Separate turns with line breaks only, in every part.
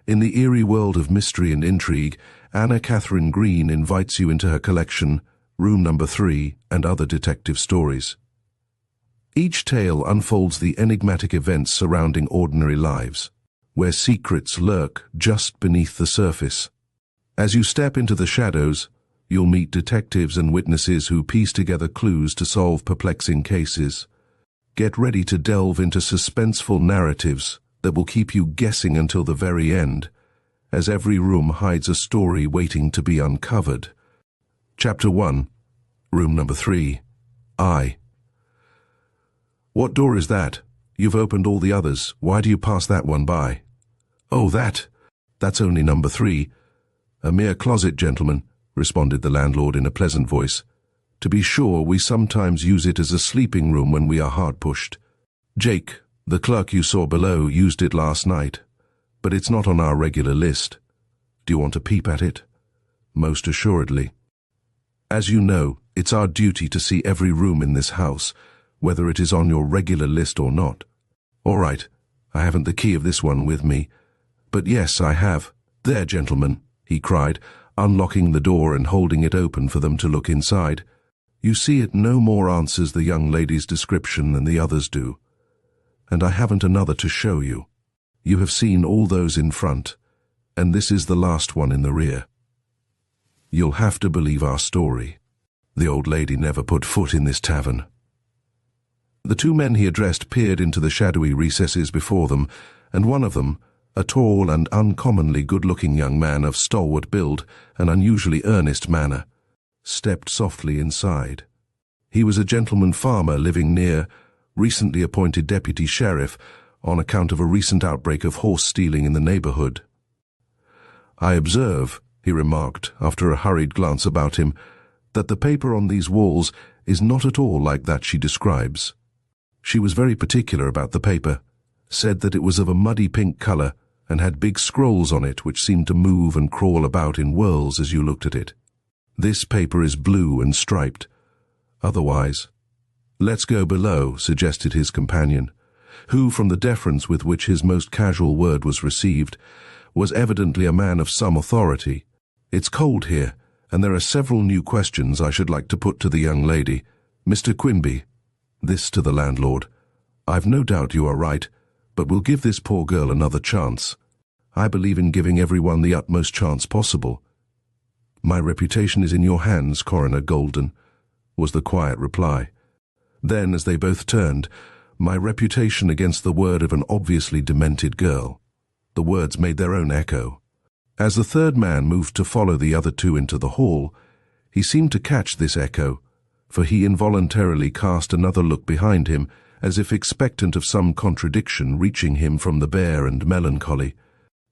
In the eerie world of mystery and intrigue, Anna Katharine Green invites you into her collection, Room Number 3, and Other Detective Stories. Each tale unfolds the enigmatic events surrounding ordinary lives, where secrets lurk just beneath the surface. As you step into the shadows, you'll meet detectives and witnesses who piece together clues to solve perplexing cases. Get ready to delve into suspenseful narratives that will keep you guessing until the very end, as every room hides a story waiting to be uncovered. Chapter 1, Room Number 3, I. What door is that? You've opened all the others. Why do you pass that one by? Oh, that's only number 3. A mere closet, gentlemen, responded the landlord in a pleasant voice. To be sure, we sometimes use it as a sleeping room when we are hard pushed. Jake, the clerk you saw below, used it last night, but it's not on our regular list. Do you want a peep at it? Most assuredly. As you know, it's our duty to see every room in this house, whether it is on your regular list or not. All right, I haven't the key of this one with me, but yes, I have. There, gentlemen, he cried, unlocking the door and holding it open for them to look inside. You see, it no more answers the young lady's description than the others do. And I haven't another to show you. You have seen all those in front, and this is the last one in the rear. You'll have to believe our story. The old lady never put foot in this tavern. The two men he addressed peered into the shadowy recesses before them, and one of them, a tall and uncommonly good-looking young man of stalwart build and unusually earnest manner, stepped softly inside. He was a gentleman farmer living near, recently appointed deputy sheriff on account of a recent outbreak of horse stealing in the neighborhood. I observe, he remarked after a hurried glance about him, that the paper on these walls is not at all like that she describes. She was very particular about the paper, said that it was of a muddy pink color and had big scrolls on it which seemed to move and crawl about in whirls as you looked at it. This paper is blue and striped. Otherwise, let's go below, suggested his companion, who, from the deference with which his most casual word was received, was evidently a man of some authority. It's cold here, and there are several new questions I should like to put to the young lady. Mr. Quimby, this to the landlord, I've no doubt you are right, but we'll give this poor girl another chance. I believe in giving everyone the utmost chance possible. My reputation is in your hands, Coroner Golden, was the quiet reply. Then, as they both turned, my reputation against the word of an obviously demented girl. The words made their own echo. As the third man moved to follow the other two into the hall, he seemed to catch this echo, for he involuntarily cast another look behind him, as if expectant of some contradiction reaching him from the bare and melancholy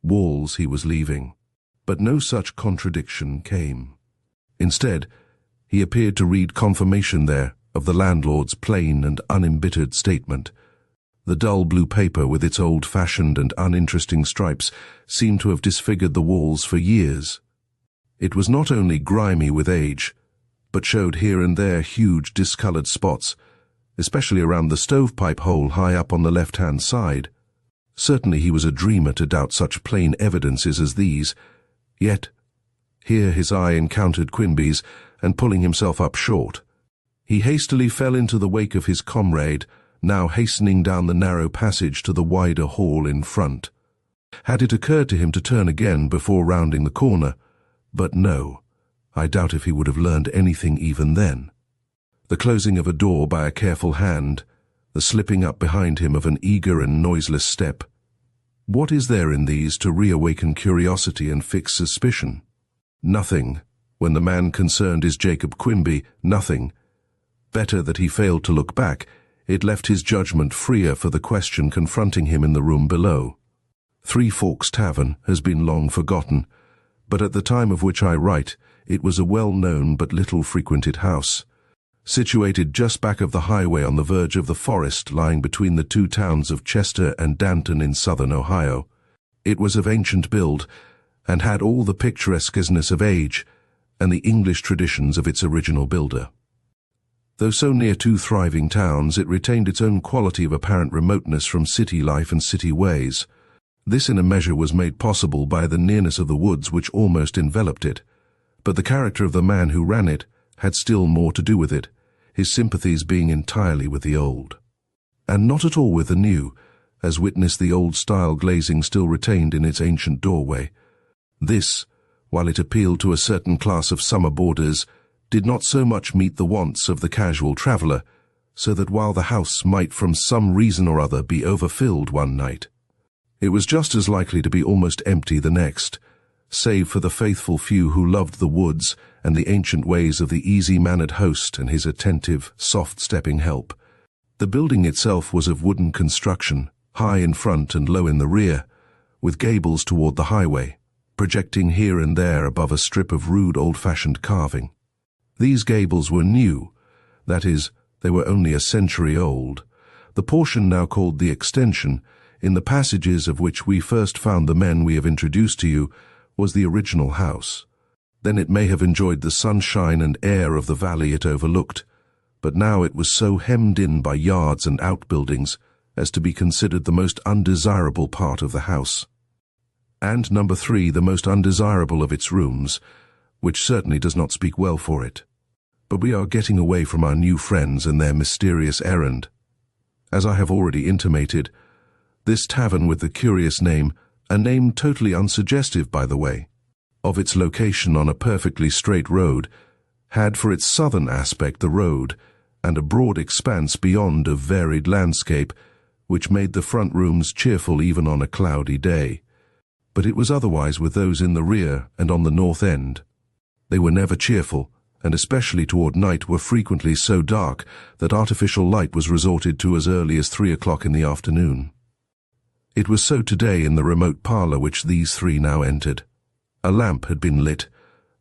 walls he was leaving. But no such contradiction came. Instead, he appeared to read confirmation there of the landlord's plain and unembittered statement. The dull blue paper with its old-fashioned and uninteresting stripes seemed to have disfigured the walls for years. It was not only grimy with age, but showed here and there huge discolored spots, especially around the stovepipe hole high up on the left-hand side. Certainly he was a dreamer to doubt such plain evidences as these, yet here his eye encountered Quimby's, and pulling himself up short, he hastily fell into the wake of his comrade, now hastening down the narrow passage to the wider hall in front. Had it occurred to him to turn again before rounding the corner, but no, I doubt if he would have learned anything even then. The closing of a door by a careful hand, the slipping up behind him of an eager and noiseless step. What is there in these to reawaken curiosity and fix suspicion? Nothing, when the man concerned is Jacob Quimby, nothing. Better that he failed to look back. It left his judgment freer for the question confronting him in the room below. Three Forks Tavern has been long forgotten, but at the time of which I write, it was a well-known but little-frequented house, situated just back of the highway on the verge of the forest lying between the two towns of Chester and Danton in southern Ohio. It was of ancient build, and had all the picturesqueness of age and the English traditions of its original builder. Though so near two thriving towns, it retained its own quality of apparent remoteness from city life and city ways. This in a measure was made possible by the nearness of the woods which almost enveloped it, but the character of the man who ran it had still more to do with it, his sympathies being entirely with the old, and not at all with the new, as witness the old-style glazing still retained in its ancient doorway. This, while it appealed to a certain class of summer boarders, did not so much meet the wants of the casual traveller, so that while the house might from some reason or other be overfilled one night, it was just as likely to be almost empty the next, save for the faithful few who loved the woods and the ancient ways of the easy-mannered host and his attentive, soft-stepping help. The building itself was of wooden construction, high in front and low in the rear, with gables toward the highway, projecting here and there above a strip of rude old-fashioned carving. These gables were new, that is, they were only a century old. The portion now called the extension, in the passages of which we first found the men we have introduced to you, was the original house. Then it may have enjoyed the sunshine and air of the valley it overlooked, but now it was so hemmed in by yards and outbuildings as to be considered the most undesirable part of the house. And number 3, the most undesirable of its rooms, which certainly does not speak well for it. But we are getting away from our new friends and their mysterious errand. As I have already intimated, this tavern with the curious name, a name totally unsuggestive by the way, of its location on a perfectly straight road, had for its southern aspect the road, and a broad expanse beyond of varied landscape, which made the front rooms cheerful even on a cloudy day. But it was otherwise with those in the rear and on the north end. They were never cheerful, and especially toward night were frequently so dark that artificial light was resorted to as early as 3 o'clock in the afternoon. It was so today in the remote parlour which these 3 now entered. A lamp had been lit,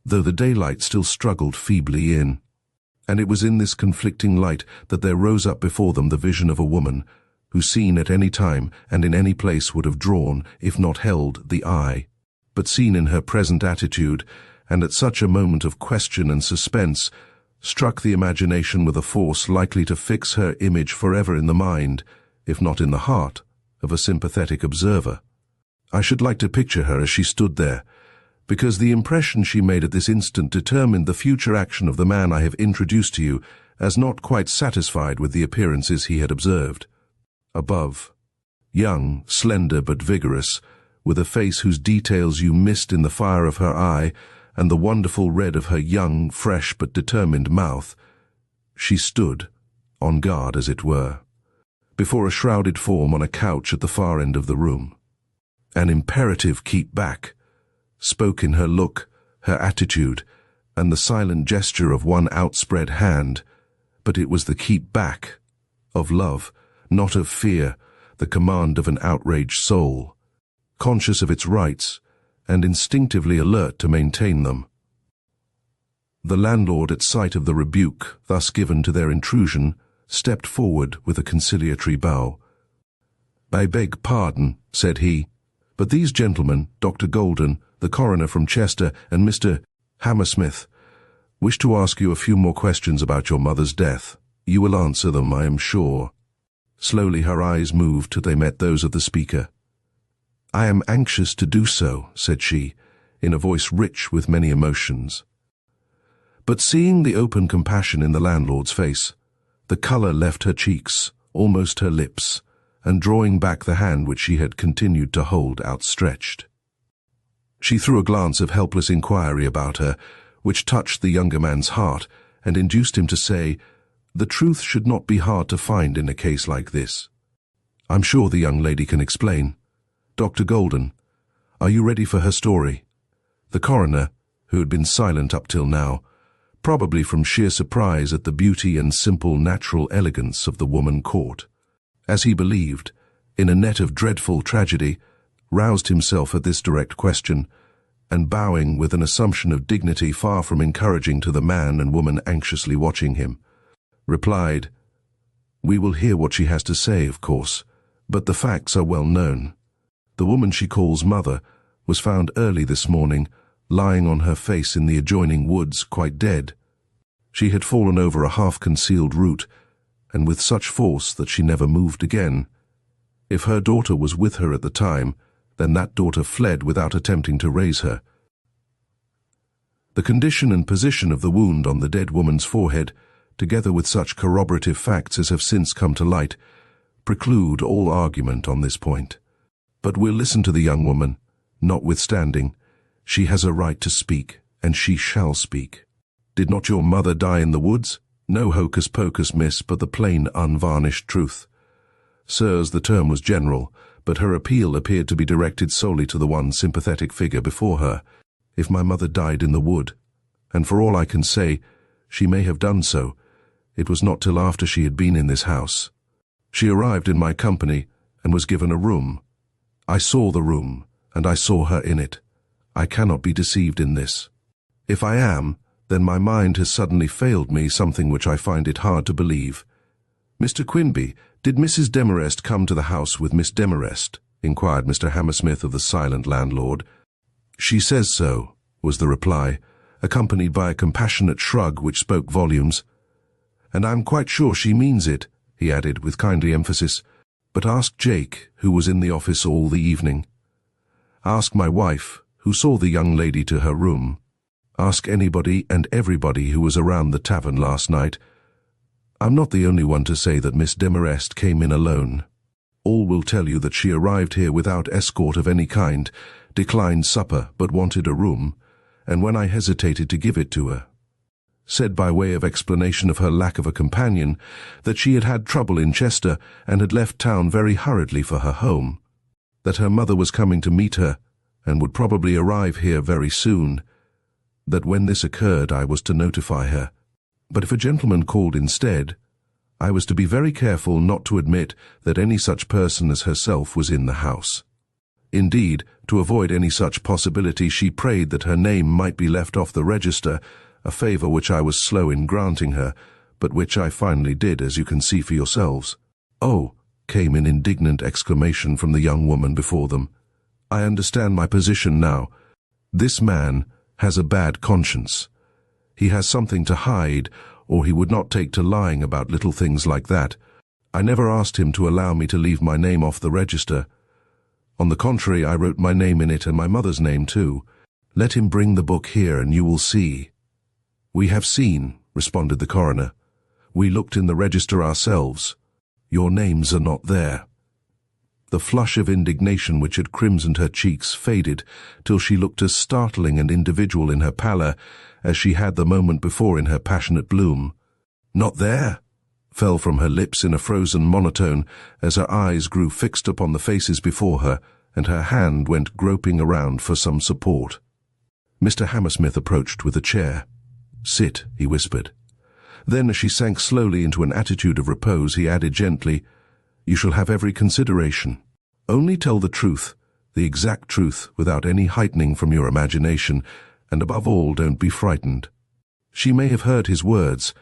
though the daylight still struggled feebly in, and it was in this conflicting light that there rose up before them the vision of a woman, who seen at any time and in any place would have drawn, if not held, the eye, but seen in her present attitude, and at such a moment of question and suspense, struck the imagination with a force likely to fix her image forever in the mind, if not in the heart, of a sympathetic observer. I should like to picture her as she stood there, because the impression she made at this instant determined the future action of the man I have introduced to you as not quite satisfied with the appearances he had observed. Above, young, slender but vigorous, with a face whose details you missed in the fire of her eye and the wonderful red of her young, fresh but determined mouth, she stood, on guard as it were, before a shrouded form on a couch at the far end of the room. An imperative keep back spoke in her look, her attitude, and the silent gesture of one outspread hand, but it was the keep back of love, not of fear, the command of an outraged soul, conscious of its rights and instinctively alert to maintain them. The landlord, at sight of the rebuke thus given to their intrusion, stepped forward with a conciliatory bow. "I beg pardon," said he, "but these gentlemen, Dr. Golden, the coroner from Chester, and Mr. Hammersmith, wish to ask you a few more questions about your mother's death. You will answer them, I am sure." Slowly her eyes moved till they met those of the speaker. "I am anxious to do so," said she, in a voice rich with many emotions. But seeing the open compassion in the landlord's face, the colour left her cheeks, almost her lips, and drawing back the hand which she had continued to hold outstretched, she threw a glance of helpless inquiry about her, which touched the younger man's heart and induced him to say, "The truth should not be hard to find in a case like this. I'm sure the young lady can explain. Dr. Golden, are you ready for her story?" The coroner, who had been silent up till now, probably from sheer surprise at the beauty and simple natural elegance of the woman caught, as he believed, in a net of dreadful tragedy, roused himself at this direct question, and bowing with an assumption of dignity far from encouraging to the man and woman anxiously watching him, replied, "We will hear what she has to say, of course, but the facts are well known. The woman she calls mother was found early this morning, lying on her face in the adjoining woods, quite dead. She had fallen over a half-concealed root, and with such force that she never moved again. If her daughter was with her at the time, Then that daughter fled without attempting to raise her. The condition and position of the wound on the dead woman's forehead, together with such corroborative facts as have since come to light, preclude all argument on this point. But we'll listen to the young woman. Notwithstanding, she has a right to speak, and she shall speak. Did not your mother die in the woods? No hocus-pocus, miss, but the plain, unvarnished truth. Sirs, the term was general, but her appeal appeared to be directed solely to the one sympathetic figure before her. If my mother died in the wood, and for all I can say, she may have done so, it was not till after she had been in this house. She arrived in my company and was given a room. I saw the room, and I saw her in it. I cannot be deceived in this. If I am, then my mind has suddenly failed me, something which I find it hard to believe. Mr. Quinby, did Mrs. Demarest come to the house with Miss Demarest? Inquired Mr. Hammersmith of the silent landlord. She says so, was the reply, accompanied by a compassionate shrug which spoke volumes. And I'm quite sure she means it, he added with kindly emphasis. But ask Jake, who was in the office all the evening. Ask my wife, who saw the young lady to her room. Ask anybody and everybody who was around the tavern last night. I'm not the only one to say that Miss Demarest came in alone. All will tell you that she arrived here without escort of any kind, declined supper but wanted a room, and when I hesitated to give it to her, said by way of explanation of her lack of a companion that she had had trouble in Chester and had left town very hurriedly for her home, that her mother was coming to meet her and would probably arrive here very soon, that when this occurred I was to notify her, but if a gentleman called instead, I was to be very careful not to admit that any such person as herself was in the house. Indeed, to avoid any such possibility, she prayed that her name might be left off the register, a favour which I was slow in granting her, but which I finally did, as you can see for yourselves. Oh, came an indignant exclamation from the young woman before them. I understand my position now. This man has a bad conscience. He has something to hide, or he would not take to lying about little things like that. I never asked him to allow me to leave my name off the register. On the contrary, I wrote my name in it and my mother's name too. Let him bring the book here and you will see. We have seen, responded the coroner. We looked in the register ourselves. Your names are not there. The flush of indignation which had crimsoned her cheeks faded till she looked as startling and individual in her pallor as she had the moment before in her passionate bloom. Not there, fell from her lips in a frozen monotone as her eyes grew fixed upon the faces before her and her hand went groping around for some support. Mr. Hammersmith approached with a chair. Sit, he whispered. Then, as she sank slowly into an attitude of repose, he added gently, You shall have every consideration. Only tell the truth, the exact truth, without any heightening from your imagination, and above all, don't be frightened. She may have heard his words,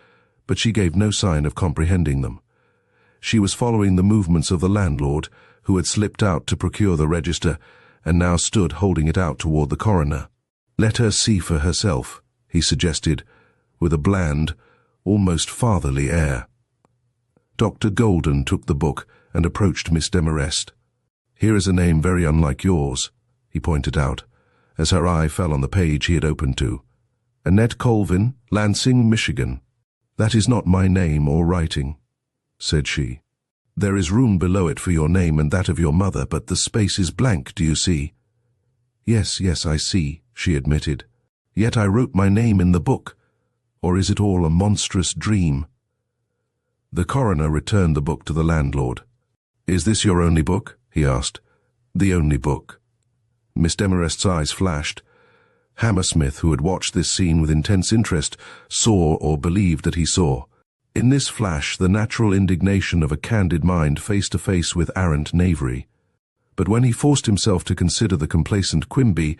but she gave no sign of comprehending them. She was following the movements of the landlord, who had slipped out to procure the register, and now stood holding it out toward the coroner. Let her see for herself, he suggested, with a bland, almost fatherly air. Dr. Golden took the book and approached Miss Demarest. Here is a name very unlike yours, he pointed out, as her eye fell on the page he had opened to. Annette Colvin, Lansing, Michigan. That is not my name or writing, said she. There is room below it for your name and that of your mother, but the space is blank, do you see? Yes, I see, she admitted. Yet I wrote my name in the book. Or is it all a monstrous dream? The coroner returned the book to the landlord. Is this your only book? He asked. The only book. Miss Demarest's eyes flashed. Hammersmith, who had watched this scene with intense interest, saw or believed that he saw. In this flash, the natural indignation of a candid mind face to face with arrant knavery. But when he forced himself to consider the complacent Quimby,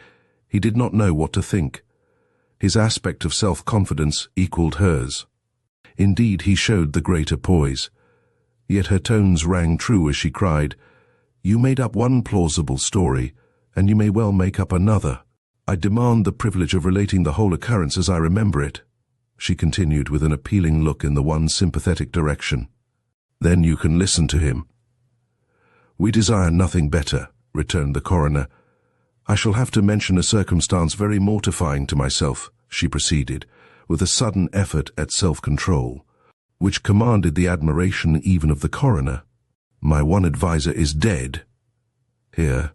he did not know what to think. His aspect of self-confidence equalled hers. Indeed, he showed the greater poise. Yet her tones rang true as she cried, You made up one plausible story, and you may well make up another. I demand the privilege of relating the whole occurrence as I remember it, she continued with an appealing look in the one sympathetic direction. Then you can listen to him. We desire nothing better, returned the coroner. "I shall have to mention a circumstance very mortifying to myself," she proceeded, with a sudden effort at self-control, which commanded the admiration even of the coroner. "My one adviser is dead." Here,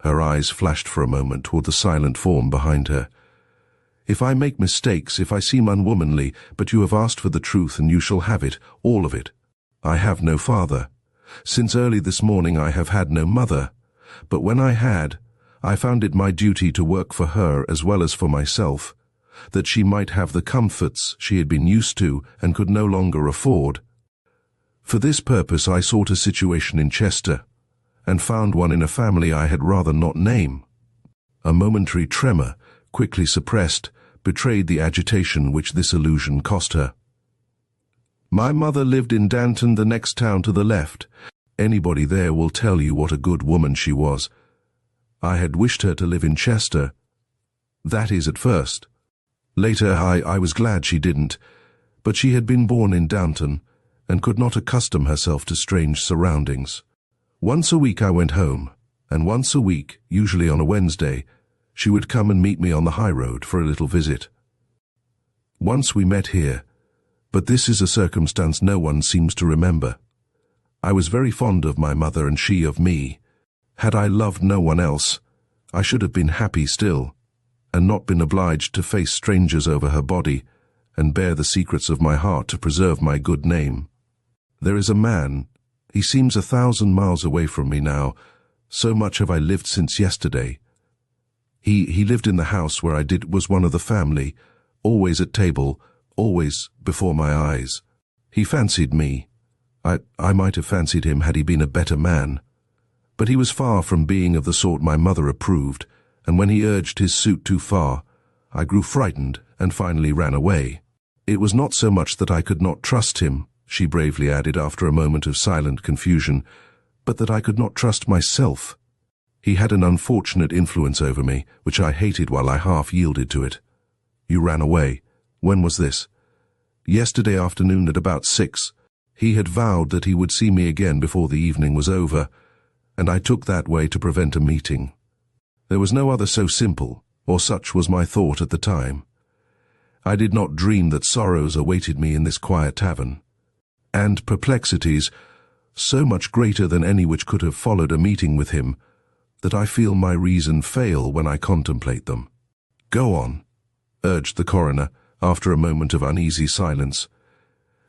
her eyes flashed for a moment toward the silent form behind her. "If I make mistakes, if I seem unwomanly, but you have asked for the truth and you shall have it, all of it. I have no father. Since early this morning I have had no mother, but when I had, I found it my duty to work for her as well as for myself, that she might have the comforts she had been used to and could no longer afford. For this purpose I sought a situation in Chester, and found one in a family I had rather not name." A momentary tremor, quickly suppressed, betrayed the agitation which this allusion cost her. "My mother lived in Danton, the next town to the left. Anybody there will tell you what a good woman she was. I had wished her to live in Chester. That is, at first. Later, I was glad she didn't, but she had been born in Danton, and could not accustom herself to strange surroundings. Once a week I went home, and once a week, usually on a Wednesday, she would come and meet me on the high road for a little visit. Once we met here, but this is a circumstance no one seems to remember. I was very fond of my mother and she of me. Had I loved no one else, I should have been happy still, and not been obliged to face strangers over her body, and bear the secrets of my heart to preserve my good name. There is a man, he seems 1,000 miles away from me now, so much have I lived since yesterday. He lived in the house where I was one of the family, always at table, always before my eyes. He fancied me. I might have fancied him had he been a better man. But he was far from being of the sort my mother approved, and when he urged his suit too far, I grew frightened and finally ran away. It was not so much that I could not trust him, she bravely added after a moment of silent confusion, but that I could not trust myself. He had an unfortunate influence over me, which I hated while I half yielded to it. You ran away. When was this? Yesterday afternoon at about 6. He had vowed that he would see me again before the evening was over, and I took that way to prevent a meeting. There was no other so simple, or such was my thought at the time. I did not dream that sorrows awaited me in this quiet tavern, and perplexities, so much greater than any which could have followed a meeting with him, that I feel my reason fail when I contemplate them. Go on, urged the coroner, after a moment of uneasy silence.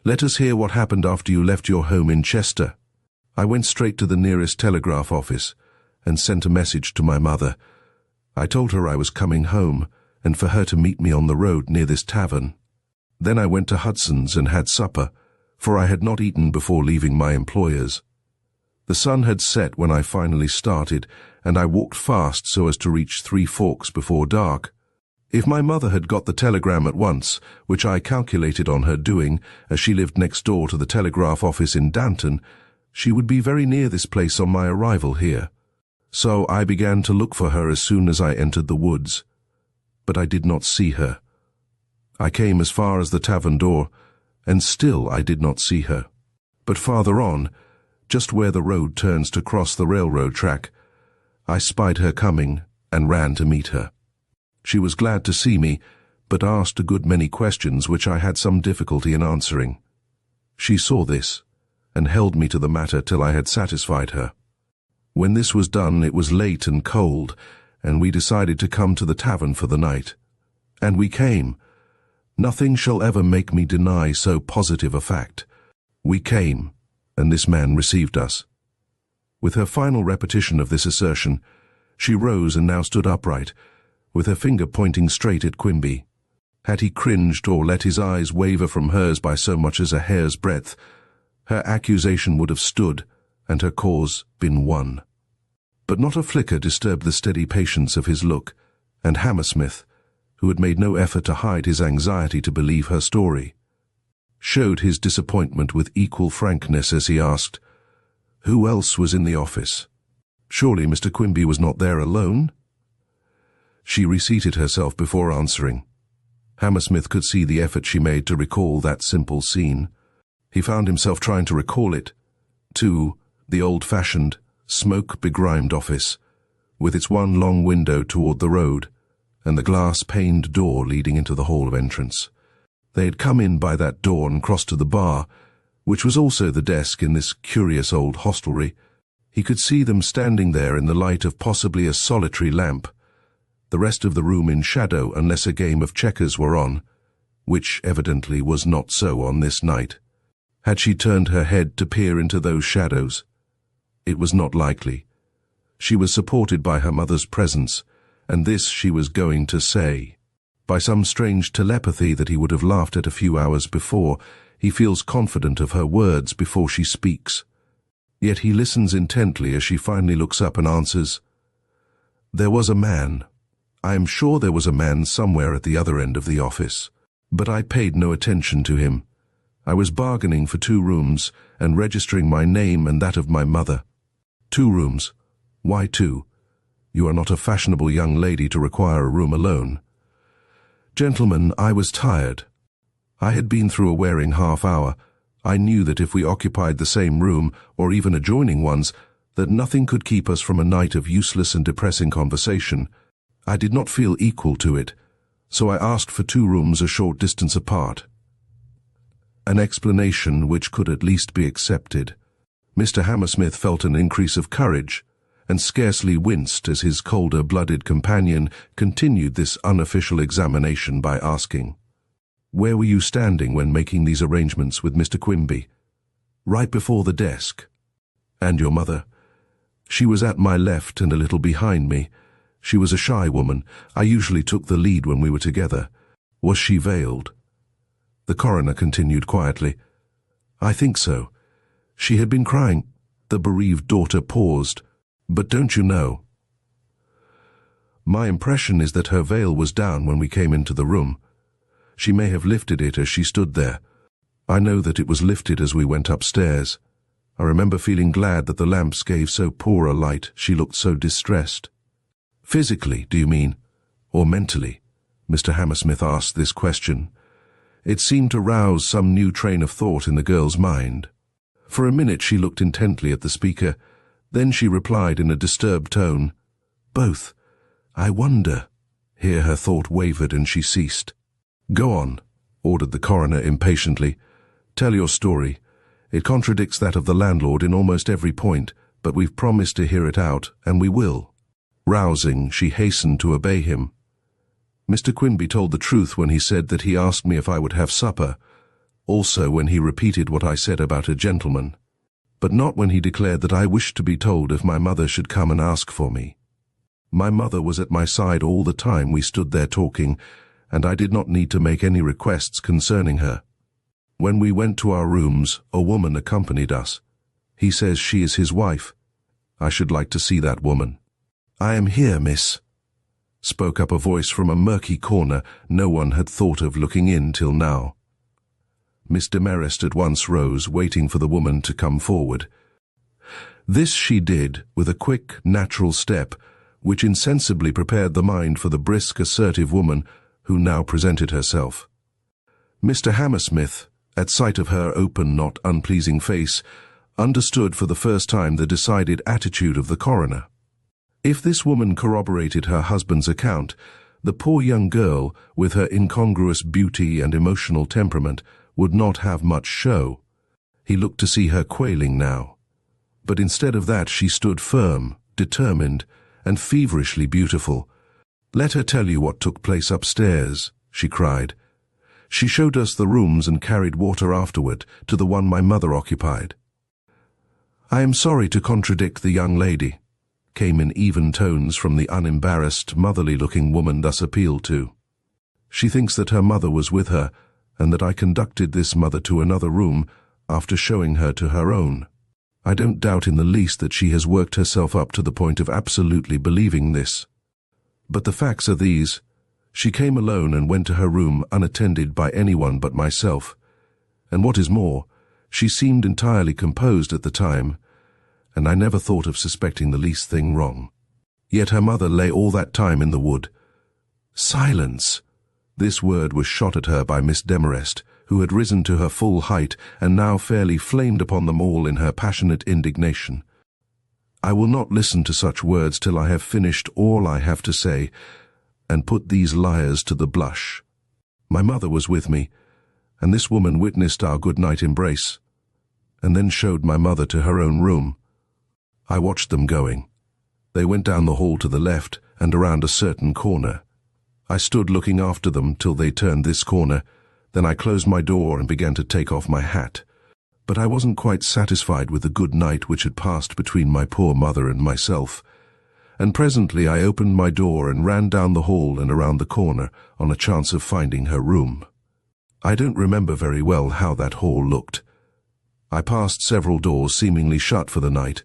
Let us hear what happened after you left your home in Chester. I went straight to the nearest telegraph office and sent a message to my mother. I told her I was coming home and for her to meet me on the road near this tavern. Then I went to Hudson's and had supper, for I had not eaten before leaving my employers. The sun had set when I finally started, and I walked fast so as to reach Three Forks before dark. If my mother had got the telegram at once, which I calculated on her doing, as she lived next door to the telegraph office in Danton, she would be very near this place on my arrival here. So I began to look for her as soon as I entered the woods. But I did not see her. I came as far as the tavern door, and still I did not see her. But farther on, just where the road turns to cross the railroad track, I spied her coming and ran to meet her. She was glad to see me, but asked a good many questions which I had some difficulty in answering. She saw this, and held me to the matter till I had satisfied her. When this was done, it was late and cold, and we decided to come to the tavern for the night. And we came. Nothing shall ever make me deny so positive a fact. We came, and this man received us. With her final repetition of this assertion, she rose and now stood upright, with her finger pointing straight at Quimby. Had he cringed or let his eyes waver from hers by so much as a hair's breadth, her accusation would have stood, and her cause been won. But not a flicker disturbed the steady patience of his look, and Hammersmith, who had made no effort to hide his anxiety to believe her story, showed his disappointment with equal frankness as he asked, "Who else was in the office? Surely Mr. Quimby was not there alone?" She reseated herself before answering. Hammersmith could see the effort she made to recall that simple scene. He found himself trying to recall it, to the old-fashioned, smoke-begrimed office, with its one long window toward the road, and the glass-paned door leading into the hall of entrance. They had come in by that door and crossed to the bar, which was also the desk in this curious old hostelry. He could see them standing there in the light of possibly a solitary lamp, the rest of the room in shadow unless a game of checkers were on, which evidently was not so on this night. Had she turned her head to peer into those shadows? It was not likely. She was supported by her mother's presence, and this she was going to say. By some strange telepathy that he would have laughed at a few hours before, he feels confident of her words before she speaks. Yet he listens intently as she finally looks up and answers, "There was a man. I am sure there was a man somewhere at the other end of the office, but I paid no attention to him. I was bargaining for 2 rooms and registering my name and that of my mother." 2 rooms? Why 2? You are not a fashionable young lady to require a room alone. "Gentlemen, I was tired. I had been through a wearing half-hour. I knew that if we occupied the same room, or even adjoining ones, that nothing could keep us from a night of useless and depressing conversation. I did not feel equal to it, so I asked for 2 rooms a short distance apart." An explanation which could at least be accepted. Mr. Hammersmith felt an increase of courage, and scarcely winced as his colder-blooded companion continued this unofficial examination by asking, "Where were you standing when making these arrangements with Mr. Quimby?" "Right before the desk." "And your mother?" "She was at my left and a little behind me. She was a shy woman. I usually took the lead when we were together." "Was she veiled?" The coroner continued quietly, "I think so. She had been crying." The bereaved daughter paused. "But don't you know?" "My impression is that her veil was down when we came into the room. She may have lifted it as she stood there. I know that it was lifted as we went upstairs. I remember feeling glad that the lamps gave so poor a light. She looked so distressed." "Physically, do you mean? Or mentally?" Mr. Hammersmith asked this question. It seemed to rouse some new train of thought in the girl's mind. For a minute she looked intently at the speaker. Then she replied in a disturbed tone, "Both. I wonder." Here her thought wavered and she ceased. "Go on," ordered the coroner impatiently. "Tell your story. It contradicts that of the landlord in almost every point, but we've promised to hear it out, and we will." Rousing, she hastened to obey him. "Mr. Quimby told the truth when he said that he asked me if I would have supper, also when he repeated what I said about a gentleman, but not when he declared that I wished to be told if my mother should come and ask for me. My mother was at my side all the time we stood there talking, and I did not need to make any requests concerning her. When we went to our rooms, a woman accompanied us. He says she is his wife. I should like to see that woman." "I am here, miss," spoke up a voice from a murky corner no one had thought of looking in till now. Miss Demarest at once rose, waiting for the woman to come forward. This she did with a quick, natural step, which insensibly prepared the mind for the brisk, assertive woman who now presented herself. Mr. Hammersmith, at sight of her open, not unpleasing face, understood for the first time the decided attitude of the coroner. If this woman corroborated her husband's account, the poor young girl, with her incongruous beauty and emotional temperament, would not have much show. He looked to see her quailing now. But instead of that she stood firm, determined, and feverishly beautiful. "Let her tell you what took place upstairs," she cried. "She showed us the rooms and carried water afterward to the one my mother occupied." "I am sorry to contradict the young lady," came in even tones from the unembarrassed, motherly-looking woman thus appealed to. "She thinks that her mother was with her, and that I conducted this mother to another room after showing her to her own. I don't doubt in the least that she has worked herself up to the point of absolutely believing this. But the facts are these. She came alone and went to her room unattended by anyone but myself. And what is more, she seemed entirely composed at the time, and I never thought of suspecting the least thing wrong. Yet her mother lay all that time in the wood." "Silence!" This word was shot at her by Miss Demarest, who had risen to her full height and now fairly flamed upon them all in her passionate indignation. I will not listen to such words till I have finished all I have to say, and put these liars to the blush. My mother was with me, and this woman witnessed our good-night embrace, and then showed my mother to her own room. I watched them going. They went down the hall to the left and around a certain corner. I stood looking after them till they turned this corner, then I closed my door and began to take off my hat. But I wasn't quite satisfied with the good night which had passed between my poor mother and myself, and presently I opened my door and ran down the hall and around the corner on a chance of finding her room. I don't remember very well how that hall looked. I passed several doors seemingly shut for the night,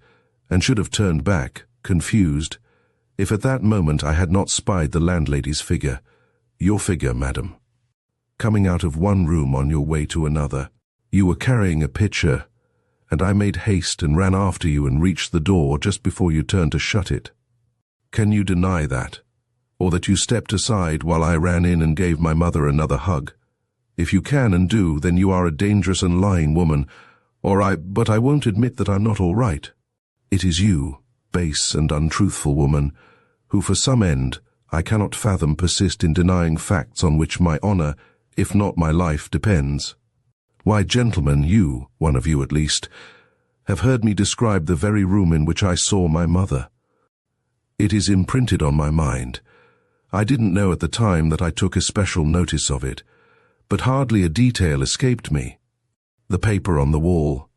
and should have turned back, confused, if at that moment I had not spied the landlady's figure, your figure, madam. Coming out of one room on your way to another, you were carrying a pitcher, and I made haste and ran after you and reached the door just before you turned to shut it. Can you deny that? Or that you stepped aside while I ran in and gave my mother another hug? If you can and do, then you are a dangerous and lying woman, but I won't admit that I'm not all right. It is you, base and untruthful woman, who for some end I cannot fathom persist in denying facts on which my honor, if not my life, depends. Why, gentlemen, you, one of you at least, have heard me describe the very room in which I saw my mother. It is imprinted on my mind. I didn't know at the time that I took especial notice of it, but hardly a detail escaped me. The paper on the wall.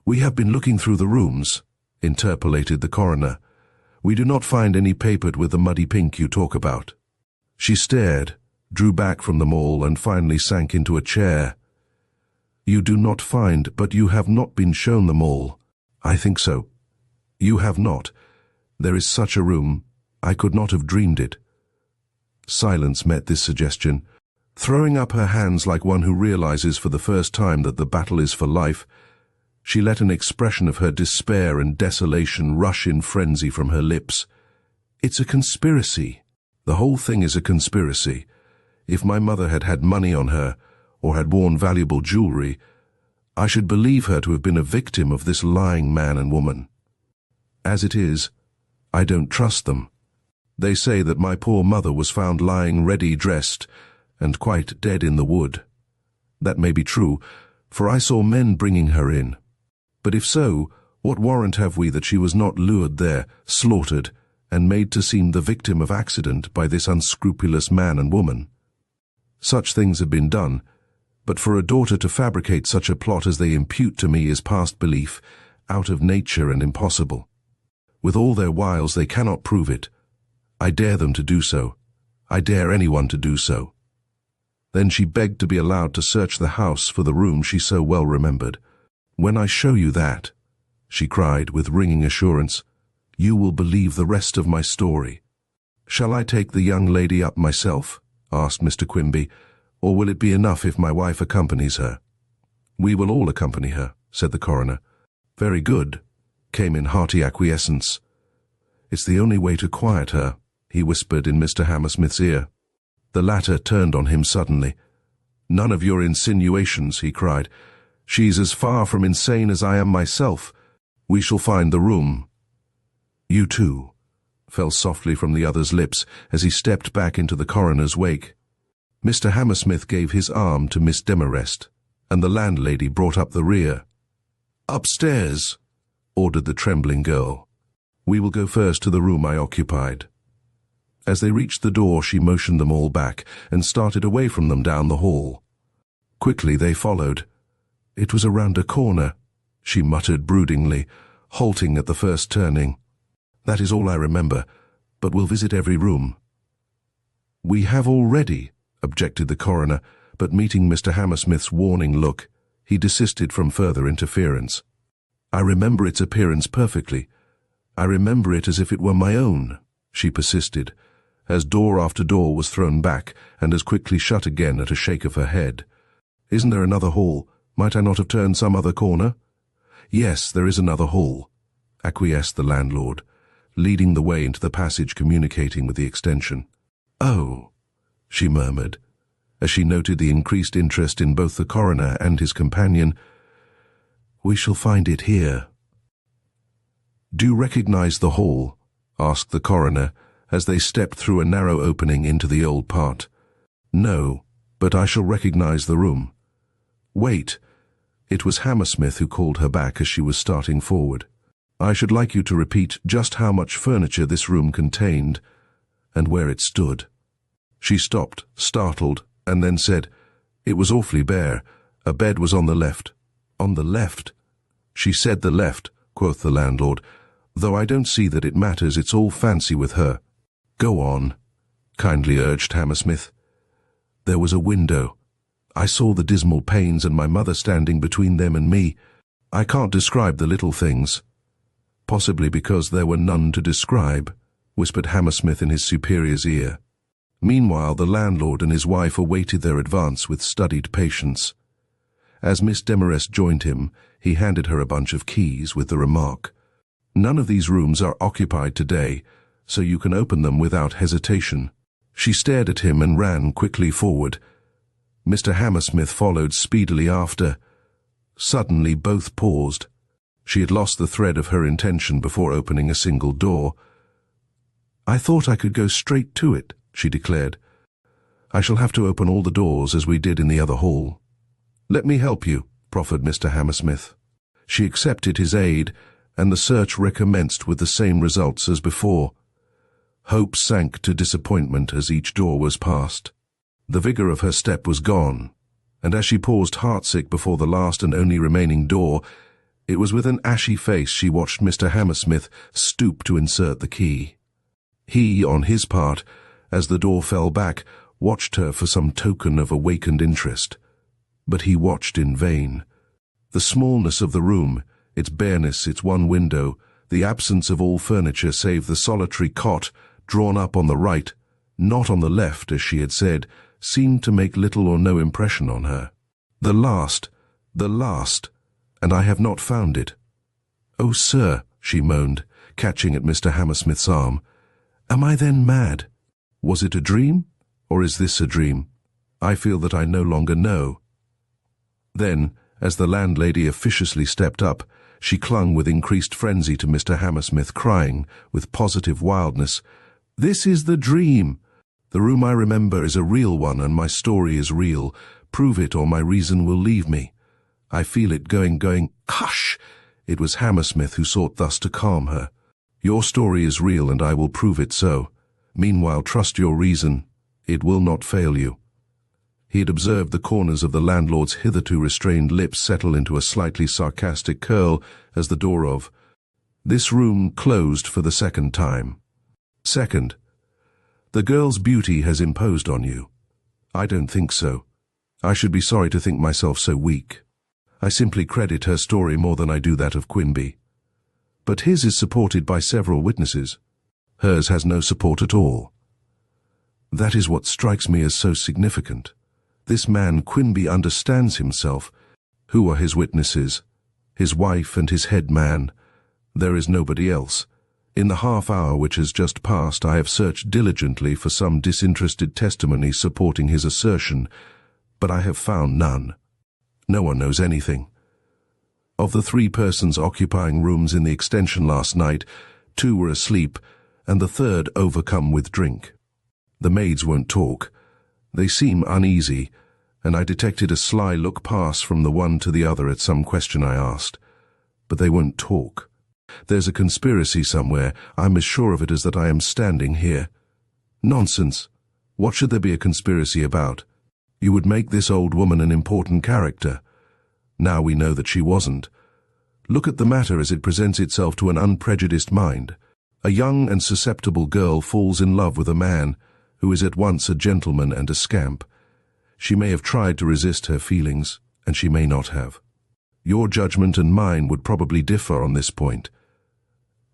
We have been looking through the rooms, interpolated the coroner. We do not find any papered with the muddy pink you talk about. She stared, drew back from them all, and finally sank into a chair. You do not find, but you have not been shown them all. I think so. You have not. There is such a room. I could not have dreamed it. Silence met this suggestion. Throwing up her hands like one who realizes for the first time that the battle is for life, she let an expression of her despair and desolation rush in frenzy from her lips. It's a conspiracy. The whole thing is a conspiracy. If my mother had had money on her, or had worn valuable jewelry, I should believe her to have been a victim of this lying man and woman. As it is, I don't trust them. They say that my poor mother was found lying ready-dressed and quite dead in the wood. That may be true, for I saw men bringing her in. But if so, what warrant have we that she was not lured there, slaughtered, and made to seem the victim of accident by this unscrupulous man and woman? Such things have been done, but for a daughter to fabricate such a plot as they impute to me is past belief, out of nature and impossible. With all their wiles they cannot prove it. I dare them to do so. I dare anyone to do so. Then she begged to be allowed to search the house for the room she so well remembered. When I show you that, she cried with ringing assurance, you will believe the rest of my story. Shall I take the young lady up myself? Asked Mr. Quimby, or will it be enough if my wife accompanies her? We will all accompany her, said the coroner. Very good, came in hearty acquiescence. It's the only way to quiet her, he whispered in Mr. Hammersmith's ear. The latter turned on him suddenly. None of your insinuations, he cried. She's as far from insane as I am myself. We shall find the room. You too, fell softly from the other's lips as he stepped back into the coroner's wake. Mr. Hammersmith gave his arm to Miss Demarest, and the landlady brought up the rear. Upstairs, ordered the trembling girl. We will go first to the room I occupied. As they reached the door, she motioned them all back and started away from them down the hall. Quickly they followed. It was around a corner, she muttered broodingly, halting at the first turning. That is all I remember, but we'll visit every room. We have already, objected the coroner, but meeting Mr. Hammersmith's warning look, he desisted from further interference. I remember its appearance perfectly. I remember it as if it were my own, she persisted, as door after door was thrown back and as quickly shut again at a shake of her head. Isn't there another hall? Might I not have turned some other corner? Yes, there is another hall, acquiesced the landlord, leading the way into the passage communicating with the extension. Oh, she murmured, as she noted the increased interest in both the coroner and his companion. We shall find it here. "Do you recognize the hall?" asked the coroner, as they stepped through a narrow opening into the old part. "No, but I shall recognize the room." "Wait." It was Hammersmith who called her back as she was starting forward. "I should like you to repeat just how much furniture this room contained and where it stood." She stopped, startled, and then said, "It was awfully bare. A bed was on the left." "On the left?" "She said the left," quoth the landlord, "though I don't see that it matters. It's all fancy with her." "Go on," kindly urged Hammersmith. "There was a window. I saw the dismal panes and my mother standing between them and me. I can't describe the little things." "Possibly because there were none to describe," whispered Hammersmith in his superior's ear. Meanwhile, the landlord and his wife awaited their advance with studied patience. As Miss Demarest joined him, he handed her a bunch of keys with the remark, "None of these rooms are occupied today, so you can open them without hesitation." She stared at him and ran quickly forward. Mr. Hammersmith followed speedily after. Suddenly both paused. She had lost the thread of her intention before opening a single door. "I thought I could go straight to it," she declared. "I shall have to open all the doors as we did in the other hall." "Let me help you," proffered Mr. Hammersmith. She accepted his aid, and the search recommenced with the same results as before. Hope sank to disappointment as each door was passed. The vigor of her step was gone, and as she paused heartsick before the last and only remaining door, it was with an ashy face she watched Mr. Hammersmith stoop to insert the key. He, on his part, as the door fell back, watched her for some token of awakened interest. But he watched in vain. The smallness of the room, its bareness, its one window, the absence of all furniture save the solitary cot drawn up on the right, not on the left as she had said, seemed to make little or no impression on her. The last, and I have not found it." "Oh, sir," she moaned, catching at Mr. Hammersmith's arm, "am I then mad? Was it a dream, or is this a dream? I feel that I no longer know." Then, as the landlady officiously stepped up, she clung with increased frenzy to Mr. Hammersmith, crying, with positive wildness, "This is the dream! The room I remember is a real one, and my story is real. Prove it, or my reason will leave me. I feel it going. Hush!" It was Hammersmith who sought thus to calm her. "Your story is real, and I will prove it so. Meanwhile, trust your reason. It will not fail you." He had observed the corners of the landlord's hitherto restrained lips settle into a slightly sarcastic curl as the door of this room closed for the second time. "Second, the girl's beauty has imposed on you." "I don't think so. I should be sorry to think myself so weak. I simply credit her story more than I do that of Quimby. But his is supported by several witnesses. Hers has no support at all. That is what strikes me as so significant. This man Quimby understands himself. Who are his witnesses? His wife and his head man. There is nobody else. In the half hour which has just passed, I have searched diligently for some disinterested testimony supporting his assertion, but I have found none. No one knows anything. Of the 3 persons occupying rooms in the extension last night, 2 were asleep, and the 3rd overcome with drink. The maids won't talk. They seem uneasy, and I detected a sly look pass from the one to the other at some question I asked. But they won't talk. There's a conspiracy somewhere. I'm as sure of it as that I am standing here. Nonsense. What should there be a conspiracy about? You would make this old woman an important character. Now we know that she wasn't. Look at the matter as it presents itself to an unprejudiced mind. A young and susceptible girl falls in love with a man who is at once a gentleman and a scamp. She may have tried to resist her feelings, and she may not have. Your judgment and mine would probably differ on this point.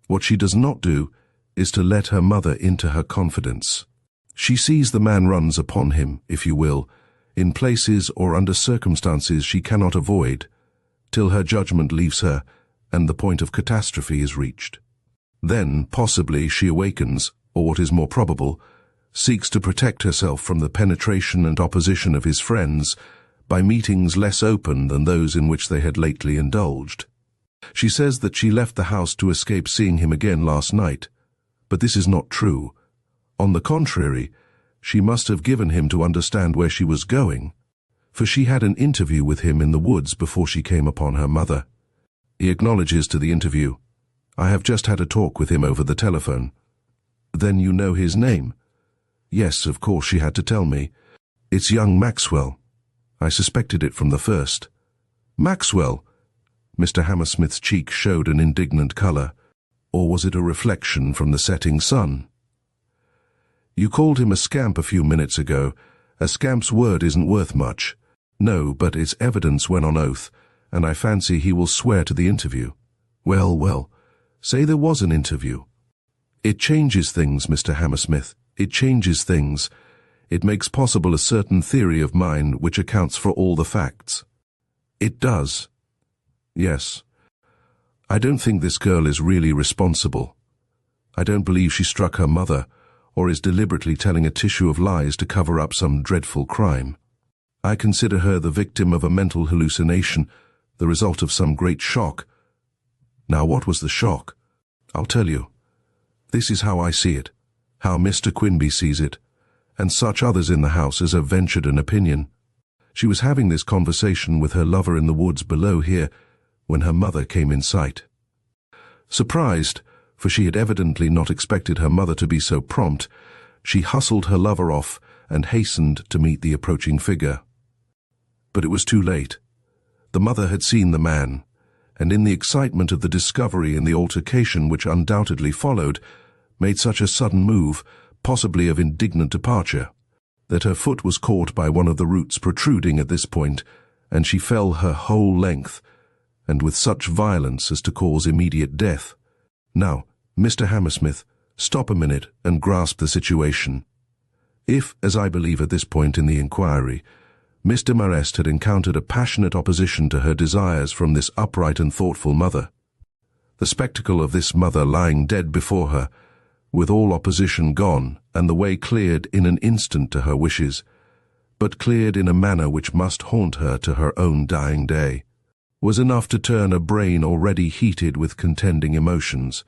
What she does not do is to let her mother into her confidence. She sees the man runs upon him, if you will, in places or under circumstances she cannot avoid, till her judgment leaves her and the point of catastrophe is reached. Then, possibly, she awakens, or what is more probable, seeks to protect herself from the penetration and opposition of his friends by meetings less open than those in which they had lately indulged. She says that she left the house to escape seeing him again last night, but this is not true. On the contrary, she must have given him to understand where she was going, for she had an interview with him in the woods before she came upon her mother. He acknowledges to the interview. I have just had a talk with him over the telephone. Then you know his name? Yes, of course she had to tell me. It's young Maxwell. I suspected it from the first. Maxwell? Mr. Hammersmith's cheek showed an indignant color. Or was it a reflection from the setting sun? You called him a scamp a few minutes ago. A scamp's word isn't worth much. No, but it's evidence when on oath, and I fancy he will swear to the interview. Well, say there was an interview. It changes things, Mr. Hammersmith. It changes things. It makes possible a certain theory of mine which accounts for all the facts. It does. Yes. I don't think this girl is really responsible. I don't believe she struck her mother, or is deliberately telling a tissue of lies to cover up some dreadful crime. I consider her the victim of a mental hallucination, the result of some great shock. Now, what was the shock? I'll tell you. This is how I see it, how Mr. Quinby sees it, and such others in the house as have ventured an opinion. She was having this conversation with her lover in the woods below here when her mother came in sight. Surprised, for she had evidently not expected her mother to be so prompt, she hustled her lover off and hastened to meet the approaching figure. But it was too late. The mother had seen the man, and in the excitement of the discovery and the altercation which undoubtedly followed, made such a sudden move, possibly of indignant departure, that her foot was caught by one of the roots protruding at this point, and she fell her whole length, and with such violence as to cause immediate death. Now, Mr. Hammersmith, stop a minute and grasp the situation. If, as I believe at this point in the inquiry, Mr. Marest had encountered a passionate opposition to her desires from this upright and thoughtful mother, the spectacle of this mother lying dead before her, with all opposition gone and the way cleared in an instant to her wishes, but cleared in a manner which must haunt her to her own dying day, was enough to turn a brain already heated with contending emotions.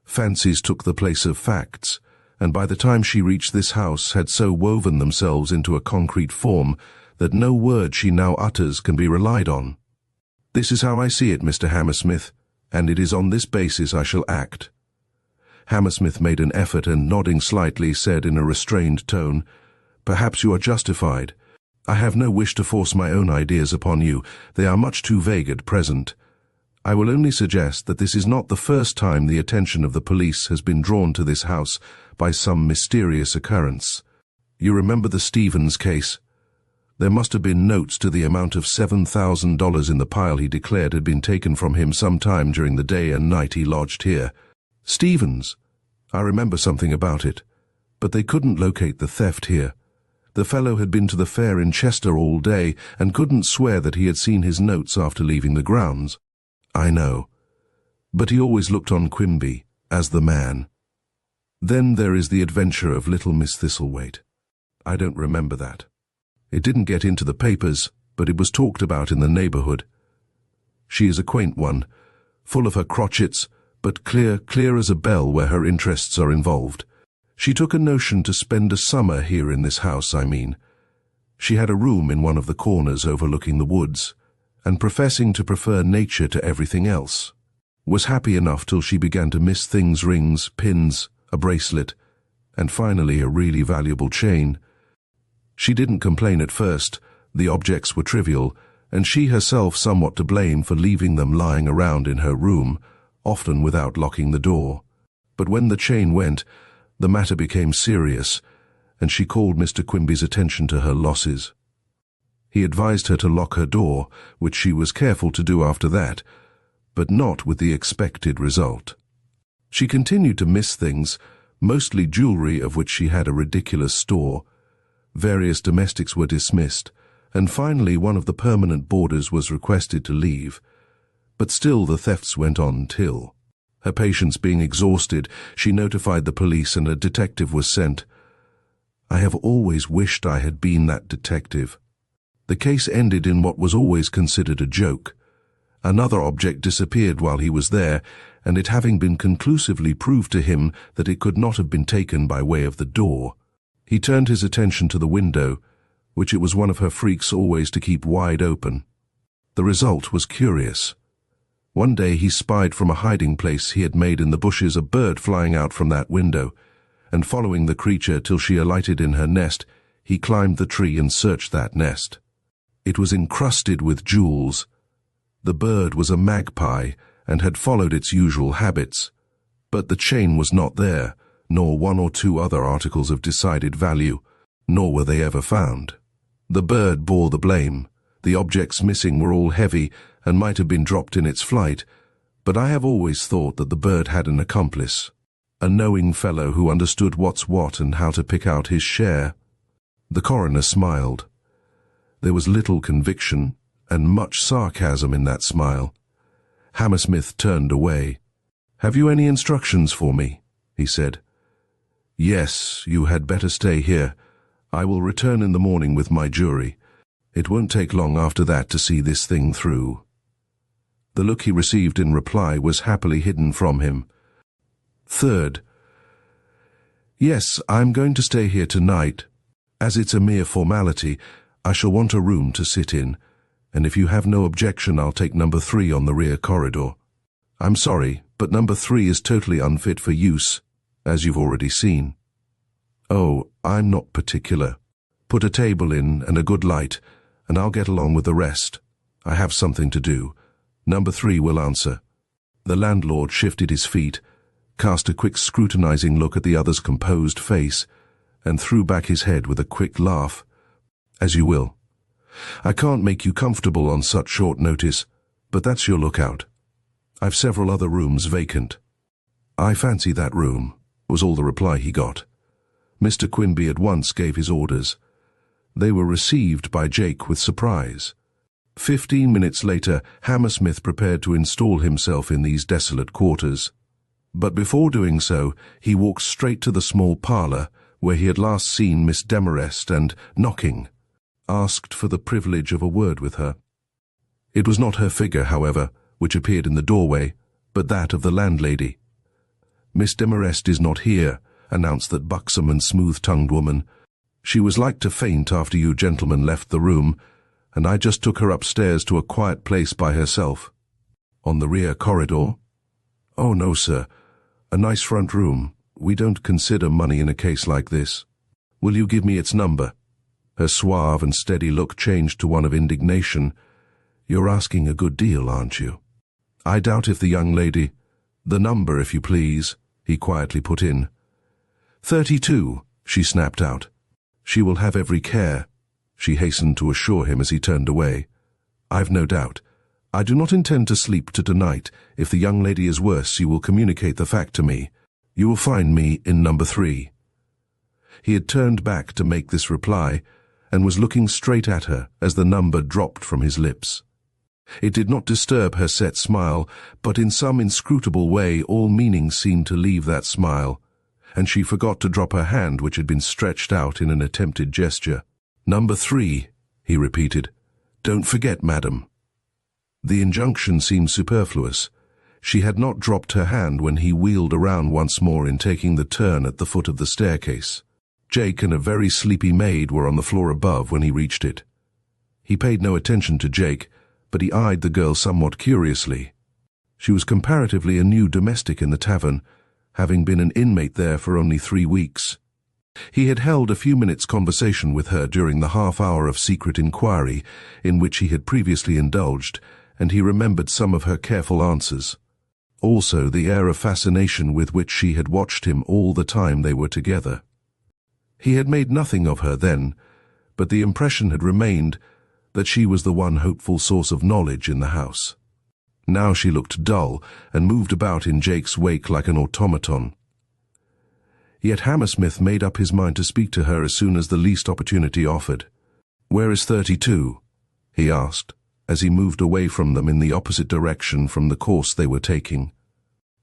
Fancies took the place of facts, and by the time she reached this house had so woven themselves into a concrete form that no word she now utters can be relied on. This is how I see it, Mr. Hammersmith, and it is on this basis I shall act. Hammersmith made an effort and, nodding slightly, said in a restrained tone, Perhaps you are justified. I have no wish to force my own ideas upon you. They are much too vague at present. I will only suggest that this is not the first time the attention of the police has been drawn to this house by some mysterious occurrence. You remember the Stevens case? There must have been notes to the amount of $7,000 in the pile he declared had been taken from him some time during the day and night he lodged here. Stevens! I remember something about it, but they couldn't locate the theft here. The fellow had been to the fair in Chester all day and couldn't swear that he had seen his notes after leaving the grounds. I know, but he always looked on Quimby as the man. Then there is the adventure of little Miss Thistlethwaite. I don't remember that. It didn't get into the papers, but it was talked about in the neighborhood. She is a quaint one, full of her crotchets, but clear as a bell where her interests are involved. She took a notion to spend a summer here in this house, I mean. She had a room in one of the corners overlooking the woods, and professing to prefer nature to everything else, was happy enough till she began to miss things, rings, pins, a bracelet, and finally a really valuable chain. She didn't complain at first. The objects were trivial, and she herself somewhat to blame for leaving them lying around in her room, often without locking the door. But when the chain went, the matter became serious, and she called Mr. Quimby's attention to her losses. He advised her to lock her door, which she was careful to do after that, but not with the expected result. She continued to miss things, mostly jewelry of which she had a ridiculous store. Various domestics were dismissed, and finally one of the permanent boarders was requested to leave. But still the thefts went on till, her patience being exhausted, she notified the police and a detective was sent. I have always wished I had been that detective. The case ended in what was always considered a joke. Another object disappeared while he was there, and it having been conclusively proved to him that it could not have been taken by way of the door, he turned his attention to the window, which it was one of her freaks always to keep wide open. The result was curious. One day he spied from a hiding place he had made in the bushes a bird flying out from that window, and following the creature till she alighted in her nest, he climbed the tree and searched that nest. It was encrusted with jewels. The bird was a magpie and had followed its usual habits, but the chain was not there, nor one or two other articles of decided value, nor were they ever found. The bird bore the blame. The objects missing were all heavy and might have been dropped in its flight, but I have always thought that the bird had an accomplice, a knowing fellow who understood what's what and how to pick out his share. The coroner smiled. There was little conviction and much sarcasm in that smile. Hammersmith turned away. "Have you any instructions for me?" he said. "Yes, you had better stay here. I will return in the morning with my jury. It won't take long after that to see this thing through." The look he received in reply was happily hidden from him. Third, "Yes, I'm going to stay here tonight. As it's a mere formality, I shall want a room to sit in, and if you have no objection, I'll take number 3 on the rear corridor. I'm sorry, but number 3 is totally unfit for use, as you've already seen." "Oh, I'm not particular. Put a table in and a good light, and I'll get along with the rest. I have something to do. Number 3 will answer." The landlord shifted his feet, cast a quick scrutinizing look at the other's composed face, and threw back his head with a quick laugh. "As you will. I can't make you comfortable on such short notice, but that's your lookout. I've several other rooms vacant." "I fancy that room," was all the reply he got. Mr. Quinby at once gave his orders. They were received by Jake with surprise. 15 minutes later, Hammersmith prepared to install himself in these desolate quarters. But before doing so, he walked straight to the small parlour where he had last seen Miss Demarest and, knocking, asked for the privilege of a word with her. It was not her figure, however, which appeared in the doorway, but that of the landlady. "Miss Demarest is not here," announced that buxom and smooth-tongued woman. "She was like to faint after you gentlemen left the room, and I just took her upstairs to a quiet place by herself." "On the rear corridor?" "Oh, no, sir. A nice front room. We don't consider money in a case like this." "Will you give me its number?" Her suave and steady look changed to one of indignation. "You're asking a good deal, aren't you?" "I doubt if the young lady—" "The number, if you please," he quietly put in. 32, she snapped out. "She will have every care," she hastened to assure him as he turned away. "I've no doubt. I do not intend to sleep to tonight. If the young lady is worse, you will communicate the fact to me. You will find me in number 3. He had turned back to make this reply, and was looking straight at her as the number dropped from his lips. It did not disturb her set smile, but in some inscrutable way all meaning seemed to leave that smile, and she forgot to drop her hand which had been stretched out in an attempted gesture. "Number 3, he repeated. "Don't forget, madam." The injunction seemed superfluous. She had not dropped her hand when he wheeled around once more in taking the turn at the foot of the staircase. Jake and a very sleepy maid were on the floor above when he reached it. He paid no attention to Jake, but he eyed the girl somewhat curiously. She was comparatively a new domestic in the tavern, having been an inmate there for only 3 weeks. He had held a few minutes' conversation with her during the half-hour of secret inquiry in which he had previously indulged, and he remembered some of her careful answers. Also the air of fascination with which she had watched him all the time they were together. He had made nothing of her then, but the impression had remained that she was the one hopeful source of knowledge in the house. Now she looked dull and moved about in Jake's wake like an automaton. Yet Hammersmith made up his mind to speak to her as soon as the least opportunity offered. "Where is 32? he asked, as he moved away from them in the opposite direction from the course they were taking.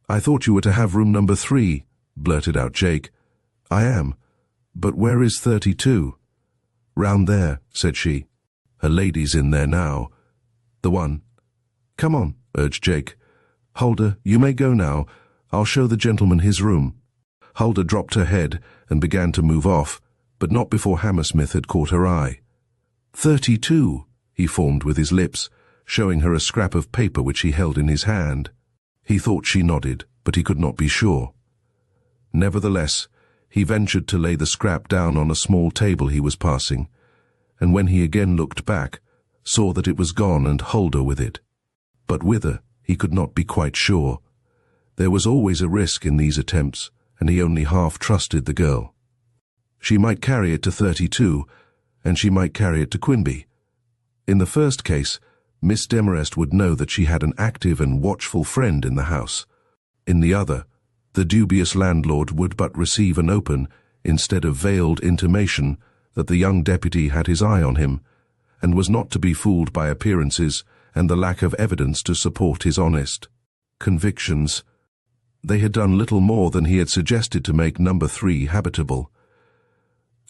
"I thought you were to have room number 3, blurted out Jake. "I am. But where is 32? "Round there," said she. "Her lady's in there now." "The one?" "Come on," urged Jake. "Huldah, you may go now. I'll show the gentleman his room." Huldah dropped her head and began to move off, but not before Hammersmith had caught her eye. 32, he formed with his lips, showing her a scrap of paper which he held in his hand. He thought she nodded, but he could not be sure. Nevertheless, he ventured to lay the scrap down on a small table he was passing, and when he again looked back, saw that it was gone and Huldah with it. But whither, he could not be quite sure. There was always a risk in these attempts, and he only half trusted the girl. She might carry it to 32, and she might carry it to Quinby. In the first case, Miss Demarest would know that she had an active and watchful friend in the house. In the other, the dubious landlord would but receive an open, instead of veiled intimation that the young deputy had his eye on him, and was not to be fooled by appearances and the lack of evidence to support his honest convictions. They had done little more than he had suggested to make number 3 habitable.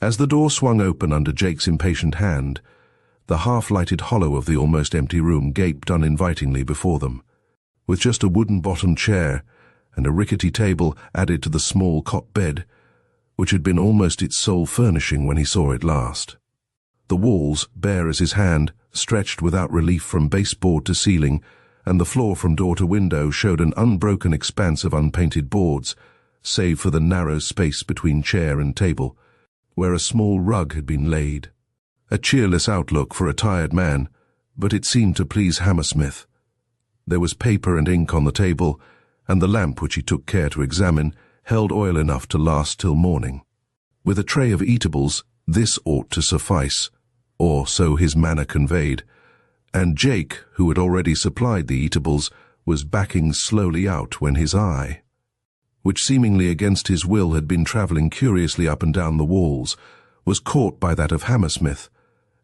As the door swung open under Jake's impatient hand, the half-lighted hollow of the almost empty room gaped uninvitingly before them, with just a wooden-bottomed chair and a rickety table added to the small cot bed, which had been almost its sole furnishing when he saw it last. The walls, bare as his hand, stretched without relief from baseboard to ceiling, and the floor from door to window showed an unbroken expanse of unpainted boards, save for the narrow space between chair and table, where a small rug had been laid. A cheerless outlook for a tired man, but it seemed to please Hammersmith. There was paper and ink on the table, and the lamp, which he took care to examine, held oil enough to last till morning. With a tray of eatables, this ought to suffice, or so his manner conveyed, and Jake, who had already supplied the eatables, was backing slowly out when his eye, which seemingly against his will had been travelling curiously up and down the walls, was caught by that of Hammersmith,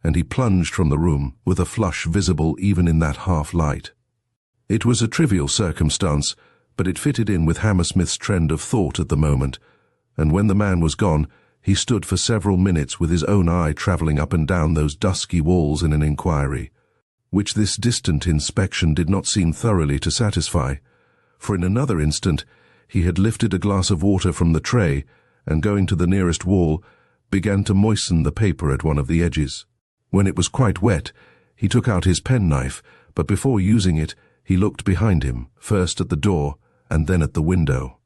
and he plunged from the room with a flush visible even in that half-light. It was a trivial circumstance, but it fitted in with Hammersmith's trend of thought at the moment, and when the man was gone, he stood for several minutes with his own eye travelling up and down those dusky walls in an inquiry, which this distant inspection did not seem thoroughly to satisfy, for in another instant he had lifted a glass of water from the tray, and going to the nearest wall, began to moisten the paper at one of the edges. When it was quite wet, he took out his penknife, but before using it, he looked behind him, first at the door, and then at the window.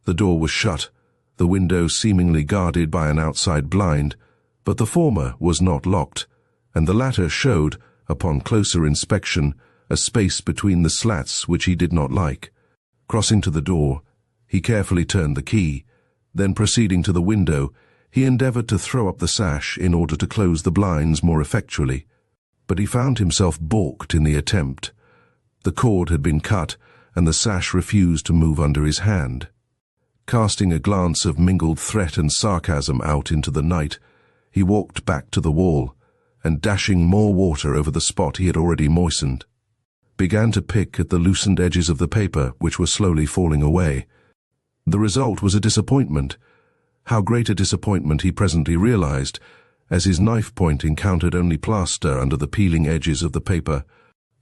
The door was shut, the window seemingly guarded by an outside blind, but the former was not locked, and the latter showed, upon closer inspection, a space between the slats which he did not like. Crossing to the door, he carefully turned the key, then proceeding to the window, he endeavoured to throw up the sash in order to close the blinds more effectually, but he found himself balked in the attempt. The cord had been cut, and the sash refused to move under his hand. Casting a glance of mingled threat and sarcasm out into the night, he walked back to the wall, and dashing more water over the spot he had already moistened, began to pick at the loosened edges of the paper which were slowly falling away. The result was a disappointment. How great a disappointment he presently realized, as his knife point encountered only plaster under the peeling edges of the paper.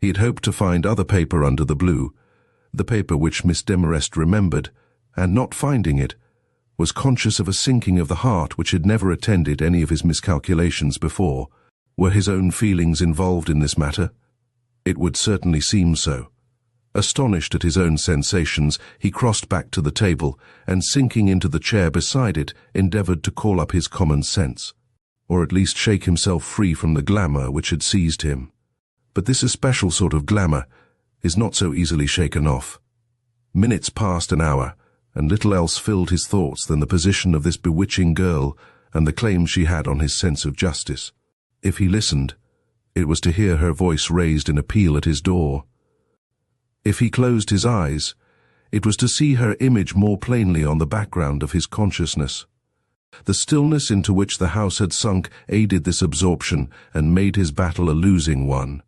He had hoped to find other paper under the blue, the paper which Miss Demarest remembered, and not finding it, was conscious of a sinking of the heart which had never attended any of his miscalculations before. Were his own feelings involved in this matter? It would certainly seem so. Astonished at his own sensations, he crossed back to the table, and sinking into the chair beside it, endeavoured to call up his common sense, or at least shake himself free from the glamour which had seized him. But this especial sort of glamour is not so easily shaken off. Minutes passed an hour, and little else filled his thoughts than the position of this bewitching girl and the claim she had on his sense of justice. If he listened, it was to hear her voice raised in appeal at his door. If he closed his eyes, it was to see her image more plainly on the background of his consciousness. The stillness into which the house had sunk aided this absorption and made his battle a losing one.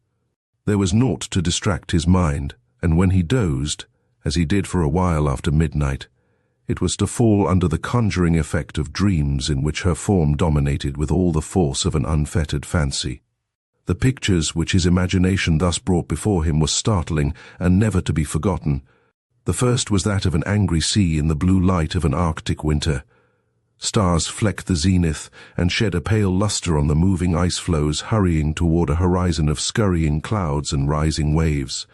There was naught to distract his mind, and when he dozed, as he did for a while after midnight, it was to fall under the conjuring effect of dreams in which her form dominated with all the force of an unfettered fancy. The pictures which his imagination thus brought before him were startling and never to be forgotten. The first was that of an angry sea in the blue light of an Arctic winter. Stars flecked the zenith and shed a pale luster on the moving ice floes hurrying toward a horizon of scurrying clouds and rising waves.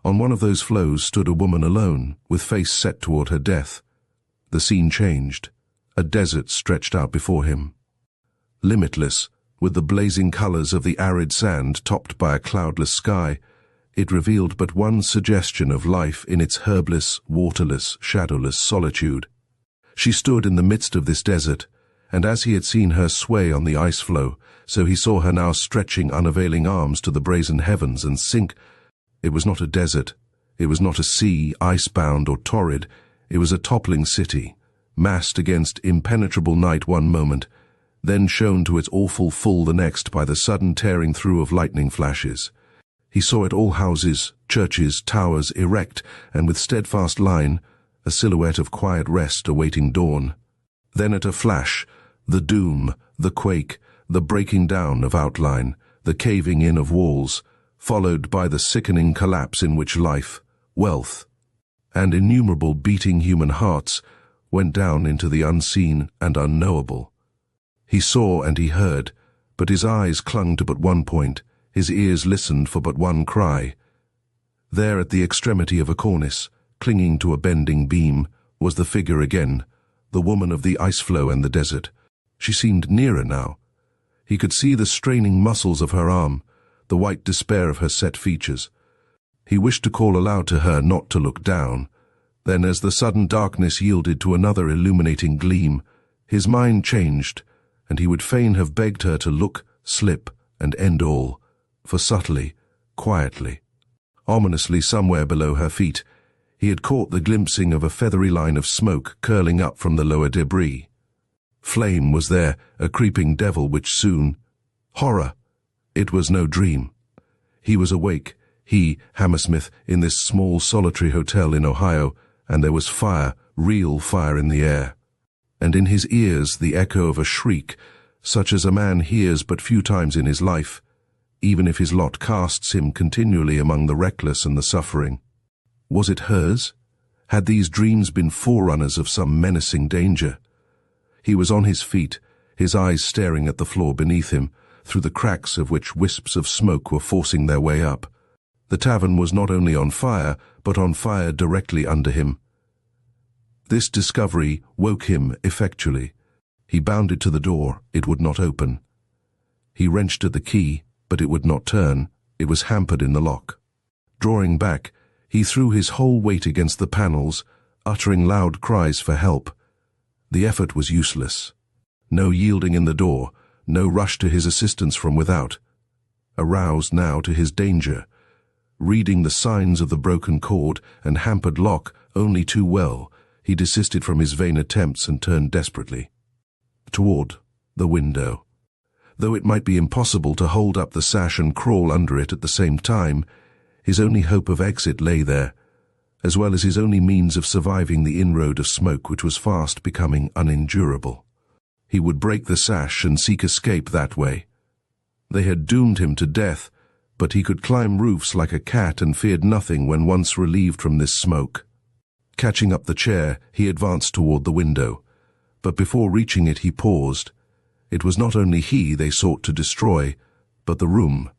On one of those floes stood a woman alone, with face set toward her death. The scene changed. A desert stretched out before him. Limitless, with the blazing colors of the arid sand topped by a cloudless sky, it revealed but one suggestion of life in its herbless, waterless, shadowless solitude. She stood in the midst of this desert, and as he had seen her sway on the ice floe, so he saw her now stretching unavailing arms to the brazen heavens and sink. It was not a desert, it was not a sea, icebound or torrid, it was a toppling city, massed against impenetrable night one moment, then shown to its awful full the next by the sudden tearing through of lightning flashes. He saw it all houses, churches, towers, erect, and with steadfast line, a silhouette of quiet rest awaiting dawn. Then at a flash, the doom, the quake, the breaking down of outline, the caving in of walls, followed by the sickening collapse in which life, wealth, and innumerable beating human hearts went down into the unseen and unknowable. He saw and he heard, but his eyes clung to but one point, his ears listened for but one cry. There at the extremity of a cornice, clinging to a bending beam, was the figure again, the woman of the ice floe and the desert. She seemed nearer now. He could see the straining muscles of her arm, the white despair of her set features. He wished to call aloud to her not to look down. Then, as the sudden darkness yielded to another illuminating gleam, his mind changed, and he would fain have begged her to look, slip, and end all, for subtly, quietly, ominously somewhere below her feet, he had caught the glimpsing of a feathery line of smoke curling up from the lower debris. Flame was there, a creeping devil which soon— Horror! It was no dream. He was awake, he, Hammersmith, in this small solitary hotel in Ohio, and there was fire, real fire in the air. And in his ears the echo of a shriek, such as a man hears but few times in his life, even if his lot casts him continually among the reckless and the suffering. Was it hers? Had these dreams been forerunners of some menacing danger? He was on his feet, his eyes staring at the floor beneath him, through the cracks of which wisps of smoke were forcing their way up. The tavern was not only on fire, but on fire directly under him. This discovery woke him effectually. He bounded to the door, it would not open. He wrenched at the key, but it would not turn, it was hampered in the lock. Drawing back, he threw his whole weight against the panels, uttering loud cries for help. The effort was useless. No yielding in the door, no rush to his assistance from without. Aroused now to his danger, reading the signs of the broken cord and hampered lock only too well, he desisted from his vain attempts and turned desperately toward the window. Though it might be impossible to hold up the sash and crawl under it at the same time, his only hope of exit lay there, as well as his only means of surviving the inroad of smoke which was fast becoming unendurable. He would break the sash and seek escape that way. They had doomed him to death, but he could climb roofs like a cat and feared nothing when once relieved from this smoke. Catching up the chair, he advanced toward the window, but before reaching it he paused. It was not only he they sought to destroy, but the room.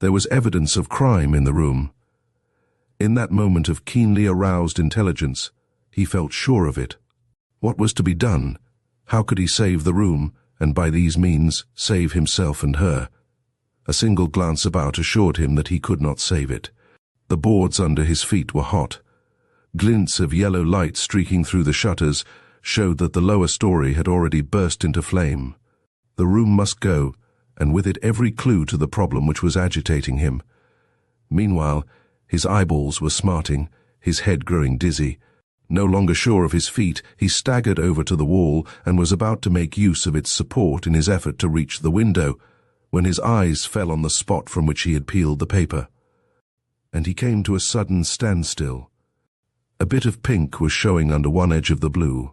There was evidence of crime in the room. In that moment of keenly aroused intelligence, he felt sure of it. What was to be done? How could he save the room, and by these means save himself and her? A single glance about assured him that he could not save it. The boards under his feet were hot. Glints of yellow light streaking through the shutters showed that the lower story had already burst into flame. The room must go, and with it every clue to the problem which was agitating him. Meanwhile, his eyeballs were smarting, his head growing dizzy. No longer sure of his feet, he staggered over to the wall and was about to make use of its support in his effort to reach the window, when his eyes fell on the spot from which he had peeled the paper. And he came to a sudden standstill. A bit of pink was showing under one edge of the blue.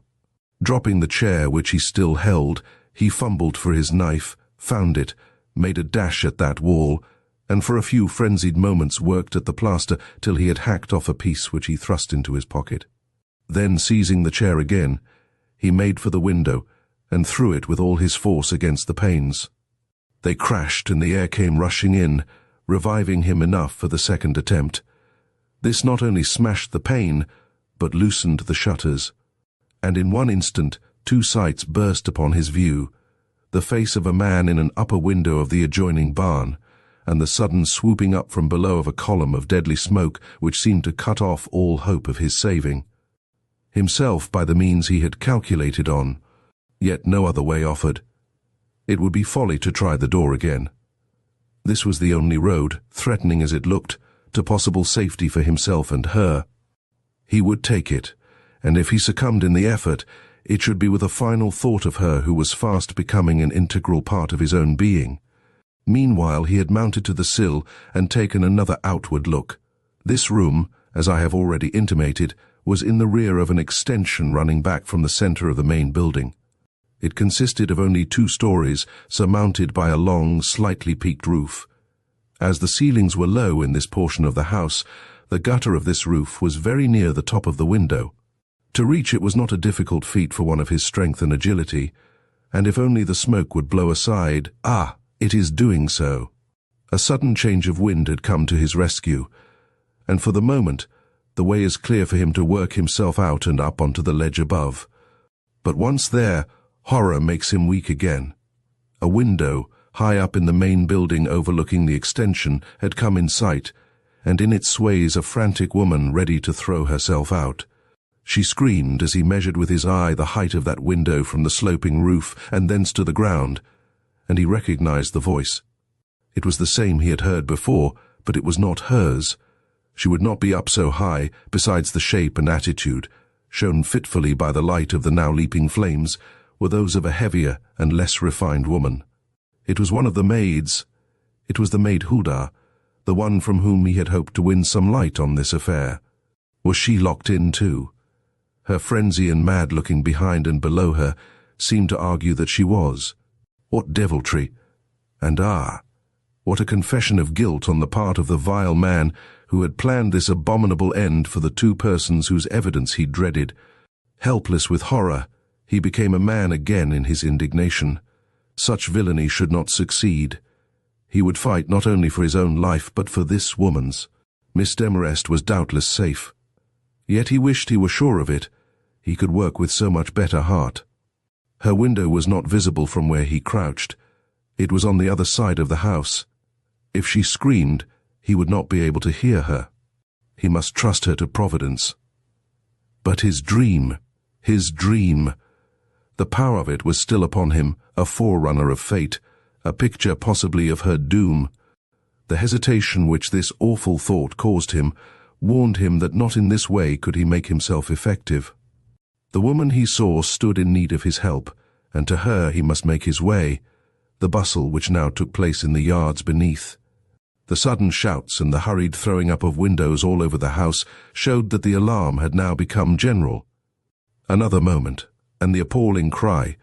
Dropping the chair which he still held, he fumbled for his knife, found it, made a dash at that wall, and for a few frenzied moments worked at the plaster till he had hacked off a piece which he thrust into his pocket. Then, seizing the chair again, he made for the window and threw it with all his force against the panes. They crashed and the air came rushing in, reviving him enough for the second attempt. This not only smashed the pane, but loosened the shutters, and in one instant 2 sights burst upon his view: the face of a man in an upper window of the adjoining barn, and the sudden swooping up from below of a column of deadly smoke which seemed to cut off all hope of his saving himself by the means he had calculated on, yet no other way offered. It would be folly to try the door again. This was the only road, threatening as it looked, to possible safety for himself and her. He would take it, and if he succumbed in the effort, it should be with a final thought of her who was fast becoming an integral part of his own being. Meanwhile, he had mounted to the sill and taken another outward look. This room, as I have already intimated, was in the rear of an extension running back from the center of the main building. It consisted of only 2 stories, surmounted by a long, slightly peaked roof. As the ceilings were low in this portion of the house, the gutter of this roof was very near the top of the window. To reach it was not a difficult feat for one of his strength and agility, and if only the smoke would blow aside— ah, it is doing so. A sudden change of wind had come to his rescue, and for the moment the way is clear for him to work himself out and up onto the ledge above. But once there, horror makes him weak again. A window, high up in the main building overlooking the extension, had come in sight, and in its sways a frantic woman ready to throw herself out. She screamed as he measured with his eye the height of that window from the sloping roof and thence to the ground, and he recognized the voice. It was the same he had heard before, but it was not hers. She would not be up so high, besides the shape and attitude, shown fitfully by the light of the now leaping flames, were those of a heavier and less refined woman. It was one of the maids. It was the maid Hulda, the one from whom he had hoped to win some light on this affair. Was she locked in too? Her frenzy and mad looking behind and below her seemed to argue that she was. What deviltry! And what a confession of guilt on the part of the vile man who had planned this abominable end for the 2 persons whose evidence he dreaded. Helpless with horror, he became a man again in his indignation. Such villainy should not succeed. He would fight not only for his own life but for this woman's. Miss Demarest was doubtless safe. Yet he wished he were sure of it. He could work with so much better heart. Her window was not visible from where he crouched. It was on the other side of the house. If she screamed, he would not be able to hear her. He must trust her to Providence. But his dream! The power of it was still upon him, a forerunner of fate, a picture possibly of her doom. The hesitation which this awful thought caused him warned him that not in this way could he make himself effective. The woman he saw stood in need of his help, and to her he must make his way, the bustle which now took place in the yards beneath. The sudden shouts and the hurried throwing up of windows all over the house showed that the alarm had now become general. Another moment, and the appalling cry,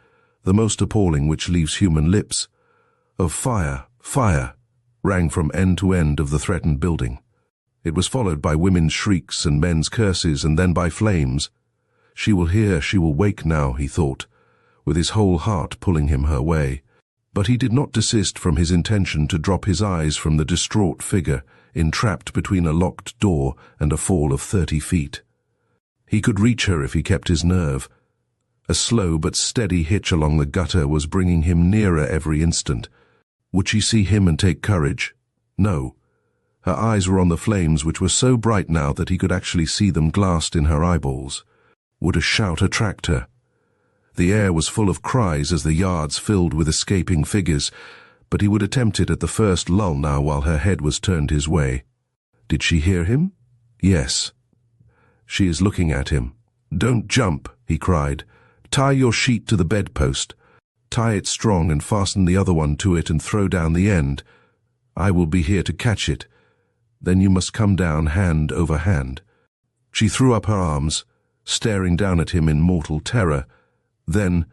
the most appalling which leaves human lips, of "Fire! Fire!" rang from end to end of the threatened building. It was followed by women's shrieks and men's curses, and then by flames. She will hear, she will wake now, he thought, with his whole heart pulling him her way. But he did not desist from his intention to drop his eyes from the distraught figure, entrapped between a locked door and a fall of 30 feet. He could reach her if he kept his nerve. A slow but steady hitch along the gutter was bringing him nearer every instant. Would she see him and take courage? No. Her eyes were on the flames, which were so bright now that he could actually see them glassed in her eyeballs. Would a shout attract her? The air was full of cries as the yards filled with escaping figures, but he would attempt it at the first lull now while her head was turned his way. Did she hear him? Yes. She is looking at him. "Don't jump," he cried. "Tie your sheet to the bedpost. Tie it strong and fasten the other one to it and throw down the end. I will be here to catch it. Then you must come down hand over hand." She threw up her arms, staring down at him in mortal terror. Then,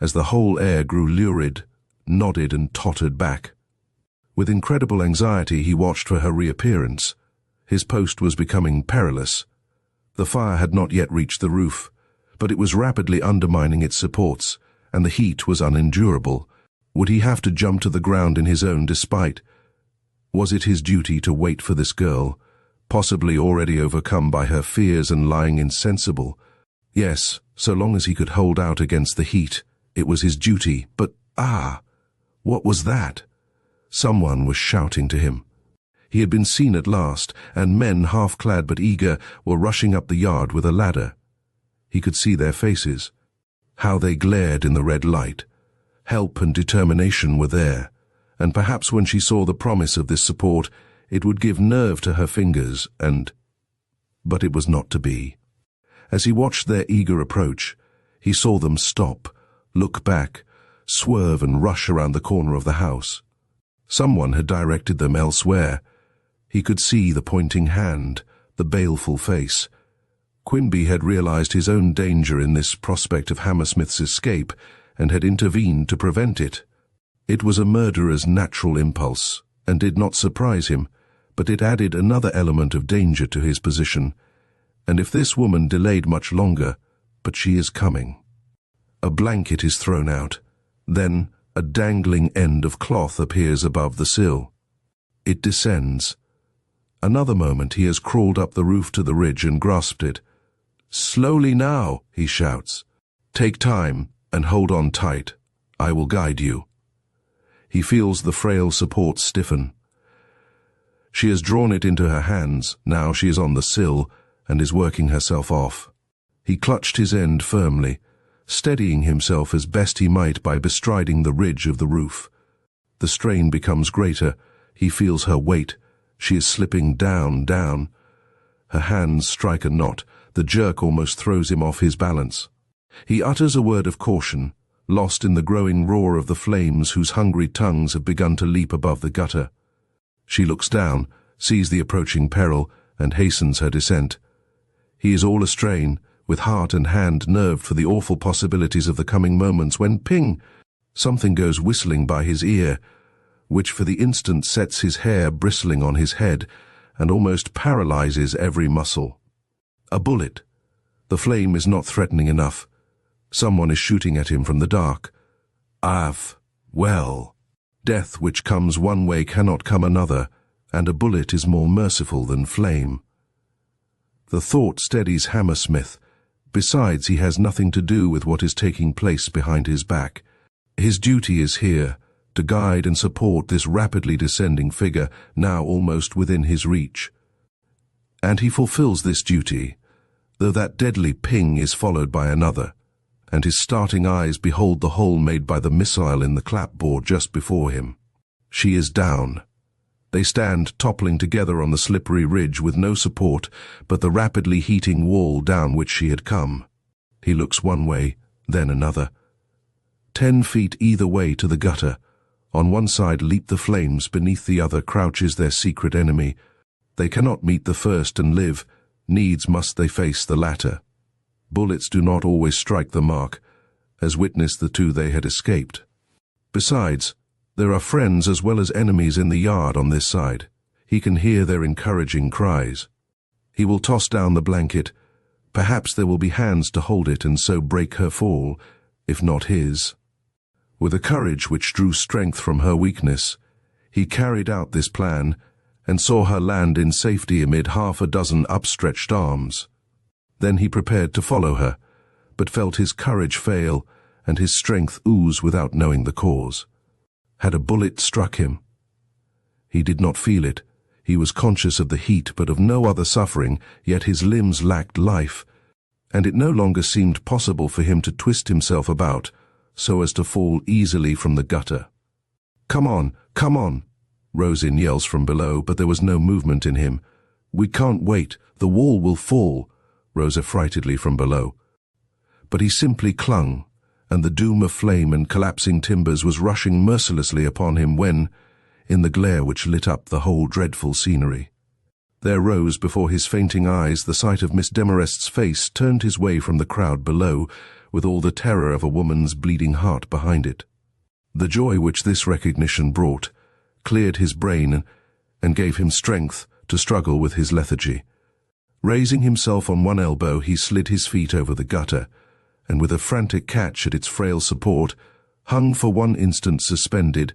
as the whole air grew lurid, nodded and tottered back. With incredible anxiety he watched for her reappearance. His post was becoming perilous. The fire had not yet reached the roof, but it was rapidly undermining its supports, and the heat was unendurable. Would he have to jump to the ground in his own despite? Was it his duty to wait for this girl, possibly already overcome by her fears and lying insensible? Yes, so long as he could hold out against the heat, it was his duty, but what was that? Someone was shouting to him. He had been seen at last, and men, half-clad but eager, were rushing up the yard with a ladder. He could see their faces. How they glared in the red light. Help and determination were there, and perhaps when she saw the promise of this support, it would give nerve to her fingers, but it was not to be. As he watched their eager approach, he saw them stop, look back, swerve and rush around the corner of the house. Someone had directed them elsewhere. He could see the pointing hand, the baleful face. Quimby had realized his own danger in this prospect of Hammersmith's escape and had intervened to prevent it. It was a murderer's natural impulse and did not surprise him, but it added another element of danger to his position. And if this woman delayed much longer, but she is coming. A blanket is thrown out. Then a dangling end of cloth appears above the sill. It descends. Another moment he has crawled up the roof to the ridge and grasped it. "Slowly now," he shouts. "Take time and hold on tight. I will guide you." He feels the frail support stiffen. She has drawn it into her hands. Now she is on the sill and is working herself off. He clutched his end firmly, steadying himself as best he might by bestriding the ridge of the roof. The strain becomes greater. He feels her weight. She is slipping down. Her hands strike a knot. The jerk almost throws him off his balance. He utters a word of caution, lost in the growing roar of the flames whose hungry tongues have begun to leap above the gutter. She looks down, sees the approaching peril, and hastens her descent. He is all astrain, with heart and hand nerved for the awful possibilities of the coming moments, when ping! Something goes whistling by his ear, which for the instant sets his hair bristling on his head and almost paralyzes every muscle. A bullet. The flame is not threatening enough. Someone is shooting at him from the dark. Well, death which comes one way cannot come another, and a bullet is more merciful than flame. The thought steadies Hammersmith. Besides, he has nothing to do with what is taking place behind his back. His duty is here, to guide and support this rapidly descending figure, now almost within his reach. And he fulfills this duty, though that deadly ping is followed by another, and his starting eyes behold the hole made by the missile in the clapboard just before him. She is down. They stand toppling together on the slippery ridge with no support but the rapidly heating wall down which she had come. He looks one way, then another. 10 feet either way to the gutter. On one side leap the flames, beneath the other crouches their secret enemy. They cannot meet the first and live, needs must they face the latter. Bullets do not always strike the mark, as witness the two they had escaped. Besides, there are friends as well as enemies in the yard on this side. He can hear their encouraging cries. He will toss down the blanket. Perhaps there will be hands to hold it and so break her fall, if not his. With a courage which drew strength from her weakness, he carried out this plan and saw her land in safety amid half a dozen upstretched arms. Then he prepared to follow her, but felt his courage fail and his strength ooze without knowing the cause. Had a bullet struck him? He did not feel it. He was conscious of the heat but of no other suffering, yet his limbs lacked life, and it no longer seemed possible for him to twist himself about so as to fall easily from the gutter. "Come on, come on!" Rosin yells from below, but there was no movement in him. "We can't wait. The wall will fall," rose affrightedly from below. But he simply clung, and the doom of flame and collapsing timbers was rushing mercilessly upon him when, in the glare which lit up the whole dreadful scenery, there rose before his fainting eyes the sight of Miss Demarest's face turned his way from the crowd below, with all the terror of a woman's bleeding heart behind it. The joy which this recognition brought, cleared his brain, and gave him strength to struggle with his lethargy. Raising himself on one elbow, he slid his feet over the gutter, and with a frantic catch at its frail support, hung for one instant suspended,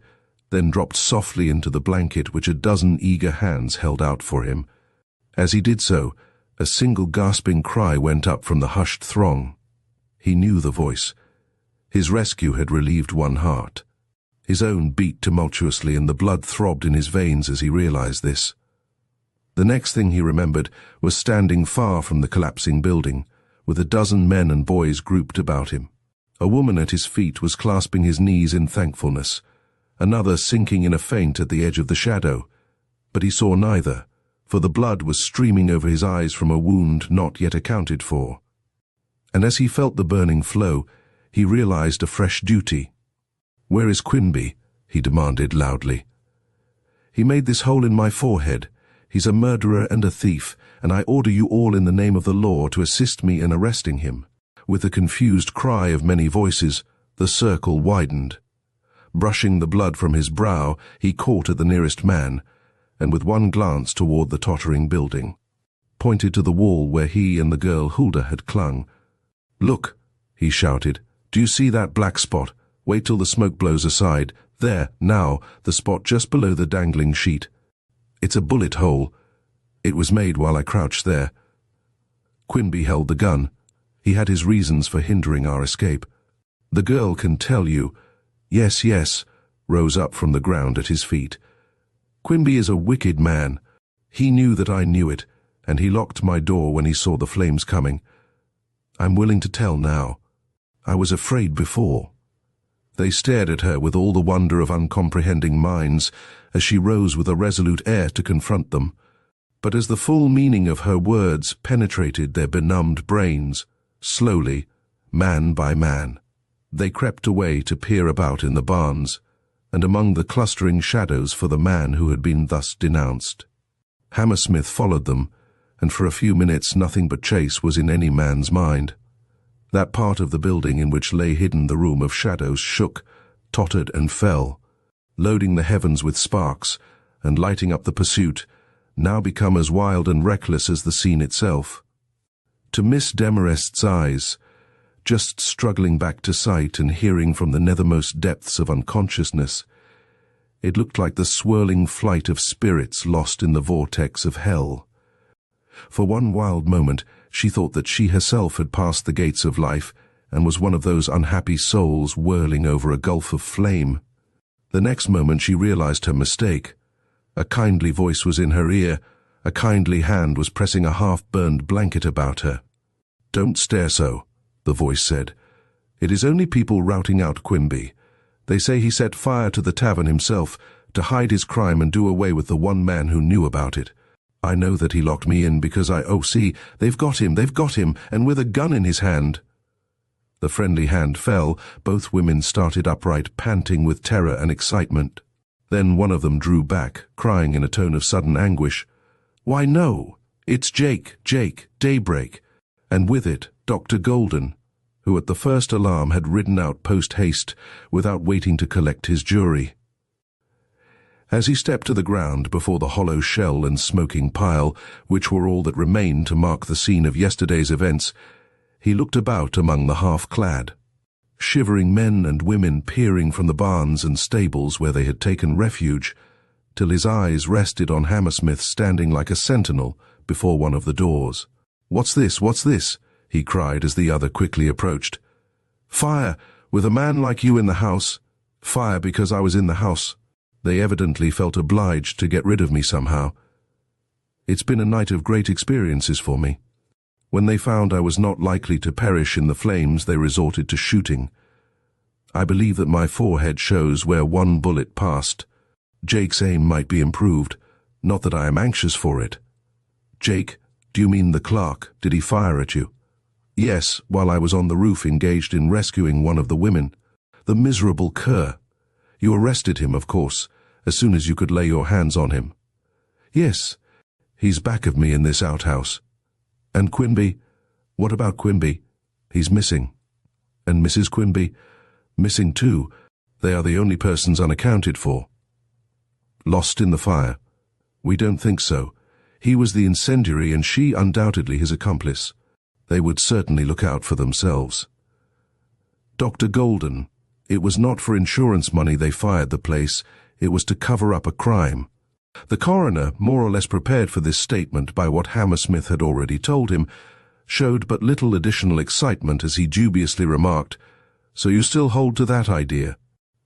then dropped softly into the blanket which a dozen eager hands held out for him. As he did so, a single gasping cry went up from the hushed throng. He knew the voice. His rescue had relieved one heart. His own beat tumultuously, and the blood throbbed in his veins as he realized this. The next thing he remembered was standing far from the collapsing building, with a dozen men and boys grouped about him. A woman at his feet was clasping his knees in thankfulness, another sinking in a faint at the edge of the shadow. But he saw neither, for the blood was streaming over his eyes from a wound not yet accounted for. And as he felt the burning flow, he realized a fresh duty. "Where is Quimby?" he demanded loudly. "He made this hole in my forehead. He's a murderer and a thief, and I order you all in the name of the law to assist me in arresting him." With the confused cry of many voices, the circle widened. Brushing the blood from his brow, he caught at the nearest man, and with one glance toward the tottering building, pointed to the wall where he and the girl Hulda had clung. "Look," he shouted. "Do you see that black spot? Wait till the smoke blows aside. There, now, the spot just below the dangling sheet. It's a bullet hole. It was made while I crouched there." Quimby held the gun. He had his reasons for hindering our escape. "The girl can tell you." "Yes, yes," rose up from the ground at his feet. "Quimby is a wicked man. He knew that I knew it, and he locked my door when he saw the flames coming. I'm willing to tell now. I was afraid before." They stared at her with all the wonder of uncomprehending minds as she rose with a resolute air to confront them. But as the full meaning of her words penetrated their benumbed brains, slowly, man by man, they crept away to peer about in the barns, and among the clustering shadows for the man who had been thus denounced. Hammersmith followed them, and for a few minutes nothing but chase was in any man's mind. That part of the building in which lay hidden the room of shadows shook, tottered and fell, loading the heavens with sparks and lighting up the pursuit, now become as wild and reckless as the scene itself. To Miss Demarest's eyes, just struggling back to sight and hearing from the nethermost depths of unconsciousness, it looked like the swirling flight of spirits lost in the vortex of hell. For one wild moment, she thought that she herself had passed the gates of life and was one of those unhappy souls whirling over a gulf of flame. The next moment she realized her mistake. A kindly voice was in her ear, a kindly hand was pressing a half-burned blanket about her. "Don't stare so," the voice said. "It is only people routing out Quimby. They say he set fire to the tavern himself to hide his crime and do away with the one man who knew about it. I know that he locked me in because see, they've got him, and with a gun in his hand." The friendly hand fell. Both women started upright, panting with terror and excitement. Then one of them drew back, crying in a tone of sudden anguish, "Why, no, it's Jake, Daybreak," and with it, Dr. Golden, who at the first alarm had ridden out post-haste without waiting to collect his jury. As he stepped to the ground before the hollow shell and smoking pile, which were all that remained to mark the scene of yesterday's events, he looked about among the half-clad. Shivering men and women peering from the barns and stables where they had taken refuge, till his eyes rested on Hammersmith standing like a sentinel before one of the doors. What's this? He cried as the other quickly approached. "Fire! With a man like you in the house." "Fire because I was in the house. They evidently felt obliged to get rid of me somehow. It's been a night of great experiences for me. When they found I was not likely to perish in the flames, they resorted to shooting. I believe that my forehead shows where one bullet passed. Jake's aim might be improved, not that I am anxious for it." "Jake, do you mean the clerk? Did he fire at you?" "Yes, while I was on the roof engaged in rescuing one of the women. The miserable cur. You arrested him, of course, as soon as you could lay your hands on him." "Yes, he's back of me in this outhouse." "And Quimby? What about Quimby?" "He's missing." "And Mrs. Quimby?" "Missing too. They are the only persons unaccounted for." Lost in the fire? We don't think so. He was the incendiary and she undoubtedly his accomplice. They would certainly look out for themselves. Dr. Golden, it was not for insurance money they fired the place, it was to cover up a crime. The coroner, more or less prepared for this statement by what Hammersmith had already told him, showed but little additional excitement as he dubiously remarked, "So you still hold to that idea?"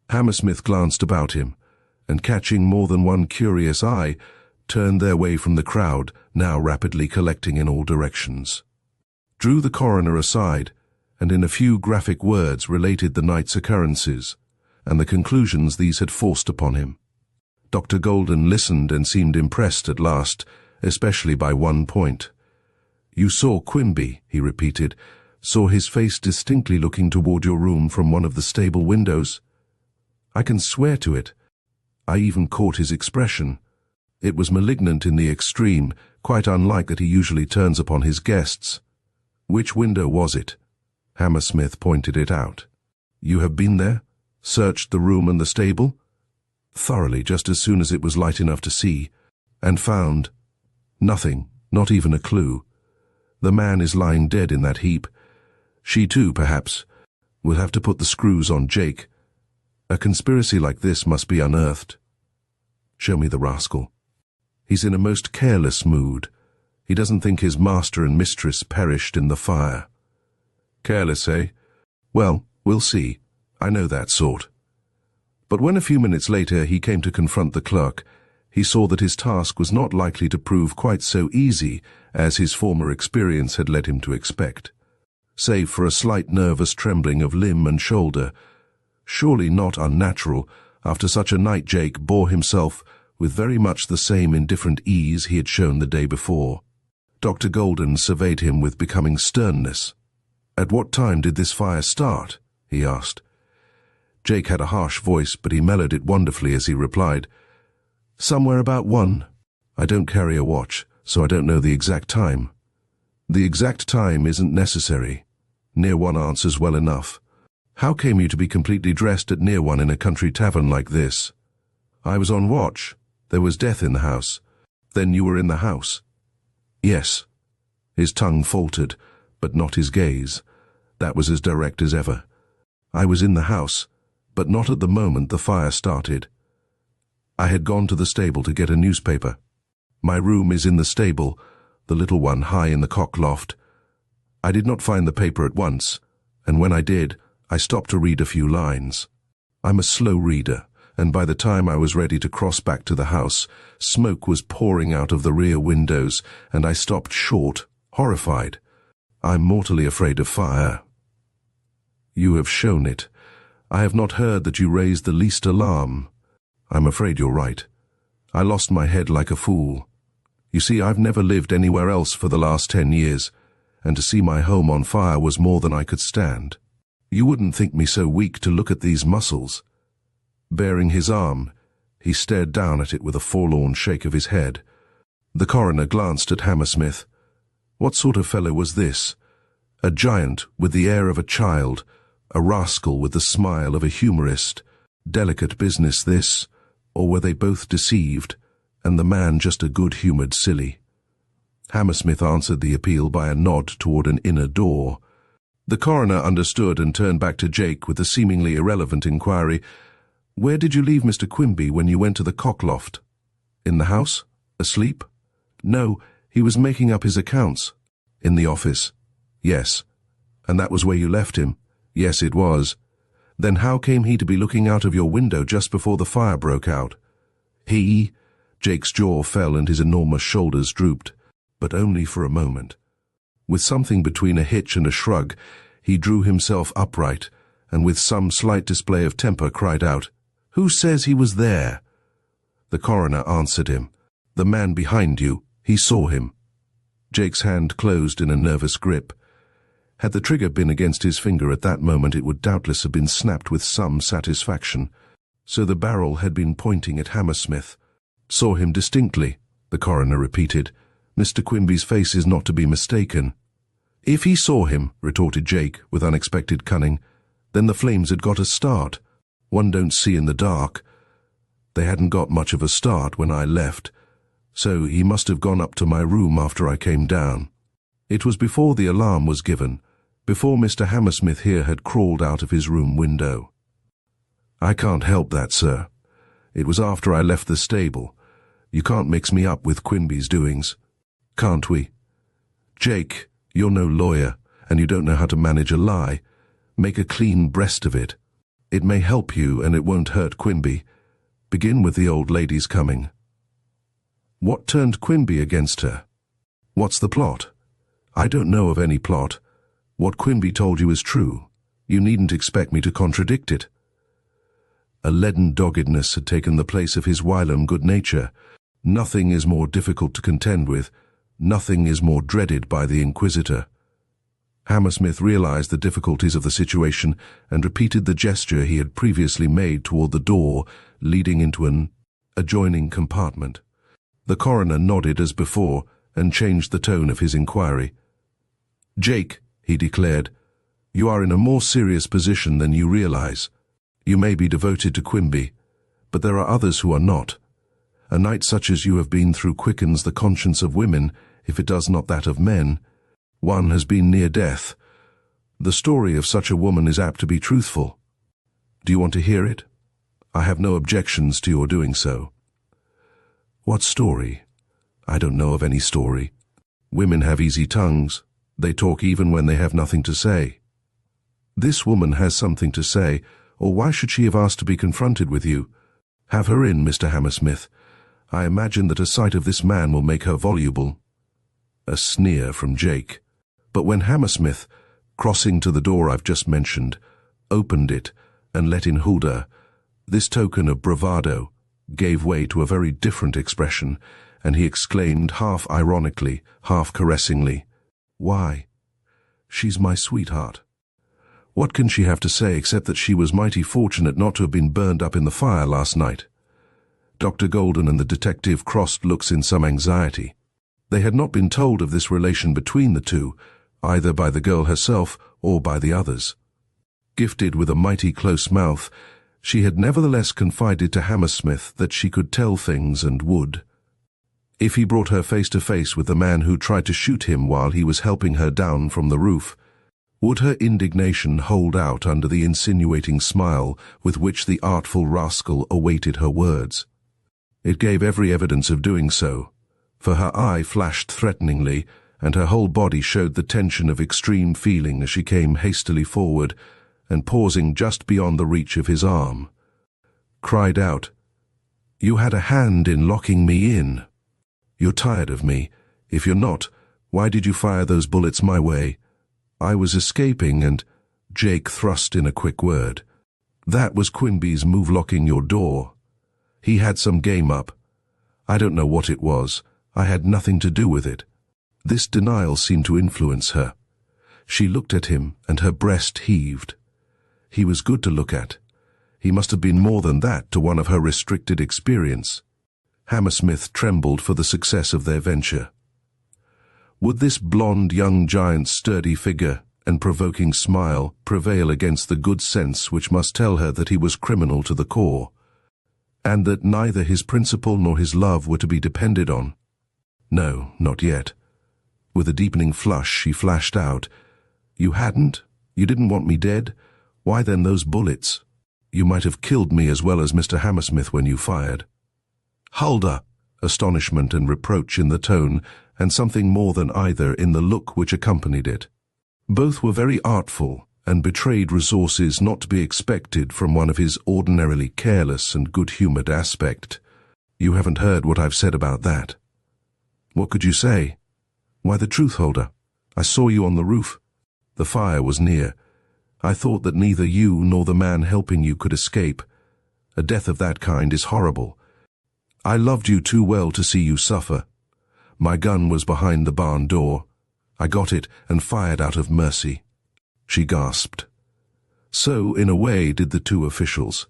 Hammersmith glanced about him, and catching more than one curious eye, turned their way from the crowd, now rapidly collecting in all directions. Drew the coroner aside, and in a few graphic words related the night's occurrences, and the conclusions these had forced upon him. Dr. Golden listened and seemed impressed at last, especially by one point. "You saw Quimby," he repeated, "saw his face distinctly looking toward your room from one of the stable windows?" "I can swear to it. I even caught his expression. It was malignant in the extreme, quite unlike that he usually turns upon his guests." "Which window was it?" Hammersmith pointed it out. "You have been there? Searched the room and the stable?" "Thoroughly, just as soon as it was light enough to see." "And found?" "Nothing, not even a clue. The man is lying dead in that heap. She too, perhaps. We'll have to put the screws on Jake. A conspiracy like this must be unearthed." "Show me the rascal." "He's in a most careless mood. He doesn't think his master and mistress perished in the fire." "Careless, eh? Well, we'll see. I know that sort." But when a few minutes later he came to confront the clerk, he saw that his task was not likely to prove quite so easy as his former experience had led him to expect. Save for a slight nervous trembling of limb and shoulder, surely not unnatural, after such a night Jake bore himself with very much the same indifferent ease he had shown the day before. Dr. Golden surveyed him with becoming sternness. "At what time did this fire start?" he asked. Jake had a harsh voice, but he mellowed it wonderfully as he replied, "Somewhere about 1. I don't carry a watch, so I don't know the exact time." "The exact time isn't necessary. Near 1 answers well enough. How came you to be completely dressed at near 1 in a country tavern like this?" "I was on watch. There was death in the house." "Then you were in the house?" "Yes." His tongue faltered, but not his gaze. That was as direct as ever. "I was in the house, but not at the moment the fire started. I had gone to the stable to get a newspaper. My room is in the stable, the little one high in the cock loft. I did not find the paper at once, and when I did, I stopped to read a few lines. I'm a slow reader, and by the time I was ready to cross back to the house, smoke was pouring out of the rear windows, and I stopped short, horrified. I'm mortally afraid of fire." "You have shown it. I have not heard that you raised the least alarm." "I'm afraid you're right. I lost my head like a fool. You see, I've never lived anywhere else for the last 10 years, and to see my home on fire was more than I could stand. You wouldn't think me so weak to look at these muscles." Baring his arm, he stared down at it with a forlorn shake of his head. The coroner glanced at Hammersmith. What sort of fellow was this? A giant with the air of a child, a rascal with the smile of a humorist. Delicate business this, or were they both deceived, and the man just a good-humoured silly? Hammersmith answered the appeal by a nod toward an inner door. The coroner understood and turned back to Jake with a seemingly irrelevant inquiry. "Where did you leave Mr. Quimby when you went to the cockloft?" "In the house? Asleep?" "No, he was making up his accounts." "In the office?" "Yes." "And that was where you left him?" "Yes, it was." "Then how came he to be looking out of your window just before the fire broke out?" "He—" Jake's jaw fell and his enormous shoulders drooped, but only for a moment. With something between a hitch and a shrug, he drew himself upright, and with some slight display of temper cried out, "Who says he was there?" The coroner answered him. "The man behind you. He saw him." Jake's hand closed in a nervous grip. Had the trigger been against his finger at that moment, it would doubtless have been snapped with some satisfaction. So the barrel had been pointing at Hammersmith. "Saw him distinctly," the coroner repeated. "Mr. Quimby's face is not to be mistaken." "If he saw him," retorted Jake with unexpected cunning, "then the flames had got a start. One don't see in the dark." They hadn't got much of a start when I left, so he must have gone up to my room after I came down. It was before the alarm was given, before Mr. Hammersmith here had crawled out of his room window. I can't help that, sir. It was after I left the stable. You can't mix me up with Quimby's doings. Can't we? Jake, you're no lawyer, and you don't know how to manage a lie. Make a clean breast of it. It may help you, and it won't hurt Quimby. Begin with the old lady's coming. What turned Quimby against her? What's the plot? I don't know of any plot. What Quimby told you is true. You needn't expect me to contradict it. A leaden doggedness had taken the place of his whilom good nature. Nothing is more difficult to contend with. Nothing is more dreaded by the Inquisitor. Hammersmith realized the difficulties of the situation and repeated the gesture he had previously made toward the door leading into an adjoining compartment. The coroner nodded as before and changed the tone of his inquiry. Jake, he declared, you are in a more serious position than you realize. You may be devoted to Quimby, but there are others who are not. A night such as you have been through quickens the conscience of women, if it does not that of men. One has been near death. The story of such a woman is apt to be truthful. Do you want to hear it? I have no objections to your doing so. What story? I don't know of any story. Women have easy tongues. They talk even when they have nothing to say. This woman has something to say, or why should she have asked to be confronted with you? Have her in, Mr. Hammersmith. I imagine that a sight of this man will make her voluble. A sneer from Jake. But when Hammersmith, crossing to the door I've just mentioned, opened it and let in Huldah, this token of bravado gave way to a very different expression, and he exclaimed half ironically, half caressingly, "Why? She's my sweetheart. What can she have to say except that she was mighty fortunate not to have been burned up in the fire last night?" Dr. Golden and the detective crossed looks in some anxiety. They had not been told of this relation between the two, either by the girl herself or by the others. Gifted with a mighty close mouth, she had nevertheless confided to Hammersmith that she could tell things and would. If he brought her face to face with the man who tried to shoot him while he was helping her down from the roof, would her indignation hold out under the insinuating smile with which the artful rascal awaited her words? It gave every evidence of doing so, for her eye flashed threateningly, and her whole body showed the tension of extreme feeling as she came hastily forward, and pausing just beyond the reach of his arm, cried out, "You had a hand in locking me in. You're tired of me. If you're not, why did you fire those bullets my way? I was escaping and—" Jake thrust in a quick word. "That was Quimby's move locking your door. He had some game up. I don't know what it was. I had nothing to do with it." This denial seemed to influence her. She looked at him, and her breast heaved. He was good to look at. He must have been more than that to one of her restricted experience. Hammersmith trembled for the success of their venture. Would this blonde young giant's sturdy figure and provoking smile prevail against the good sense which must tell her that he was criminal to the core, and that neither his principle nor his love were to be depended on? No, not yet. With a deepening flush, she flashed out, "You hadn't? You didn't want me dead? Why then those bullets? You might have killed me as well as Mr. Hammersmith when you fired." "Huldah!" Astonishment and reproach in the tone, and something more than either in the look which accompanied it. Both were very artful, and betrayed resources not to be expected from one of his ordinarily careless and good-humored aspect. "You haven't heard what I've said about that." "What could you say?" "Why, the truth, Huldah. I saw you on the roof. The fire was near. I thought that neither you nor the man helping you could escape. A death of that kind is horrible. I loved you too well to see you suffer. My gun was behind the barn door. I got it and fired out of mercy." She gasped. So, in a way, did the two officials.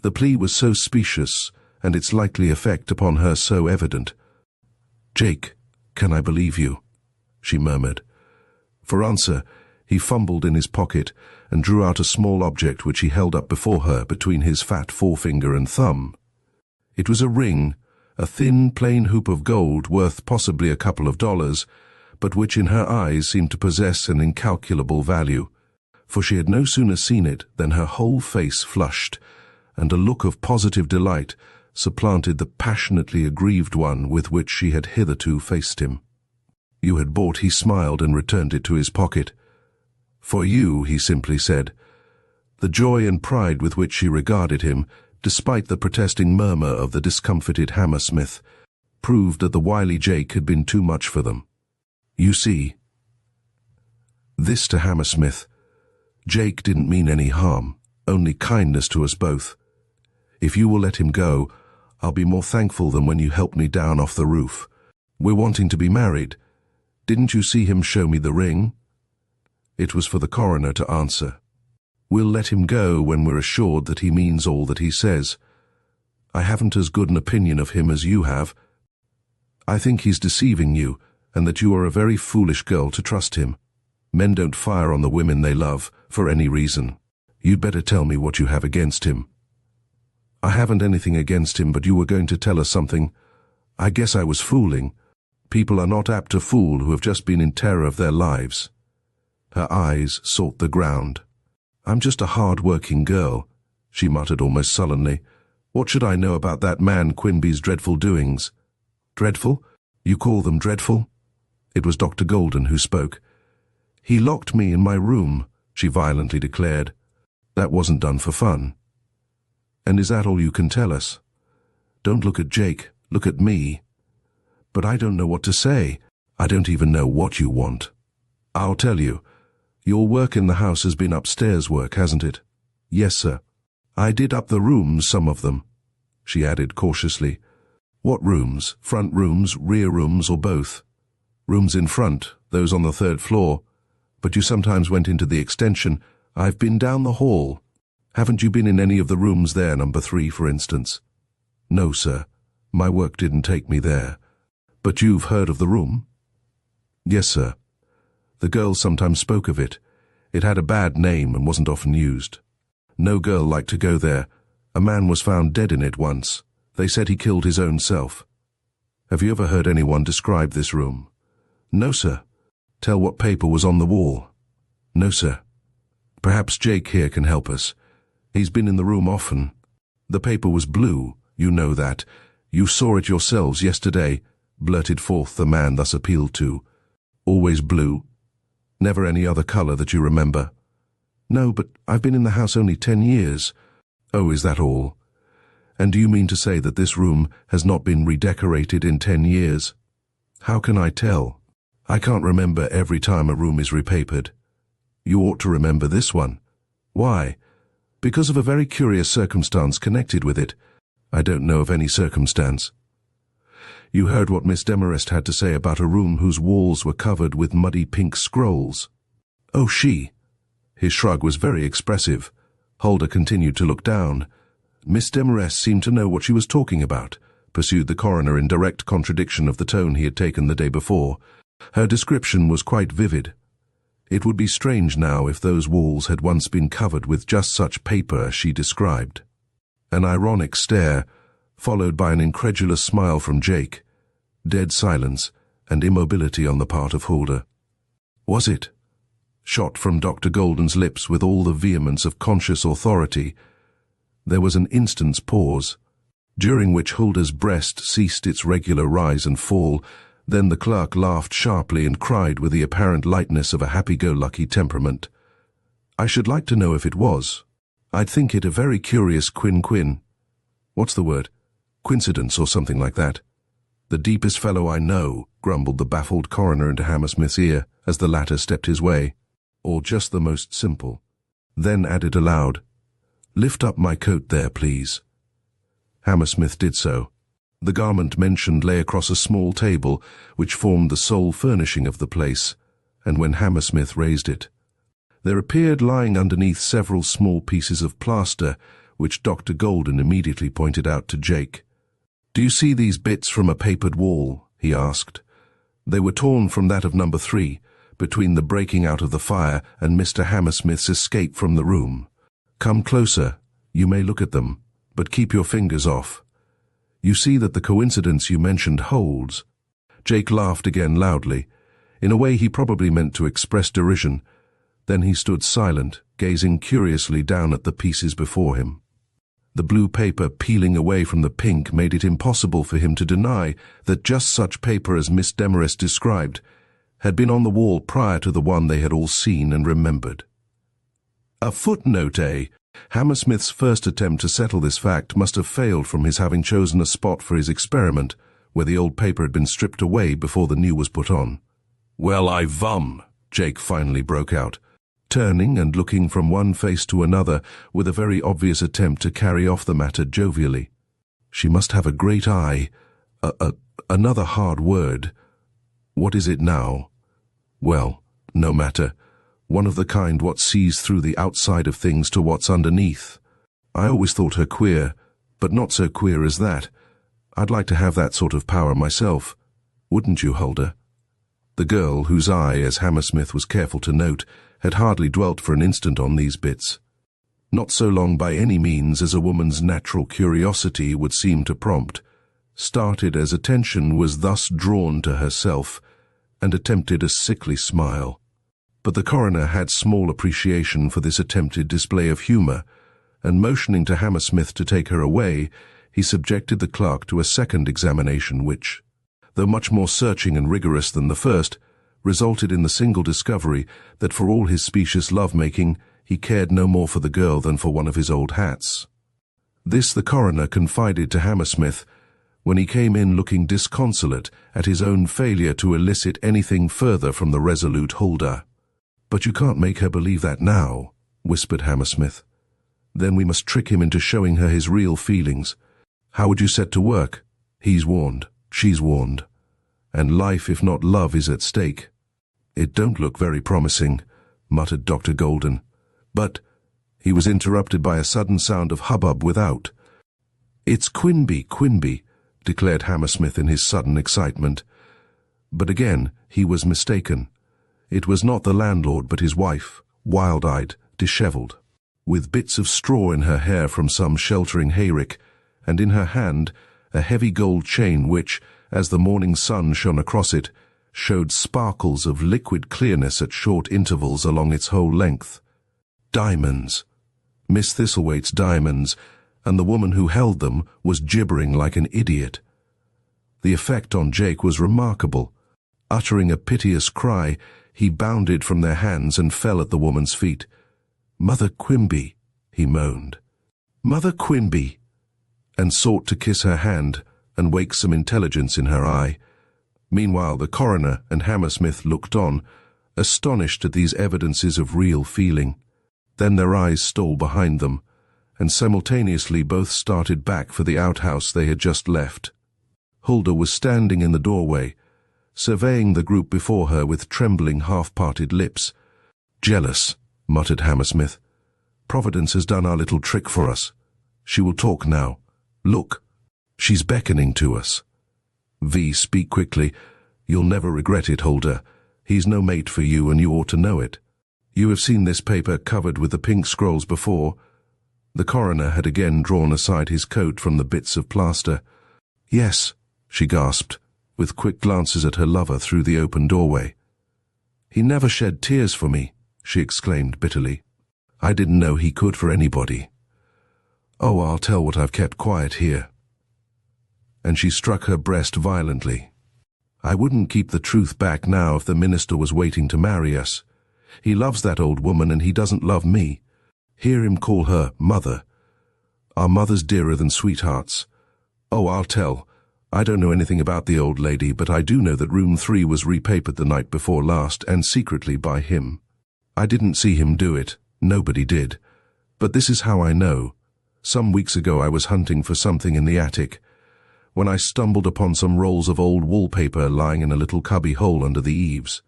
The plea was so specious, and its likely effect upon her so evident. "Jake, can I believe you?" she murmured. For answer, he fumbled in his pocket and drew out a small object which he held up before her between his fat forefinger and thumb. It was a ring, a thin, plain hoop of gold worth possibly a couple of dollars, but which in her eyes seemed to possess an incalculable value, for she had no sooner seen it than her whole face flushed, and a look of positive delight supplanted the passionately aggrieved one with which she had hitherto faced him. "You had bought," he smiled and returned it to his pocket. "For you," he simply said. The joy and pride with which she regarded him, despite the protesting murmur of the discomfited Hammersmith, proved that the wily Jake had been too much for them. "You see." This to Hammersmith. "Jake didn't mean any harm, only kindness to us both. If you will let him go, I'll be more thankful than when you helped me down off the roof. We're wanting to be married. Didn't you see him show me the ring?" It was for the coroner to answer. "We'll let him go when we're assured that he means all that he says. I haven't as good an opinion of him as you have. I think he's deceiving you, and that you are a very foolish girl to trust him. Men don't fire on the women they love, for any reason. You'd better tell me what you have against him." "I haven't anything against him, but you were going to tell us something. I guess I was fooling. People are not apt to fool who have just been in terror of their lives." Her eyes sought the ground. "I'm just a hard-working girl," she muttered almost sullenly. "What should I know about that man Quinby's dreadful doings?" "Dreadful? You call them dreadful?" It was Dr. Golden who spoke. "He locked me in my room," she violently declared. "That wasn't done for fun." "And is that all you can tell us?" "Don't look at Jake, look at me." "But I don't know what to say. I don't even know what you want." "I'll tell you. Your work in the house has been upstairs work, hasn't it?" "Yes, sir." "I did up the rooms, some of them," she added cautiously. "What rooms? Front rooms, rear rooms, or both?" "Rooms in front, those on the 3rd floor. But you sometimes went into the extension. I've been down the hall. Haven't you been in any of the rooms there, number 3, for instance?" "No, sir. My work didn't take me there." "But you've heard of the room?" "Yes, sir. The girls sometimes spoke of it. It had a bad name and wasn't often used. No girl liked to go there. A man was found dead in it once. They said he killed his own self." "Have you ever heard anyone describe this room?" "No, sir." "Tell what paper was on the wall?" "No, sir." "Perhaps Jake here can help us. He's been in the room often. The paper was blue, you know that. You saw it yourselves yesterday," blurted forth the man thus appealed to. "Always blue? Never any other color that you remember?" "No, but I've been in the house only 10 years. "Oh, is that all? And do you mean to say that this room has not been redecorated in 10 years? "How can I tell? I can't remember every time a room is repapered." "You ought to remember this one." "Why?" "Because of a very curious circumstance connected with it." "I don't know of any circumstance." "You heard what Miss Demarest had to say about a room whose walls were covered with muddy pink scrolls." "Oh, she." His shrug was very expressive. Huldah continued to look down. "Miss Demarest seemed to know what she was talking about," pursued the coroner in direct contradiction of the tone he had taken the day before. "Her description was quite vivid. It would be strange now if those walls had once been covered with just such paper as she described." An ironic stare, followed by an incredulous smile from Jake. Dead silence and immobility on the part of Huldah. "Was it?" shot from Dr. Golden's lips with all the vehemence of conscious authority. There was an instant's pause, during which Huldah's breast ceased its regular rise and fall. Then the clerk laughed sharply and cried with the apparent lightness of a happy-go-lucky temperament. "I should like to know if it was. I'd think it a very curious what's the word? Coincidence or something like that." "The deepest fellow I know," grumbled the baffled coroner into Hammersmith's ear as the latter stepped his way. "Or just the most simple." Then added aloud, "Lift up my coat there, please." Hammersmith did so. The garment mentioned lay across a small table which formed the sole furnishing of the place, and when Hammersmith raised it, there appeared lying underneath several small pieces of plaster, which Dr. Golden immediately pointed out to Jake. "Do you see these bits from a papered wall?" he asked. "They were torn from that of number 3, between the breaking out of the fire and Mr. Hammersmith's escape from the room. Come closer. You may look at them, but keep your fingers off. You see that the coincidence you mentioned holds." Jake laughed again loudly. In a way he probably meant to express derision. Then he stood silent, gazing curiously down at the pieces before him. The blue paper peeling away from the pink made it impossible for him to deny that just such paper as Miss Demarest described had been on the wall prior to the one they had all seen and remembered. A footnote, eh? Hammersmith's first attempt to settle this fact must have failed from his having chosen a spot for his experiment where the old paper had been stripped away before the new was put on. "Well, I vum," Jake finally broke out, turning and looking from one face to another with a very obvious attempt to carry off the matter jovially. "She must have a great eye. Another hard word. What is it now? Well, no matter. One of the kind what sees through the outside of things to what's underneath. I always thought her queer, but not so queer as that. I'd like to have that sort of power myself. Wouldn't you, Huldah?" The girl, whose eye, as Hammersmith was careful to note, had hardly dwelt for an instant on these bits. Not so long by any means as a woman's natural curiosity would seem to prompt, started as attention was thus drawn to herself, and attempted a sickly smile. But the coroner had small appreciation for this attempted display of humour, and motioning to Hammersmith to take her away, he subjected the clerk to a second examination which, though much more searching and rigorous than the first, resulted in the single discovery that for all his specious love-making, he cared no more for the girl than for one of his old hats. This the coroner confided to Hammersmith when he came in looking disconsolate at his own failure to elicit anything further from the resolute Huldah. "But you can't make her believe that now," whispered Hammersmith. "Then we must trick him into showing her his real feelings. How would you set to work? He's warned, she's warned, and life if not love is at stake." "It don't look very promising," muttered Dr. Golden. But he was interrupted by a sudden sound of hubbub without. "It's Quimby," declared Hammersmith in his sudden excitement. But again he was mistaken. It was not the landlord but his wife, wild-eyed, dishevelled, with bits of straw in her hair from some sheltering hayrick, and in her hand a heavy gold chain which, as the morning sun shone across it, showed sparkles of liquid clearness at short intervals along its whole length. Diamonds. Miss Thistlethwaite's diamonds, and the woman who held them was gibbering like an idiot. The effect on Jake was remarkable. Uttering a piteous cry, he bounded from their hands and fell at the woman's feet. "Mother Quimby," he moaned. "Mother Quimby," and sought to kiss her hand and wake some intelligence in her eye. Meanwhile the coroner and Hammersmith looked on, astonished at these evidences of real feeling. Then their eyes stole behind them, and simultaneously both started back for the outhouse they had just left. Huldah was standing in the doorway, surveying the group before her with trembling half-parted lips. "Jealous," muttered Hammersmith. "Providence has done our little trick for us. She will talk now. Look, she's beckoning to us." "V, speak quickly. You'll never regret it, Huldah. He's no mate for you, and you ought to know it. You have seen this paper covered with the pink scrolls before." The coroner had again drawn aside his coat from the bits of plaster. "Yes," she gasped, with quick glances at her lover through the open doorway. "He never shed tears for me," she exclaimed bitterly. "I didn't know he could for anybody. Oh, I'll tell what I've kept quiet here." And she struck her breast violently. "I wouldn't keep the truth back now if the minister was waiting to marry us. He loves that old woman and he doesn't love me. Hear him call her mother. Our mother's dearer than sweethearts. Oh, I'll tell. I don't know anything about the old lady, but I do know that room 3 was repapered the night before last, and secretly by him. I didn't see him do it. Nobody did. But this is how I know. Some weeks ago I was hunting for something in the attic, when I stumbled upon some rolls of old wallpaper lying in a little cubby hole under the eaves.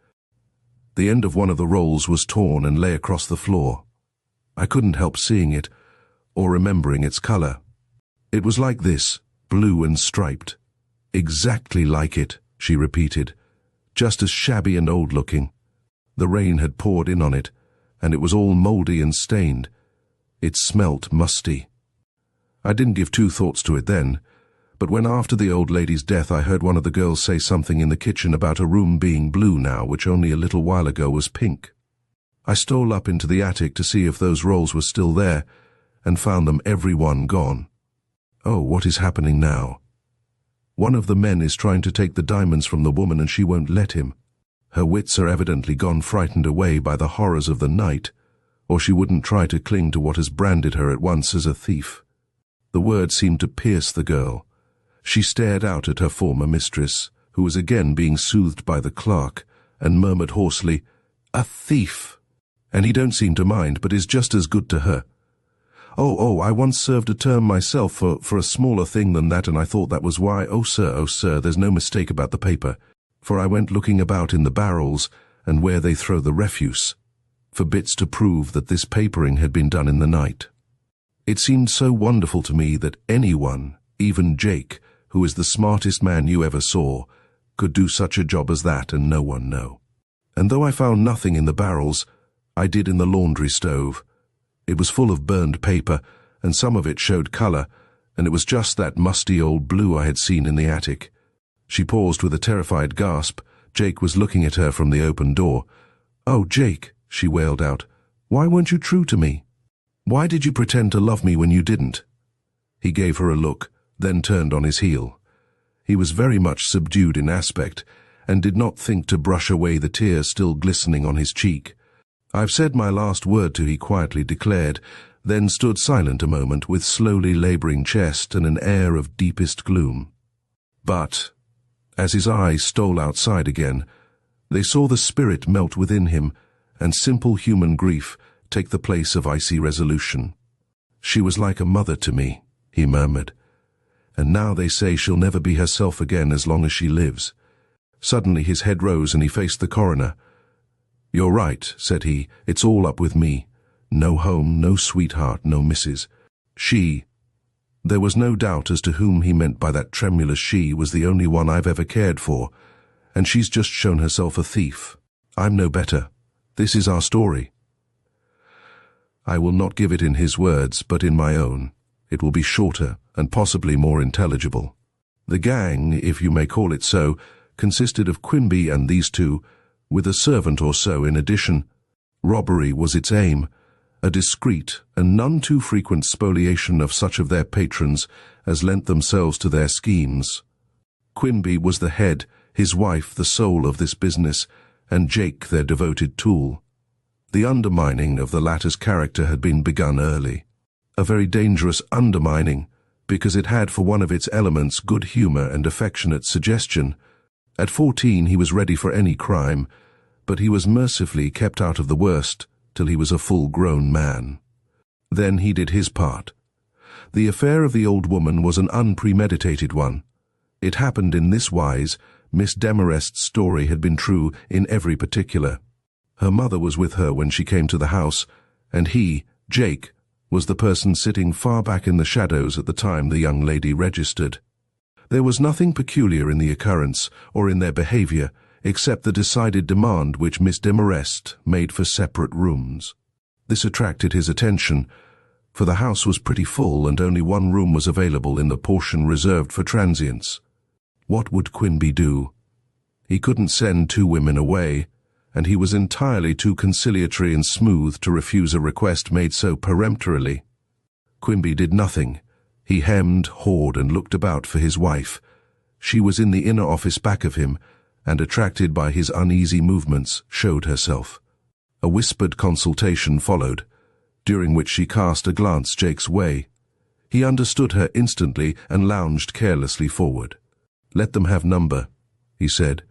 The end of one of the rolls was torn and lay across the floor. I couldn't help seeing it, or remembering its colour. It was like this, blue and striped. Exactly like it, she repeated, just as shabby and old-looking. The rain had poured in on it, and it was all mouldy and stained. It smelt musty. I didn't give 2 thoughts to it then, But when after the old lady's death I heard one of the girls say something in the kitchen about a room being blue now, which only a little while ago was pink. I stole up into the attic to see if those rolls were still there, and found them every one gone. Oh, what is happening now? One of the men is trying to take the diamonds from the woman and she won't let him. Her wits are evidently gone frightened away by the horrors of the night, or she wouldn't try to cling to what has branded her at once as a thief. The words seemed to pierce the girl. She stared out at her former mistress, who was again being soothed by the clerk, and murmured hoarsely, "A thief! And he don't seem to mind, but is just as good to her. Oh, I once served a term myself for a smaller thing than that, and I thought that was why. Oh, sir, there's no mistake about the paper, for I went looking about in the barrels and where they throw the refuse, for bits to prove that this papering had been done in the night. It seemed so wonderful to me that anyone, even Jake, who is the smartest man you ever saw, could do such a job as that and no one know. And though I found nothing in the barrels, I did in the laundry stove. It was full of burned paper, and some of it showed color, and it was just that musty old blue I had seen in the attic." She paused with a terrified gasp. Jake was looking at her from the open door. "Oh, Jake," she wailed out, "why weren't you true to me? Why did you pretend to love me when you didn't?" He gave her a look, then turned on his heel. He was very much subdued in aspect, and did not think to brush away the tears still glistening on his cheek. "I've said my last word to," he quietly declared, then stood silent a moment with slowly labouring chest and an air of deepest gloom. But, as his eyes stole outside again, they saw the spirit melt within him, and simple human grief take the place of icy resolution. "She was like a mother to me," he murmured, "and now they say she'll never be herself again as long as she lives." Suddenly his head rose and he faced the coroner. "You're right," said he, "it's all up with me. No home, no sweetheart, no missus. She—" There was no doubt as to whom he meant by that tremulous she was the only one I've ever cared for, and she's just shown herself a thief. I'm no better. This is our story. I will not give it in his words, but in my own. It will be shorter and possibly more intelligible. The gang, if you may call it so, consisted of Quimby and these two, with a servant or so in addition. Robbery was its aim, a discreet and none too frequent spoliation of such of their patrons as lent themselves to their schemes. Quimby was the head, his wife the soul of this business, and Jake their devoted tool. The undermining of the latter's character had been begun early. A very dangerous undermining, because it had for one of its elements good humour and affectionate suggestion. At 14 he was ready for any crime, but he was mercifully kept out of the worst till he was a full-grown man. Then he did his part. The affair of the old woman was an unpremeditated one. It happened in this wise. Miss Demarest's story had been true in every particular. Her mother was with her when she came to the house, and he, Jake, was the person sitting far back in the shadows at the time the young lady registered. There was nothing peculiar in the occurrence or in their behaviour, except the decided demand which Miss Demarest made for separate rooms. This attracted his attention, for the house was pretty full and only one room was available in the portion reserved for transients. What would Quimby do? He couldn't send two women away, and he was entirely too conciliatory and smooth to refuse a request made so peremptorily. Quimby did nothing. He hemmed, hawed, and looked about for his wife. She was in the inner office back of him, and attracted by his uneasy movements, showed herself. A whispered consultation followed, during which she cast a glance Jake's way. He understood her instantly and lounged carelessly forward. "Let them have number," he said.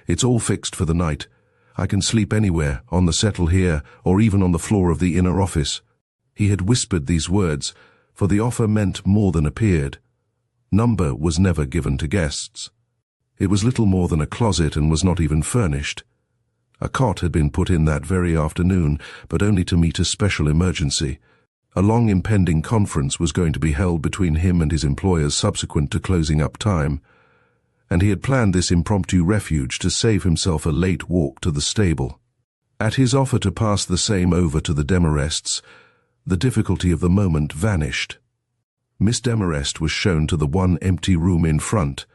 "It's all fixed for the night. I can sleep anywhere, on the settle here, or even on the floor of the inner office." He had whispered these words, for the offer meant more than appeared. Number was never given to guests. It was little more than a closet and was not even furnished. A cot had been put in that very afternoon, but only to meet a special emergency. A long impending conference was going to be held between him and his employers subsequent to closing up time, and he had planned this impromptu refuge to save himself a late walk to the stable. At his offer to pass the same over to the Demarests, the difficulty of the moment vanished. Miss Demarest was shown to the one empty room in front,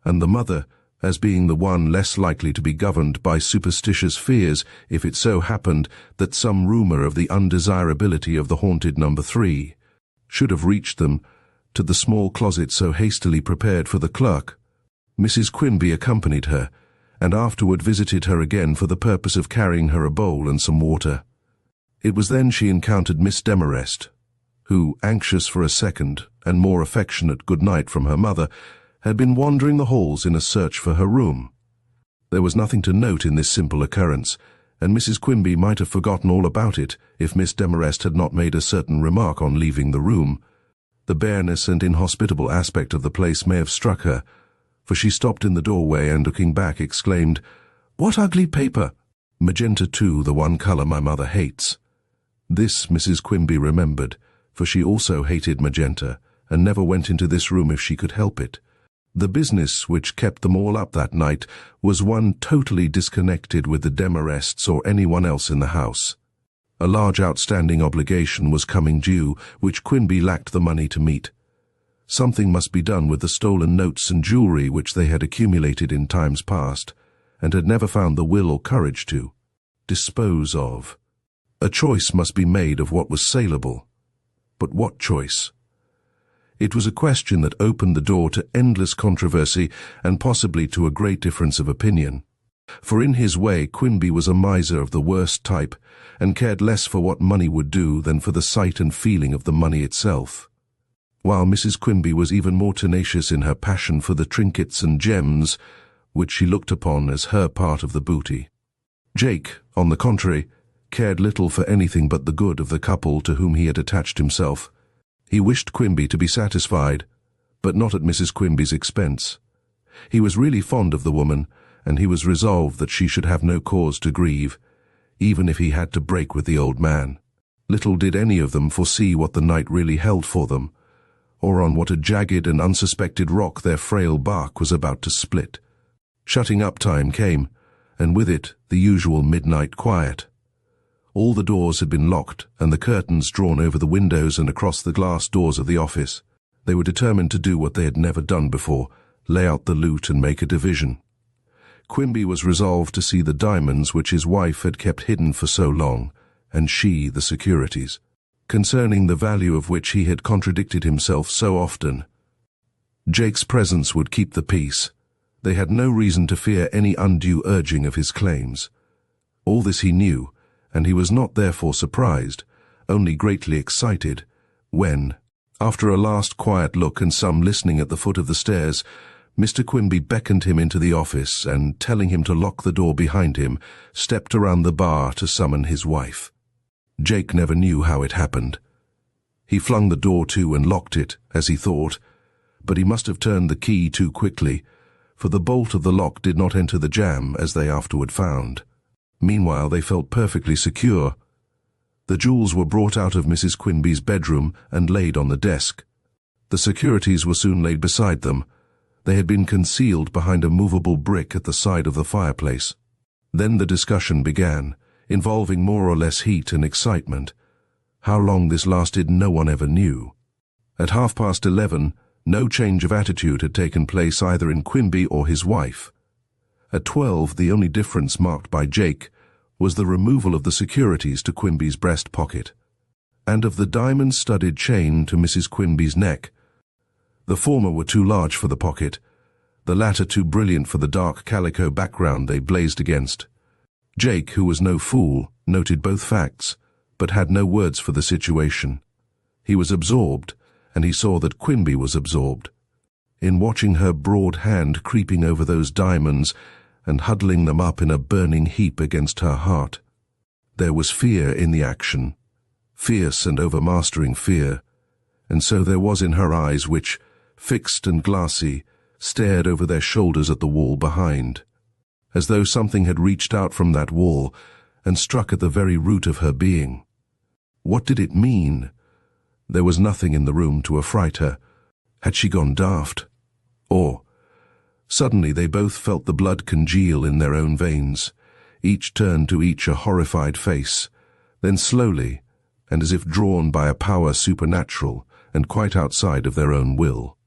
and the mother, as being the one less likely to be governed by superstitious fears if it so happened that some rumor of the undesirability of the haunted number 3 should have reached them, to the small closet so hastily prepared for the clerk. Mrs. Quimby accompanied her, and afterward visited her again for the purpose of carrying her a bowl and some water. It was then she encountered Miss Demarest, who, anxious for a second and more affectionate good night from her mother, had been wandering the halls in a search for her room. There was nothing to note in this simple occurrence, and Mrs. Quimby might have forgotten all about it if Miss Demarest had not made a certain remark on leaving the room. The bareness and inhospitable aspect of the place may have struck her, for she stopped in the doorway and, looking back, exclaimed, "What ugly paper! Magenta too, the one colour my mother hates." This Mrs. Quimby remembered, for she also hated magenta, and never went into this room if she could help it. The business which kept them all up that night was one totally disconnected with the Demarests or anyone else in the house. A large outstanding obligation was coming due, which Quimby lacked the money to meet. Something must be done with the stolen notes and jewellery which they had accumulated in times past, and had never found the will or courage to dispose of. A choice must be made of what was saleable. But what choice? It was a question that opened the door to endless controversy and possibly to a great difference of opinion. For in his way Quimby was a miser of the worst type, and cared less for what money would do than for the sight and feeling of the money itself, while Mrs. Quimby was even more tenacious in her passion for the trinkets and gems which she looked upon as her part of the booty. Jake, on the contrary, cared little for anything but the good of the couple to whom he had attached himself. He wished Quimby to be satisfied, but not at Mrs. Quimby's expense. He was really fond of the woman, and he was resolved that she should have no cause to grieve, even if he had to break with the old man. Little did any of them foresee what the night really held for them, or on what a jagged and unsuspected rock their frail bark was about to split. Shutting up time came, and with it the usual midnight quiet. All the doors had been locked and the curtains drawn over the windows and across the glass doors of the office. They were determined to do what they had never done before, lay out the loot and make a division. Quimby was resolved to see the diamonds which his wife had kept hidden for so long, and she the securities, concerning the value of which he had contradicted himself so often. Jake's presence would keep the peace. They had no reason to fear any undue urging of his claims. All this he knew, and he was not therefore surprised, only greatly excited, when, after a last quiet look and some listening at the foot of the stairs, Mr. Quimby beckoned him into the office and, telling him to lock the door behind him, stepped around the bar to summon his wife. Jake never knew how it happened. He flung the door to and locked it, as he thought, but he must have turned the key too quickly, for the bolt of the lock did not enter the jamb, as they afterward found. Meanwhile they felt perfectly secure. The jewels were brought out of Mrs. Quimby's bedroom and laid on the desk. The securities were soon laid beside them. They had been concealed behind a movable brick at the side of the fireplace. Then the discussion began, involving more or less heat and excitement. How long this lasted no one ever knew. At 11:30, no change of attitude had taken place either in Quimby or his wife. At 12, the only difference marked by Jake was the removal of the securities to Quimby's breast pocket, and of the diamond-studded chain to Mrs. Quimby's neck. The former were too large for the pocket, the latter too brilliant for the dark calico background they blazed against. Jake, who was no fool, noted both facts, but had no words for the situation. He was absorbed, and he saw that Quimby was absorbed, in watching her broad hand creeping over those diamonds and huddling them up in a burning heap against her heart. There was fear in the action, fierce and overmastering fear, and so there was in her eyes which, fixed and glassy, stared over their shoulders at the wall behind, as though something had reached out from that wall and struck at the very root of her being. What did it mean? There was nothing in the room to affright her. Had she gone daft? Or, suddenly they both felt the blood congeal in their own veins. Each turned to each a horrified face. Then slowly, and as if drawn by a power supernatural, and quite outside of their own will.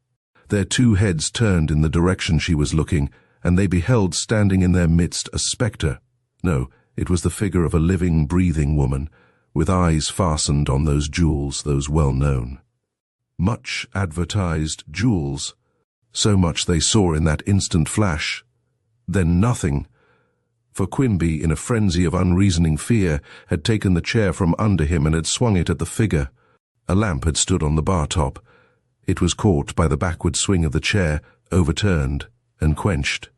Their two heads turned in the direction she was looking, and they beheld standing in their midst a spectre. No, it was the figure of a living, breathing woman, with eyes fastened on those jewels, those well-known. Much advertised jewels. So much they saw in that instant flash. Then nothing. For Quimby, in a frenzy of unreasoning fear, had taken the chair from under him and had swung it at the figure. A lamp had stood on the bar top. It was caught by the backward swing of the chair, overturned, and quenched.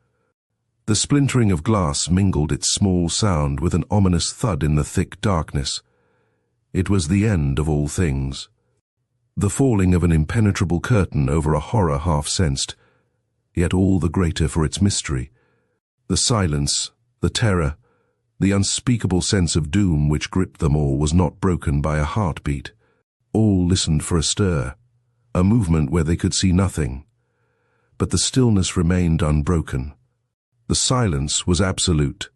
The splintering of glass mingled its small sound with an ominous thud in the thick darkness. It was the end of all things. The falling of an impenetrable curtain over a horror half-sensed, yet all the greater for its mystery. The silence, the terror, the unspeakable sense of doom which gripped them all was not broken by a heartbeat. All listened for a stir, a movement where they could see nothing. But the stillness remained unbroken. The silence was absolute.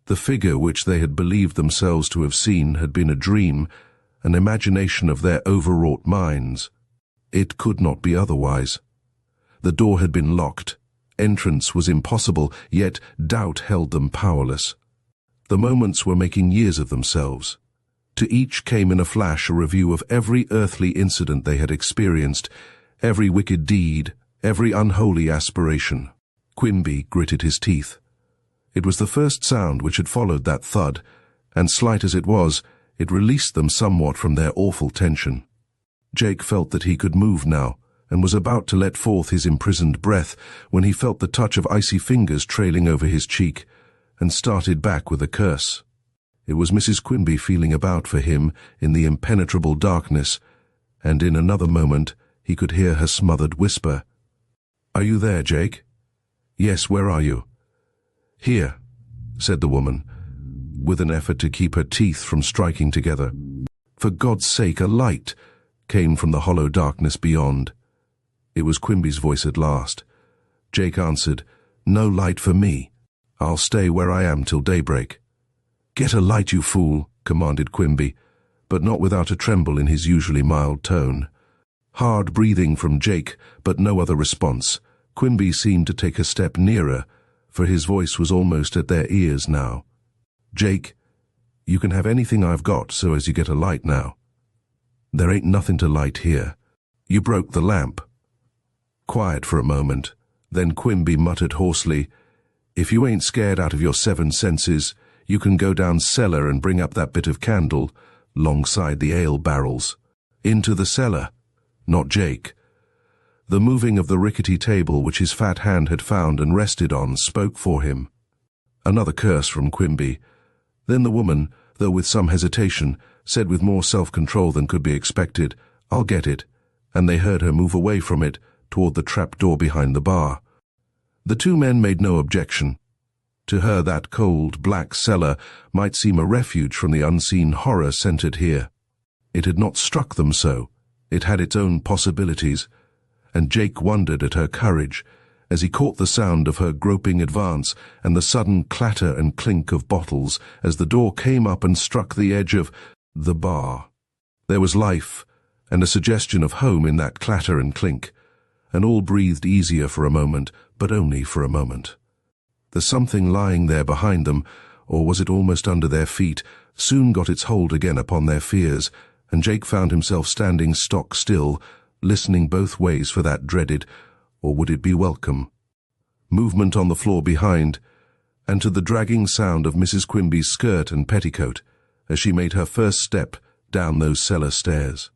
The figure which they had believed themselves to have seen had been a dream, an imagination of their overwrought minds. It could not be otherwise. The door had been locked. Entrance was impossible, yet doubt held them powerless. The moments were making years of themselves. To each came in a flash a review of every earthly incident they had experienced, every wicked deed, every unholy aspiration. Quimby gritted his teeth. It was the first sound which had followed that thud, and slight as it was, it released them somewhat from their awful tension. Jake felt that he could move now, and was about to let forth his imprisoned breath when he felt the touch of icy fingers trailing over his cheek, and started back with a curse. It was Mrs. Quimby feeling about for him in the impenetrable darkness, and in another moment he could hear her smothered whisper, "Are you there, Jake?" "Yes, where are you?" "Here," said the woman, with an effort to keep her teeth from striking together. "For God's sake, a light," came from the hollow darkness beyond. It was Quimby's voice at last. Jake answered, "No light for me. I'll stay where I am till daybreak." "Get a light, you fool," commanded Quimby, but not without a tremble in his usually mild tone. Hard breathing from Jake, but no other response. Quimby seemed to take a step nearer, for his voice was almost at their ears now. "Jake, you can have anything I've got so as you get a light now." "There ain't nothing to light here. You broke the lamp." Quiet for a moment. Then Quimby muttered hoarsely, "If you ain't scared out of your 7 senses, you can go down cellar and bring up that bit of candle, 'longside the ale barrels. Into the cellar, not Jake." The moving of the rickety table which his fat hand had found and rested on spoke for him. Another curse from Quimby. Then the woman, though with some hesitation, said with more self-control than could be expected, "I'll get it," and they heard her move away from it, toward the trap-door behind the bar. The two men made no objection. To her that cold, black cellar might seem a refuge from the unseen horror centered here. It had not struck them so. It had its own possibilities, and Jake wondered at her courage as he caught the sound of her groping advance and the sudden clatter and clink of bottles as the door came up and struck the edge of the bar. There was life and a suggestion of home in that clatter and clink, and all breathed easier for a moment, but only for a moment. The something lying there behind them, or was it almost under their feet, soon got its hold again upon their fears, and Jake found himself standing stock still, listening both ways for that dreaded, or would it be welcome, movement on the floor behind, and to the dragging sound of Mrs. Quimby's skirt and petticoat as she made her first step down those cellar stairs.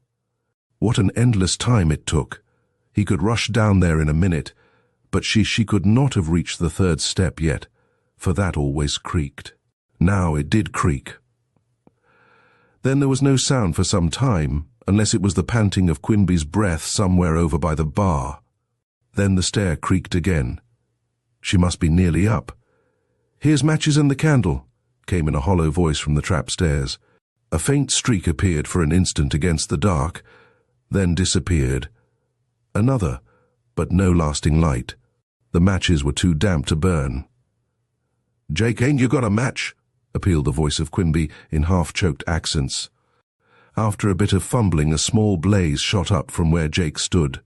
What an endless time it took. He could rush down there in a minute, but she could not have reached the 3rd step yet, for that always creaked. Now it did creak. Then there was no sound for some time, unless it was the panting of Quimby's breath somewhere over by the bar. Then the stair creaked again. She must be nearly up. "Here's matches and the candle," came in a hollow voice from the trap stairs. A faint streak appeared for an instant against the dark, then disappeared. Another, but no lasting light. The matches were too damp to burn. "Jake, ain't you got a match?" appealed the voice of Quimby in half-choked accents. After a bit of fumbling, a small blaze shot up from where Jake stood.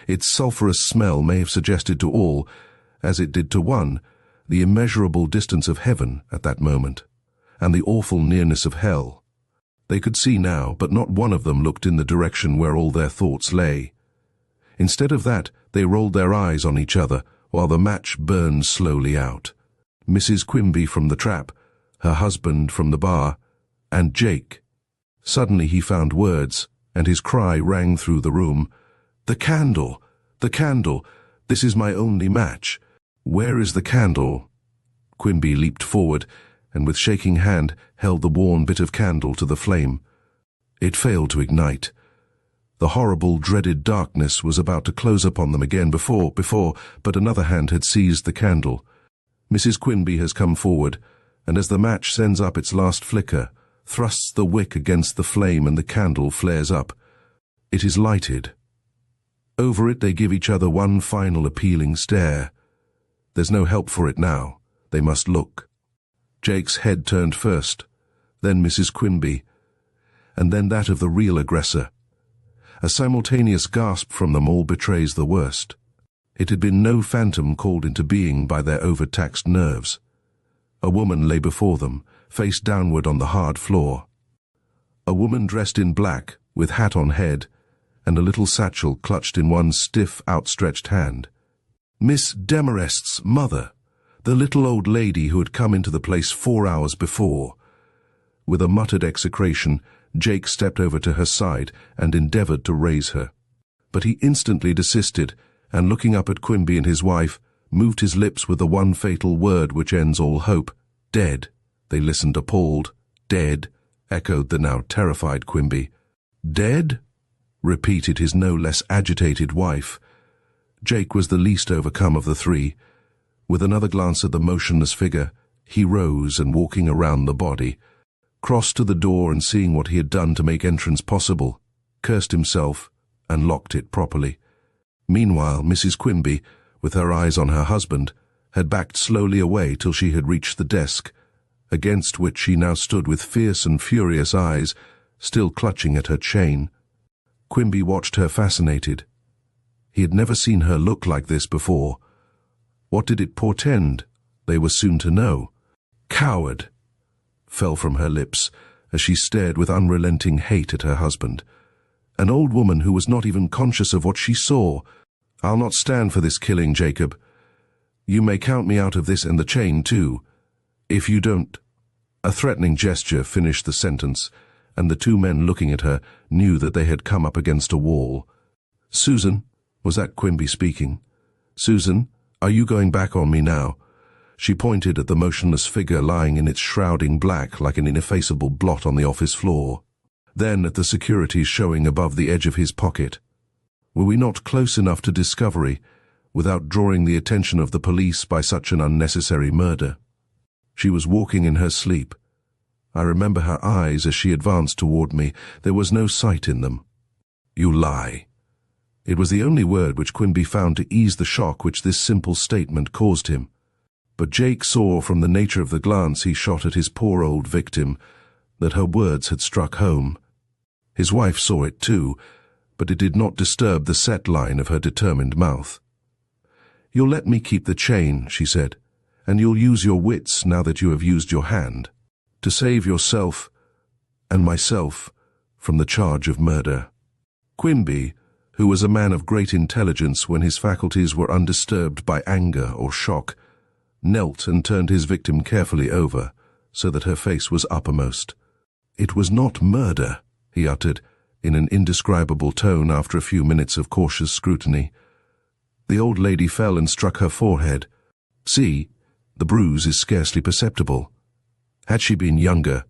Its sulphurous smell may have suggested to all, as it did to one, the immeasurable distance of heaven at that moment, and the awful nearness of hell. They could see now, but not one of them looked in the direction where all their thoughts lay. Instead of that, they rolled their eyes on each other while the match burned slowly out. Mrs. Quimby from the trap, her husband from the bar, and Jake. Suddenly he found words, and his cry rang through the room. "The candle! The candle! This is my only match! Where is the candle?" Quimby leaped forward, and with shaking hand held the worn bit of candle to the flame. It failed to ignite. The horrible, dreaded darkness was about to close upon them again but another hand had seized the candle. Mrs. Quimby has come forward, and as the match sends up its last flicker, thrusts the wick against the flame and the candle flares up. It is lighted. Over it they give each other one final appealing stare. There's no help for it now. They must look. Jake's head turned first, then Mrs. Quimby, and then that of the real aggressor. A simultaneous gasp from them all betrays the worst. It had been no phantom called into being by their overtaxed nerves. A woman lay before them, face downward on the hard floor. A woman dressed in black, with hat on head, and a little satchel clutched in one stiff, outstretched hand. Miss Demarest's mother, the little old lady who had come into the place 4 hours before. With a muttered execration, Jake stepped over to her side and endeavored to raise her. But he instantly desisted, and looking up at Quimby and his wife, moved his lips with the one fatal word which ends all hope. "Dead." They listened appalled. "Dead," echoed the now terrified Quimby. "Dead?" repeated his no less agitated wife. Jake was the least overcome of the three. With another glance at the motionless figure, he rose and, walking around the body, crossed to the door and, seeing what he had done to make entrance possible, cursed himself and locked it properly. Meanwhile, Mrs. Quimby, with her eyes on her husband, had backed slowly away till she had reached the desk, against which she now stood with fierce and furious eyes, still clutching at her chain. Quimby watched her fascinated. He had never seen her look like this before. What did it portend? They were soon to know. "Coward!" fell from her lips as she stared with unrelenting hate at her husband. An old woman who was not even conscious of what she saw. "I'll not stand for this killing, Jacob. You may count me out of this and the chain too. If you don't—" A threatening gesture finished the sentence, and the two men looking at her knew that they had come up against a wall. "Susan," was that Quimby speaking? "Susan, are you going back on me now?" She pointed at the motionless figure lying in its shrouding black like an ineffaceable blot on the office floor. Then at the securities showing above the edge of his pocket. Were we not close enough to discovery, without drawing the attention of the police by such an unnecessary murder? She was walking in her sleep. I remember her eyes as she advanced toward me. There was no sight in them. "You lie." It was the only word which Quimby found to ease the shock which this simple statement caused him. But Jake saw from the nature of the glance he shot at his poor old victim that her words had struck home. His wife saw it too, but it did not disturb the set line of her determined mouth. "You'll let me keep the chain," she said, "and you'll use your wits now that you have used your hand, to save yourself and myself from the charge of murder." Quimby, who was a man of great intelligence when his faculties were undisturbed by anger or shock, knelt and turned his victim carefully over, so that her face was uppermost. "It was not murder," he uttered, in an indescribable tone after a few minutes of cautious scrutiny. The old lady fell and struck her forehead. "See, the bruise is scarcely perceptible. Had she been younger—"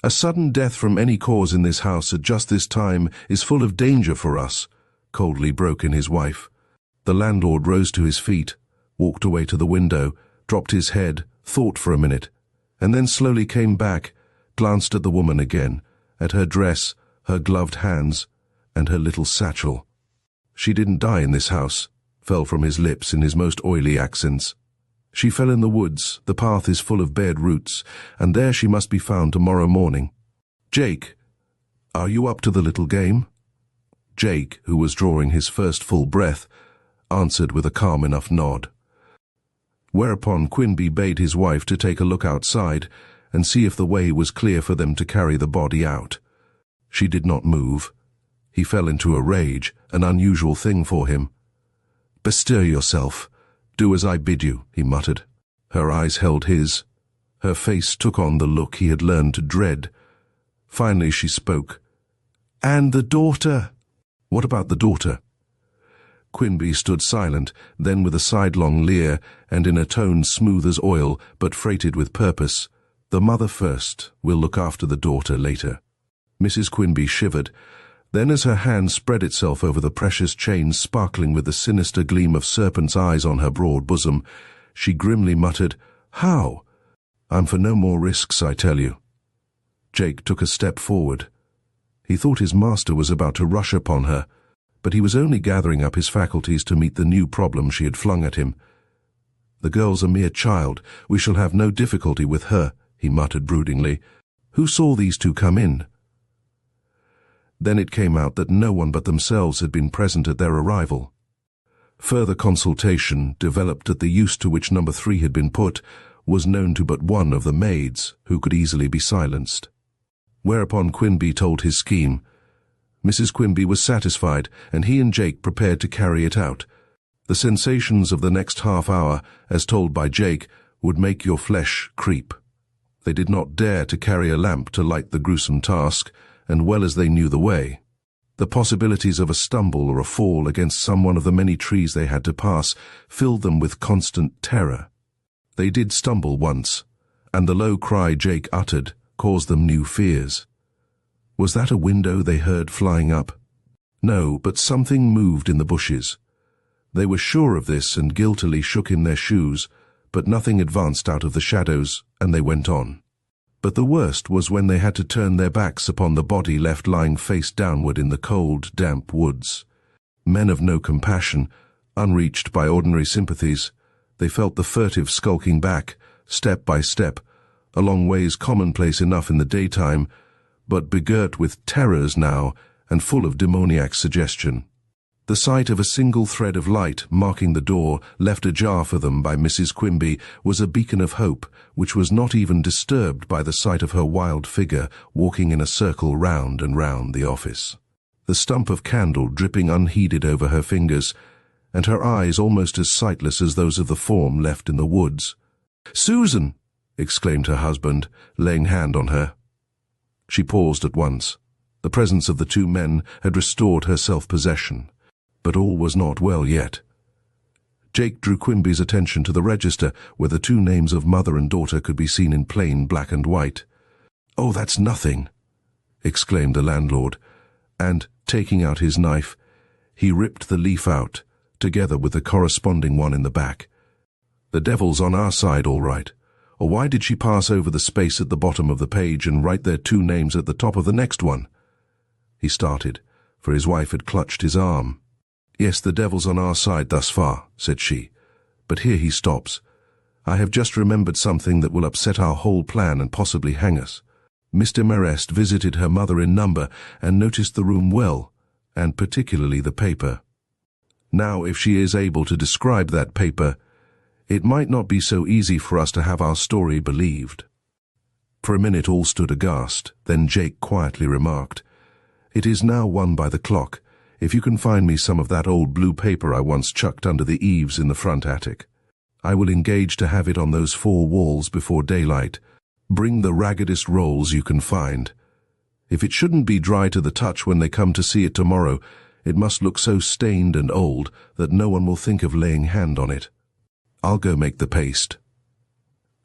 "A sudden death from any cause in this house at just this time is full of danger for us," coldly broke in his wife. The landlord rose to his feet, walked away to the window, dropped his head, thought for a minute, and then slowly came back, glanced at the woman again, at her dress, her gloved hands, and her little satchel. "She didn't die in this house," fell from his lips in his most oily accents. "She fell in the woods, the path is full of bared roots, and there she must be found tomorrow morning." "Jake," "Are you up to the little game?" Jake, who was drawing his first full breath, answered with a calm enough nod. Whereupon Quimby bade his wife to take a look outside and see if the way was clear for them to carry the body out. She did not move. He fell into a rage, an unusual thing for him. "Bestir yourself. Do as I bid you," he muttered. Her eyes held his. Her face took on the look he had learned to dread. Finally she spoke. "And the daughter?" "What about the daughter?" Quimby stood silent, then with a sidelong leer, and in a tone smooth as oil, but freighted with purpose. "The mother first. We'll look after the daughter later." Mrs. Quimby shivered. Then as her hand spread itself over the precious chain sparkling with the sinister gleam of serpent's eyes on her broad bosom, she grimly muttered, "How? I'm for no more risks, I tell you." Jake took a step forward. He thought his master was about to rush upon her, but he was only gathering up his faculties to meet the new problem she had flung at him. "The girl's a mere child. We shall have no difficulty with her," he muttered broodingly. "Who saw these two come in?" Then it came out that no one but themselves had been present at their arrival. Further consultation developed that the use to which number 3 had been put was known to but one of the maids, who could easily be silenced. Whereupon Quimby told his scheme. Mrs. Quimby was satisfied, and he and Jake prepared to carry it out. The sensations of the next half hour, as told by Jake, would make your flesh creep. They did not dare to carry a lamp to light the gruesome task, and well as they knew the way. The possibilities of a stumble or a fall against some one of the many trees they had to pass filled them with constant terror. They did stumble once, and the low cry Jake uttered caused them new fears. Was that a window they heard flying up? No, but something moved in the bushes. They were sure of this and guiltily shook in their shoes, but nothing advanced out of the shadows, and they went on. But the worst was when they had to turn their backs upon the body left lying face downward in the cold, damp woods. Men of no compassion, unreached by ordinary sympathies, they felt the furtive skulking back, step by step, along ways commonplace enough in the daytime, but begirt with terrors now and full of demoniac suggestion. The sight of a single thread of light marking the door, left ajar for them by Mrs. Quimby, was a beacon of hope, which was not even disturbed by the sight of her wild figure walking in a circle round and round the office. The stump of candle dripping unheeded over her fingers, and her eyes almost as sightless as those of the form left in the woods. "Susan!" exclaimed her husband, laying hand on her. She paused at once. The presence of the two men had restored her self-possession. But all was not well yet. Jake drew Quimby's attention to the register, where the two names of mother and daughter could be seen in plain black and white. "Oh, that's nothing," exclaimed the landlord, and, taking out his knife, he ripped the leaf out, together with the corresponding one in the back. "The devil's on our side, all right. Or why did she pass over the space at the bottom of the page and write their two names at the top of the next one?" He started, for his wife had clutched his arm. "Yes, the devil's on our side thus far," said she. "But here he stops. I have just remembered something that will upset our whole plan and possibly hang us. Mr. Marest visited her mother in number and noticed the room well, and particularly the paper. Now, if she is able to describe that paper, it might not be so easy for us to have our story believed." For a minute all stood aghast, then Jake quietly remarked, "It is now 1 by the clock. If you can find me some of that old blue paper I once chucked under the eaves in the front attic, I will engage to have it on those 4 walls before daylight. Bring the raggedest rolls you can find. If it shouldn't be dry to the touch when they come to see it tomorrow, it must look so stained and old that no one will think of laying hand on it. I'll go make the paste."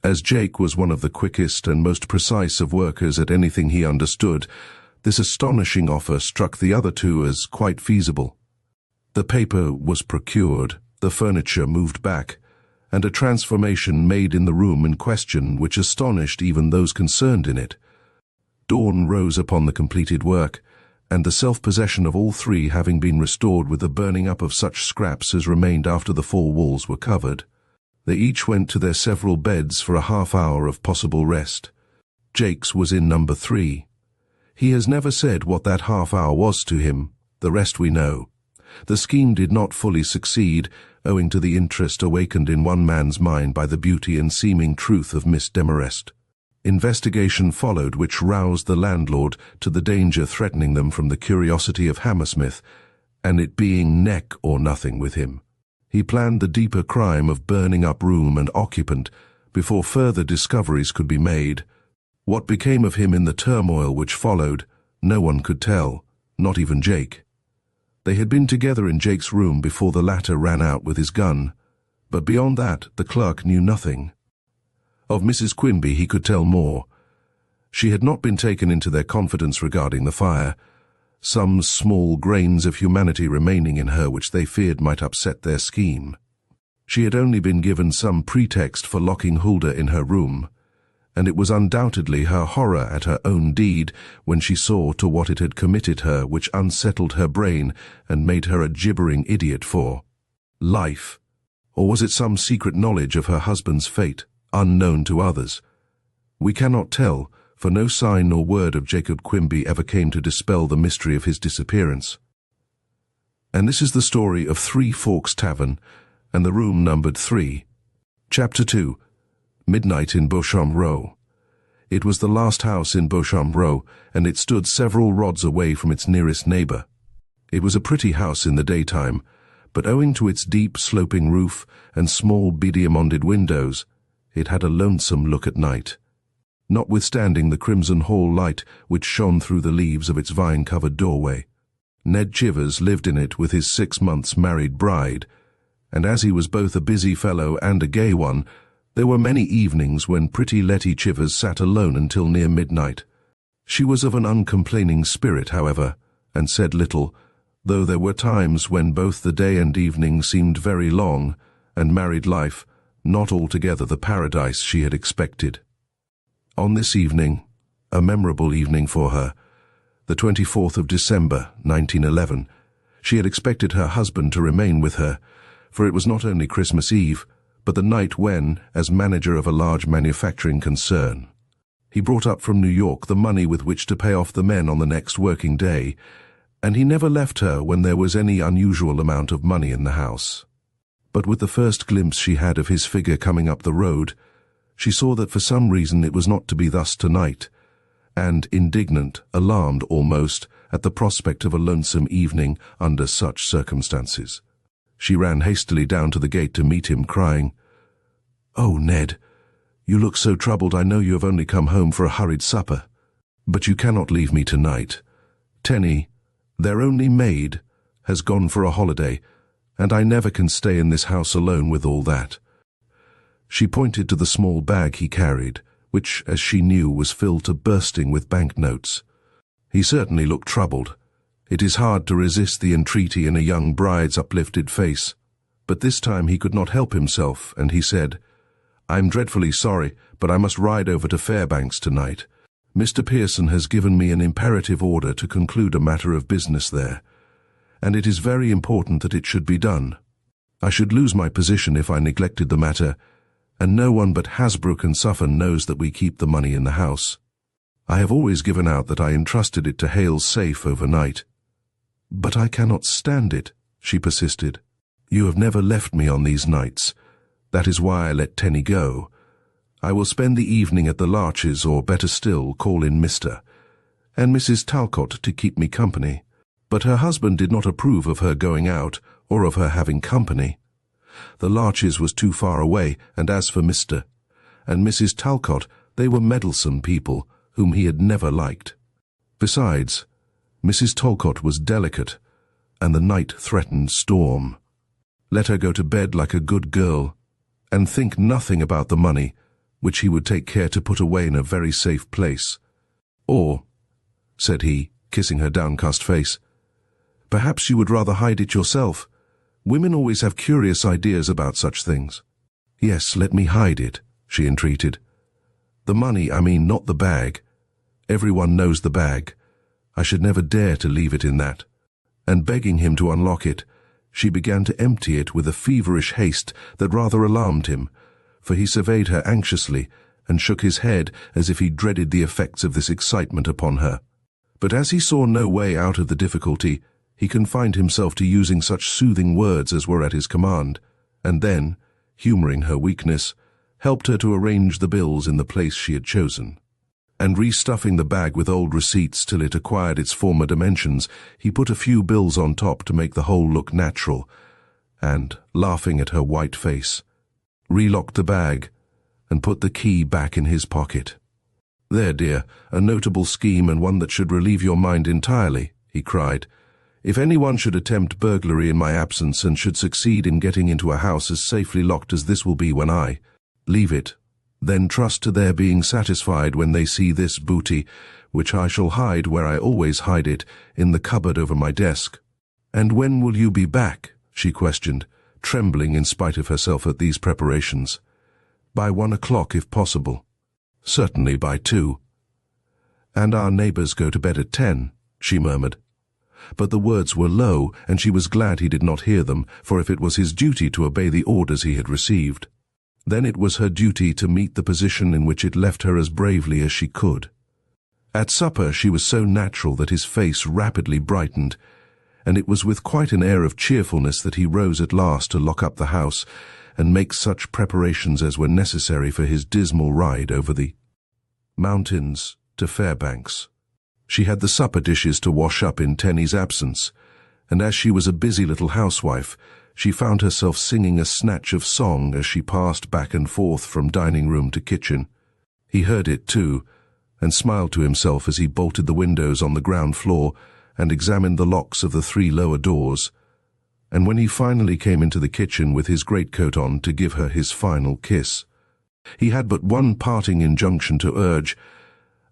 As Jake was one of the quickest and most precise of workers at anything he understood, this astonishing offer struck the other two as quite feasible. The paper was procured, the furniture moved back, and a transformation made in the room in question which astonished even those concerned in it. Dawn rose upon the completed work, and the self-possession of all three having been restored with the burning up of such scraps as remained after the 4 walls were covered, they each went to their several beds for a half-hour of possible rest. Jake's was in number 3. He has never said what that half-hour was to him. The rest we know. The scheme did not fully succeed, owing to the interest awakened in one man's mind by the beauty and seeming truth of Miss Demarest. Investigation followed, which roused the landlord to the danger threatening them from the curiosity of Hammersmith, and it being neck or nothing with him. He planned the deeper crime of burning up room and occupant before further discoveries could be made. What became of him in the turmoil which followed, no one could tell, not even Jake. They had been together in Jake's room before the latter ran out with his gun, but beyond that the clerk knew nothing. Of Mrs. Quimby he could tell more. She had not been taken into their confidence regarding the fire, some small grains of humanity remaining in her which they feared might upset their scheme. She had only been given some pretext for locking Huldah in her room, and it was undoubtedly her horror at her own deed when she saw to what it had committed her which unsettled her brain and made her a gibbering idiot for life. Or was it some secret knowledge of her husband's fate, unknown to others? We cannot tell, for no sign nor word of Jacob Quimby ever came to dispel the mystery of his disappearance. And this is the story of Three Forks Tavern, and the room numbered 3. Chapter 2. Midnight in Beauchamp Row. It was the last house in Beauchamp Row, and it stood several rods away from its nearest neighbour. It was a pretty house in the daytime, but owing to its deep sloping roof and small diamonded windows, it had a lonesome look at night. Notwithstanding the crimson hall light which shone through the leaves of its vine-covered doorway. Ned Chivers lived in it with his 6 months married bride, and as he was both a busy fellow and a gay one, there were many evenings when pretty Letty Chivers sat alone until near midnight. She was of an uncomplaining spirit, however, and said little, though there were times when both the day and evening seemed very long, and married life not altogether the paradise she had expected. On this evening, a memorable evening for her, the 24th of December, 1911, she had expected her husband to remain with her, for it was not only Christmas Eve, but the night when, as manager of a large manufacturing concern, he brought up from New York the money with which to pay off the men on the next working day, and he never left her when there was any unusual amount of money in the house. But with the first glimpse she had of his figure coming up the road, she saw that for some reason it was not to be thus tonight, and, indignant, alarmed almost, at the prospect of a lonesome evening under such circumstances, she ran hastily down to the gate to meet him, crying, "Oh, Ned, you look so troubled. I know you have only come home for a hurried supper. But you cannot leave me tonight. Tenny, their only maid, has gone for a holiday, and I never can stay in this house alone with all that." She pointed to the small bag he carried, which, as she knew, was filled to bursting with banknotes. He certainly looked troubled. It is hard to resist the entreaty in a young bride's uplifted face, but this time he could not help himself, and he said, "I'm dreadfully sorry, but I must ride over to Fairbanks tonight. Mr. Pearson has given me an imperative order to conclude a matter of business there, and it is very important that it should be done. I should lose my position if I neglected the matter, and no one but Hasbrook and Suffern knows that we keep the money in the house. I have always given out that I entrusted it to Hale's safe overnight." "But I cannot stand it," she persisted. "You have never left me on these nights. That is why I let Tenny go. I will spend the evening at the Larches, or better still, call in Mr. and Mrs. Talcott to keep me company." But her husband did not approve of her going out, or of her having company. The Larches was too far away, and as for Mr. and Mrs. Talcott, they were meddlesome people whom he had never liked. Besides, Mrs. Talcott was delicate, and the night threatened storm. Let her go to bed like a good girl, and think nothing about the money, which he would take care to put away in a very safe place. "Or," said he, kissing her downcast face, "perhaps you would rather hide it yourself. Women always have curious ideas about such things." "Yes, let me hide it," she entreated. "The money, I mean, not the bag. Everyone knows the bag. I should never dare to leave it in that." And begging him to unlock it, she began to empty it with a feverish haste that rather alarmed him, for he surveyed her anxiously and shook his head as if he dreaded the effects of this excitement upon her. But as he saw no way out of the difficulty, he confined himself to using such soothing words as were at his command, and then, humoring her weakness, helped her to arrange the bills in the place she had chosen. And restuffing the bag with old receipts till it acquired its former dimensions, he put a few bills on top to make the whole look natural, and, laughing at her white face, relocked the bag and put the key back in his pocket. "There, dear, a notable scheme and one that should relieve your mind entirely," he cried. "If anyone should attempt burglary in my absence and should succeed in getting into a house as safely locked as this will be when I leave it, then trust to their being satisfied when they see this booty, which I shall hide where I always hide it, in the cupboard over my desk." "And when will you be back?" she questioned, trembling in spite of herself at these preparations. "By 1 o'clock, if possible." "Certainly by 2. "And our neighbors go to bed at 10, she murmured. But the words were low, and she was glad he did not hear them, for if it was his duty to obey the orders he had received, then it was her duty to meet the position in which it left her as bravely as she could. At supper she was so natural that his face rapidly brightened, and it was with quite an air of cheerfulness that he rose at last to lock up the house and make such preparations as were necessary for his dismal ride over the mountains to Fairbanks. She had the supper dishes to wash up in Tenny's absence, and as she was a busy little housewife, she found herself singing a snatch of song as she passed back and forth from dining room to kitchen. He heard it too, and smiled to himself as he bolted the windows on the ground floor and examined the locks of the 3 lower doors, and when he finally came into the kitchen with his greatcoat on to give her his final kiss, he had but one parting injunction to urge,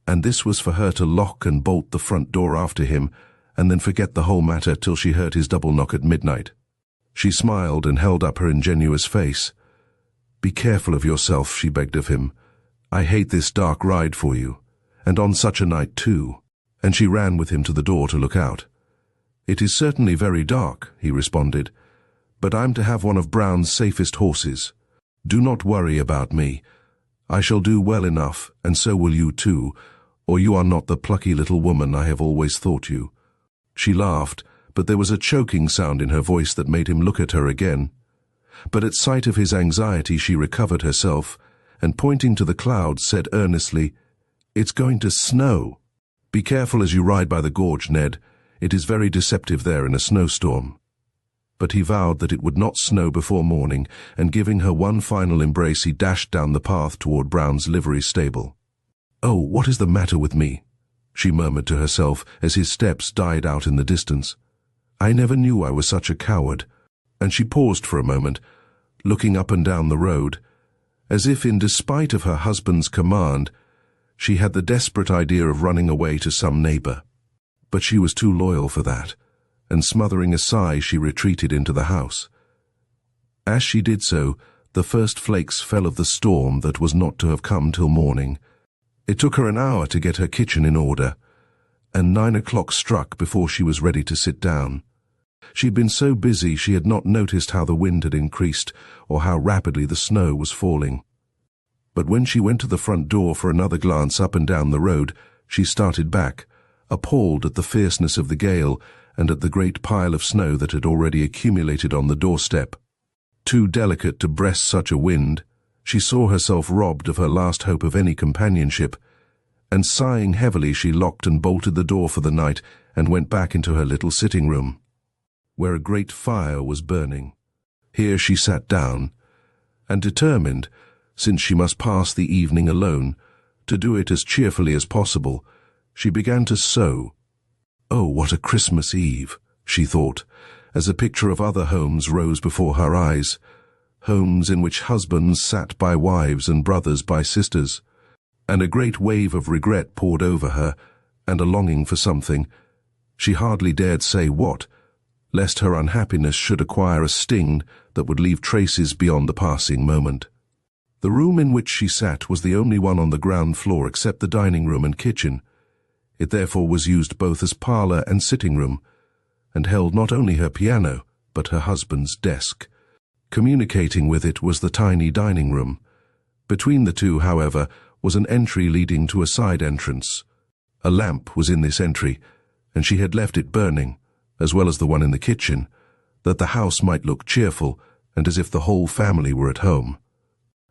and this was for her to lock and bolt the front door after him, and then forget the whole matter till she heard his double knock at midnight. She smiled and held up her ingenuous face. "Be careful of yourself," she begged of him. "I hate this dark ride for you, and on such a night too," and she ran with him to the door to look out. "It is certainly very dark," he responded, "but I'm to have one of Brown's safest horses. Do not worry about me. I shall do well enough, and so will you too, or you are not the plucky little woman I have always thought you." She laughed, but there was a choking sound in her voice that made him look at her again. But at sight of his anxiety she recovered herself, and pointing to the clouds said earnestly, "It's going to snow. Be careful as you ride by the gorge, Ned. It is very deceptive there in a snowstorm." But he vowed that it would not snow before morning, and giving her one final embrace he dashed down the path toward Brown's livery stable. "Oh, what is the matter with me?" she murmured to herself as his steps died out in the distance. "I never knew I was such a coward," and she paused for a moment, looking up and down the road, as if in despite of her husband's command, she had the desperate idea of running away to some neighbor. But she was too loyal for that, and smothering a sigh she retreated into the house. As she did so, the first flakes fell of the storm that was not to have come till morning. It took her an hour to get her kitchen in order, and 9 o'clock struck before she was ready to sit down. She had been so busy she had not noticed how the wind had increased or how rapidly the snow was falling. But when she went to the front door for another glance up and down the road, she started back, appalled at the fierceness of the gale and at the great pile of snow that had already accumulated on the doorstep. Too delicate to breast such a wind, she saw herself robbed of her last hope of any companionship, and sighing heavily she locked and bolted the door for the night and went back into her little sitting room, where a great fire was burning. Here she sat down, and determined, since she must pass the evening alone, to do it as cheerfully as possible, she began to sew. Oh, what a Christmas Eve, she thought, as a picture of other homes rose before her eyes, homes in which husbands sat by wives and brothers by sisters, and a great wave of regret poured over her, and a longing for something, she hardly dared say what, lest her unhappiness should acquire a sting that would leave traces beyond the passing moment. The room in which she sat was the only one on the ground floor except the dining room and kitchen. It therefore was used both as parlor and sitting room, and held not only her piano, but her husband's desk. Communicating with it was the tiny dining room. Between the two, however, was an entry leading to a side entrance, A lamp was in this entry, and she had left it burning, as well as the one in the kitchen, that the house might look cheerful and as if the whole family were at home.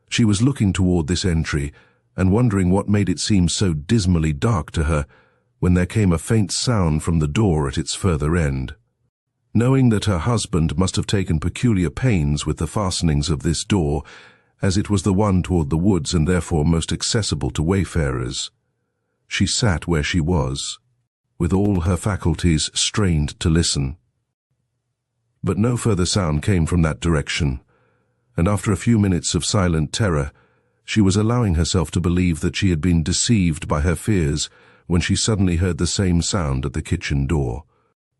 She was looking toward this entry and wondering what made it seem so dismally dark to her when there came a faint sound from the door at its further end. Knowing that her husband must have taken peculiar pains with the fastenings of this door, as it was the one toward the woods and therefore most accessible to wayfarers, she sat where she was, with all her faculties strained to listen. But no further sound came from that direction, and after a few minutes of silent terror, she was allowing herself to believe that she had been deceived by her fears when she suddenly heard the same sound at the kitchen door,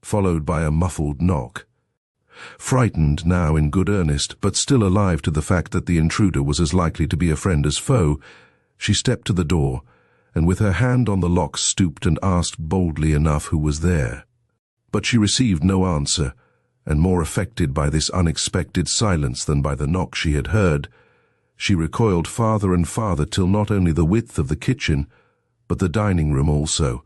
followed by a muffled knock. Frightened now in good earnest, but still alive to the fact that the intruder was as likely to be a friend as foe, she stepped to the door, and with her hand on the lock stooped and asked boldly enough who was there. But she received no answer, and more affected by this unexpected silence than by the knock she had heard, she recoiled farther and farther till not only the width of the kitchen, but the dining room also,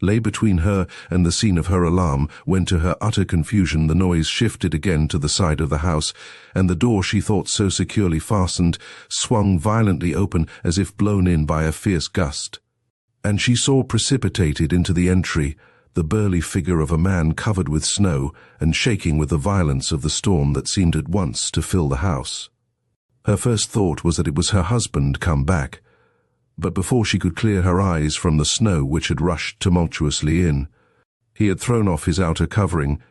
lay between her and the scene of her alarm, when to her utter confusion the noise shifted again to the side of the house, and the door she thought so securely fastened swung violently open as if blown in by a fierce gust. And she saw precipitated into the entry the burly figure of a man covered with snow and shaking with the violence of the storm that seemed at once to fill the house. Her first thought was that it was her husband come back, but before she could clear her eyes from the snow which had rushed tumultuously in, he had thrown off his outer covering,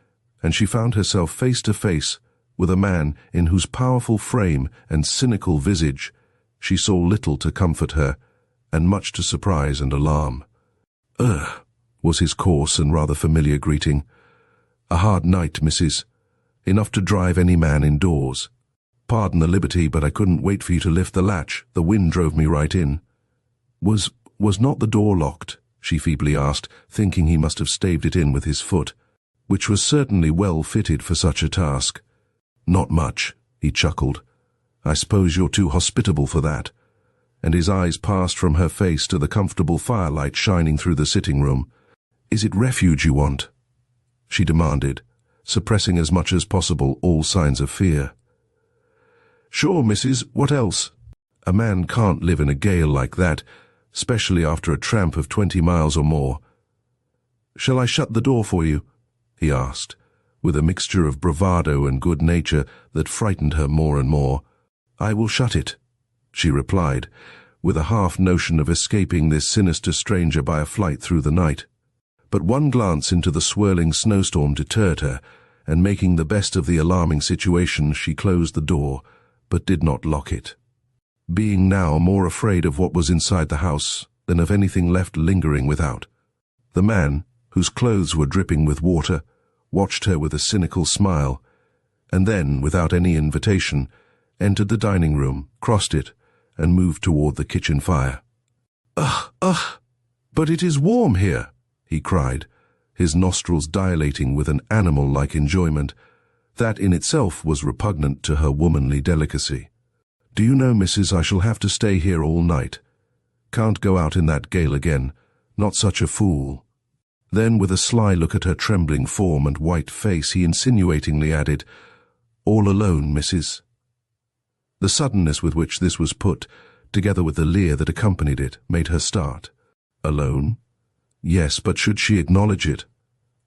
and she found herself face to face with a man in whose powerful frame and cynical visage she saw little to comfort her, and much to surprise and alarm. "Ugh," was his coarse and rather familiar greeting. "A hard night, missus. Enough to drive any man indoors. Pardon the liberty, but I couldn't wait for you to lift the latch. The wind drove me right in." Was not the door locked?" she feebly asked, thinking he must have staved it in with his foot, which was certainly well fitted for such a task. "Not much," he chuckled. "I suppose you're too hospitable for that." And his eyes passed from her face to the comfortable firelight shining through the sitting room. "Is it refuge you want?" she demanded, suppressing as much as possible all signs of fear. "Sure, missus, what else? A man can't live in a gale like that, especially after a tramp of 20 miles or more." "Shall I shut the door for you?" he asked, with a mixture of bravado and good nature that frightened her more and more. "I will shut it," she replied, with a half notion of escaping this sinister stranger by a flight through the night. But one glance into the swirling snowstorm deterred her, and making the best of the alarming situation, she closed the door, but did not lock it, being now more afraid of what was inside the house than of anything left lingering without. The man, whose clothes were dripping with water, watched her with a cynical smile, and then, without any invitation, entered the dining room, crossed it, and moved toward the kitchen fire. Ugh, but it is warm here," he cried, his nostrils dilating with an animal-like enjoyment that in itself was repugnant to her womanly delicacy. "Do you know, missus, I shall have to stay here all night. Can't go out in that gale again, not such a fool." Then, with a sly look at her trembling form and white face, he insinuatingly added, "All alone, missus." The suddenness with which this was put, together with the leer that accompanied it, made her start. Alone? Yes, but should she acknowledge it?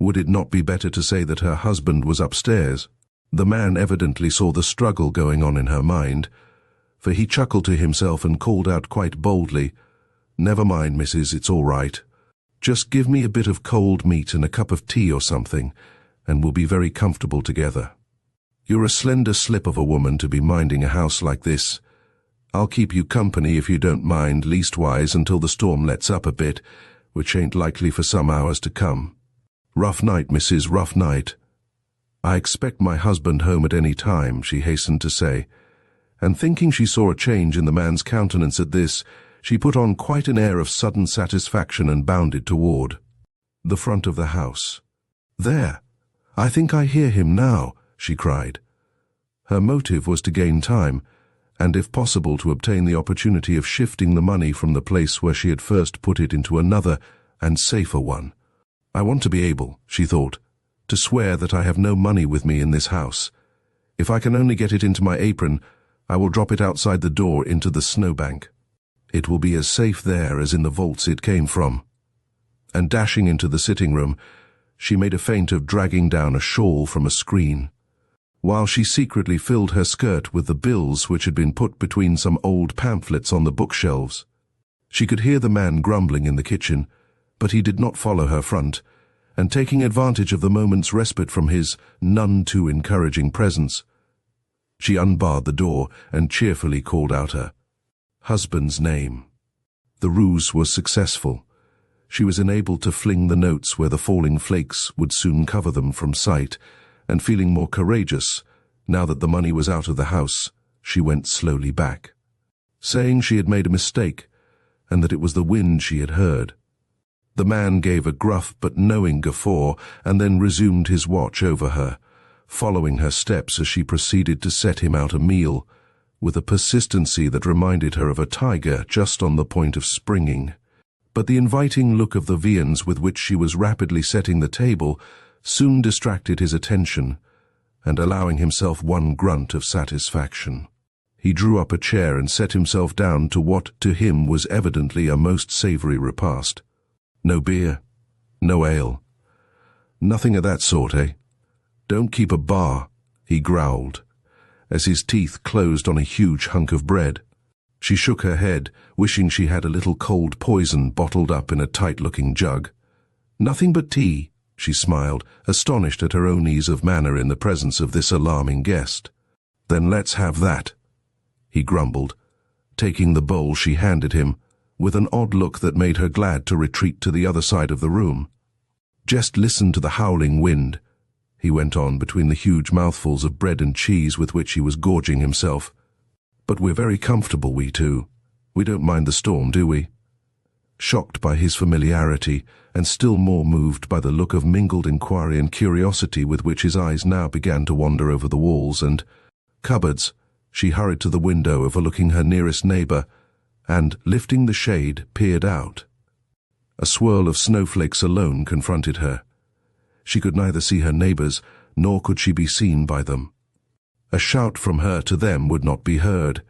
Would it not be better to say that her husband was upstairs? The man evidently saw the struggle going on in her mind, for he chuckled to himself and called out quite boldly, "Never mind, missus, it's all right. Just give me a bit of cold meat and a cup of tea or something, and we'll be very comfortable together. You're a slender slip of a woman to be minding a house like this. I'll keep you company if you don't mind, leastwise until the storm lets up a bit, which ain't likely for some hours to come. Rough night, missus, rough night." "I expect my husband home at any time," she hastened to say, and thinking she saw a change in the man's countenance at this, she put on quite an air of sudden satisfaction and bounded toward the front of the house. "There! I think I hear him now," she cried. Her motive was to gain time, and if possible to obtain the opportunity of shifting the money from the place where she had first put it into another and safer one. I want to be able, she thought, to swear that I have no money with me in this house. If I can only get it into my apron, I will drop it outside the door into the snowbank. It will be as safe there as in the vaults it came from. And dashing into the sitting room, she made a feint of dragging down a shawl from a screen, while she secretly filled her skirt with the bills which had been put between some old pamphlets on the bookshelves. She could hear the man grumbling in the kitchen, but he did not follow her front, and taking advantage of the moment's respite from his none too encouraging presence, she unbarred the door and cheerfully called out her husband's name. The ruse was successful. She was enabled to fling the notes where the falling flakes would soon cover them from sight, and feeling more courageous, now that the money was out of the house, she went slowly back, saying she had made a mistake, and that it was the wind she had heard. The man gave a gruff but knowing guffaw, and then resumed his watch over her, following her steps as she proceeded to set him out a meal, with a persistency that reminded her of a tiger just on the point of springing. But the inviting look of the viands with which she was rapidly setting the table soon distracted his attention, and allowing himself one grunt of satisfaction, he drew up a chair and set himself down to what to him was evidently a most savoury repast. No beer, no ale. Nothing of that sort, eh? Don't keep a bar, he growled, as his teeth closed on a huge hunk of bread. She shook her head, wishing she had a little cold poison bottled up in a tight-looking jug. Nothing but tea, she smiled, astonished at her own ease of manner in the presence of this alarming guest. Then let's have that, he grumbled, taking the bowl she handed him, with an odd look that made her glad to retreat to the other side of the room. Just listen to the howling wind, he went on between the huge mouthfuls of bread and cheese with which he was gorging himself. But we're very comfortable, we two. We don't mind the storm, do we? Shocked by his familiarity, and still more moved by the look of mingled inquiry and curiosity with which his eyes now began to wander over the walls and cupboards, she hurried to the window overlooking her nearest neighbour, and, lifting the shade, peered out. A swirl of snowflakes alone confronted her. She could neither see her neighbours, nor could she be seen by them. A shout from her to them would not be heard.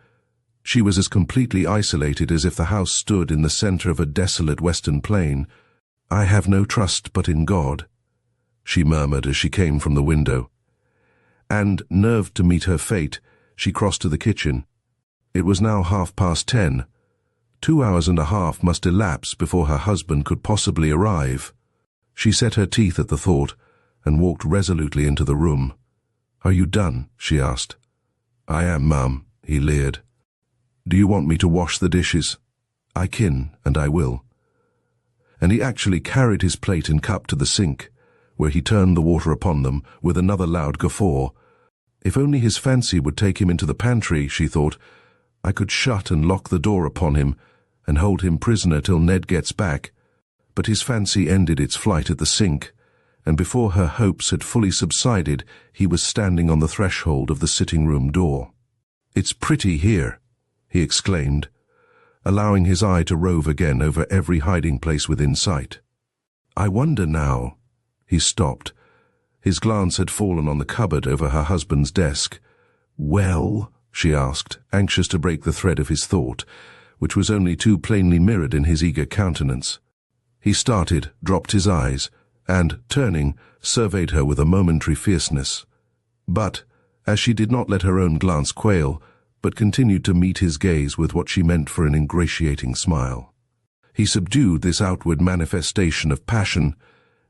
She was as completely isolated as if the house stood in the centre of a desolate western plain. I have no trust but in God, she murmured as she came from the window. And, nerved to meet her fate, she crossed to the kitchen. It was now 10:30. 2 hours and a half must elapse before her husband could possibly arrive. She set her teeth at the thought, and walked resolutely into the room. Are you done? She asked. I am, ma'am, he leered. Do you want me to wash the dishes? I can, and I will. And he actually carried his plate and cup to the sink, where he turned the water upon them with another loud guffaw. If only his fancy would take him into the pantry, she thought, I could shut and lock the door upon him, and hold him prisoner till Ned gets back. But his fancy ended its flight at the sink, and before her hopes had fully subsided, he was standing on the threshold of the sitting-room door. It's pretty here, he exclaimed, allowing his eye to rove again over every hiding place within sight. I wonder now. He stopped. His glance had fallen on the cupboard over her husband's desk. Well, she asked, anxious to break the thread of his thought, which was only too plainly mirrored in his eager countenance. He started, dropped his eyes, and, turning, surveyed her with a momentary fierceness. But, as she did not let her own glance quail, but continued to meet his gaze with what she meant for an ingratiating smile, he subdued this outward manifestation of passion,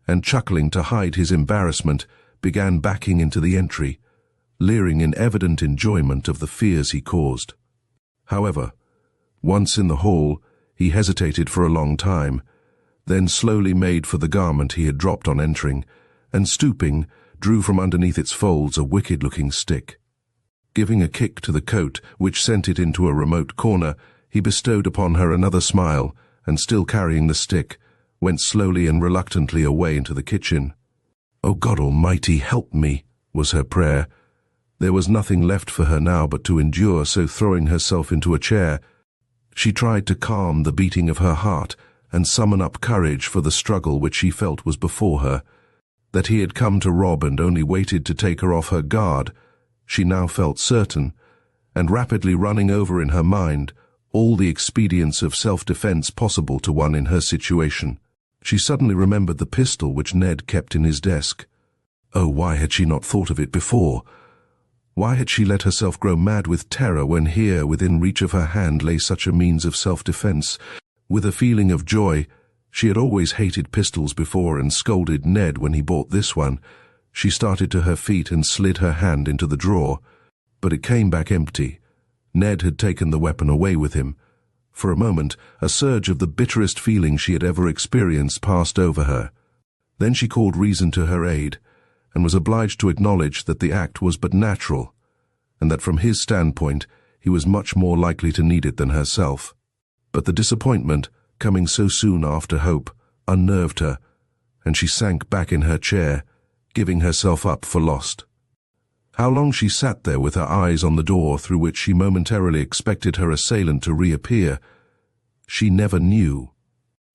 and chuckling to hide his embarrassment, began backing into the entry, leering in evident enjoyment of the fears he caused. However, once in the hall, he hesitated for a long time, then slowly made for the garment he had dropped on entering, and stooping, drew from underneath its folds a wicked-looking stick. Giving a kick to the coat, which sent it into a remote corner, he bestowed upon her another smile, and still carrying the stick, went slowly and reluctantly away into the kitchen. "Oh God Almighty, help me," was her prayer. There was nothing left for her now but to endure, so throwing herself into a chair, she tried to calm the beating of her heart and summon up courage for the struggle which she felt was before her. That he had come to rob and only waited to take her off her guard, she now felt certain, and rapidly running over in her mind all the expedients of self-defense possible to one in her situation, she suddenly remembered the pistol which Ned kept in his desk. Oh, why had she not thought of it before? Why had she let herself grow mad with terror when here, within reach of her hand, lay such a means of self-defense? With a feeling of joy, she had always hated pistols before and scolded Ned when he bought this one. She started to her feet and slid her hand into the drawer, but it came back empty. Ned had taken the weapon away with him. For a moment, a surge of the bitterest feeling she had ever experienced passed over her. Then she called reason to her aid, and was obliged to acknowledge that the act was but natural, and that from his standpoint he was much more likely to need it than herself. But the disappointment, coming so soon after hope, unnerved her, and she sank back in her chair, giving herself up for lost. How long she sat there with her eyes on the door through which she momentarily expected her assailant to reappear, she never knew.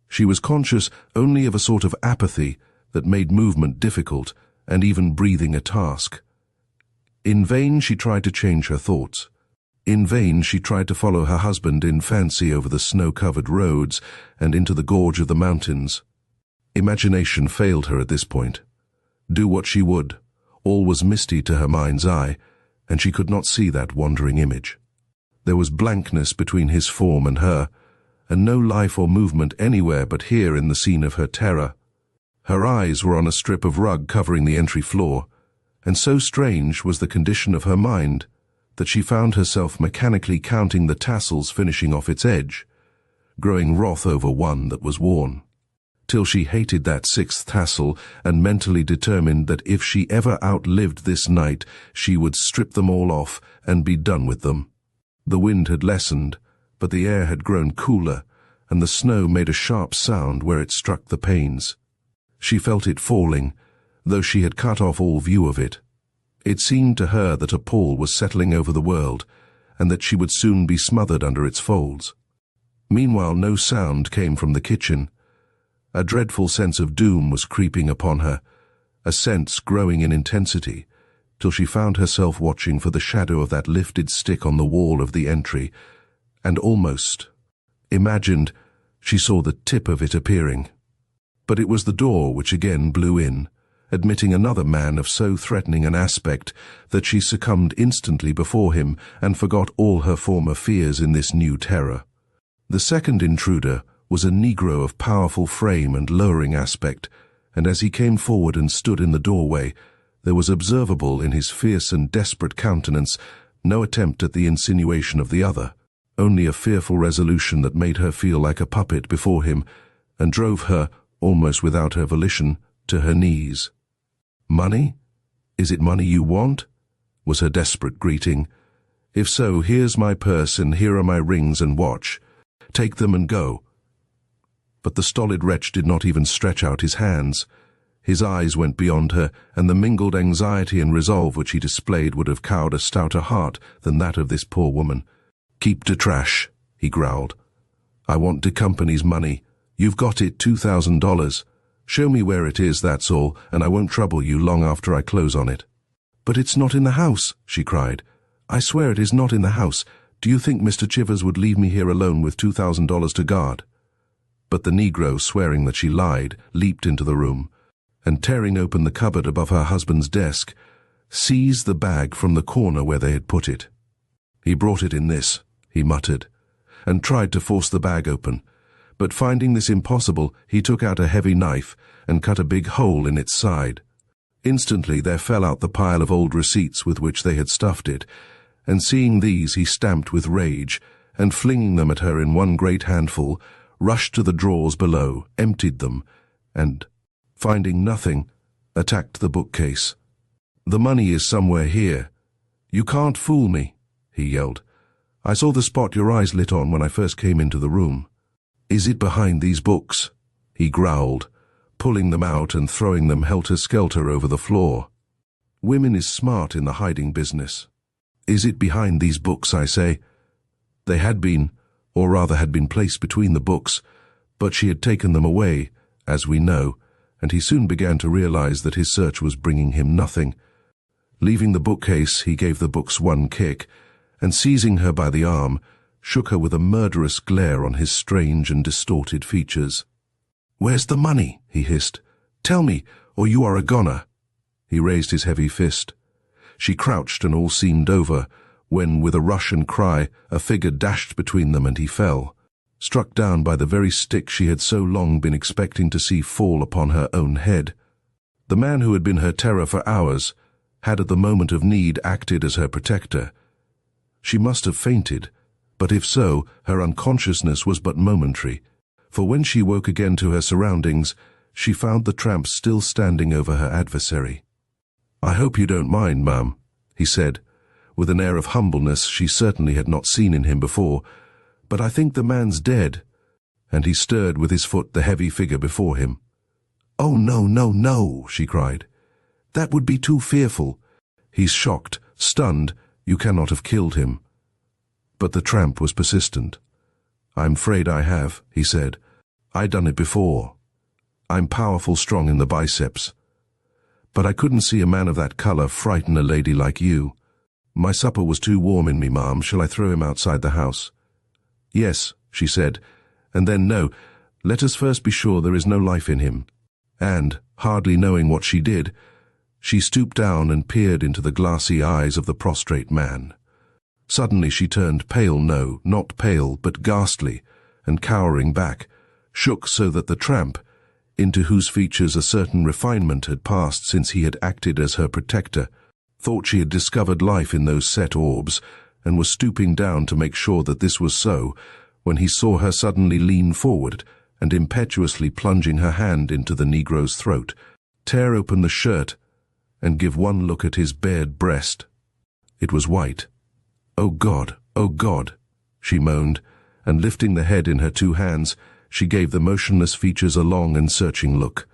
She was conscious only of a sort of apathy that made movement difficult and even breathing a task. In vain she tried to change her thoughts. In vain she tried to follow her husband in fancy over the snow-covered roads and into the gorge of the mountains. Imagination failed her at this point. Do what she would, all was misty to her mind's eye, and she could not see that wandering image. There was blankness between his form and her, and no life or movement anywhere but here in the scene of her terror. Her eyes were on a strip of rug covering the entry floor, and so strange was the condition of her mind that she found herself mechanically counting the tassels finishing off its edge, growing wroth over one that was worn, till she hated that sixth tassel and mentally determined that if she ever outlived this night, she would strip them all off and be done with them. The wind had lessened, but the air had grown cooler, and the snow made a sharp sound where it struck the panes. She felt it falling, though she had cut off all view of it. It seemed to her that a pall was settling over the world, and that she would soon be smothered under its folds. Meanwhile, no sound came from the kitchen. A dreadful sense of doom was creeping upon her, a sense growing in intensity, till she found herself watching for the shadow of that lifted stick on the wall of the entry, and almost imagined she saw the tip of it appearing. But it was the door which again blew in, admitting another man of so threatening an aspect that she succumbed instantly before him and forgot all her former fears in this new terror. The second intruder was a Negro of powerful frame and lowering aspect, and as he came forward and stood in the doorway, there was observable in his fierce and desperate countenance no attempt at the insinuation of the other, only a fearful resolution that made her feel like a puppet before him, and drove her, almost without her volition, to her knees. "Money? Is it money you want?" was her desperate greeting. "If so, here's my purse and here are my rings and watch. Take them and go." But the stolid wretch did not even stretch out his hands. His eyes went beyond her, and the mingled anxiety and resolve which he displayed would have cowed a stouter heart than that of this poor woman. "Keep to trash," he growled. "I want de company's money. You've got it, $2,000. Show me where it is, that's all, and I won't trouble you long after I close on it." "But it's not in the house," she cried. "I swear it is not in the house. Do you think Mr. Chivers would leave me here alone with $2,000 to guard?" But the Negro, swearing that she lied, leaped into the room, and tearing open the cupboard above her husband's desk, seized the bag from the corner where they had put it. "He brought it in this," he muttered, and tried to force the bag open. But finding this impossible, he took out a heavy knife and cut a big hole in its side. Instantly there fell out the pile of old receipts with which they had stuffed it, and seeing these he stamped with rage, and flinging them at her in one great handful, rushed to the drawers below, emptied them, and, finding nothing, attacked the bookcase. "The money is somewhere here. You can't fool me," he yelled. "I saw the spot your eyes lit on when I first came into the room. Is it behind these books?" he growled, pulling them out and throwing them helter-skelter over the floor. Women is smart in the hiding business. "Is it behind these books, I say?" They had been, or rather had been placed between the books, But she had taken them away, as we know, and he soon began to realize that his search was bringing him nothing. Leaving the bookcase, he gave the books one kick, and seizing her by the arm, shook her with a murderous glare on his strange and distorted features. "Where's the money?" he hissed. "Tell me, or you are a goner." He raised his heavy fist. She crouched and all seemed over, when, with a rush and cry, a figure dashed between them and he fell, struck down by the very stick she had so long been expecting to see fall upon her own head. The man who had been her terror for hours had at the moment of need acted as her protector. She must have fainted, but if so, her unconsciousness was but momentary, for when she woke again to her surroundings, she found the tramp still standing over her adversary. "I hope you don't mind, ma'am," he said, with an air of humbleness she certainly had not seen in him before, "but I think the man's dead," and he stirred with his foot the heavy figure before him. "Oh, no, no, no," she cried. "That would be too fearful. He's shocked, stunned, you cannot have killed him." But the tramp was persistent. "I'm afraid I have," he said. "I done it before. I'm powerful strong in the biceps. But I couldn't see a man of that color frighten a lady like you. My supper was too warm in me, ma'am. Shall I throw him outside the house?" "Yes," she said, and then no. "Let us first be sure there is no life in him." And, hardly knowing what she did, she stooped down and peered into the glassy eyes of the prostrate man. Suddenly she turned pale, no, not pale, but ghastly, and cowering back, shook so that the tramp, into whose features a certain refinement had passed since he had acted as her protector, thought she had discovered life in those set orbs, and was stooping down to make sure that this was so, when he saw her suddenly lean forward and impetuously plunging her hand into the Negro's throat, tear open the shirt, and give one look at his bared breast. It was white. "Oh God, she moaned, and lifting the head in her two hands, she gave the motionless features a long and searching look.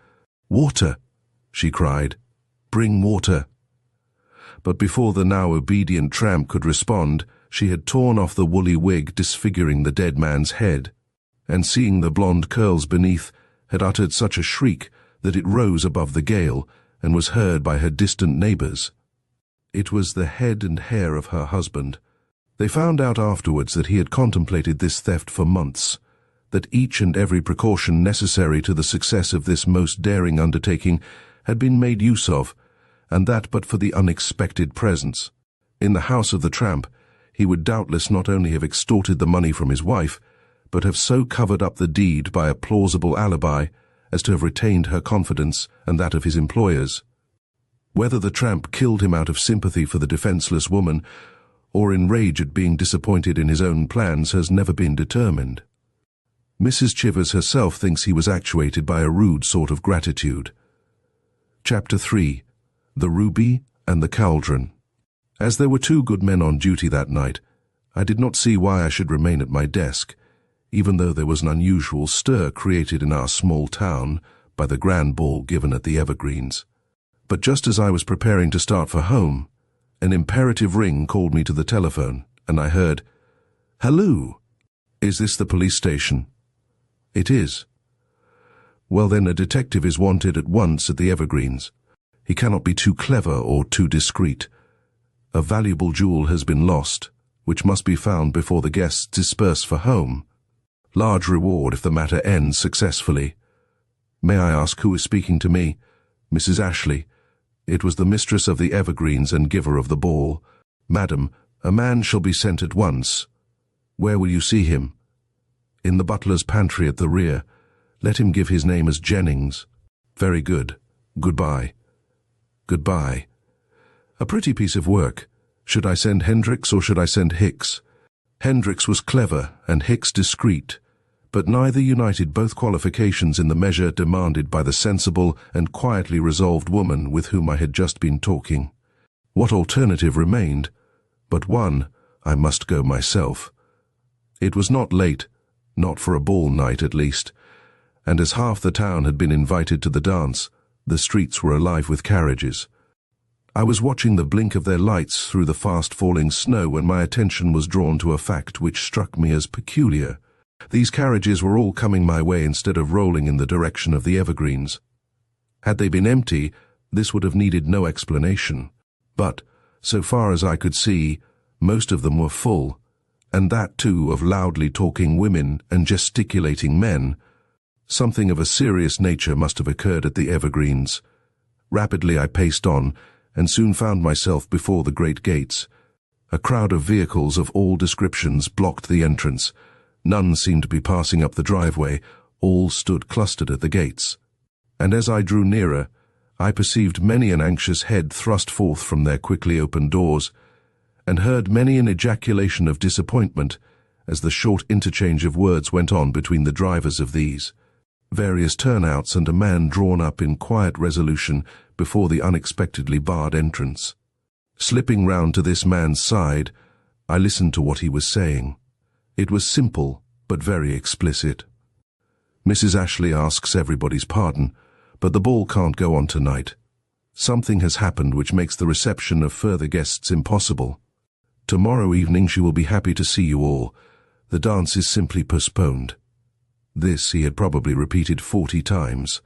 "Water," she cried. "Bring water." But before the now obedient tramp could respond, she had torn off the woolly wig disfiguring the dead man's head, and seeing the blonde curls beneath, had uttered such a shriek that it rose above the gale and was heard by her distant neighbors. It was the head and hair of her husband. They found out afterwards that he had contemplated this theft for months, that each and every precaution necessary to the success of this most daring undertaking had been made use of, and that but for the unexpected presence in the house of the tramp, he would doubtless not only have extorted the money from his wife, but have so covered up the deed by a plausible alibi as to have retained her confidence and that of his employers. Whether the tramp killed him out of sympathy for the defenseless woman, or in rage at being disappointed in his own plans, has never been determined. Mrs. Chivers herself thinks he was actuated by a rude sort of gratitude. Chapter 3. The Ruby and the Caldron. As there were two good men on duty that night, I did not see why I should remain at my desk, even though there was an unusual stir created in our small town by the grand ball given at the Evergreens. But just as I was preparing to start for home, an imperative ring called me to the telephone, and I heard, "Hello, is this the police station?" "It is." "Well then, a detective is wanted at once at the Evergreens. He cannot be too clever or too discreet. A valuable jewel has been lost, which must be found before the guests disperse for home. Large reward if the matter ends successfully. May I ask who is speaking to me?" "Mrs. Ashley." It was the mistress of the Evergreens and giver of the ball. "Madam, a man shall be sent at once." "Where will you see him?" "In the butler's pantry at the rear. Let him give his name as Jennings." "Very good. Goodbye." "Goodbye." A pretty piece of work. Should I send Hendricks or should I send Hicks? Hendricks was clever and Hicks discreet, but neither united both qualifications in the measure demanded by the sensible and quietly resolved woman with whom I had just been talking. What alternative remained? But one: I must go myself. It was not late, not for a ball night at least, and as half the town had been invited to the dance, the streets were alive with carriages. I was watching the blink of their lights through the fast-falling snow when my attention was drawn to a fact which struck me as peculiar. These carriages were all coming my way instead of rolling in the direction of the evergreens. Had they been empty, this would have needed no explanation. But, so far as I could see, most of them were full, and that too of loudly talking women and gesticulating men. Something of a serious nature must have occurred at the evergreens. Rapidly I paced on, and soon found myself before the great gates. A crowd of vehicles of all descriptions blocked the entrance. None seemed to be passing up the driveway, all stood clustered at the gates. And as I drew nearer, I perceived many an anxious head thrust forth from their quickly opened doors, and heard many an ejaculation of disappointment as the short interchange of words went on between the drivers of these. Various turnouts and a man drawn up in quiet resolution before the unexpectedly barred entrance. Slipping round to this man's side, I listened to what he was saying. It was simple, but very explicit. Mrs. Ashley asks everybody's pardon, but the ball can't go on tonight. Something has happened which makes the reception of further guests impossible. Tomorrow evening she will be happy to see you all. The dance is simply postponed. This he had probably repeated 40 times,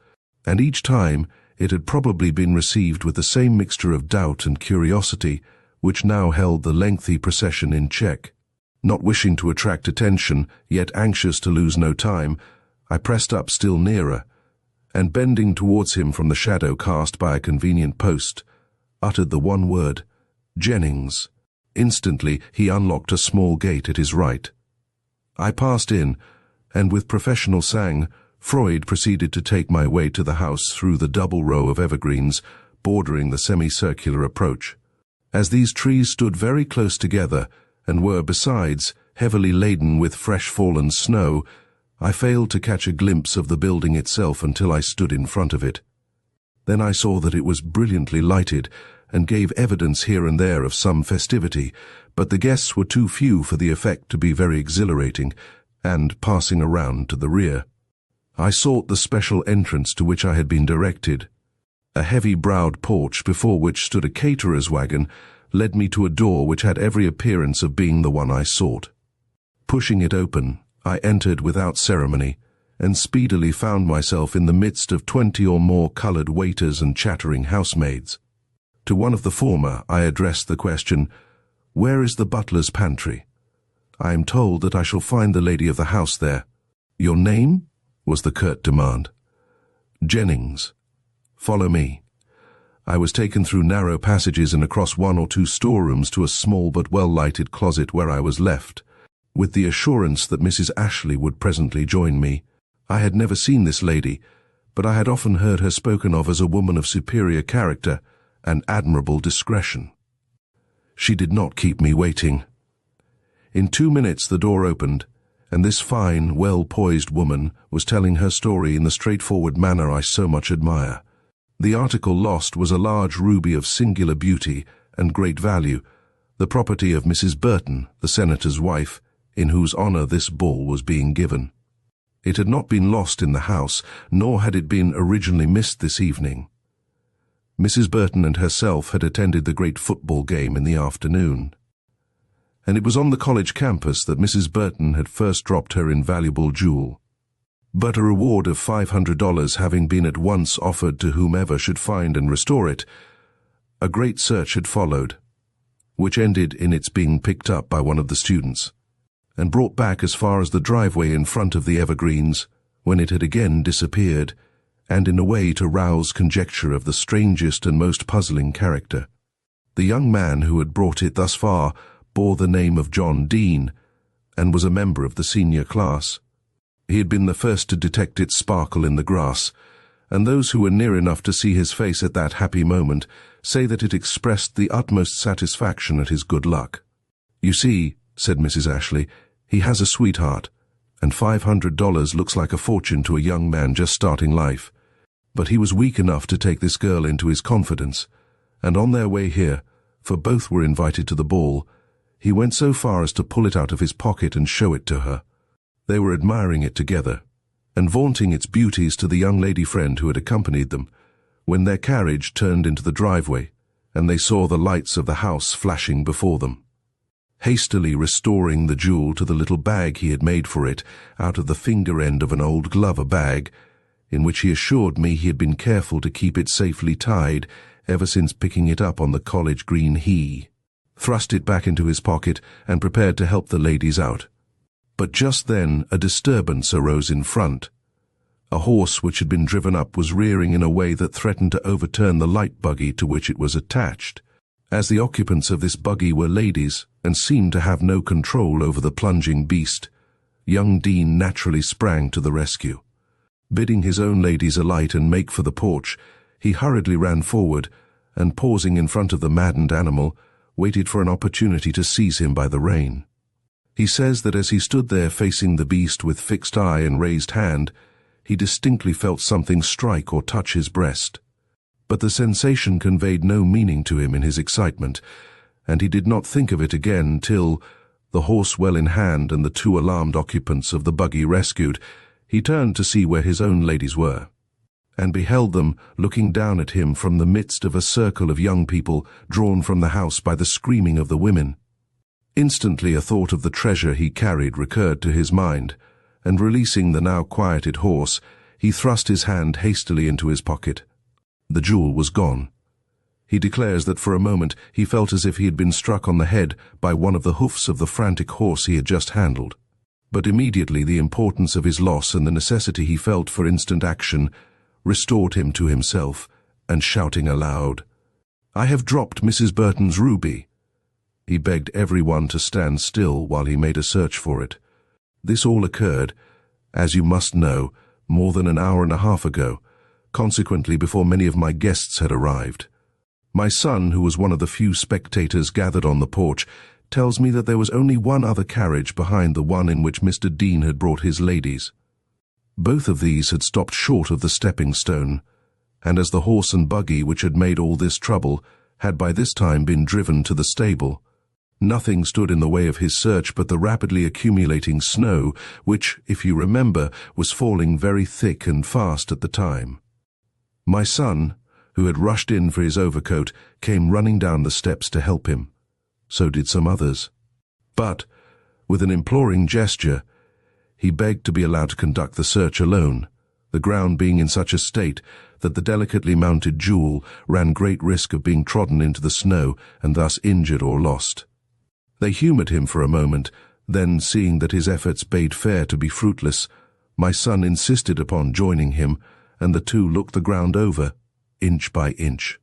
and each time it had probably been received with the same mixture of doubt and curiosity which now held the lengthy procession in check. Not wishing to attract attention, yet anxious to lose no time, I pressed up still nearer, and bending towards him from the shadow cast by a convenient post, uttered the one word, "Jennings." Instantly he unlocked a small gate at his right. I passed in, and with professional sang, Freud proceeded to take my way to the house through the double row of evergreens bordering the semicircular approach. As these trees stood very close together, and were, besides, heavily laden with fresh-fallen snow, I failed to catch a glimpse of the building itself until I stood in front of it. Then I saw that it was brilliantly lighted, and gave evidence here and there of some festivity, but the guests were too few for the effect to be very exhilarating, and, passing around to the rear, I sought the special entrance to which I had been directed. A heavy-browed porch before which stood a caterer's wagon led me to a door which had every appearance of being the one I sought. Pushing it open, I entered without ceremony, and speedily found myself in the midst of 20 or more coloured waiters and chattering housemaids. To one of the former I addressed the question, "Where is the butler's pantry? I am told that I shall find the lady of the house there." "Your name?" was the curt demand. "Jennings. Follow me." I was taken through narrow passages and across 1 or 2 storerooms to a small but well-lighted closet where I was left, with the assurance that Mrs. Ashley would presently join me. I had never seen this lady, but I had often heard her spoken of as a woman of superior character and admirable discretion. She did not keep me waiting. In 2 minutes the door opened, and this fine, well-poised woman was telling her story in the straightforward manner I so much admire. The article lost was a large ruby of singular beauty and great value, the property of Mrs. Burton, the senator's wife, in whose honour this ball was being given. It had not been lost in the house, nor had it been originally missed this evening. Mrs. Burton and herself had attended the great football game in the afternoon, and it was on the college campus that Mrs. Burton had first dropped her invaluable jewel. But a reward of $500 having been at once offered to whomever should find and restore it, a great search had followed, which ended in its being picked up by one of the students, and brought back as far as the driveway in front of the evergreens, when it had again disappeared, and in a way to rouse conjecture of the strangest and most puzzling character. The young man who had brought it thus far bore the name of John Dean, and was a member of the senior class. He had been the first to detect its sparkle in the grass, and those who were near enough to see his face at that happy moment say that it expressed the utmost satisfaction at his good luck. "You see," said Mrs. Ashley, "he has a sweetheart, and $500 looks like a fortune to a young man just starting life. But he was weak enough to take this girl into his confidence, and on their way here, for both were invited to the ball, he went so far as to pull it out of his pocket and show it to her. They were admiring it together, and vaunting its beauties to the young lady friend who had accompanied them, when their carriage turned into the driveway, and they saw the lights of the house flashing before them. hastily restoring the jewel to the little bag he had made for it out of the finger end of an old Glover bag, in which he assured me he had been careful to keep it safely tied ever since picking it up on the college green he thrust it back into his pocket and prepared to help the ladies out. But just then a disturbance arose in front. A horse which had been driven up was rearing in a way that threatened to overturn the light buggy to which it was attached. As the occupants of this buggy were ladies and seemed to have no control over the plunging beast, young Dean naturally sprang to the rescue. Bidding his own ladies alight and make for the porch, he hurriedly ran forward and, pausing in front of the maddened animal, waited for an opportunity to seize him by the rein. He says that as he stood there facing the beast with fixed eye and raised hand, he distinctly felt something strike or touch his breast. But the sensation conveyed no meaning to him in his excitement, and he did not think of it again till, the horse well in hand and the two alarmed occupants of the buggy rescued, he turned to see where his own ladies were, and beheld them looking down at him from the midst of a circle of young people drawn from the house by the screaming of the women. Instantly a thought of the treasure he carried recurred to his mind, and releasing the now quieted horse, he thrust his hand hastily into his pocket. The jewel was gone. He declares that for a moment he felt as if he had been struck on the head by one of the hoofs of the frantic horse he had just handled. But immediately the importance of his loss and the necessity he felt for instant action restored him to himself, and shouting aloud, "I have dropped Mrs. Burton's ruby," he begged everyone to stand still while he made a search for it. This all occurred, as you must know, more than an hour and a half ago, consequently before many of my guests had arrived. My son, who was one of the few spectators gathered on the porch, tells me that there was only one other carriage behind the one in which Mr. Dean had brought his ladies. Both of these had stopped short of the stepping stone, and as the horse and buggy which had made all this trouble had by this time been driven to the stable, nothing stood in the way of his search but the rapidly accumulating snow, which, if you remember, was falling very thick and fast at the time. My son, who had rushed in for his overcoat, came running down the steps to help him. So did some others. But, with an imploring gesture, he begged to be allowed to conduct the search alone, the ground being in such a state that the delicately mounted jewel ran great risk of being trodden into the snow and thus injured or lost. They humoured him for a moment, then, seeing that his efforts bade fair to be fruitless, my son insisted upon joining him, and the two looked the ground over, inch by inch.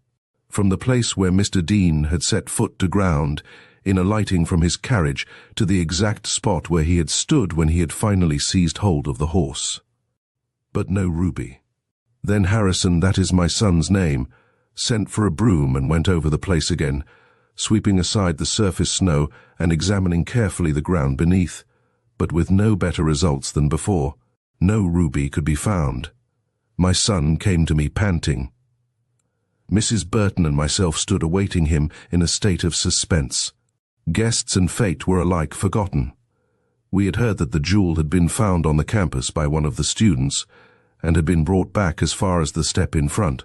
From the place where Mr. Dean had set foot to ground, in alighting from his carriage, to the exact spot where he had stood when he had finally seized hold of the horse. But no ruby. Then Harrison, that is my son's name, sent for a broom and went over the place again, sweeping aside the surface snow and examining carefully the ground beneath, but with no better results than before. No ruby could be found. My son came to me panting. Mrs. Burton and myself stood awaiting him in a state of suspense. Guests and fate were alike forgotten. We had heard that the jewel had been found on the campus by one of the students, and had been brought back as far as the step in front,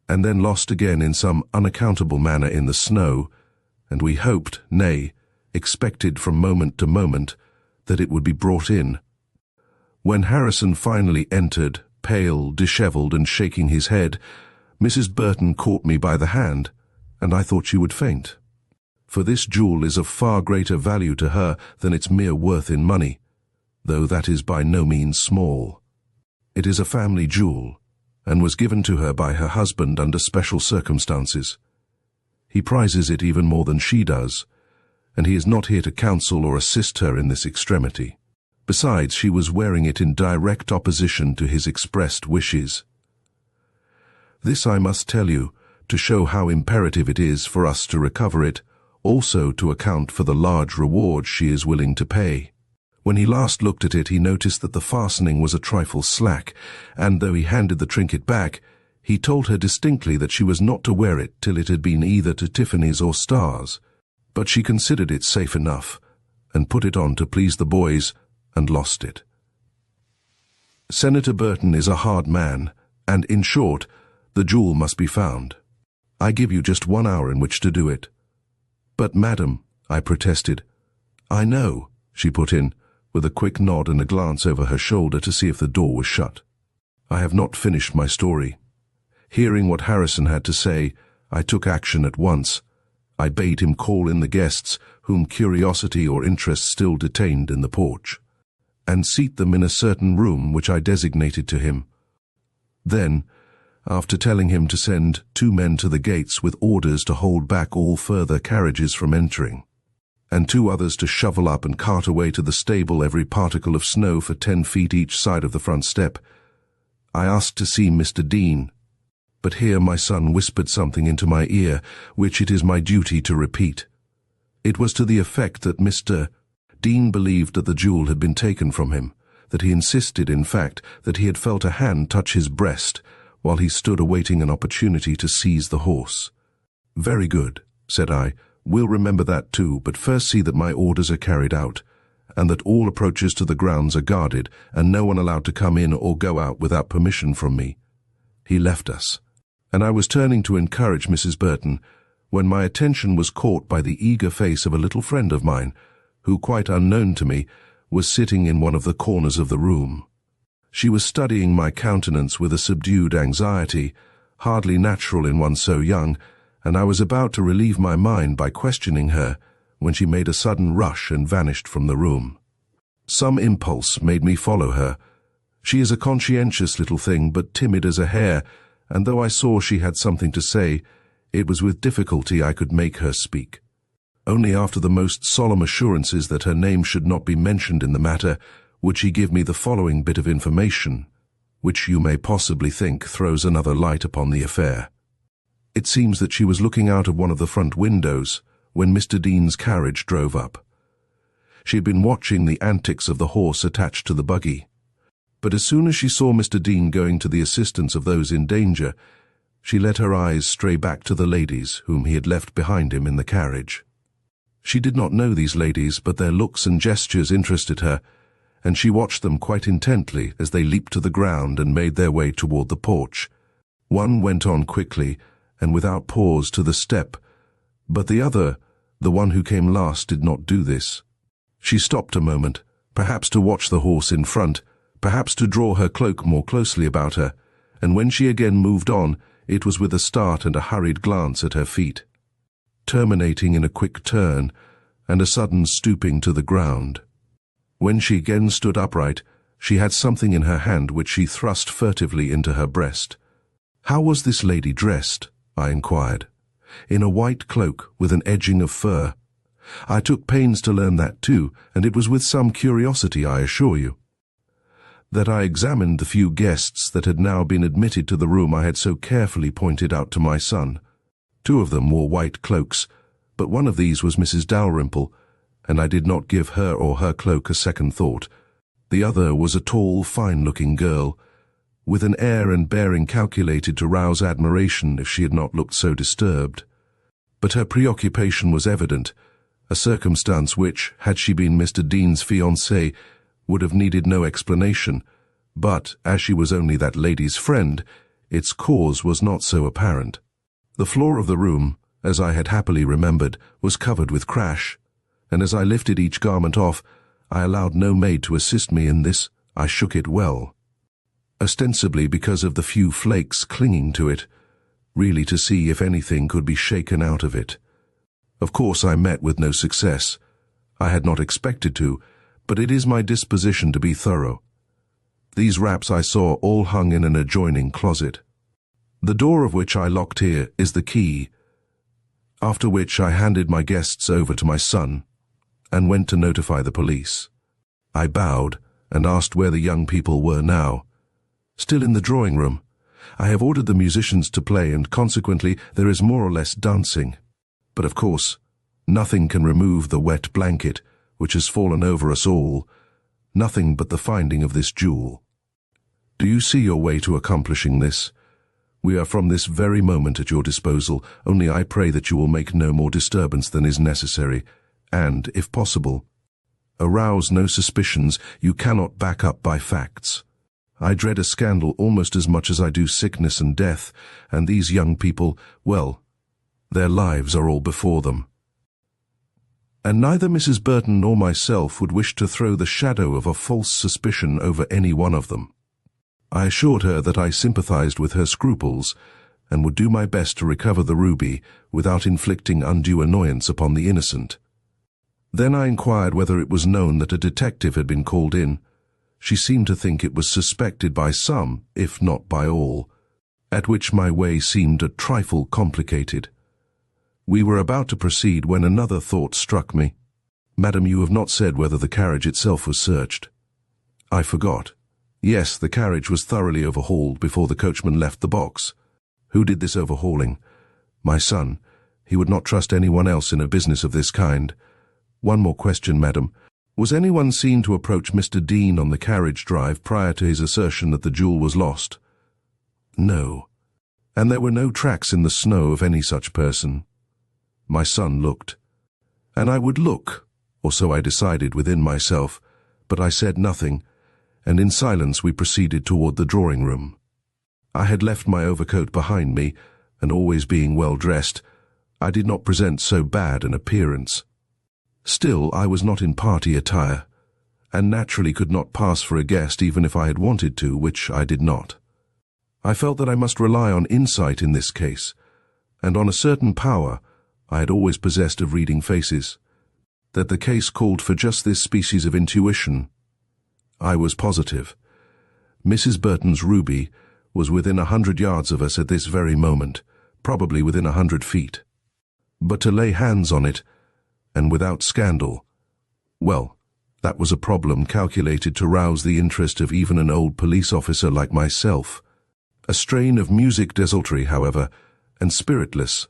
and then lost again in some unaccountable manner in the snow, and we hoped, nay, expected from moment to moment, that it would be brought in. When Harrison finally entered, pale, dishevelled, and shaking his head, Mrs. Burton caught me by the hand, and I thought she would faint. For this jewel is of far greater value to her than its mere worth in money, though that is by no means small. It is a family jewel, and was given to her by her husband under special circumstances. He prizes it even more than she does, and he is not here to counsel or assist her in this extremity. Besides, she was wearing it in direct opposition to his expressed wishes. This I must tell you, to show how imperative it is for us to recover it, also to account for the large reward she is willing to pay. When he last looked at it, he noticed that the fastening was a trifle slack, and though he handed the trinket back, he told her distinctly that she was not to wear it till it had been either to Tiffany's or Star's, but she considered it safe enough, and put it on to please the boys, and lost it. Senator Burton is a hard man, and, in short, the jewel must be found. I give you just 1 hour in which to do it. But, madam, I protested, "I know," she put in, with a quick nod and a glance over her shoulder to see if the door was shut. I have not finished my story. Hearing what Harrison had to say, I took action at once. I bade him call in the guests, whom curiosity or interest still detained in the porch, and seat them in a certain room which I designated to him. Then, after telling him to send 2 men to the gates with orders to hold back all further carriages from entering, and 2 others to shovel up and cart away to the stable every particle of snow for 10 feet each side of the front step, I asked to see Mr. Dean. But here my son whispered something into my ear, which it is my duty to repeat. It was to the effect that Mr. Dean believed that the jewel had been taken from him, that he insisted, in fact, that he had felt a hand touch his breast while he stood awaiting an opportunity to seize the horse. "Very good," said I. "We'll remember that too, but first see that my orders are carried out, and that all approaches to the grounds are guarded, and no one allowed to come in or go out without permission from me." He left us, and I was turning to encourage Mrs. Burton, when my attention was caught by the eager face of a little friend of mine, who, quite unknown to me, was sitting in one of the corners of the room. She was studying my countenance with a subdued anxiety, hardly natural in one so young, and I was about to relieve my mind by questioning her, when she made a sudden rush and vanished from the room. Some impulse made me follow her. She is a conscientious little thing, but timid as a hare, and though I saw she had something to say, it was with difficulty I could make her speak. Only after the most solemn assurances that her name should not be mentioned in the matter would she give me the following bit of information, which you may possibly think throws another light upon the affair. It seems that she was looking out of one of the front windows when Mr. Dean's carriage drove up. She had been watching the antics of the horse attached to the buggy, but as soon as she saw Mr. Dean going to the assistance of those in danger, she let her eyes stray back to the ladies whom he had left behind him in the carriage. She did not know these ladies, but their looks and gestures interested her, and she watched them quite intently as they leaped to the ground and made their way toward the porch. One went on quickly and without pause to the step, but the other, the one who came last, did not do this. She stopped a moment, perhaps to watch the horse in front, perhaps to draw her cloak more closely about her, and when she again moved on, it was with a start and a hurried glance at her feet, terminating in a quick turn and a sudden stooping to the ground. When she again stood upright, she had something in her hand which she thrust furtively into her breast. "How was this lady dressed?" I inquired. "In a white cloak with an edging of fur. I took pains to learn that too, and it was with some curiosity, I assure you, that I examined the few guests that had now been admitted to the room I had so carefully pointed out to my son. 2 of them wore white cloaks, but one of these was Mrs. Dalrymple, and I did not give her or her cloak a second thought. The other was a tall, fine-looking girl, with an air and bearing calculated to rouse admiration if she had not looked so disturbed. But her preoccupation was evident, a circumstance which, had she been Mr. Dean's fiancée, would have needed no explanation, but, as she was only that lady's friend, its cause was not so apparent. The floor of the room, as I had happily remembered, was covered with crash, and as I lifted each garment off, I allowed no maid to assist me in this. I shook it well, ostensibly because of the few flakes clinging to it, really to see if anything could be shaken out of it. Of course I met with no success. I had not expected to, but it is my disposition to be thorough. These wraps I saw all hung in an adjoining closet, the door of which I locked here is the key, after which I handed my guests over to my son and went to notify the police. I bowed and asked where the young people were now. "Still in the drawing room. I have ordered the musicians to play, and consequently there is more or less dancing. But of course, nothing can remove the wet blanket which has fallen over us all, nothing but the finding of this jewel. Do you see your way to accomplishing this? We are from this very moment at your disposal, only I pray that you will make no more disturbance than is necessary, and, if possible, arouse no suspicions you cannot back up by facts. I dread a scandal almost as much as I do sickness and death, and these young people, well, their lives are all before them." and neither Mrs. Burton nor myself would wish to throw the shadow of a false suspicion over any one of them. I assured her that I sympathized with her scruples and would do my best to recover the ruby without inflicting undue annoyance upon the innocent. Then I inquired whether it was known that a detective had been called in. She seemed to think it was suspected by some, if not by all, at which my way seemed a trifle complicated. We were about to proceed when another thought struck me. "Madam, you have not said whether the carriage itself was searched." I forgot. Yes, the carriage was thoroughly overhauled before the coachman left the box. Who did this overhauling? My son. He would not trust anyone else in a business of this kind. One more question, madam. Was anyone seen to approach Mr. Dean on the carriage drive prior to his assertion that the jewel was lost? No. And there were no tracks in the snow of any such person. My son looked. And I would look, or so I decided within myself, but I said nothing, and in silence we proceeded toward the drawing room. I had left my overcoat behind me, and always being well dressed, I did not present so bad an appearance. Still, I was not in party attire, and naturally could not pass for a guest even if I had wanted to, which I did not. I felt that I must rely on insight in this case, and on a certain power I had always possessed of reading faces, that the case called for just this species of intuition. I was positive. Mrs. Burton's ruby was within 100 yards of us at this very moment, probably within 100 feet. But to lay hands on it, and without scandal, well, that was a problem calculated to rouse the interest of even an old police officer like myself. A strain of musique desultory, however, and spiritless,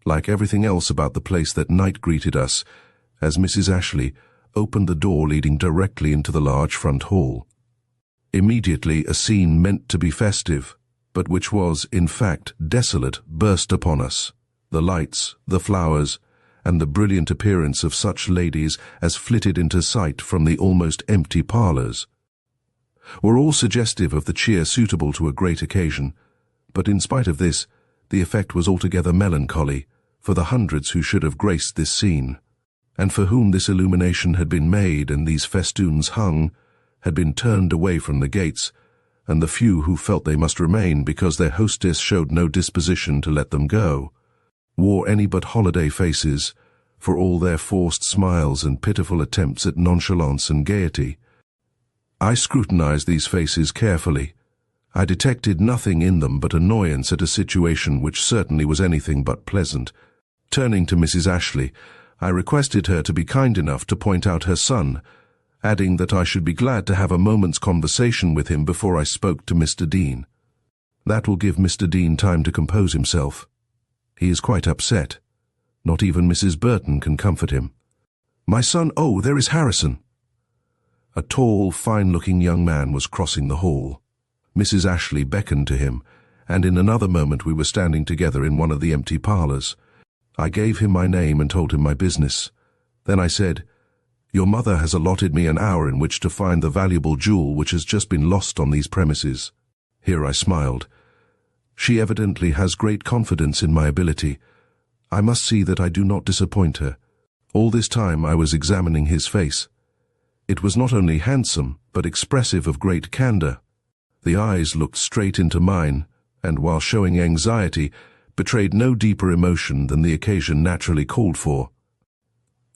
like everything else about the place that night greeted us, as Mrs. Ashley opened the door leading directly into the large front hall. Immediately a scene meant to be festive, but which was, in fact, desolate, burst upon us. The lights, the flowers, and the brilliant appearance of such ladies as flitted into sight from the almost empty parlours were all suggestive of the cheer suitable to a great occasion, but in spite of this, the effect was altogether melancholy for the hundreds who should have graced this scene, and for whom this illumination had been made and these festoons hung, had been turned away from the gates, and the few who felt they must remain because their hostess showed no disposition to let them go, wore any but holiday faces, for all their forced smiles and pitiful attempts at nonchalance and gaiety. I scrutinized these faces carefully. I detected nothing in them but annoyance at a situation which certainly was anything but pleasant. Turning to Mrs. Ashley, I requested her to be kind enough to point out her son, adding that I should be glad to have a moment's conversation with him before I spoke to Mr. Dean. That will give Mr. Dean time to compose himself. He is quite upset. Not even Mrs. Burton can comfort him. My son, oh, there is Harrison. A tall, fine-looking young man was crossing the hall. Mrs. Ashley beckoned to him, and in another moment we were standing together in one of the empty parlours. I gave him my name and told him my business. Then I said, "Your mother has allotted me an hour in which to find the valuable jewel which has just been lost on these premises." Here I smiled. She evidently has great confidence in my ability. I must see that I do not disappoint her. All this time I was examining his face. It was not only handsome, but expressive of great candour. The eyes looked straight into mine, and while showing anxiety, betrayed no deeper emotion than the occasion naturally called for.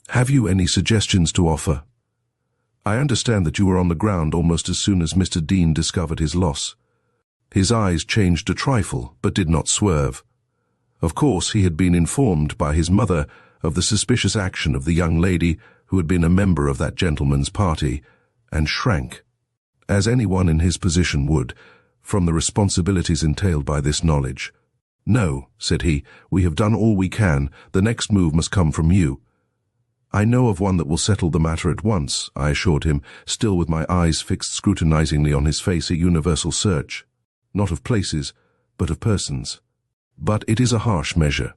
"Have you any suggestions to offer? I understand that you were on the ground almost as soon as Mr. Dean discovered his loss." His eyes changed a trifle, but did not swerve. Of course, he had been informed by his mother of the suspicious action of the young lady who had been a member of that gentleman's party, and shrank, as anyone in his position would, from the responsibilities entailed by this knowledge. "No," said he, "we have done all we can. The next move must come from you." "I know of one that will settle the matter at once," I assured him, still with my eyes fixed scrutinizingly on his face, a universal search. Not of places, but of persons. "But it is a harsh measure."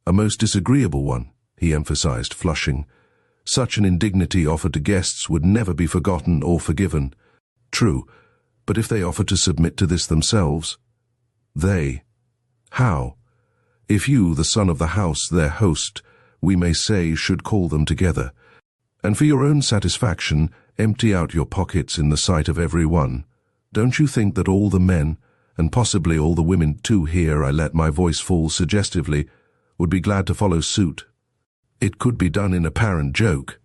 "A most disagreeable one," he emphasized, flushing. "Such an indignity offered to guests would never be forgotten or forgiven." "True, but if they offer to submit to this themselves?" "They? How? If you, the son of the house, their host, we may say, should call them together. And for your own satisfaction, empty out your pockets in the sight of every one. Don't you think that all the men, and possibly all the women too, here I let my voice fall suggestively, would be glad to follow suit? It could be done in apparent joke."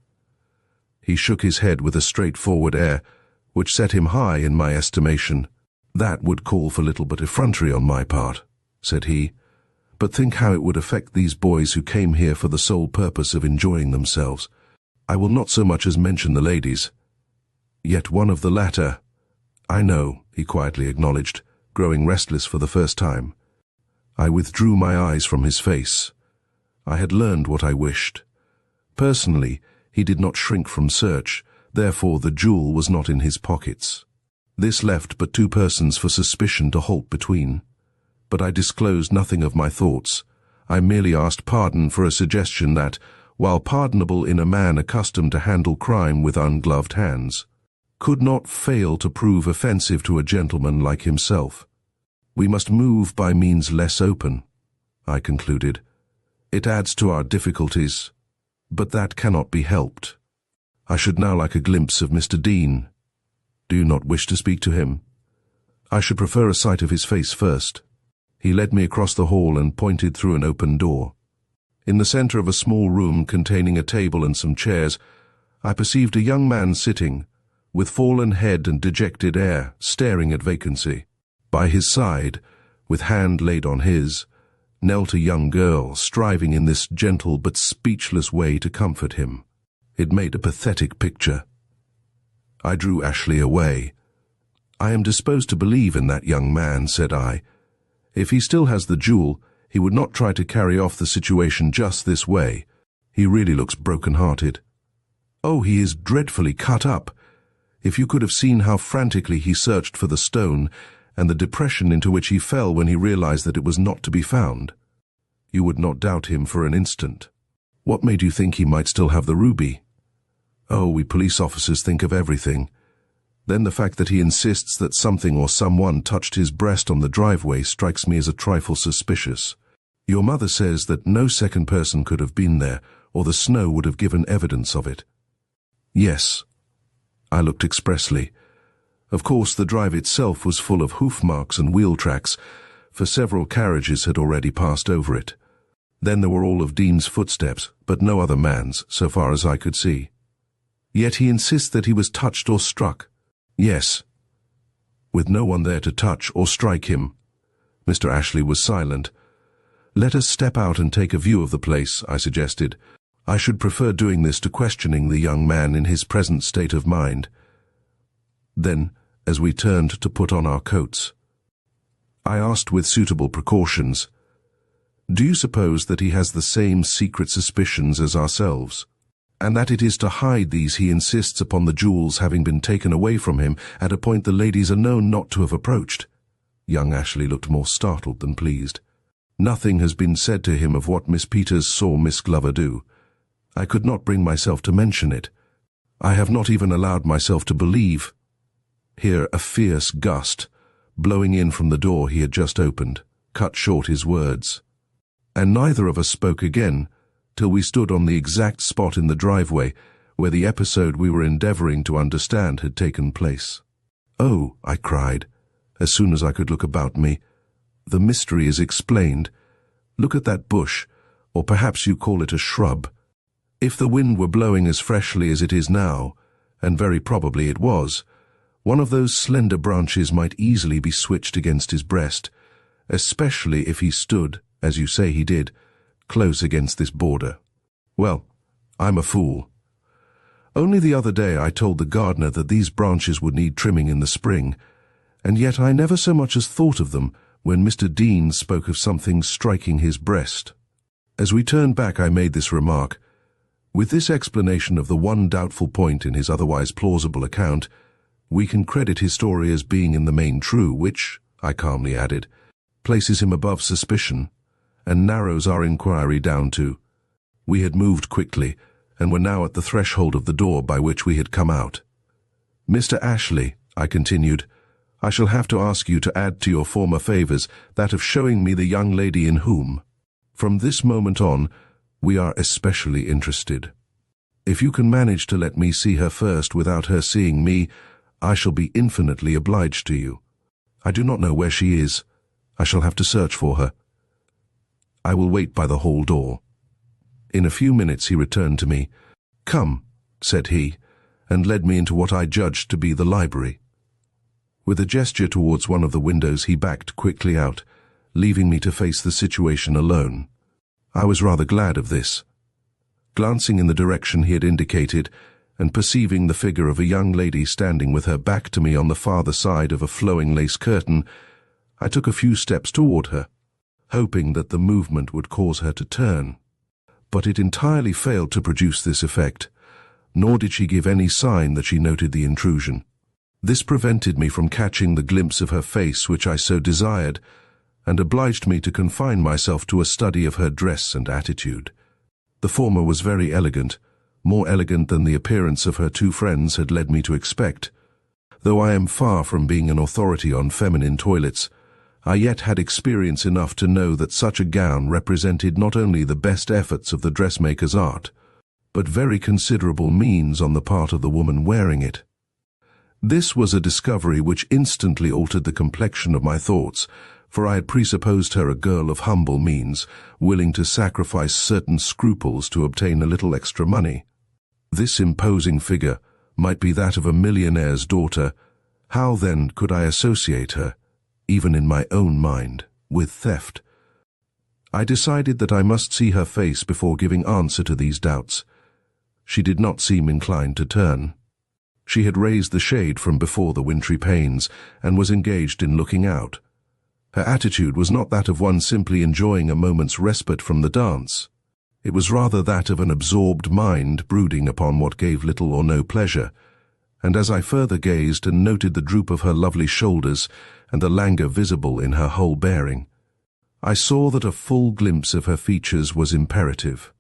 He shook his head with a straightforward air, which set him high in my estimation. "That would call for little but effrontery on my part," said he. "But think how it would affect these boys who came here for the sole purpose of enjoying themselves. I will not so much as mention the ladies. Yet one of the latter—" "I know," he quietly acknowledged, growing restless for the first time. I withdrew my eyes from his face. I had learned what I wished. Personally, he did not shrink from search, therefore the jewel was not in his pockets. This left but two persons for suspicion to halt between. But I disclosed nothing of my thoughts. I merely asked pardon for a suggestion that, while pardonable in a man accustomed to handle crime with ungloved hands, could not fail to prove offensive to a gentleman like himself. "We must move by means less open," I concluded. "It adds to our difficulties, but that cannot be helped. I should now like a glimpse of Mr. Dean. Do you not wish to speak to him?" "I should prefer a sight of his face first." He led me across the hall and pointed through an open door. In the center of a small room containing a table and some chairs, I perceived a young man sitting, with fallen head and dejected air, staring at vacancy. By his side, with hand laid on his, knelt a young girl, striving in this gentle but speechless way to comfort him. It made a pathetic picture. I drew Ashley away. "I am disposed to believe in that young man," said I. "If he still has the jewel, he would not try to carry off the situation just this way. He really looks broken-hearted. Oh, he is dreadfully cut up. If you could have seen how frantically he searched for the stone, and the depression into which he fell when he realized that it was not to be found. You would not doubt him for an instant. What made you think he might still have the ruby?" "Oh, we police officers think of everything. Then the fact that he insists that something or someone touched his breast on the driveway strikes me as a trifle suspicious. Your mother says that no second person could have been there, or the snow would have given evidence of it." "Yes." I looked expressly. Of course, the drive itself was full of hoof marks and wheel tracks, for several carriages had already passed over it. Then there were all of Dean's footsteps, but no other man's, so far as I could see. "Yet he insists that he was touched or struck." "Yes." "With no one there to touch or strike him." Mr. Ashley was silent. "Let us step out and take a view of the place," I suggested. "I should prefer doing this to questioning the young man in his present state of mind." Then, as we turned to put on our coats, I asked with suitable precautions, "Do you suppose that he has the same secret suspicions as ourselves, and that it is to hide these he insists upon the jewels having been taken away from him at a point the ladies are known not to have approached?" Young Ashley looked more startled than pleased. "Nothing has been said to him of what Miss Peters saw Miss Glover do. I could not bring myself to mention it. I have not even allowed myself to believe—" Here a fierce gust, blowing in from the door he had just opened, cut short his words. And neither of us spoke again, till we stood on the exact spot in the driveway where the episode we were endeavoring to understand had taken place. "Oh," I cried, as soon as I could look about me, "the mystery is explained. Look at that bush, or perhaps you call it a shrub. If the wind were blowing as freshly as it is now, and very probably it was, one of those slender branches might easily be switched against his breast, especially if he stood, as you say he did, close against this border. Well, I'm a fool. Only the other day I told the gardener that these branches would need trimming in the spring, and yet I never so much as thought of them when Mr. Dean spoke of something striking his breast." As we turned back I made this remark. With this explanation of the one doubtful point in his otherwise plausible account, we can credit his story as being in the main true, which, I calmly added, places him above suspicion, and narrows our inquiry down to. We had moved quickly, and were now at the threshold of the door by which we had come out. "Mr. Ashley," I continued, "I shall have to ask you to add to your former favors that of showing me the young lady in whom, from this moment on, We are especially interested. If you can manage to let me see her first without her seeing me, I shall be infinitely obliged to you. I do not know where she is. I shall have to search for her. I will wait by the hall door." In a few minutes he returned to me. "Come," said he, and led me into what I judged to be the library. With a gesture towards one of the windows he backed quickly out, leaving me to face the situation alone. I was rather glad of this. Glancing in the direction he had indicated, and perceiving the figure of a young lady standing with her back to me on the farther side of a flowing lace curtain, I took a few steps toward her, hoping that the movement would cause her to turn. But it entirely failed to produce this effect, nor did she give any sign that she noted the intrusion. This prevented me from catching the glimpse of her face which I so desired, and obliged me to confine myself to a study of her dress and attitude. The former was very elegant, more elegant than the appearance of her two friends had led me to expect. Though I am far from being an authority on feminine toilets, I yet had experience enough to know that such a gown represented not only the best efforts of the dressmaker's art, but very considerable means on the part of the woman wearing it. This was a discovery which instantly altered the complexion of my thoughts, for I had presupposed her a girl of humble means, willing to sacrifice certain scruples to obtain a little extra money. This imposing figure might be that of a millionaire's daughter. How then could I associate her, even in my own mind, with theft? I decided that I must see her face before giving answer to these doubts. She did not seem inclined to turn. She had raised the shade from before the wintry panes, and was engaged in looking out. Her attitude was not that of one simply enjoying a moment's respite from the dance. It was rather that of an absorbed mind brooding upon what gave little or no pleasure, and as I further gazed and noted the droop of her lovely shoulders and the languor visible in her whole bearing, I saw that a full glimpse of her features was imperative.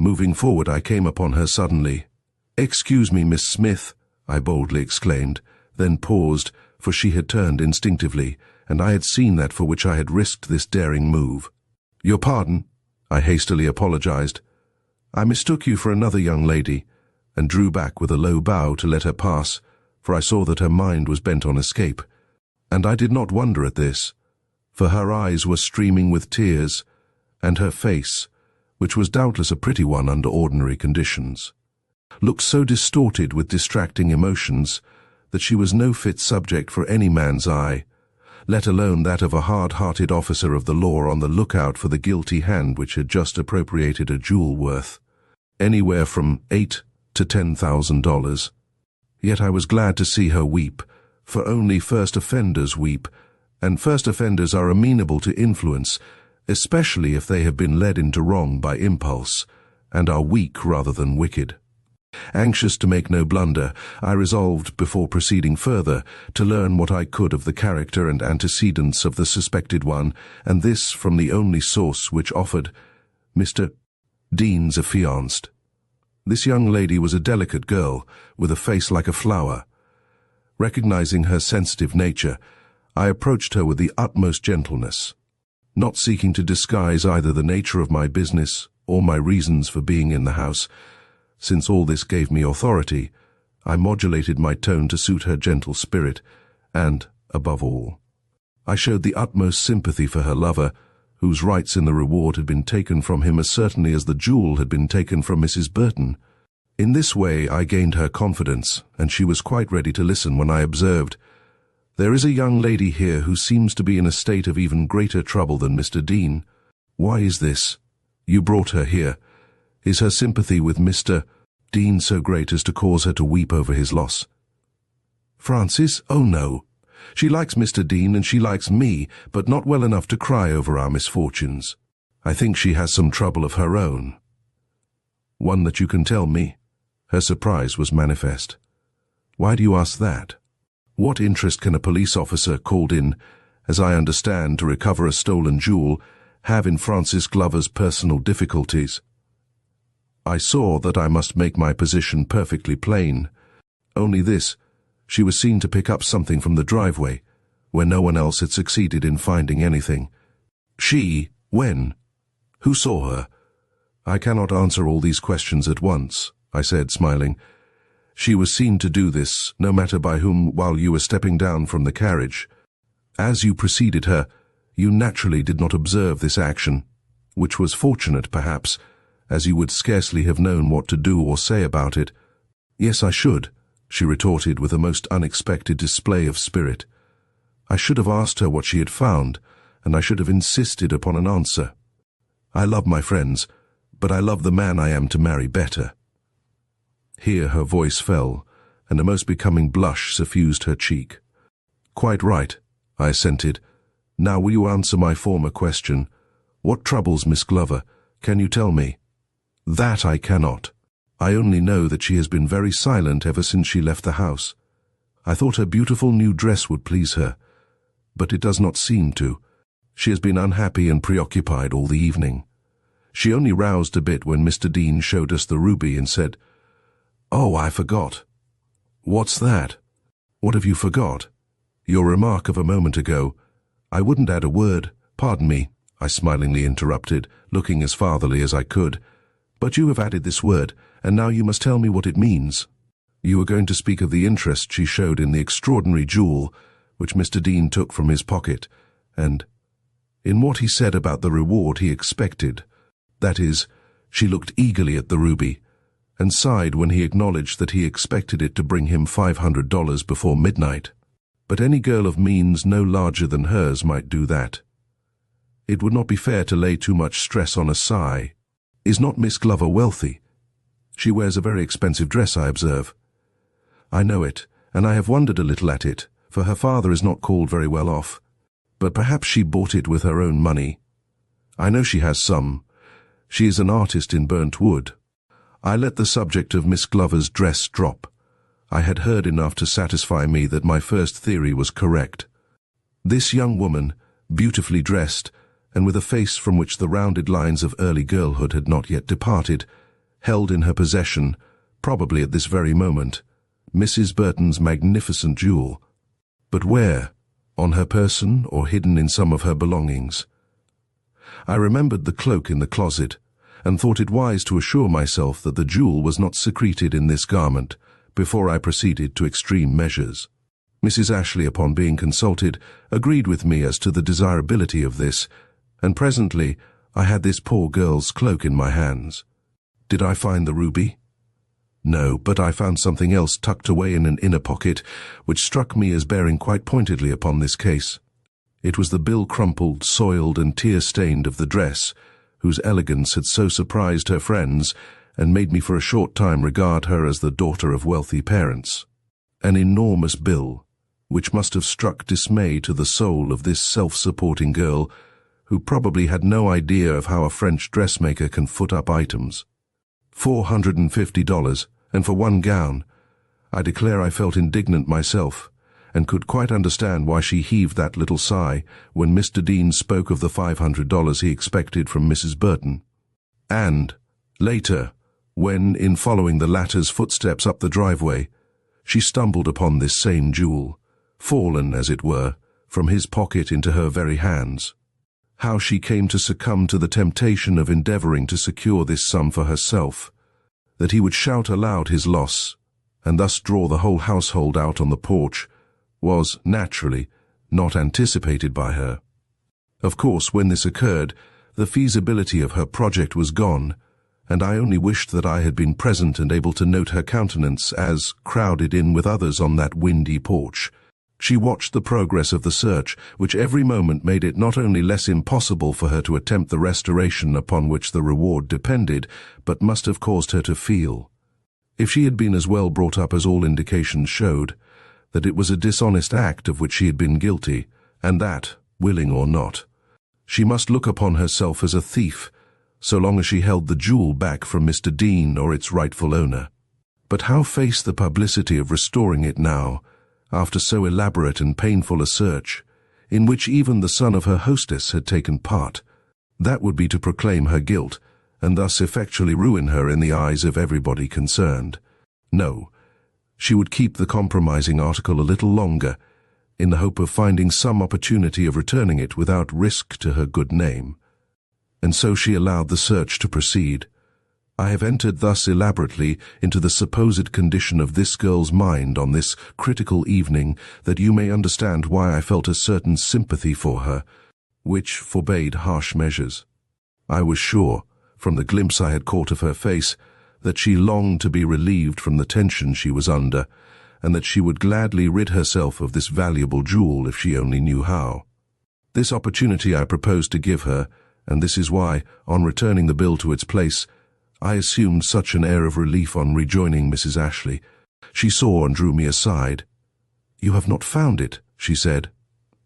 Moving forward, I came upon her suddenly. "Excuse me, Miss Smith," I boldly exclaimed, then paused, for she had turned instinctively, and I had seen that for which I had risked this daring move. "Your pardon," I hastily apologized. "I mistook you for another young lady," and drew back with a low bow to let her pass, for I saw that her mind was bent on escape. And I did not wonder at this, for her eyes were streaming with tears, and her face, which was doubtless a pretty one under ordinary conditions, looked so distorted with distracting emotions that she was no fit subject for any man's eye, let alone that of a hard-hearted officer of the law on the lookout for the guilty hand which had just appropriated a jewel worth anywhere from $8,000 to $10,000. Yet I was glad to see her weep, for only first offenders weep, and first offenders are amenable to influence, especially if they have been led into wrong by impulse, and are weak rather than wicked. Anxious to make no blunder, I resolved, before proceeding further, to learn what I could of the character and antecedents of the suspected one, and this from the only source which offered, Mr. Dean's affianced. This young lady was a delicate girl, with a face like a flower. Recognizing her sensitive nature, I approached her with the utmost gentleness, not seeking to disguise either the nature of my business or my reasons for being in the house. Since all this gave me authority, I modulated my tone to suit her gentle spirit, and, above all, I showed the utmost sympathy for her lover, whose rights in the reward had been taken from him as certainly as the jewel had been taken from Mrs. Burton. In this way I gained her confidence, and she was quite ready to listen when I observed, "There is a young lady here who seems to be in a state of even greater trouble than Mr. Dean. Why is this? You brought her here. Is her sympathy with Mr. Dean so great as to cause her to weep over his loss?" "Francis? Oh no. She likes Mr. Dean and she likes me, but not well enough to cry over our misfortunes. I think she has some trouble of her own." "One that you can tell me?" Her surprise was manifest. "Why do you ask that? What interest can a police officer called in, as I understand, to recover a stolen jewel, have in Francis Glover's personal difficulties?" I saw that I must make my position perfectly plain. Only this: she was seen to pick up something from the driveway, where no one else had succeeded in finding anything. "She? When? Who saw her?" "I cannot answer all these questions at once," I said, smiling. "She was seen to do this, no matter by whom, while you were stepping down from the carriage. As you preceded her, you naturally did not observe this action, which was fortunate, perhaps, as you would scarcely have known what to do or say about it." "Yes, I should," she retorted with a most unexpected display of spirit. "I should have asked her what she had found, and I should have insisted upon an answer. I love my friends, but I love the man I am to marry better." Here her voice fell, and a most becoming blush suffused her cheek. "Quite right," I assented. "Now will you answer my former question? What troubles Miss Glover? Can you tell me?" "That I cannot. I only know that she has been very silent ever since she left the house. I thought her beautiful new dress would please her, but it does not seem to. She has been unhappy and preoccupied all the evening. She only roused a bit when Mr. Dean showed us the ruby and said, 'Oh, I forgot.'" "What's that?" "What have you forgot?" "Your remark of a moment ago. I wouldn't add a word. Pardon me," I smilingly interrupted, looking as fatherly as I could. "But you have added this word, and now you must tell me what it means." "You were going to speak of the interest she showed in the extraordinary jewel which Mr. Dean took from his pocket, and in what he said about the reward he expected. That is, she looked eagerly at the ruby, and sighed when he acknowledged that he expected it to bring him $500 before midnight. But any girl of means no larger than hers might do that. It would not be fair to lay too much stress on a sigh. Is not Miss Glover wealthy? She wears a very expensive dress, I observe." "I know it, and I have wondered a little at it, for her father is not called very well off. But perhaps she bought it with her own money. I know she has some. She is an artist in burnt wood." I let the subject of Miss Glover's dress drop. I had heard enough to satisfy me that my first theory was correct. This young woman, beautifully dressed, and with a face from which the rounded lines of early girlhood had not yet departed, held in her possession, probably at this very moment, Mrs. Burton's magnificent jewel. But where? On her person, or hidden in some of her belongings? I remembered the cloak in the closet, and thought it wise to assure myself that the jewel was not secreted in this garment, before I proceeded to extreme measures. Mrs. Ashley, upon being consulted, agreed with me as to the desirability of this, and presently I had this poor girl's cloak in my hands. Did I find the ruby? No, but I found something else tucked away in an inner pocket, which struck me as bearing quite pointedly upon this case. It was the bill-crumpled, soiled, and tear-stained of the dress, whose elegance had so surprised her friends, and made me for a short time regard her as the daughter of wealthy parents. An enormous bill, which must have struck dismay to the soul of this self-supporting girl, who probably had no idea of how a French dressmaker can foot up items. $450, and for one gown. I declare I felt indignant myself, and could quite understand why she heaved that little sigh when Mr. Dean spoke of the $500 he expected from Mrs. Burton. And, later, when, in following the latter's footsteps up the driveway, she stumbled upon this same jewel, fallen, as it were, from his pocket into her very hands. How she came to succumb to the temptation of endeavoring to secure this sum for herself, that he would shout aloud his loss, and thus draw the whole household out on the porch, was, naturally, not anticipated by her. Of course, when this occurred, the feasibility of her project was gone, and I only wished that I had been present and able to note her countenance as, crowded in with others on that windy porch, she watched the progress of the search, which every moment made it not only less impossible for her to attempt the restoration upon which the reward depended, but must have caused her to feel, if she had been as well brought up as all indications showed, that it was a dishonest act of which she had been guilty, and that, willing or not, she must look upon herself as a thief, so long as she held the jewel back from Mr. Dean or its rightful owner. But how face the publicity of restoring it now, after so elaborate and painful a search, in which even the son of her hostess had taken part? That would be to proclaim her guilt, and thus effectually ruin her in the eyes of everybody concerned. No, she would keep the compromising article a little longer, in the hope of finding some opportunity of returning it without risk to her good name. And so she allowed the search to proceed, I have entered thus elaborately into the supposed condition of this girl's mind on this critical evening that you may understand why I felt a certain sympathy for her, which forbade harsh measures. I was sure, from the glimpse I had caught of her face, that she longed to be relieved from the tension she was under, and that she would gladly rid herself of this valuable jewel if she only knew how. This opportunity I proposed to give her, and this is why, on returning the bill to its place, I assumed such an air of relief on rejoining Mrs. Ashley. She saw and drew me aside. "You have not found it," she said.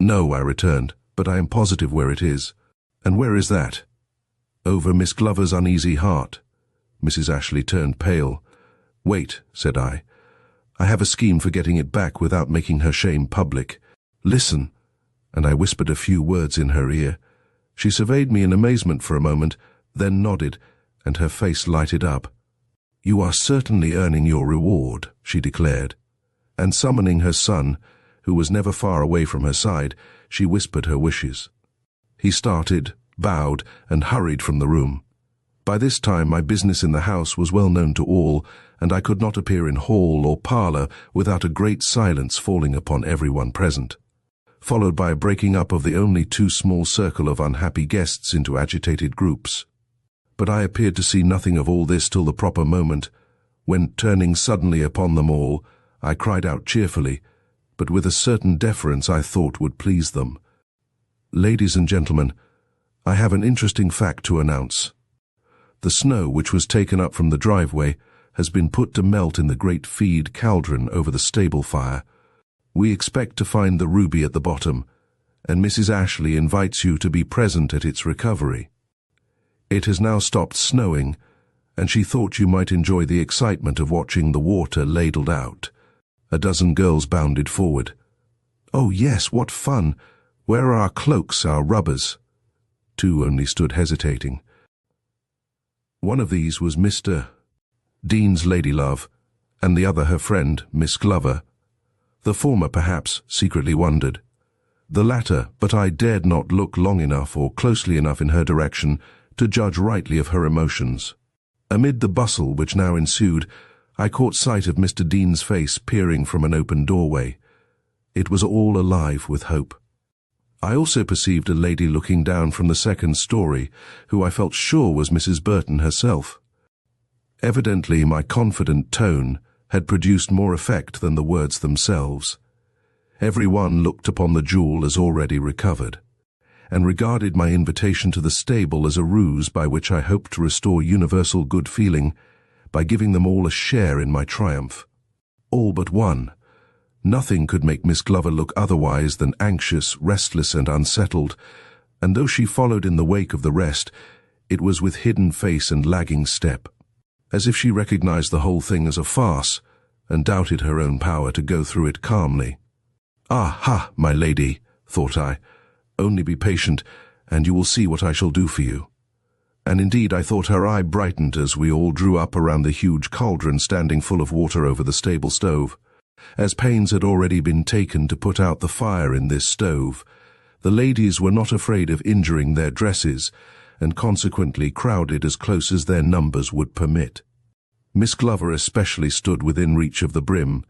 "No," I returned, "but I am positive where it is." "And where is that?" "Over Miss Glover's uneasy heart." Mrs. Ashley turned pale. "Wait," said I. "I have a scheme for getting it back without making her shame public. Listen." And I whispered a few words in her ear. She surveyed me in amazement for a moment, then nodded, and her face lighted up. "You are certainly earning your reward," she declared. And summoning her son, who was never far away from her side, she whispered her wishes. He started, bowed, and hurried from the room. By this time my business in the house was well known to all, and I could not appear in hall or parlour without a great silence falling upon everyone present, followed by a breaking up of the only too small circle of unhappy guests into agitated groups. But I appeared to see nothing of all this till the proper moment, when, turning suddenly upon them all, I cried out cheerfully, but with a certain deference I thought would please them. "Ladies and gentlemen, I have an interesting fact to announce. The snow which was taken up from the driveway has been put to melt in the great feed cauldron over the stable fire. We expect to find the ruby at the bottom, and Mrs. Ashley invites you to be present at its recovery. It has now stopped snowing, and she thought you might enjoy the excitement of watching the water ladled out." A dozen girls bounded forward. "Oh yes, what fun! Where are our cloaks, our rubbers?" Two only stood hesitating. One of these was Mr. Dean's ladylove, and the other her friend, Miss Glover. The former, perhaps, secretly wondered. The latter, but I dared not look long enough or closely enough in her direction to judge rightly of her emotions. Amid the bustle which now ensued, I caught sight of Mr. Dean's face peering from an open doorway. It was all alive with hope. I also perceived a lady looking down from the second story, who I felt sure was Mrs. Burton herself. Evidently my confident tone had produced more effect than the words themselves. Every one looked upon the jewel as already recovered, and regarded my invitation to the stable as a ruse by which I hoped to restore universal good feeling by giving them all a share in my triumph. All but one. Nothing could make Miss Glover look otherwise than anxious, restless, and unsettled, and though she followed in the wake of the rest, it was with hidden face and lagging step, as if she recognized the whole thing as a farce, and doubted her own power to go through it calmly. "Ah, ha, my lady," thought I, "only be patient, and you will see what I shall do for you." And indeed I thought her eye brightened as we all drew up around the huge cauldron standing full of water over the stable stove. As pains had already been taken to put out the fire in this stove, the ladies were not afraid of injuring their dresses, and consequently crowded as close as their numbers would permit. Miss Glover especially stood within reach of the brim,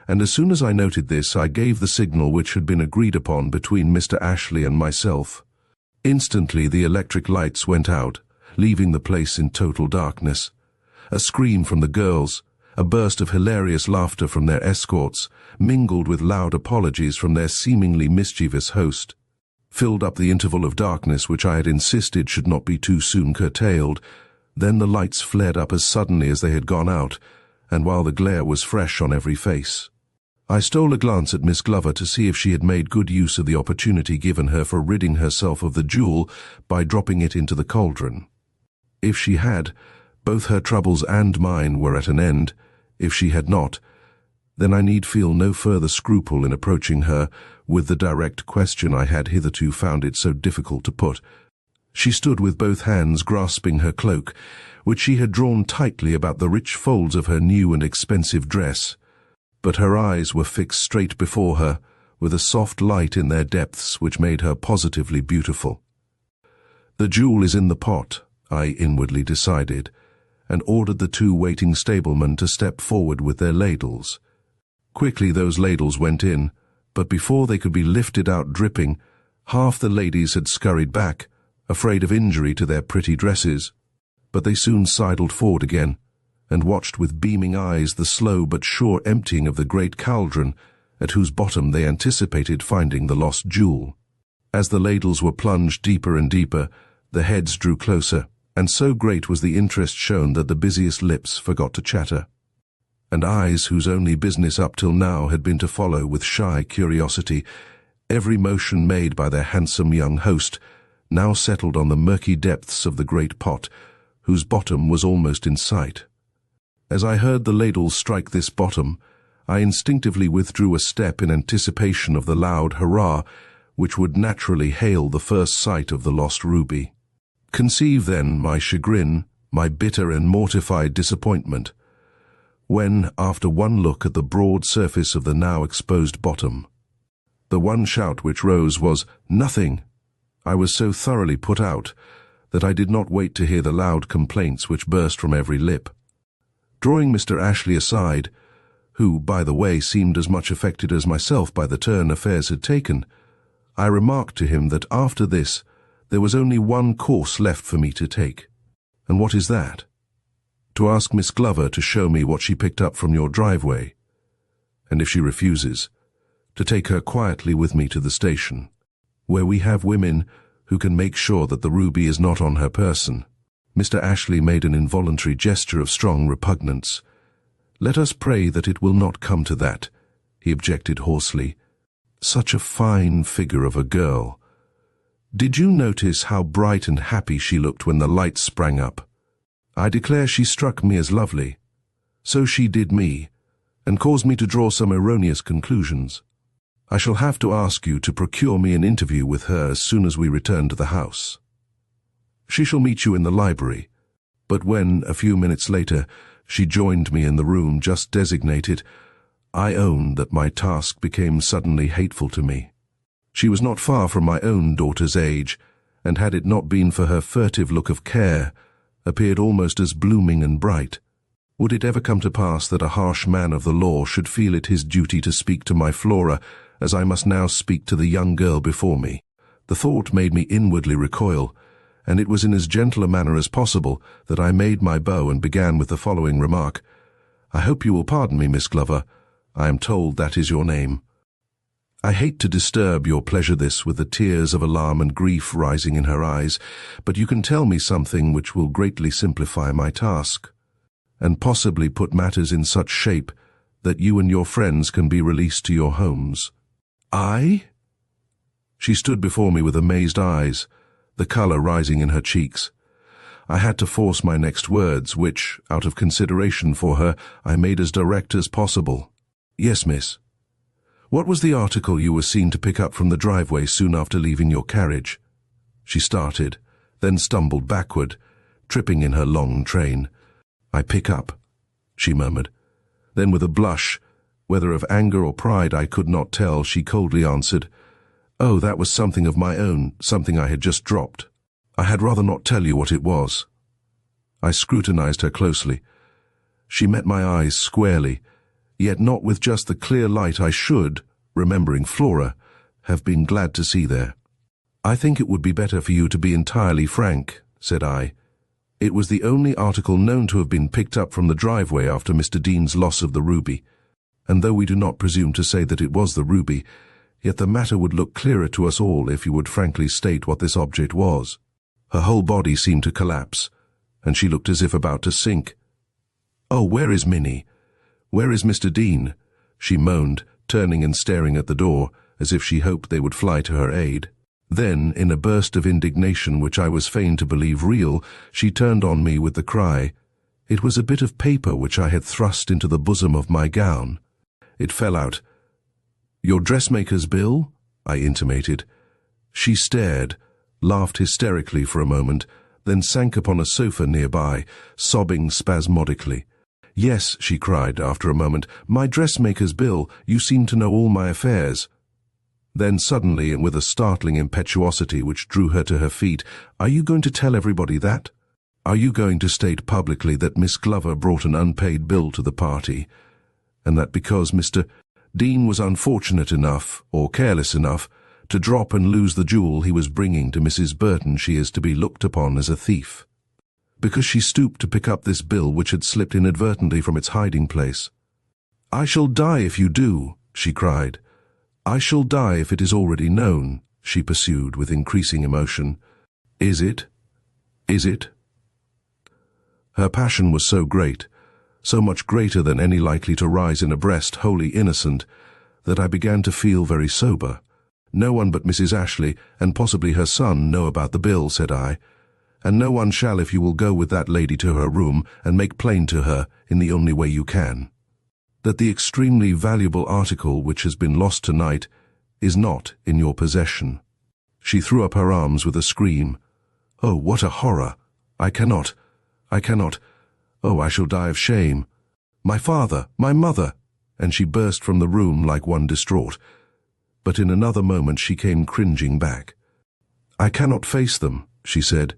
and as soon as I noted this, I gave the signal which had been agreed upon between Mr. Ashley and myself. Instantly the electric lights went out, leaving the place in total darkness. A scream from the girls, a burst of hilarious laughter from their escorts, mingled with loud apologies from their seemingly mischievous host, filled up the interval of darkness which I had insisted should not be too soon curtailed. Then the lights flared up as suddenly as they had gone out, and while the glare was fresh on every face. I stole a glance at Miss Glover to see if she had made good use of the opportunity given her for ridding herself of the jewel by dropping it into the cauldron. If she had, both her troubles and mine were at an end. If she had not, then I need feel no further scruple in approaching her with the direct question I had hitherto found it so difficult to put. She stood with both hands grasping her cloak, which she had drawn tightly about the rich folds of her new and expensive dress, but her eyes were fixed straight before her, with a soft light in their depths which made her positively beautiful. The jewel is in the pot, I inwardly decided, and ordered the two waiting stablemen to step forward with their ladles. Quickly those ladles went in, but before they could be lifted out dripping, half the ladies had scurried back, afraid of injury to their pretty dresses. But they soon sidled forward again, and watched with beaming eyes the slow but sure emptying of the great cauldron, at whose bottom they anticipated finding the lost jewel. As the ladles were plunged deeper and deeper, the heads drew closer, and so great was the interest shown that the busiest lips forgot to chatter. And eyes whose only business up till now had been to follow with shy curiosity every motion made by their handsome young host, now settled on the murky depths of the great pot, whose bottom was almost in sight. As I heard the ladles strike this bottom, I instinctively withdrew a step in anticipation of the loud hurrah which would naturally hail the first sight of the lost ruby. Conceive then my chagrin, my bitter and mortified disappointment, when, after one look at the broad surface of the now exposed bottom, the one shout which rose was, "Nothing!" I was so thoroughly put out that I did not wait to hear the loud complaints which burst from every lip. Drawing Mr. Ashley aside, who, by the way, seemed as much affected as myself by the turn affairs had taken, I remarked to him that after this there was only one course left for me to take. "And what is that?" "To ask Miss Glover to show me what she picked up from your driveway, and if she refuses, to take her quietly with me to the station, where we have women who can make sure that the ruby is not on her person." Mr. Ashley made an involuntary gesture of strong repugnance. "Let us pray that it will not come to that," he objected hoarsely. "Such a fine figure of a girl. Did you notice how bright and happy she looked when the lights sprang up? I declare she struck me as lovely. So she did me, and caused me to draw some erroneous conclusions. I shall have to ask you to procure me an interview with her as soon as we return to the house. She shall meet you in the library." But when, a few minutes later, she joined me in the room just designated, I own that my task became suddenly hateful to me. She was not far from my own daughter's age, and had it not been for her furtive look of care, appeared almost as blooming and bright. Would it ever come to pass that a harsh man of the law should feel it his duty to speak to my Flora as I must now speak to the young girl before me? The thought made me inwardly recoil, and it was in as gentle a manner as possible that I made my bow and began with the following remark. "I hope you will pardon me, Miss Glover. I am told that is your name. I hate to disturb your pleasure this with the tears of alarm and grief rising in her eyes, but you can tell me something which will greatly simplify my task, and possibly put matters in such shape that you and your friends can be released to your homes." "I?" She stood before me with amazed eyes, the colour rising in her cheeks. I had to force my next words, which, out of consideration for her, I made as direct as possible. "Yes, miss. What was the article you were seen to pick up from the driveway soon after leaving your carriage?" She started, then stumbled backward, tripping in her long train. "I pick up," she murmured. Then with a blush, whether of anger or pride I could not tell, she coldly answered, "Oh, that was something of my own, something I had just dropped. I had rather not tell you what it was." I scrutinized her closely. She met my eyes squarely, yet not with just the clear light I should, remembering Flora, have been glad to see there. "I think it would be better for you to be entirely frank," said I. "It was the only article known to have been picked up from the driveway after Mr. Dean's loss of the ruby, and though we do not presume to say that it was the ruby, yet the matter would look clearer to us all if you would frankly state what this object was." Her whole body seemed to collapse, and she looked as if about to sink. "Oh, where is Minnie? Where is Mr. Dean?" she moaned, turning and staring at the door, as if she hoped they would fly to her aid. Then, in a burst of indignation which I was fain to believe real, she turned on me with the cry. It was a bit of paper which I had thrust into the bosom of my gown. It fell out. "Your dressmaker's bill?" I intimated. She stared, laughed hysterically for a moment, then sank upon a sofa nearby, sobbing spasmodically. "Yes," she cried after a moment, "my dressmaker's bill. You seem to know all my affairs." Then suddenly, and with a startling impetuosity which drew her to her feet, "Are you going to tell everybody that?" Are you going to state publicly that Miss Glover brought an unpaid bill to the party, and that because Mr. Dean was unfortunate enough, or careless enough, to drop and lose the jewel he was bringing to Mrs. Burton, she is to be looked upon as a thief? Because she stooped to pick up this bill which had slipped inadvertently from its hiding place. I shall die if you do, she cried. I shall die if it is already known, she pursued with increasing emotion. Is it? Is it? Her passion was so great, so much greater than any likely to rise in a breast wholly innocent, that I began to feel very sober. No one but Mrs. Ashley, and possibly her son, know about the bill, said I, and no one shall if you will go with that lady to her room and make plain to her, in the only way you can, that the extremely valuable article which has been lost tonight is not in your possession. She threw up her arms with a scream. Oh, what a horror! I cannot. Oh, I shall die of shame. My father, my mother! And she burst from the room like one distraught. But in another moment she came cringing back. I cannot face them, she said.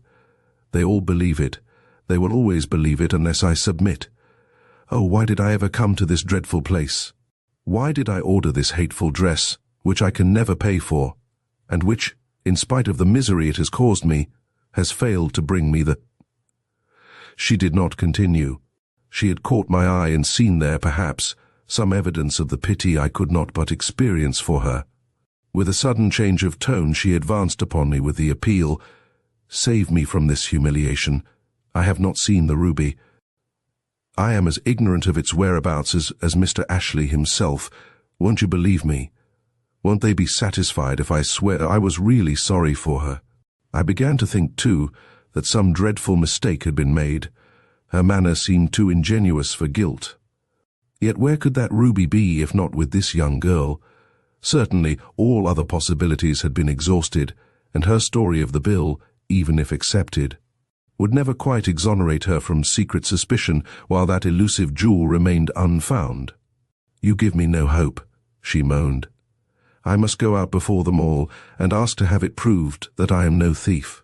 They all believe it. They will always believe it unless I submit. Oh, why did I ever come to this dreadful place? Why did I order this hateful dress, which I can never pay for, and which, in spite of the misery it has caused me, has failed to bring me the... She did not continue. She had caught my eye and seen there, perhaps, some evidence of the pity I could not but experience for her. With a sudden change of tone she advanced upon me with the appeal, Save me from this humiliation. I have not seen the ruby. I am as ignorant of its whereabouts as Mr. Ashley himself. Won't you believe me? Won't they be satisfied if I swear I was really sorry for her? I began to think, too, that some dreadful mistake had been made. Her manner seemed too ingenuous for guilt. Yet where could that ruby be if not with this young girl? Certainly all other possibilities had been exhausted, and her story of the bill, even if accepted, would never quite exonerate her from secret suspicion while that elusive jewel remained unfound. You give me no hope, she moaned. I must go out before them all and ask to have it proved that I am no thief.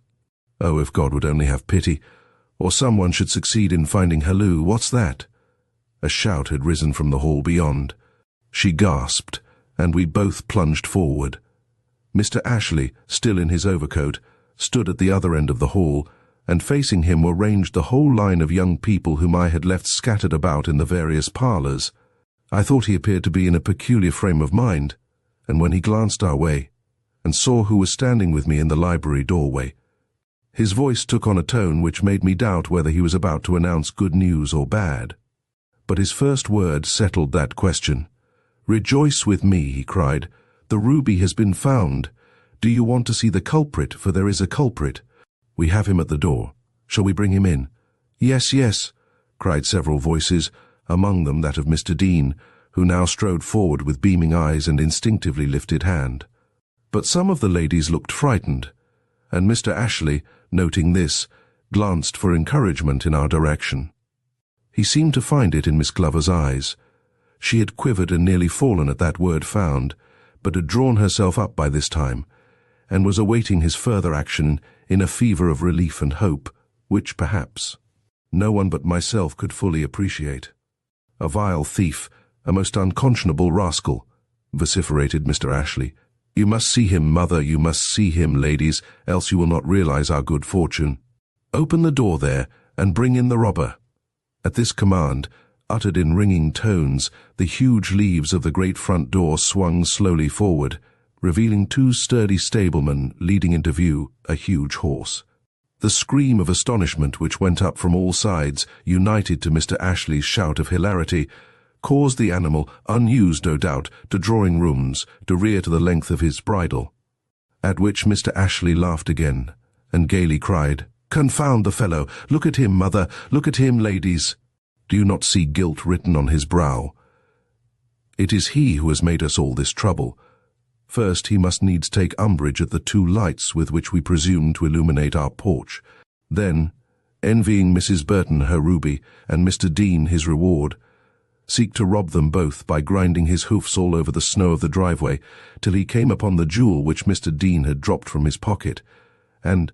Oh, if God would only have pity, or someone should succeed in finding Halloo, what's that? A shout had risen from the hall beyond. She gasped, and we both plunged forward. Mr. Ashley, still in his overcoat, stood at the other end of the hall, and facing him were ranged the whole line of young people whom I had left scattered about in the various parlours. I thought he appeared to be in a peculiar frame of mind, and when he glanced our way, and saw who was standing with me in the library doorway, his voice took on a tone which made me doubt whether he was about to announce good news or bad. But his first word settled that question. Rejoice with me, he cried. The ruby has been found. Do you want to see the culprit? For there is a culprit. We have him at the door. Shall we bring him in? Yes, yes, cried several voices, among them that of Mr. Dean, who now strode forward with beaming eyes and instinctively lifted hand. But some of the ladies looked frightened, and Mr. Ashley, noting this, glanced for encouragement in our direction. He seemed to find it in Miss Glover's eyes. She had quivered and nearly fallen at that word found, but had drawn herself up by this time, and was awaiting his further action in a fever of relief and hope, which, perhaps, no one but myself could fully appreciate. A vile thief, a most unconscionable rascal, vociferated Mr. Ashley. You must see him, mother, you must see him, ladies, else you will not realize our good fortune. Open the door there, and bring in the robber. At this command, uttered in ringing tones, the huge leaves of the great front door swung slowly forward, revealing two sturdy stablemen leading into view a huge horse. The scream of astonishment which went up from all sides, united to Mr. Ashley's shout of hilarity, caused the animal, unused no doubt, to drawing-rooms, to rear to the length of his bridle, at which Mr. Ashley laughed again, and gaily cried, Confound the fellow! Look at him, mother! Look at him, ladies! Do you not see guilt written on his brow? It is he who has made us all this trouble. First, he must needs take umbrage at the two lights with which we presume to illuminate our porch. Then, envying Mrs. Burton her ruby, and Mr. Dean his reward, seek to rob them both by grinding his hoofs all over the snow of the driveway, till he came upon the jewel which Mr. Dean had dropped from his pocket, and,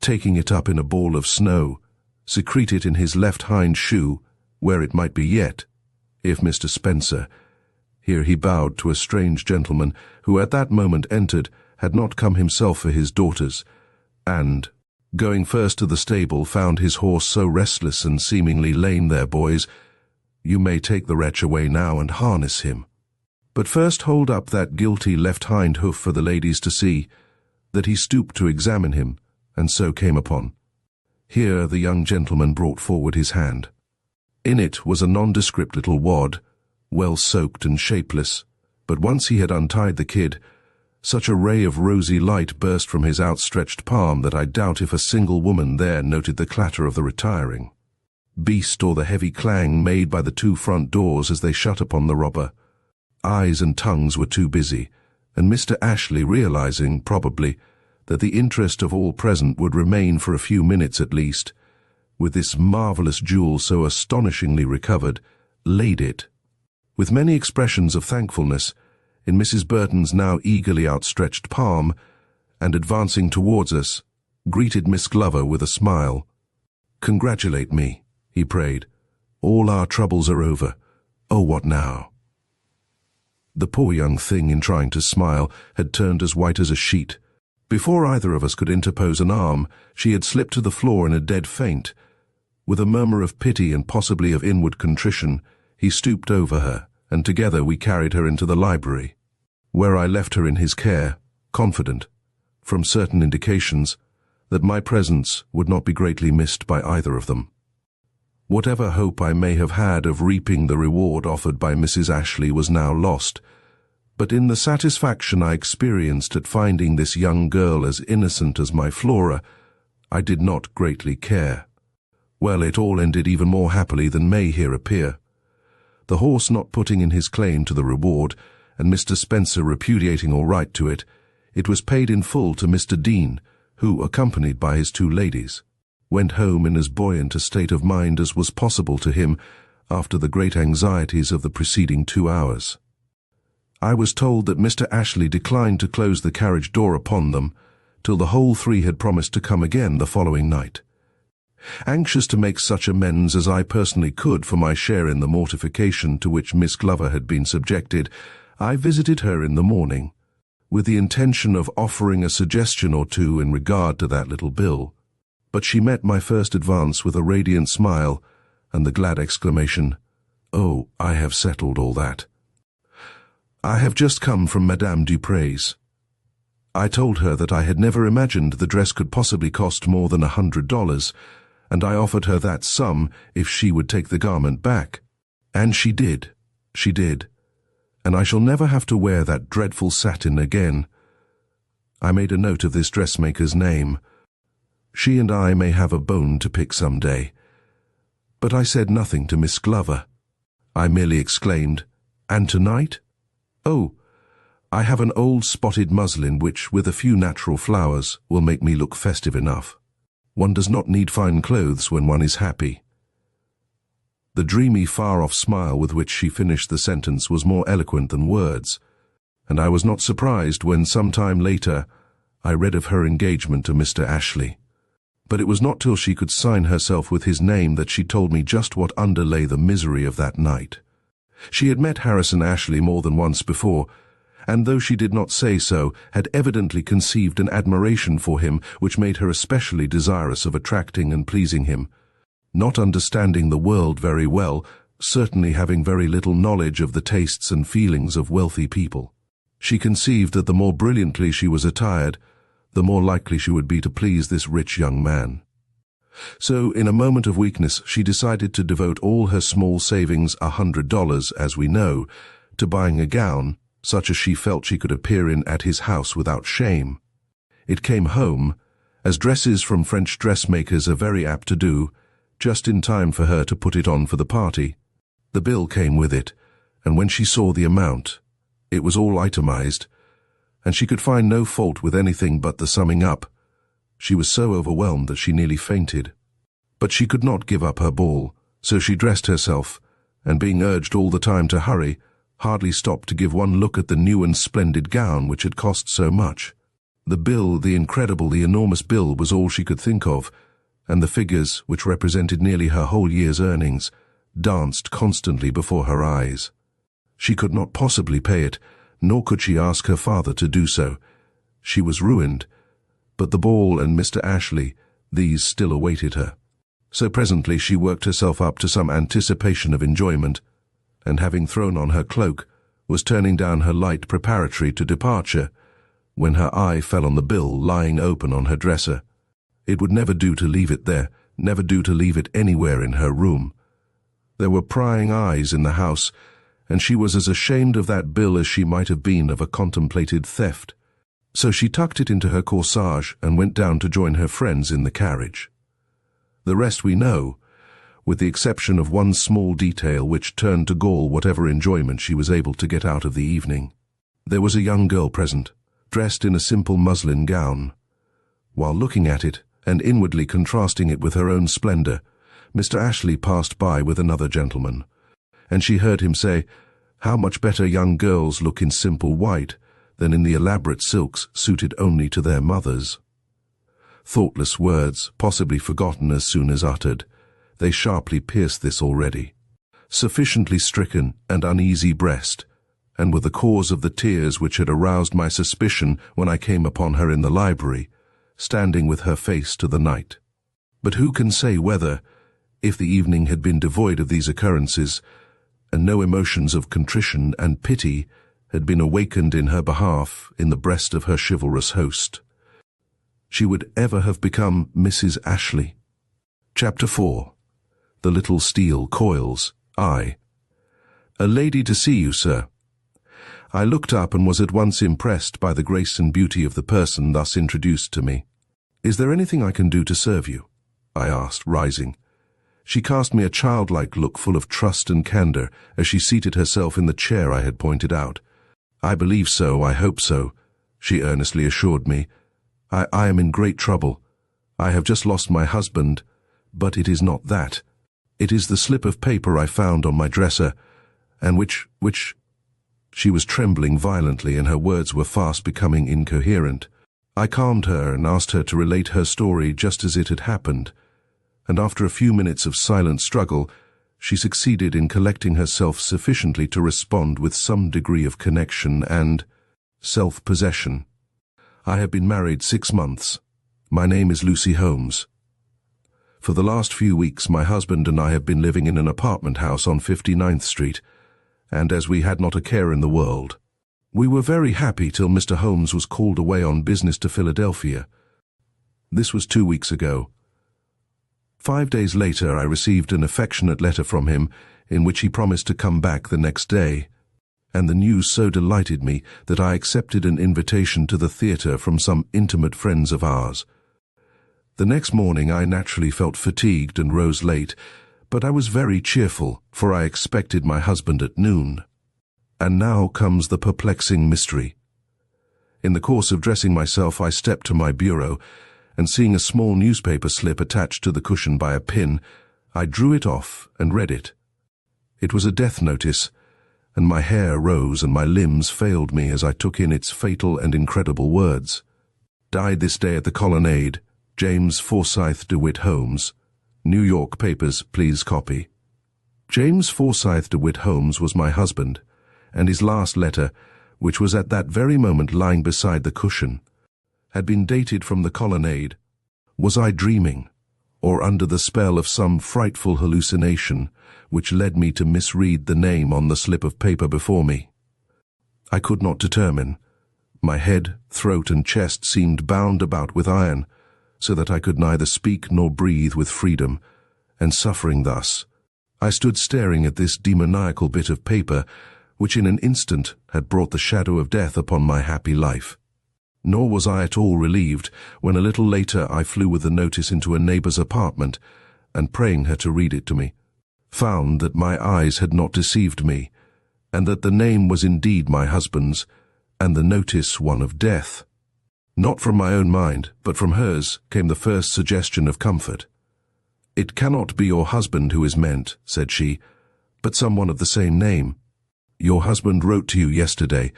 taking it up in a ball of snow, secrete it in his left hind shoe, where it might be yet, if Mr. Spencer— here he bowed to a strange gentleman who at that moment entered, had not come himself for his daughters, and, going first to the stable, found his horse so restless and seemingly lame there, boys, you may take the wretch away now and harness him. But first hold up that guilty left hind hoof for the ladies to see, that he stooped to examine him, and so came upon. Here the young gentleman brought forward his hand. In it was a nondescript little wad, well soaked and shapeless, but once he had untied the kid, such a ray of rosy light burst from his outstretched palm that I doubt if a single woman there noted the clatter of the retiring beast or the heavy clang made by the 2 front doors as they shut upon the robber. Eyes and tongues were too busy, and Mr. Ashley, realizing, probably, that the interest of all present would remain for a few minutes at least, with this marvelous jewel so astonishingly recovered, laid it, with many expressions of thankfulness, in Mrs. Burton's now eagerly outstretched palm, and advancing towards us, greeted Miss Glover with a smile. "Congratulate me," he prayed. "All our troubles are over. Oh, what now?" The poor young thing, in trying to smile, had turned as white as a sheet. Before either of us could interpose an arm, she had slipped to the floor in a dead faint. With a murmur of pity and possibly of inward contrition, he stooped over her, and together we carried her into the library, where I left her in his care, confident, from certain indications, that my presence would not be greatly missed by either of them. Whatever hope I may have had of reaping the reward offered by Mrs. Ashley was now lost, but in the satisfaction I experienced at finding this young girl as innocent as my Flora, I did not greatly care. Well, it all ended even more happily than may here appear. The horse not putting in his claim to the reward, and Mr. Spencer repudiating all right to it, it was paid in full to Mr. Dean, who, accompanied by his 2 ladies, went home in as buoyant a state of mind as was possible to him after the great anxieties of the preceding 2 hours. I was told that Mr. Ashley declined to close the carriage door upon them till the whole 3 had promised to come again the following night. Anxious to make such amends as I personally could for my share in the mortification to which Miss Glover had been subjected, I visited her in the morning, with the intention of offering a suggestion or 2 in regard to that little bill. But she met my first advance with a radiant smile and the glad exclamation, "Oh, I have settled all that. I have just come from Madame Dupre's." I told her that I had never imagined the dress could possibly cost more than $100, and I offered her that sum if she would take the garment back. And she did, and I shall never have to wear that dreadful satin again. I made a note of this dressmaker's name. She and I may have a bone to pick some day. But I said nothing to Miss Glover. I merely exclaimed, "And tonight? Oh, I have an old spotted muslin which, with a few natural flowers, will make me look festive enough. One does not need fine clothes when one is happy." The dreamy, far-off smile with which she finished the sentence was more eloquent than words, and I was not surprised when, some time later, I read of her engagement to Mr. Ashley. But it was not till she could sign herself with his name that she told me just what underlay the misery of that night. She had met Harrison Ashley more than once before, and though she did not say so, had evidently conceived an admiration for him which made her especially desirous of attracting and pleasing him. Not understanding the world very well, certainly having very little knowledge of the tastes and feelings of wealthy people, she conceived that the more brilliantly she was attired, the more likely she would be to please this rich young man. So, in a moment of weakness, she decided to devote all her small savings, $100, as we know, to buying a gown, such as she felt she could appear in at his house without shame. It came home, as dresses from French dressmakers are very apt to do, just in time for her to put it on for the party. The bill came with it, and when she saw the amount, it was all itemized, and she could find no fault with anything but the summing up. She was so overwhelmed that she nearly fainted. But she could not give up her ball, so she dressed herself, and being urged all the time to hurry, hardly stopped to give one look at the new and splendid gown which had cost so much. The bill, the incredible, the enormous bill, was all she could think of, and the figures, which represented nearly her whole year's earnings, danced constantly before her eyes. She could not possibly pay it, nor could she ask her father to do so. She was ruined, but the ball and Mr. Ashley, these still awaited her. So presently she worked herself up to some anticipation of enjoyment, and having thrown on her cloak, was turning down her light preparatory to departure, when her eye fell on the bill lying open on her dresser. It would never do to leave it there, never do to leave it anywhere in her room. There were prying eyes in the house, and she was as ashamed of that bill as she might have been of a contemplated theft. So she tucked it into her corsage and went down to join her friends in the carriage. The rest we know, with the exception of one small detail which turned to gall whatever enjoyment she was able to get out of the evening. There was a young girl present, dressed in a simple muslin gown. While looking at it, and inwardly contrasting it with her own splendor, Mr. Ashley passed by with another gentleman, and she heard him say, "How much better young girls look in simple white than in the elaborate silks suited only to their mothers." Thoughtless words, possibly forgotten as soon as uttered, they sharply pierced this already sufficiently stricken and uneasy breast, and were the cause of the tears which had aroused my suspicion when I came upon her in the library, standing with her face to the night. But who can say whether, if the evening had been devoid of these occurrences, and no emotions of contrition and pity had been awakened in her behalf in the breast of her chivalrous host, she would ever have become Mrs. Ashley. Chapter 4. The Little Steel Coils. I. "A lady to see you, sir." I looked up and was at once impressed by the grace and beauty of the person thus introduced to me. "Is there anything I can do to serve you?" I asked, rising. She cast me a childlike look full of trust and candor as she seated herself in the chair I had pointed out. "I believe so, I hope so," she earnestly assured me. I am in great trouble. I have just lost my husband, but it is not that. It is the slip of paper I found on my dresser, and which... She was trembling violently, and her words were fast becoming incoherent. I calmed her and asked her to relate her story just as it had happened, and after a few minutes of silent struggle, she succeeded in collecting herself sufficiently to respond with some degree of connection and self-possession. "I have been married 6 months. My name is Lucy Holmes. For the last few weeks my husband and I have been living in an apartment house on 59th Street, and as we had not a care in the world, we were very happy till Mr. Holmes was called away on business to Philadelphia. This was 2 weeks ago. 5 days later I received an affectionate letter from him in which he promised to come back the next day, and the news so delighted me that I accepted an invitation to the theatre from some intimate friends of ours. The next morning I naturally felt fatigued and rose late, but I was very cheerful, for I expected my husband at noon. And now comes the perplexing mystery. In the course of dressing myself I stepped to my bureau, and seeing a small newspaper slip attached to the cushion by a pin, I drew it off and read it. It was a death notice, and my hair rose and my limbs failed me as I took in its fatal and incredible words. "Died this day at the Colonnade, James Forsyth DeWitt Holmes. New York papers, please copy." James Forsyth DeWitt Holmes was my husband, and his last letter, which was at that very moment lying beside the cushion, had been dated from the Colonnade. Was I dreaming, or under the spell of some frightful hallucination which led me to misread the name on the slip of paper before me? I could not determine. My head, throat, and chest seemed bound about with iron, so that I could neither speak nor breathe with freedom, and suffering thus, I stood staring at this demoniacal bit of paper, which in an instant had brought the shadow of death upon my happy life. Nor was I at all relieved when a little later I flew with the notice into a neighbor's apartment, and praying her to read it to me, found that my eyes had not deceived me, and that the name was indeed my husband's, and the notice one of death. Not from my own mind, but from hers, came the first suggestion of comfort. "It cannot be your husband who is meant," said she, "but someone of the same name. Your husband wrote to you yesterday,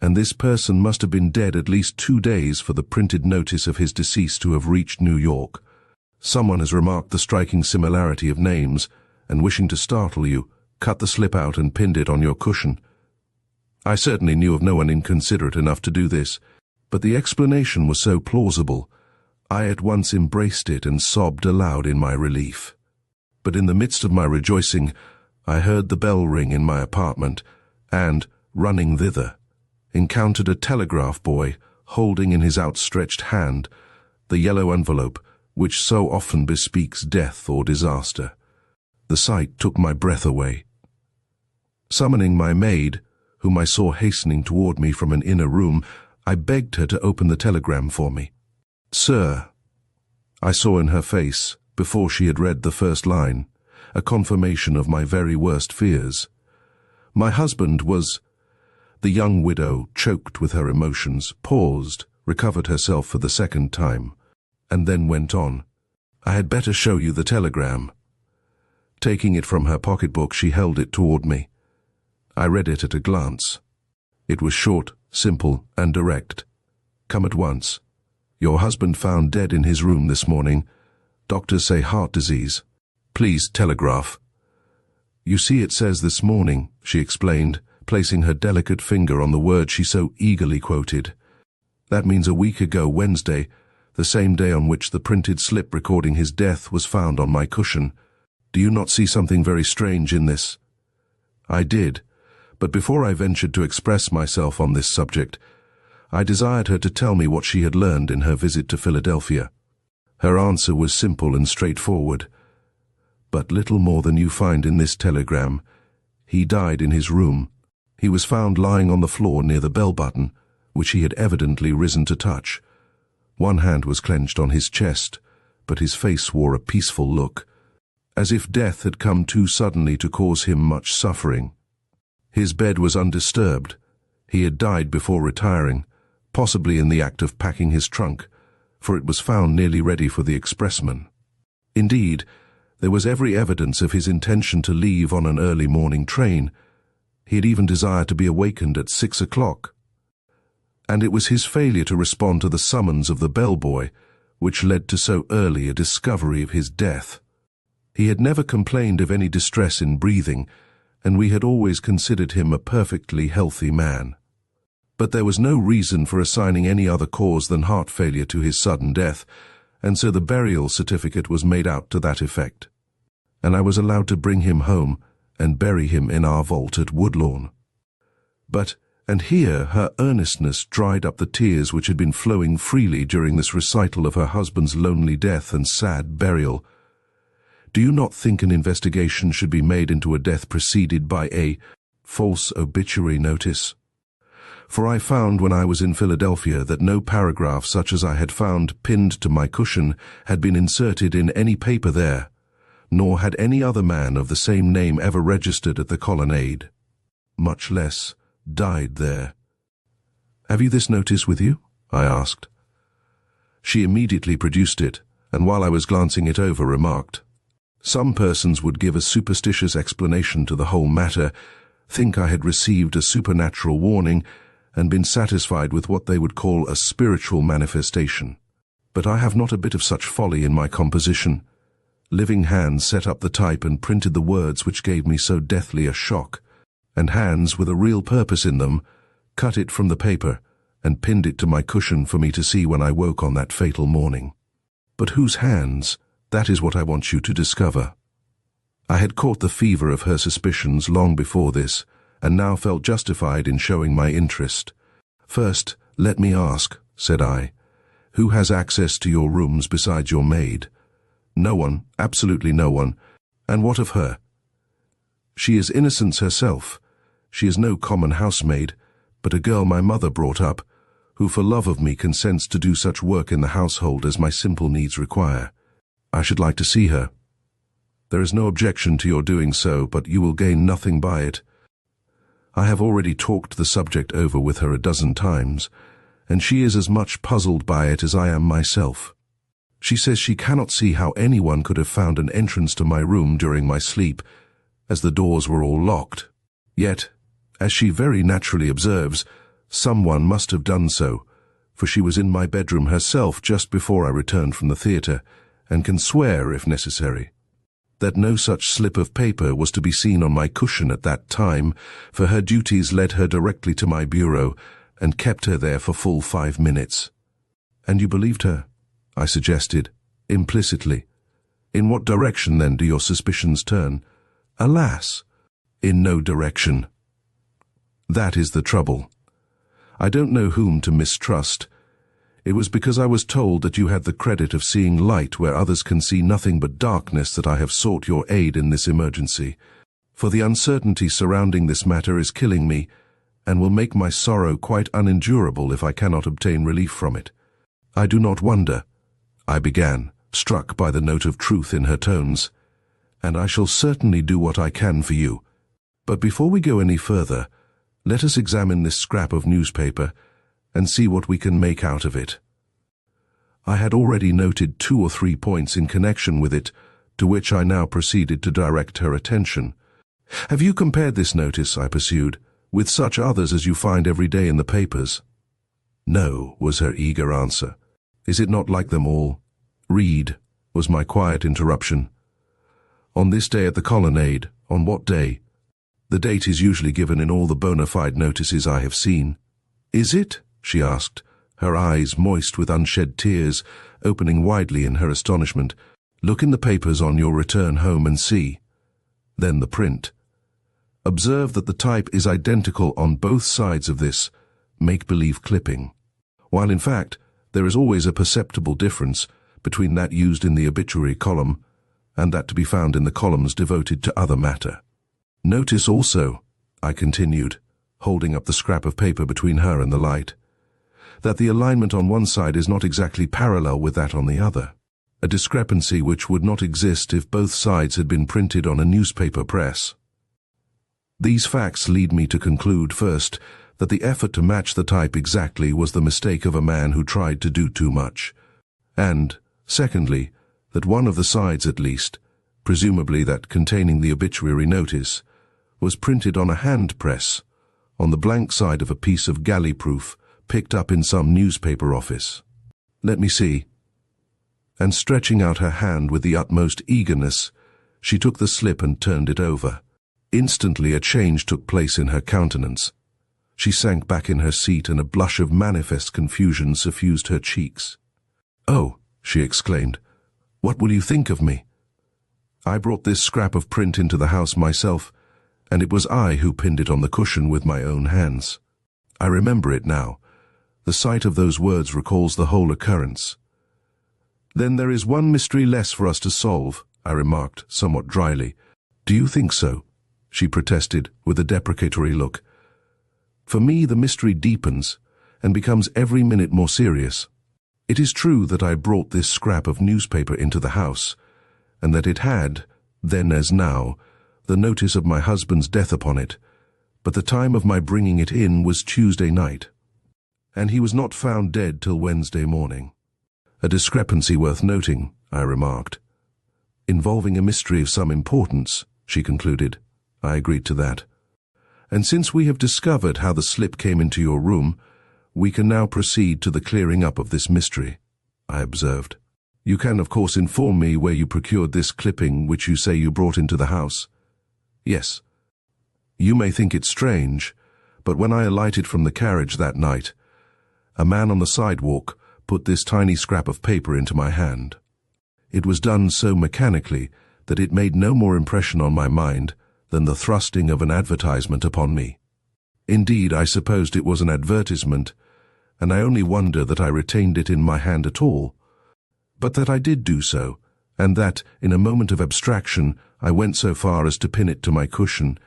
and this person must have been dead at least 2 days for the printed notice of his decease to have reached New York. Someone has remarked the striking similarity of names, and wishing to startle you, cut the slip out and pinned it on your cushion. I certainly knew of no one inconsiderate enough to do this, but the explanation was so plausible, I at once embraced it and sobbed aloud in my relief. But in the midst of my rejoicing, I heard the bell ring in my apartment, and, running thither, encountered a telegraph boy holding in his outstretched hand the yellow envelope which so often bespeaks death or disaster. The sight took my breath away. Summoning my maid, whom I saw hastening toward me from an inner room, I begged her to open the telegram for me. "Sir," I saw in her face, before she had read the first line, a confirmation of my very worst fears. "My husband was—" The young widow, choked with her emotions, paused, recovered herself for the second time, and then went on. "I had better show you the telegram." Taking it from her pocketbook, she held it toward me. I read it at a glance. It was short, simple, and direct. "Come at once. Your husband found dead in his room this morning. Doctors say heart disease. Please telegraph." "You see, it says this morning," she explained, placing her delicate finger on the word she so eagerly quoted. "That means a week ago Wednesday, the same day on which the printed slip recording his death was found on my cushion. Do you not see something very strange in this?" I did, but before I ventured to express myself on this subject, I desired her to tell me what she had learned in her visit to Philadelphia. Her answer was simple and straightforward. "But little more than you find in this telegram. He died in his room. He was found lying on the floor near the bell button, which he had evidently risen to touch. One hand was clenched on his chest, but his face wore a peaceful look, as if death had come too suddenly to cause him much suffering. His bed was undisturbed. He had died before retiring, possibly in the act of packing his trunk, for it was found nearly ready for the expressman. Indeed, there was every evidence of his intention to leave on an early morning train. He had even desired to be awakened at 6 o'clock. And it was his failure to respond to the summons of the bellboy which led to so early a discovery of his death. He had never complained of any distress in breathing, and we had always considered him a perfectly healthy man. But there was no reason for assigning any other cause than heart failure to his sudden death, and so the burial certificate was made out to that effect, and I was allowed to bring him home and bury him in our vault at Woodlawn. But, and here her earnestness dried up the tears which had been flowing freely during this recital of her husband's lonely death and sad burial, "Do you not think an investigation should be made into a death preceded by a false obituary notice? For I found when I was in Philadelphia that no paragraph such as I had found pinned to my cushion had been inserted in any paper there, nor had any other man of the same name ever registered at the Colonnade, much less died there." "Have you this notice with you?" I asked. She immediately produced it, and while I was glancing it over, remarked, "Some persons would give a superstitious explanation to the whole matter, think I had received a supernatural warning, and been satisfied with what they would call a spiritual manifestation. But I have not a bit of such folly in my composition. Living hands set up the type and printed the words which gave me so deathly a shock, and hands with a real purpose in them cut it from the paper and pinned it to my cushion for me to see when I woke on that fatal morning. But whose hands? That is what I want you to discover." I had caught the fever of her suspicions long before this, and now felt justified in showing my interest. "First, let me ask," said I, "who has access to your rooms besides your maid?" "No one, absolutely no one. And what of her?" "She is innocence herself. She is no common housemaid, but a girl my mother brought up, who for love of me consents to do such work in the household as my simple needs require. I should like to see her." "There is no objection to your doing so, but you will gain nothing by it. I have already talked the subject over with her a dozen times, and she is as much puzzled by it as I am myself. She says she cannot see how anyone could have found an entrance to my room during my sleep, as the doors were all locked. Yet, as she very naturally observes, someone must have done so, for she was in my bedroom herself just before I returned from the theatre, and can swear if necessary, that no such slip of paper was to be seen on my cushion at that time, for her duties led her directly to my bureau and kept her there for full 5 minutes. And you believed her? I suggested, implicitly. In what direction, then, do your suspicions turn? Alas, in no direction. That is the trouble. I don't know whom to mistrust. It was because I was told that you had the credit of seeing light where others can see nothing but darkness that I have sought your aid in this emergency. For the uncertainty surrounding this matter is killing me, and will make my sorrow quite unendurable if I cannot obtain relief from it. I do not wonder, I began, struck by the note of truth in her tones, and I shall certainly do what I can for you. But before we go any further, let us examine this scrap of newspaper and see what we can make out of it. I had already noted 2 or 3 points in connection with it, to which I now proceeded to direct her attention. Have you compared this notice, I pursued, with such others as you find every day in the papers? No, was her eager answer. Is it not like them all? Read, was my quiet interruption. On this day at the colonnade, on what day? The date is usually given in all the bona fide notices I have seen. Is it? She asked, her eyes moist with unshed tears, opening widely in her astonishment. Look in the papers on your return home and see. Then the print. Observe that the type is identical on both sides of this make-believe clipping, while in fact there is always a perceptible difference between that used in the obituary column and that to be found in the columns devoted to other matter. Notice also, I continued, holding up the scrap of paper between her and the light, that the alignment on one side is not exactly parallel with that on the other, a discrepancy which would not exist if both sides had been printed on a newspaper press. These facts lead me to conclude, first, that the effort to match the type exactly was the mistake of a man who tried to do too much, and, secondly, that one of the sides at least, presumably that containing the obituary notice, was printed on a hand press, on the blank side of a piece of galley-proof picked up in some newspaper office. Let me see. And stretching out her hand with the utmost eagerness, she took the slip and turned it over. Instantly a change took place in her countenance. She sank back in her seat and a blush of manifest confusion suffused her cheeks. "Oh," she exclaimed, "what will you think of me? I brought this scrap of print into the house myself, and it was I who pinned it on the cushion with my own hands. I remember it now. The sight of those words recalls the whole occurrence." "Then there is one mystery less for us to solve," I remarked, somewhat dryly. "Do you think so?" she protested, with a deprecatory look. "For me the mystery deepens, and becomes every minute more serious. It is true that I brought this scrap of newspaper into the house, and that it had, then as now, the notice of my husband's death upon it, but the time of my bringing it in was Tuesday night, and he was not found dead till Wednesday morning. A discrepancy worth noting," I remarked. "Involving a mystery of some importance," she concluded. I agreed to that. "And since we have discovered how the slip came into your room, we can now proceed to the clearing up of this mystery," I observed. "You can, of course, inform me where you procured this clipping which you say you brought into the house?" "Yes. You may think it strange, but when I alighted from the carriage that night, a man on the sidewalk put this tiny scrap of paper into my hand. It was done so mechanically that it made no more impression on my mind than the thrusting of an advertisement upon me. Indeed, I supposed it was an advertisement, and I only wonder that I retained it in my hand at all. But that I did do so, and that, in a moment of abstraction, I went so far as to pin it to my cushion,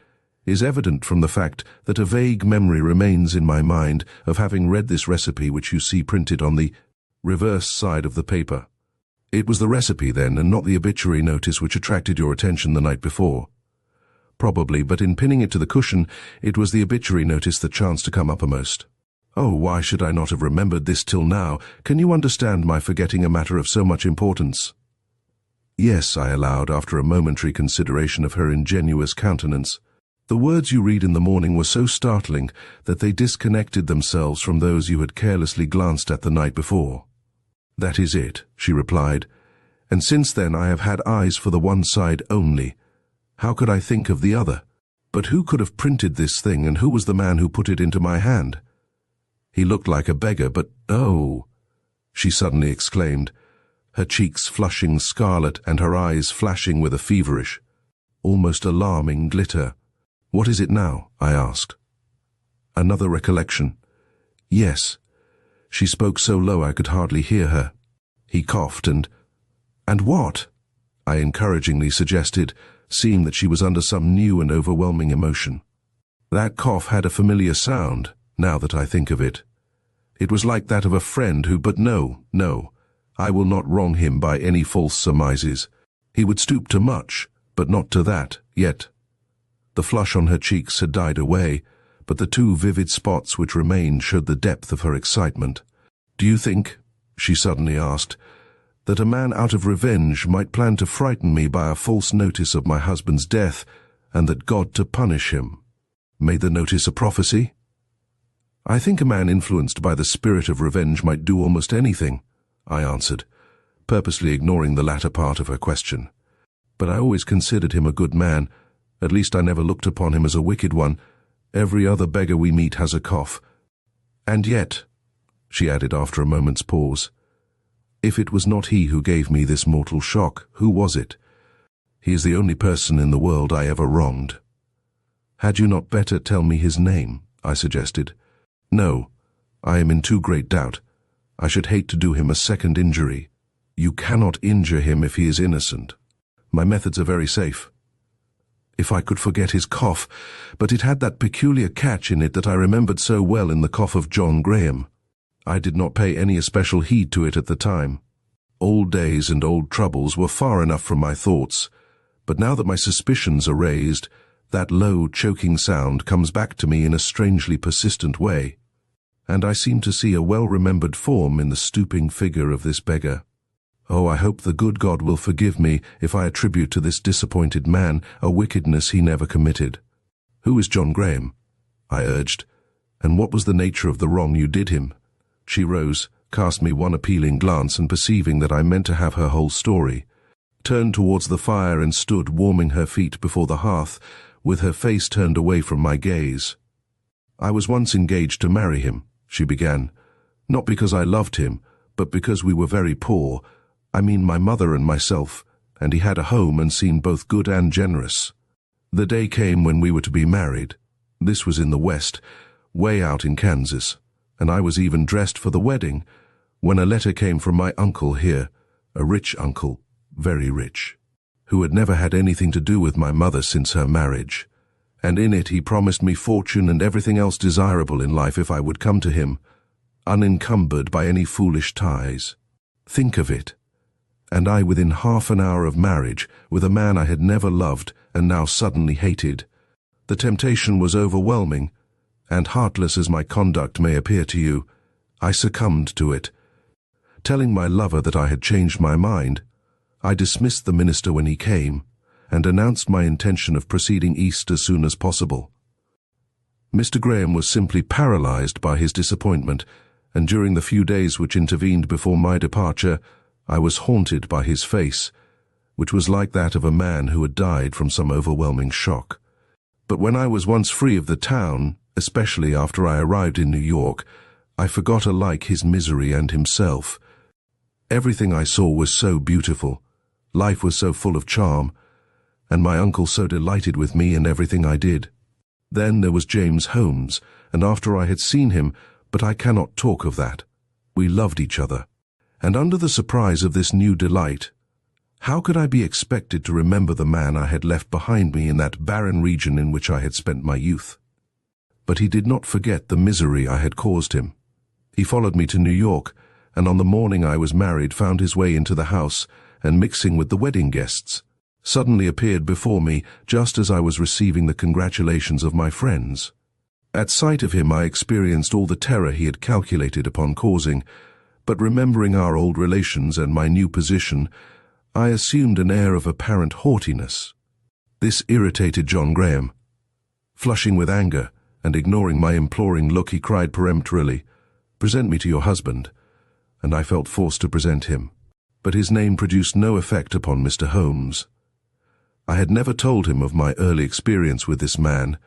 is evident from the fact that a vague memory remains in my mind of having read this recipe which you see printed on the reverse side of the paper. It was the recipe, then, and not the obituary notice which attracted your attention the night before?" "Probably, but in pinning it to the cushion, it was the obituary notice that chanced to come uppermost." "Oh, why should I not have remembered this till now? Can you understand my forgetting a matter of so much importance?" "Yes," I allowed, after a momentary consideration of her ingenuous countenance. "The words you read in the morning were so startling that they disconnected themselves from those you had carelessly glanced at the night before." "That is it," she replied, and since then I have had eyes for the one side only. How could I think of the other? But who could have printed this thing, and who was the man who put it into my hand? He looked like a beggar, but oh, she suddenly exclaimed, her cheeks flushing scarlet and her eyes flashing with a feverish, almost alarming glitter. What is it now? I asked. Another recollection. Yes. She spoke so low I could hardly hear her. He coughed and what? I encouragingly suggested, seeing that she was under some new and overwhelming emotion. That cough had a familiar sound, now that I think of it. It was like that of a friend who, but no, I will not wrong him by any false surmises. He would stoop to much, but not to that, yet. The flush on her cheeks had died away, but the two vivid spots which remained showed the depth of her excitement. Do you think, she suddenly asked, that a man out of revenge might plan to frighten me by a false notice of my husband's death, and that God to punish him? Made the notice a prophecy? I think a man influenced by the spirit of revenge might do almost anything, I answered, purposely ignoring the latter part of her question. But I always considered him a good man. At least I never looked upon him as a wicked one. Every other beggar we meet has a cough. And yet, she added after a moment's pause, if it was not he who gave me this mortal shock, who was it? He is the only person in the world I ever wronged. Had you not better tell me his name? I suggested. No, I am in too great doubt. I should hate to do him a second injury. You cannot injure him if he is innocent. My methods are very safe. If I could forget his cough, but it had that peculiar catch in it that I remembered so well in the cough of John Graham. I did not pay any especial heed to it at the time. Old days and old troubles were far enough from my thoughts, but now that my suspicions are raised, that low, choking sound comes back to me in a strangely persistent way, and I seem to see a well-remembered form in the stooping figure of this beggar. Oh, I hope the good God will forgive me if I attribute to this disappointed man a wickedness he never committed. Who is John Graham? I urged. And what was the nature of the wrong you did him? She rose, cast me one appealing glance, and perceiving that I meant to have her whole story, turned towards the fire and stood warming her feet before the hearth, with her face turned away from my gaze. I was once engaged to marry him, she began, not because I loved him, but because we were very poor. I mean my mother and myself, and he had a home and seemed both good and generous. The day came when we were to be married. This was in the West, way out in Kansas, and I was even dressed for the wedding, when a letter came from my uncle here, a rich uncle, very rich, who had never had anything to do with my mother since her marriage, and in it he promised me fortune and everything else desirable in life if I would come to him, unencumbered by any foolish ties. Think of it. And I within half an hour of marriage, with a man I had never loved and now suddenly hated. The temptation was overwhelming, and heartless as my conduct may appear to you, I succumbed to it. Telling my lover that I had changed my mind, I dismissed the minister when he came, and announced my intention of proceeding east as soon as possible. Mr. Graham was simply paralyzed by his disappointment, and during the few days which intervened before my departure, I was haunted by his face, which was like that of a man who had died from some overwhelming shock. But when I was once free of the town, especially after I arrived in New York, I forgot alike his misery and himself. Everything I saw was so beautiful, life was so full of charm, and my uncle so delighted with me and everything I did. Then there was James Holmes, and after I had seen him, but I cannot talk of that. We loved each other. And under the surprise of this new delight, how could I be expected to remember the man I had left behind me in that barren region in which I had spent my youth? But he did not forget the misery I had caused him. He followed me to New York, and on the morning I was married found his way into the house, and mixing with the wedding guests, suddenly appeared before me just as I was receiving the congratulations of my friends. At sight of him I experienced all the terror he had calculated upon causing, but remembering our old relations and my new position, I assumed an air of apparent haughtiness. This irritated John Graham. Flushing with anger and ignoring my imploring look, he cried peremptorily, "Present me to your husband," and I felt forced to present him. but his name produced no effect upon Mr. Holmes. I had never told him of my early experience with this man,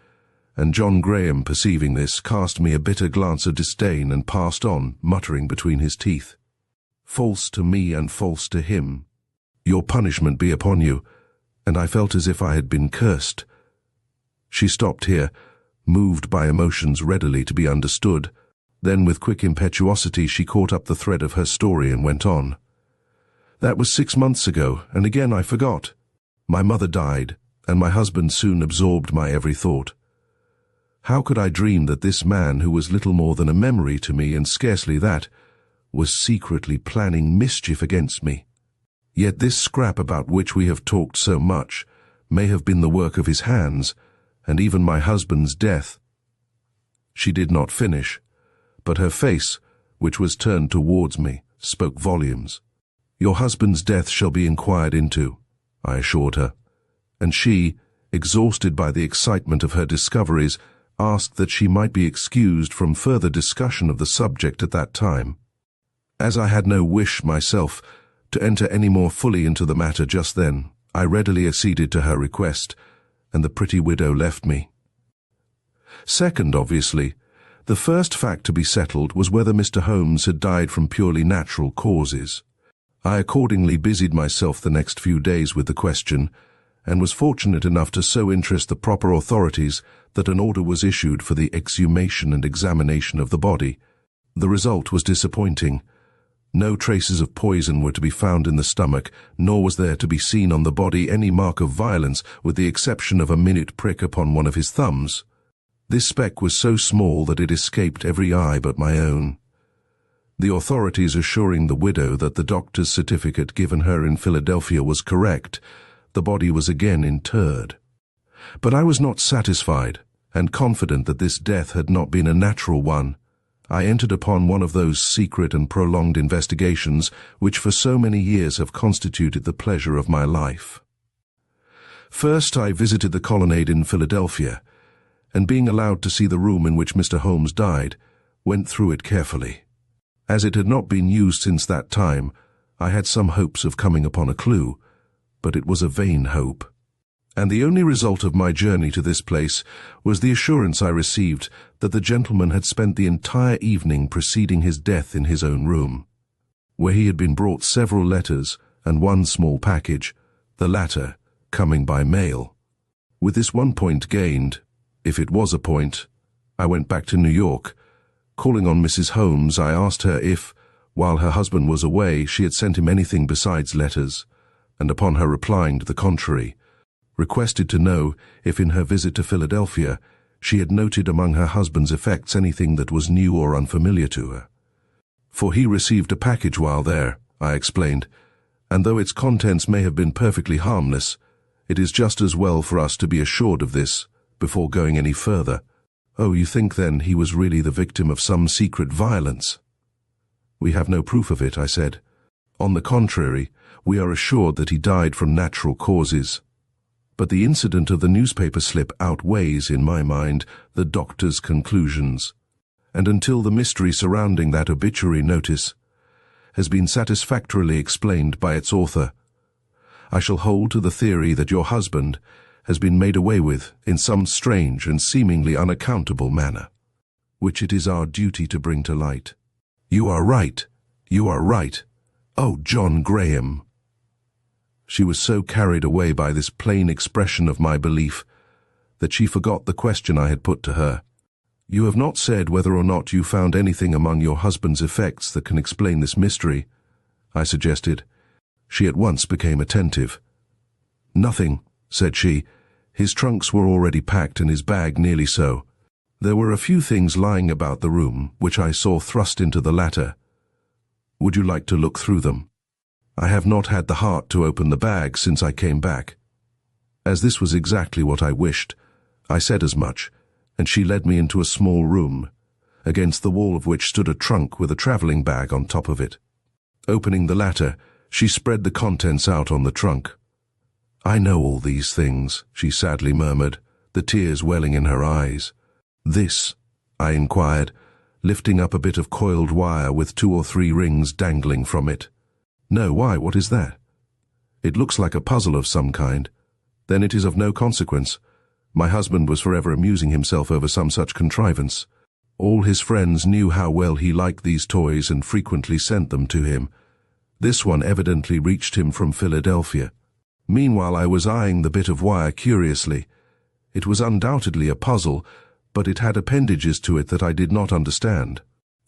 and John Graham, perceiving this, cast me a bitter glance of disdain and passed on, muttering between his teeth, "False to me and false to him. Your punishment be upon you," and I felt as if I had been cursed. She stopped here, moved by emotions readily to be understood. Then with quick impetuosity she caught up the thread of her story and went on. "That was 6 months ago, and again I forgot. My mother died, and my husband soon absorbed my every thought. How could I dream that this man, who was little more than a memory to me, and scarcely that, was secretly planning mischief against me? Yet this scrap about which we have talked so much may have been the work of his hands, and even my husband's death." She did not finish, but her face, which was turned towards me, spoke volumes. "Your husband's death shall be inquired into," I assured her, and she, exhausted by the excitement of her discoveries, asked that she might be excused from further discussion of the subject at that time. As I had no wish myself to enter any more fully into the matter just then, I readily acceded to her request, and the pretty widow left me. Second, obviously, the first fact to be settled was whether Mr. Holmes had died from purely natural causes. I accordingly busied myself the next few days with the question, and was fortunate enough to so interest the proper authorities that an order was issued for the exhumation and examination of the body. The result was disappointing. No traces of poison were to be found in the stomach, nor was there to be seen on the body any mark of violence, with the exception of a minute prick upon one of his thumbs. This speck was so small that it escaped every eye but my own. The authorities assuring the widow that the doctor's certificate given her in Philadelphia was correct, the body was again interred. But I was not satisfied, and confident that this death had not been a natural one, I entered upon one of those secret and prolonged investigations which for so many years have constituted the pleasure of my life. First, I visited the colonnade in Philadelphia, and being allowed to see the room in which Mr. Holmes died, went through it carefully. As it had not been used since that time, I had some hopes of coming upon a clue, but it was a vain hope. And the only result of my journey to this place was the assurance I received that the gentleman had spent the entire evening preceding his death in his own room, where he had been brought several letters and one small package, the latter coming by mail. With this one point gained, if it was a point, I went back to New York. Calling on Mrs. Holmes, I asked her if, while her husband was away, she had sent him anything besides letters, and upon her replying to the contrary, requested to know if in her visit to Philadelphia she had noted among her husband's effects anything that was new or unfamiliar to her. "For he received a package while there," I explained, "and though its contents may have been perfectly harmless, it is just as well for us to be assured of this before going any further." "Oh, you think then he was really the victim of some secret violence?" "We have no proof of it," I said. "On the contrary, we are assured that he died from natural causes. But the incident of the newspaper slip outweighs, in my mind, the doctor's conclusions, and until the mystery surrounding that obituary notice has been satisfactorily explained by its author, I shall hold to the theory that your husband has been made away with in some strange and seemingly unaccountable manner, which it is our duty to bring to light." "You are right. You are right. Oh, John Graham." She was so carried away by this plain expression of my belief that she forgot the question I had put to her. "You have not said whether or not you found anything among your husband's effects that can explain this mystery," I suggested. She at once became attentive. "Nothing," said she. "His trunks were already packed and his bag nearly so. There were a few things lying about the room which I saw thrust into the latter. Would you like to look through them? I have not had the heart to open the bag since I came back." As this was exactly what I wished, I said as much, and she led me into a small room, against the wall of which stood a trunk with a travelling bag on top of it. Opening the latter, she spread the contents out on the trunk. "I know all these things," she sadly murmured, the tears welling in her eyes. "This?" I inquired, lifting up a bit of coiled wire with 2 or 3 rings dangling from it. No, why, what is that? It looks like a puzzle of some kind. Then it is of no consequence. My husband was forever amusing himself over some such contrivance. All his friends knew how well he liked these toys and frequently sent them to him. This one evidently reached him from Philadelphia. Meanwhile, I was eyeing the bit of wire curiously. It was undoubtedly a puzzle, but it had appendages to it that I did not understand.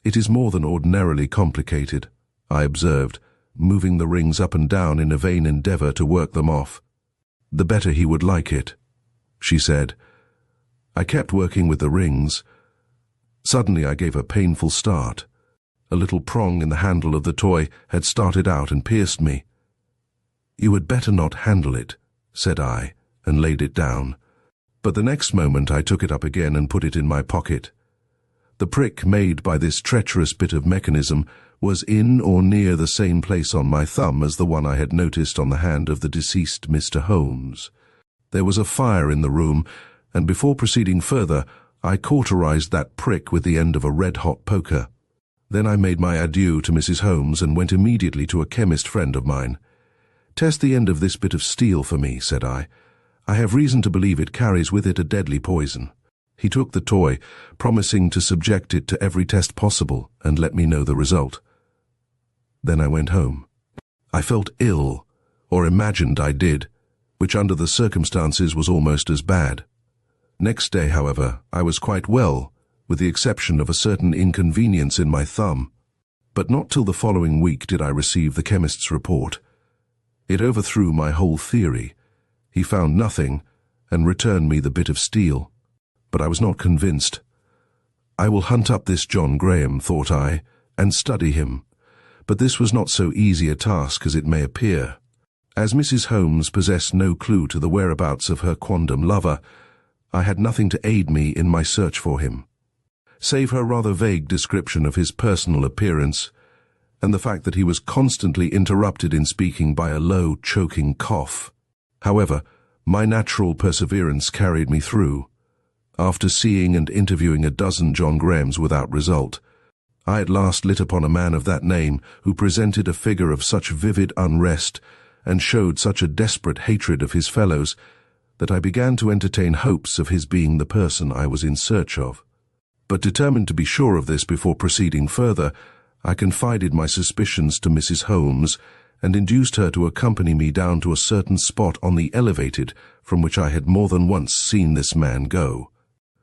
It is more than ordinarily complicated, I observed, moving the rings up and down in a vain endeavor to work them off. The better he would like it, she said. I kept working with the rings. Suddenly I gave a painful start. A little prong in the handle of the toy had started out and pierced me. You had better not handle it, said I, and laid it down. But the next moment I took it up again and put it in my pocket. The prick made by this treacherous bit of mechanism was in or near the same place on my thumb as the one I had noticed on the hand of the deceased Mr. Holmes. There was a fire in the room, and before proceeding further, I cauterized that prick with the end of a red-hot poker. Then I made my adieu to Mrs. Holmes and went immediately to a chemist friend of mine. "Test the end of this bit of steel for me," said I. "I have reason to believe it carries with it a deadly poison." He took the toy, promising to subject it to every test possible and let me know the result. Then I went home. I felt ill, or imagined I did, which under the circumstances was almost as bad. Next day, however, I was quite well, with the exception of a certain inconvenience in my thumb. But not till the following week did I receive the chemist's report. It overthrew my whole theory. He found nothing, and returned me the bit of steel. But I was not convinced. I will hunt up this John Graham, thought I, and study him. But this was not so easy a task as it may appear. As Mrs. Holmes possessed no clue to the whereabouts of her quondam lover, I had nothing to aid me in my search for him, save her rather vague description of his personal appearance, and the fact that he was constantly interrupted in speaking by a low, choking cough. However, my natural perseverance carried me through. After seeing and interviewing a dozen John Grahams without result, I at last lit upon a man of that name who presented a figure of such vivid unrest and showed such a desperate hatred of his fellows that I began to entertain hopes of his being the person I was in search of. But determined to be sure of this before proceeding further, I confided my suspicions to Mrs. Holmes and induced her to accompany me down to a certain spot on the elevated from which I had more than once seen this man go,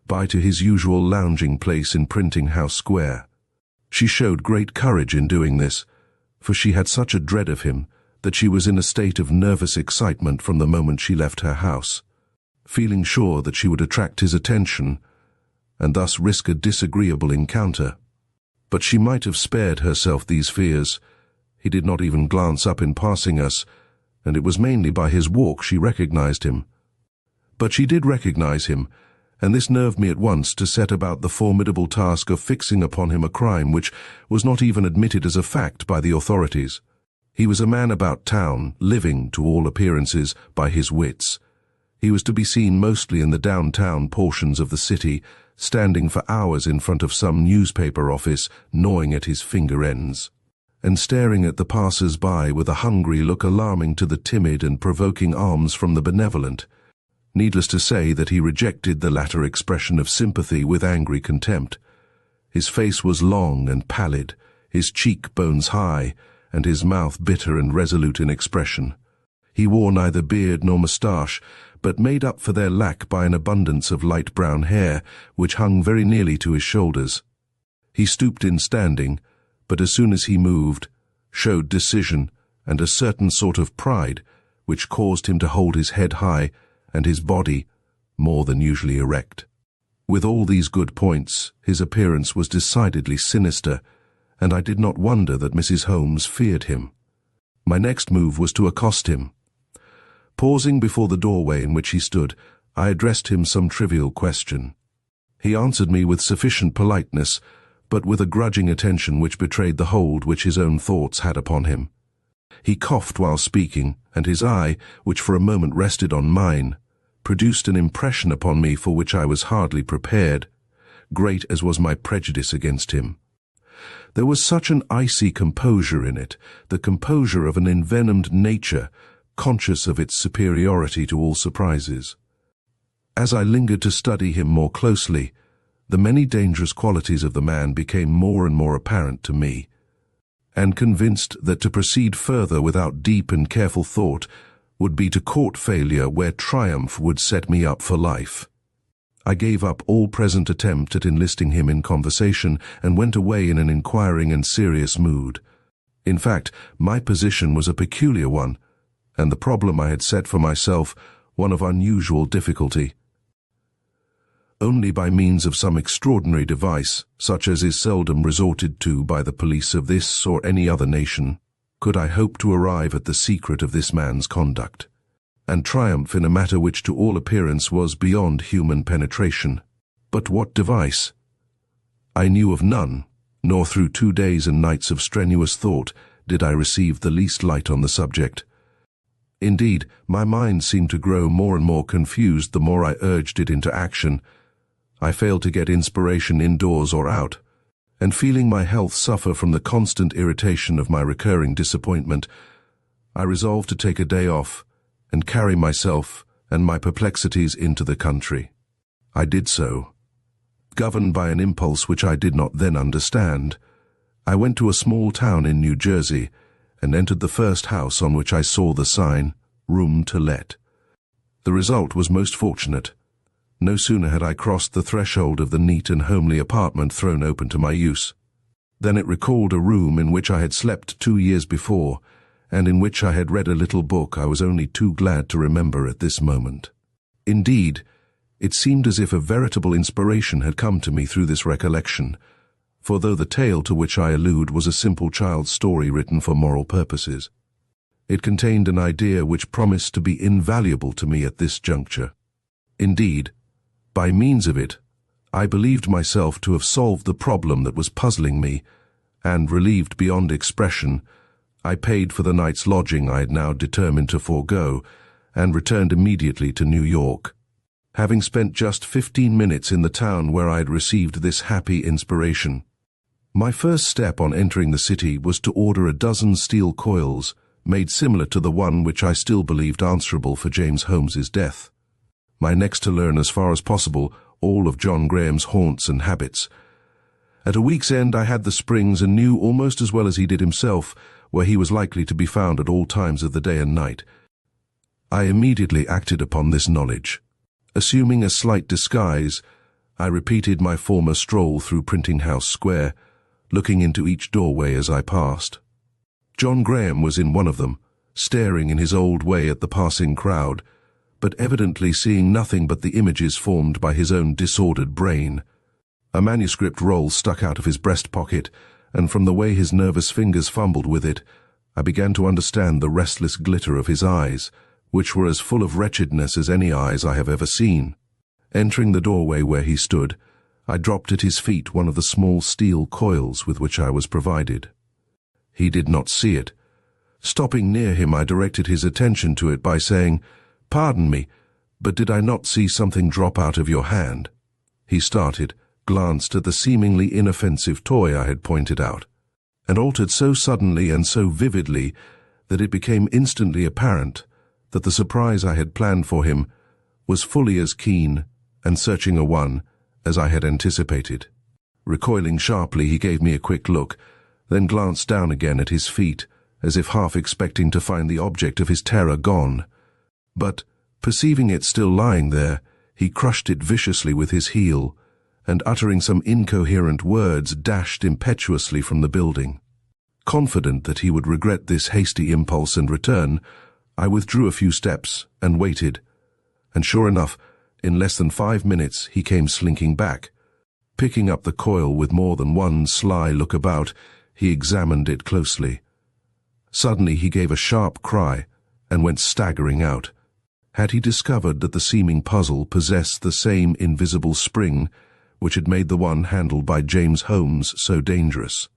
by to his usual lounging place in Printing House Square. She showed great courage in doing this, for she had such a dread of him that she was in a state of nervous excitement from the moment she left her house, feeling sure that she would attract his attention and thus risk a disagreeable encounter. But she might have spared herself these fears. He did not even glance up in passing us, and it was mainly by his walk she recognized him. But she did recognize him, and this nerved me at once to set about the formidable task of fixing upon him a crime which was not even admitted as a fact by the authorities. He was a man about town, living, to all appearances, by his wits. He was to be seen mostly in the downtown portions of the city, standing for hours in front of some newspaper office, gnawing at his finger ends, and staring at the passers-by with a hungry look alarming to the timid and provoking alms from the benevolent. Needless to say that he rejected the latter expression of sympathy with angry contempt. His face was long and pallid, his cheekbones high, and his mouth bitter and resolute in expression. He wore neither beard nor moustache, but made up for their lack by an abundance of light brown hair, which hung very nearly to his shoulders. He stooped in standing, but as soon as he moved, showed decision and a certain sort of pride, which caused him to hold his head high and his body more than usually erect. With all these good points, his appearance was decidedly sinister, and I did not wonder that Mrs. Holmes feared him. My next move was to accost him. Pausing before the doorway in which he stood, I addressed him some trivial question. He answered me with sufficient politeness, but with a grudging attention which betrayed the hold which his own thoughts had upon him. He coughed while speaking, and his eye, which for a moment rested on mine, produced an impression upon me for which I was hardly prepared, great as was my prejudice against him. There was such an icy composure in it, the composure of an envenomed nature, conscious of its superiority to all surprises. As I lingered to study him more closely, the many dangerous qualities of the man became more and more apparent to me, and convinced that to proceed further without deep and careful thought would be to court failure where triumph would set me up for life. I gave up all present attempt at enlisting him in conversation and went away in an inquiring and serious mood. In fact, my position was a peculiar one, and the problem I had set for myself one of unusual difficulty. Only by means of some extraordinary device, such as is seldom resorted to by the police of this or any other nation, could I hope to arrive at the secret of this man's conduct, and triumph in a matter which to all appearance was beyond human penetration. But what device? I knew of none, nor through 2 days and nights of strenuous thought did I receive the least light on the subject. Indeed, my mind seemed to grow more and more confused the more I urged it into action. I failed to get inspiration indoors or out, and feeling my health suffer from the constant irritation of my recurring disappointment, I resolved to take a day off and carry myself and my perplexities into the country. I did so. Governed by an impulse which I did not then understand, I went to a small town in New Jersey and entered the first house on which I saw the sign, "Room to Let." The result was most fortunate. No sooner had I crossed the threshold of the neat and homely apartment thrown open to my use, than it recalled a room in which I had slept 2 years before, and in which I had read a little book I was only too glad to remember at this moment. Indeed, it seemed as if a veritable inspiration had come to me through this recollection, for though the tale to which I allude was a simple child's story written for moral purposes, it contained an idea which promised to be invaluable to me at this juncture. Indeed, by means of it, I believed myself to have solved the problem that was puzzling me, and, relieved beyond expression, I paid for the night's lodging I had now determined to forego, and returned immediately to New York. Having spent just 15 minutes in the town where I had received this happy inspiration, my first step on entering the city was to order a dozen steel coils, made similar to the one which I still believed answerable for James Holmes's death. My next to learn as far as possible all of John Graham's haunts and habits. At a week's end I had the springs and knew almost as well as he did himself where he was likely to be found at all times of the day and night. I immediately acted upon this knowledge. Assuming a slight disguise, I repeated my former stroll through Printing House Square, looking into each doorway as I passed. John Graham was in one of them, staring in his old way at the passing crowd, but evidently seeing nothing but the images formed by his own disordered brain. A manuscript roll stuck out of his breast pocket, and from the way his nervous fingers fumbled with it, I began to understand the restless glitter of his eyes, which were as full of wretchedness as any eyes I have ever seen. Entering the doorway where he stood, I dropped at his feet one of the small steel coils with which I was provided. He did not see it. Stopping near him, I directed his attention to it by saying, "Pardon me, but did I not see something drop out of your hand?" He started, glanced at the seemingly inoffensive toy I had pointed out, and altered so suddenly and so vividly that it became instantly apparent that the surprise I had planned for him was fully as keen and searching a one as I had anticipated. Recoiling sharply, he gave me a quick look, then glanced down again at his feet, as if half expecting to find the object of his terror gone. But, perceiving it still lying there, he crushed it viciously with his heel, and uttering some incoherent words, dashed impetuously from the building. Confident that he would regret this hasty impulse and return, I withdrew a few steps and waited, and sure enough, in less than 5 minutes he came slinking back. Picking up the coil with more than one sly look about, he examined it closely. Suddenly he gave a sharp cry and went staggering out. Had he discovered that the seeming puzzle possessed the same invisible spring which had made the one handled by James Holmes so dangerous?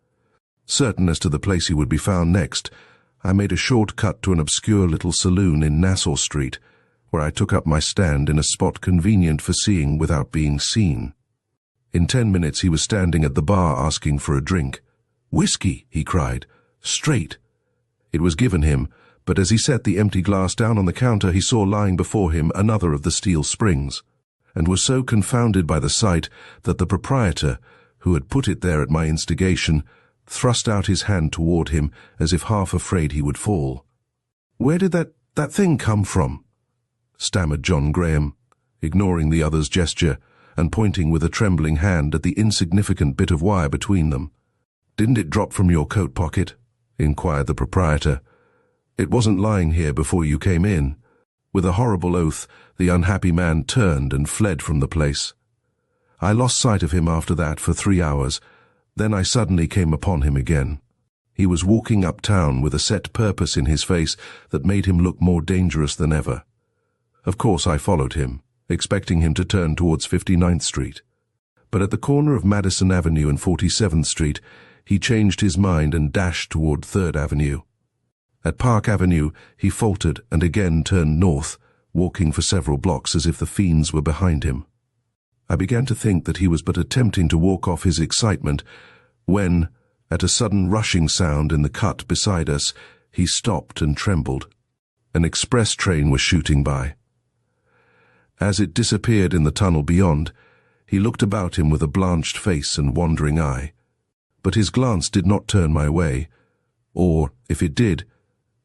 Certain as to the place he would be found next, I made a short cut to an obscure little saloon in Nassau Street, where I took up my stand in a spot convenient for seeing without being seen. In 10 minutes he was standing at the bar asking for a drink, "Whiskey," he cried. "Straight." It was given him, but as he set the empty glass down on the counter, he saw lying before him another of the steel springs, and was so confounded by the sight that the proprietor, who had put it there at my instigation, thrust out his hand toward him as if half afraid he would fall. "Where did that thing come from?" stammered John Graham, ignoring the other's gesture and pointing with a trembling hand at the insignificant bit of wire between them. "Didn't it drop from your coat pocket?" inquired the proprietor. "It wasn't lying here before you came in." With a horrible oath, the unhappy man turned and fled from the place. I lost sight of him after that for 3 hours. Then I suddenly came upon him again. He was walking uptown with a set purpose in his face that made him look more dangerous than ever. Of course I followed him, expecting him to turn towards 59th Street. But at the corner of Madison Avenue and 47th Street, he changed his mind and dashed toward 3rd Avenue. At Park Avenue, he faltered and again turned north, walking for several blocks as if the fiends were behind him. I began to think that he was but attempting to walk off his excitement when, at a sudden rushing sound in the cut beside us, he stopped and trembled. An express train was shooting by. As it disappeared in the tunnel beyond, he looked about him with a blanched face and wandering eye. But his glance did not turn my way, or, if it did,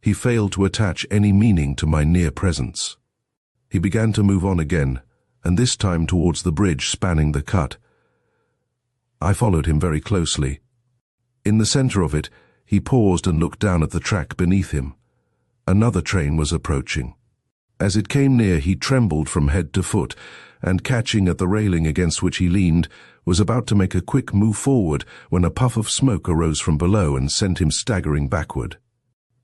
he failed to attach any meaning to my near presence. He began to move on again, and this time towards the bridge spanning the cut. I followed him very closely. In the center of it, he paused and looked down at the track beneath him. Another train was approaching. As it came near, he trembled from head to foot, and catching at the railing against which he leaned, was about to make a quick move forward when a puff of smoke arose from below and sent him staggering backward.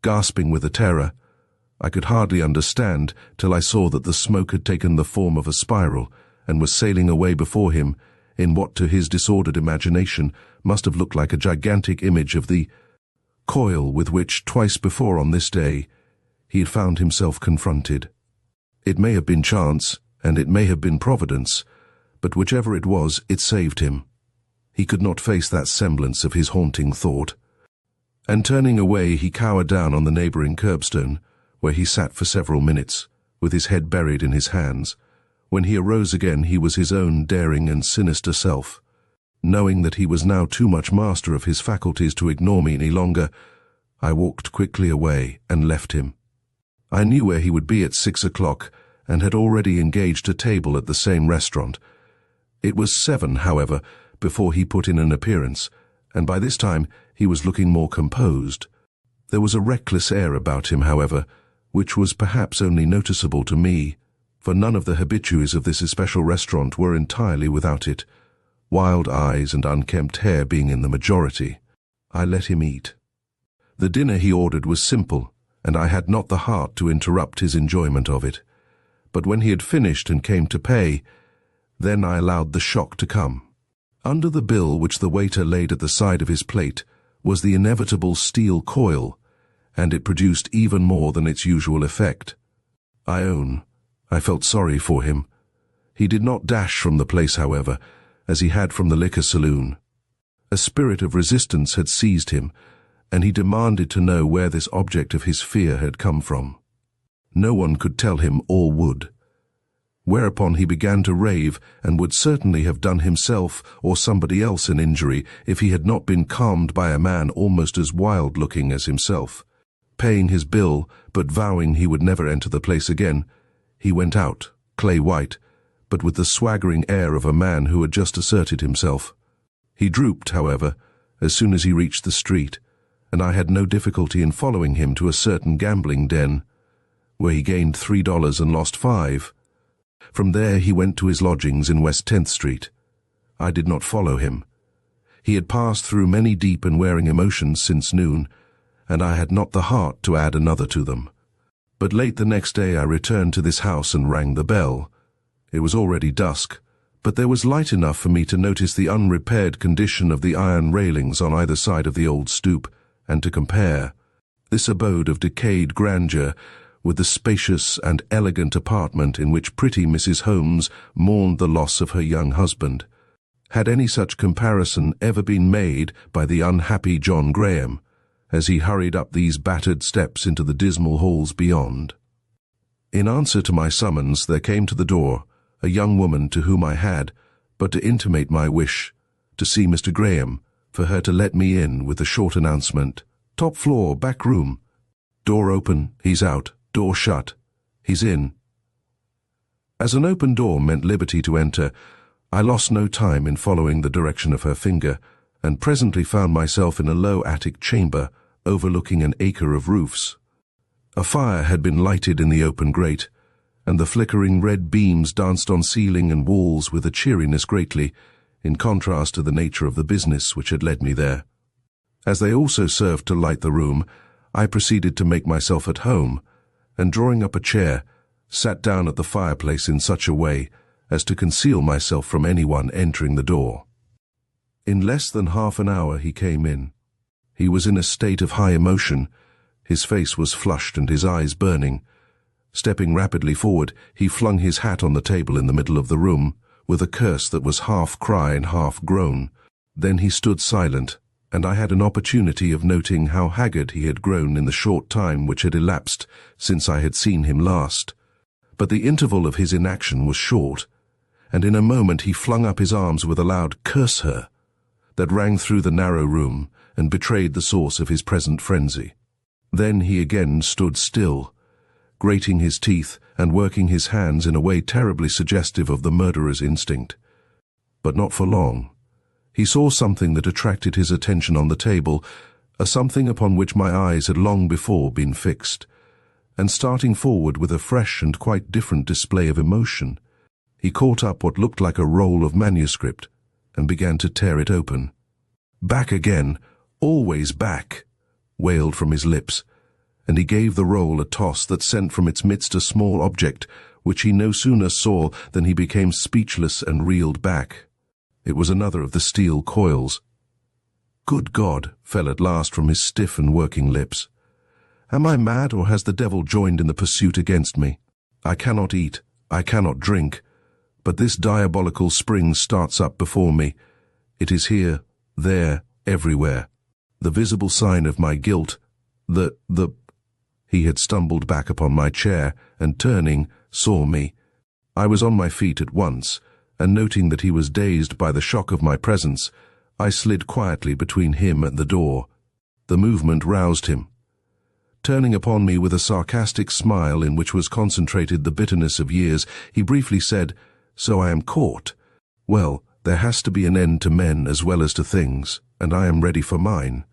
Gasping with the terror, I could hardly understand till I saw that the smoke had taken the form of a spiral and was sailing away before him in what to his disordered imagination must have looked like a gigantic image of the coil with which twice before on this day he had found himself confronted. It may have been chance, and it may have been providence, but whichever it was, it saved him. He could not face that semblance of his haunting thought. And turning away, he cowered down on the neighboring curbstone, where he sat for several minutes, with his head buried in his hands. When he arose again, he was his own daring and sinister self. Knowing that he was now too much master of his faculties to ignore me any longer, I walked quickly away and left him. I knew where he would be at 6 o'clock, and had already engaged a table at the same restaurant. It was 7, however, before he put in an appearance, and by this time he was looking more composed. There was a reckless air about him, however, which was perhaps only noticeable to me, for none of the habitués of this especial restaurant were entirely without it, wild eyes and unkempt hair being in the majority. I let him eat. The dinner he ordered was simple, and I had not the heart to interrupt his enjoyment of it. But when he had finished and came to pay, then I allowed the shock to come. Under the bill which the waiter laid at the side of his plate was the inevitable steel coil, and it produced even more than its usual effect. I own, I felt sorry for him. He did not dash from the place, however, as he had from the liquor saloon. A spirit of resistance had seized him, and he demanded to know where this object of his fear had come from. No one could tell him or would. Whereupon he began to rave and would certainly have done himself or somebody else an injury if he had not been calmed by a man almost as wild-looking as himself. Paying his bill, but vowing he would never enter the place again, he went out, clay-white, but with the swaggering air of a man who had just asserted himself. He drooped, however, as soon as he reached the street, and I had no difficulty in following him to a certain gambling den, where he gained $3 and lost $5. From there he went to his lodgings in West 10th Street. I did not follow him. He had passed through many deep and wearing emotions since noon, and I had not the heart to add another to them. But late the next day I returned to this house and rang the bell. It was already dusk, but there was light enough for me to notice the unrepaired condition of the iron railings on either side of the old stoop, and to compare this abode of decayed grandeur with the spacious and elegant apartment in which pretty Mrs. Holmes mourned the loss of her young husband. Had any such comparison ever been made by the unhappy John Graham, as he hurried up these battered steps into the dismal halls beyond? In answer to my summons, there came to the door a young woman to whom I had, but to intimate my wish to see Mr. Graham, for her to let me in with a short announcement. "Top floor, back room. Door open, he's out. Door shut, he's in." As an open door meant liberty to enter, I lost no time in following the direction of her finger, and presently found myself in a low attic chamber overlooking an acre of roofs. A fire had been lighted in the open grate, and the flickering red beams danced on ceiling and walls with a cheeriness greatly, in contrast to the nature of the business which had led me there. As they also served to light the room, I proceeded to make myself at home, and drawing up a chair, sat down at the fireplace in such a way as to conceal myself from anyone entering the door. In less than half an hour he came in. He was in a state of high emotion. His face was flushed and his eyes burning. Stepping rapidly forward, he flung his hat on the table in the middle of the room, with a curse that was half cry and half groan. Then he stood silent, and I had an opportunity of noting how haggard he had grown in the short time which had elapsed since I had seen him last. But the interval of his inaction was short, and in a moment he flung up his arms with a loud "Curse her!" that rang through the narrow room and betrayed the source of his present frenzy. Then he again stood still, grating his teeth and working his hands in a way terribly suggestive of the murderer's instinct. But not for long. He saw something that attracted his attention on the table, a something upon which my eyes had long before been fixed, and starting forward with a fresh and quite different display of emotion, he caught up what looked like a roll of manuscript and began to tear it open. "Back again, always back," wailed from his lips, and he gave the roll a toss that sent from its midst a small object, which he no sooner saw than he became speechless and reeled back. It was another of the steel coils. "Good God," fell at last from his stiff and working lips. "Am I mad, or has the devil joined in the pursuit against me? I cannot eat, I cannot drink, but this diabolical spring starts up before me. It is here, there, everywhere. The visible sign of my guilt, the... He had stumbled back upon my chair, and turning, saw me. I was on my feet at once, and noting that he was dazed by the shock of my presence, I slid quietly between him and the door. The movement roused him. Turning upon me with a sarcastic smile in which was concentrated the bitterness of years, he briefly said, "So I am caught. Well, there has to be an end to men as well as to things, and I am ready for mine.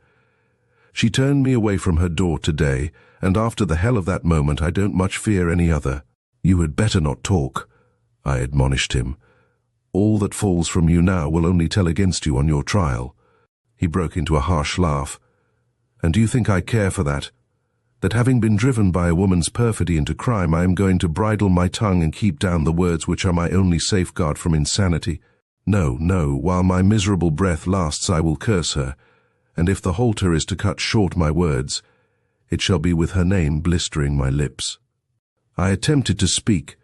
She turned me away from her door today, and after the hell of that moment I don't much fear any other. You had better not talk," I admonished him. "All that falls from you now will only tell against you on your trial." He broke into a harsh laugh. "And do you think I care for that? That having been driven by a woman's perfidy into crime, I am going to bridle my tongue and keep down the words which are my only safeguard from insanity? No, no, while my miserable breath lasts I will curse her, and if the halter is to cut short my words, it shall be with her name blistering my lips." I attempted to speak,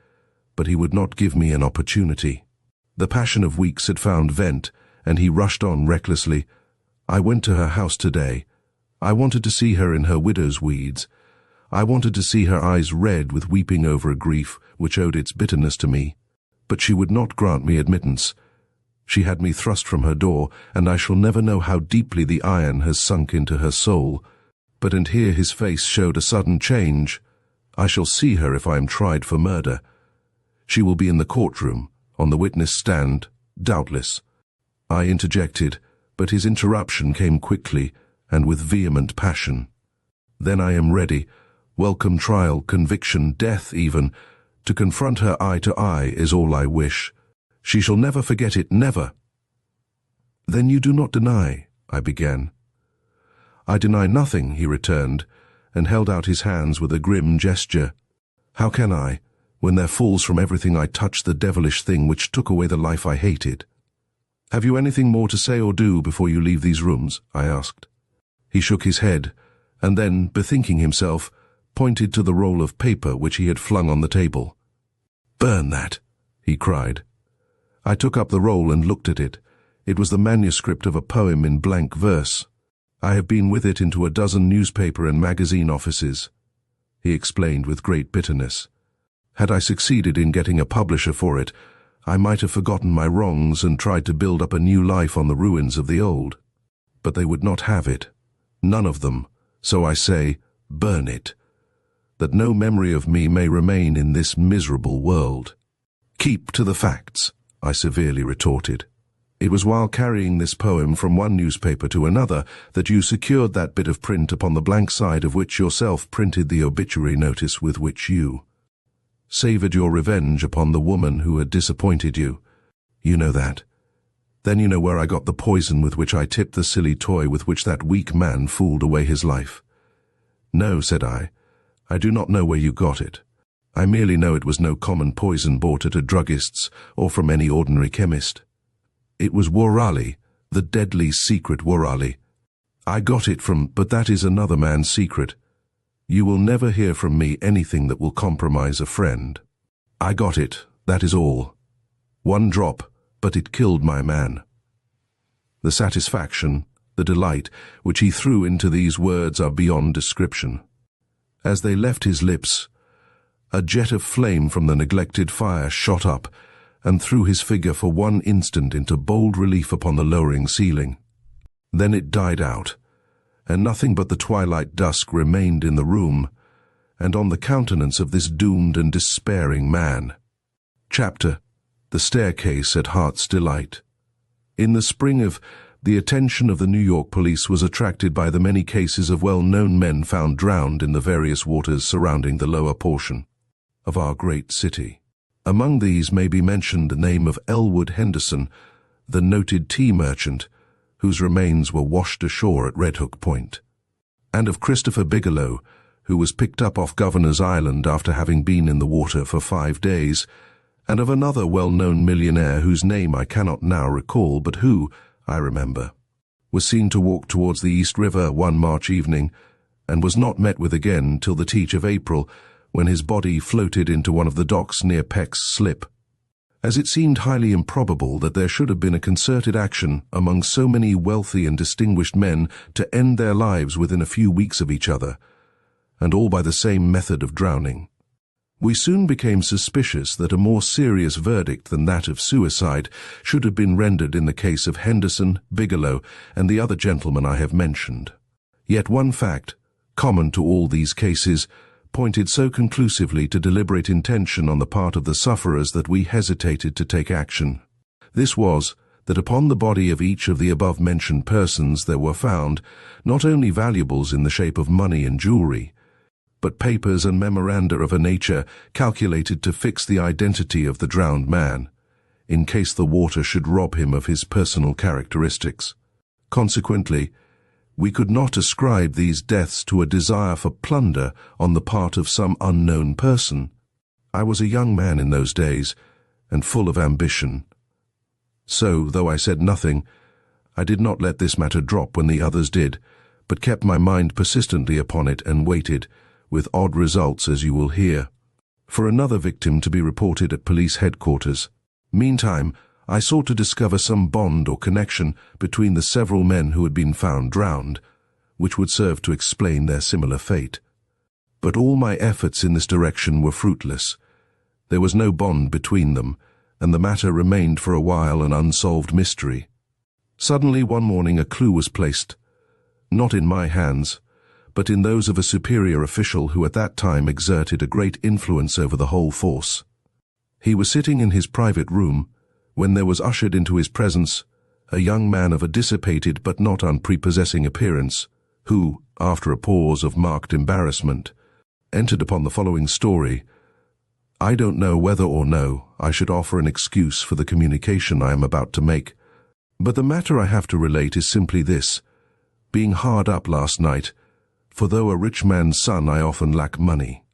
but he would not give me an opportunity. The passion of weeks had found vent, and he rushed on recklessly. "I went to her house today. I wanted to see her in her widow's weeds. I wanted to see her eyes red with weeping over a grief which owed its bitterness to me. But she would not grant me admittance. She had me thrust from her door, and I shall never know how deeply the iron has sunk into her soul. But and here his face showed a sudden change. I shall see her if I am tried for murder. She will be in the courtroom, on the witness stand, doubtless." I interjected, but his interruption came quickly and with vehement passion. "Then I am ready. Welcome trial, conviction, death even. To confront her eye to eye is all I wish. She shall never forget it, never." "Then you do not deny," I began. "I deny nothing," he returned, and held out his hands with a grim gesture. "How can I, when there falls from everything I touch the devilish thing which took away the life I hated?" "Have you anything more to say or do before you leave these rooms?" I asked. He shook his head, and then, bethinking himself, pointed to the roll of paper which he had flung on the table. "Burn that," he cried. I took up the roll and looked at it. It was the manuscript of a poem in blank verse. I have been with it into a dozen newspaper and magazine offices, he explained with great bitterness. Had I succeeded in getting a publisher for it, I might have forgotten my wrongs and tried to build up a new life on the ruins of the old. But they would not have it. None of them. So I say, burn it, that no memory of me may remain in this miserable world. Keep to the facts, I severely retorted. It was while carrying this poem from one newspaper to another that you secured that bit of print upon the blank side of which yourself printed the obituary notice with which you savoured your revenge upon the woman who had disappointed you. You know that. Then you know where I got the poison with which I tipped the silly toy with which that weak man fooled away his life. No, said I do not know where you got it. I merely know it was no common poison bought at a druggist's or from any ordinary chemist. It was worali, the deadly secret worali. I got it from, but that is another man's secret. You will never hear from me anything that will compromise a friend. I got it, that is all. One drop, but it killed my man. The satisfaction, the delight, which he threw into these words are beyond description. As they left his lips, a jet of flame from the neglected fire shot up and threw his figure for one instant into bold relief upon the lowering ceiling. Then it died out, and nothing but the twilight dusk remained in the room, and on the countenance of this doomed and despairing man. Chapter: The Staircase at Heart's Delight. In the spring of the attention of the New York police was attracted by the many cases of well-known men found drowned in the various waters surrounding the lower portion of our great city. Among these may be mentioned the name of Elwood Henderson, the noted tea merchant, whose remains were washed ashore at Red Hook Point, and of Christopher Bigelow, who was picked up off Governor's Island after having been in the water for 5 days, and of another well-known millionaire whose name I cannot now recall, but who, I remember, was seen to walk towards the East River one March evening, and was not met with again till the teach of April, when his body floated into one of the docks near Peck's Slip. As it seemed highly improbable that there should have been a concerted action among so many wealthy and distinguished men to end their lives within a few weeks of each other, and all by the same method of drowning, we soon became suspicious that a more serious verdict than that of suicide should have been rendered in the case of Henderson, Bigelow, and the other gentlemen I have mentioned. Yet one fact, common to all these cases, pointed so conclusively to deliberate intention on the part of the sufferers that we hesitated to take action. This was, that upon the body of each of the above-mentioned persons there were found not only valuables in the shape of money and jewelry, but papers and memoranda of a nature calculated to fix the identity of the drowned man, in case the water should rob him of his personal characteristics. Consequently, we could not ascribe these deaths to a desire for plunder on the part of some unknown person. I was a young man in those days, and full of ambition. So, though I said nothing, I did not let this matter drop when the others did, but kept my mind persistently upon it and waited, with odd results as you will hear, for another victim to be reported at police headquarters. Meantime, I sought to discover some bond or connection between the several men who had been found drowned, which would serve to explain their similar fate. But all my efforts in this direction were fruitless. There was no bond between them, and the matter remained for a while an unsolved mystery. Suddenly one morning a clue was placed, not in my hands, but in those of a superior official who at that time exerted a great influence over the whole force. He was sitting in his private room, when there was ushered into his presence a young man of a dissipated but not unprepossessing appearance, who, after a pause of marked embarrassment, entered upon the following story. I don't know whether or no I should offer an excuse for the communication I am about to make, but the matter I have to relate is simply this: being hard up last night, for though a rich man's son I often lack money,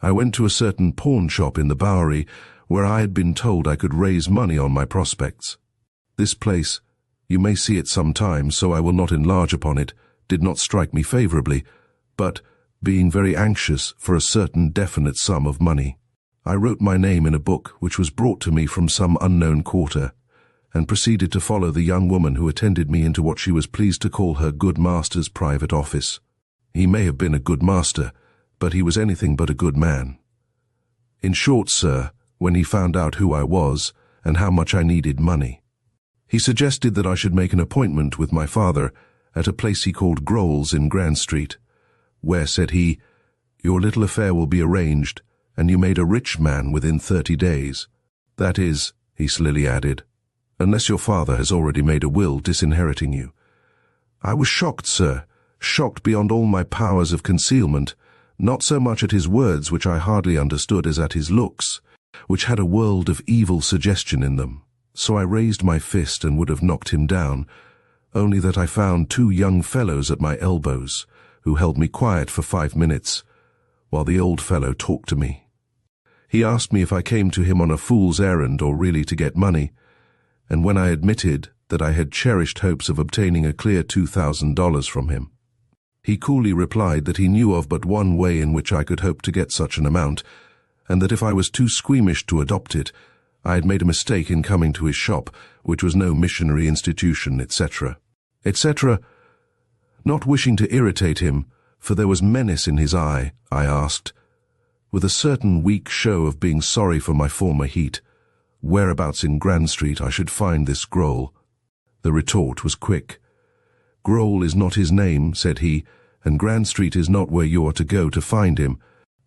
I went to a certain pawn shop in the Bowery, where I had been told I could raise money on my prospects. This place, you may see it sometime, so I will not enlarge upon it, did not strike me favorably, but, being very anxious for a certain definite sum of money, I wrote my name in a book which was brought to me from some unknown quarter, and proceeded to follow the young woman who attended me into what she was pleased to call her good master's private office. He may have been a good master, but he was anything but a good man. In short, sir, when he found out who I was and how much I needed money, he suggested that I should make an appointment with my father at a place he called Coils in Grand Street, where, said he, your little affair will be arranged, and you made a rich man within 30 days. That is, he slily added, unless your father has already made a will disinheriting you. I was shocked, sir, shocked beyond all my powers of concealment, not so much at his words, which I hardly understood, as at his looks, which had a world of evil suggestion in them. So I raised my fist and would have knocked him down, only that I found 2 young fellows at my elbows, who held me quiet for 5 minutes, while the old fellow talked to me. He asked me if I came to him on a fool's errand or really to get money, and when I admitted that I had cherished hopes of obtaining a clear $2,000 from him, he coolly replied that he knew of but one way in which I could hope to get such an amount, and that if I was too squeamish to adopt it, I had made a mistake in coming to his shop, which was no missionary institution, etc., etc. Not wishing to irritate him, for there was menace in his eye, I asked, with a certain weak show of being sorry for my former heat, whereabouts in Grand Street I should find this Groll. The retort was quick. Groll is not his name, said he, and Grand Street is not where you are to go to find him.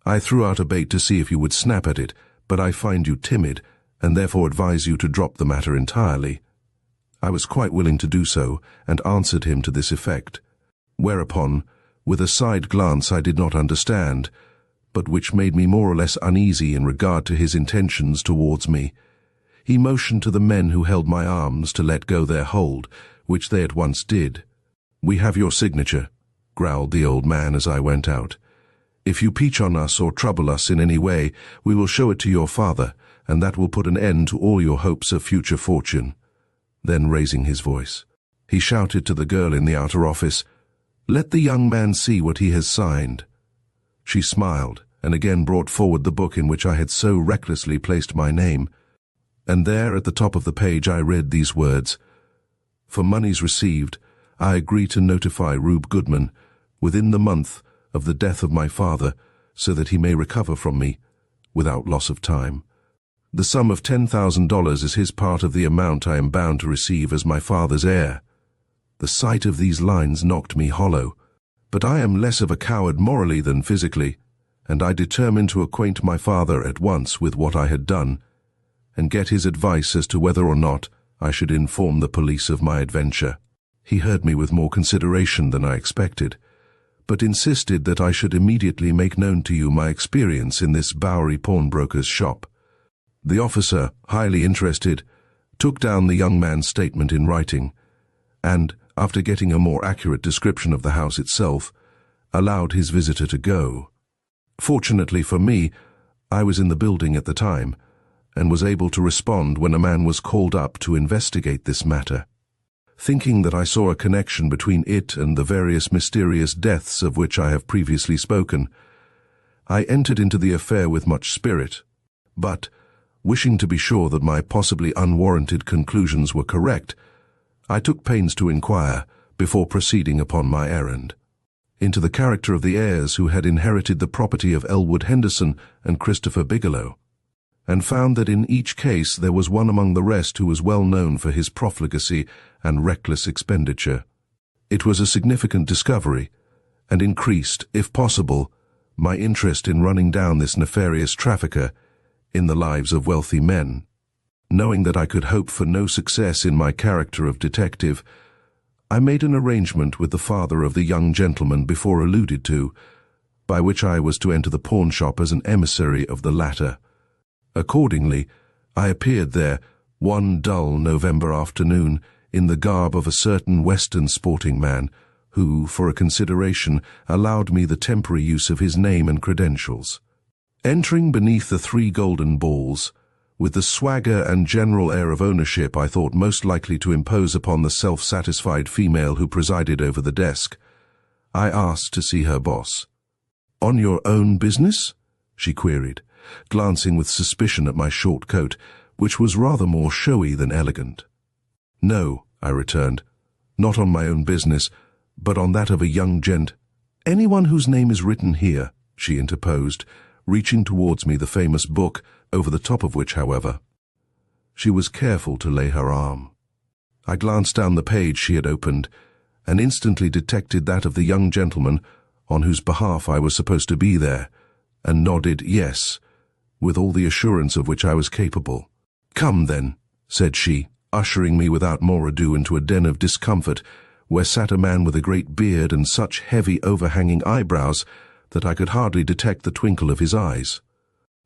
I threw out a bait to see if you would snap at it, but I find you timid, and therefore advise you to drop the matter entirely. I was quite willing to do so, and answered him to this effect, whereupon, with a side glance I did not understand, but which made me more or less uneasy in regard to his intentions towards me, he motioned to the men who held my arms to let go their hold, which they at once did. We have your signature, growled the old man as I went out. If you peach on us or trouble us in any way, we will show it to your father, and that will put an end to all your hopes of future fortune. Then, raising his voice, he shouted to the girl in the outer office, let the young man see what he has signed. She smiled, and again brought forward the book in which I had so recklessly placed my name, and there at the top of the page I read these words, for monies received, I agree to notify Rube Goodman within the month of the death of my father, so that he may recover from me without loss of time. The sum of $10,000 is his part of the amount I am bound to receive as my father's heir. The sight of these lines knocked me hollow, but I am less of a coward morally than physically, and I determined to acquaint my father at once with what I had done, and get his advice as to whether or not I should inform the police of my adventure. He heard me with more consideration than I expected, but insisted that I should immediately make known to you my experience in this Bowery pawnbroker's shop. The officer, highly interested, took down the young man's statement in writing, and, after getting a more accurate description of the house itself, allowed his visitor to go. Fortunately for me, I was in the building at the time, and was able to respond when a man was called up to investigate this matter. Thinking that I saw a connection between it and the various mysterious deaths of which I have previously spoken, I entered into the affair with much spirit, but, wishing to be sure that my possibly unwarranted conclusions were correct, I took pains to inquire, before proceeding upon my errand, into the character of the heirs who had inherited the property of Elwood Henderson and Christopher Bigelow, and found that in each case there was one among the rest who was well known for his profligacy and reckless expenditure. It was a significant discovery, and increased, if possible, my interest in running down this nefarious trafficker in the lives of wealthy men. Knowing that I could hope for no success in my character of detective, I made an arrangement with the father of the young gentleman before alluded to, by which I was to enter the pawn shop as an emissary of the latter. Accordingly, I appeared there one dull November afternoon in the garb of a certain Western sporting man who, for a consideration, allowed me the temporary use of his name and credentials. Entering beneath the 3 golden balls, with the swagger and general air of ownership I thought most likely to impose upon the self-satisfied female who presided over the desk, I asked to see her boss. "On your own business?" she queried, glancing with suspicion at my short coat, which was rather more showy than elegant. No, I returned. Not on my own business, but on that of a young gent. Anyone whose name is written here, she interposed, reaching towards me the famous book, over the top of which, however, she was careful to lay her arm. I glanced down the page she had opened, and instantly detected that of the young gentleman on whose behalf I was supposed to be there, and nodded yes, with all the assurance of which I was capable. "Come, then," said she, ushering me without more ado into a den of discomfort, where sat a man with a great beard and such heavy overhanging eyebrows that I could hardly detect the twinkle of his eyes,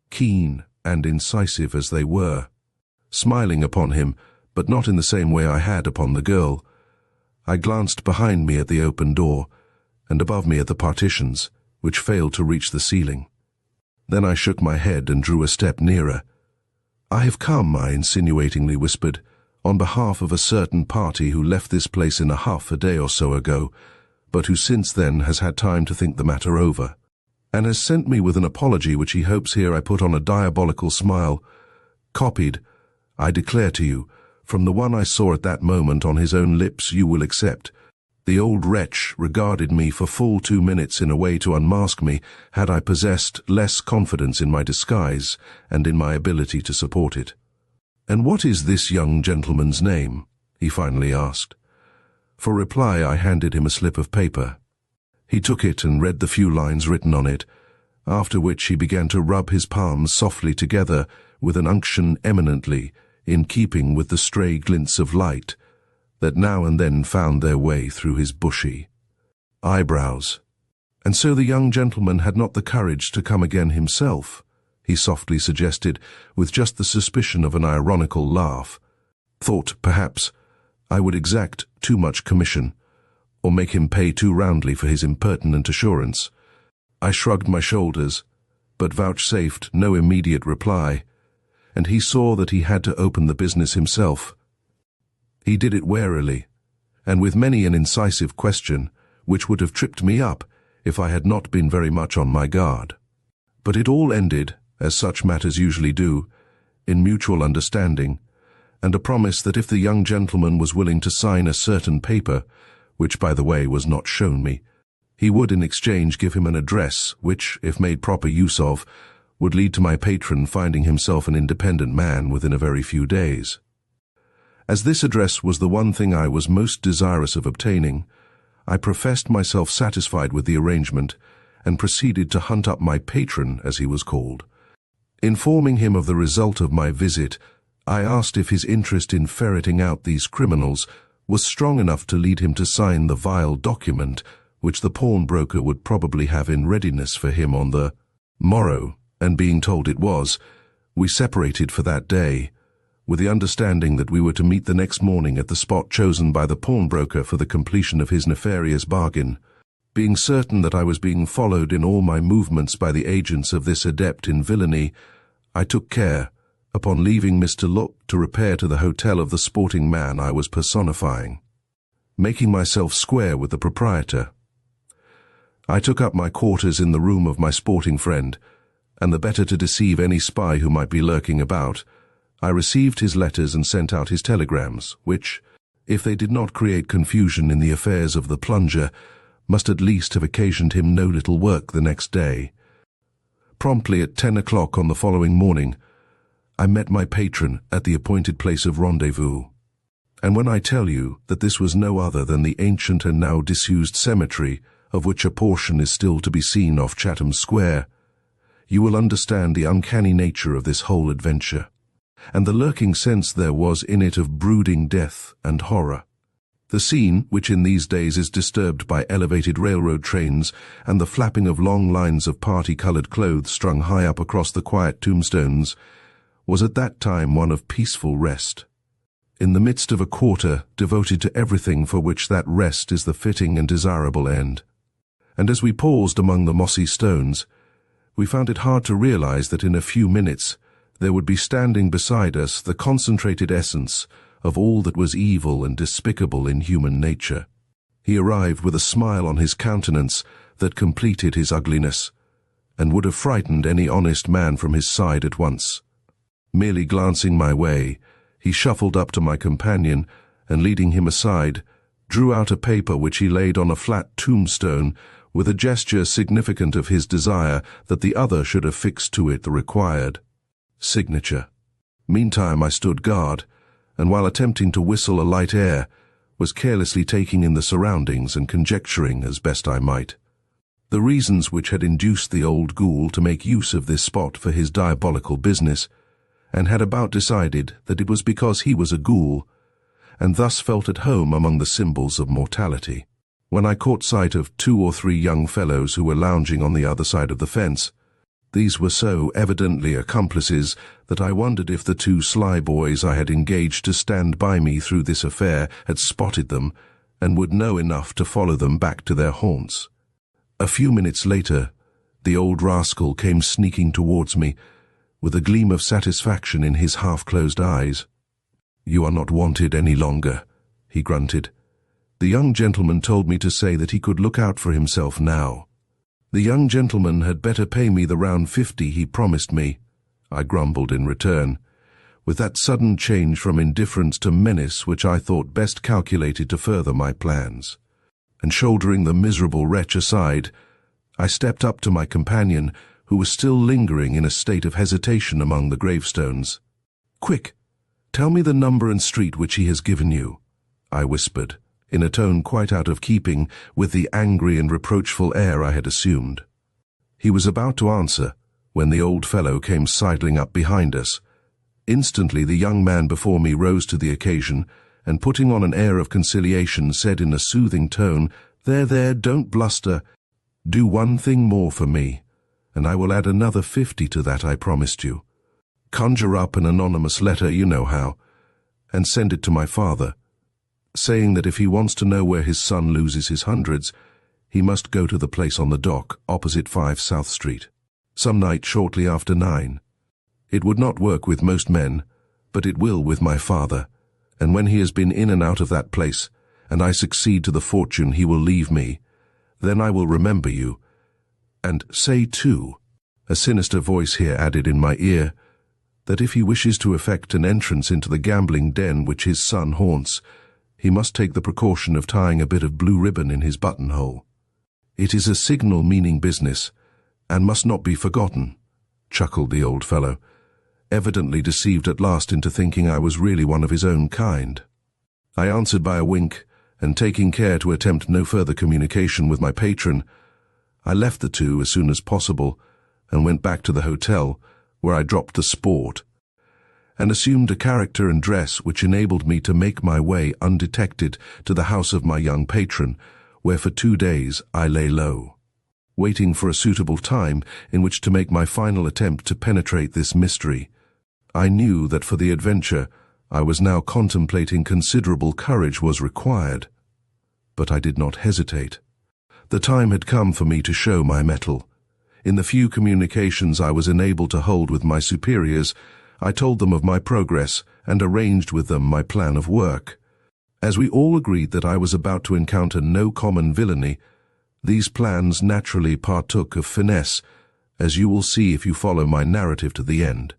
keen and incisive as they were. Smiling upon him, but not in the same way I had upon the girl, I glanced behind me at the open door, and above me at the partitions, which failed to reach the ceiling. Then I shook my head and drew a step nearer. "I have come," I insinuatingly whispered, "on behalf of a certain party who left this place in a huff a day or so ago, but who since then has had time to think the matter over, and has sent me with an apology which he hopes here I put on a diabolical smile, copied, I declare to you, from the one I saw at that moment on his own lips you will accept. The old wretch regarded me for full 2 minutes in a way to unmask me had I possessed less confidence in my disguise and in my ability to support it. "And what is this young gentleman's name?" he finally asked. For reply I handed him a slip of paper. He took it and read the few lines written on it, after which he began to rub his palms softly together with an unction eminently in keeping with the stray glints of light that now and then found their way through his bushy eyebrows. "And so the young gentleman had not the courage to come again himself," he softly suggested, with just the suspicion of an ironical laugh. "Thought, perhaps, I would exact too much commission, or make him pay too roundly for his impertinent assurance." I shrugged my shoulders, but vouchsafed no immediate reply, and he saw that he had to open the business himself. He did it warily, and with many an incisive question, which would have tripped me up if I had not been very much on my guard. But it all ended, as such matters usually do, in mutual understanding, and a promise that if the young gentleman was willing to sign a certain paper, which by the way was not shown me, he would in exchange give him an address which, if made proper use of, would lead to my patron finding himself an independent man within a very few days. As this address was the one thing I was most desirous of obtaining, I professed myself satisfied with the arrangement, and proceeded to hunt up my patron, as he was called. Informing him of the result of my visit, I asked if his interest in ferreting out these criminals was strong enough to lead him to sign the vile document which the pawnbroker would probably have in readiness for him on the morrow, and being told it was, we separated for that day, with the understanding that we were to meet the next morning at the spot chosen by the pawnbroker for the completion of his nefarious bargain. Being certain that I was being followed in all my movements by the agents of this adept in villainy, I took care, upon leaving Mr. Nook, to repair to the hotel of the sporting man I was personifying. Making myself square with the proprietor, I took up my quarters in the room of my sporting friend, and the better to deceive any spy who might be lurking about, I received his letters and sent out his telegrams, which, if they did not create confusion in the affairs of the plunger, must at least have occasioned him no little work the next day. Promptly at 10 o'clock on the following morning, I met my patron at the appointed place of rendezvous. And when I tell you that this was no other than the ancient and now disused cemetery, of which a portion is still to be seen off Chatham Square, you will understand the uncanny nature of this whole adventure, and the lurking sense there was in it of brooding death and horror. The scene, which in these days is disturbed by elevated railroad trains and the flapping of long lines of party-colored clothes strung high up across the quiet tombstones, was at that time one of peaceful rest, in the midst of a quarter devoted to everything for which that rest is the fitting and desirable end. And as we paused among the mossy stones, we found it hard to realize that in a few minutes there would be standing beside us the concentrated essence of all that was evil and despicable in human nature. He arrived with a smile on his countenance that completed his ugliness, and would have frightened any honest man from his side at once. Merely glancing my way, he shuffled up to my companion and leading him aside, drew out a paper which he laid on a flat tombstone with a gesture significant of his desire that the other should affix to it the required signature. Meantime I stood guard, and while attempting to whistle a light air, was carelessly taking in the surroundings and conjecturing as best I might the reasons which had induced the old ghoul to make use of this spot for his diabolical business, and had about decided that it was because he was a ghoul, and thus felt at home among the symbols of mortality, when I caught sight of 2 or 3 young fellows who were lounging on the other side of the fence. These were so evidently accomplices that I wondered if the 2 sly boys I had engaged to stand by me through this affair had spotted them, and would know enough to follow them back to their haunts. A few minutes later, the old rascal came sneaking towards me, with a gleam of satisfaction in his half-closed eyes. "You are not wanted any longer," he grunted. "The young gentleman told me to say that he could look out for himself now." "The young gentleman had better pay me the round 50 he promised me," I grumbled in return, with that sudden change from indifference to menace which I thought best calculated to further my plans. And shouldering the miserable wretch aside, I stepped up to my companion, who was still lingering in a state of hesitation among the gravestones. "Quick, tell me the number and street which he has given you," I whispered, in a tone quite out of keeping with the angry and reproachful air I had assumed. He was about to answer when the old fellow came sidling up behind us. Instantly the young man before me rose to the occasion, and putting on an air of conciliation said in a soothing tone, There, don't bluster. Do one thing more for me, and I will add another 50 to that I promised you. Conjure up an anonymous letter, you know how, and send it to my father, saying that if he wants to know where his son loses his hundreds, he must go to the place on the dock, opposite 5 South Street, some night shortly after 9. It would not work with most men, but it will with my father, and when he has been in and out of that place, and I succeed to the fortune he will leave me, then I will remember you. And say, too," a sinister voice here added in my ear, "that if he wishes to effect an entrance into the gambling den which his son haunts, he must take the precaution of tying a bit of blue ribbon in his buttonhole. It is a signal-meaning business, and must not be forgotten," chuckled the old fellow, evidently deceived at last into thinking I was really one of his own kind. I answered by a wink, and taking care to attempt no further communication with my patron, I left the 2 as soon as possible, and went back to the hotel, where I dropped the sport, and assumed a character and dress which enabled me to make my way undetected to the house of my young patron, where for 2 days I lay low, waiting for a suitable time in which to make my final attempt to penetrate this mystery. I knew that for the adventure I was now contemplating considerable courage was required, but I did not hesitate. The time had come for me to show my mettle. In the few communications I was enabled to hold with my superiors, I told them of my progress and arranged with them my plan of work. As we all agreed that I was about to encounter no common villainy, these plans naturally partook of finesse, as you will see if you follow my narrative to the end.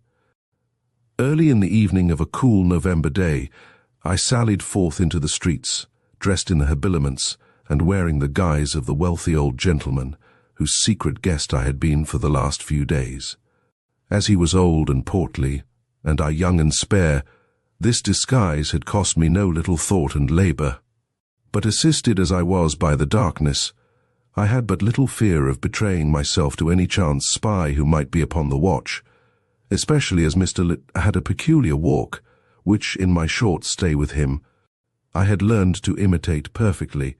Early in the evening of a cool November day, I sallied forth into the streets, dressed in the habiliments and wearing the guise of the wealthy old gentleman whose secret guest I had been for the last few days. As he was old and portly, and I young and spare, this disguise had cost me no little thought and labor. But assisted as I was by the darkness, I had but little fear of betraying myself to any chance spy who might be upon the watch, especially as Mr. had a peculiar walk, which, in my short stay with him, I had learned to imitate perfectly.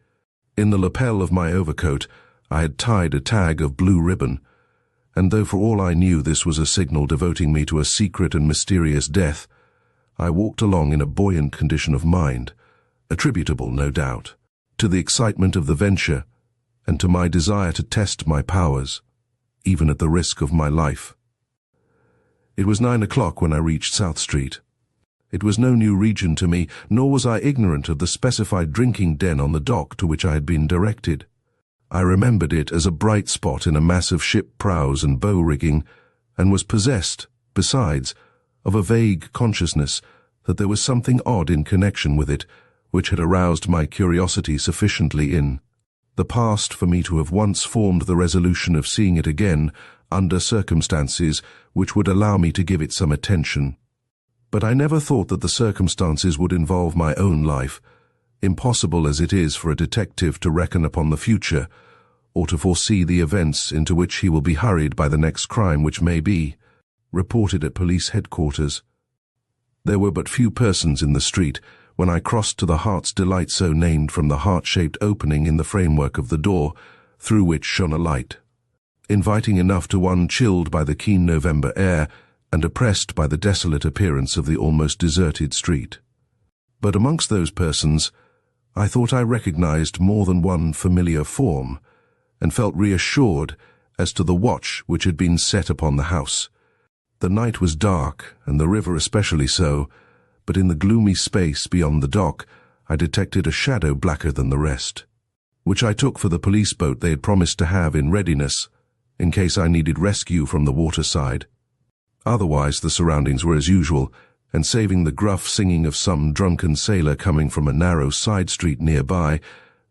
In the lapel of my overcoat I had tied a tag of blue ribbon, and though for all I knew this was a signal devoting me to a secret and mysterious death, I walked along in a buoyant condition of mind, attributable, no doubt, to the excitement of the venture and to my desire to test my powers, even at the risk of my life. It was 9 o'clock when I reached South Street. It was no new region to me, nor was I ignorant of the specified drinking den on the dock to which I had been directed. I remembered it as a bright spot in a mass of ship prows and bow rigging, and was possessed, besides, of a vague consciousness that there was something odd in connection with it, which had aroused my curiosity sufficiently in the past for me to have once formed the resolution of seeing it again under circumstances which would allow me to give it some attention. But I never thought that the circumstances would involve my own life, impossible as it is for a detective to reckon upon the future, or to foresee the events into which he will be hurried by the next crime which may be reported at police headquarters. There were but few persons in the street when I crossed to the Heart's Delight, so named from the heart-shaped opening in the framework of the door, through which shone a light, inviting enough to one chilled by the keen November air and oppressed by the desolate appearance of the almost deserted street. But amongst those persons, I thought I recognized more than one familiar form, and felt reassured as to the watch which had been set upon the house. The night was dark, and the river especially so, but in the gloomy space beyond the dock I detected a shadow blacker than the rest, which I took for the police boat they had promised to have in readiness, in case I needed rescue from the waterside. Otherwise the surroundings were as usual, and saving the gruff singing of some drunken sailor coming from a narrow side street nearby,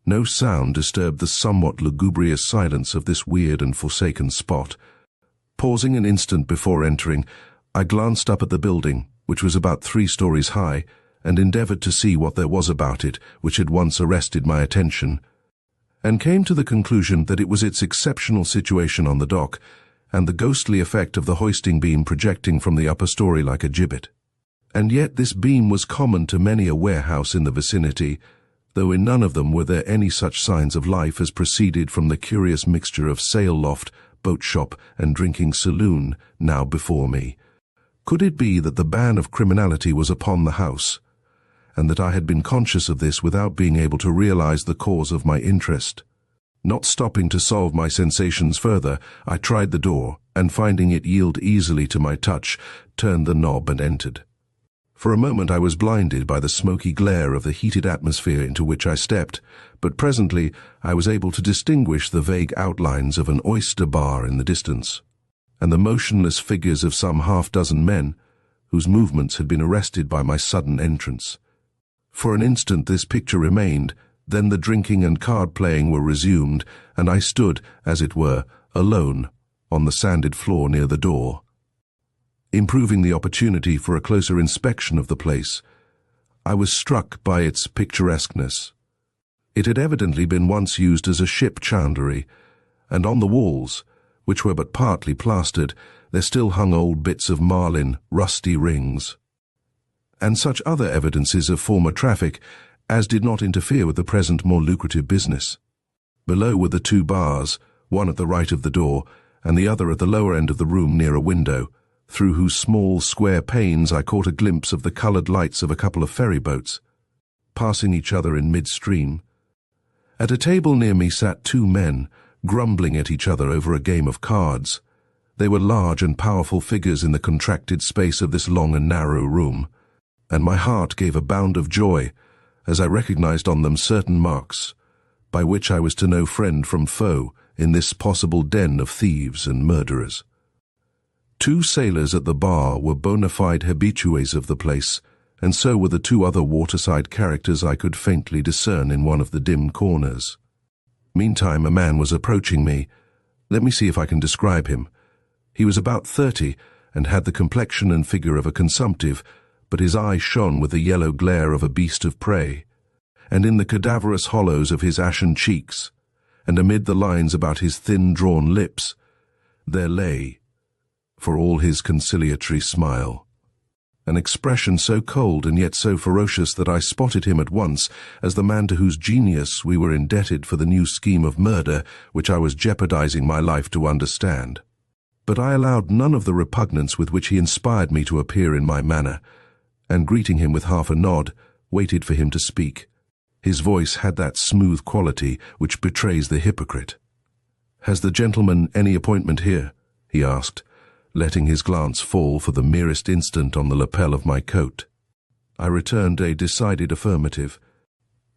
no sound disturbed the somewhat lugubrious silence of this weird and forsaken spot. Pausing an instant before entering, I glanced up at the building, which was about 3 stories high, and endeavored to see what there was about it which had once arrested my attention, and came to the conclusion that it was its exceptional situation on the dock, and the ghostly effect of the hoisting beam projecting from the upper story like a gibbet. And yet this beam was common to many a warehouse in the vicinity, though in none of them were there any such signs of life as proceeded from the curious mixture of sail loft, boat shop, and drinking saloon now before me. Could it be that the ban of criminality was upon the house, and that I had been conscious of this without being able to realize the cause of my interest? Not stopping to solve my sensations further, I tried the door, and finding it yield easily to my touch, turned the knob and entered. For a moment I was blinded by the smoky glare of the heated atmosphere into which I stepped, but presently I was able to distinguish the vague outlines of an oyster bar in the distance, and the motionless figures of some half-dozen men, whose movements had been arrested by my sudden entrance. For an instant this picture remained, then the drinking and card-playing were resumed, and I stood, as it were, alone, on the sanded floor near the door. Improving the opportunity for a closer inspection of the place, I was struck by its picturesqueness. It had evidently been once used as a ship chandlery, and on the walls, which were but partly plastered, there still hung old bits of marlin, rusty rings, and such other evidences of former traffic as did not interfere with the present more lucrative business. Below were the 2 bars, one at the right of the door, and the other at the lower end of the room near a window, through whose small square panes I caught a glimpse of the coloured lights of a couple of ferry boats, passing each other in midstream. At a table near me sat 2 men, grumbling at each other over a game of cards. They were large and powerful figures in the contracted space of this long and narrow room, and my heart gave a bound of joy as I recognized on them certain marks by which I was to know friend from foe in this possible den of thieves and murderers. 2 sailors at the bar were bona fide habitués of the place, and so were the 2 other waterside characters I could faintly discern in one of the dim corners. Meantime a man was approaching me. Let me see if I can describe him. He was about 30, and had the complexion and figure of a consumptive, but his eye shone with the yellow glare of a beast of prey, and in the cadaverous hollows of his ashen cheeks, and amid the lines about his thin-drawn lips, there lay, for all his conciliatory smile, an expression so cold and yet so ferocious that I spotted him at once as the man to whose genius we were indebted for the new scheme of murder which I was jeopardizing my life to understand. But I allowed none of the repugnance with which he inspired me to appear in my manner, and greeting him with half a nod, waited for him to speak. His voice had that smooth quality which betrays the hypocrite. "Has the gentleman any appointment here?" he asked, letting his glance fall for the merest instant on the lapel of my coat. I returned a decided affirmative.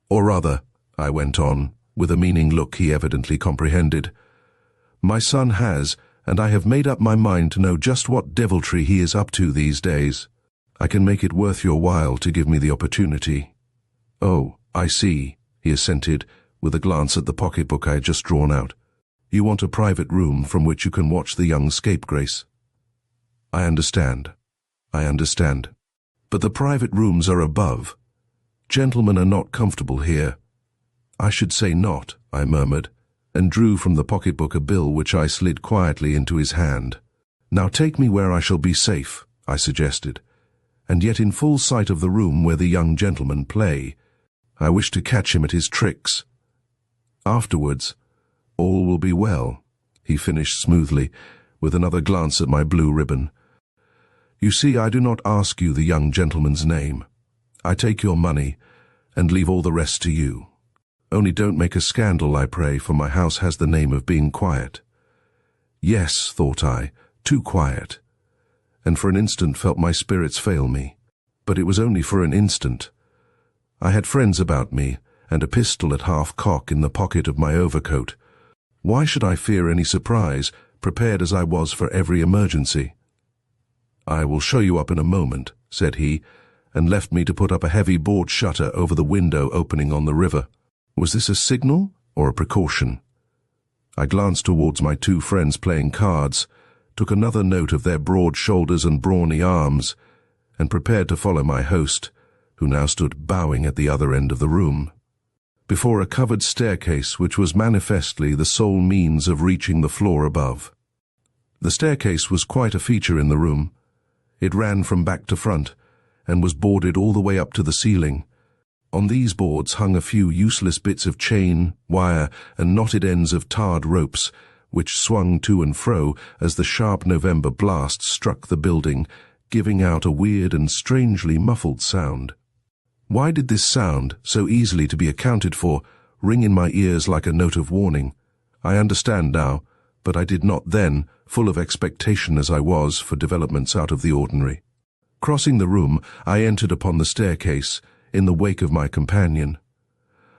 "Or rather," I went on, with a meaning look he evidently comprehended, "my son has, and I have made up my mind to know just what deviltry he is up to these days. I can make it worth your while to give me the opportunity." "Oh, I see," he assented, with a glance at the pocketbook I had just drawn out. "You want a private room from which you can watch the young scapegrace." I understand. But the private rooms are above. Gentlemen are not comfortable here." "I should say not," I murmured, and drew from the pocketbook a bill which I slid quietly into his hand. "Now take me where I shall be safe," I suggested, "and yet in full sight of the room where the young gentlemen play. I wish to catch him at his tricks. Afterwards, all will be well," he finished smoothly, with another glance at my blue ribbon. "You see, I do not ask you the young gentleman's name. I take your money, and leave all the rest to you. Only don't make a scandal, I pray, for my house has the name of being quiet." Yes, thought I, too quiet, and for an instant felt my spirits fail me. But it was only for an instant. I had friends about me, and a pistol at half-cock in the pocket of my overcoat. Why should I fear any surprise, prepared as I was for every emergency? "I will show you up in a moment," said he, and left me to put up a heavy board shutter over the window opening on the river. Was this a signal or a precaution? I glanced towards my two friends playing cards, took another note of their broad shoulders and brawny arms, and prepared to follow my host, who now stood bowing at the other end of the room, before a covered staircase which was manifestly the sole means of reaching the floor above. The staircase was quite a feature in the room. It ran from back to front, and was boarded all the way up to the ceiling. On these boards hung a few useless bits of chain, wire, and knotted ends of tarred ropes, which swung to and fro as the sharp November blast struck the building, giving out a weird and strangely muffled sound. Why did this sound, so easily to be accounted for, ring in my ears like a note of warning? I understand now, but I did not then, full of expectation as I was for developments out of the ordinary. Crossing the room, I entered upon the staircase, in the wake of my companion.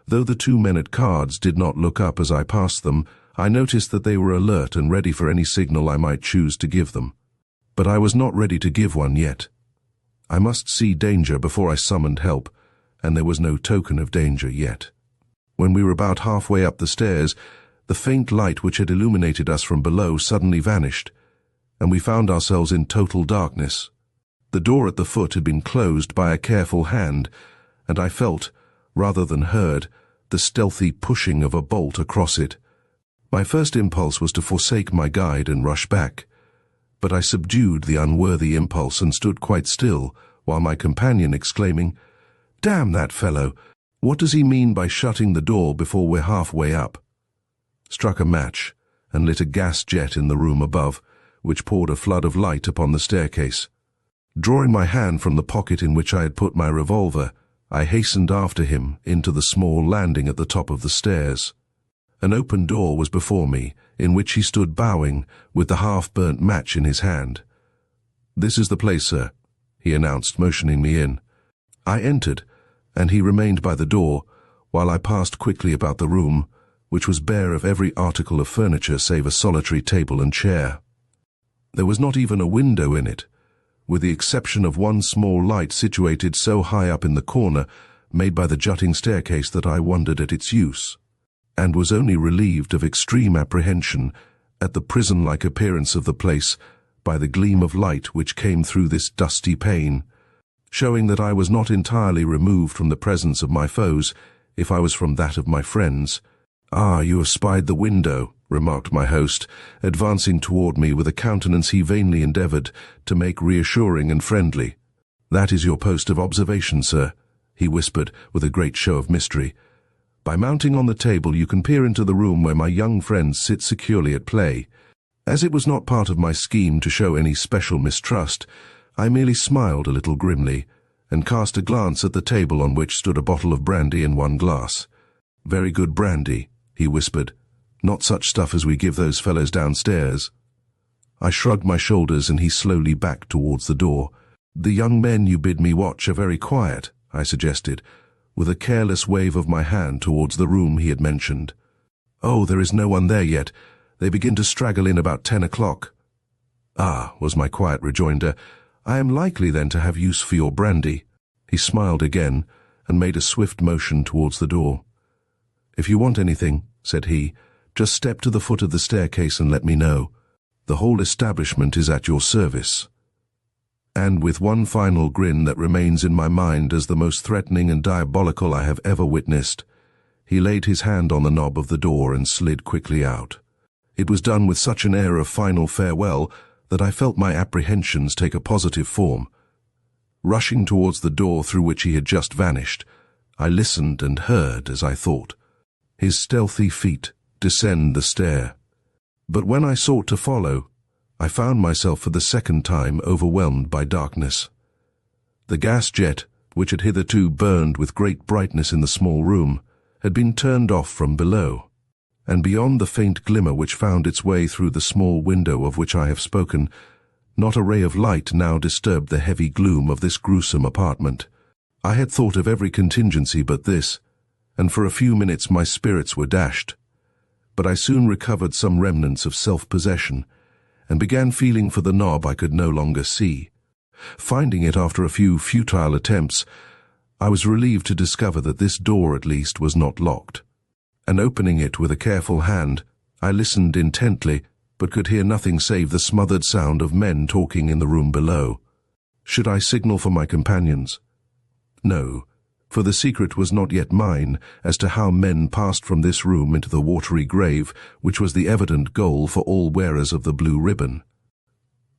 Though the two men at cards did not look up as I passed them, I noticed that they were alert and ready for any signal I might choose to give them. But I was not ready to give one yet. I must see danger before I summoned help, and there was no token of danger yet. When we were about halfway up the stairs, the faint light which had illuminated us from below suddenly vanished, and we found ourselves in total darkness. The door at the foot had been closed by a careful hand, and I felt, rather than heard, the stealthy pushing of a bolt across it. My first impulse was to forsake my guide and rush back, but I subdued the unworthy impulse and stood quite still, while my companion exclaiming, "Damn that fellow! What does he mean by shutting the door before we're halfway up?" Struck a match, and lit a gas jet in the room above, which poured a flood of light upon the staircase. Drawing my hand from the pocket in which I had put my revolver, I hastened after him into the small landing at the top of the stairs. An open door was before me, in which he stood bowing, with the half-burnt match in his hand. "This is the place, sir," he announced, motioning me in. I entered, and he remained by the door, while I passed quickly about the room, which was bare of every article of furniture save a solitary table and chair. There was not even a window in it, with the exception of one small light situated so high up in the corner, made by the jutting staircase, that I wondered at its use, and was only relieved of extreme apprehension at the prison-like appearance of the place by the gleam of light which came through this dusty pane, showing that I was not entirely removed from the presence of my foes, if I was from that of my friends. "Ah, you have spied the window," remarked my host, advancing toward me with a countenance he vainly endeavored to make reassuring and friendly. "That is your post of observation, sir," he whispered with a great show of mystery. "By mounting on the table you can peer into the room where my young friends sit securely at play." As it was not part of my scheme to show any special mistrust, I merely smiled a little grimly, and cast a glance at the table on which stood a bottle of brandy and one glass. "Very good brandy," he whispered. "Not such stuff as we give those fellows downstairs." I shrugged my shoulders, and he slowly backed towards the door. "The young men you bid me watch are very quiet," I suggested, with a careless wave of my hand towards the room he had mentioned. "Oh, there is no one there yet. They begin to straggle in about 10 o'clock. "Ah," was my quiet rejoinder, "I am likely then to have use for your brandy." He smiled again, and made a swift motion towards the door. "If you want anything," said he, "just step to the foot of the staircase and let me know. The whole establishment is at your service." And with one final grin that remains in my mind as the most threatening and diabolical I have ever witnessed, he laid his hand on the knob of the door and slid quickly out. It was done with such an air of final farewell that I felt my apprehensions take a positive form. Rushing towards the door through which he had just vanished, I listened and heard, as I thought, his stealthy feet descend the stair. But when I sought to follow, I found myself for the second time overwhelmed by darkness. The gas jet, which had hitherto burned with great brightness in the small room, had been turned off from below, and beyond the faint glimmer which found its way through the small window of which I have spoken, not a ray of light now disturbed the heavy gloom of this gruesome apartment. I had thought of every contingency but this, and for a few minutes my spirits were dashed. But I soon recovered some remnants of self-possession, and began feeling for the knob I could no longer see. Finding it after a few futile attempts, I was relieved to discover that this door at least was not locked, and opening it with a careful hand, I listened intently, but could hear nothing save the smothered sound of men talking in the room below. Should I signal for my companions? No, for the secret was not yet mine as to how men passed from this room into the watery grave, which was the evident goal for all wearers of the blue ribbon.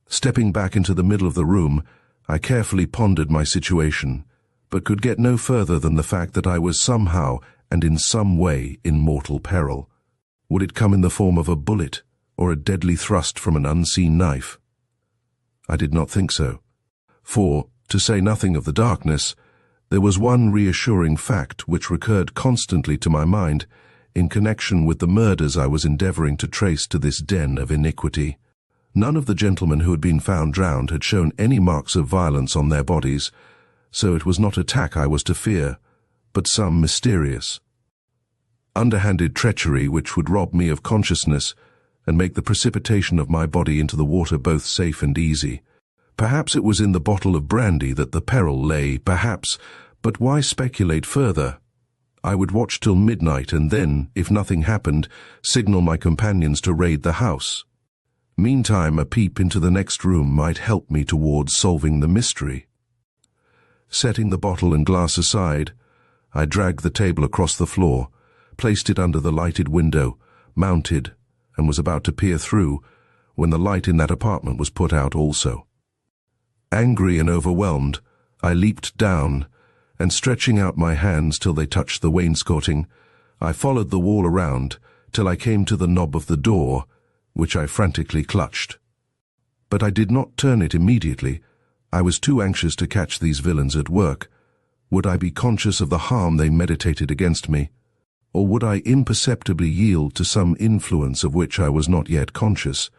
Stepping back into the middle of the room, I carefully pondered my situation, but could get no further than the fact that I was somehow and in some way in mortal peril. Would it come in the form of a bullet or a deadly thrust from an unseen knife? I did not think so, for, to say nothing of the darkness, there was one reassuring fact which recurred constantly to my mind in connection with the murders I was endeavoring to trace to this den of iniquity. None of the gentlemen who had been found drowned had shown any marks of violence on their bodies, so it was not attack I was to fear, but some mysterious, underhanded treachery which would rob me of consciousness and make the precipitation of my body into the water both safe and easy. Perhaps it was in the bottle of brandy that the peril lay, perhaps, but why speculate further? I would watch till midnight and then, if nothing happened, signal my companions to raid the house. Meantime, a peep into the next room might help me towards solving the mystery. Setting the bottle and glass aside, I dragged the table across the floor, placed it under the lighted window, mounted, and was about to peer through, when the light in that apartment was put out also. Angry and overwhelmed, I leaped down, and stretching out my hands till they touched the wainscoting, I followed the wall around till I came to the knob of the door, which I frantically clutched. But I did not turn it immediately. I was too anxious to catch these villains at work. Would I be conscious of the harm they meditated against me, or would I imperceptibly yield to some influence of which I was not yet conscious,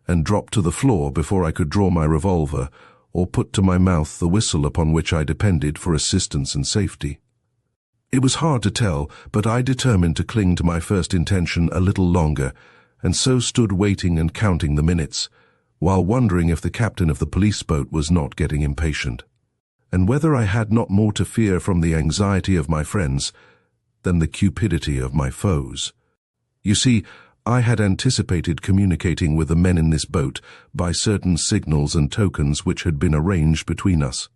and drop to the floor before I could draw my revolver, or put to my mouth the whistle upon which I depended for assistance and safety? It was hard to tell, but I determined to cling to my first intention a little longer, and so stood waiting and counting the minutes, while wondering if the captain of the police boat was not getting impatient, and whether I had not more to fear from the anxiety of my friends than the cupidity of my foes. You see, I had anticipated communicating with the men in this boat by certain signals and tokens which had been arranged between us.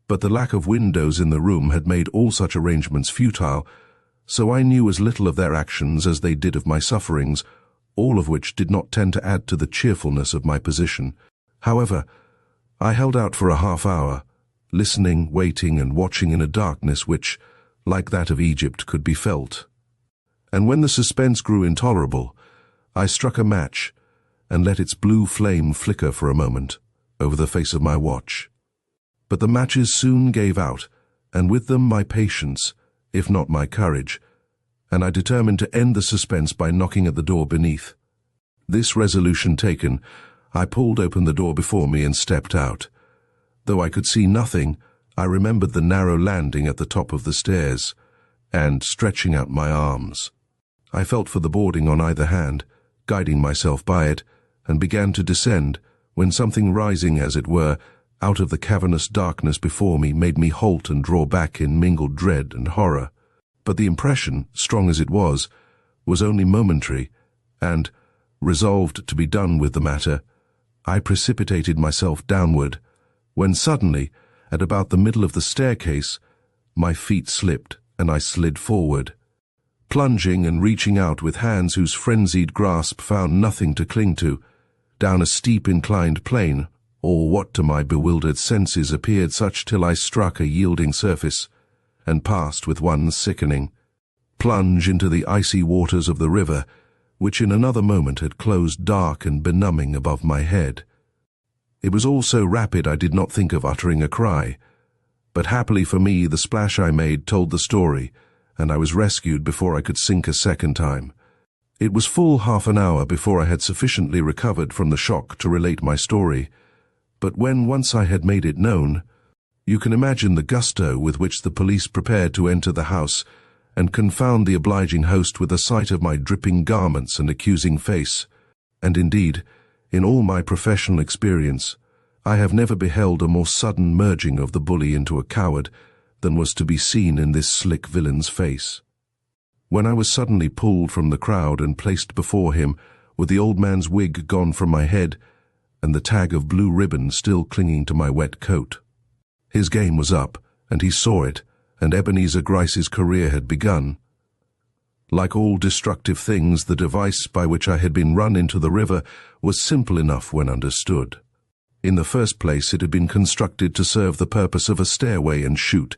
But the lack of windows in the room had made all such arrangements futile, so I knew as little of their actions as they did of my sufferings, all of which did not tend to add to the cheerfulness of my position. However, I held out for a half-hour, listening, waiting, and watching in a darkness which, like that of Egypt, could be felt. And when the suspense grew intolerable, I struck a match and let its blue flame flicker for a moment over the face of my watch. But the matches soon gave out, and with them my patience, if not my courage, and I determined to end the suspense by knocking at the door beneath. This resolution taken, I pulled open the door before me and stepped out. Though I could see nothing, I remembered the narrow landing at the top of the stairs, and, stretching out my arms, I felt for the boarding on either hand, guiding myself by it, and began to descend, when something rising, as it were, out of the cavernous darkness before me made me halt and draw back in mingled dread and horror. But the impression, strong as it was only momentary, and, resolved to be done with the matter, I precipitated myself downward, when suddenly, at about the middle of the staircase, my feet slipped and I slid forward. Plunging and reaching out with hands whose frenzied grasp found nothing to cling to, down a steep inclined plane, or what to my bewildered senses appeared such till I struck a yielding surface, and passed with one sickening plunge into the icy waters of the river, which in another moment had closed dark and benumbing above my head. It was all so rapid I did not think of uttering a cry, but happily for me the splash I made told the story, and I was rescued before I could sink a second time. It was full half an hour before I had sufficiently recovered from the shock to relate my story, but when once I had made it known, you can imagine the gusto with which the police prepared to enter the house and confound the obliging host with the sight of my dripping garments and accusing face. And indeed, in all my professional experience, I have never beheld a more sudden merging of the bully into a coward than was to be seen in this slick villain's face. When I was suddenly pulled from the crowd and placed before him, with the old man's wig gone from my head, and the tag of blue ribbon still clinging to my wet coat. His game was up, and he saw it, and Ebenezer Gryce's career had begun. Like all destructive things, the device by which I had been run into the river was simple enough when understood. In the first place, it had been constructed to serve the purpose of a stairway and chute.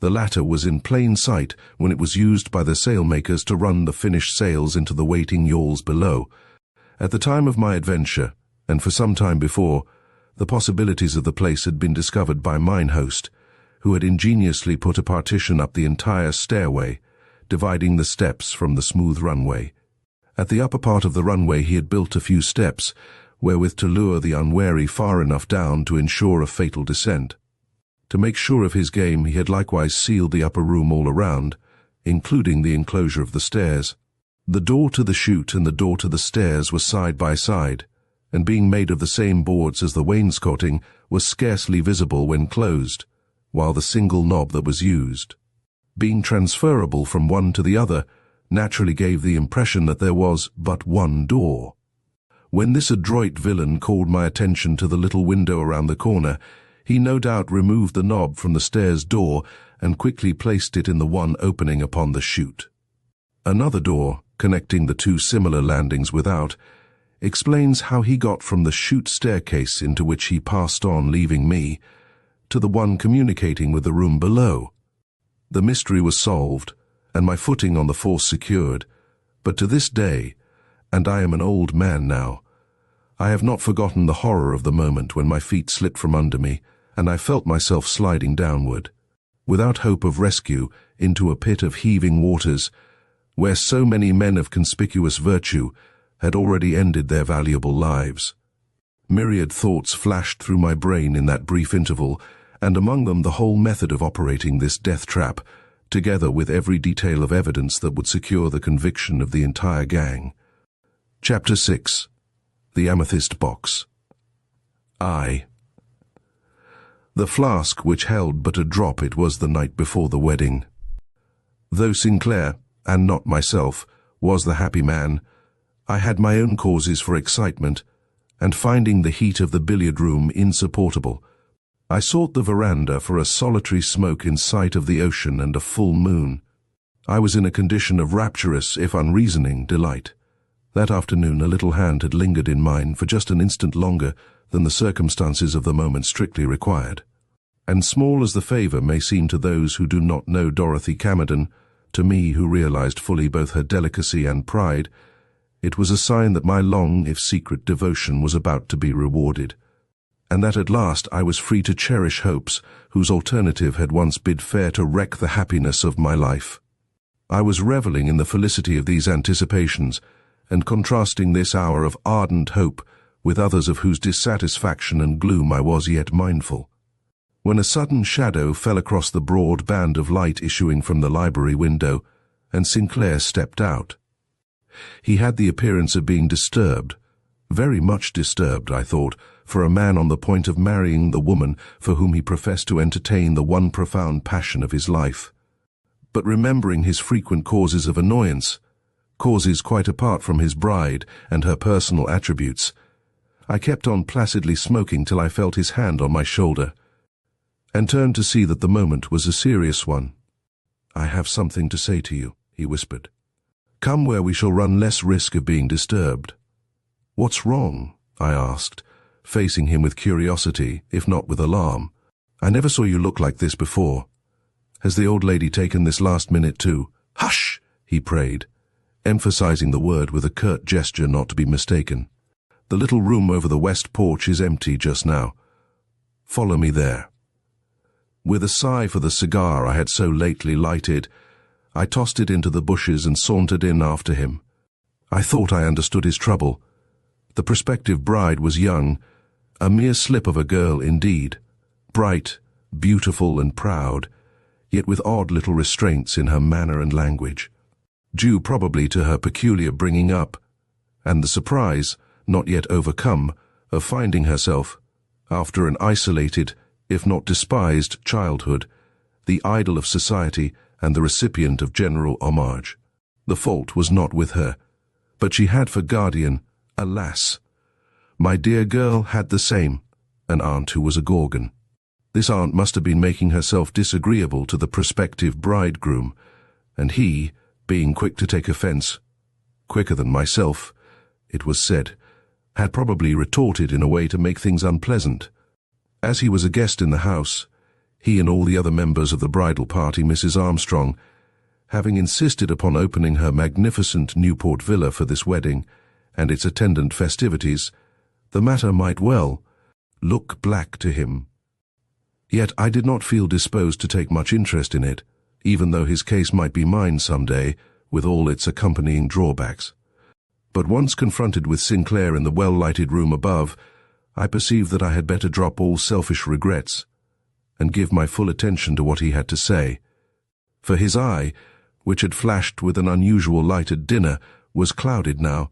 The latter was in plain sight when it was used by the sailmakers to run the finished sails into the waiting yawls below. At the time of my adventure, and for some time before, the possibilities of the place had been discovered by mine host, who had ingeniously put a partition up the entire stairway, dividing the steps from the smooth runway. At the upper part of the runway he had built a few steps, wherewith to lure the unwary far enough down to ensure a fatal descent. To make sure of his game, he had likewise sealed the upper room all around, including the enclosure of the stairs. The door to the chute and the door to the stairs were side by side, and being made of the same boards as the wainscoting, was scarcely visible when closed, while the single knob that was used, being transferable from one to the other, naturally gave the impression that there was but one door. When this adroit villain called my attention to the little window around the corner, he no doubt removed the knob from the stairs door and quickly placed it in the one opening upon the chute. Another door, connecting the two similar landings without, explains how he got from the chute staircase into which he passed on leaving me, to the one communicating with the room below. The mystery was solved, and my footing on the force secured, but to this day, and I am an old man now, I have not forgotten the horror of the moment when my feet slipped from under me, and I felt myself sliding downward, without hope of rescue, into a pit of heaving waters, where so many men of conspicuous virtue had already ended their valuable lives. Myriad thoughts flashed through my brain in that brief interval, and among them the whole method of operating this death trap, together with every detail of evidence that would secure the conviction of the entire gang. Chapter 6. The Amethyst Box. I. The flask which held but a drop it was the night before the wedding. Though Sinclair, and not myself, was the happy man, I had my own causes for excitement, and finding the heat of the billiard-room insupportable, I sought the veranda for a solitary smoke in sight of the ocean and a full moon. I was in a condition of rapturous, if unreasoning, delight. That afternoon a little hand had lingered in mine for just an instant longer than the circumstances of the moment strictly required. And small as the favor may seem to those who do not know Dorothy Camerden, to me who realized fully both her delicacy and pride, it was a sign that my long, if secret, devotion was about to be rewarded, and that at last I was free to cherish hopes whose alternative had once bid fair to wreck the happiness of my life. I was reveling in the felicity of these anticipations, and contrasting this hour of ardent hope with others of whose dissatisfaction and gloom I was yet mindful, when a sudden shadow fell across the broad band of light issuing from the library window, and Sinclair stepped out. He had the appearance of being disturbed, Very much disturbed, I thought, for a man on the point of marrying the woman for whom he professed to entertain the one profound passion of his life. But remembering his frequent causes of annoyance, causes quite apart from his bride and her personal attributes, I kept on placidly smoking till I felt his hand on my shoulder, and turned to see that the moment was a serious one. "I have something to say to you," he whispered. "Come where we shall run less risk of being disturbed." "What's wrong?" I asked, facing him with curiosity, if not with alarm. "I never saw you look like this before. Has the old lady taken this last minute too?" "Hush!" he prayed, emphasizing the word with a curt gesture not to be mistaken. "The little room over the west porch is empty just now. Follow me there." With a sigh for the cigar I had so lately lighted, I tossed it into the bushes and sauntered in after him. I thought I understood his trouble. The prospective bride was young, a mere slip of a girl indeed, bright, beautiful and proud, yet with odd little restraints in her manner and language, due probably to her peculiar bringing up, and the surprise, not yet overcome, of finding herself, after an isolated, if not despised, childhood, the idol of society and the recipient of general homage. The fault was not with her, but she had for guardian, alas, my dear girl had the same, an aunt who was a gorgon. This aunt must have been making herself disagreeable to the prospective bridegroom, and he, being quick to take offense, quicker than myself, it was said, had probably retorted in a way to make things unpleasant. As he was a guest in the house, he and all the other members of the bridal party, Mrs. Armstrong, having insisted upon opening her magnificent Newport villa for this wedding and its attendant festivities, the matter might well look black to him. Yet I did not feel disposed to take much interest in it, even though his case might be mine some day, with all its accompanying drawbacks. But once confronted with Sinclair in the well-lighted room above, I perceived that I had better drop all selfish regrets and give my full attention to what he had to say. For his eye, which had flashed with an unusual light at dinner, was clouded now,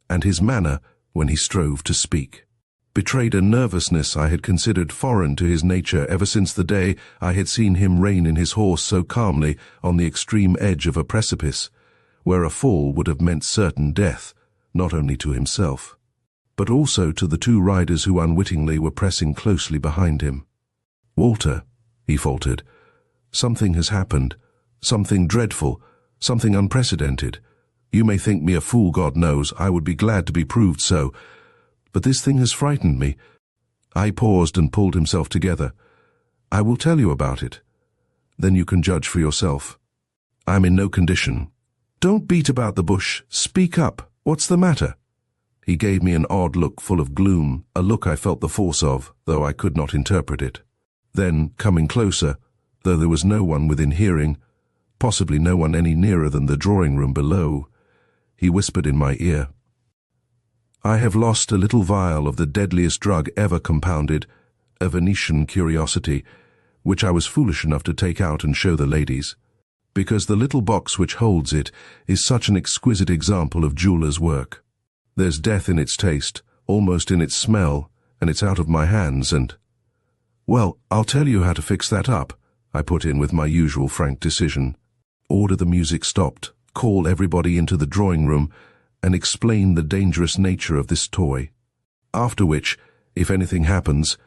and his manner, when he strove to speak, betrayed a nervousness I had considered foreign to his nature ever since the day I had seen him rein in his horse so calmly on the extreme edge of a precipice, where a fall would have meant certain death, not only to himself, but also to the two riders who unwittingly were pressing closely behind him. "Walter," he faltered, "something has happened, something dreadful, something unprecedented. You may think me a fool, God knows, I would be glad to be proved so, but this thing has frightened me." I paused and pulled himself together. "I will tell you about it. Then you can judge for yourself. I am in no condition." "Don't beat about the bush. Speak up. What's the matter?" He gave me an odd look full of gloom, a look I felt the force of, though I could not interpret it. Then, coming closer, though there was no one within hearing, possibly no one any nearer than the drawing-room below, he whispered in my ear, "I have lost a little vial of the deadliest drug ever compounded, a Venetian curiosity, which I was foolish enough to take out and show the ladies, because the little box which holds it is such an exquisite example of jeweler's work. There's death in its taste, almost in its smell, and it's out of my hands, and—" "Well, I'll tell you how to fix that up," I put in with my usual frank decision. "Order the music stopped, call everybody into the drawing-room, and explain the dangerous nature of this toy. After which, if anything happens,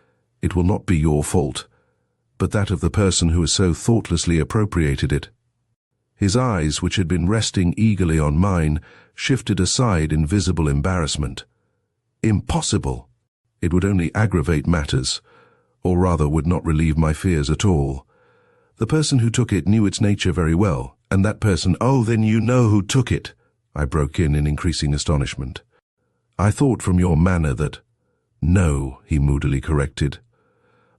it will not be your fault, but that of the person who has so thoughtlessly appropriated it." His eyes, which had been resting eagerly on mine, shifted aside in visible embarrassment. "Impossible! It would only aggravate matters, or rather would not relieve my fears at all. The person who took it knew its nature very well, and that person—" "Oh, then you know who took it," I broke in increasing astonishment. "I thought from your manner that—" "No," he moodily corrected.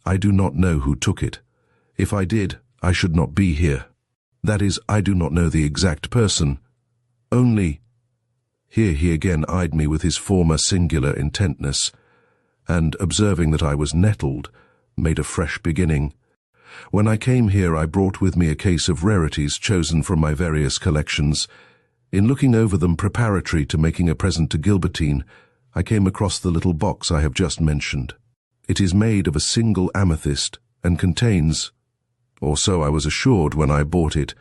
"I do not know who took it. If I did, I should not be here. That is, I do not know the exact person. Only—" Here he again eyed me with his former singular intentness, and, observing that I was nettled, made a fresh beginning. "When I came here I brought with me a case of rarities chosen from my various collections. In looking over them preparatory to making a present to Gilbertine, I came across the little box I have just mentioned. It is made of a single amethyst and contains, or so I was assured when I bought it,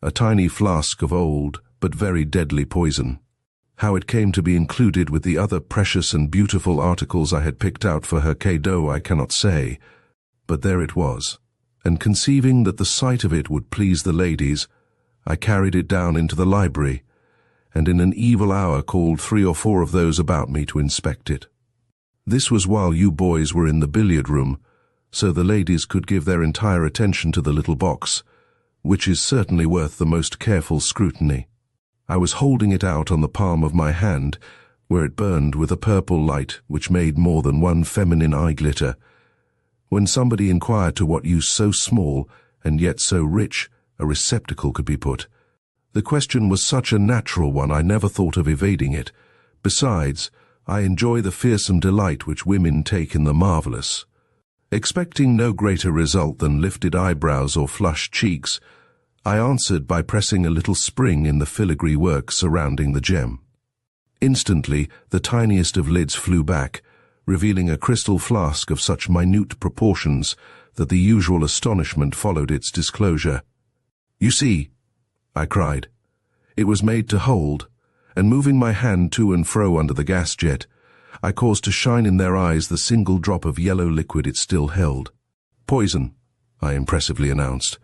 a tiny flask of old but very deadly poison. How it came to be included with the other precious and beautiful articles I had picked out for her cadeau I cannot say, but there it was, and conceiving that the sight of it would please the ladies, I carried it down into the library, and in an evil hour called 3 or 4 of those about me to inspect it. This was while you boys were in the billiard room, so the ladies could give their entire attention to the little box, which is certainly worth the most careful scrutiny. I was holding it out on the palm of my hand, where it burned with a purple light which made more than one feminine eye glitter, when somebody inquired to what use so small and yet so rich a receptacle could be put. The question was such a natural one I never thought of evading it. Besides, I enjoy the fearsome delight which women take in the marvelous. Expecting no greater result than lifted eyebrows or flushed cheeks, I answered by pressing a little spring in the filigree work surrounding the gem. Instantly, the tiniest of lids flew back, revealing a crystal flask of such minute proportions that the usual astonishment followed its disclosure. "You see," I cried. It was made to hold, and moving my hand to and fro under the gas jet, I caused to shine in their eyes the single drop of yellow liquid it still held. "Poison," I impressively announced.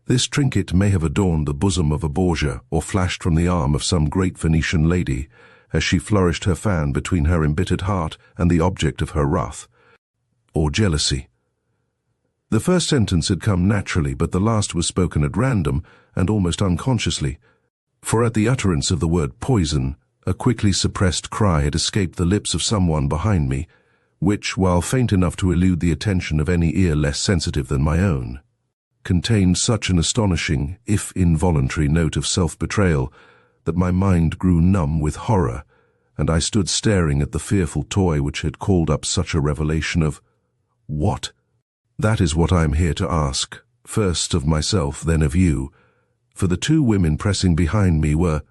This trinket may have adorned the bosom of a Borgia or flashed from the arm of some great Venetian lady as she flourished her fan between her embittered heart and the object of her wrath. Or jealousy. The first sentence had come naturally, but the last was spoken at random and almost unconsciously, for at the utterance of the word poison, a quickly suppressed cry had escaped the lips of someone behind me, which, while faint enough to elude the attention of any ear less sensitive than my own, contained such an astonishing, if involuntary, note of self-betrayal that my mind grew numb with horror, and I stood staring at the fearful toy which had called up such a revelation of what? That is what I am here to ask, first of myself, then of you, for the 2 women pressing behind me were—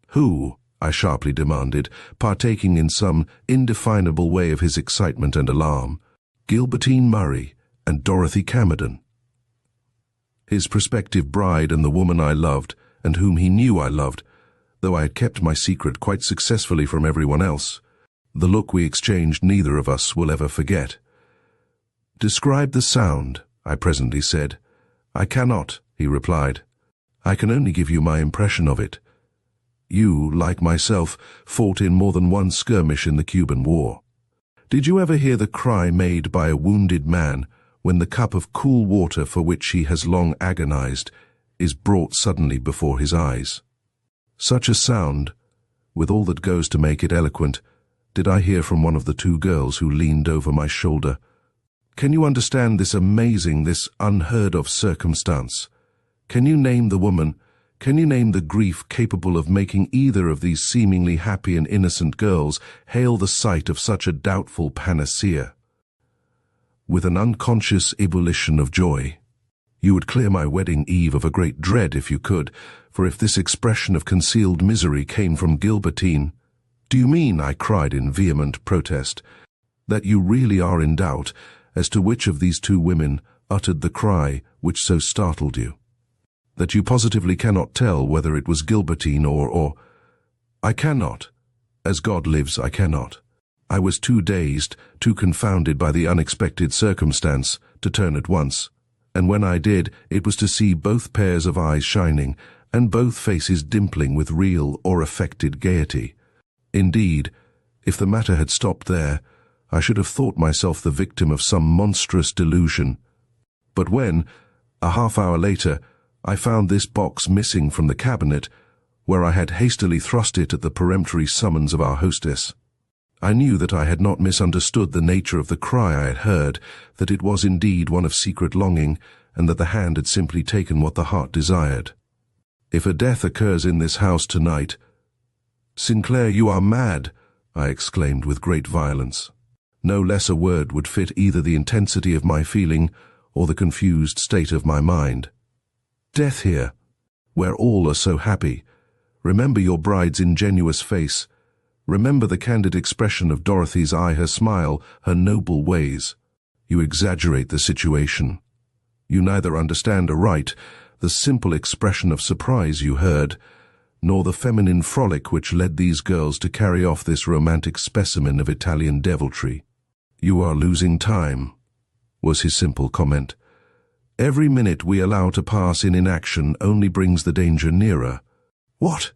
who? I sharply demanded, partaking in some indefinable way of his excitement and alarm. Gilbertine Murray and Dorothy Camerden. His prospective bride and the woman I loved, and whom he knew I loved, though I had kept my secret quite successfully from everyone else. The look we exchanged neither of us will ever forget. "Describe the sound," I presently said. "I cannot," he replied. "I can only give you my impression of it. You, like myself, fought in more than one skirmish in the Cuban War. Did you ever hear the cry made by a wounded man when the cup of cool water for which he has long agonized is brought suddenly before his eyes? Such a sound, with all that goes to make it eloquent, did I hear from one of the 2 girls who leaned over my shoulder. Can you understand this amazing, this unheard-of circumstance? Can you name the woman? Can you name the grief capable of making either of these seemingly happy and innocent girls hail the sight of such a doubtful panacea with an unconscious ebullition of joy? You would clear my wedding eve of a great dread if you could, for if this expression of concealed misery came from Gilbertine— "Do you mean," I cried in vehement protest, "that you really are in doubt as to which of these 2 women uttered the cry which so startled you? That you positively cannot tell whether it was Gilbertine or—" "I cannot. As God lives, I cannot. I was too dazed, too confounded by the unexpected circumstance, to turn at once, and when I did, it was to see both pairs of eyes shining, and both faces dimpling with real or affected gaiety. Indeed, if the matter had stopped there, I should have thought myself the victim of some monstrous delusion. But when, a half-hour later, I found this box missing from the cabinet, where I had hastily thrust it at the peremptory summons of our hostess, I knew that I had not misunderstood the nature of the cry I had heard, that it was indeed one of secret longing, and that the hand had simply taken what the heart desired. If a death occurs in this house tonight— "Sinclair, you are mad!" I exclaimed with great violence. No less a word would fit either the intensity of my feeling or the confused state of my mind. "Death here, where all are so happy. Remember your bride's ingenuous face. Remember the candid expression of Dorothy's eye, her smile, her noble ways. You exaggerate the situation. You neither understand aright the simple expression of surprise you heard, nor the feminine frolic which led these girls to carry off this romantic specimen of Italian deviltry. You are losing time, was his simple comment. Every minute we allow to pass in inaction only brings the danger nearer. What?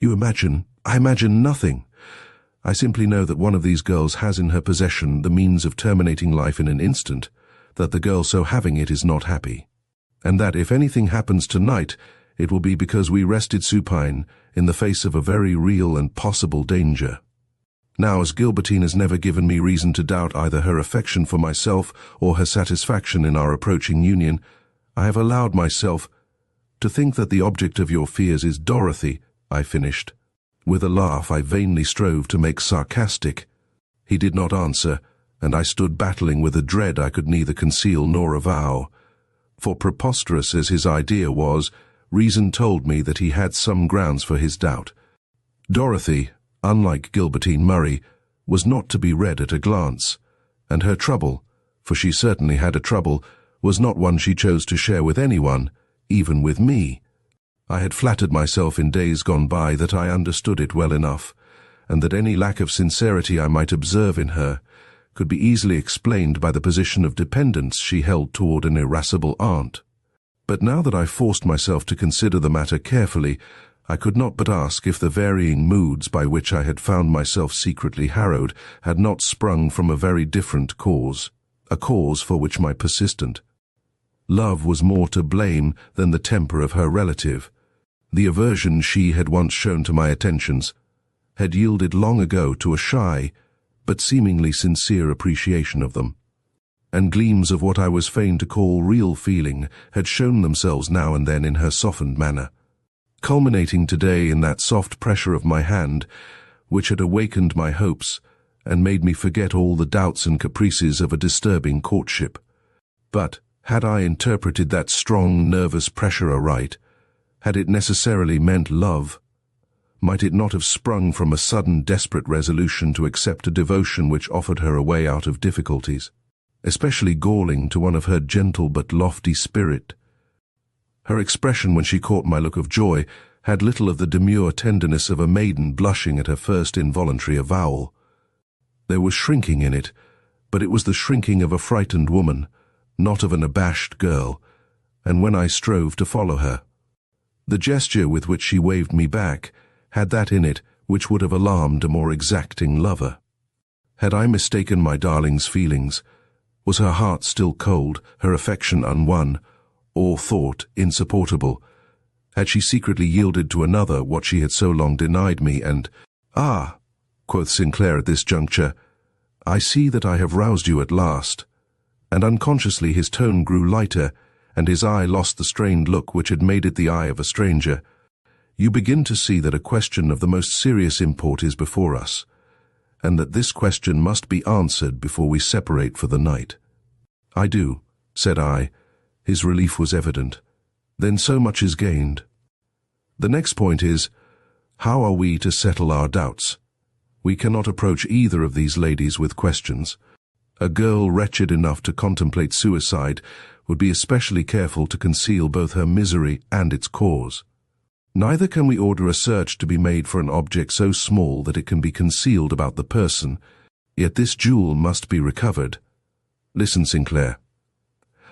You imagine? I imagine nothing. I simply know that one of these girls has in her possession the means of terminating life in an instant, that the girl so having it is not happy, and that if anything happens tonight, it will be because we rested supine in the face of a very real and possible danger. Now, as Gilbertine has never given me reason to doubt either her affection for myself or her satisfaction in our approaching union, I have allowed myself to think that the object of your fears is Dorothy, I finished. With a laugh I vainly strove to make sarcastic. He did not answer, and I stood battling with a dread I could neither conceal nor avow. For preposterous as his idea was, reason told me that he had some grounds for his doubt. Dorothy, unlike Gilbertine Murray, was not to be read at a glance, and her trouble, for she certainly had a trouble, was not one she chose to share with anyone, even with me. I had flattered myself in days gone by that I understood it well enough, and that any lack of sincerity I might observe in her could be easily explained by the position of dependence she held toward an irascible aunt. But now that I forced myself to consider the matter carefully, I could not but ask if the varying moods by which I had found myself secretly harrowed had not sprung from a very different cause, a cause for which my persistent love was more to blame than the temper of her relative. The aversion she had once shown to my attentions had yielded long ago to a shy, but seemingly sincere appreciation of them, and gleams of what I was fain to call real feeling had shown themselves now and then in her softened manner, culminating today in that soft pressure of my hand which had awakened my hopes and made me forget all the doubts and caprices of a disturbing courtship. But had I interpreted that strong, nervous pressure aright, had it necessarily meant love? Might it not have sprung from a sudden, desperate resolution to accept a devotion which offered her a way out of difficulties, especially galling to one of her gentle but lofty spirit? Her expression when she caught my look of joy had little of the demure tenderness of a maiden blushing at her first involuntary avowal. There was shrinking in it, but it was the shrinking of a frightened woman, not of an abashed girl, and when I strove to follow her, the gesture with which she waved me back had that in it which would have alarmed a more exacting lover. Had I mistaken my darling's feelings? Was her heart still cold, her affection unwon, or thought insupportable? Had she secretly yielded to another what she had so long denied me, and— "Ah," quoth Sinclair at this juncture, "I see that I have roused you at last." And unconsciously his tone grew lighter, and his eye lost the strained look which had made it the eye of a stranger. "You begin to see that a question of the most serious import is before us, and that this question must be answered before we separate for the night." "I do," said I. His relief was evident. "Then so much is gained. The next point is, how are we to settle our doubts? We cannot approach either of these ladies with questions. A girl wretched enough to contemplate suicide would be especially careful to conceal both her misery and its cause. Neither can we order a search to be made for an object so small that it can be concealed about the person, yet this jewel must be recovered. Listen, Sinclair.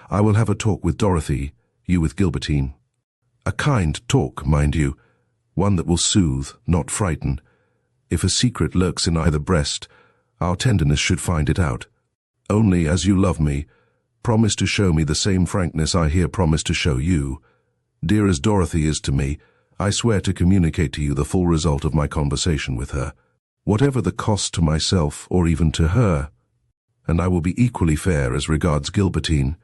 I will have a talk with Dorothy, you with Gilbertine. A kind talk, mind you, one that will soothe, not frighten. If a secret lurks in either breast, our tenderness should find it out. Only, as you love me, promise to show me the same frankness I here promise to show you. Dear as Dorothy is to me, I swear to communicate to you the full result of my conversation with her, whatever the cost to myself or even to her, and I will be equally fair as regards Gilbertine.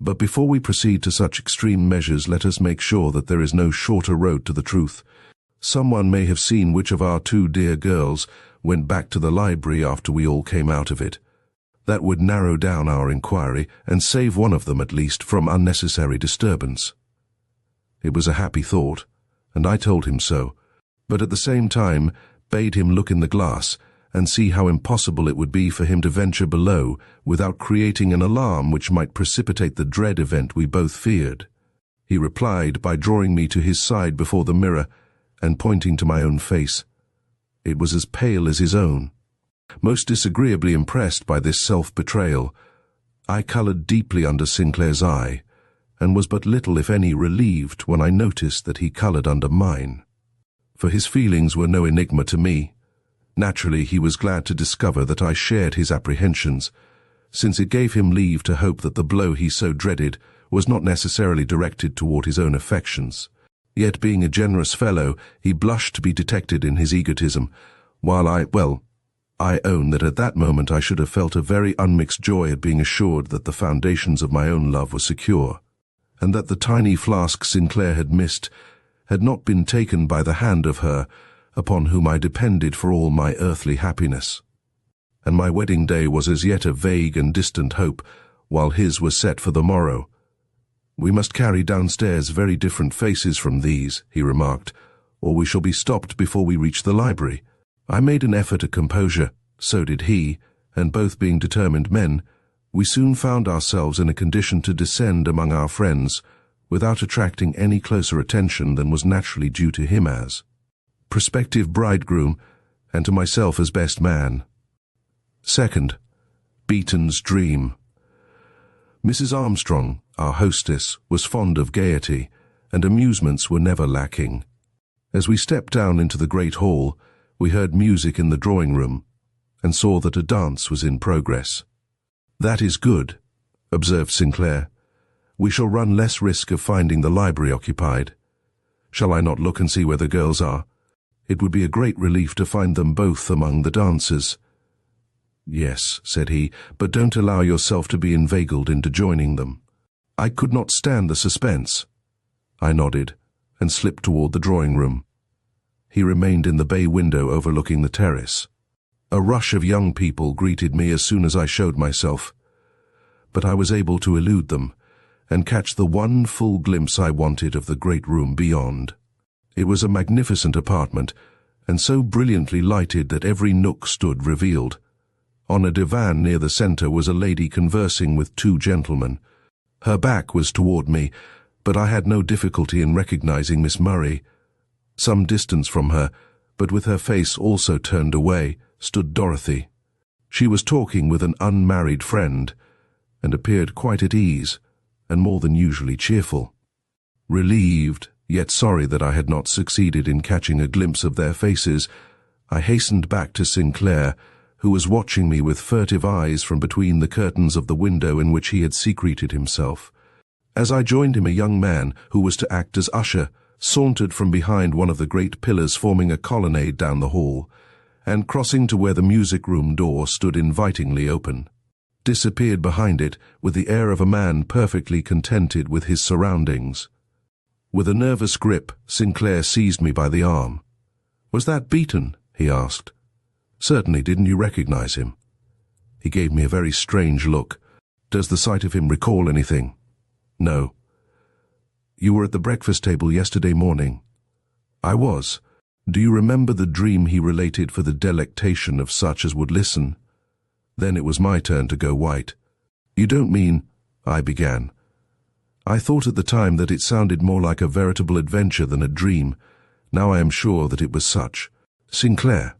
But before we proceed to such extreme measures, let us make sure that there is no shorter road to the truth. Someone may have seen which of our two dear girls went back to the library after we all came out of it. That would narrow down our inquiry and save one of them at least from unnecessary disturbance. It was a happy thought, and I told him so, but at the same time bade him look in the glass and see how impossible it would be for him to venture below without creating an alarm which might precipitate the dread event we both feared. He replied by drawing me to his side before the mirror and pointing to my own face. It was as pale as his own. Most disagreeably impressed by this self-betrayal, I coloured deeply under Sinclair's eye, and was but little, if any, relieved when I noticed that he coloured under mine. For his feelings were no enigma to me. Naturally, he was glad to discover that I shared his apprehensions, since it gave him leave to hope that the blow he so dreaded was not necessarily directed toward his own affections. Yet, being a generous fellow, he blushed to be detected in his egotism, while I own that at that moment I should have felt a very unmixed joy at being assured that the foundations of my own love were secure, and that the tiny flask Sinclair had missed had not been taken by the hand of her upon whom I depended for all my earthly happiness. And my wedding day was as yet a vague and distant hope, while his was set for the morrow. "We must carry downstairs very different faces from these," he remarked, "or we shall be stopped before we reach the library." I made an effort at composure, so did he, and both being determined men, we soon found ourselves in a condition to descend among our friends without attracting any closer attention than was naturally due to him as prospective bridegroom and to myself as best man. Second, Beaton's dream. Mrs. Armstrong, our hostess, was fond of gaiety, and amusements were never lacking. As we stepped down into the great hall, we heard music in the drawing-room, and saw that a dance was in progress. "That is good," observed Sinclair. "We shall run less risk of finding the library occupied. Shall I not look and see where the girls are? It would be a great relief to find them both among the dancers." "Yes," said he, "but don't allow yourself to be inveigled into joining them." I could not stand the suspense. I nodded, and slipped toward the drawing-room. He remained in the bay window overlooking the terrace. A rush of young people greeted me as soon as I showed myself, but I was able to elude them, and catch the one full glimpse I wanted of the great room beyond. It was a magnificent apartment, and so brilliantly lighted that every nook stood revealed. On a divan near the centre was a lady conversing with two gentlemen. Her back was toward me, but I had no difficulty in recognizing Miss Murray. Some distance from her, but with her face also turned away, stood Dorothy. She was talking with an unmarried friend, and appeared quite at ease, and more than usually cheerful. Relieved, yet sorry that I had not succeeded in catching a glimpse of their faces, I hastened back to Sinclair, who was watching me with furtive eyes from between the curtains of the window in which he had secreted himself. As I joined him, a young man, who was to act as usher, sauntered from behind one of the great pillars forming a colonnade down the hall, and crossing to where the music-room door stood invitingly open, disappeared behind it with the air of a man perfectly contented with his surroundings. With a nervous grip, Sinclair seized me by the arm. "Was that Beaton?" he asked. "Certainly, didn't you recognize him?" He gave me a very strange look. "Does the sight of him recall anything?" "No." "You were at the breakfast table yesterday morning." "I was. Do you remember the dream he related for the delectation of such as would listen?" Then it was my turn to go white. "You don't mean—" I began. I thought at the time that it sounded more like a veritable adventure than a dream. Now I am sure that it was such. "Sinclair,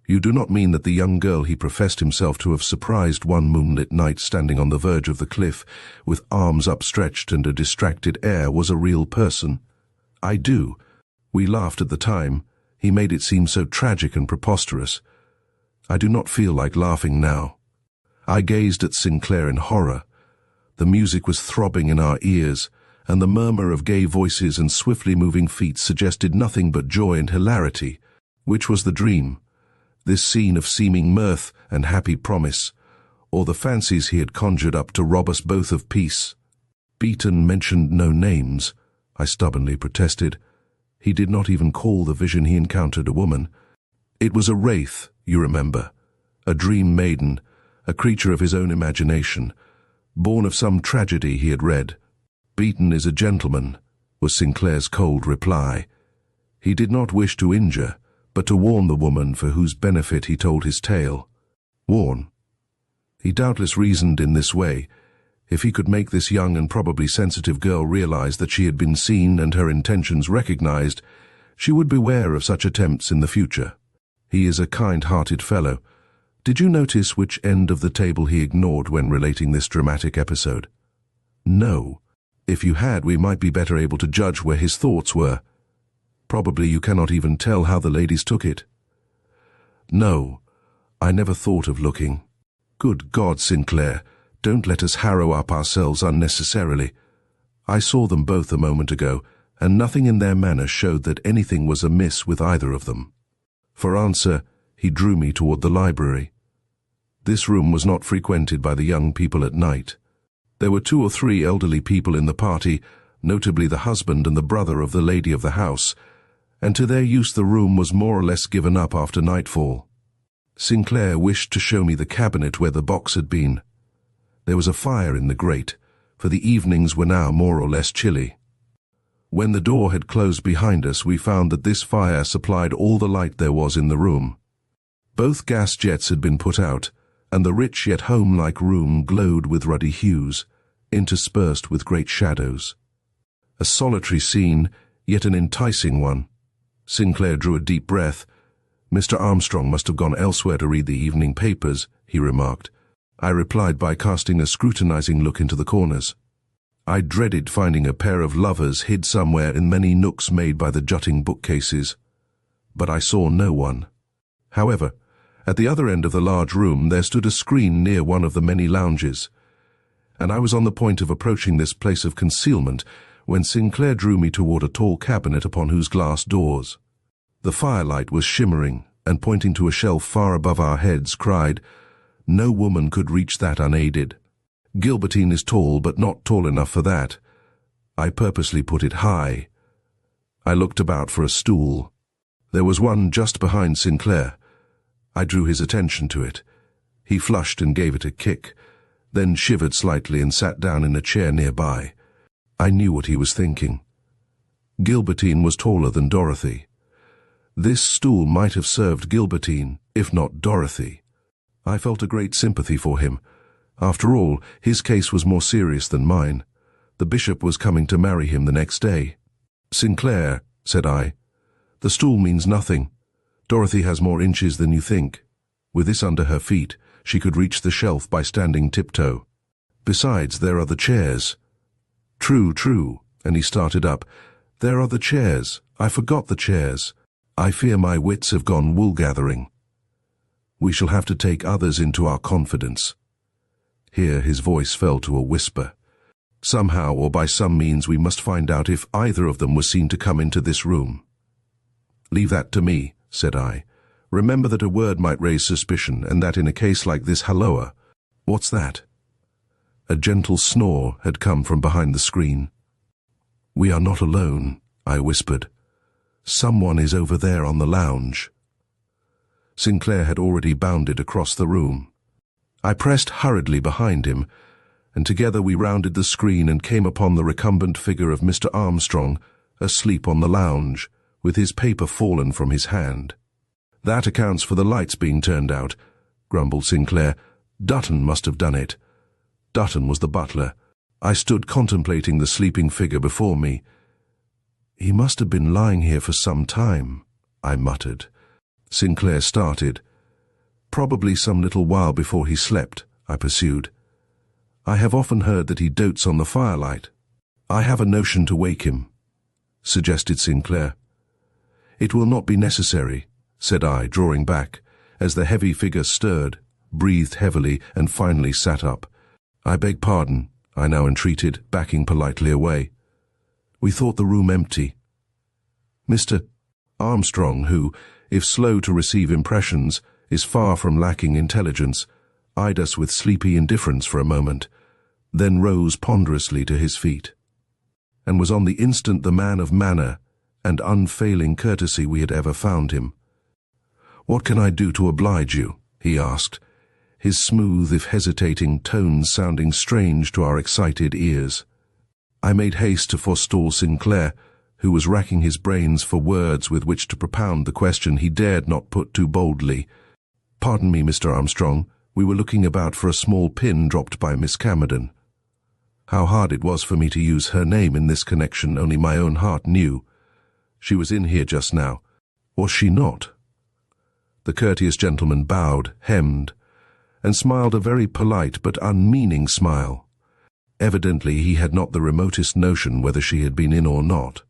you do not mean that the young girl he professed himself to have surprised one moonlit night standing on the verge of the cliff, with arms upstretched and a distracted air, was a real person?" "I do. We laughed at the time. He made it seem so tragic and preposterous. I do not feel like laughing now." I gazed at Sinclair in horror. The music was throbbing in our ears, and the murmur of gay voices and swiftly moving feet suggested nothing but joy and hilarity. Which was the dream? This scene of seeming mirth and happy promise, or the fancies he had conjured up to rob us both of peace? "Beaton mentioned no names," I stubbornly protested. "He did not even call the vision he encountered a woman. It was a wraith, you remember, a dream maiden, a creature of his own imagination, born of some tragedy he had read." "Beaton is a gentleman," was Sinclair's cold reply. "He did not wish to injure, but to warn the woman for whose benefit he told his tale. Warn. He doubtless reasoned in this way. If he could make this young and probably sensitive girl realize that she had been seen and her intentions recognized, she would beware of such attempts in the future. He is a kind-hearted fellow. Did you notice which end of the table he ignored when relating this dramatic episode? No. If you had, we might be better able to judge where his thoughts were. Probably you cannot even tell how the ladies took it. No, I never thought of looking. Good God, Sinclair, don't let us harrow up ourselves unnecessarily. I saw them both a moment ago, and nothing in their manner showed that anything was amiss with either of them. For answer, he drew me toward the library. This room was not frequented by the young people at night. There were 2 or 3 elderly people in the party, notably the husband and the brother of the lady of the house, and to their use the room was more or less given up after nightfall. Sinclair wished to show me the cabinet where the box had been. There was a fire in the grate, for the evenings were now more or less chilly. When the door had closed behind us, we found that this fire supplied all the light there was in the room. Both gas jets had been put out, and the rich yet home-like room glowed with ruddy hues, interspersed with great shadows. A solitary scene, yet an enticing one. Sinclair drew a deep breath. Mr. Armstrong must have gone elsewhere to read the evening papers, he remarked. I replied by casting a scrutinizing look into the corners. I dreaded finding a pair of lovers hid somewhere in many nooks made by the jutting bookcases. But I saw no one. However, at the other end of the large room there stood a screen near one of the many lounges, and I was on the point of approaching this place of concealment when Sinclair drew me toward a tall cabinet upon whose glass doors. The firelight was shimmering, and pointing to a shelf far above our heads, cried, "No woman could reach that unaided. Gilbertine is tall, but not tall enough for that." I purposely put it high. I looked about for a stool. There was one just behind Sinclair. I drew his attention to it. He flushed and gave it a kick, then shivered slightly and sat down in a chair nearby. I knew what he was thinking. Gilbertine was taller than Dorothy. This stool might have served Gilbertine, if not Dorothy. I felt a great sympathy for him. After all, his case was more serious than mine. The bishop was coming to marry him the next day. "Sinclair," said I, "the stool means nothing. Dorothy has more inches than you think. With this under her feet, she could reach the shelf by standing tiptoe. Besides, there are the chairs." "True, true," and he started up. "There are the chairs. I forgot the chairs. I fear my wits have gone wool-gathering. We shall have to take others into our confidence." Here his voice fell to a whisper. "Somehow or by some means we must find out if either of them was seen to come into this room." "Leave that to me," said I. "Remember that a word might raise suspicion, and that in a case like this, halloa." "What's that?" A gentle snore had come from behind the screen. "We are not alone," I whispered. "Someone is over there on the lounge." Sinclair had already bounded across the room. I pressed hurriedly behind him, and together we rounded the screen and came upon the recumbent figure of Mr. Armstrong, asleep on the lounge, with his paper fallen from his hand. "That accounts for the lights being turned out," grumbled Sinclair. "Dutton must have done it." Dutton was the butler. I stood contemplating the sleeping figure before me. "He must have been lying here for some time," I muttered. Sinclair started. "Probably some little while before he slept," I pursued. "I have often heard that he dotes on the firelight." "I have a notion to wake him," suggested Sinclair. "It will not be necessary," said I, drawing back, as the heavy figure stirred, breathed heavily, and finally sat up. "I beg pardon," I now entreated, backing politely away. "We thought the room empty." Mr. Armstrong, who, if slow to receive impressions, is far from lacking intelligence, eyed us with sleepy indifference for a moment, then rose ponderously to his feet, and was on the instant the man of manner and unfailing courtesy we had ever found him. "What can I do to oblige you?" he asked, his smooth, if hesitating, tones sounding strange to our excited ears. I made haste to forestall Sinclair, who was racking his brains for words with which to propound the question he dared not put too boldly. "Pardon me, Mr. Armstrong, we were looking about for a small pin dropped by Miss Camerden." How hard it was for me to use her name in this connection only my own heart knew. She was in here just now. Was she not? The courteous gentleman bowed, hemmed, and smiled a very polite but unmeaning smile. Evidently he had not the remotest notion whether she had been in or not.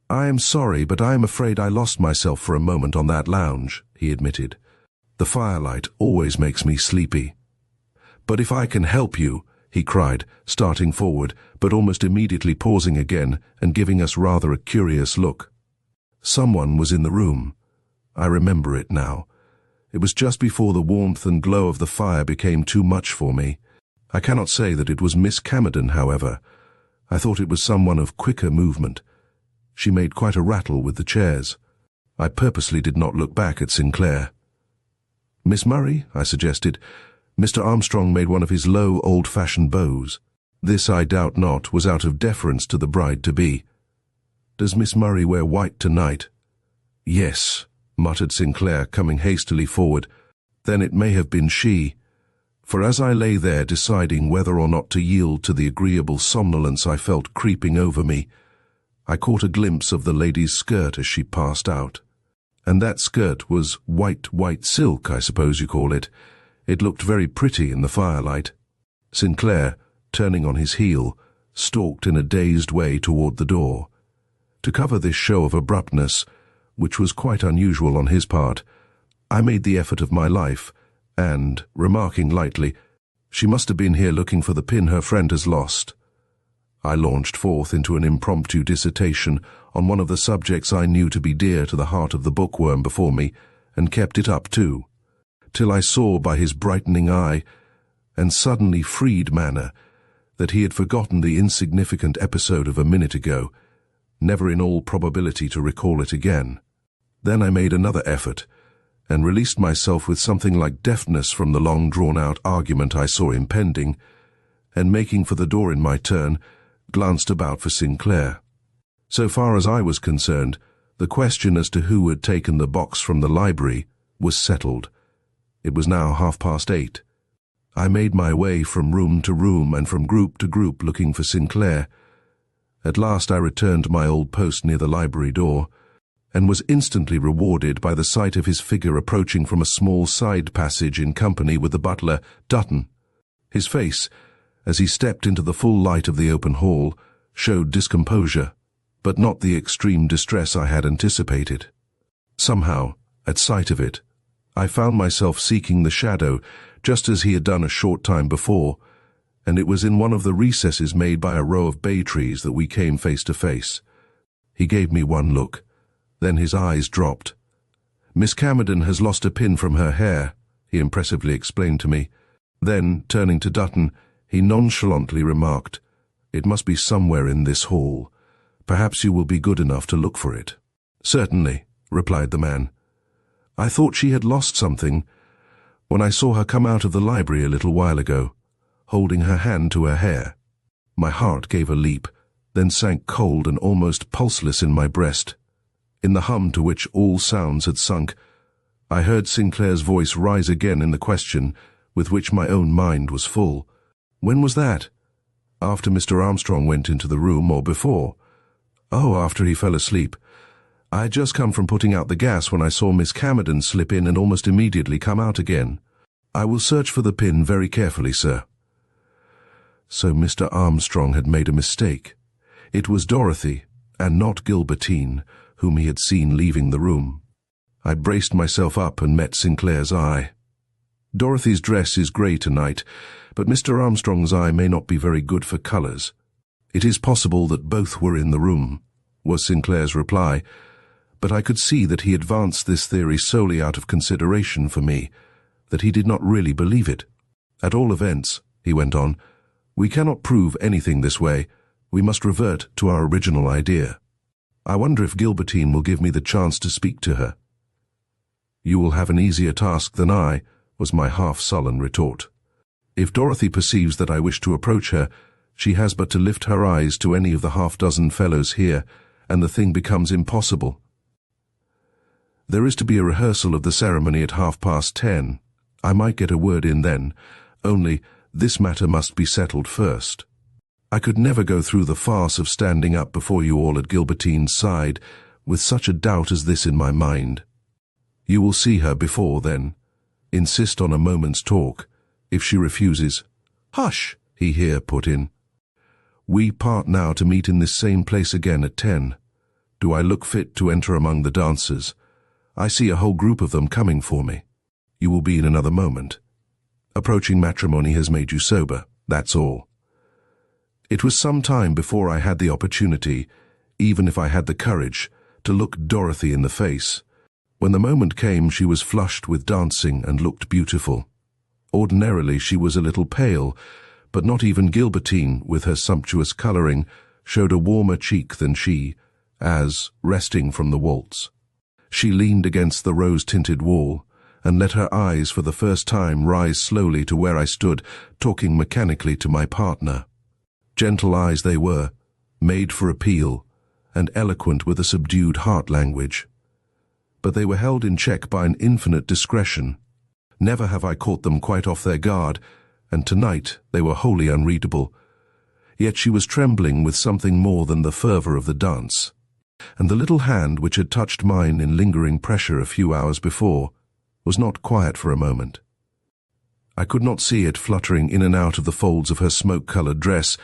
"I am sorry, but I am afraid I lost myself for a moment on that lounge," he admitted. "The firelight always makes me sleepy." "But if I can help you," he cried, starting forward, but almost immediately pausing again and giving us rather a curious look. Someone was in the room. I remember it now. It was just before the warmth and glow of the fire became too much for me. I cannot say that it was Miss Camerden, however. I thought it was someone of quicker movement. She made quite a rattle with the chairs. I purposely did not look back at Sinclair. "Miss Murray," I suggested. Mr. Armstrong made one of his low, old-fashioned bows. This, I doubt not, was out of deference to the bride-to-be. "Does Miss Murray wear white tonight?" "Yes," muttered Sinclair, coming hastily forward. "Then it may have been she." For as I lay there deciding whether or not to yield to the agreeable somnolence I felt creeping over me, I caught a glimpse of the lady's skirt as she passed out. And that skirt was white silk, I suppose you call it. It looked very pretty in the firelight. Sinclair, turning on his heel, stalked in a dazed way toward the door. To cover this show of abruptness, which was quite unusual on his part, I made the effort of my life, and, remarking lightly, "She must have been here looking for the pin her friend has lost," I launched forth into an impromptu dissertation on one of the subjects I knew to be dear to the heart of the bookworm before me, and kept it up too, till I saw by his brightening eye and suddenly freed manner that he had forgotten the insignificant episode of a minute ago, never in all probability to recall it again. Then I made another effort, and released myself with something like deftness from the long-drawn-out argument I saw impending, and making for the door in my turn, glanced about for Sinclair. So far as I was concerned, the question as to who had taken the box from the library was settled. It was now 8:30. I made my way from room to room and from group to group looking for Sinclair. At last I returned to my old post near the library door, and was instantly rewarded by the sight of his figure approaching from a small side passage in company with the butler, Dutton. His face, as he stepped into the full light of the open hall, showed discomposure, but not the extreme distress I had anticipated. Somehow, at sight of it, I found myself seeking the shadow, just as he had done a short time before, and it was in one of the recesses made by a row of bay trees that we came face to face. He gave me one look, then his eyes dropped. "Miss Camerden has lost a pin from her hair," he impressively explained to me. Then, turning to Dutton, he nonchalantly remarked, "It must be somewhere in this hall. Perhaps you will be good enough to look for it." "Certainly," replied the man. "I thought she had lost something when I saw her come out of the library a little while ago, holding her hand to her hair." My heart gave a leap, then sank cold and almost pulseless in my breast. In the hum to which all sounds had sunk, I heard Sinclair's voice rise again in the question with which my own mind was full. "When was that? After Mr. Armstrong went into the room, or before?" "Oh, after he fell asleep. I had just come from putting out the gas when I saw Miss Camerden slip in and almost immediately come out again. I will search for the pin very carefully, sir." So Mr. Armstrong had made a mistake. It was Dorothy, and not Gilbertine, whom he had seen leaving the room. I braced myself up and met Sinclair's eye. Dorothy's dress is grey tonight, but Mr. Armstrong's eye may not be very good for colours. "It is possible that both were in the room," was Sinclair's reply, but I could see that he advanced this theory solely out of consideration for me, that he did not really believe it. "At all events," he went on, "we cannot prove anything this way. We must revert to our original idea. I wonder if Gilbertine will give me the chance to speak to her." "You will have an easier task than I," was my half-sullen retort. "If Dorothy perceives that I wish to approach her, she has but to lift her eyes to any of the half-dozen fellows here, and the thing becomes impossible. There is to be a rehearsal of the ceremony at 10:30. I might get a word in then, only this matter must be settled first. I could never go through the farce of standing up before you all at Gilbertine's side with such a doubt as this in my mind. You will see her before then. Insist on a moment's talk. If she refuses, "Hush," he here put in. "We part now to meet in this same place again at 10. Do I look fit to enter among the dancers? I see a whole group of them coming for me. You will be in another moment. Approaching matrimony has made you sober, that's all." It was some time before I had the opportunity, even if I had the courage, to look Dorothy in the face. When the moment came, she was flushed with dancing and looked beautiful. Ordinarily she was a little pale, but not even Gilbertine, with her sumptuous colouring, showed a warmer cheek than she, as, resting from the waltz, she leaned against the rose-tinted wall, and let her eyes for the first time rise slowly to where I stood, talking mechanically to my partner. Gentle eyes they were, made for appeal, and eloquent with a subdued heart language. But they were held in check by an infinite discretion. Never have I caught them quite off their guard, and tonight they were wholly unreadable. Yet she was trembling with something more than the fervour of the dance, and the little hand which had touched mine in lingering pressure a few hours before was not quiet for a moment. I could not see it fluttering in and out of the folds of her smoke-coloured dress,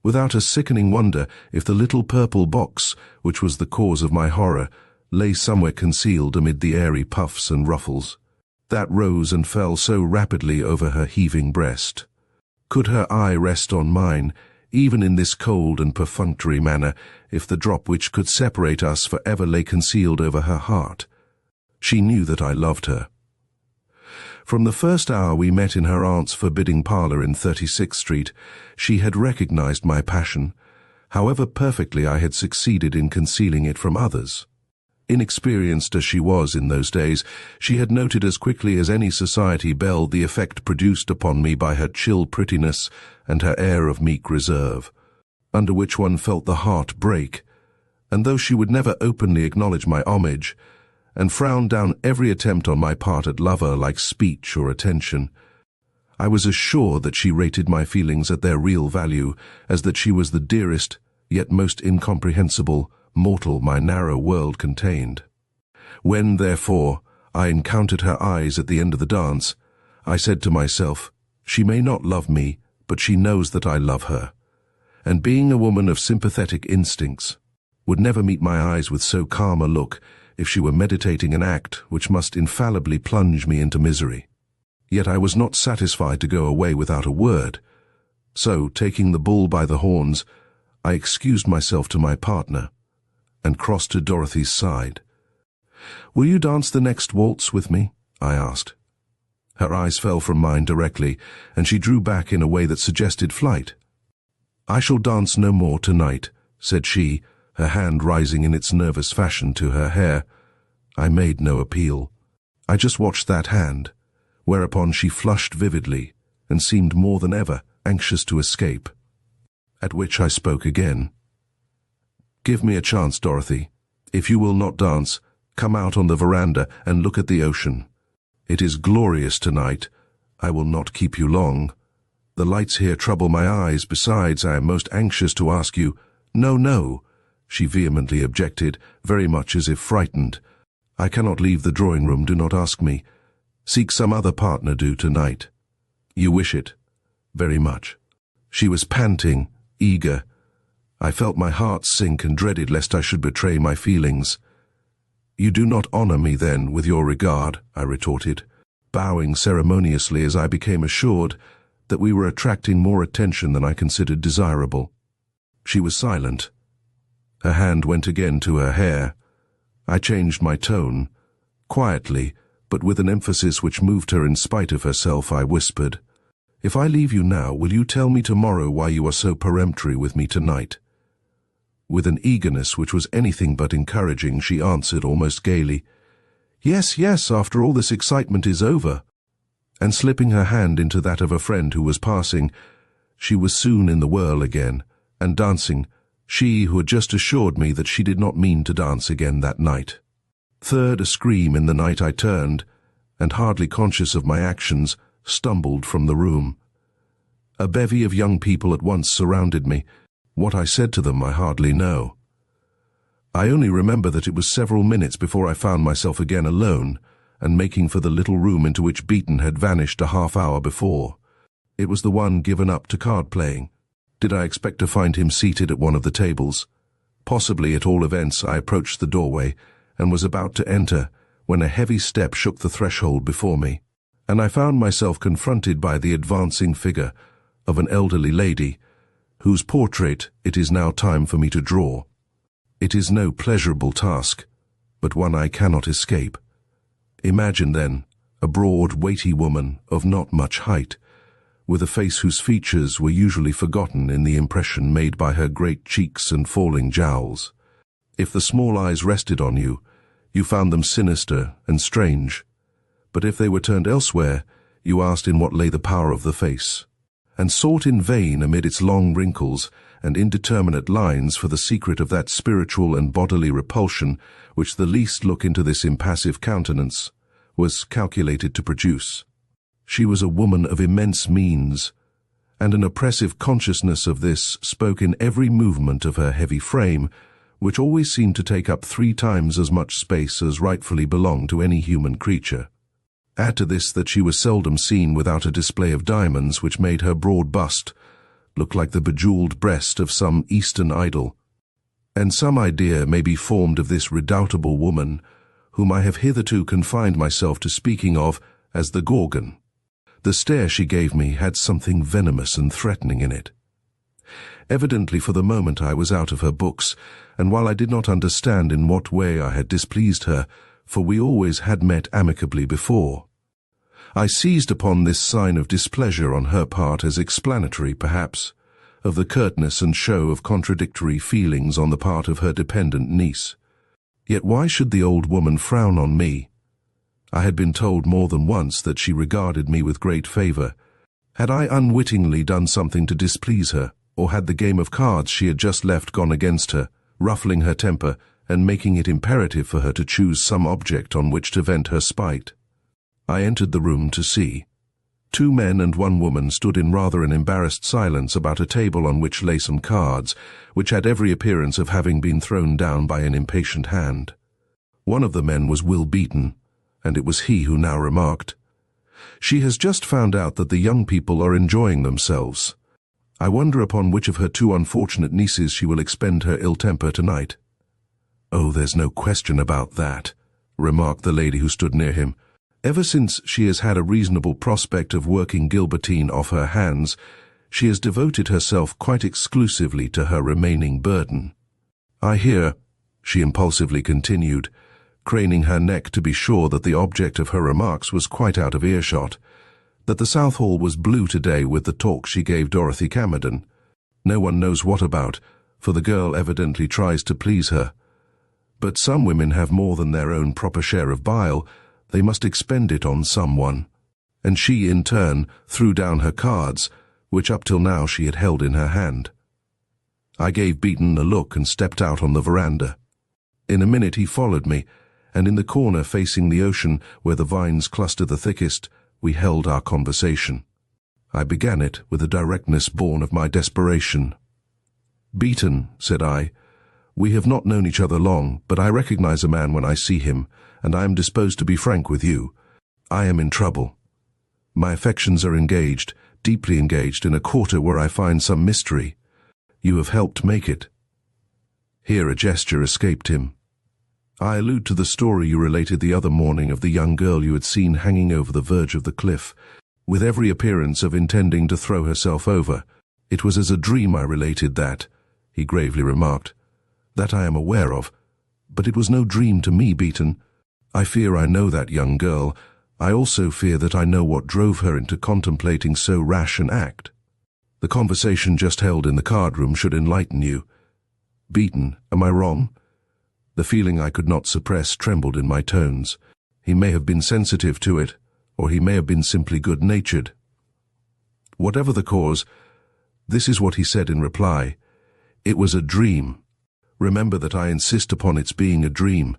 without a sickening wonder if the little purple box, which was the cause of my horror, lay somewhere concealed amid the airy puffs and ruffles, that rose and fell so rapidly over her heaving breast. Could her eye rest on mine, even in this cold and perfunctory manner, if the drop which could separate us for ever lay concealed over her heart? She knew that I loved her. From the first hour we met in her aunt's forbidding parlour in 36th Street, she had recognized my passion, however perfectly I had succeeded in concealing it from others. Inexperienced as she was in those days, she had noted as quickly as any society belle the effect produced upon me by her chill prettiness and her air of meek reserve, under which one felt the heart break, and though she would never openly acknowledge my homage, and frowned down every attempt on my part at lover-like speech or attention, I was as sure that she rated my feelings at their real value as that she was the dearest, yet most incomprehensible, mortal my narrow world contained. When, therefore, I encountered her eyes at the end of the dance, I said to myself, she may not love me, but she knows that I love her, and being a woman of sympathetic instincts, would never meet my eyes with so calm a look if she were meditating an act which must infallibly plunge me into misery. Yet I was not satisfied to go away without a word, so, taking the bull by the horns, I excused myself to my partner, and crossed to Dorothy's side. "Will you dance the next waltz with me?" I asked. Her eyes fell from mine directly, and she drew back in a way that suggested flight. "I shall dance no more tonight," said she, her hand rising in its nervous fashion to her hair. I made no appeal. I just watched that hand, whereupon she flushed vividly, and seemed more than ever anxious to escape. At which I spoke again. "Give me a chance, Dorothy. If you will not dance, come out on the veranda and look at the ocean. It is glorious tonight. I will not keep you long. The lights here trouble my eyes. Besides, I am most anxious to ask you—" "No, no," she vehemently objected, very much as if frightened. "I cannot leave the drawing-room. Do not ask me. Seek some other partner tonight. You wish it? Very much." She was panting, eager. I felt my heart sink and dreaded lest I should betray my feelings. "You do not honour me, then, with your regard," I retorted, bowing ceremoniously as I became assured that we were attracting more attention than I considered desirable. She was silent. Her hand went again to her hair. I changed my tone. Quietly, but with an emphasis which moved her in spite of herself, I whispered, "If I leave you now, will you tell me tomorrow why you are so peremptory with me tonight?" With an eagerness which was anything but encouraging, she answered almost gaily, "Yes, yes, after all this excitement is over." And slipping her hand into that of a friend who was passing, she was soon in the whirl again, and dancing, She who had just assured me that she did not mean to dance again that night. Third, a scream in the night I turned, and hardly conscious of my actions, stumbled from the room. A bevy of young people at once surrounded me. What I said to them I hardly know. I only remember that it was several minutes before I found myself again alone, and making for the little room into which Beaton had vanished a half-hour before. It was the one given up to card-playing. Did I expect to find him seated at one of the tables? Possibly, at all events, I approached the doorway, and was about to enter, when a heavy step shook the threshold before me, and I found myself confronted by the advancing figure of an elderly lady, whose portrait it is now time for me to draw. It is no pleasurable task, but one I cannot escape. Imagine, then, a broad, weighty woman of not much height, with a face whose features were usually forgotten in the impression made by her great cheeks and falling jowls. If the small eyes rested on you, you found them sinister and strange, but if they were turned elsewhere, you asked in what lay the power of the face, and sought in vain amid its long wrinkles and indeterminate lines for the secret of that spiritual and bodily repulsion which the least look into this impassive countenance was calculated to produce. She was a woman of immense means, and an oppressive consciousness of this spoke in every movement of her heavy frame, which always seemed to take up 3 times as much space as rightfully belonged to any human creature. Add to this that she was seldom seen without a display of diamonds which made her broad bust look like the bejeweled breast of some Eastern idol, and some idea may be formed of this redoubtable woman, whom I have hitherto confined myself to speaking of as the Gorgon. The stare she gave me had something venomous and threatening in it. Evidently for the moment I was out of her books, and while I did not understand in what way I had displeased her, for we always had met amicably before, I seized upon this sign of displeasure on her part as explanatory, perhaps, of the curtness and show of contradictory feelings on the part of her dependent niece. Yet why should the old woman frown on me? I had been told more than once that she regarded me with great favor. Had I unwittingly done something to displease her, or had the game of cards she had just left gone against her, ruffling her temper and making it imperative for her to choose some object on which to vent her spite? I entered the room to see. 2 men and 1 woman stood in rather an embarrassed silence about a table on which lay some cards, which had every appearance of having been thrown down by an impatient hand. One of the men was Will Beaton, and it was he who now remarked, "She has just found out that the young people are enjoying themselves. I wonder upon which of her 2 unfortunate nieces she will expend her ill temper tonight." "Oh, there's no question about that," remarked the lady who stood near him. "Ever since she has had a reasonable prospect of working Gilbertine off her hands, she has devoted herself quite exclusively to her remaining burden. I hear," she impulsively continued, craning her neck to be sure that the object of her remarks was quite out of earshot, "that the South Hall was blue today with the talk she gave Dorothy Camerden. No one knows what about, for the girl evidently tries to please her. But some women have more than their own proper share of bile. They must expend it on someone." And she, in turn, threw down her cards, which up till now she had held in her hand. I gave Beaton a look and stepped out on the veranda. In a minute he followed me, and in the corner facing the ocean, where the vines clustered the thickest, we held our conversation. I began it with a directness born of my desperation. "Beaton," said I, "we have not known each other long, but I recognize a man when I see him, and I am disposed to be frank with you. I am in trouble. My affections are engaged, deeply engaged, in a quarter where I find some mystery. You have helped make it." Here a gesture escaped him. "I allude to the story you related the other morning of the young girl you had seen hanging over the verge of the cliff, with every appearance of intending to throw herself over. It was as a dream I related that," he gravely remarked. "That I am aware of. But it was no dream to me, Beaton. I fear I know that young girl. I also fear that I know what drove her into contemplating so rash an act. The conversation just held in the card-room should enlighten you. Beaton, am I wrong?" The feeling I could not suppress trembled in my tones. He may have been sensitive to it, or he may have been simply good-natured. Whatever the cause, this is what he said in reply. It was a dream. Remember that I insist upon its being a dream,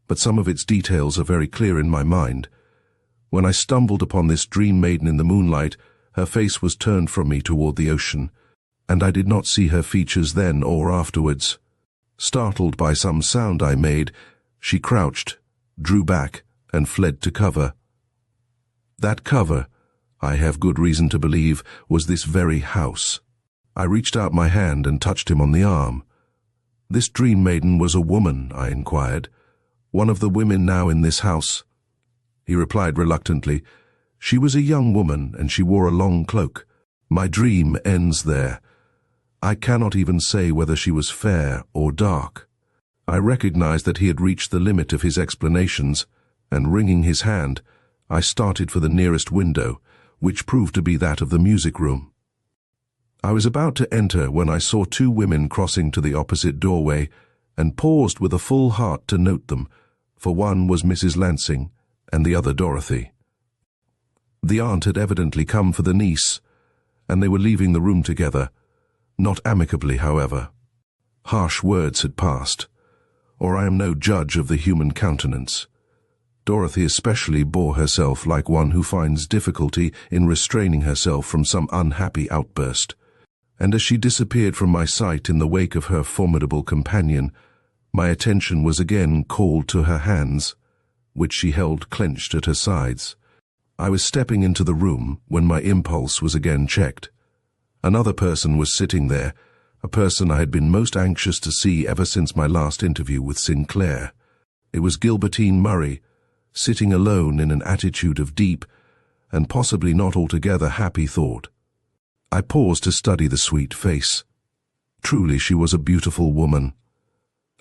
but some of its details are very clear in my mind. When I stumbled upon this dream maiden in the moonlight, her face was turned from me toward the ocean, and I did not see her features then or afterwards. Startled by some sound I made, she crouched, drew back, and fled to cover. That cover, I have good reason to believe, was this very house. I reached out my hand and touched him on the arm. This dream maiden was a woman, I inquired. One of the women now in this house. He replied reluctantly, She was a young woman, and she wore a long cloak. My dream ends there. I cannot even say whether she was fair or dark. I recognized that he had reached the limit of his explanations, and wringing his hand, I started for the nearest window, which proved to be that of the music room. I was about to enter when I saw two women crossing to the opposite doorway, and paused with a full heart to note them, for one was Mrs. Lansing, and the other Dorothy. The aunt had evidently come for the niece, and they were leaving the room together, not amicably, however. Harsh words had passed, or I am no judge of the human countenance. Dorothy especially bore herself like one who finds difficulty in restraining herself from some unhappy outburst, and as she disappeared from my sight in the wake of her formidable companion, my attention was again called to her hands, which she held clenched at her sides. I was stepping into the room when my impulse was again checked. Another person was sitting there, a person I had been most anxious to see ever since my last interview with Sinclair. It was Gilbertine Murray, sitting alone in an attitude of deep, and possibly not altogether happy thought. I paused to study the sweet face. Truly she was a beautiful woman.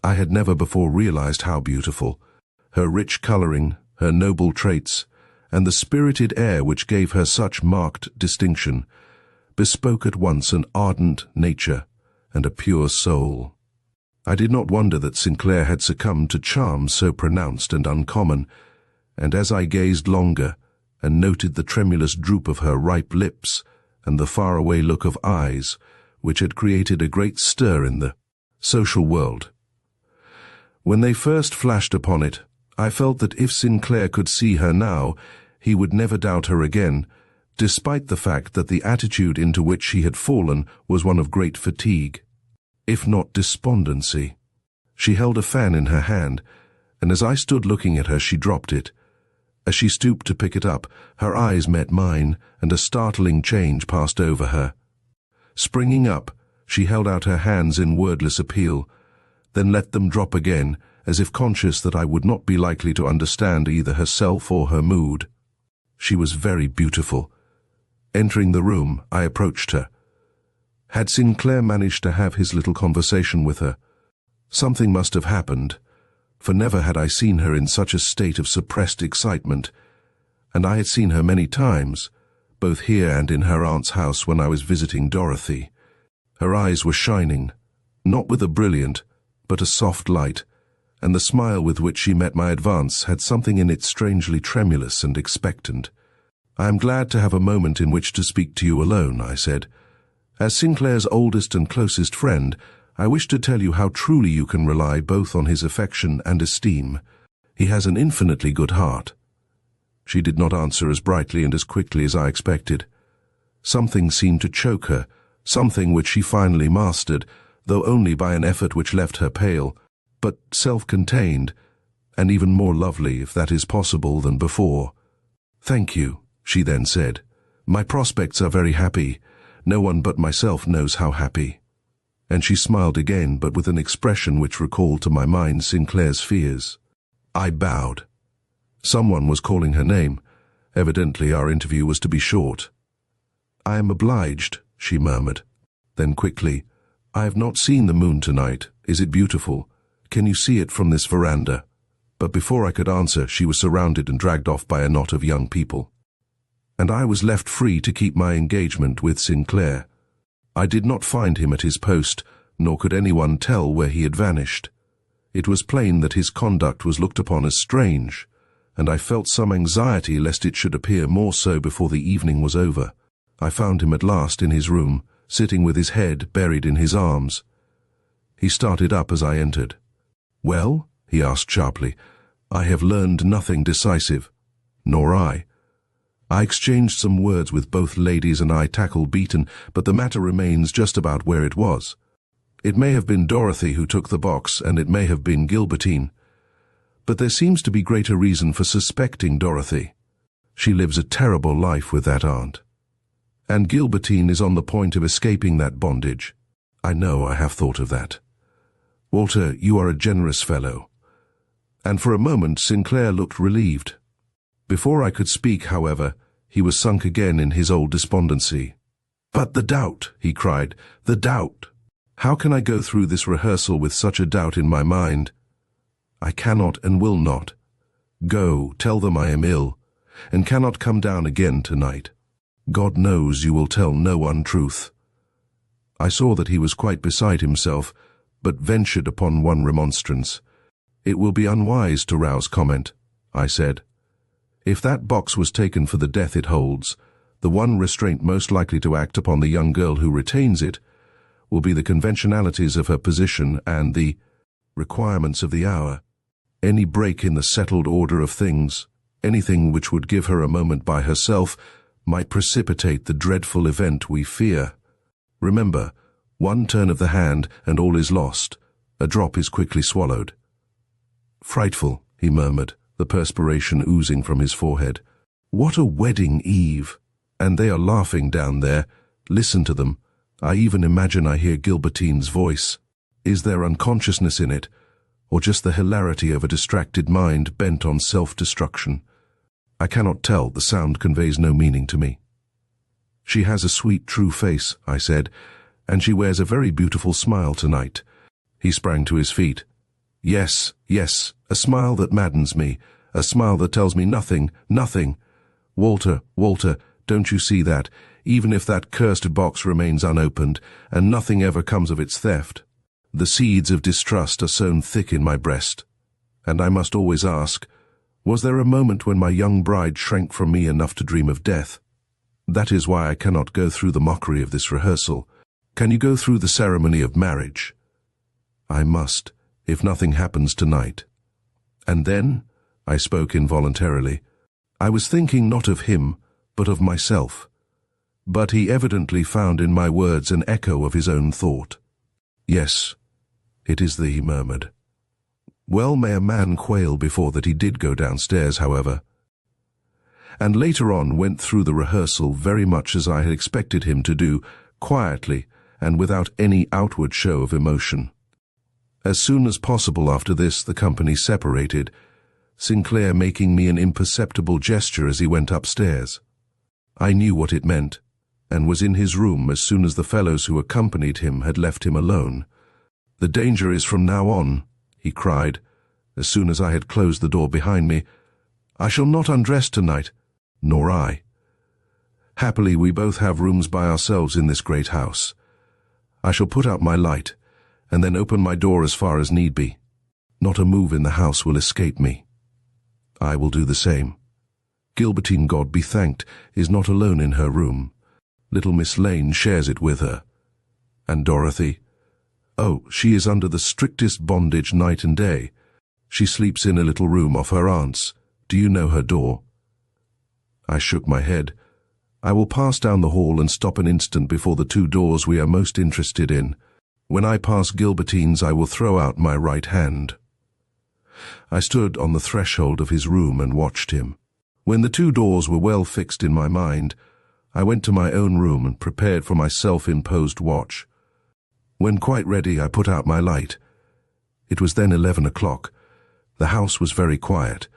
I had never before realized how beautiful. Her rich coloring, her noble traits, and the spirited air which gave her such marked distinction, bespoke at once an ardent nature and a pure soul. I did not wonder that Sinclair had succumbed to charms so pronounced and uncommon, and as I gazed longer and noted the tremulous droop of her ripe lips and the faraway look of eyes which had created a great stir in the social world, when they first flashed upon it, I felt that if Sinclair could see her now, he would never doubt her again, despite the fact that the attitude into which she had fallen was one of great fatigue, if not despondency. She held a fan in her hand, and as I stood looking at her, she dropped it. As she stooped to pick it up, her eyes met mine, and a startling change passed over her. Springing up, she held out her hands in wordless appeal, then let them drop again, as if conscious that I would not be likely to understand either herself or her mood. She was very beautiful. Entering the room, I approached her. Had Sinclair managed to have his little conversation with her? Something must have happened, for never had I seen her in such a state of suppressed excitement, and I had seen her many times, both here and in her aunt's house when I was visiting Dorothy. Her eyes were shining, not with a brilliant, but a soft light, and the smile with which she met my advance had something in it strangely tremulous and expectant. I am glad to have a moment in which to speak to you alone, I said. As Sinclair's oldest and closest friend, I wish to tell you how truly you can rely both on his affection and esteem. He has an infinitely good heart. She did not answer as brightly and as quickly as I expected. Something seemed to choke her, something which she finally mastered, though only by an effort which left her pale, but self-contained, and even more lovely, if that is possible, than before. "Thank you," she then said. "My prospects are very happy. No one but myself knows how happy." And she smiled again, but with an expression which recalled to my mind Sinclair's fears. I bowed. Someone was calling her name. Evidently our interview was to be short. "I am obliged," she murmured. Then quickly, "I have not seen the moon tonight. Is it beautiful? Can you see it from this veranda?" But before I could answer, she was surrounded and dragged off by a knot of young people, and I was left free to keep my engagement with Sinclair. I did not find him at his post, nor could anyone tell where he had vanished. It was plain that his conduct was looked upon as strange, and I felt some anxiety lest it should appear more so before the evening was over. I found him at last in his room, sitting with his head buried in his arms. He started up as I entered. "Well?" he asked sharply. "I have learned nothing decisive." "Nor I." I exchanged some words with both ladies and I tackled Beaton, but the matter remains just about where it was. It may have been Dorothy who took the box, and it may have been Gilbertine. But there seems to be greater reason for suspecting Dorothy. She lives a terrible life with that aunt. And Gilbertine is on the point of escaping that bondage. I know I have thought of that. Walter, you are a generous fellow. And for a moment Sinclair looked relieved. Before I could speak, however, he was sunk again in his old despondency. "But the doubt," he cried, "the doubt! How can I go through this rehearsal with such a doubt in my mind? I cannot and will not. Go, tell them I am ill, and cannot come down again tonight. God knows you will tell no untruth." I saw that he was quite beside himself, but ventured upon one remonstrance. "It will be unwise to rouse comment," I said. "If that box was taken for the death it holds, the one restraint most likely to act upon the young girl who retains it will be the conventionalities of her position and the requirements of the hour. Any break in the settled order of things, anything which would give her a moment by herself, might precipitate the dreadful event we fear. Remember, one turn of the hand and all is lost. A drop is quickly swallowed." "Frightful," he murmured, the perspiration oozing from his forehead. "What a wedding eve! And they are laughing down there. Listen to them. I even imagine I hear Gilbertine's voice. Is there unconsciousness in it, or just the hilarity of a distracted mind bent on self-destruction? I cannot tell. The sound conveys no meaning to me." "She has a sweet, true face," I said, "and she wears a very beautiful smile tonight." He sprang to his feet. "Yes, yes, a smile that maddens me, a smile that tells me nothing, nothing. Walter, Walter, don't you see that, even if that cursed box remains unopened, and nothing ever comes of its theft, the seeds of distrust are sown thick in my breast. And I must always ask, was there a moment when my young bride shrank from me enough to dream of death? That is why I cannot go through the mockery of this rehearsal. Can you go through the ceremony of marriage?" "I must, if nothing happens tonight." "And then?" I spoke involuntarily. I was thinking not of him, but of myself. But he evidently found in my words an echo of his own thought. "Yes, it is he," murmured. Well may a man quail before that he did go downstairs, however, and later on went through the rehearsal very much as I had expected him to do, quietly and without any outward show of emotion. As soon as possible after this the company separated, Sinclair making me an imperceptible gesture as he went upstairs. I knew what it meant, and was in his room as soon as the fellows who accompanied him had left him alone. "The danger is from now on," he cried, as soon as I had closed the door behind me. "I shall not undress tonight." "Nor I. Happily we both have rooms by ourselves in this great house. I shall put out my light, and then open my door as far as need be. Not a move in the house will escape me." I will do the same. Gilbertine, God be thanked, is not alone in her room. Little Miss Lane shares it with her. And Dorothy? Oh, she is under the strictest bondage night and day. She sleeps in a little room off her aunt's. Do you know her door? I shook my head. I will pass down the hall and stop an instant before the two doors we are most interested in. When I pass Gilbertine's, I will throw out my right hand. I stood on the threshold of his room and watched him. When the two doors were well fixed in my mind, I went to my own room and prepared for my self-imposed watch. When quite ready, I put out my light. It was then 11 o'clock. The house was very quiet.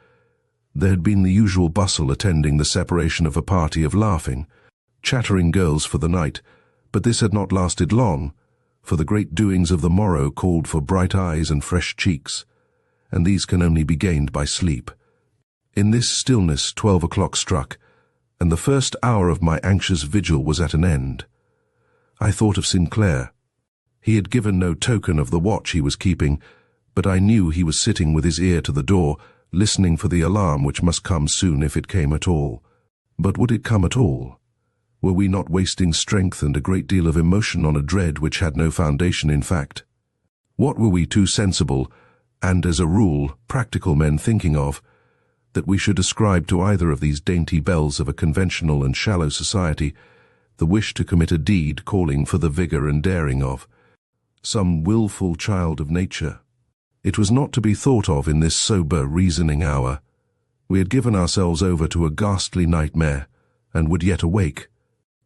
There had been the usual bustle attending the separation of a party of laughing, chattering girls for the night, but this had not lasted long, for the great doings of the morrow called for bright eyes and fresh cheeks, and these can only be gained by sleep. In this stillness 12 o'clock struck, and the first hour of my anxious vigil was at an end. I thought of Sinclair. He had given no token of the watch he was keeping, but I knew he was sitting with his ear to the door, listening for the alarm which must come soon if it came at all. But would it come at all? Were we not wasting strength and a great deal of emotion on a dread which had no foundation in fact? What were we too sensible, and as a rule, practical men thinking of, that we should ascribe to either of these dainty belles of a conventional and shallow society the wish to commit a deed calling for the vigor and daring of some willful child of nature? It was not to be thought of in this sober reasoning hour. We had given ourselves over to a ghastly nightmare, and would yet awake.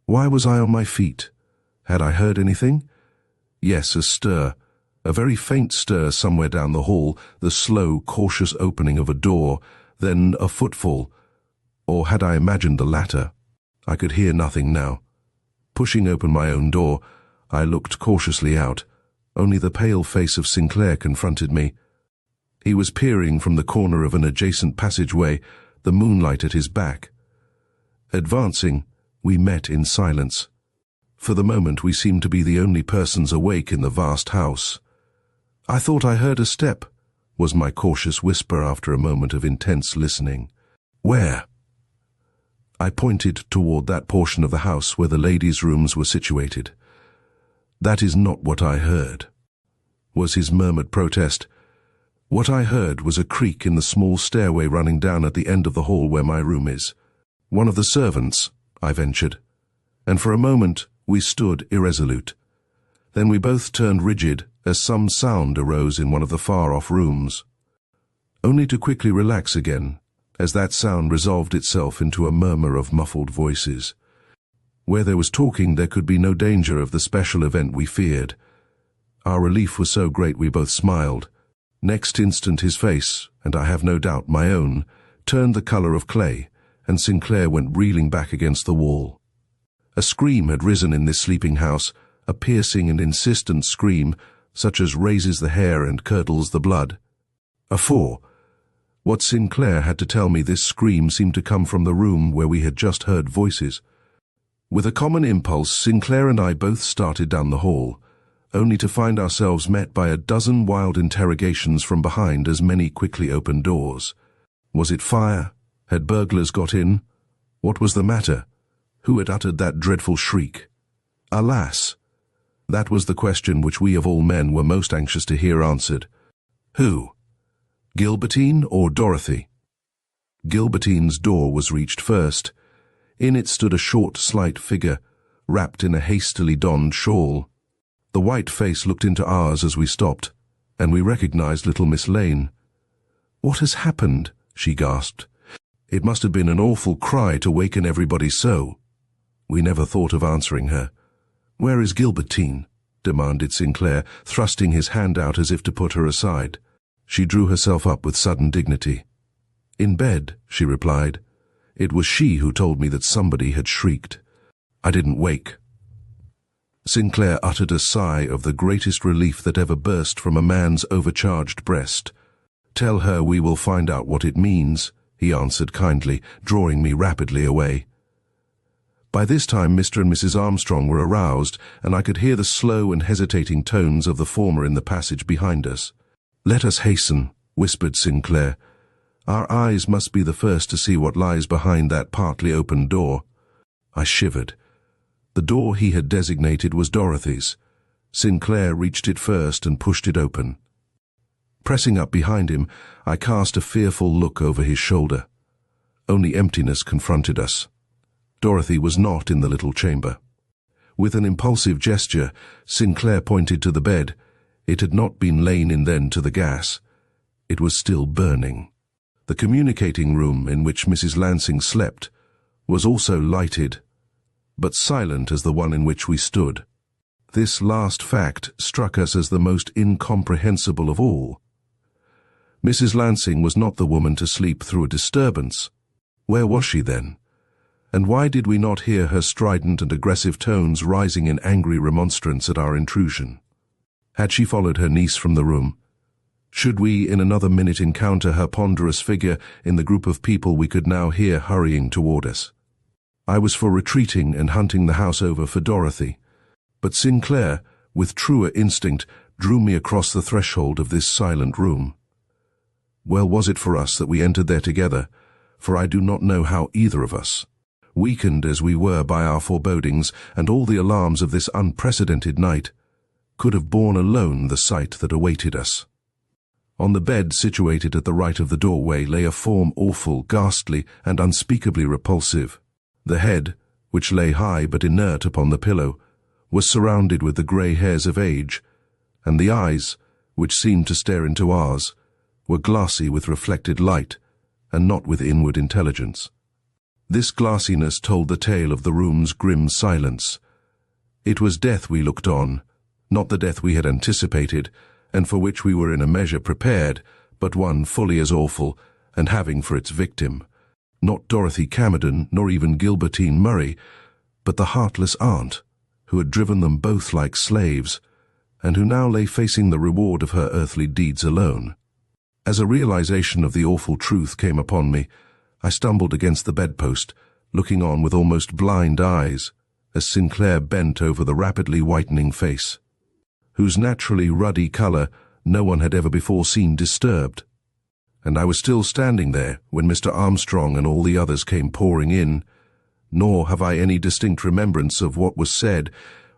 Why was I on my feet? Had I heard anything? Yes, a stir, a very faint stir somewhere down the hall, the slow, cautious opening of a door, then a footfall. Or had I imagined the latter? I could hear nothing now. Pushing open my own door, I looked cautiously out. Only the pale face of Sinclair confronted me. He was peering from the corner of an adjacent passageway, the moonlight at his back. Advancing, we met in silence. For the moment we seemed to be the only persons awake in the vast house. "I thought I heard a step," was my cautious whisper after a moment of intense listening. "Where?" I pointed toward that portion of the house where the ladies' rooms were situated. "That is not what I heard," was his murmured protest. "What I heard was a creak in the small stairway running down at the end of the hall where my room is. One of the servants," I ventured, and for a moment we stood irresolute. Then we both turned rigid as some sound arose in one of the far-off rooms, only to quickly relax again as that sound resolved itself into a murmur of muffled voices. Where there was talking, there could be no danger of the special event we feared. Our relief was so great we both smiled. Next instant his face, and I have no doubt my own, turned the color of clay, and Sinclair went reeling back against the wall. A scream had risen in this sleeping house, a piercing and insistent scream, such as raises the hair and curdles the blood. What Sinclair had to tell me, this scream seemed to come from the room where we had just heard voices. With a common impulse, Sinclair and I both started down the hall, only to find ourselves met by a dozen wild interrogations from behind as many quickly opened doors. Was it fire? Had burglars got in? What was the matter? Who had uttered that dreadful shriek? Alas! That was the question which we of all men were most anxious to hear answered. Who? Gilbertine or Dorothy? Gilbertine's door was reached first. In it stood a short, slight figure, wrapped in a hastily donned shawl. The white face looked into ours as we stopped, and we recognized little Miss Lane. "What has happened?" she gasped. It must have been an awful cry to waken everybody so. We never thought of answering her. "Where is Gilbertine?" demanded Sinclair, thrusting his hand out as if to put her aside. She drew herself up with sudden dignity. "In bed," she replied. "It was she who told me that somebody had shrieked. I didn't wake." Sinclair uttered a sigh of the greatest relief that ever burst from a man's overcharged breast. "Tell her we will find out what it means," he answered kindly, drawing me rapidly away. By this time Mr. and Mrs. Armstrong were aroused, and I could hear the slow and hesitating tones of the former in the passage behind us. "Let us hasten," whispered Sinclair. "Our eyes must be the first to see what lies behind that partly opened door." I shivered. The door he had designated was Dorothy's. Sinclair reached it first and pushed it open. Pressing up behind him, I cast a fearful look over his shoulder. Only emptiness confronted us. Dorothy was not in the little chamber. With an impulsive gesture, Sinclair pointed to the bed. It had not been lain in then to the gas. It was still burning. The communicating room in which Mrs. Lansing slept was also lighted, but silent as the one in which we stood. This last fact struck us as the most incomprehensible of all. Mrs. Lansing was not the woman to sleep through a disturbance. Where was she then? And why did we not hear her strident and aggressive tones rising in angry remonstrance at our intrusion? Had she followed her niece from the room? Should we in another minute encounter her ponderous figure in the group of people we could now hear hurrying toward us? I was for retreating and hunting the house over for Dorothy, but Sinclair, with truer instinct, drew me across the threshold of this silent room. Well was it for us that we entered there together, for I do not know how either of us, weakened as we were by our forebodings and all the alarms of this unprecedented night, could have borne alone the sight that awaited us. On the bed situated at the right of the doorway lay a form awful, ghastly, and unspeakably repulsive. The head, which lay high but inert upon the pillow, was surrounded with the grey hairs of age, and the eyes, which seemed to stare into ours, were glassy with reflected light, and not with inward intelligence. This glassiness told the tale of the room's grim silence. It was death we looked on, not the death we had anticipated, and for which we were in a measure prepared, but one fully as awful, and having for its victim, not Dorothy Camerden, nor even Gilbertine Murray, but the heartless aunt, who had driven them both like slaves, and who now lay facing the reward of her earthly deeds alone. As a realization of the awful truth came upon me, I stumbled against the bedpost, looking on with almost blind eyes, as Sinclair bent over the rapidly whitening face, whose naturally ruddy color no one had ever before seen disturbed. And I was still standing there when Mr. Armstrong and all the others came pouring in, nor have I any distinct remembrance of what was said,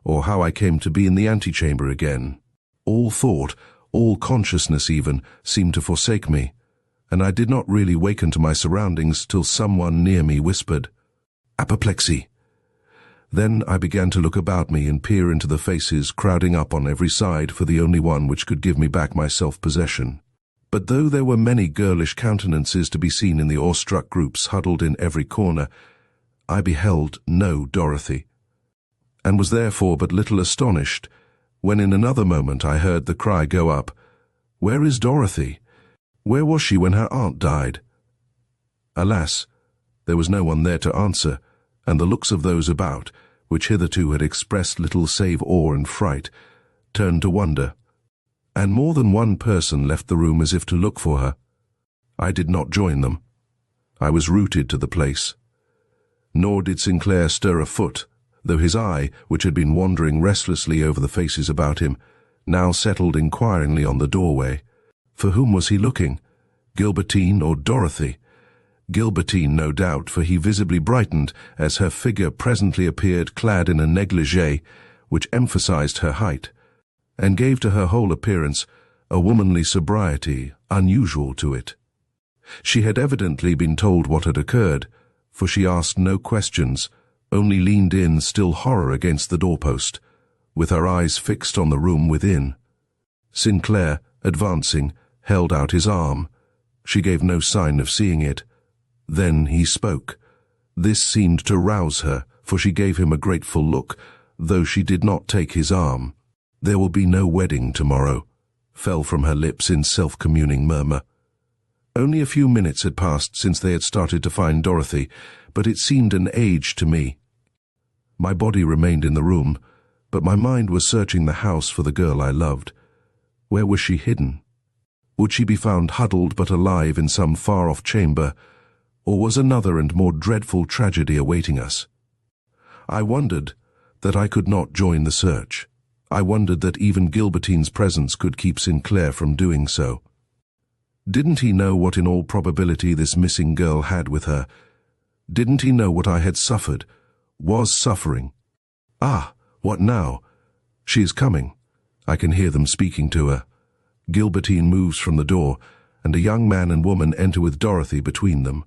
or how I came to be in the antechamber again. All thought, all consciousness even, seemed to forsake me, and I did not really waken to my surroundings till someone near me whispered, "Apoplexy." Then I began to look about me and peer into the faces crowding up on every side for the only one which could give me back my self-possession. But though there were many girlish countenances to be seen in the awestruck groups huddled in every corner, I beheld no Dorothy, and was therefore but little astonished when in another moment I heard the cry go up, "Where is Dorothy? Where was she when her aunt died?" Alas, there was no one there to answer, and the looks of those about, which hitherto had expressed little save awe and fright, turned to wonder, and more than one person left the room as if to look for her. I did not join them. I was rooted to the place. Nor did Sinclair stir a foot, though his eye, which had been wandering restlessly over the faces about him, now settled inquiringly on the doorway. For whom was he looking? Gilbertine or Dorothy? Gilbertine, no doubt, for he visibly brightened as her figure presently appeared clad in a negligee which emphasized her height, and gave to her whole appearance a womanly sobriety unusual to it. She had evidently been told what had occurred, for she asked no questions, only leaned in still horror against the doorpost, with her eyes fixed on the room within. Sinclair, advancing, held out his arm. She gave no sign of seeing it. Then he spoke. This seemed to rouse her, for she gave him a grateful look, though she did not take his arm. "There will be no wedding tomorrow," fell from her lips in self-communing murmur. Only a few minutes had passed since they had started to find Dorothy, but it seemed an age to me. My body remained in the room, but my mind was searching the house for the girl I loved. Where was she hidden? Would she be found huddled but alive in some far-off chamber, or was another and more dreadful tragedy awaiting us? I wondered that I could not join the search. I wondered that even Gilbertine's presence could keep Sinclair from doing so. Didn't he know what in all probability this missing girl had with her? Didn't he know what I had suffered, was suffering? Ah, what now? She is coming. I can hear them speaking to her. Gilbertine moves from the door, and a young man and woman enter with Dorothy between them.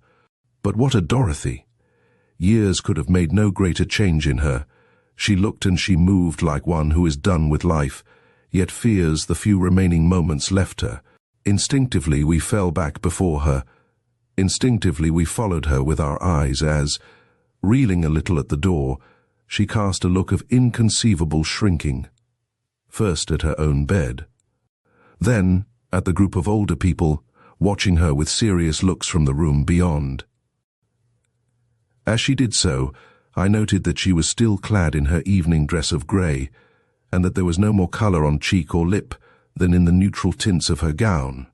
But what a Dorothy! Years could have made no greater change in her. She looked and she moved like one who is done with life, yet fears the few remaining moments left her. Instinctively we fell back before her. Instinctively we followed her with our eyes as, reeling a little at the door, she cast a look of inconceivable shrinking. First at her own bed, then at the group of older people, watching her with serious looks from the room beyond. As she did so, I noted that she was still clad in her evening dress of grey, and that there was no more colour on cheek or lip than in the neutral tints of her gown.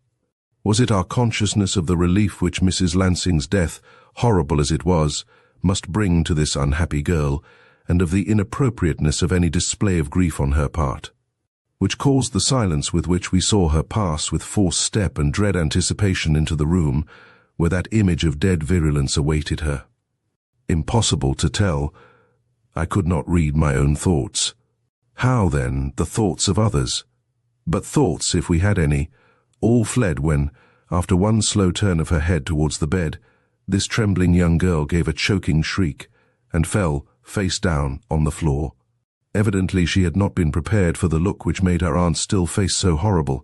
Was it our consciousness of the relief which Mrs. Lansing's death, horrible as it was, must bring to this unhappy girl, and of the inappropriateness of any display of grief on her part, which caused the silence with which we saw her pass with forced step and dread anticipation into the room where that image of dead virulence awaited her? Impossible to tell. I could not read my own thoughts. How, then, the thoughts of others? But thoughts, if we had any, all fled when, after one slow turn of her head towards the bed, this trembling young girl gave a choking shriek and fell, face down, on the floor. Evidently she had not been prepared for the look which made her aunt's still face so horrible.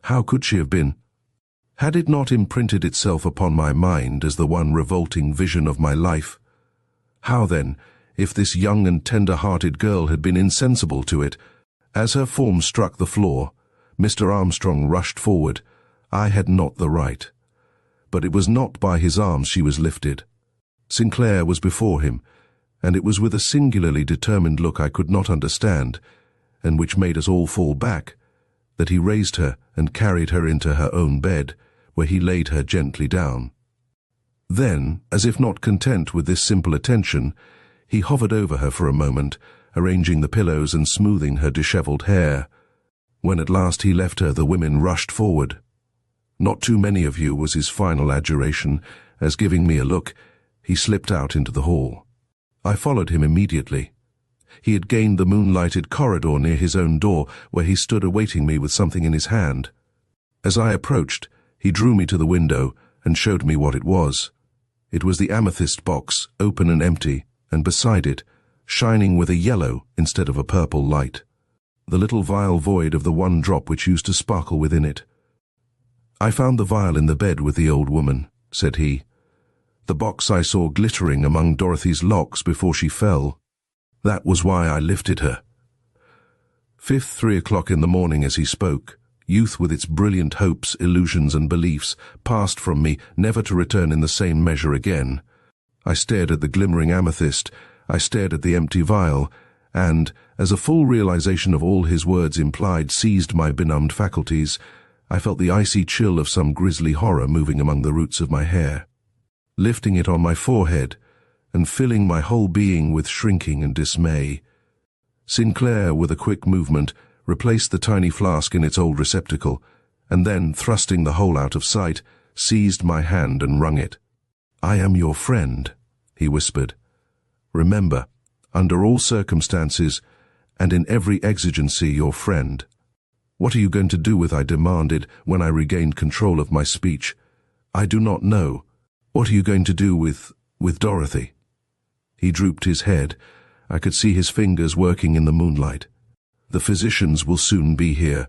How could she have been? Had it not imprinted itself upon my mind as the one revolting vision of my life? How, then, if this young and tender-hearted girl had been insensible to it? As her form struck the floor, Mr. Armstrong rushed forward. I had not the right. But it was not by his arms she was lifted. Sinclair was before him, and it was with a singularly determined look I could not understand, and which made us all fall back, that he raised her and carried her into her own bed, where he laid her gently down. Then, as if not content with this simple attention, he hovered over her for a moment, arranging the pillows and smoothing her dishevelled hair. When at last he left her, the women rushed forward. "Not too many of you," was his final adjuration, as, giving me a look, he slipped out into the hall. I followed him immediately. He had gained the moonlighted corridor near his own door, where he stood awaiting me with something in his hand. As I approached, he drew me to the window and showed me what it was. It was the Amethyst Box, open and empty, and beside it, shining with a yellow instead of a purple light, the little vial void of the one drop which used to sparkle within it. "I found the vial in the bed with the old woman," said he. "The box I saw glittering among Dorothy's locks before she fell. That was why I lifted her." 3 o'clock in the morning as he spoke. Youth with its brilliant hopes, illusions and beliefs passed from me, never to return in the same measure again. I stared at the glimmering amethyst, I stared at the empty vial, and, as a full realization of all his words implied seized my benumbed faculties, I felt the icy chill of some grisly horror moving among the roots of my hair, lifting it on my forehead, and filling my whole being with shrinking and dismay. Sinclair, with a quick movement, replaced the tiny flask in its old receptacle, and then, thrusting the whole out of sight, seized my hand and wrung it. "I am your friend," he whispered. "Remember, under all circumstances, and in every exigency, your friend." "What are you going to do with?" I demanded when I regained control of my speech. "I do not know. What are you going to do with Dorothy?" He drooped his head. I could see his fingers working in the moonlight. "The physicians will soon be here.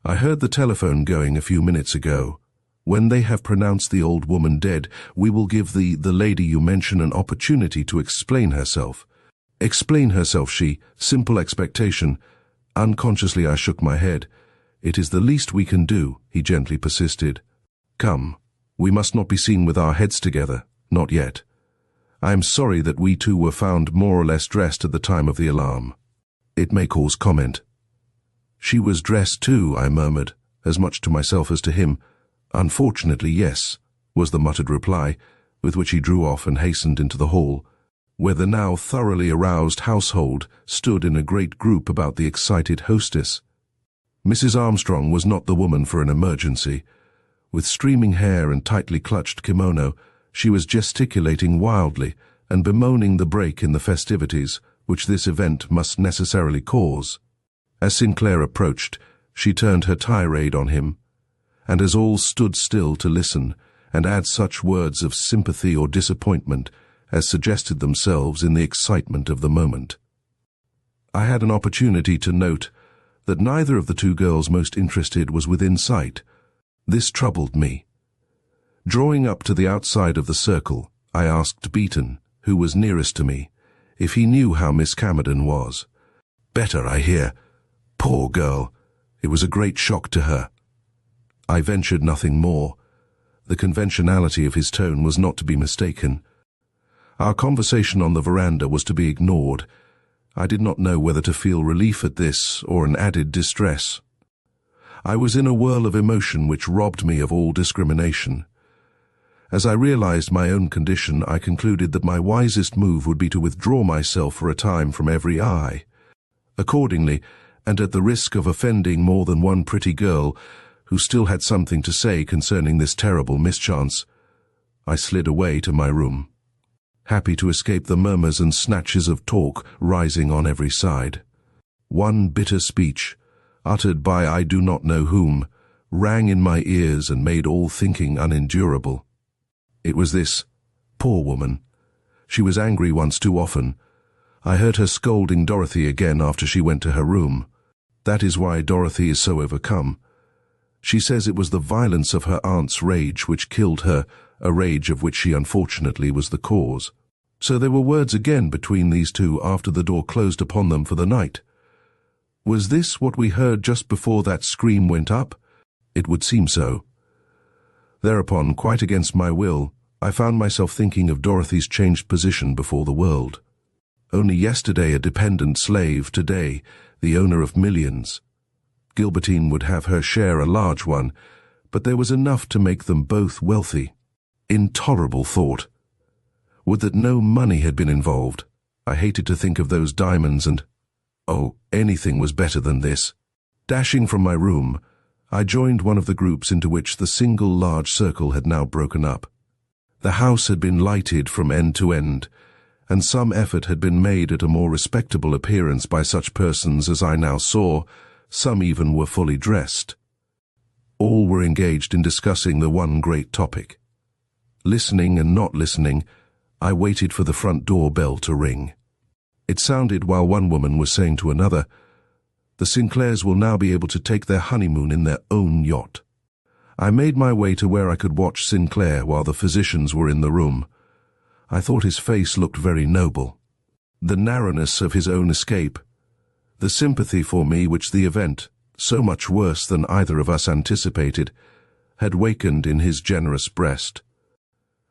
I heard the telephone going a few minutes ago. When they have pronounced the old woman dead, we will give the lady you mention an opportunity to explain herself." "Explain herself, she. Simple expectation." Unconsciously I shook my head. "It is the least we can do," he gently persisted. "Come, we must not be seen with our heads together. Not yet. I am sorry that we two were found more or less dressed at the time of the alarm. It may cause comment." "She was dressed too," I murmured, as much to myself as to him. "Unfortunately, yes," was the muttered reply, with which he drew off and hastened into the hall, where the now thoroughly aroused household stood in a great group about the excited hostess. Mrs. Armstrong was not the woman for an emergency. With streaming hair and tightly clutched kimono, she was gesticulating wildly and bemoaning the break in the festivities which this event must necessarily cause. As Sinclair approached, she turned her tirade on him, and as all stood still to listen and add such words of sympathy or disappointment as suggested themselves in the excitement of the moment. I had an opportunity to note that neither of the two girls most interested was within sight. This troubled me. Drawing up to the outside of the circle, I asked Beaton, who was nearest to me, if he knew how Miss Camerden was. "Better, I hear. Poor girl. It was a great shock to her." I ventured nothing more. The conventionality of his tone was not to be mistaken. Our conversation on the veranda was to be ignored. I did not know whether to feel relief at this or an added distress. I was in a whirl of emotion which robbed me of all discrimination. As I realized my own condition, I concluded that my wisest move would be to withdraw myself for a time from every eye. Accordingly, and at the risk of offending more than one pretty girl who still had something to say concerning this terrible mischance, I slid away to my room, happy to escape the murmurs and snatches of talk rising on every side. One bitter speech, uttered by I do not know whom, rang in my ears and made all thinking unendurable. It was this: poor woman. She was angry once too often. I heard her scolding Dorothy again after she went to her room. That is why Dorothy is so overcome. She says it was the violence of her aunt's rage which killed her, a rage of which she unfortunately was the cause. So there were words again between these two after the door closed upon them for the night. Was this what we heard just before that scream went up? It would seem so. Thereupon, quite against my will, I found myself thinking of Dorothy's changed position before the world. Only yesterday a dependent slave, today the owner of millions. Gilbertine would have her share, a large one, but there was enough to make them both wealthy. Intolerable thought. Would that no money had been involved. I hated to think of those diamonds and... oh, anything was better than this. Dashing from my room, I joined one of the groups into which the single large circle had now broken up. The house had been lighted from end to end, and some effort had been made at a more respectable appearance by such persons as I now saw. Some even were fully dressed. All were engaged in discussing the one great topic. Listening and not listening, I waited for the front door bell to ring. It sounded while one woman was saying to another, "The Sinclairs will now be able to take their honeymoon in their own yacht." I made my way to where I could watch Sinclair while the physicians were in the room. I thought his face looked very noble. The narrowness of his own escape, the sympathy for me which the event, so much worse than either of us anticipated, had wakened in his generous breast,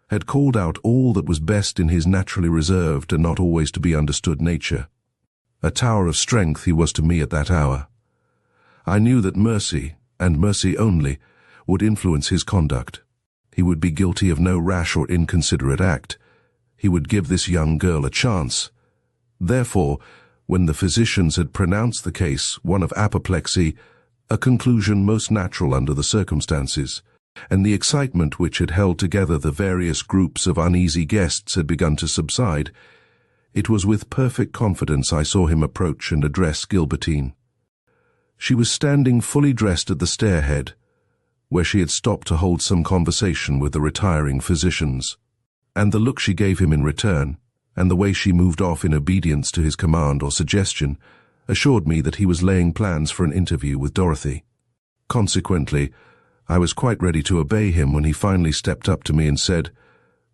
had called out all that was best in his naturally reserved and not always to be understood nature. A tower of strength he was to me at that hour. I knew that mercy, and mercy only, would influence his conduct. He would be guilty of no rash or inconsiderate act. He would give this young girl a chance. Therefore, when the physicians had pronounced the case one of apoplexy, a conclusion most natural under the circumstances, and the excitement which had held together the various groups of uneasy guests had begun to subside, it was with perfect confidence I saw him approach and address Gilbertine. She was standing fully dressed at the stairhead, where she had stopped to hold some conversation with the retiring physicians, and the look she gave him in return, and the way she moved off in obedience to his command or suggestion, assured me that he was laying plans for an interview with Dorothy. Consequently, I was quite ready to obey him when he finally stepped up to me and said,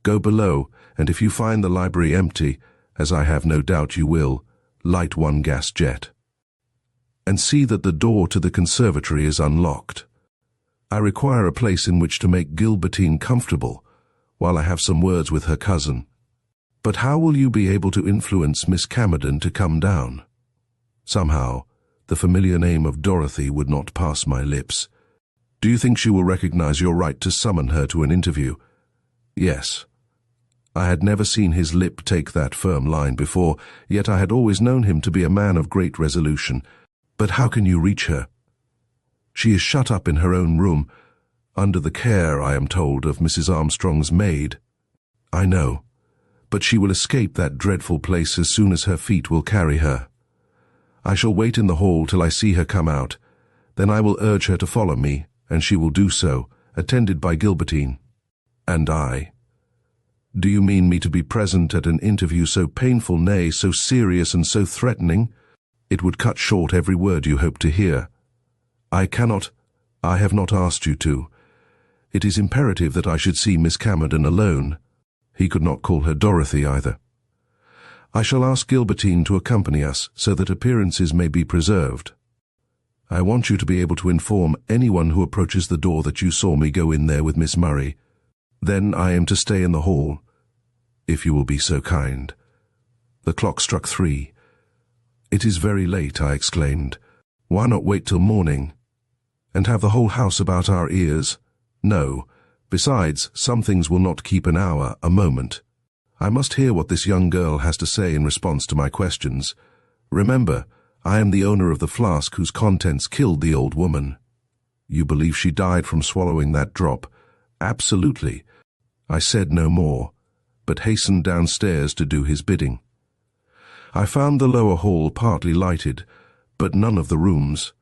"Go below, and if you find the library empty, as I have no doubt you will, light one gas jet. And see that the door to the conservatory is unlocked. I require a place in which to make Gilbertine comfortable, while I have some words with her cousin. But how will you be able to influence Miss Camerden to come down?" Somehow, the familiar name of Dorothy would not pass my lips. "Do you think she will recognize your right to summon her to an interview?" Yes. I had never seen his lip take that firm line before, yet I had always known him to be a man of great resolution. "But how can you reach her?" "She is shut up in her own room, under the care, I am told, of Mrs. Armstrong's maid." "I know, but she will escape that dreadful place as soon as her feet will carry her. I shall wait in the hall till I see her come out. Then I will urge her to follow me, and she will do so, attended by Gilbertine. And I. Do you mean me to be present at an interview so painful, nay, so serious and so threatening? It would cut short every word you hope to hear. I have not asked you to. It is imperative that I should see Miss Camerden alone." He could not call her Dorothy either. "I shall ask Gilbertine to accompany us so that appearances may be preserved. I want you to be able to inform anyone who approaches the door that you saw me go in there with Miss Murray. Then I am to stay in the hall, if you will be so kind." The clock struck 3. "It is very late," I exclaimed. "Why not wait till morning? And have the whole house about our ears? No. Besides, some things will not keep an hour, a moment. I must hear what this young girl has to say in response to my questions. Remember, I am the owner of the flask whose contents killed the old woman." "You believe she died from swallowing that drop?" "Absolutely." I said no more, but hastened downstairs to do his bidding. I found the lower hall partly lighted, but none of the rooms.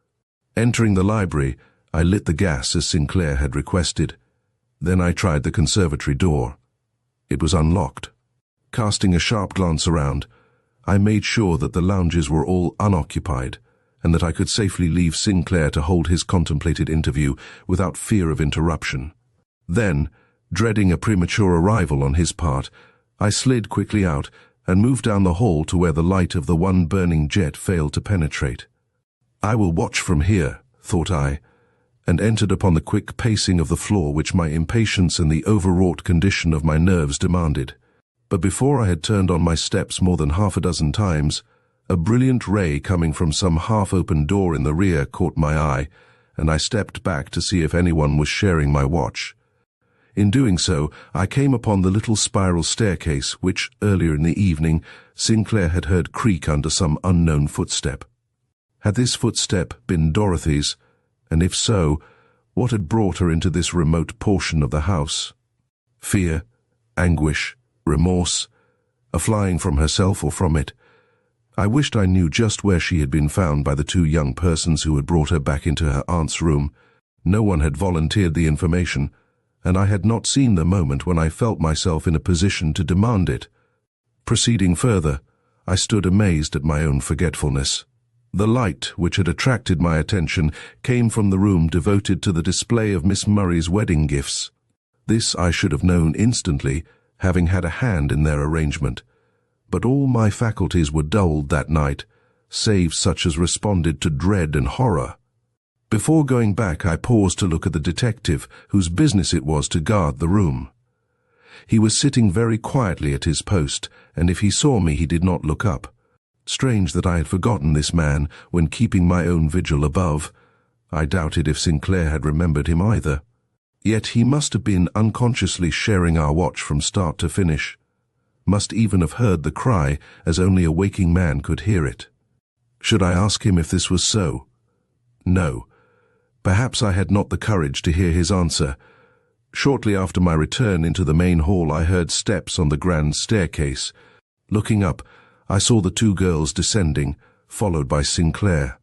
Entering the library, I lit the gas as Sinclair had requested. Then I tried the conservatory door. It was unlocked. Casting a sharp glance around, I made sure that the lounges were all unoccupied and that I could safely leave Sinclair to hold his contemplated interview without fear of interruption. Then, dreading a premature arrival on his part, I slid quickly out and moved down the hall to where the light of the one burning jet failed to penetrate. I will watch from here, thought I, and entered upon the quick pacing of the floor which my impatience and the overwrought condition of my nerves demanded. But before I had turned on my steps more than half a dozen times, a brilliant ray coming from some half-open door in the rear caught my eye, and I stepped back to see if anyone was sharing my watch. In doing so, I came upon the little spiral staircase which, earlier in the evening, Sinclair had heard creak under some unknown footstep. Had this footstep been Dorothy's, and if so, what had brought her into this remote portion of the house? Fear, anguish, remorse, a flying from herself or from it. I wished I knew just where she had been found by the two young persons who had brought her back into her aunt's room. No one had volunteered the information, and I had not seen the moment when I felt myself in a position to demand it. Proceeding further, I stood amazed at my own forgetfulness. The light which had attracted my attention came from the room devoted to the display of Miss Murray's wedding gifts. This I should have known instantly, having had a hand in their arrangement. But all my faculties were dulled that night, save such as responded to dread and horror. Before going back, I paused to look at the detective, whose business it was to guard the room. He was sitting very quietly at his post, and if he saw me he did not look up. Strange that I had forgotten this man when keeping my own vigil above. I doubted if Sinclair had remembered him either. Yet he must have been unconsciously sharing our watch from start to finish. Must even have heard the cry, as only a waking man could hear it. Should I ask him if this was so? No. Perhaps I had not the courage to hear his answer. Shortly after my return into the main hall, I heard steps on the grand staircase. Looking up, I saw the two girls descending, followed by Sinclair.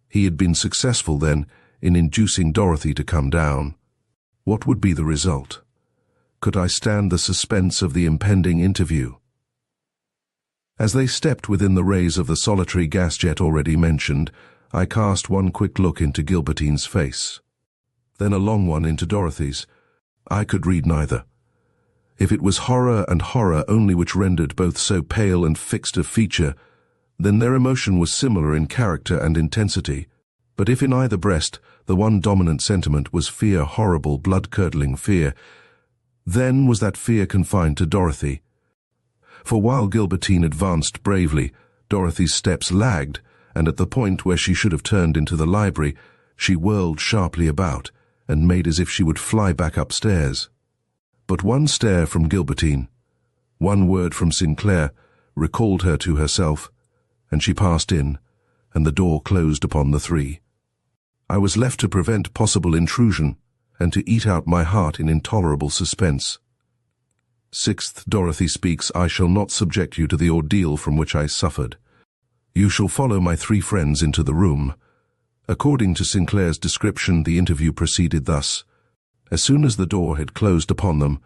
He had been successful, then, in inducing Dorothy to come down. What would be the result? Could I stand the suspense of the impending interview? As they stepped within the rays of the solitary gas jet already mentioned, I cast one quick look into Gilbertine's face. Then a long one into Dorothy's. I could read neither. If it was horror and horror only which rendered both so pale and fixed of feature, then their emotion was similar in character and intensity. But if in either breast the one dominant sentiment was fear, horrible, blood-curdling fear, then was that fear confined to Dorothy. For while Gilbertine advanced bravely, Dorothy's steps lagged, and at the point where she should have turned into the library, she whirled sharply about and made as if she would fly back upstairs. But one stare from Gilbertine, one word from Sinclair, recalled her to herself, and she passed in, and the door closed upon the three. I was left to prevent possible intrusion, and to eat out my heart in intolerable suspense. Sixth Dorothy speaks, I shall not subject you to the ordeal from which I suffered. You shall follow my three friends into the room. According to Sinclair's description, the interview proceeded thus. As soon as the door had closed upon them,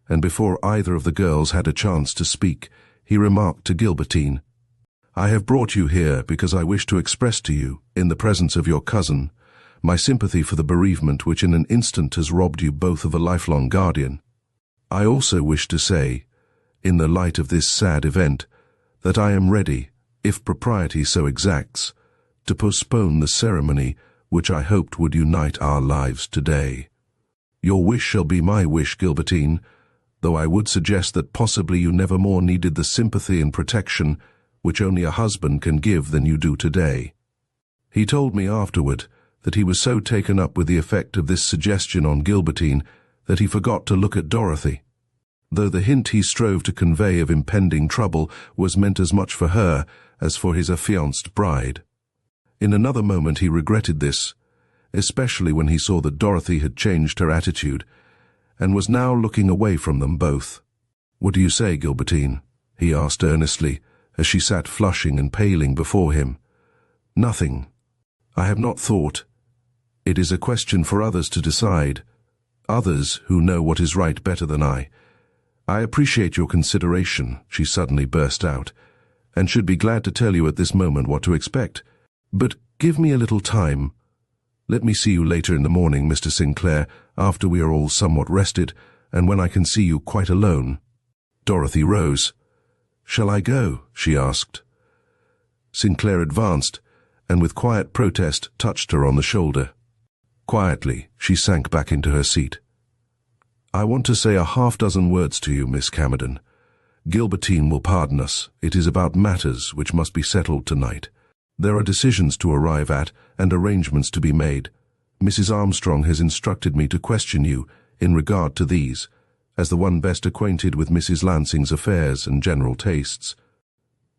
and before either of the girls had a chance to speak, he remarked to Gilbertine, I have brought you here because I wish to express to you, in the presence of your cousin, my sympathy for the bereavement which in an instant has robbed you both of a lifelong guardian. I also wish to say, in the light of this sad event, that I am ready, if propriety so exacts, to postpone the ceremony which I hoped would unite our lives today. Your wish shall be my wish, Gilbertine, though I would suggest that possibly you never more needed the sympathy and protection which only a husband can give than you do today. He told me afterward that he was so taken up with the effect of this suggestion on Gilbertine that he forgot to look at Dorothy, though the hint he strove to convey of impending trouble was meant as much for her as for his affianced bride. In another moment he regretted this, especially when he saw that Dorothy had changed her attitude, and was now looking away from them both. What do you say, Gilbertine? He asked earnestly, as she sat flushing and paling before him. Nothing. I have not thought. It is a question for others to decide. Others who know what is right better than I. I appreciate your consideration, she suddenly burst out, and should be glad to tell you at this moment what to expect. But give me a little time. Let me see you later in the morning, Mr. Sinclair, after we are all somewhat rested, and when I can see you quite alone. Dorothy rose. Shall I go? She asked. Sinclair advanced, and with quiet protest touched her on the shoulder. Quietly, she sank back into her seat. I want to say a half-dozen words to you, Miss Camerden. Gilbertine will pardon us. It is about matters which must be settled tonight. There are decisions to arrive at and arrangements to be made. Mrs. Armstrong has instructed me to question you in regard to these, as the one best acquainted with Mrs. Lansing's affairs and general tastes.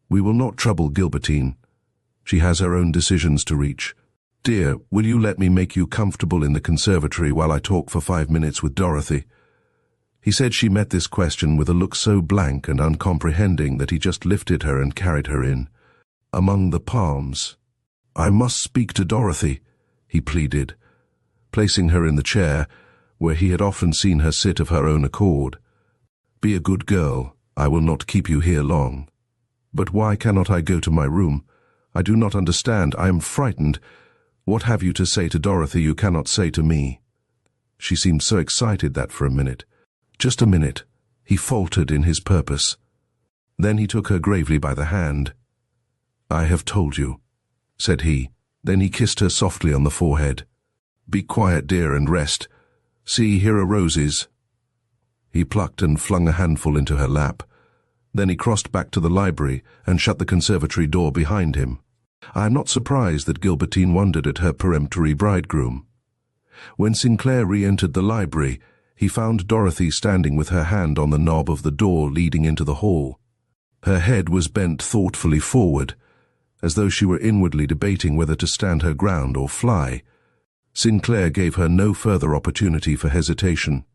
We will not trouble Gilbertine. She has her own decisions to reach. Dear, will you let me make you comfortable in the conservatory while I talk for 5 minutes with Dorothy? He said she met this question with a look so blank and uncomprehending that he just lifted her and carried her in. Among the palms. I must speak to Dorothy, he pleaded, placing her in the chair where he had often seen her sit of her own accord. Be a good girl. I will not keep you here long. But why cannot I go to my room? I do not understand. I am frightened. What have you to say to Dorothy you cannot say to me? She seemed so excited that for a minute. Just a minute. He faltered in his purpose. Then he took her gravely by the hand. I have told you, said he. Then he kissed her softly on the forehead. Be quiet, dear, and rest. See, here are roses. He plucked and flung a handful into her lap. Then he crossed back to the library and shut the conservatory door behind him. I am not surprised that Gilbertine wondered at her peremptory bridegroom. When Sinclair re-entered the library, he found Dorothy standing with her hand on the knob of the door leading into the hall. Her head was bent thoughtfully forward, as though she were inwardly debating whether to stand her ground or fly. Sinclair gave her no further opportunity for hesitation.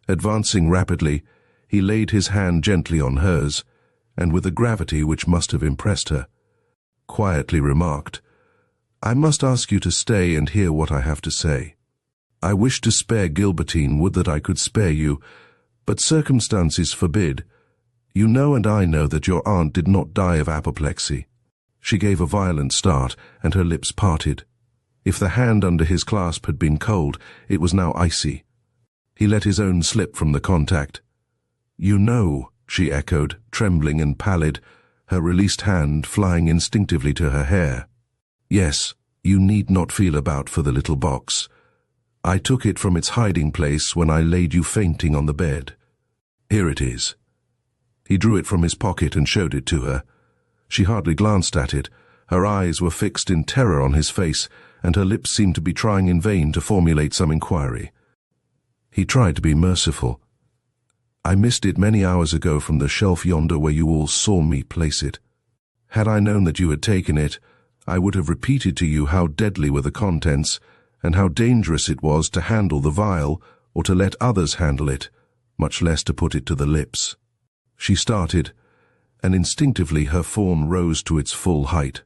Advancing rapidly, he laid his hand gently on hers, and with a gravity which must have impressed her, quietly remarked, I must ask you to stay and hear what I have to say. I wish to spare Gilbertine, would that I could spare you, but circumstances forbid. You know and I know that your aunt did not die of apoplexy. She gave a violent start, and her lips parted. If the hand under his clasp had been cold, it was now icy. He let his own slip from the contact. You know, she echoed, trembling and pallid, her released hand flying instinctively to her hair. Yes, you need not feel about for the little box. I took it from its hiding place when I laid you fainting on the bed. Here it is. He drew it from his pocket and showed it to her. She hardly glanced at it. Her eyes were fixed in terror on his face, and her lips seemed to be trying in vain to formulate some inquiry. He tried to be merciful. I missed it many hours ago from the shelf yonder where you all saw me place it. Had I known that you had taken it, I would have repeated to you how deadly were the contents, and how dangerous it was to handle the vial or to let others handle it, much less to put it to the lips. She started, and instinctively her form rose to its full height.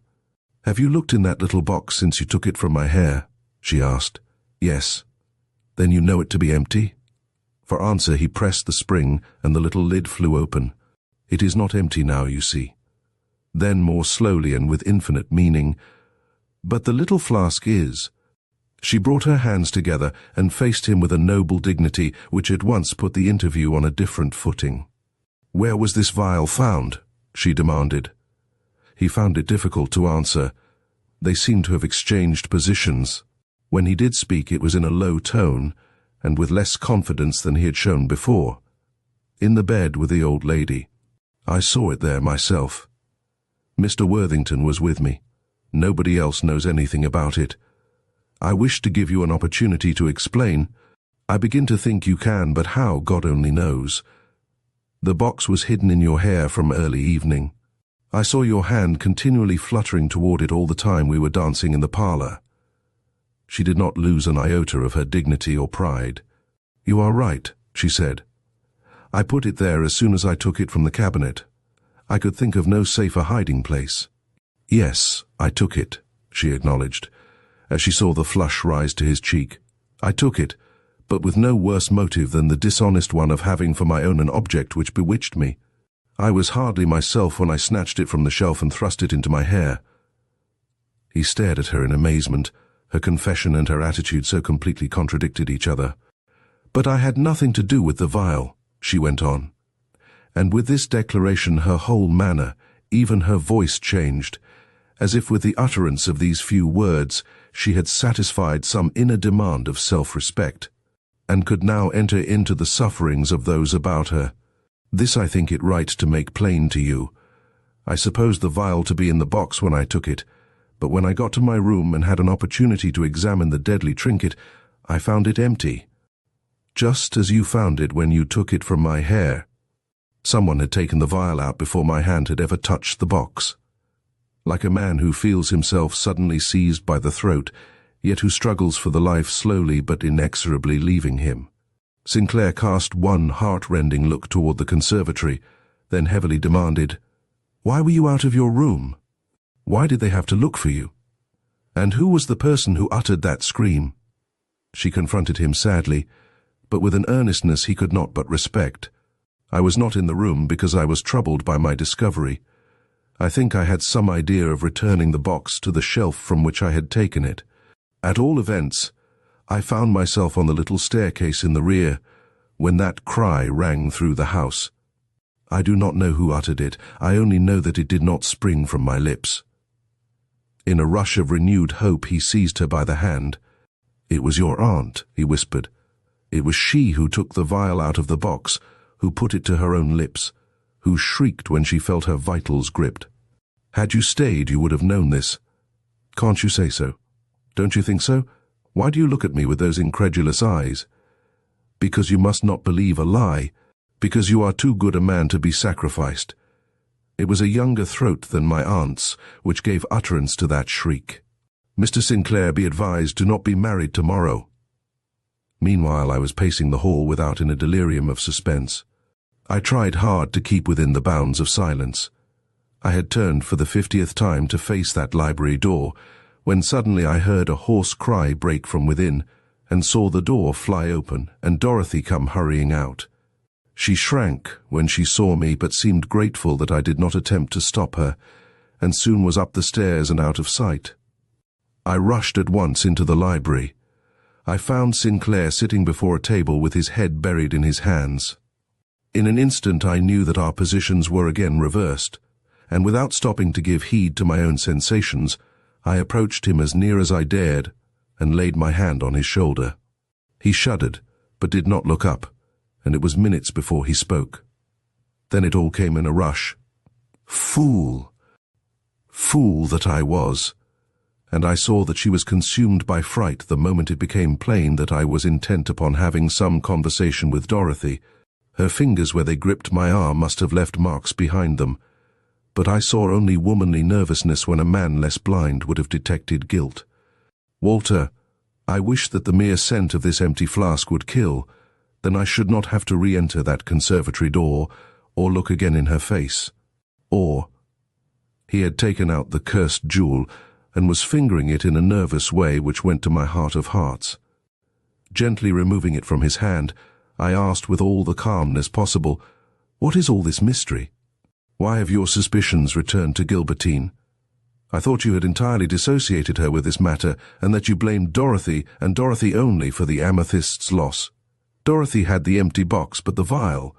Have you looked in that little box since you took it from my hair? She asked. Yes. Then you know it to be empty? For answer he pressed the spring, and the little lid flew open. It is not empty now, you see. Then more slowly and with infinite meaning, but the little flask is. She brought her hands together and faced him with a noble dignity which at once put the interview on a different footing. Where was this vial found? She demanded. He found it difficult to answer. They seemed to have exchanged positions. When he did speak, it was in a low tone, and with less confidence than he had shown before. In the bed with the old lady. I saw it there myself. Mr. Worthington was with me. Nobody else knows anything about it. I wish to give you an opportunity to explain. I begin to think you can, but how, God only knows. The box was hidden in your hair from early evening. I saw your hand continually fluttering toward it all the time we were dancing in the parlor. She did not lose an iota of her dignity or pride. You are right, she said. I put it there as soon as I took it from the cabinet. I could think of no safer hiding place. Yes, I took it, she acknowledged, as she saw the flush rise to his cheek. I took it, but with no worse motive than the dishonest one of having for my own an object which bewitched me. I was hardly myself when I snatched it from the shelf and thrust it into my hair. He stared at her in amazement. Her confession and her attitude so completely contradicted each other. But I had nothing to do with the vial, she went on. And with this declaration her whole manner, even her voice changed, as if with the utterance of these few words she had satisfied some inner demand of self-respect, and could now enter into the sufferings of those about her. This I think it right to make plain to you. I supposed the vial to be in the box when I took it, but when I got to my room and had an opportunity to examine the deadly trinket, I found it empty. Just as you found it when you took it from my hair. Someone had taken the vial out before my hand had ever touched the box. Like a man who feels himself suddenly seized by the throat, yet who struggles for the life slowly but inexorably leaving him. Sinclair cast one heart-rending look toward the conservatory, then heavily demanded, "Why were you out of your room? Why did they have to look for you? And who was the person who uttered that scream?" She confronted him sadly, but with an earnestness he could not but respect. "I was not in the room because I was troubled by my discovery. I think I had some idea of returning the box to the shelf from which I had taken it. At all events, I found myself on the little staircase in the rear when that cry rang through the house. I do not know who uttered it. I only know that it did not spring from my lips." In a rush of renewed hope he seized her by the hand. "It was your aunt," he whispered. "It was she who took the vial out of the box, who put it to her own lips, who shrieked when she felt her vitals gripped. Had you stayed, you would have known this. Can't you say so? Don't you think so? Why do you look at me with those incredulous eyes? Because you must not believe a lie, because you are too good a man to be sacrificed. It was a younger throat than my aunt's which gave utterance to that shriek. Mr. Sinclair, be advised, do not be married tomorrow." Meanwhile I was pacing the hall without in a delirium of suspense. I tried hard to keep within the bounds of silence. I had turned for the 50th time to face that library door, when suddenly I heard a hoarse cry break from within, and saw the door fly open and Dorothy come hurrying out. She shrank when she saw me, but seemed grateful that I did not attempt to stop her, and soon was up the stairs and out of sight. I rushed at once into the library. I found Sinclair sitting before a table with his head buried in his hands. In an instant I knew that our positions were again reversed, and without stopping to give heed to my own sensations, I approached him as near as I dared and laid my hand on his shoulder. He shuddered, but did not look up, and it was minutes before he spoke. Then it all came in a rush. Fool! Fool that I was! And I saw that she was consumed by fright the moment it became plain that I was intent upon having some conversation with Dorothy. Her fingers where they gripped my arm must have left marks behind them, but I saw only womanly nervousness when a man less blind would have detected guilt. "Walter, I wish that the mere scent of this empty flask would kill. Then I should not have to re-enter that conservatory door, or look again in her face. Or—" He had taken out the cursed jewel, and was fingering it in a nervous way which went to my heart of hearts. Gently removing it from his hand, I asked with all the calmness possible, "What is all this mystery? Why have your suspicions returned to Gilbertine? I thought you had entirely dissociated her with this matter, and that you blamed Dorothy, and Dorothy only, for the amethyst's loss. Dorothy had the empty box, but the vial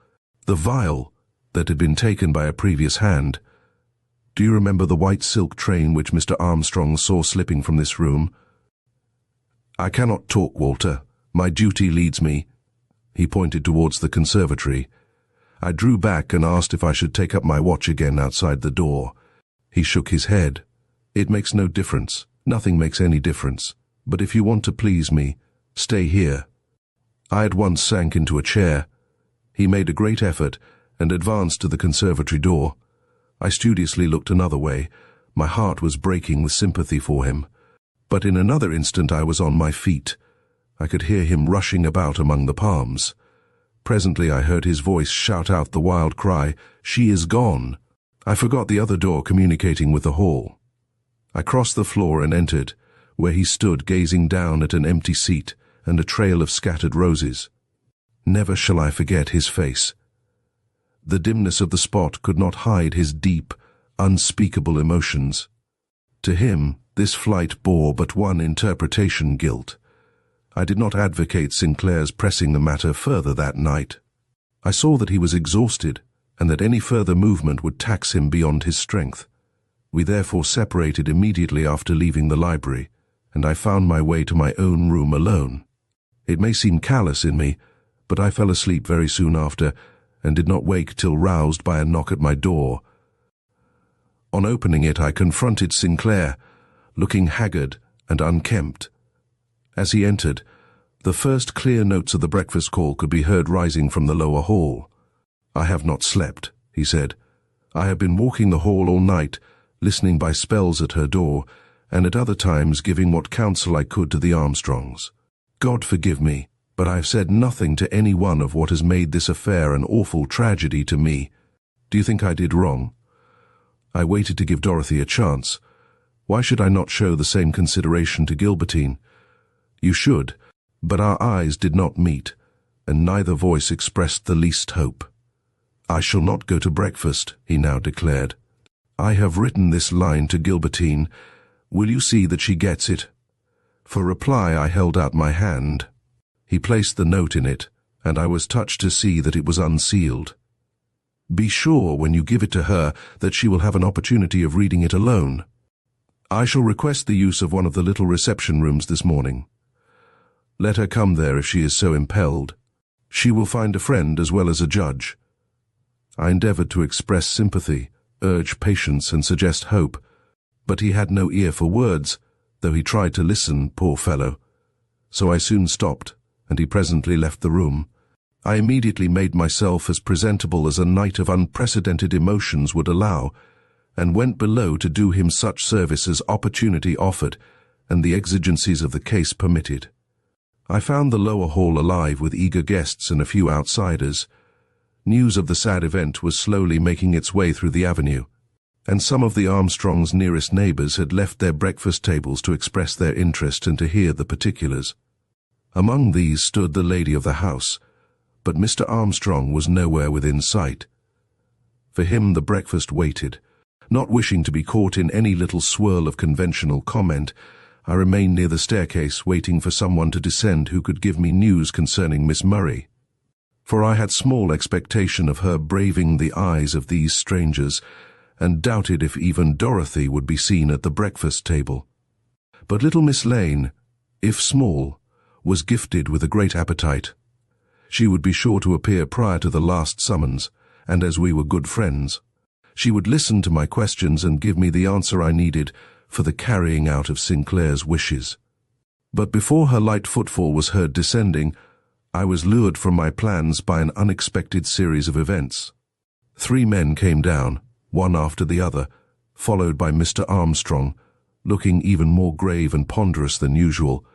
that had been taken by a previous hand. Do you remember the white silk train which Mr. Armstrong saw slipping from this room?" "I cannot talk, Walter. My duty leads me." He pointed towards the conservatory. I drew back and asked if I should take up my watch again outside the door. He shook his head. "It makes no difference. Nothing makes any difference. But if you want to please me, stay here." I at once sank into a chair. He made a great effort and advanced to the conservatory door. I studiously looked another way. My heart was breaking with sympathy for him. But in another instant I was on my feet. I could hear him rushing about among the palms. Presently I heard his voice shout out the wild cry, "She is gone!" I forgot the other door communicating with the hall. I crossed the floor and entered, where he stood gazing down at an empty seat and a trail of scattered roses. Never shall I forget his face. The dimness of the spot could not hide his deep, unspeakable emotions. To him, this flight bore but one interpretation: guilt. I did not advocate Sinclair's pressing the matter further that night. I saw that he was exhausted, and that any further movement would tax him beyond his strength. We therefore separated immediately after leaving the library, and I found my way to my own room alone. It may seem callous in me, but I fell asleep very soon after, and did not wake till roused by a knock at my door. On opening it, I confronted Sinclair, looking haggard and unkempt. As he entered, the first clear notes of the breakfast call could be heard rising from the lower hall. "I have not slept," he said. "I have been walking the hall all night, listening by spells at her door, and at other times giving what counsel I could to the Armstrongs. God forgive me, but I have said nothing to any one of what has made this affair an awful tragedy to me. Do you think I did wrong? I waited to give Dorothy a chance. Why should I not show the same consideration to Gilbertine? You should, but our eyes did not meet, and neither voice expressed the least hope. "I shall not go to breakfast," he now declared. "I have written this line to Gilbertine. Will you see that she gets it?" For reply, I held out my hand. He placed the note in it, and I was touched to see that it was unsealed. "Be sure, when you give it to her, that she will have an opportunity of reading it alone. I shall request the use of one of the little reception rooms this morning. Let her come there if she is so impelled. She will find a friend as well as a judge." I endeavored to express sympathy, urge patience, and suggest hope, but he had no ear for words, though he tried to listen, poor fellow. So I soon stopped, and he presently left the room. I immediately made myself as presentable as a night of unprecedented emotions would allow, and went below to do him such service as opportunity offered and the exigencies of the case permitted. I found the lower hall alive with eager guests and a few outsiders. News of the sad event was slowly making its way through the avenue, and some of the Armstrongs' nearest neighbors had left their breakfast tables to express their interest and to hear the particulars. Among these stood the lady of the house, but Mr. Armstrong was nowhere within sight. For him the breakfast waited. Not wishing to be caught in any little swirl of conventional comment, I remained near the staircase waiting for someone to descend who could give me news concerning Miss Murray. For I had small expectation of her braving the eyes of these strangers, and doubted if even Dorothy would be seen at the breakfast table. But little Miss Lane, if small, was gifted with a great appetite. She would be sure to appear prior to the last summons, and as we were good friends, she would listen to my questions and give me the answer I needed for the carrying out of Sinclair's wishes. But before her light footfall was heard descending, I was lured from my plans by an unexpected series of events. 3 men came down, one after the other, followed by Mr. Armstrong, looking even more grave and ponderous than usual.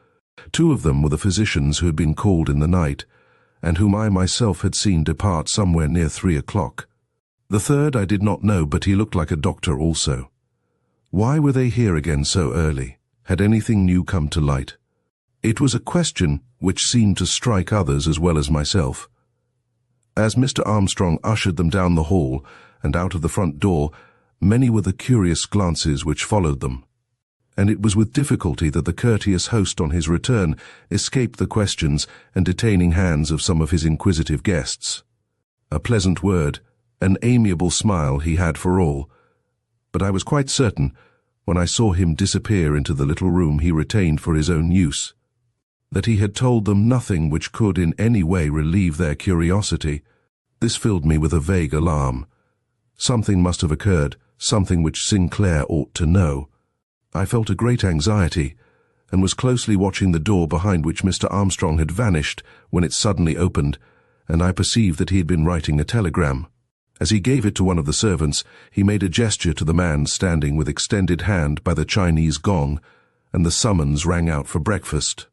2 of them were the physicians who had been called in the night, and whom I myself had seen depart somewhere near 3 o'clock. The third I did not know, but he looked like a doctor also. Why were they here again so early? Had anything new come to light? It was a question which seemed to strike others as well as myself. As Mr. Armstrong ushered them down the hall and out of the front door, many were the curious glances which followed them, and it was with difficulty that the courteous host on his return escaped the questions and detaining hands of some of his inquisitive guests. A pleasant word, an amiable smile he had for all, but I was quite certain, when I saw him disappear into the little room he retained for his own use, that he had told them nothing which could in any way relieve their curiosity. This filled me with a vague alarm. Something must have occurred, something which Sinclair ought to know. I felt a great anxiety, and was closely watching the door behind which Mr. Armstrong had vanished when it suddenly opened, and I perceived that he had been writing a telegram. As he gave it to one of the servants, he made a gesture to the man standing with extended hand by the Chinese gong, and the summons rang out for breakfast.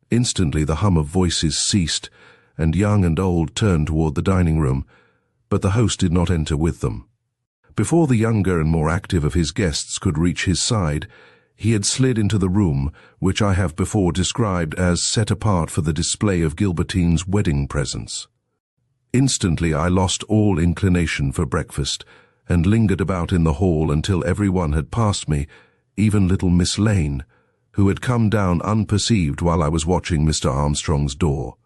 Instantly the hum of voices ceased, and young and old turned toward the dining room, but the host did not enter with them. Before the younger and more active of his guests could reach his side, he had slid into the room, which I have before described as set apart for the display of Gilbertine's wedding presents. Instantly I lost all inclination for breakfast, and lingered about in the hall until everyone had passed me, even little Miss Lane, who had come down unperceived while I was watching Mr. Armstrong's door.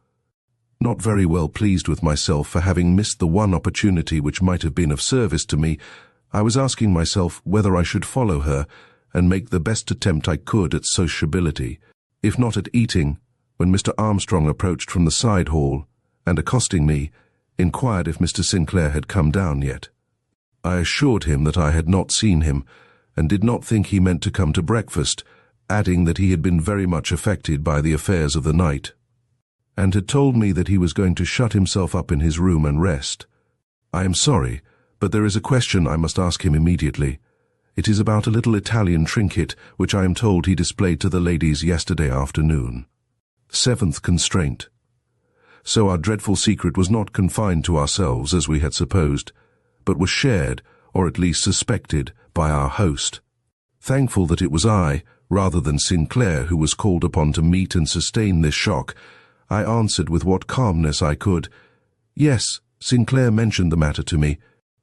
Not very well pleased with myself for having missed the one opportunity which might have been of service to me, I was asking myself whether I should follow her and make the best attempt I could at sociability, if not at eating, when Mr. Armstrong approached from the side hall, and accosting me, inquired if Mr. Sinclair had come down yet. I assured him that I had not seen him, and did not think he meant to come to breakfast, adding that he had been very much affected by the affairs of the night, and had told me that he was going to shut himself up in his room and rest. I am sorry, but there is a question I must ask him immediately. It is about a little Italian trinket which I am told he displayed to the ladies yesterday afternoon. 7th constraint. So our dreadful secret was not confined to ourselves, as we had supposed, but was shared, or at least suspected, by our host. Thankful that it was I, rather than Sinclair, who was called upon to meet and sustain this shock, I answered with what calmness I could, "Yes, Sinclair mentioned the matter to me.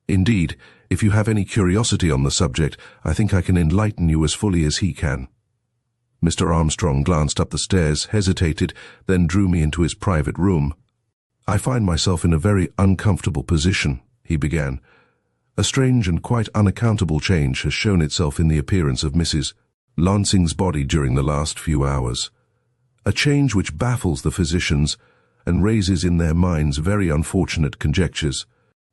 Indeed, if you have any curiosity on the subject, I think I can enlighten you as fully as he can." Mr. Armstrong glanced up the stairs, hesitated, then drew me into his private room. "I find myself in a very uncomfortable position," he began. "A strange and quite unaccountable change has shown itself in the appearance of Mrs. Lansing's body during the last few hours. A change which baffles the physicians and raises in their minds very unfortunate conjectures.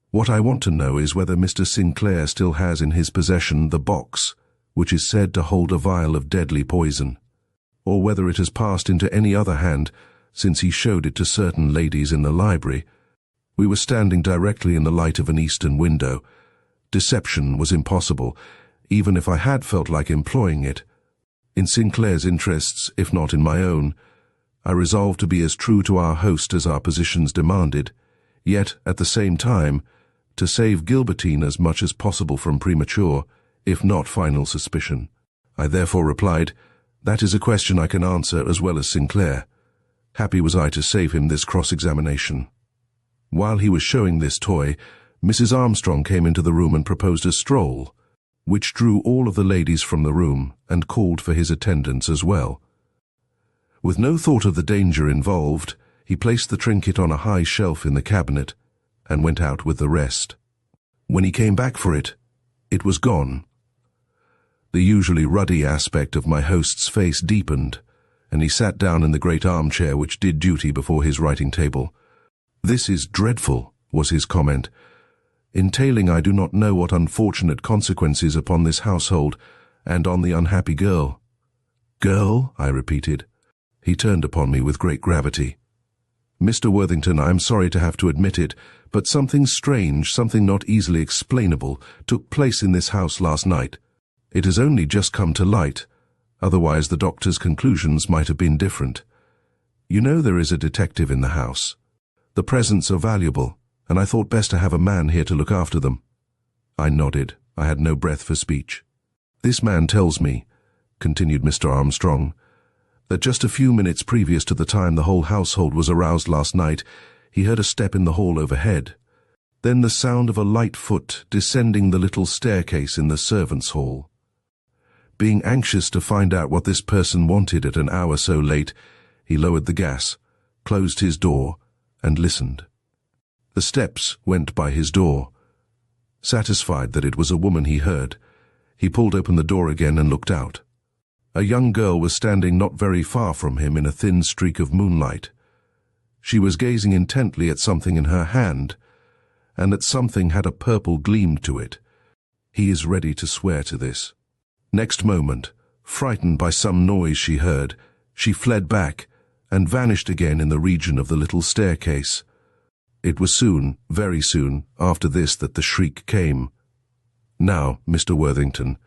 What I want to know is whether Mr. Sinclair still has in his possession the box, which is said to hold a vial of deadly poison, or whether it has passed into any other hand, since he showed it to certain ladies in the library. We were standing directly in the light of an eastern window. Deception was impossible, even if I had felt like employing it. In Sinclair's interests, if not in my own, I resolved to be as true to our host as our positions demanded, yet, at the same time, to save Gilbertine as much as possible from premature, if not final suspicion. I therefore replied, "That is a question I can answer as well as Sinclair." Happy was I to save him this cross-examination. While he was showing this toy, Mrs. Armstrong came into the room and proposed a stroll, which drew all of the ladies from the room and called for his attendance as well. With no thought of the danger involved, he placed the trinket on a high shelf in the cabinet and went out with the rest. When he came back for it, it was gone. The usually ruddy aspect of my host's face deepened, and he sat down in the great armchair which did duty before his writing table. "This is dreadful," was his comment, "entailing I do not know what unfortunate consequences upon this household and on the unhappy girl." "Girl?" I repeated. He turned upon me with great gravity. "Mr. Worthington, I am sorry to have to admit it, but something strange, something not easily explainable, took place in this house last night. It has only just come to light, otherwise the doctor's conclusions might have been different. You know there is a detective in the house. The presents are valuable, and I thought best to have a man here to look after them." I nodded. I had no breath for speech. "This man tells me," continued Mr. Armstrong, "that just a few minutes previous to the time the whole household was aroused last night, he heard a step in the hall overhead. Then the sound of a light foot descending the little staircase in the servants' hall. Being anxious to find out what this person wanted at an hour so late, he lowered the gas, closed his door, and listened. The steps went by his door. Satisfied that it was a woman he heard, he pulled open the door again and looked out. A young girl was standing not very far from him in a thin streak of moonlight. She was gazing intently at something in her hand, and that something had a purple gleam to it. He is ready to swear to this. Next moment, frightened by some noise she heard, she fled back and vanished again in the region of the little staircase. It was soon, very soon, after this that the shriek came. Now, Mr. Worthington,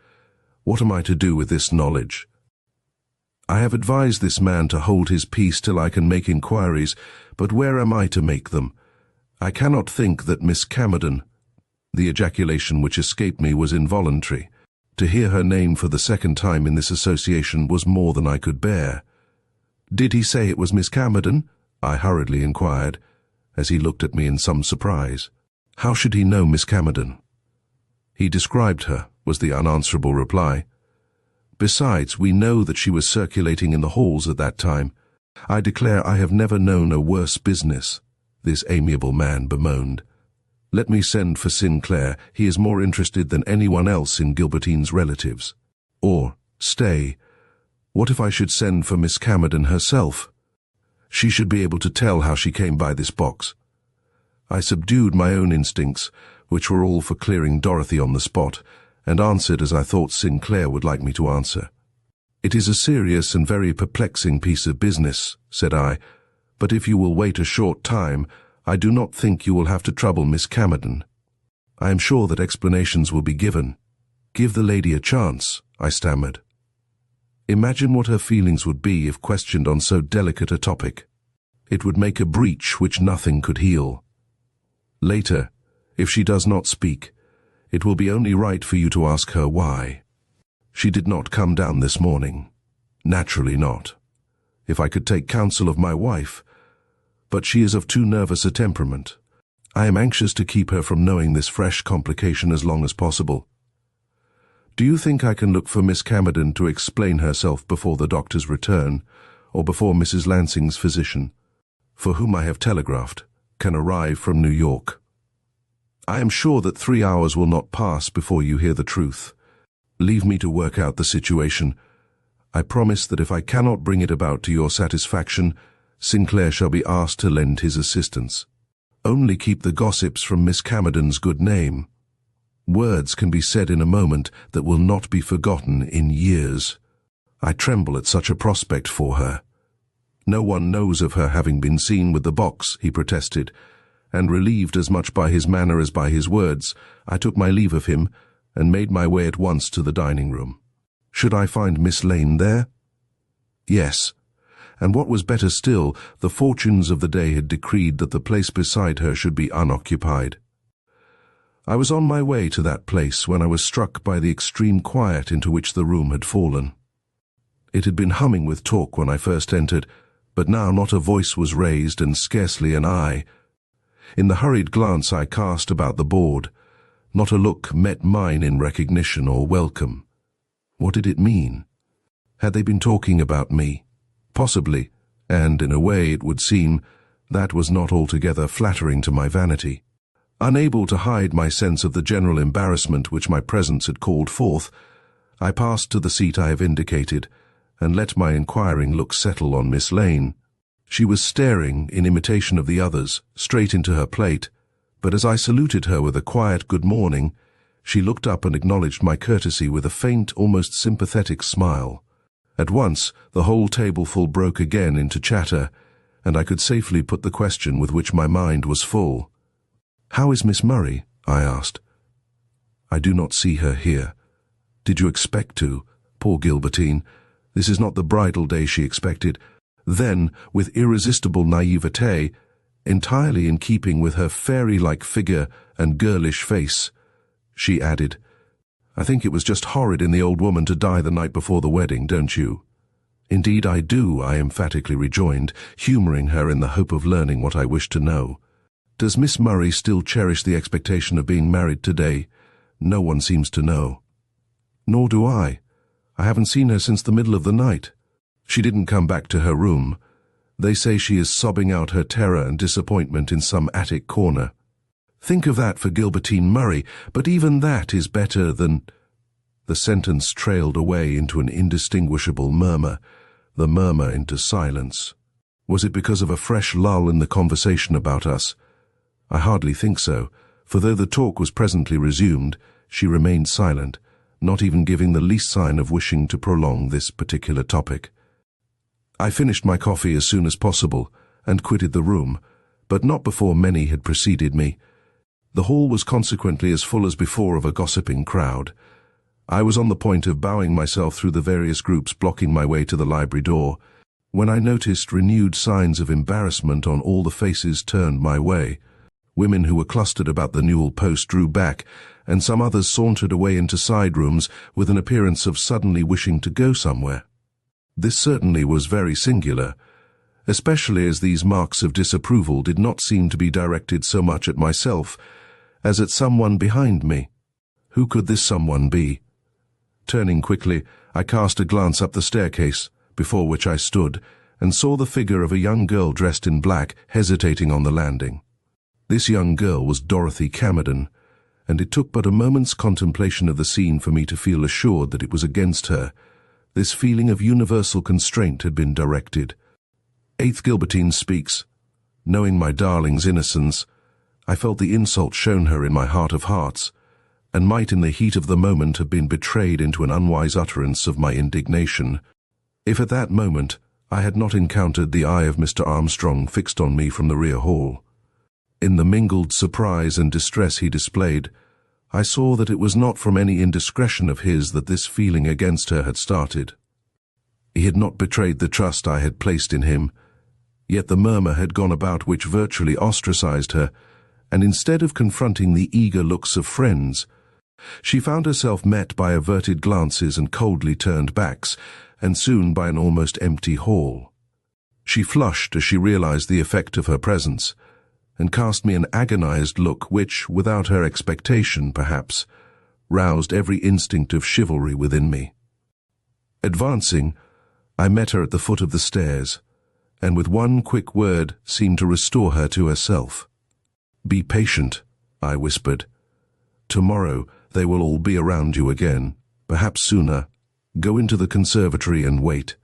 what am I to do with this knowledge? I have advised this man to hold his peace till I can make inquiries, but where am I to make them? I cannot think that Miss Camerden— The ejaculation which escaped me was involuntary. To hear her name for the second time in this association was more than I could bear. "Did he say it was Miss Camerden?" I hurriedly inquired, as he looked at me in some surprise. "How should he know Miss Camerden?" "He described her," was the unanswerable reply. "Besides, we know that she was circulating in the halls at that time. I declare I have never known a worse business," this amiable man bemoaned. "Let me send for Sinclair. He is more interested than anyone else in Gilbertine's relatives. Or, stay, what if I should send for Miss Camerden herself? She should be able to tell how she came by this box." I subdued my own instincts, which were all for clearing Dorothy on the spot, and answered as I thought Sinclair would like me to answer. "It is a serious and very perplexing piece of business," said I, "but if you will wait a short time, I do not think you will have to trouble Miss Camerden. I am sure that explanations will be given." "Give the lady a chance," I stammered. Imagine what her feelings would be if questioned on so delicate a topic. It would make a breach which nothing could heal. "Later, if she does not speak, it will be only right for you to ask her why. She did not come down this morning. Naturally not. If I could take counsel of my wife, but she is of too nervous a temperament. I am anxious to keep her from knowing this fresh complication as long as possible. Do you think I can look for Miss Camerden to explain herself before the doctor's return, or before Mrs. Lansing's physician, for whom I have telegraphed, can arrive from New York? I am sure that 3 hours will not pass before you hear the truth. Leave me to work out the situation. I promise that if I cannot bring it about to your satisfaction, Sinclair shall be asked to lend his assistance. Only keep the gossips from Miss Camerden's good name. Words can be said in a moment that will not be forgotten in years. I tremble at such a prospect for her. No one knows of her having been seen with the box," he protested, and relieved as much by his manner as by his words, I took my leave of him and made my way at once to the dining room. Should I find Miss Lane there? Yes, and what was better still, the fortunes of the day had decreed that the place beside her should be unoccupied. I was on my way to that place when I was struck by the extreme quiet into which the room had fallen. It had been humming with talk when I first entered, but now not a voice was raised and scarcely an eye. In the hurried glance I cast about the board, not a look met mine in recognition or welcome. What did it mean? Had they been talking about me? Possibly, and in a way it would seem that was not altogether flattering to my vanity. Unable to hide my sense of the general embarrassment which my presence had called forth, I passed to the seat I have indicated, and let my inquiring look settle on Miss Lane. She was staring, in imitation of the others, straight into her plate, but as I saluted her with a quiet good morning, she looked up and acknowledged my courtesy with a faint, almost sympathetic smile. At once, the whole tableful broke again into chatter, and I could safely put the question with which my mind was full. "How is Miss Murray?" I asked. "I do not see her here. Did you expect to? Poor Gilbertine. This is not the bridal day she expected." Then, with irresistible naivete, entirely in keeping with her fairy-like figure and girlish face, she added, "I think it was just horrid in the old woman to die the night before the wedding, don't you?" "Indeed I do," I emphatically rejoined, humouring her in the hope of learning what I wished to know. "Does Miss Murray still cherish the expectation of being married today? No one seems to know." "Nor do I. I haven't seen her since the middle of the night. She didn't come back to her room. They say she is sobbing out her terror and disappointment in some attic corner. Think of that for Gilbertine Murray, but even that is better than—" The sentence trailed away into an indistinguishable murmur, the murmur into silence. Was it because of a fresh lull in the conversation about us? I hardly think so, for though the talk was presently resumed, she remained silent, not even giving the least sign of wishing to prolong this particular topic. I finished my coffee as soon as possible, and quitted the room, but not before many had preceded me. The hall was consequently as full as before of a gossiping crowd. I was on the point of bowing myself through the various groups blocking my way to the library door, when I noticed renewed signs of embarrassment on all the faces turned my way. Women who were clustered about the newel post drew back, and some others sauntered away into side rooms with an appearance of suddenly wishing to go somewhere. This certainly was very singular, especially as these marks of disapproval did not seem to be directed so much at myself as at someone behind me. Who could this someone be? Turning quickly, I cast a glance up the staircase, before which I stood, and saw the figure of a young girl dressed in black hesitating on the landing. This young girl was Dorothy Camerden, and it took but a moment's contemplation of the scene for me to feel assured that it was against her. This feeling of universal constraint had been directed. 8th Gilbertine speaks. Knowing my darling's innocence, I felt the insult shown her in my heart of hearts, and might in the heat of the moment have been betrayed into an unwise utterance of my indignation, if at that moment I had not encountered the eye of Mr. Armstrong fixed on me from the rear hall. In the mingled surprise and distress he displayed, I saw that it was not from any indiscretion of his that this feeling against her had started. He had not betrayed the trust I had placed in him, yet the murmur had gone about which virtually ostracized her, and instead of confronting the eager looks of friends, she found herself met by averted glances and coldly turned backs, and soon by an almost empty hall. She flushed as she realized the effect of her presence, and cast me an agonized look which, without her expectation, perhaps, roused every instinct of chivalry within me. Advancing, I met her at the foot of the stairs, and with one quick word seemed to restore her to herself. "Be patient," I whispered. "Tomorrow they will all be around you again, perhaps sooner. Go into the conservatory and wait."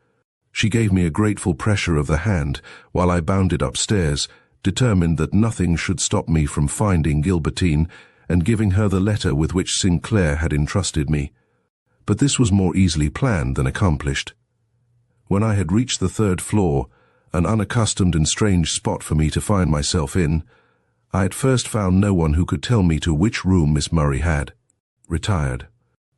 She gave me a grateful pressure of the hand while I bounded upstairs, determined that nothing should stop me from finding Gilbertine and giving her the letter with which Sinclair had entrusted me. But this was more easily planned than accomplished. When I had reached the 3rd floor, an unaccustomed and strange spot for me to find myself in, I at first found no one who could tell me to which room Miss Murray had retired.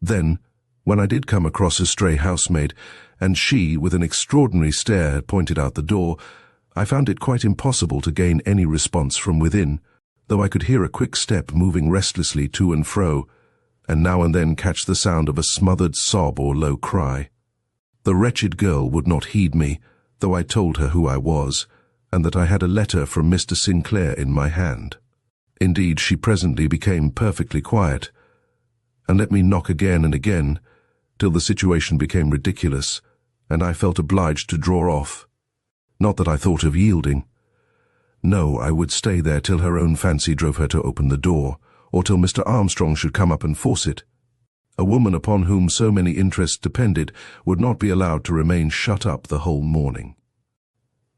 Then, when I did come across a stray housemaid, and she, with an extraordinary stare, had pointed out the door, I found it quite impossible to gain any response from within, though I could hear a quick step moving restlessly to and fro, and now and then catch the sound of a smothered sob or low cry. The wretched girl would not heed me, though I told her who I was, and that I had a letter from Mr. Sinclair in my hand. Indeed, she presently became perfectly quiet, and let me knock again and again, till the situation became ridiculous, and I felt obliged to draw off. Not that I thought of yielding. No, I would stay there till her own fancy drove her to open the door, or till Mr. Armstrong should come up and force it. A woman upon whom so many interests depended would not be allowed to remain shut up the whole morning.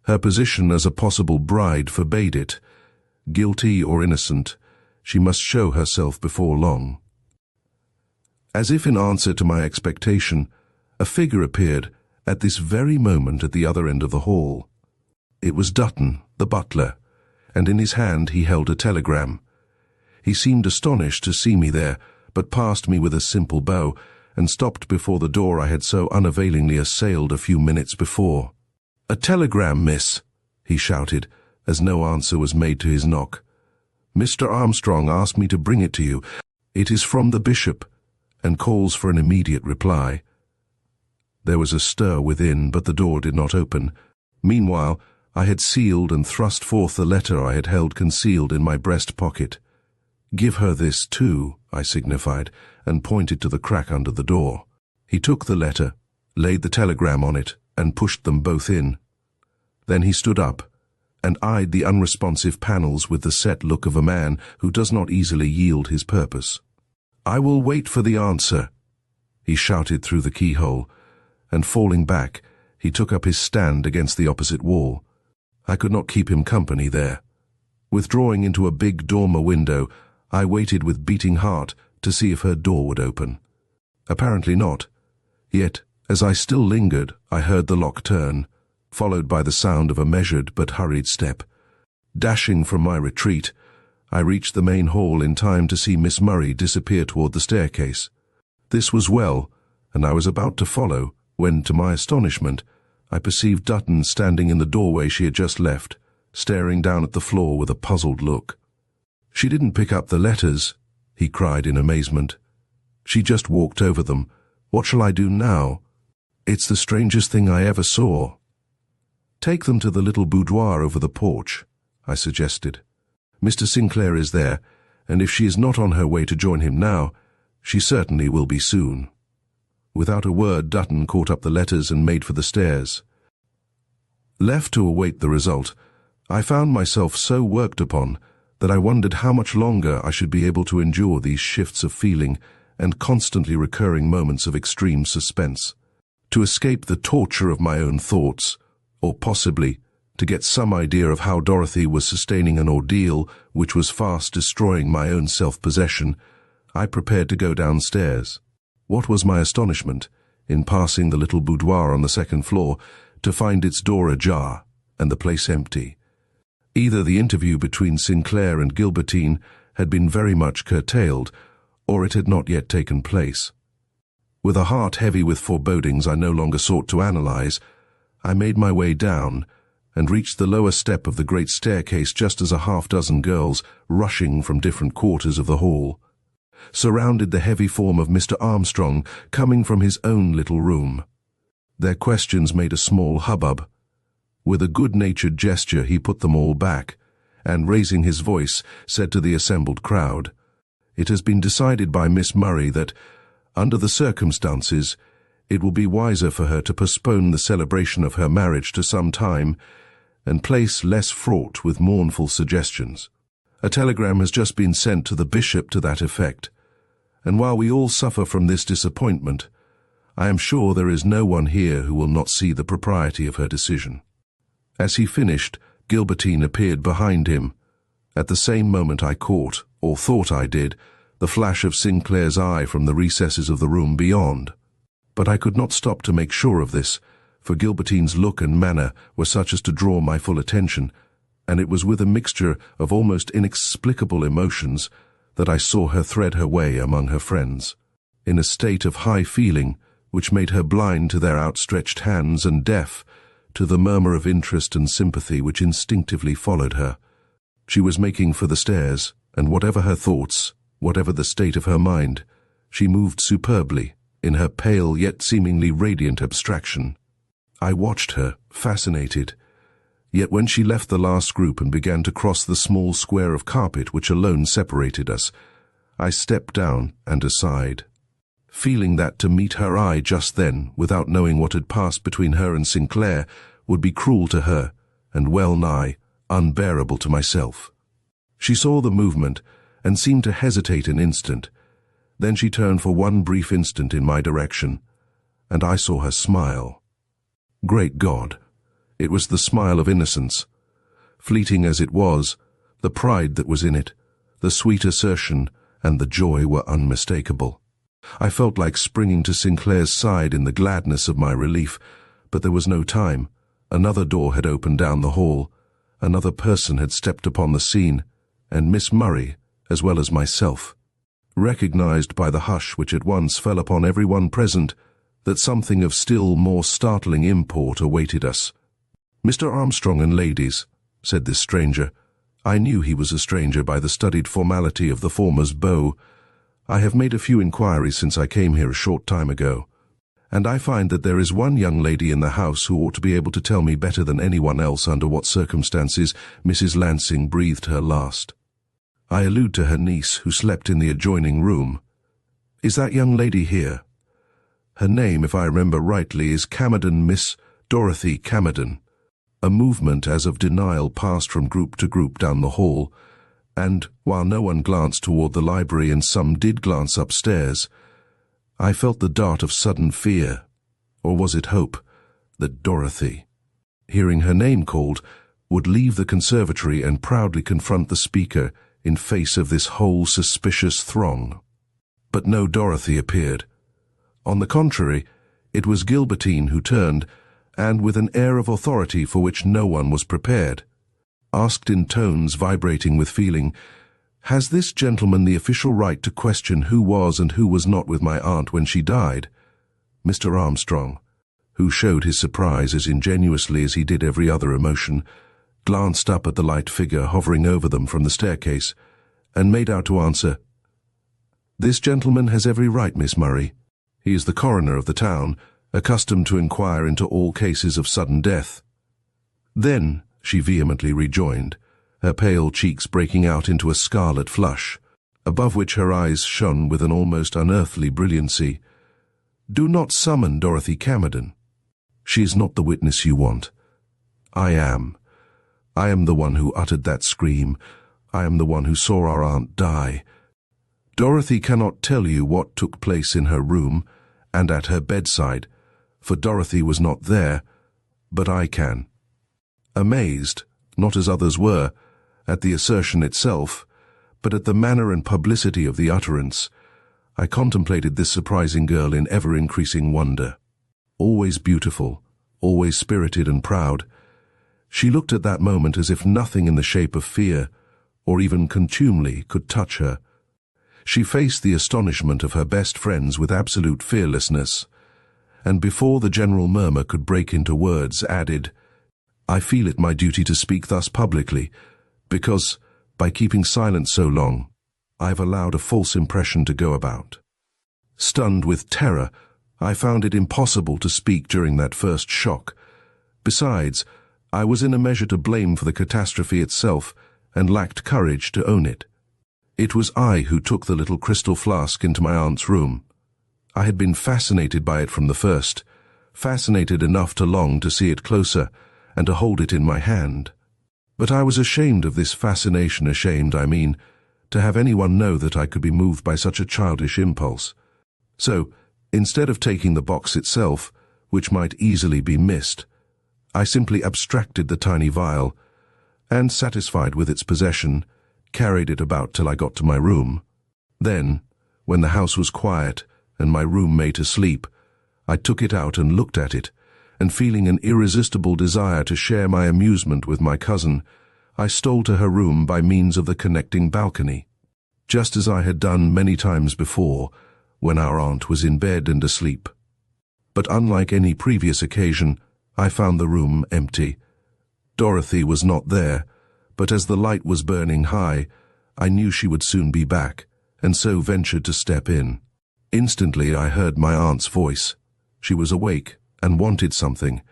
Her position as a possible bride forbade it. Guilty or innocent, she must show herself before long. As if in answer to my expectation, a figure appeared at this very moment at the other end of the hall. It was Dutton, the butler, and in his hand he held a telegram. He seemed astonished to see me there, but passed me with a simple bow, and stopped before the door I had so unavailingly assailed a few minutes before. "A telegram, miss," he shouted, as no answer was made to his knock. "Mr. Armstrong asked me to bring it to you. It is from the bishop, and calls for an immediate reply." There was a stir within, but the door did not open. Meanwhile, I had sealed and thrust forth the letter I had held concealed in my breast pocket. "Give her this, too," I signified, and pointed to the crack under the door. He took the letter, laid the telegram on it, and pushed them both in. Then he stood up, and eyed the unresponsive panels with the set look of a man who does not easily yield his purpose. "I will wait for the answer," he shouted through the keyhole, and falling back, he took up his stand against the opposite wall. I could not keep him company there. Withdrawing into a big dormer window, I waited with beating heart to see if her door would open. Apparently not. Yet, as I still lingered, I heard the lock turn, followed by the sound of a measured but hurried step. Dashing from my retreat, I reached the main hall in time to see Miss Murray disappear toward the staircase. This was well, and I was about to follow, when, to my astonishment, I perceived Dutton standing in the doorway she had just left, staring down at the floor with a puzzled look. "She didn't pick up the letters," he cried in amazement. "She just walked over them. What shall I do now? It's the strangest thing I ever saw." "Take them to the little boudoir over the porch," I suggested. "Mr. Sinclair is there, and if she is not on her way to join him now, she certainly will be soon." Without a word, Dutton caught up the letters and made for the stairs. Left to await the result, I found myself so worked upon that I wondered how much longer I should be able to endure these shifts of feeling and constantly recurring moments of extreme suspense. To escape the torture of my own thoughts, or possibly to get some idea of how Dorothy was sustaining an ordeal which was fast destroying my own self-possession, I prepared to go downstairs. What was my astonishment, in passing the little boudoir on the second floor, to find its door ajar and the place empty. Either the interview between Sinclair and Gilbertine had been very much curtailed, or it had not yet taken place. With a heart heavy with forebodings I no longer sought to analyze, I made my way down and reached the lower step of the great staircase just as a half-dozen girls, rushing from different quarters of the hall, surrounded the heavy form of Mr. Armstrong coming from his own little room. Their questions made a small hubbub. With a good-natured gesture he put them all back, and raising his voice, said to the assembled crowd, "It has been decided by Miss Murray that, under the circumstances, it will be wiser for her to postpone the celebration of her marriage to some time and place less fraught with mournful suggestions. A telegram has just been sent to the bishop to that effect, and while we all suffer from this disappointment, I am sure there is no one here who will not see the propriety of her decision." As he finished, Gilbertine appeared behind him. At the same moment I caught, or thought I did, the flash of Sinclair's eye from the recesses of the room beyond. But I could not stop to make sure of this, for Gilbertine's look and manner were such as to draw my full attention, and it was with a mixture of almost inexplicable emotions that I saw her thread her way among her friends, in a state of high feeling which made her blind to their outstretched hands and deaf to the murmur of interest and sympathy which instinctively followed her. She was making for the stairs, and whatever her thoughts, whatever the state of her mind, she moved superbly, in her pale yet seemingly radiant abstraction. I watched her, fascinated. Yet when she left the last group and began to cross the small square of carpet which alone separated us, I stepped down and aside, feeling that to meet her eye just then, without knowing what had passed between her and Sinclair, would be cruel to her and well-nigh unbearable to myself. She saw the movement and seemed to hesitate an instant. Then she turned for one brief instant in my direction, and I saw her smile. Great God! It was the smile of innocence. Fleeting as it was, the pride that was in it, the sweet assertion, and the joy were unmistakable. I felt like springing to Sinclair's side in the gladness of my relief, but there was no time. Another door had opened down the hall, another person had stepped upon the scene, and Miss Murray, as well as myself, recognized by the hush which at once fell upon everyone present that something of still more startling import awaited us. "Mr. Armstrong and ladies," said this stranger. I knew he was a stranger by the studied formality of the former's bow. "I have made a few inquiries since I came here a short time ago, and I find that there is one young lady in the house who ought to be able to tell me better than anyone else under what circumstances Mrs. Lansing breathed her last. I allude to her niece, who slept in the adjoining room. Is that young lady here? Her name, if I remember rightly, is Camerden, Miss Dorothy Camerden." A movement as of denial passed from group to group down the hall, and, while no one glanced toward the library and some did glance upstairs, I felt the dart of sudden fear, or was it hope, that Dorothy, hearing her name called, would leave the conservatory and proudly confront the speaker in face of this whole suspicious throng. But no Dorothy appeared. On the contrary, it was Gilbertine who turned, and with an air of authority for which no one was prepared, asked in tones vibrating with feeling, "Has this gentleman the official right to question who was and who was not with my aunt when she died?" Mr. Armstrong, who showed his surprise as ingenuously as he did every other emotion, glanced up at the light figure hovering over them from the staircase, and made out to answer, "This gentleman has every right, Miss Murray. He is the coroner of the town, accustomed to inquire into all cases of sudden death." "Then," she vehemently rejoined, her pale cheeks breaking out into a scarlet flush, above which her eyes shone with an almost unearthly brilliancy, "do not summon Dorothy Camerden. She is not the witness you want. I am. I am the one who uttered that scream. I am the one who saw our aunt die. Dorothy cannot tell you what took place in her room and at her bedside, for Dorothy was not there, but I can." Amazed, not as others were, at the assertion itself, but at the manner and publicity of the utterance, I contemplated this surprising girl in ever-increasing wonder. Always beautiful, always spirited and proud, she looked at that moment as if nothing in the shape of fear, or even contumely, could touch her. She faced the astonishment of her best friends with absolute fearlessness, and before the general murmur could break into words, added, "I feel it my duty to speak thus publicly, because, by keeping silent so long, I have allowed a false impression to go about." Stunned with terror, I found it impossible to speak during that first shock. Besides, I was in a measure to blame for the catastrophe itself, and lacked courage to own it. It was I who took the little crystal flask into my aunt's room. I had been fascinated by it from the first, fascinated enough to long to see it closer, and to hold it in my hand. But I was ashamed of this fascination, to have anyone know that I could be moved by such a childish impulse. So, instead of taking the box itself, which might easily be missed, I simply abstracted the tiny vial, and, satisfied with its possession, carried it about till I got to my room. Then, when the house was quiet and my roommate asleep, I took it out and looked at it, and feeling an irresistible desire to share my amusement with my cousin, I stole to her room by means of the connecting balcony, just as I had done many times before, when our aunt was in bed and asleep. But unlike any previous occasion, I found the room empty. Dorothy was not there, but as the light was burning high, I knew she would soon be back, and so ventured to step in. Instantly I heard my aunt's voice. She was awake and wanted something.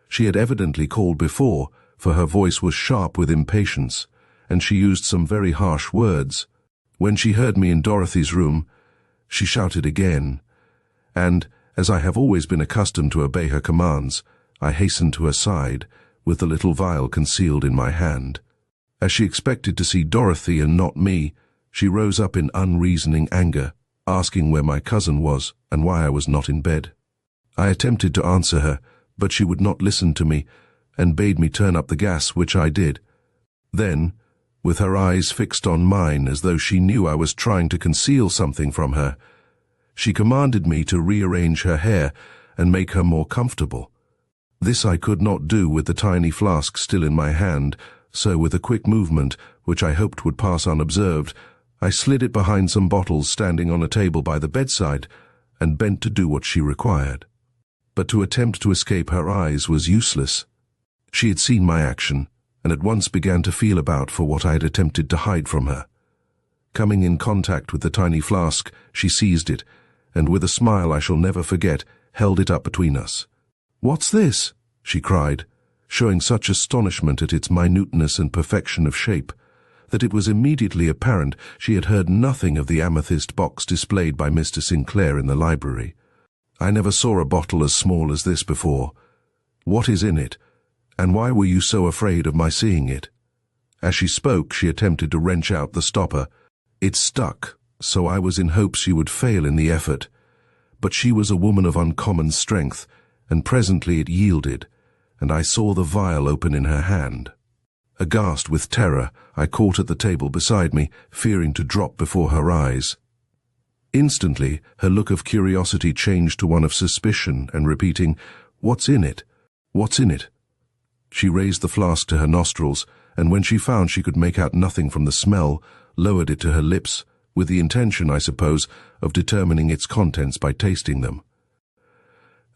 She had evidently called before, for her voice was sharp with impatience, and she used some very harsh words. When she heard me in Dorothy's room, she shouted again, and, as I have always been accustomed to obey her commands, I hastened to her side, with the little vial concealed in my hand. As she expected to see Dorothy and not me, she rose up in unreasoning anger, asking where my cousin was and why I was not in bed. I attempted to answer her, but she would not listen to me, and bade me turn up the gas, which I did. Then, with her eyes fixed on mine as though she knew I was trying to conceal something from her, she commanded me to rearrange her hair and make her more comfortable. This I could not do with the tiny flask still in my hand, so with a quick movement, which I hoped would pass unobserved, I slid it behind some bottles standing on a table by the bedside, and bent to do what she required. But to attempt to escape her eyes was useless. She had seen my action, and at once began to feel about for what I had attempted to hide from her. Coming in contact with the tiny flask, she seized it, and with a smile I shall never forget, held it up between us. "What's this?" she cried, showing such astonishment at its minuteness and perfection of shape, that it was immediately apparent she had heard nothing of the amethyst box displayed by Mr. Sinclair in the library. "I never saw a bottle as small as this before. What is in it, and why were you so afraid of my seeing it?" As she spoke, she attempted to wrench out the stopper. It stuck, so I was in hopes she would fail in the effort. But she was a woman of uncommon strength, and presently it yielded, and I saw the vial open in her hand. Aghast with terror, I caught at the table beside me, fearing to drop before her eyes. Instantly, her look of curiosity changed to one of suspicion, and repeating, "What's in it? What's in it?" She raised the flask to her nostrils, and when she found she could make out nothing from the smell, lowered it to her lips, with the intention, I suppose, of determining its contents by tasting them.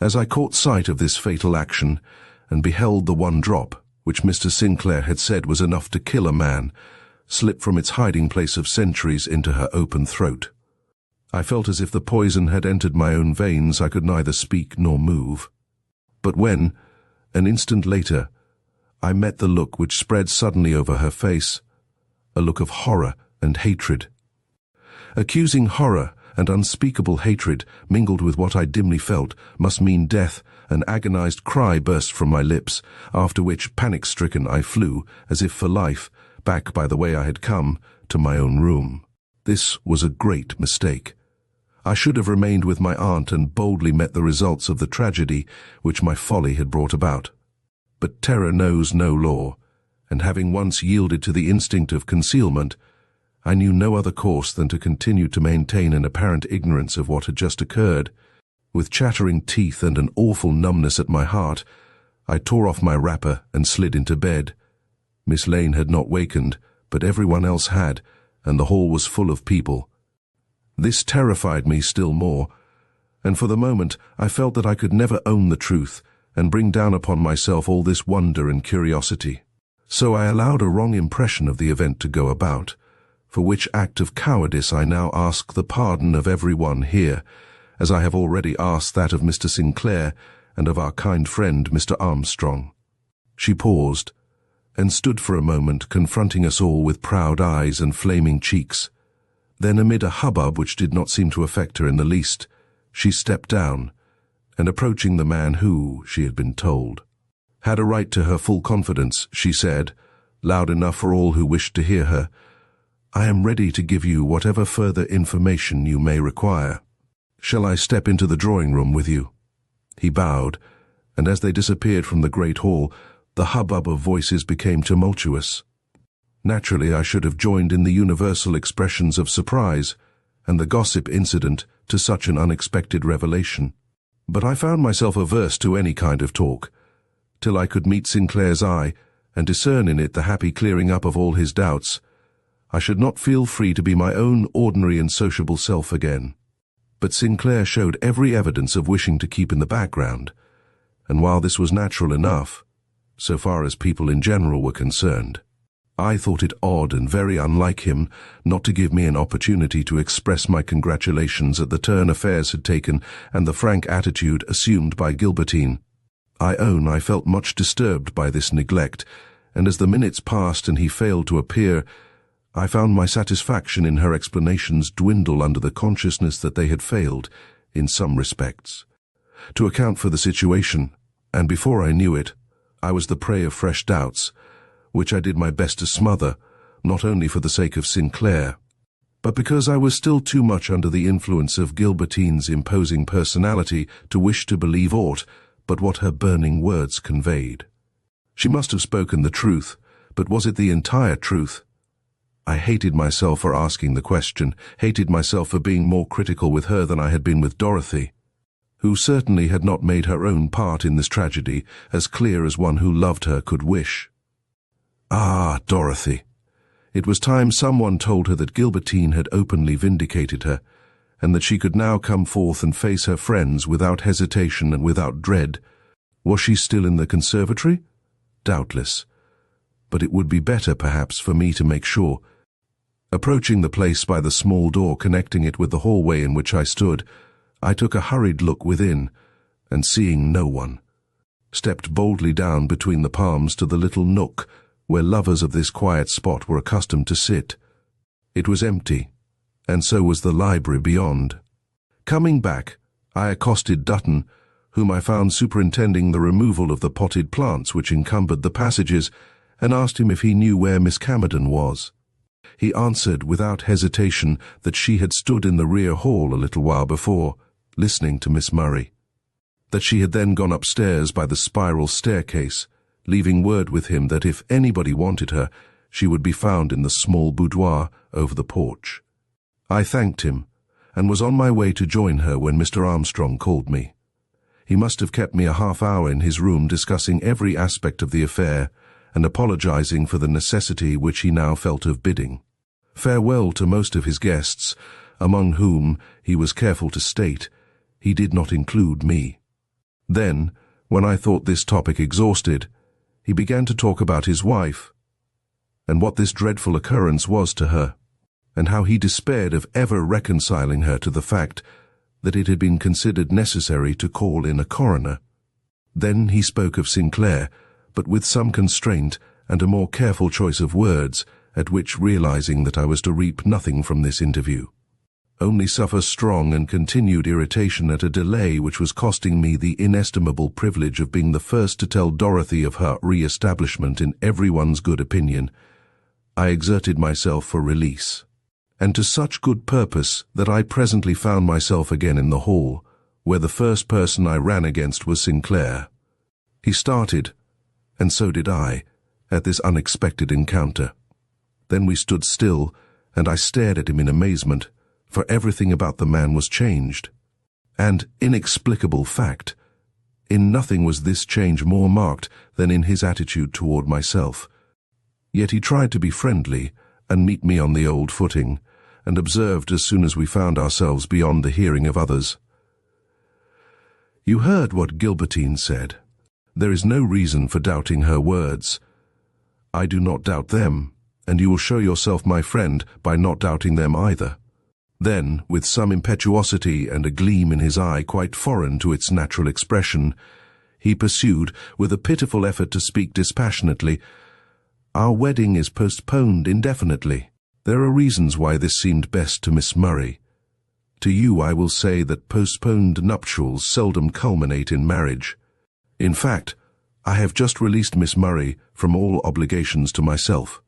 As I caught sight of this fatal action, and beheld the one drop, which Mr. Sinclair had said was enough to kill a man, slip from its hiding place of centuries into her open throat. I felt as if the poison had entered my own veins. I could neither speak nor move. But when, an instant later, I met the look which spread suddenly over her face, a look of horror and hatred. Accusing horror and unspeakable hatred mingled with what I dimly felt must mean death. An agonized cry burst from my lips, after which, panic-stricken, I flew, as if for life, back by the way I had come, to my own room. This was a great mistake. I should have remained with my aunt and boldly met the results of the tragedy which my folly had brought about. But terror knows no law, and having once yielded to the instinct of concealment, I knew no other course than to continue to maintain an apparent ignorance of what had just occurred. With chattering teeth and an awful numbness at my heart, I tore off my wrapper and slid into bed. Miss Lane had not wakened, but everyone else had, and the hall was full of people. This terrified me still more, and for the moment I felt that I could never own the truth and bring down upon myself all this wonder and curiosity. So I allowed a wrong impression of the event to go about, for which act of cowardice I now ask the pardon of everyone here, as I have already asked that of Mr. Sinclair and of our kind friend Mr. Armstrong. She paused, and stood for a moment confronting us all with proud eyes and flaming cheeks. Then, amid a hubbub which did not seem to affect her in the least, she stepped down, and approaching the man who, she had been told, had a right to her full confidence, she said, loud enough for all who wished to hear her, "I am ready to give you whatever further information you may require. Shall I step into the drawing-room with you?" He bowed, and as they disappeared from the great hall, the hubbub of voices became tumultuous. Naturally, I should have joined in the universal expressions of surprise and the gossip incident to such an unexpected revelation. But I found myself averse to any kind of talk, till I could meet Sinclair's eye and discern in it the happy clearing up of all his doubts. I should not feel free to be my own ordinary and sociable self again. But Sinclair showed every evidence of wishing to keep in the background, and while this was natural enough, so far as people in general were concerned, I thought it odd and very unlike him not to give me an opportunity to express my congratulations at the turn affairs had taken and the frank attitude assumed by Gilbertine. I own I felt much disturbed by this neglect, and as the minutes passed and he failed to appear, I found my satisfaction in her explanations dwindle under the consciousness that they had failed, in some respects, to account for the situation, and before I knew it, I was the prey of fresh doubts, which I did my best to smother, not only for the sake of Sinclair, but because I was still too much under the influence of Gilbertine's imposing personality to wish to believe aught but what her burning words conveyed. She must have spoken the truth, but was it the entire truth? I hated myself for asking the question, hated myself for being more critical with her than I had been with Dorothy, who certainly had not made her own part in this tragedy as clear as one who loved her could wish. Ah, Dorothy! It was time someone told her that Gilbertine had openly vindicated her, and that she could now come forth and face her friends without hesitation and without dread. Was she still in the conservatory? Doubtless. But it would be better, perhaps, for me to make sure. Approaching the place by the small door connecting it with the hallway in which I stood, I took a hurried look within, and seeing no one, stepped boldly down between the palms to the little nook where lovers of this quiet spot were accustomed to sit. It was empty, and so was the library beyond. Coming back, I accosted Dutton, whom I found superintending the removal of the potted plants which encumbered the passages, and asked him if he knew where Miss Camerden was. He answered without hesitation that she had stood in the rear hall a little while before, listening to Miss Murray, that she had then gone upstairs by the spiral staircase, leaving word with him that if anybody wanted her, she would be found in the small boudoir over the porch. I thanked him, and was on my way to join her when Mr. Armstrong called me. He must have kept me a half-hour in his room discussing every aspect of the affair, and apologizing for the necessity which he now felt of bidding farewell to most of his guests, among whom, he was careful to state, he did not include me. Then, when I thought this topic exhausted, he began to talk about his wife. and what this dreadful occurrence was to her, and how he despaired of ever reconciling her to the fact that it had been considered necessary to call in a coroner. Then he spoke of Sinclair, but with some constraint and a more careful choice of words, at which, realizing that I was to reap nothing from this interview, only suffer strong and continued irritation at a delay which was costing me the inestimable privilege of being the first to tell Dorothy of her re-establishment in everyone's good opinion, I exerted myself for release, and to such good purpose that I presently found myself again in the hall, where the first person I ran against was Sinclair. He started, and so did I, at this unexpected encounter. Then we stood still, and I stared at him in amazement, for everything about the man was changed. And, inexplicable fact, in nothing was this change more marked than in his attitude toward myself. Yet he tried to be friendly and meet me on the old footing, and observed as soon as we found ourselves beyond the hearing of others. "You heard what Gilbertine said. There is no reason for doubting her words. I do not doubt them, and you will show yourself my friend by not doubting them either." Then, with some impetuosity and a gleam in his eye quite foreign to its natural expression, he pursued, with a pitiful effort to speak dispassionately, "Our wedding is postponed indefinitely. There are reasons why this seemed best to Miss Murray. To you I will say that postponed nuptials seldom culminate in marriage. In fact, I have just released Miss Murray from all obligations to myself."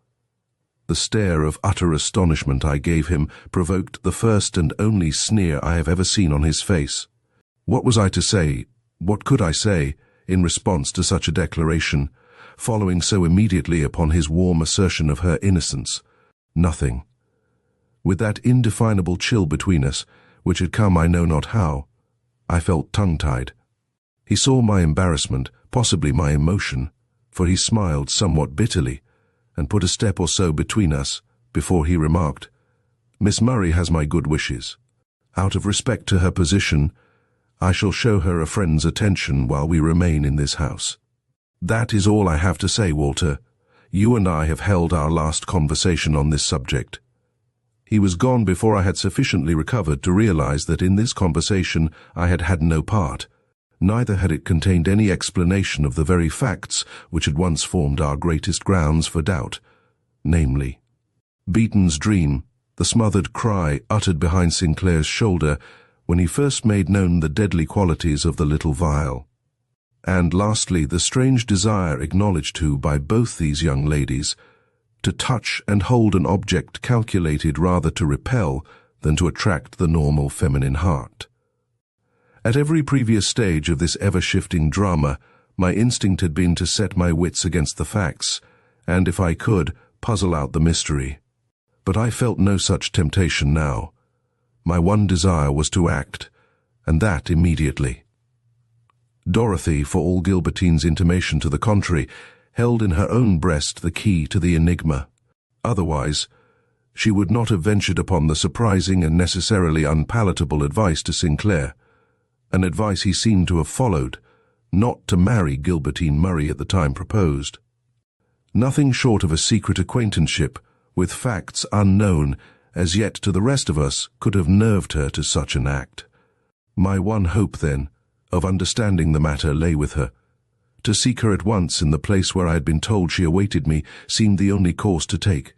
The stare of utter astonishment I gave him provoked the first and only sneer I have ever seen on his face. What was I to say, what could I say, in response to such a declaration, following so immediately upon his warm assertion of her innocence? Nothing. With that indefinable chill between us, which had come I know not how, I felt tongue-tied. He saw my embarrassment, possibly my emotion, for he smiled somewhat bitterly, and put a step or so between us before he remarked, "Miss Murray has my good wishes. Out of respect to her position, I shall show her a friend's attention while we remain in this house. That is all I have to say, Walter. You and I have held our last conversation on this subject." He was gone before I had sufficiently recovered to realize that in this conversation I had had no part. Neither had it contained any explanation of the very facts which had once formed our greatest grounds for doubt, namely, Beaton's dream, the smothered cry uttered behind Sinclair's shoulder when he first made known the deadly qualities of the little vial, and lastly the strange desire acknowledged to by both these young ladies to touch and hold an object calculated rather to repel than to attract the normal feminine heart. At every previous stage of this ever-shifting drama, my instinct had been to set my wits against the facts, and, if I could, puzzle out the mystery. But I felt no such temptation now. My one desire was to act, and that immediately. Dorothy, for all Gilbertine's intimation to the contrary, held in her own breast the key to the enigma. Otherwise, she would not have ventured upon the surprising and necessarily unpalatable advice to Sinclair, an advice he seemed to have followed, not to marry Gilbertine Murray at the time proposed. Nothing short of a secret acquaintanceship, with facts unknown as yet to the rest of us, could have nerved her to such an act. My one hope, then, of understanding the matter lay with her. To seek her at once in the place where I had been told she awaited me seemed the only course to take.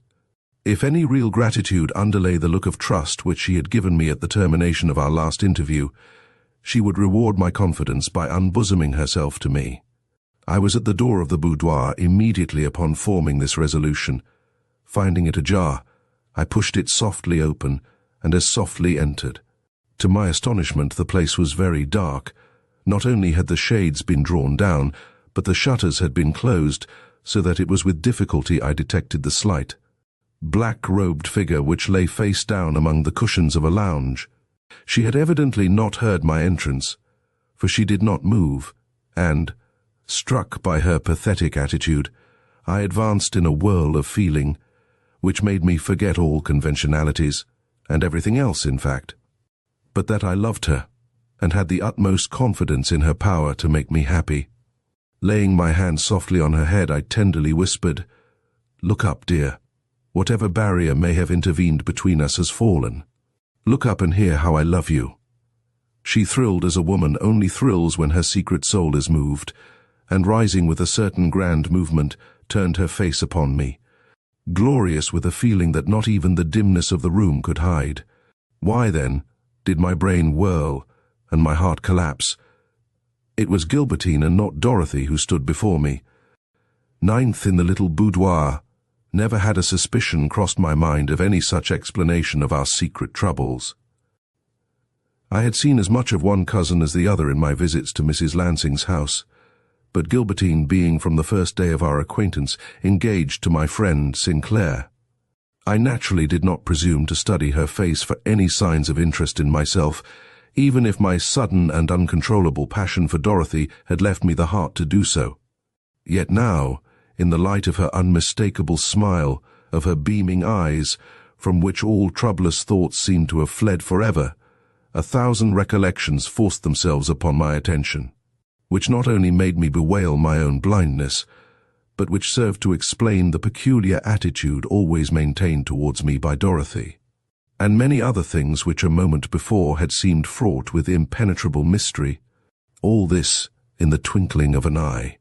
If any real gratitude underlay the look of trust which she had given me at the termination of our last interview, she would reward my confidence by unbosoming herself to me. I was at the door of the boudoir immediately upon forming this resolution. Finding it ajar, I pushed it softly open, and as softly entered. To my astonishment, the place was very dark. Not only had the shades been drawn down, but the shutters had been closed, so that it was with difficulty I detected the slight, black-robed figure which lay face down among the cushions of a lounge. She had evidently not heard my entrance, for she did not move, and, struck by her pathetic attitude, I advanced in a whirl of feeling, which made me forget all conventionalities, and everything else, in fact, but that I loved her, and had the utmost confidence in her power to make me happy. Laying my hand softly on her head, I tenderly whispered, Look up, dear. Whatever barrier may have intervened between us has fallen. Look up and hear how I love you." She thrilled as a woman only thrills when her secret soul is moved, and rising with a certain grand movement, turned her face upon me, glorious with a feeling that not even the dimness of the room could hide. Why, then, did my brain whirl and my heart collapse? It was Gilbertine and not Dorothy who stood before me. Ninth in the little boudoir, never had a suspicion crossed my mind of any such explanation of our secret troubles. I had seen as much of one cousin as the other in my visits to Mrs. Lansing's house, but Gilbertine being from the first day of our acquaintance engaged to my friend Sinclair. I naturally did not presume to study her face for any signs of interest in myself, even if my sudden and uncontrollable passion for Dorothy had left me the heart to do so. Yet now, in the light of her unmistakable smile, of her beaming eyes, from which all troublous thoughts seemed to have fled forever, 1,000 recollections forced themselves upon my attention, which not only made me bewail my own blindness, but which served to explain the peculiar attitude always maintained towards me by Dorothy, and many other things which a moment before had seemed fraught with impenetrable mystery, all this in the twinkling of an eye.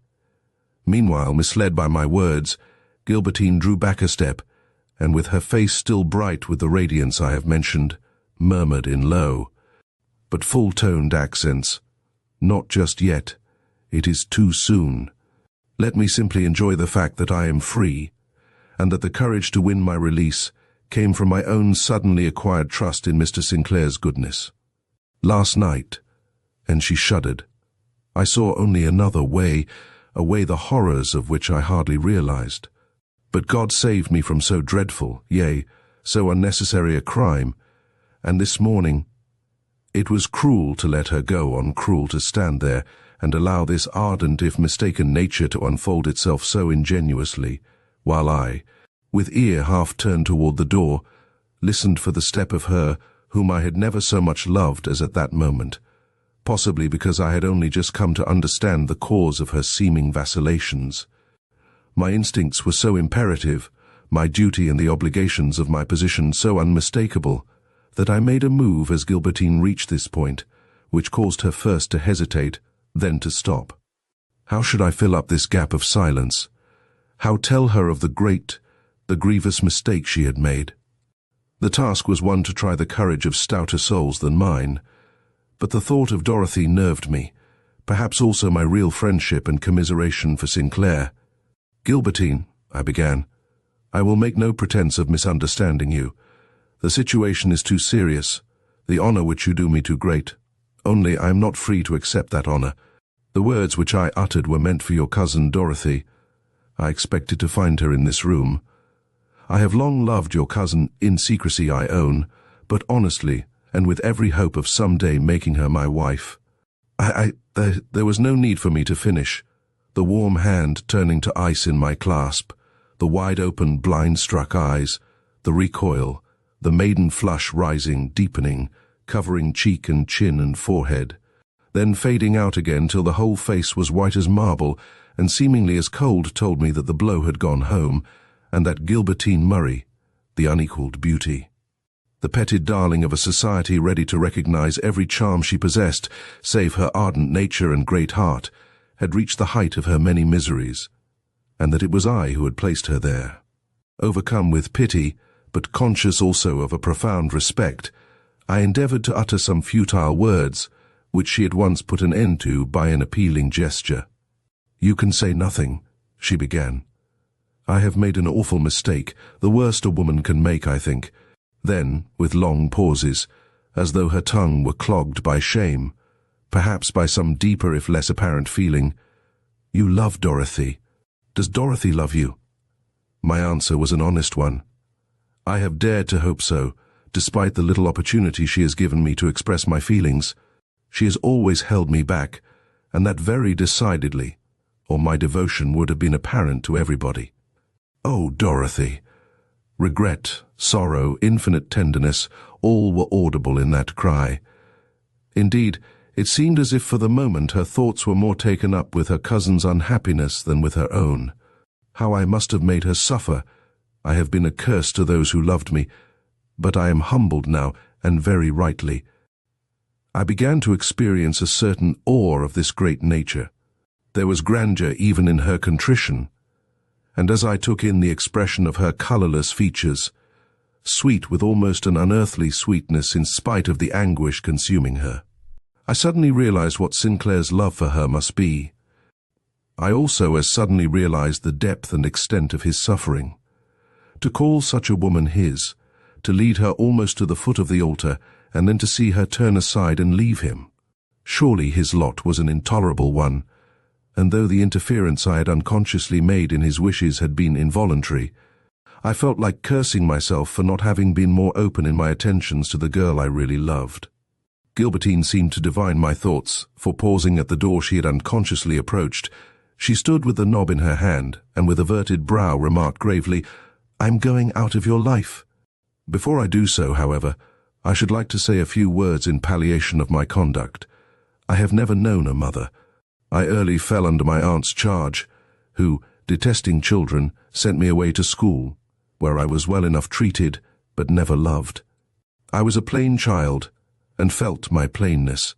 Meanwhile, misled by my words, Gilbertine drew back a step, and with her face still bright with the radiance I have mentioned, murmured in low, but full-toned accents, "Not just yet. It is too soon. Let me simply enjoy the fact that I am free, and that the courage to win my release came from my own suddenly acquired trust in Mr. Sinclair's goodness. Last night," and she shuddered, "I saw only another way, a way the horrors of which I hardly realized. But God saved me from so dreadful, yea, so unnecessary a crime, and this morning it was cruel to let her go on, cruel to stand there and allow this ardent if mistaken nature to unfold itself so ingenuously, while I, with ear half turned toward the door, listened for the step of her whom I had never so much loved as at that moment, possibly because I had only just come to understand the cause of her seeming vacillations. My instincts were so imperative, my duty and the obligations of my position so unmistakable, that I made a move as Gilbertine reached this point, which caused her first to hesitate, then to stop. How should I fill up this gap of silence? How tell her of the grievous mistake she had made? The task was one to try the courage of stouter souls than mine, but the thought of Dorothy nerved me, perhaps also my real friendship and commiseration for Sinclair. "Gilbertine," I began, "I will make no pretense of misunderstanding you. The situation is too serious, the honor which you do me too great. Only I am not free to accept that honor. The words which I uttered were meant for your cousin Dorothy. I expected to find her in this room. I have long loved your cousin, in secrecy I own, but honestly, and with every hope of some day making her my wife." There was no need for me to finish, the warm hand turning to ice in my clasp, the wide-open, blind-struck eyes, the recoil, the maiden flush rising, deepening, covering cheek and chin and forehead, then fading out again till the whole face was white as marble, and seemingly as cold told me that the blow had gone home, and that Gilbertine Murray, the unequalled beauty, the petted darling of a society ready to recognize every charm she possessed, save her ardent nature and great heart, had reached the height of her many miseries, and that it was I who had placed her there. Overcome with pity, but conscious also of a profound respect, I endeavored to utter some futile words, which she at once put an end to by an appealing gesture. "You can say nothing," she began. "I have made an awful mistake, the worst a woman can make, I think." Then, with long pauses, as though her tongue were clogged by shame, perhaps by some deeper if less apparent feeling, "You love Dorothy. Does Dorothy love you?" My answer was an honest one. I have dared to hope so, despite the little opportunity she has given me to express my feelings. She has always held me back, and that very decidedly, or my devotion would have been apparent to everybody. "Oh, Dorothy!" Regret, sorrow, infinite tenderness, all were audible in that cry. Indeed, it seemed as if for the moment her thoughts were more taken up with her cousin's unhappiness than with her own. How I must have made her suffer. I have been a curse to those who loved me, but I am humbled now, and very rightly. I began to experience a certain awe of this great nature. There was grandeur even in her contrition, and as I took in the expression of her colourless features, sweet with almost an unearthly sweetness in spite of the anguish consuming her, I suddenly realized what Sinclair's love for her must be. I also as suddenly realized the depth and extent of his suffering. To call such a woman his, to lead her almost to the foot of the altar, and then to see her turn aside and leave him. Surely his lot was an intolerable one, and though the interference I had unconsciously made in his wishes had been involuntary, I felt like cursing myself for not having been more open in my attentions to the girl I really loved. Gilbertine seemed to divine my thoughts, for pausing at the door she had unconsciously approached, she stood with the knob in her hand, and with averted brow remarked gravely, "I'm going out of your life." Before I do so, however, I should like to say a few words in palliation of my conduct. I have never known a mother. I early fell under my aunt's charge, who, detesting children, sent me away to school, where I was well enough treated, but never loved. I was a plain child, and felt my plainness.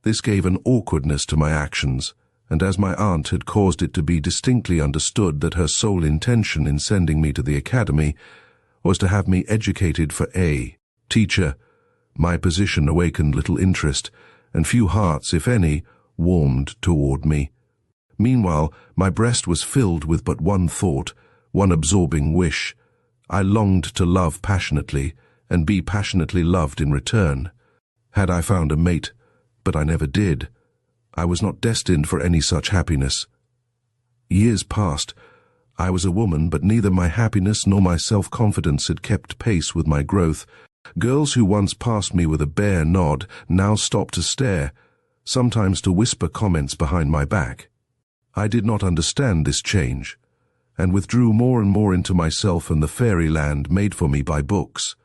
This gave an awkwardness to my actions, and as my aunt had caused it to be distinctly understood that her sole intention in sending me to the academy was to have me educated for a teacher, my position awakened little interest, and few hearts, if any, warmed toward me. Meanwhile, my breast was filled with but one thought, one absorbing wish. I longed to love passionately, and be passionately loved in return. Had I found a mate, but I never did. I was not destined for any such happiness. Years passed. I was a woman, but neither my happiness nor my self-confidence had kept pace with my growth. Girls who once passed me with a bare nod now stopped to stare, sometimes to whisper comments behind my back. I did not understand this change, and withdrew more and more into myself and the fairyland made for me by books.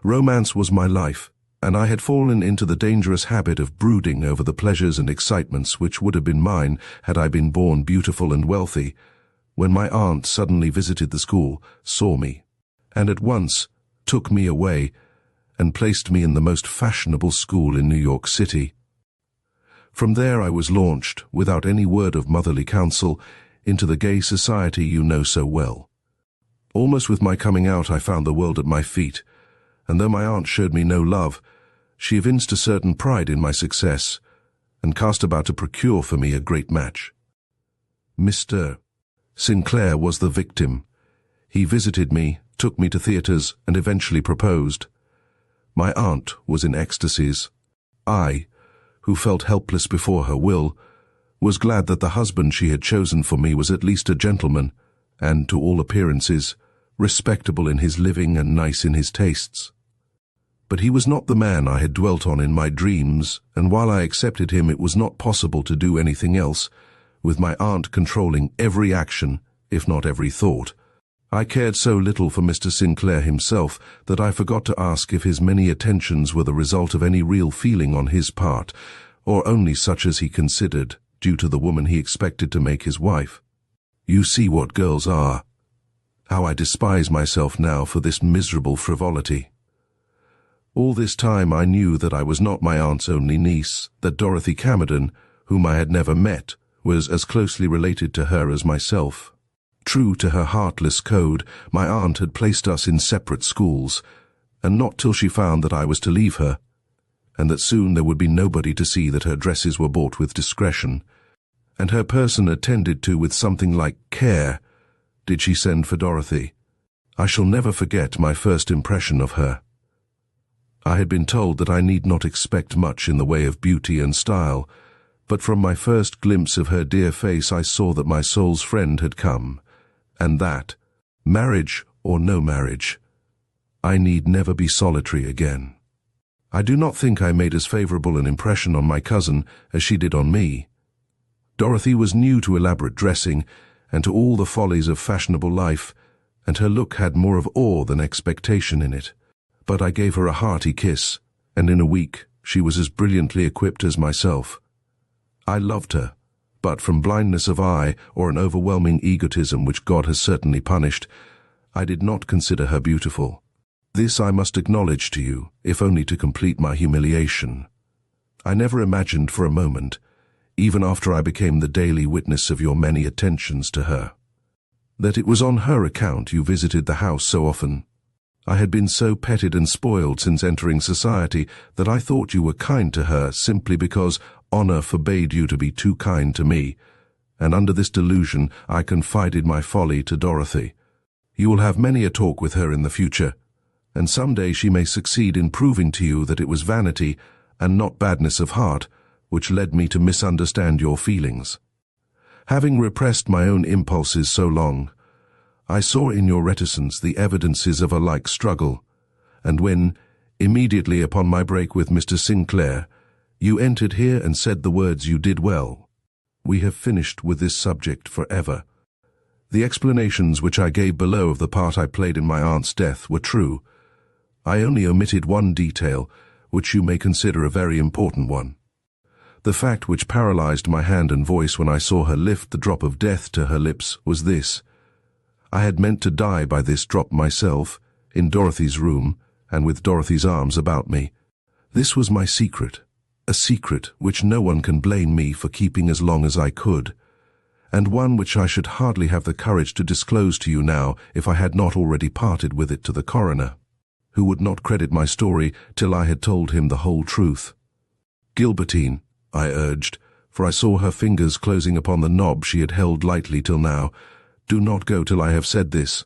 Romance was my life, and I had fallen into the dangerous habit of brooding over the pleasures and excitements which would have been mine had I been born beautiful and wealthy, when my aunt suddenly visited the school, saw me, and at once took me away and placed me in the most fashionable school in New York City. From there I was launched, without any word of motherly counsel, into the gay society you know so well. Almost with my coming out I found the world at my feet, and though my aunt showed me no love, she evinced a certain pride in my success, and cast about to procure for me a great match. Mr. Sinclair was the victim. He visited me, took me to theatres, and eventually proposed. My aunt was in ecstasies. I, who felt helpless before her will, was glad that the husband she had chosen for me was at least a gentleman, and, to all appearances, respectable in his living and nice in his tastes. But he was not the man I had dwelt on in my dreams, and while I accepted him it was not possible to do anything else, with my aunt controlling every action, if not every thought. I cared so little for Mr. Sinclair himself that I forgot to ask if his many attentions were the result of any real feeling on his part, or only such as he considered, due to the woman he expected to make his wife. You see what girls are. How I despise myself now for this miserable frivolity. All this time I knew that I was not my aunt's only niece, that Dorothy Camerden, whom I had never met, was as closely related to her as myself. True to her heartless code, my aunt had placed us in separate schools, and not till she found that I was to leave her, and that soon there would be nobody to see that her dresses were bought with discretion, and her person attended to with something like care, did she send for Dorothy. I shall never forget my first impression of her. I had been told that I need not expect much in the way of beauty and style, but from my first glimpse of her dear face I saw that my soul's friend had come, and that, marriage or no marriage, I need never be solitary again. I do not think I made as favorable an impression on my cousin as she did on me. Dorothy was new to elaborate dressing and to all the follies of fashionable life, and her look had more of awe than expectation in it. But I gave her a hearty kiss, and in a week she was as brilliantly equipped as myself. I loved her, but from blindness of eye or an overwhelming egotism which God has certainly punished, I did not consider her beautiful. This I must acknowledge to you, if only to complete my humiliation. I never imagined for a moment, even after I became the daily witness of your many attentions to her, that it was on her account you visited the house so often. I had been so petted and spoiled since entering society that I thought you were kind to her simply because honor forbade you to be too kind to me, and under this delusion I confided my folly to Dorothy. You will have many a talk with her in the future, and some day she may succeed in proving to you that it was vanity and not badness of heart which led me to misunderstand your feelings. Having repressed my own impulses so long, I saw in your reticence the evidences of a like struggle, and when, immediately upon my break with Mr. Sinclair, you entered here and said the words you did well, we have finished with this subject forever. The explanations which I gave below of the part I played in my aunt's death were true. I only omitted one detail, which you may consider a very important one. The fact which paralyzed my hand and voice when I saw her lift the drop of death to her lips was this. I had meant to die by this drop myself, in Dorothy's room, and with Dorothy's arms about me. This was my secret, a secret which no one can blame me for keeping as long as I could, and one which I should hardly have the courage to disclose to you now if I had not already parted with it to the coroner, who would not credit my story till I had told him the whole truth. Gilbertine, I urged, for I saw her fingers closing upon the knob she had held lightly till now, do not go till I have said this.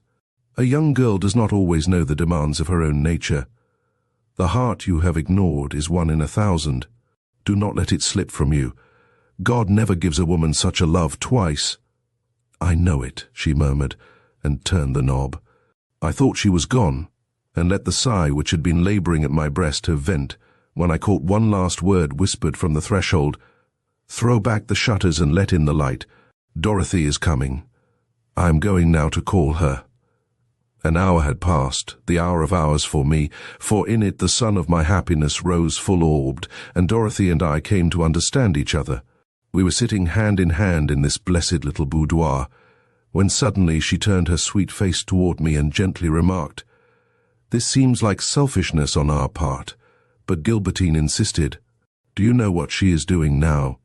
A young girl does not always know the demands of her own nature. The heart you have ignored is 1 in 1,000. Do not let it slip from you. God never gives a woman such a love twice. I know it, she murmured, and turned the knob. I thought she was gone, and let the sigh which had been laboring at my breast have vent, when I caught one last word whispered from the threshold. Throw back the shutters and let in the light. Dorothy is coming. I am going now to call her. An hour had passed, the hour of hours for me, for in it the sun of my happiness rose full-orbed, and Dorothy and I came to understand each other. We were sitting hand in hand in this blessed little boudoir, when suddenly she turned her sweet face toward me and gently remarked, "This seems like selfishness on our part," but Gilbertine insisted. "Do you know what she is doing now?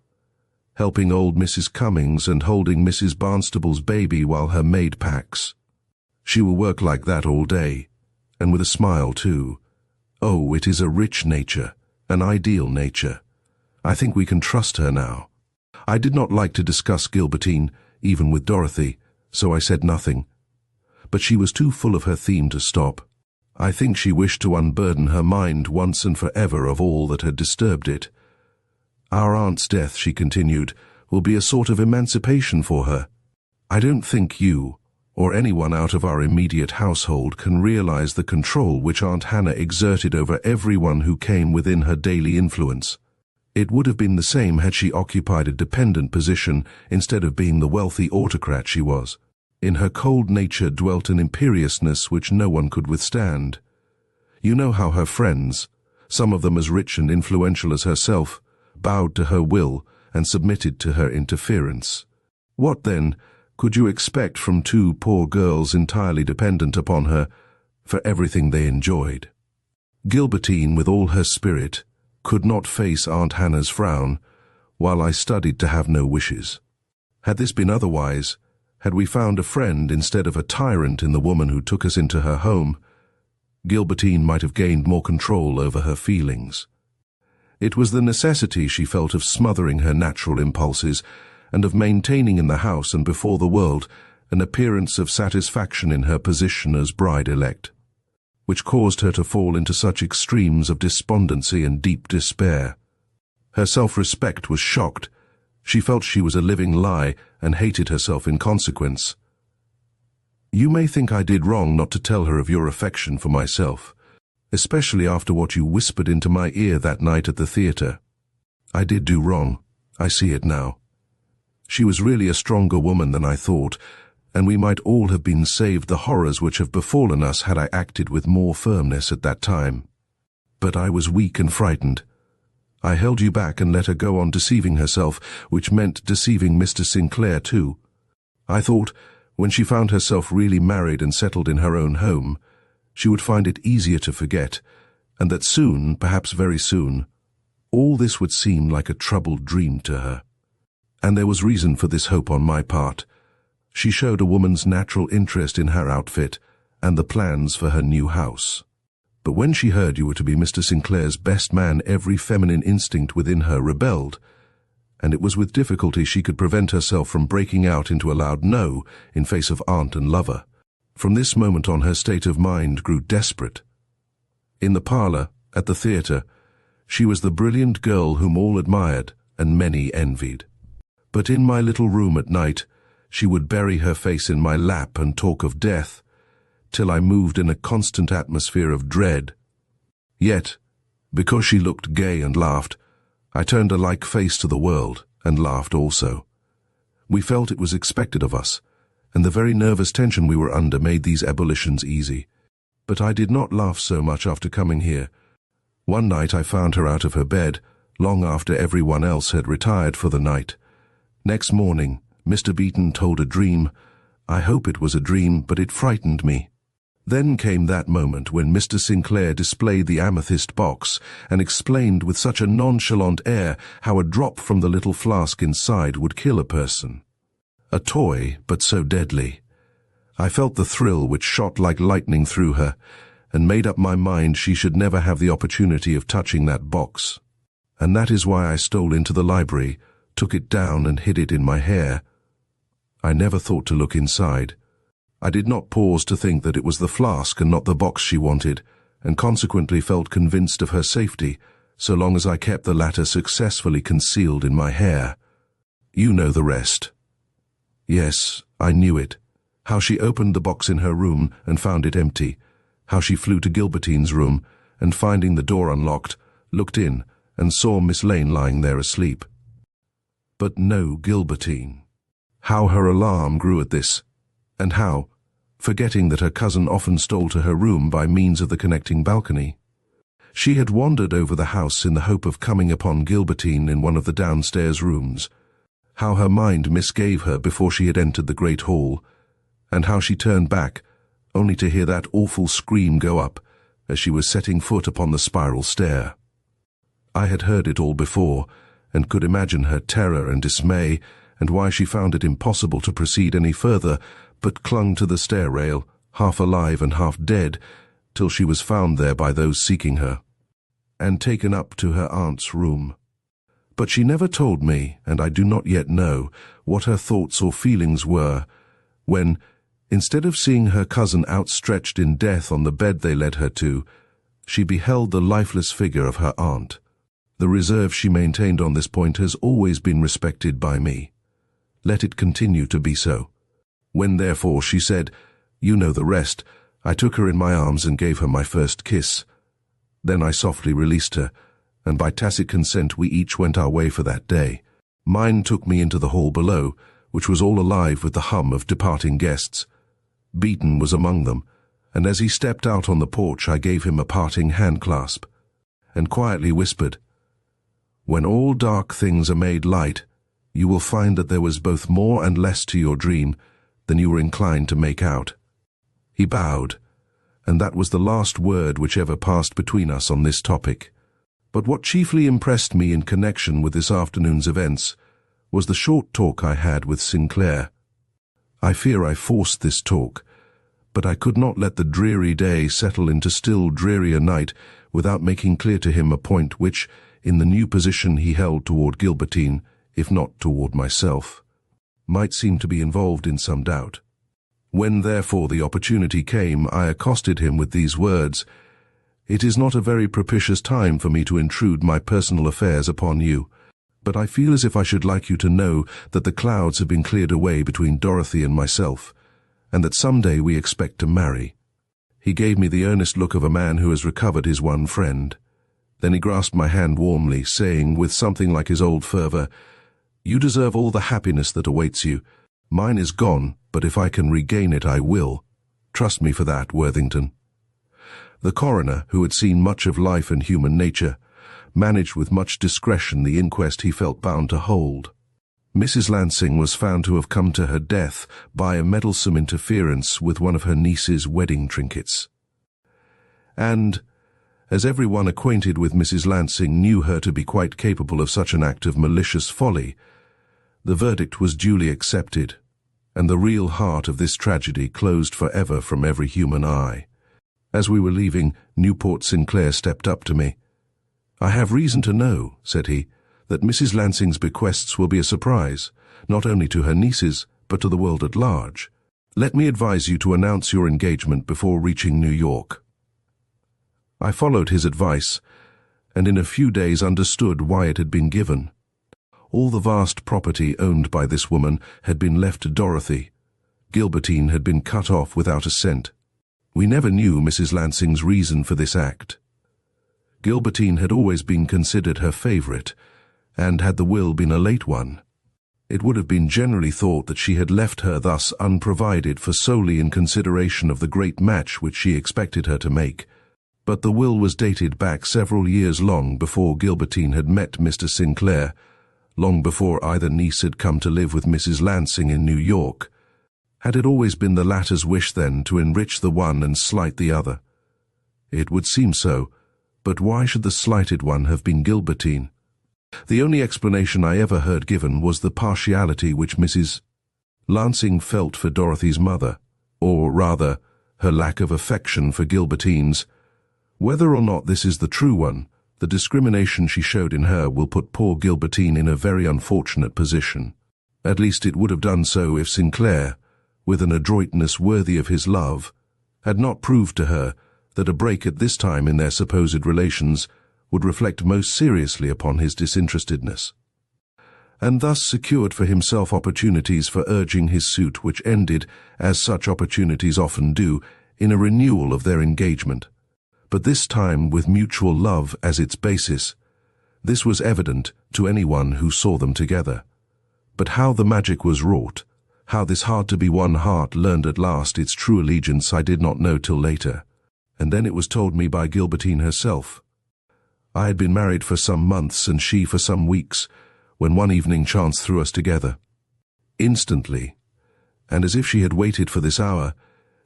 Helping old Mrs. Cummings and holding Mrs. Barnstable's baby while her maid packs. She will work like that all day, and with a smile too. Oh, it is a rich nature, an ideal nature. I think we can trust her now." I did not like to discuss Gilbertine, even with Dorothy, so I said nothing. But she was too full of her theme to stop. I think she wished to unburden her mind once and forever of all that had disturbed it. Our aunt's death, she continued, will be a sort of emancipation for her. I don't think you, or anyone out of our immediate household, can realize the control which Aunt Hannah exerted over everyone who came within her daily influence. It would have been the same had she occupied a dependent position instead of being the wealthy autocrat she was. In her cold nature dwelt an imperiousness which no one could withstand. You know how her friends, some of them as rich and influential as herself, bowed to her will and submitted to her interference. What, then, could you expect from 2 poor girls entirely dependent upon her for everything they enjoyed? Gilbertine, with all her spirit, could not face Aunt Hannah's frown, while I studied to have no wishes. Had this been otherwise, had we found a friend instead of a tyrant in the woman who took us into her home, Gilbertine might have gained more control over her feelings. It was the necessity she felt of smothering her natural impulses and of maintaining in the house and before the world an appearance of satisfaction in her position as bride-elect, which caused her to fall into such extremes of despondency and deep despair. Her self-respect was shocked. She felt she was a living lie and hated herself in consequence. You may think I did wrong not to tell her of your affection for myself, especially after what you whispered into my ear that night at the theatre. I did do wrong. I see it now. She was really a stronger woman than I thought, and we might all have been saved the horrors which have befallen us had I acted with more firmness at that time. But I was weak and frightened. I held you back and let her go on deceiving herself, which meant deceiving Mr. Sinclair too. I thought, when she found herself really married and settled in her own home, she would find it easier to forget, and that soon, perhaps very soon, all this would seem like a troubled dream to her. And there was reason for this hope on my part. She showed a woman's natural interest in her outfit and the plans for her new house. But when she heard you were to be Mr. Sinclair's best man, every feminine instinct within her rebelled, and it was with difficulty she could prevent herself from breaking out into a loud no in face of aunt and lover. From this moment on, her state of mind grew desperate. In the parlour, at the theatre, she was the brilliant girl whom all admired and many envied. But in my little room at night, she would bury her face in my lap and talk of death, till I moved in a constant atmosphere of dread. Yet, because she looked gay and laughed, I turned a like face to the world and laughed also. We felt it was expected of us, and the very nervous tension we were under made these ebullitions easy. But I did not laugh so much after coming here. One night I found her out of her bed, long after everyone else had retired for the night. Next morning, Mr. Beeton told a dream. I hope it was a dream, but it frightened me. Then came that moment when Mr. Sinclair displayed the amethyst box and explained with such a nonchalant air how a drop from the little flask inside would kill a person. A toy, but so deadly. I felt the thrill which shot like lightning through her, and made up my mind she should never have the opportunity of touching that box. And that is why I stole into the library, took it down and hid it in my hair. I never thought to look inside. I did not pause to think that it was the flask and not the box she wanted, and consequently felt convinced of her safety, so long as I kept the latter successfully concealed in my hair. You know the rest. Yes, I knew it. How she opened the box in her room and found it empty. How she flew to Gilbertine's room, and finding the door unlocked, looked in and saw Miss Lane lying there asleep. But no Gilbertine. How her alarm grew at this, and how, forgetting that her cousin often stole to her room by means of the connecting balcony, she had wandered over the house in the hope of coming upon Gilbertine in one of the downstairs rooms, how her mind misgave her before she had entered the great hall, and how she turned back, only to hear that awful scream go up as she was setting foot upon the spiral stair. I had heard it all before, and could imagine her terror and dismay, and why she found it impossible to proceed any further, but clung to the stair rail, half alive and half dead, till she was found there by those seeking her, and taken up to her aunt's room. But she never told me, and I do not yet know, what her thoughts or feelings were, when, instead of seeing her cousin outstretched in death on the bed they led her to, she beheld the lifeless figure of her aunt. The reserve she maintained on this point has always been respected by me. Let it continue to be so. When, therefore, she said, "You know the rest," I took her in my arms and gave her my first kiss. Then I softly released her, and by tacit consent we each went our way for that day. Mine took me into the hall below, which was all alive with the hum of departing guests. Beeton was among them, and as he stepped out on the porch I gave him a parting hand-clasp, and quietly whispered, "When all dark things are made light, you will find that there was both more and less to your dream than you were inclined to make out." He bowed, and that was the last word which ever passed between us on this topic. But what chiefly impressed me in connection with this afternoon's events was the short talk I had with Sinclair. I fear I forced this talk, but I could not let the dreary day settle into still drearier night without making clear to him a point which, in the new position he held toward Gilbertine, if not toward myself, might seem to be involved in some doubt. When, therefore, the opportunity came, I accosted him with these words: "It is not a very propitious time for me to intrude my personal affairs upon you, but I feel as if I should like you to know that the clouds have been cleared away between Dorothy and myself, and that some day we expect to marry." He gave me the earnest look of a man who has recovered his one friend. Then he grasped my hand warmly, saying, with something like his old fervor, "You deserve all the happiness that awaits you. Mine is gone, but if I can regain it, I will. Trust me for that, Worthington." The coroner, who had seen much of life and human nature, managed with much discretion the inquest he felt bound to hold. Mrs. Lansing was found to have come to her death by a meddlesome interference with one of her niece's wedding trinkets. And, as everyone acquainted with Mrs. Lansing knew her to be quite capable of such an act of malicious folly, the verdict was duly accepted, and the real heart of this tragedy closed forever from every human eye. As we were leaving, Newport Sinclair stepped up to me. "I have reason to know," said he, "that Mrs. Lansing's bequests will be a surprise, not only to her nieces, but to the world at large. Let me advise you to announce your engagement before reaching New York." I followed his advice, and in a few days understood why it had been given. All the vast property owned by this woman had been left to Dorothy. Gilbertine had been cut off without a cent. We never knew Mrs. Lansing's reason for this act. Gilbertine had always been considered her favorite, and had the will been a late one, it would have been generally thought that she had left her thus unprovided for solely in consideration of the great match which she expected her to make. But the will was dated back several years long before Gilbertine had met Mr. Sinclair, long before either niece had come to live with Mrs. Lansing in New York. Had it always been the latter's wish, then, to enrich the one and slight the other? It would seem so, but why should the slighted one have been Gilbertine? The only explanation I ever heard given was the partiality which Mrs. Lansing felt for Dorothy's mother, or rather, her lack of affection for Gilbertine's. Whether or not this is the true one, the discrimination she showed in her will put poor Gilbertine in a very unfortunate position. At least it would have done so if Sinclair, with an adroitness worthy of his love, had not proved to her that a break at this time in their supposed relations would reflect most seriously upon his disinterestedness, and thus secured for himself opportunities for urging his suit which ended, as such opportunities often do, in a renewal of their engagement, but this time with mutual love as its basis. This was evident to anyone who saw them together. But how the magic was wrought, how this hard-to-be-won heart learned at last its true allegiance, I did not know till later, and then it was told me by Gilbertine herself. I had been married for some months and she for some weeks, when one evening chance threw us together. Instantly, and as if she had waited for this hour,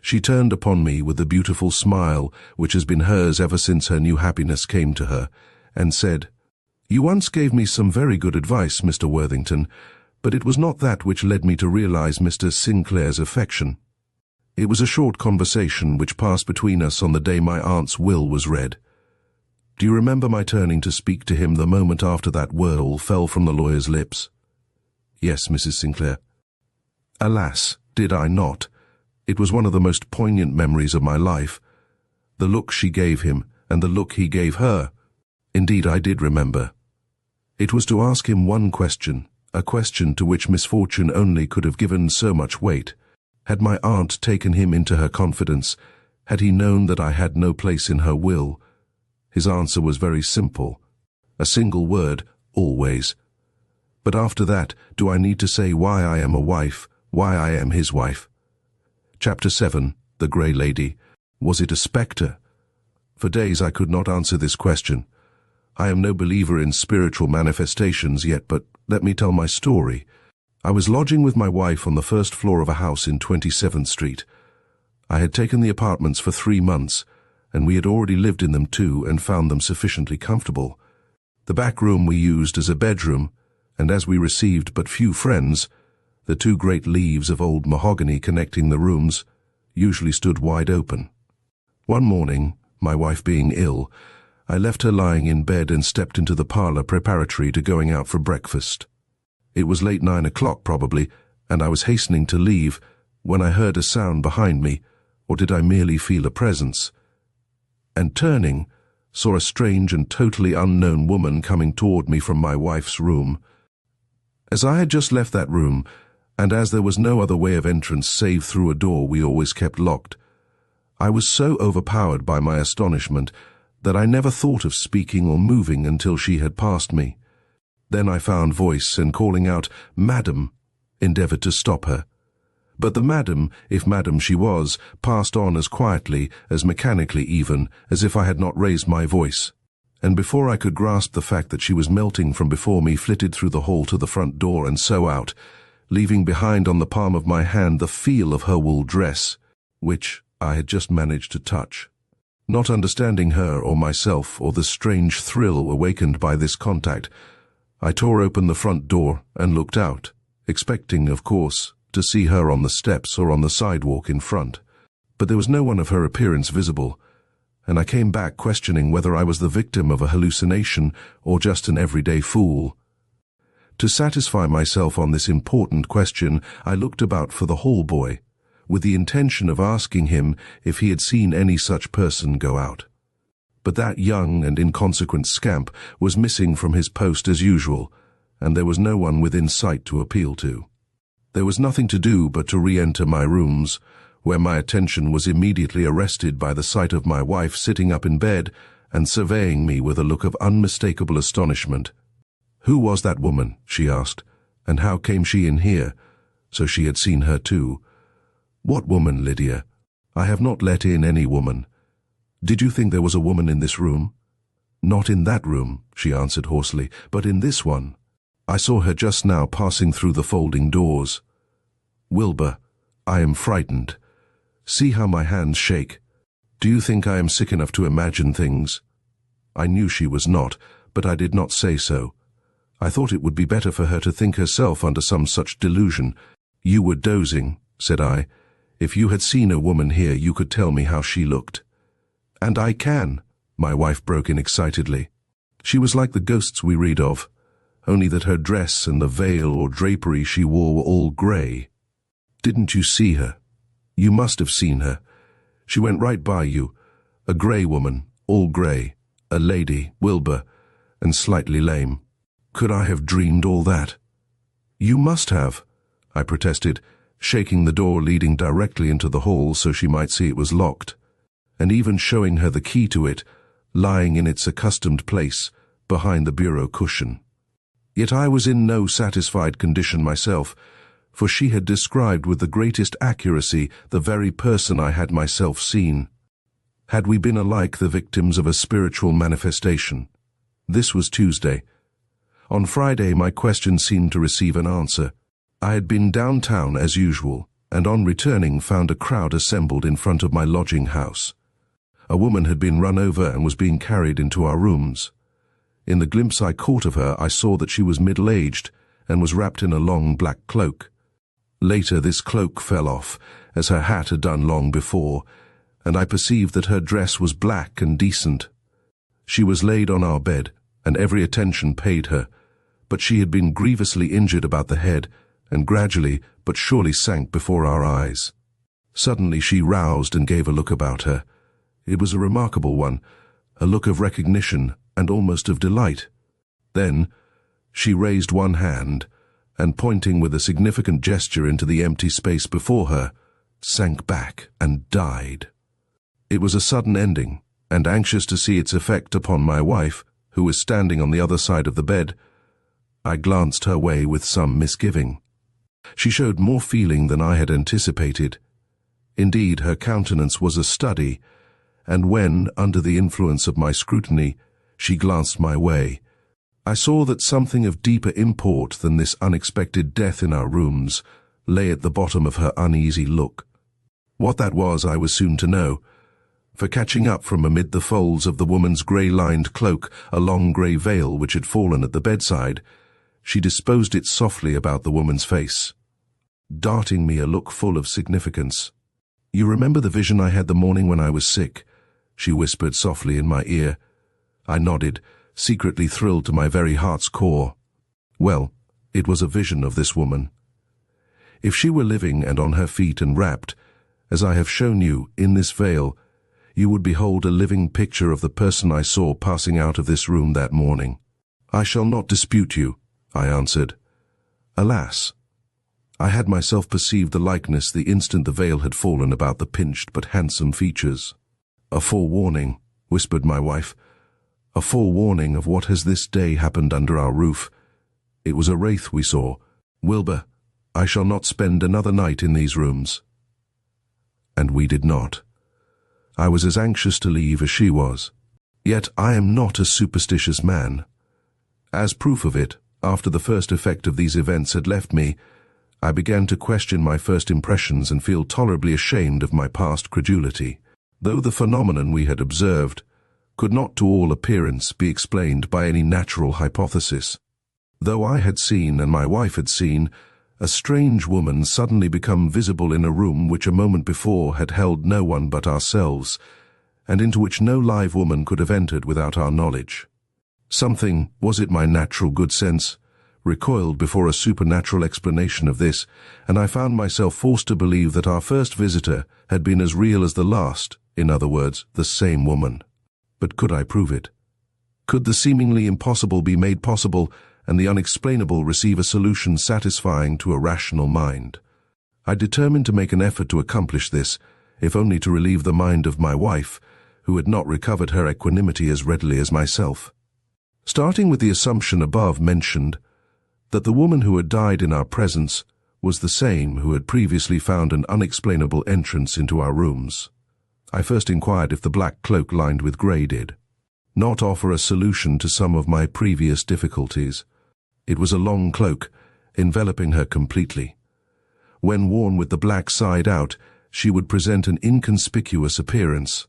she turned upon me with the beautiful smile which has been hers ever since her new happiness came to her, and said, "You once gave me some very good advice, Mr. Worthington, but it was not that which led me to realize Mr. Sinclair's affection. It was a short conversation which passed between us on the day my aunt's will was read. Do you remember my turning to speak to him the moment after that word fell from the lawyer's lips?" "Yes, Mrs. Sinclair." Alas, did I not? It was one of the most poignant memories of my life. The look she gave him, and the look he gave her. Indeed, I did remember. It was to ask him one question, a question to which misfortune only could have given so much weight. Had my aunt taken him into her confidence? Had he known that I had no place in her will? His answer was very simple. A single word, always. But after that, do I need to say why I am a wife, why I am his wife? Chapter 7, The Grey Lady. Was it a spectre? For days I could not answer this question. I am no believer in spiritual manifestations yet, but let me tell my story. I was lodging with my wife on the first floor of a house in 27th Street. I had taken the apartments for 3 months, and we had already lived in them too and found them sufficiently comfortable. The back room we used as a bedroom, and as we received but few friends, the 2 great leaves of old mahogany connecting the rooms usually stood wide open. One morning, my wife being ill, I left her lying in bed and stepped into the parlor preparatory to going out for breakfast. It was late 9 o'clock probably, and I was hastening to leave when I heard a sound behind me, or did I merely feel a presence? And turning, saw a strange and totally unknown woman coming toward me from my wife's room. As I had just left that room, and as there was no other way of entrance save through a door we always kept locked, I was so overpowered by my astonishment that I never thought of speaking or moving until she had passed me. Then I found voice, and calling out, "Madam," endeavored to stop her. But the madam, if madam she was, passed on as quietly, as mechanically even, as if I had not raised my voice. and before I could grasp the fact that she was melting from before me, flitted through the hall to the front door and so out, leaving behind on the palm of my hand the feel of her wool dress, which I had just managed to touch. Not understanding her or myself or the strange thrill awakened by this contact, I tore open the front door and looked out, expecting, of course, to see her on the steps or on the sidewalk in front. But there was no one of her appearance visible, and I came back questioning whether I was the victim of a hallucination or just an everyday fool. To satisfy myself on this important question, I looked about for the hall boy, with the intention of asking him if he had seen any such person go out. But that young and inconsequent scamp was missing from his post as usual, and there was no one within sight to appeal to. There was nothing to do but to re-enter my rooms, where my attention was immediately arrested by the sight of my wife sitting up in bed and surveying me with a look of unmistakable astonishment. "Who was that woman?" she asked, "and how came she in here?" So she had seen her too. "What woman, Lydia? I have not let in any woman. Did you think there was a woman in this room?" "Not in that room," she answered hoarsely, "but in this one. I saw her just now passing through the folding doors. Wilbur, I am frightened. See how my hands shake. Do you think I am sick enough to imagine things?" I knew she was not, but I did not say so. I thought it would be better for her to think herself under some such delusion. "You were dozing," said I. "If you had seen a woman here, you could tell me how she looked." "And I can," my wife broke in excitedly. "She was like the ghosts we read of, only that her dress and the veil or drapery she wore were all grey. Didn't you see her? You must have seen her. She went right by you, a grey woman, all grey, a lady, Wilbur, and slightly lame. Could I have dreamed all that?" "You must have," I protested, shaking the door leading directly into the hall so she might see it was locked, and even showing her the key to it, lying in its accustomed place behind the bureau cushion. Yet I was in no satisfied condition myself, for she had described with the greatest accuracy the very person I had myself seen. Had we been alike the victims of a spiritual manifestation? This was Tuesday. On Friday my question seemed to receive an answer. I had been downtown as usual, and on returning found a crowd assembled in front of my lodging house. A woman had been run over and was being carried into our rooms. In the glimpse I caught of her, I saw that she was middle-aged and was wrapped in a long black cloak. Later this cloak fell off, as her hat had done long before, and I perceived that her dress was black and decent. She was laid on our bed, and every attention paid her, but she had been grievously injured about the head, and gradually but surely sank before our eyes. Suddenly she roused and gave a look about her. It was a remarkable one, a look of recognition and almost of delight. Then she raised one hand, and pointing with a significant gesture into the empty space before her, sank back and died. It was a sudden ending, and anxious to see its effect upon my wife, who was standing on the other side of the bed, I glanced her way with some misgiving. She showed more feeling than I had anticipated. Indeed, her countenance was a study, and when, under the influence of my scrutiny, she glanced my way, I saw that something of deeper import than this unexpected death in our rooms lay at the bottom of her uneasy look. What that was I was soon to know, for catching up from amid the folds of the woman's grey-lined cloak a long grey veil which had fallen at the bedside, she disposed it softly about the woman's face, darting me a look full of significance. "You remember the vision I had the morning when I was sick?" she whispered softly in my ear. I nodded, secretly thrilled to my very heart's core. Well, it was a vision of this woman. If she were living and on her feet and wrapped, as I have shown you, in this veil, you would behold a living picture of the person I saw passing out of this room that morning. "I shall not dispute you," I answered. Alas, I had myself perceived the likeness the instant the veil had fallen about the pinched but handsome features. "A forewarning," whispered my wife. "A forewarning of what has this day happened under our roof. It was a wraith we saw. Wilbur, I shall not spend another night in these rooms." And we did not. I was as anxious to leave as she was. Yet I am not a superstitious man. As proof of it, after the first effect of these events had left me, I began to question my first impressions and feel tolerably ashamed of my past credulity, though the phenomenon we had observed could not to all appearance be explained by any natural hypothesis. Though I had seen, and my wife had seen, a strange woman suddenly become visible in a room which a moment before had held no one but ourselves, and into which no live woman could have entered without our knowledge. Something, was it my natural good sense, recoiled before a supernatural explanation of this, and I found myself forced to believe that our first visitor had been as real as the last, in other words, the same woman. But could I prove it? Could the seemingly impossible be made possible, and the unexplainable receive a solution satisfying to a rational mind? I determined to make an effort to accomplish this, if only to relieve the mind of my wife, who had not recovered her equanimity as readily as myself. Starting with the assumption above mentioned, that the woman who had died in our presence was the same who had previously found an unexplainable entrance into our rooms, I first inquired if the black cloak lined with grey did not offer a solution to some of my previous difficulties. It was a long cloak, enveloping her completely. When worn with the black side out, she would present an inconspicuous appearance,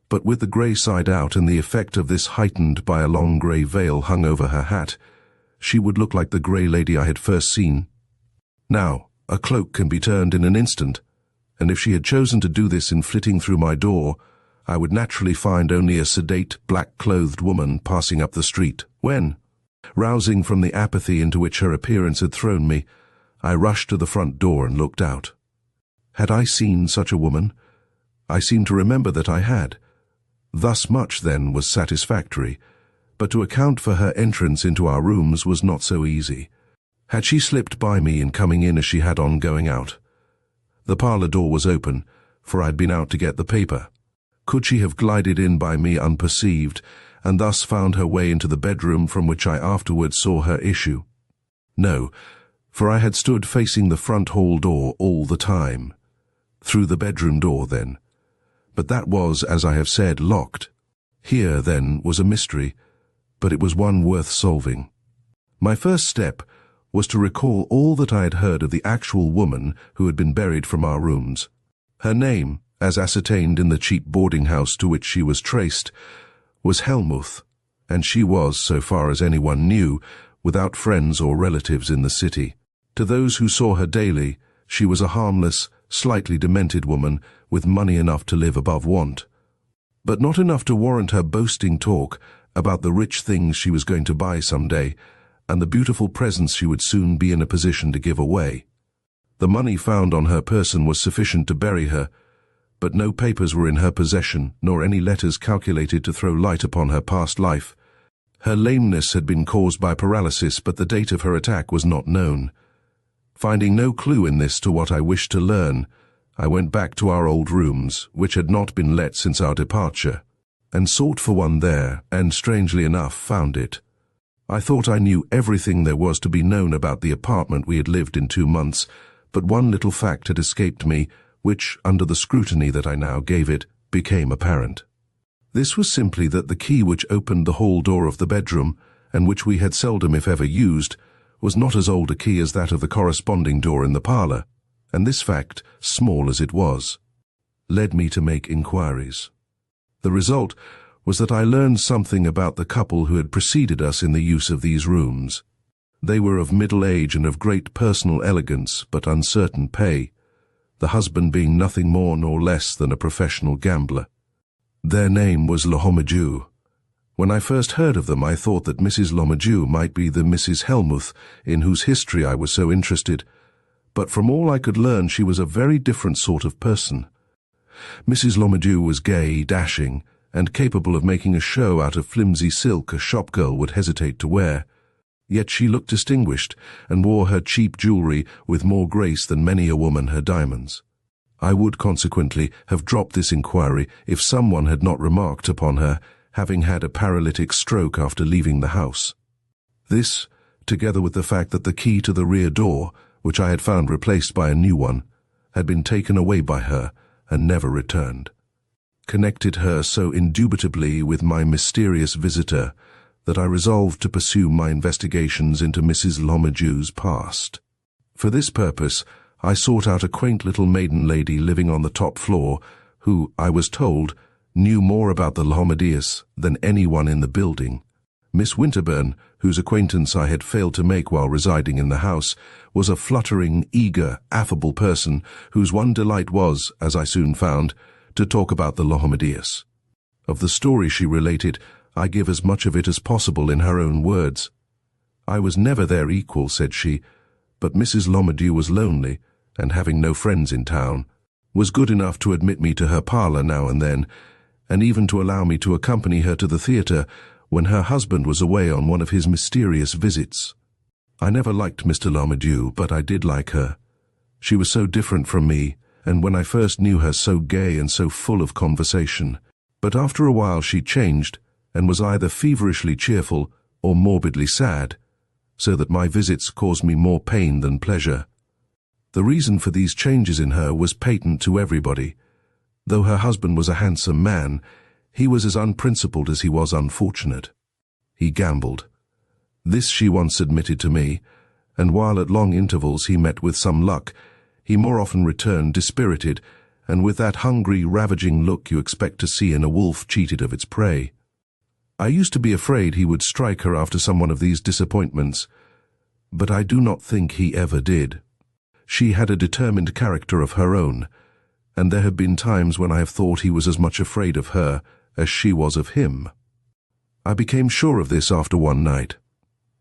but with the grey side out and the effect of this heightened by a long grey veil hung over her hat, she would look like the grey lady I had first seen. Now, a cloak can be turned in an instant, and if she had chosen to do this in flitting through my door, I would naturally find only a sedate, black-clothed woman passing up the street, when, rousing from the apathy into which her appearance had thrown me, I rushed to the front door and looked out. Had I seen such a woman? I seemed to remember that I had. Thus much, then, was satisfactory, but to account for her entrance into our rooms was not so easy. Had she slipped by me in coming in as she had on going out? The parlour door was open, for I'd been out to get the paper. Could she have glided in by me unperceived, and thus found her way into the bedroom from which I afterwards saw her issue? No, for I had stood facing the front hall door all the time. Through the bedroom door, then. But that was, as I have said, locked. Here, then, was a mystery, but it was one worth solving. My first step was to recall all that I had heard of the actual woman who had been buried from our rooms. Her name, as ascertained in the cheap boarding house to which she was traced, was Helmuth, and she was, so far as anyone knew, without friends or relatives in the city. To those who saw her daily, she was a harmless, slightly demented woman with money enough to live above want, but not enough to warrant her boasting talk about the rich things she was going to buy some day, and the beautiful presents she would soon be in a position to give away. The money found on her person was sufficient to bury her, but no papers were in her possession, nor any letters calculated to throw light upon her past life. Her lameness had been caused by paralysis, but the date of her attack was not known. Finding no clue in this to what I wished to learn, I went back to our old rooms, which had not been let since our departure, and sought for one there, and strangely enough found it. I thought I knew everything there was to be known about the apartment we had lived in 2 months, but one little fact had escaped me, which, under the scrutiny that I now gave it, became apparent. This was simply that the key which opened the hall door of the bedroom, and which we had seldom if ever used, was not as old a key as that of the corresponding door in the parlour, and this fact, small as it was, led me to make inquiries. The result was that I learned something about the couple who had preceded us in the use of these rooms. They were of middle age and of great personal elegance, but uncertain pay, the husband being nothing more nor less than a professional gambler. Their name was Lohomadew. When I first heard of them, I thought that Mrs. Lohomadew might be the Mrs. Helmuth in whose history I was so interested, but from all I could learn she was a very different sort of person. Mrs. Lohomadew was gay, dashing, and capable of making a show out of flimsy silk a shopgirl would hesitate to wear. Yet she looked distinguished, and wore her cheap jewellery with more grace than many a woman her diamonds. I would consequently have dropped this inquiry if someone had not remarked upon her having had a paralytic stroke after leaving the house. This, together with the fact that the key to the rear door, which I had found replaced by a new one, had been taken away by her and never returned, connected her so indubitably with my mysterious visitor that I resolved to pursue my investigations into Mrs. Lomadew's past. For this purpose, I sought out a quaint little maiden lady living on the top floor who, I was told, knew more about the Lomadeus than anyone in the building. Miss Winterbourne, whose acquaintance I had failed to make while residing in the house, was a fluttering, eager, affable person whose one delight was, as I soon found, to talk about the Lomadeus. Of the story she related, I give as much of it as possible in her own words. I was never their equal, said she, but Mrs. Lomadew was lonely, and having no friends in town, was good enough to admit me to her parlour now and then, and even to allow me to accompany her to the theatre when her husband was away on one of his mysterious visits. I never liked Mr. Lomadew, but I did like her. She was so different from me, and when I first knew her so gay and so full of conversation. But after a while she changed, and was either feverishly cheerful or morbidly sad, so that my visits caused me more pain than pleasure. The reason for these changes in her was patent to everybody. Though her husband was a handsome man, he was as unprincipled as he was unfortunate. He gambled. This she once admitted to me, and while at long intervals he met with some luck, he more often returned dispirited, and with that hungry, ravaging look you expect to see in a wolf cheated of its prey. I used to be afraid he would strike her after some one of these disappointments, but I do not think he ever did. She had a determined character of her own, and there have been times when I have thought he was as much afraid of her as she was of him. I became sure of this after one night.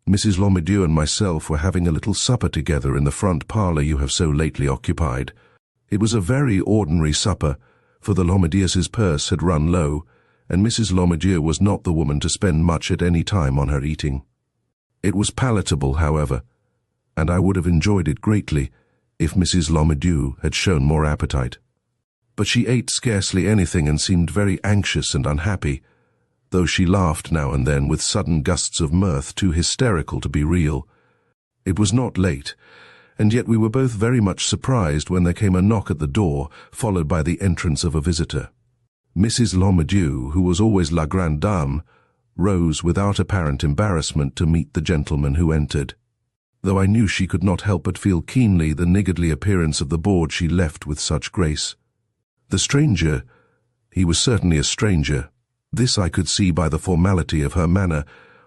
Mrs. Lomadew and myself were having a little supper together in the front parlour you have so lately occupied. It was a very ordinary supper, for the Lomadeus's purse had run low, and Mrs. Lomadew was not the woman to spend much at any time on her eating. It was palatable, however, and I would have enjoyed it greatly if Mrs. Lomadew had shown more appetite. But she ate scarcely anything and seemed very anxious and unhappy, though she laughed now and then with sudden gusts of mirth too hysterical to be real. It was not late, and yet we were both very much surprised when there came a knock at the door, followed by the entrance of a visitor. Mrs. Lomadew, who was always la grande dame, rose without apparent embarrassment to meet the gentleman who entered, though I knew she could not help but feel keenly the niggardly appearance of the board she left with such grace. The stranger, he was certainly a stranger, this I could see by the formality of her manner,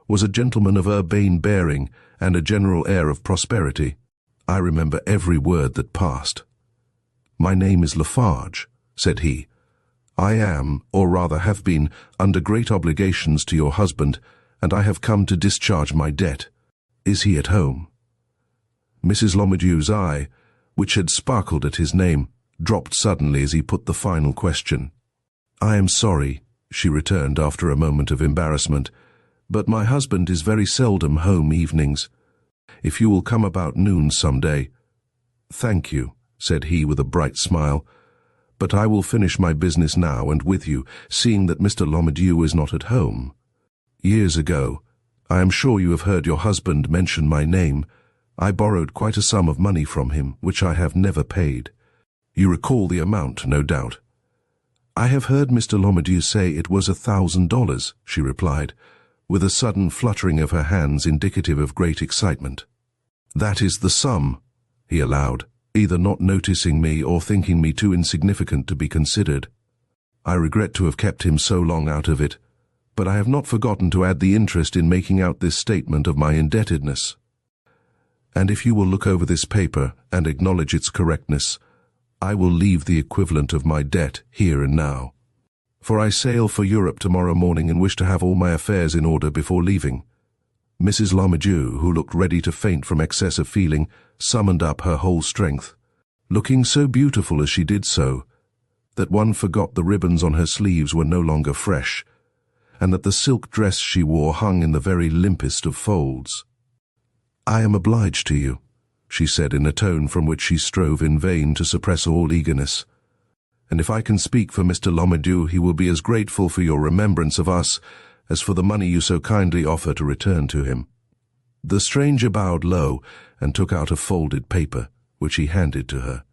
was a gentleman of urbane bearing and a general air of prosperity. I remember every word that passed. "My name is Lafarge," said he. "I am, or rather have been, under great obligations to your husband, and I have come to discharge my debt. Is he at home?" Mrs. Lomadew's eye, which had sparkled at his name, dropped suddenly as he put the final question. "I am sorry," she returned after a moment of embarrassment, "but my husband is very seldom home evenings. If you will come about noon some day—" "Thank you," said he with a bright smile, "but I will finish my business now and with you, seeing that Mr. Lomadew is not at home. Years ago, I am sure you have heard your husband mention my name, I borrowed quite a sum of money from him, which I have never paid. You recall the amount, no doubt." "I have heard Mr. Lomadew say it was $1,000, she replied, with a sudden fluttering of her hands indicative of great excitement. "That is the sum," he allowed, either not noticing me or thinking me too insignificant to be considered. "I regret to have kept him so long out of it, but I have not forgotten to add the interest in making out this statement of my indebtedness. And if you will look over this paper and acknowledge its correctness, I will leave the equivalent of my debt here and now. For I sail for Europe tomorrow morning and wish to have all my affairs in order before leaving." Mrs. Lomadew, who looked ready to faint from excess of feeling, summoned up her whole strength, looking so beautiful as she did so, that one forgot the ribbons on her sleeves were no longer fresh, and that the silk dress she wore hung in the very limpest of folds. "I am obliged to you," she said in a tone from which she strove in vain to suppress all eagerness. "And if I can speak for Mr. Lomadew, he will be as grateful for your remembrance of us as for the money you so kindly offer to return to him." The stranger bowed low and took out a folded paper, which he handed to her.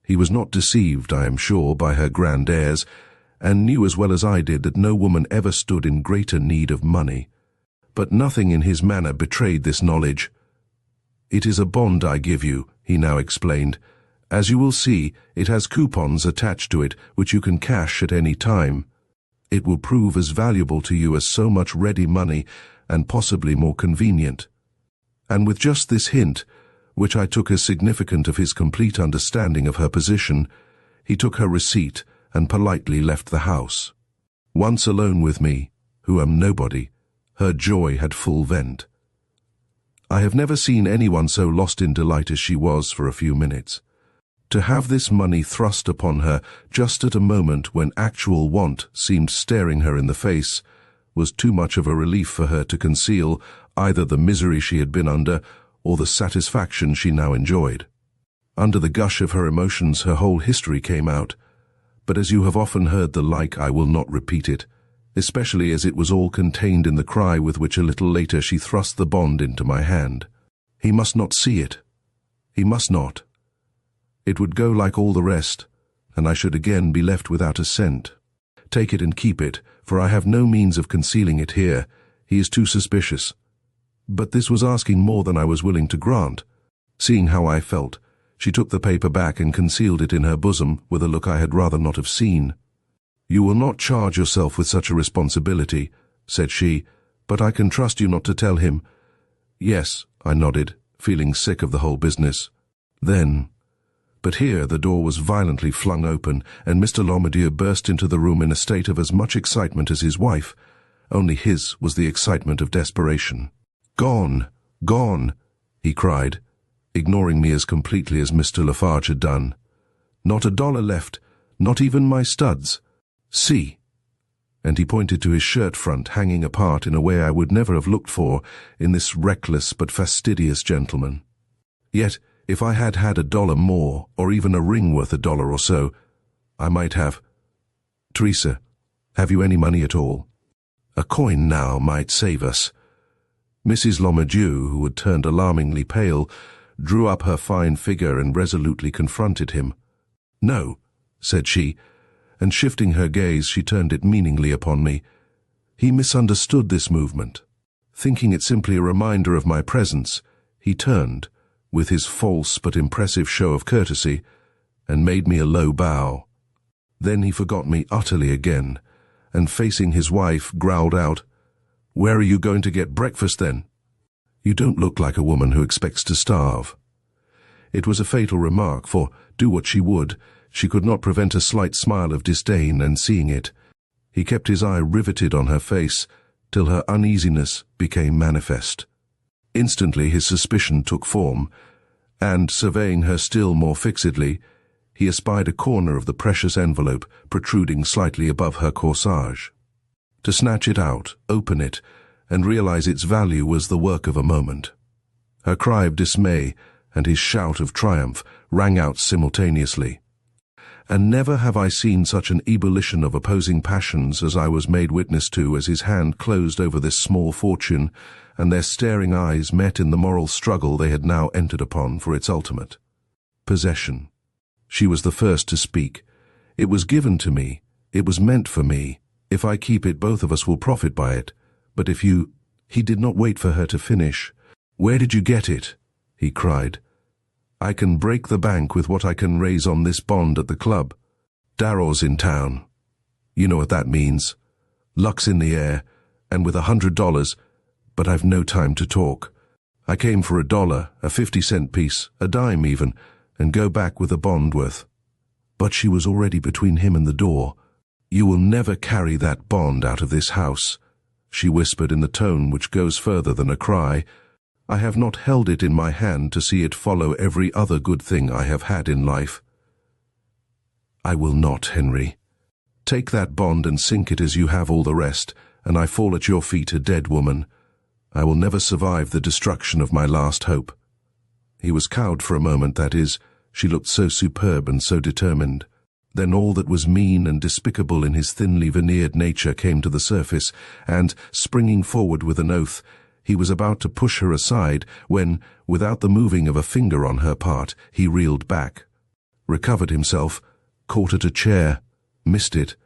He was not deceived, I am sure, by her grand airs, and knew as well as I did that no woman ever stood in greater need of money. But nothing in his manner betrayed this knowledge. "It is a bond I give you," he now explained. "As you will see, it has coupons attached to it which you can cash at any time. It will prove as valuable to you as so much ready money, and possibly more convenient." And with just this hint, which I took as significant of his complete understanding of her position, he took her receipt and politely left the house. Once alone with me, who am nobody, her joy had full vent. I have never seen anyone so lost in delight as she was for a few minutes. To have this money thrust upon her just at a moment when actual want seemed staring her in the face was too much of a relief for her to conceal either the misery she had been under or the satisfaction she now enjoyed. Under the gush of her emotions her whole history came out, but as you have often heard the like, I will not repeat it, especially as it was all contained in the cry with which a little later she thrust the bond into my hand. He must not see it. He must not. It would go like all the rest, and I should again be left without a cent. Take it and keep it, for I have no means of concealing it here. He is too suspicious. But this was asking more than I was willing to grant. Seeing how I felt, she took the paper back and concealed it in her bosom with a look I had rather not have seen. "You will not charge yourself with such a responsibility," said she, "but I can trust you not to tell him." "Yes," I nodded, feeling sick of the whole business. Then... But here the door was violently flung open, and Mr. Lomadieu burst into the room in a state of as much excitement as his wife, only his was the excitement of desperation. "Gone! Gone!" he cried, ignoring me as completely as Mr. Lafarge had done. "Not a dollar left, not even my studs. See!" And he pointed to his shirt front hanging apart in a way I would never have looked for in this reckless but fastidious gentleman. Yet, if I had had $1 more, or even a ring worth $1 or so, I might have... "Teresa, have you any money at all? A coin now might save us." Mrs. Lomadieu, who had turned alarmingly pale, drew up her fine figure and resolutely confronted him. "No," said she, and shifting her gaze she turned it meaningly upon me. He misunderstood this movement. Thinking it simply a reminder of my presence, he turned, with his false but impressive show of courtesy, and made me a low bow. Then he forgot me utterly again, and facing his wife, growled out, "Where are you going to get breakfast then? You don't look like a woman who expects to starve." It was a fatal remark, for, do what she would, she could not prevent a slight smile of disdain, and seeing it, he kept his eye riveted on her face till her uneasiness became manifest. Instantly his suspicion took form, and, surveying her still more fixedly, he espied a corner of the precious envelope protruding slightly above her corsage. To snatch it out, open it, and realize its value was the work of a moment. Her cry of dismay and his shout of triumph rang out simultaneously. And never have I seen such an ebullition of opposing passions as I was made witness to as his hand closed over this small fortune, and their staring eyes met in the moral struggle they had now entered upon for its ultimate. Possession. She was the first to speak. "It was given to me. It was meant for me. If I keep it, both of us will profit by it. But if you—" He did not wait for her to finish. "Where did you get it?" he cried. "I can break the bank with what I can raise on this bond at the club. Darrow's in town. You know what that means. Luck's in the air, and with $100, but I've no time to talk. I came for $1, a 50-cent piece, a dime even, and go back with a bond worth." But she was already between him and the door. "You will never carry that bond out of this house," she whispered in the tone which goes further than a cry. "I have not held it in my hand to see it follow every other good thing I have had in life." "I will not, Henry. Take that bond and sink it as you have all the rest, and I fall at your feet a dead woman. I will never survive the destruction of my last hope." He was cowed for a moment, that is, she looked so superb and so determined. Then all that was mean and despicable in his thinly veneered nature came to the surface, and, springing forward with an oath, he was about to push her aside when, without the moving of a finger on her part, he reeled back, recovered himself, caught at a chair, missed it,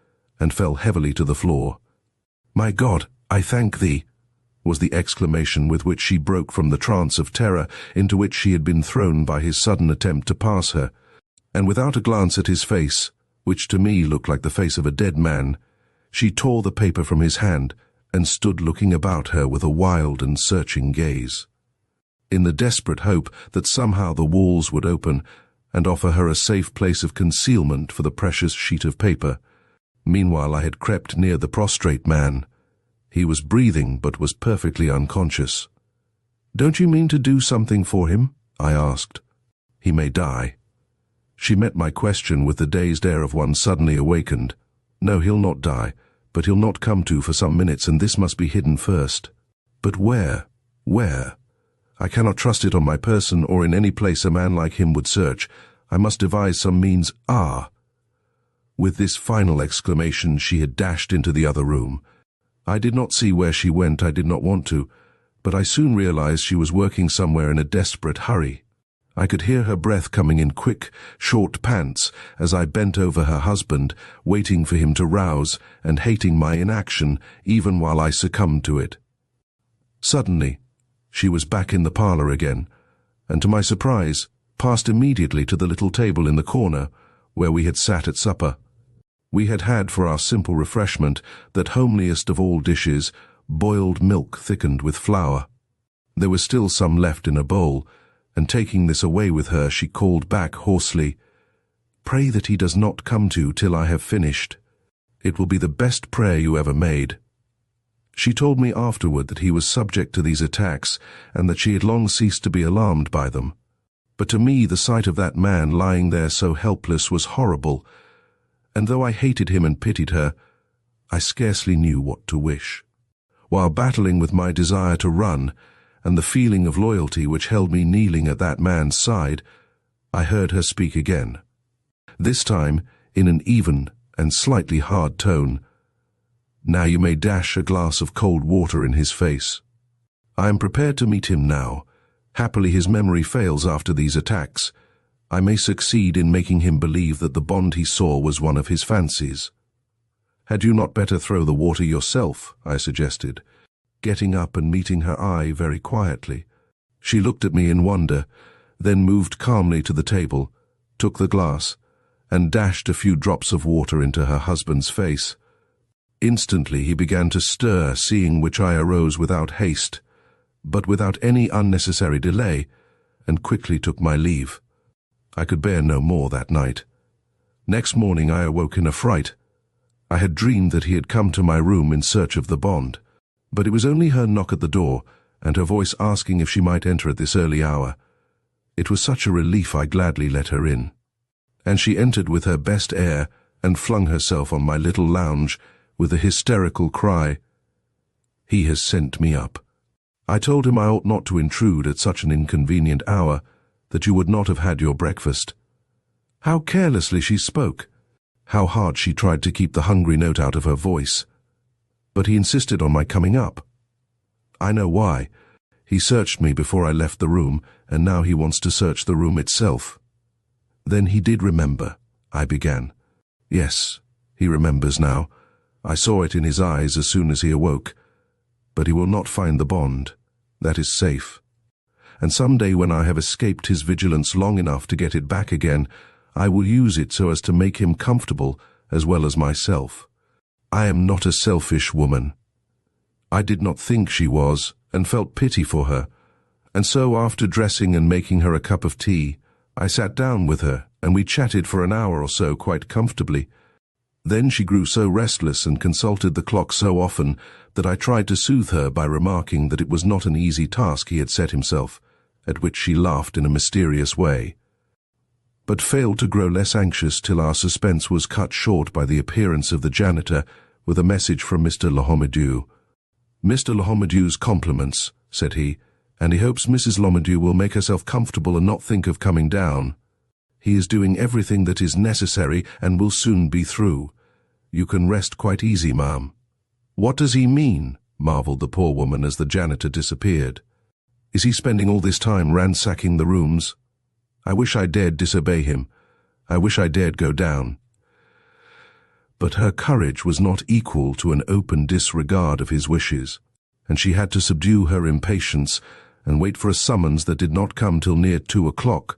and fell heavily to the floor. "My God, I thank thee," was the exclamation with which she broke from the trance of terror into which she had been thrown by his sudden attempt to pass her, and without a glance at his face, which to me looked like the face of a dead man, she tore the paper from his hand and stood looking about her with a wild and searching gaze. In the desperate hope that somehow the walls would open and offer her a safe place of concealment for the precious sheet of paper, meanwhile I had crept near the prostrate man. He was breathing but was perfectly unconscious. "Don't you mean to do something for him?" I asked. "He may die." She met my question with the dazed air of one suddenly awakened. "No, he'll not die, but he'll not come to for some minutes, and this must be hidden first." "But where? Where? I cannot trust it on my person or in any place a man like him would search. I must devise some means." "Ah!" With this final exclamation she had dashed into the other room. I did not see where she went, I did not want to, but I soon realized she was working somewhere in a desperate hurry. I could hear her breath coming in quick, short pants as I bent over her husband, waiting for him to rouse and hating my inaction even while I succumbed to it. Suddenly, she was back in the parlor again, and to my surprise, passed immediately to the little table in the corner where we had sat at supper. We had had for our simple refreshment that homeliest of all dishes, boiled milk thickened with flour. There was still some left in a bowl, and taking this away with her, she called back hoarsely, "Pray that he does not come to till I have finished. It will be the best prayer you ever made." She told me afterward that he was subject to these attacks, and that she had long ceased to be alarmed by them. But to me the sight of that man lying there so helpless was horrible, and though I hated him and pitied her, I scarcely knew what to wish. While battling with my desire to run, and the feeling of loyalty which held me kneeling at that man's side, I heard her speak again. This time, in an even and slightly hard tone. "Now you may dash a glass of cold water in his face. I am prepared to meet him now. Happily his memory fails after these attacks. I may succeed in making him believe that the bond he saw was one of his fancies." "Had you not better throw the water yourself?" I suggested, getting up and meeting her eye very quietly. She looked at me in wonder, then moved calmly to the table, took the glass, and dashed a few drops of water into her husband's face. Instantly he began to stir, seeing which I arose without haste, but without any unnecessary delay, and quickly took my leave. I could bear no more that night. Next morning I awoke in a fright. I had dreamed that he had come to my room in search of the bond, but it was only her knock at the door and her voice asking if she might enter at this early hour. It was such a relief I gladly let her in. And she entered with her best air and flung herself on my little lounge with a hysterical cry. "He has sent me up." I told him I ought not to intrude at such an inconvenient hour, that you would not have had your breakfast. How carelessly she spoke! How hard she tried to keep the hungry note out of her voice. But he insisted on my coming up. I know why. He searched me before I left the room, and now he wants to search the room itself. Then he did remember, I began. Yes, he remembers now. I saw it in his eyes as soon as he awoke. But he will not find the bond. That is safe. And some day when I have escaped his vigilance long enough to get it back again, I will use it so as to make him comfortable as well as myself. I am not a selfish woman. I did not think she was, and felt pity for her, and so after dressing and making her a cup of tea, I sat down with her, and we chatted for an hour or so quite comfortably. Then she grew so restless and consulted the clock so often that I tried to soothe her by remarking that it was not an easy task he had set himself, at which she laughed in a mysterious way, but failed to grow less anxious till our suspense was cut short by the appearance of the janitor with a message from Mr. Lhomideau. "Mr. Lhomideu's compliments," said he, "and he hopes Mrs. Lhomideau will make herself comfortable and not think of coming down. He is doing everything that is necessary and will soon be through. You can rest quite easy, ma'am." "What does he mean?" marveled the poor woman as the janitor disappeared. "Is he spending all this time ransacking the rooms? I wish I dared disobey him. I wish I dared go down." But her courage was not equal to an open disregard of his wishes, and she had to subdue her impatience and wait for a summons that did not come till near 2 o'clock.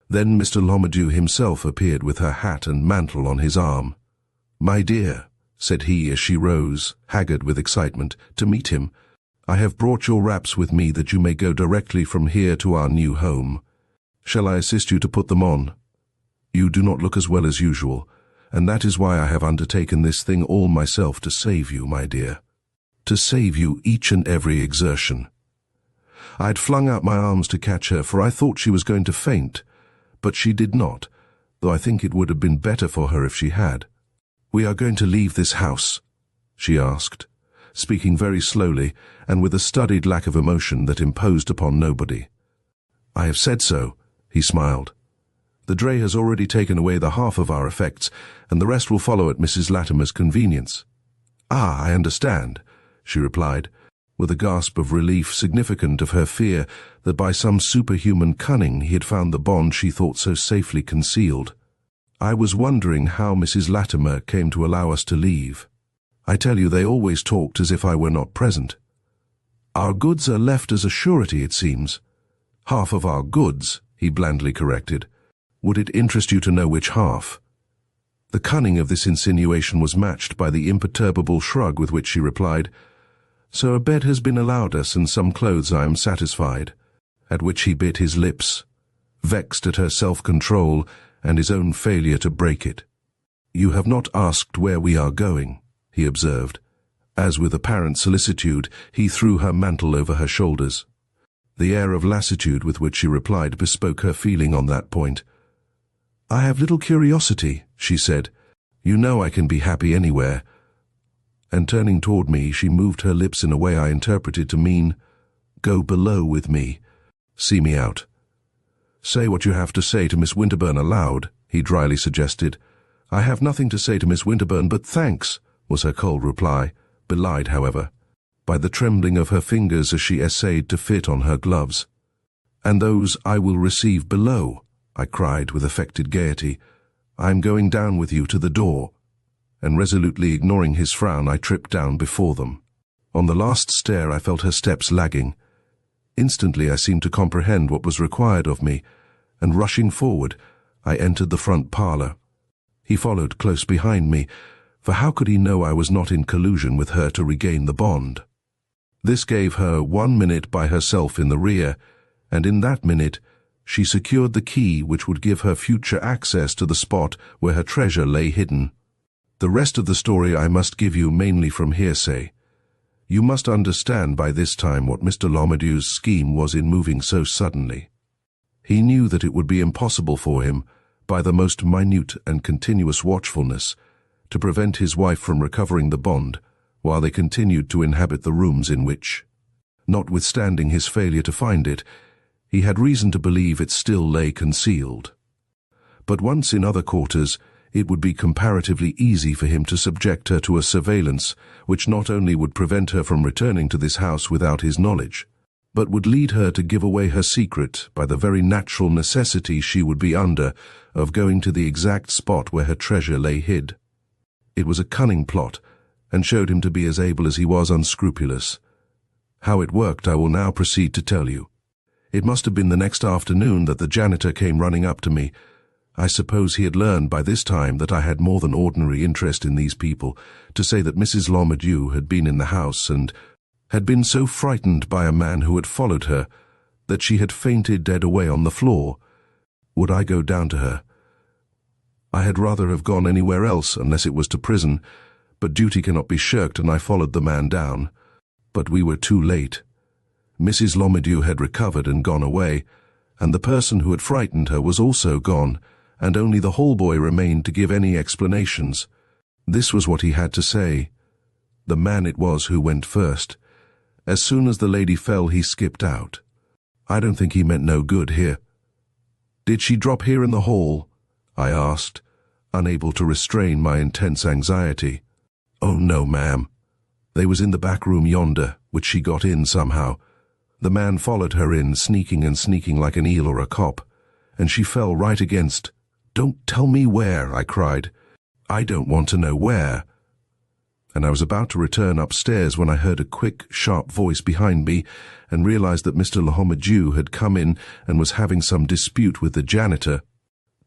Then Mr. Lomadew himself appeared with her hat and mantle on his arm. "My dear," said he as she rose, haggard with excitement, to meet him, "I have brought your wraps with me that you may go directly from here to our new home. Shall I assist you to put them on? You do not look as well as usual, and that is why I have undertaken this thing all myself to save you, my dear. To save you each and every exertion." I had flung out my arms to catch her, for I thought she was going to faint, but she did not, though I think it would have been better for her if she had. "We are going to leave this house?" she asked, speaking very slowly and with a studied lack of emotion that imposed upon nobody. "I have said so," he smiled. "The dray has already taken away the half of our effects, and the rest will follow at Mrs. Latimer's convenience." "Ah, I understand," she replied, with a gasp of relief significant of her fear that by some superhuman cunning he had found the bond she thought so safely concealed. "I was wondering how Mrs. Latimer came to allow us to leave. I tell you, they always talked as if I were not present." "Our goods are left as a surety, it seems." "Half of our goods," he blandly corrected. "Would it interest you to know which half?" The cunning of this insinuation was matched by the imperturbable shrug with which she replied, "So a bed has been allowed us, and some clothes, I am satisfied," at which he bit his lips, vexed at her self-control and his own failure to break it. "You have not asked where we are going," he observed, as with apparent solicitude he threw her mantle over her shoulders. The air of lassitude with which she replied bespoke her feeling on that point. "I have little curiosity," she said. "You know I can be happy anywhere." And turning toward me, she moved her lips in a way I interpreted to mean, "Go below with me. See me out." "Say what you have to say to Miss Winterbourne aloud," he dryly suggested. "I have nothing to say to Miss Winterbourne but thanks," was her cold reply, belied, however, by the trembling of her fingers as she essayed to fit on her gloves. "And those I will receive below," I cried with affected gaiety. "I am going down with you to the door." And resolutely ignoring his frown, I tripped down before them. On the last stair I felt her steps lagging. Instantly I seemed to comprehend what was required of me, and rushing forward, I entered the front parlour. He followed close behind me, for how could he know I was not in collusion with her to regain the bond? This gave her 1 minute by herself in the rear, and in that minute she secured the key which would give her future access to the spot where her treasure lay hidden. The rest of the story I must give you mainly from hearsay. You must understand by this time what Mr. Lomadew's scheme was in moving so suddenly. He knew that it would be impossible for him, by the most minute and continuous watchfulness, to prevent his wife from recovering the bond while they continued to inhabit the rooms in which, notwithstanding his failure to find it, he had reason to believe it still lay concealed. But once in other quarters, it would be comparatively easy for him to subject her to a surveillance which not only would prevent her from returning to this house without his knowledge, but would lead her to give away her secret by the very natural necessity she would be under of going to the exact spot where her treasure lay hid. It was a cunning plot, and showed him to be as able as he was unscrupulous. How it worked I will now proceed to tell you. It must have been the next afternoon that the janitor came running up to me. I suppose he had learned by this time that I had more than ordinary interest in these people, to say that Mrs. Lomadew had been in the house and had been so frightened by a man who had followed her that she had fainted dead away on the floor. Would I go down to her? I had rather have gone anywhere else unless it was to prison, but duty cannot be shirked, and I followed the man down. But we were too late. Mrs. Lomadew had recovered and gone away, and the person who had frightened her was also gone, and only the hall boy remained to give any explanations. This was what he had to say. The man it was who went first. As soon as the lady fell, he skipped out. I don't think he meant no good here. "Did she drop here in the hall?" I asked, unable to restrain my intense anxiety. "Oh, no, ma'am. They was in the back room yonder, which she got in somehow. The man followed her in, sneaking and sneaking like an eel or a cop, and she fell right against—" "Don't tell me where," I cried. I don't want to know where. And I was about to return upstairs when I heard a quick, sharp voice behind me and realized that Mr. Lahomadew had come in and was having some dispute with the janitor.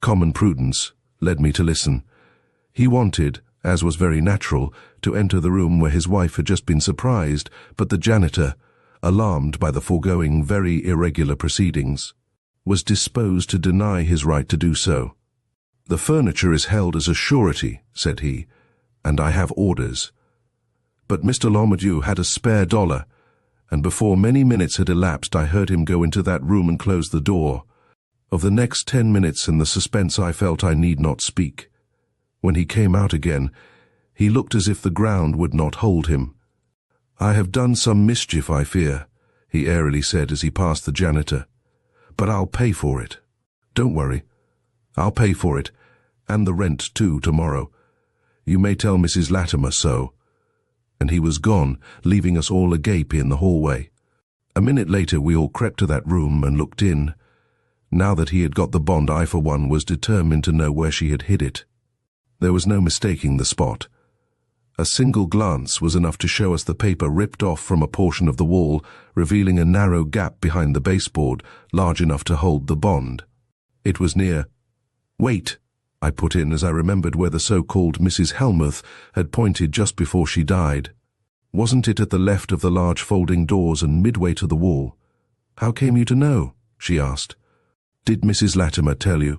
Common prudence led me to listen. He wanted, as was very natural, to enter the room where his wife had just been surprised, but the janitor, alarmed by the foregoing very irregular proceedings, was disposed to deny his right to do so. "The furniture is held as a surety," said he, "and I have orders." But Mr. Lahomadew had a spare $1, and before many minutes had elapsed I heard him go into that room and close the door. Of the next 10 minutes and the suspense I felt I need not speak. When he came out again, he looked as if the ground would not hold him. "I have done some mischief, I fear," he airily said as he passed the janitor. "But I'll pay for it. Don't worry. I'll pay for it, and the rent too, tomorrow. You may tell Mrs. Latimer so." And he was gone, leaving us all agape in the hallway. A minute later we all crept to that room and looked in. Now that he had got the bond, I for one was determined to know where she had hid it. There was no mistaking the spot. A single glance was enough to show us the paper ripped off from a portion of the wall, revealing a narrow gap behind the baseboard, large enough to hold the bond. It was near. "Wait," I put in as I remembered where the so-called Mrs. Helmuth had pointed just before she died. "Wasn't it at the left of the large folding doors and midway to the wall?" "How came you to know?" she asked. "Did Mrs. Latimer tell you?"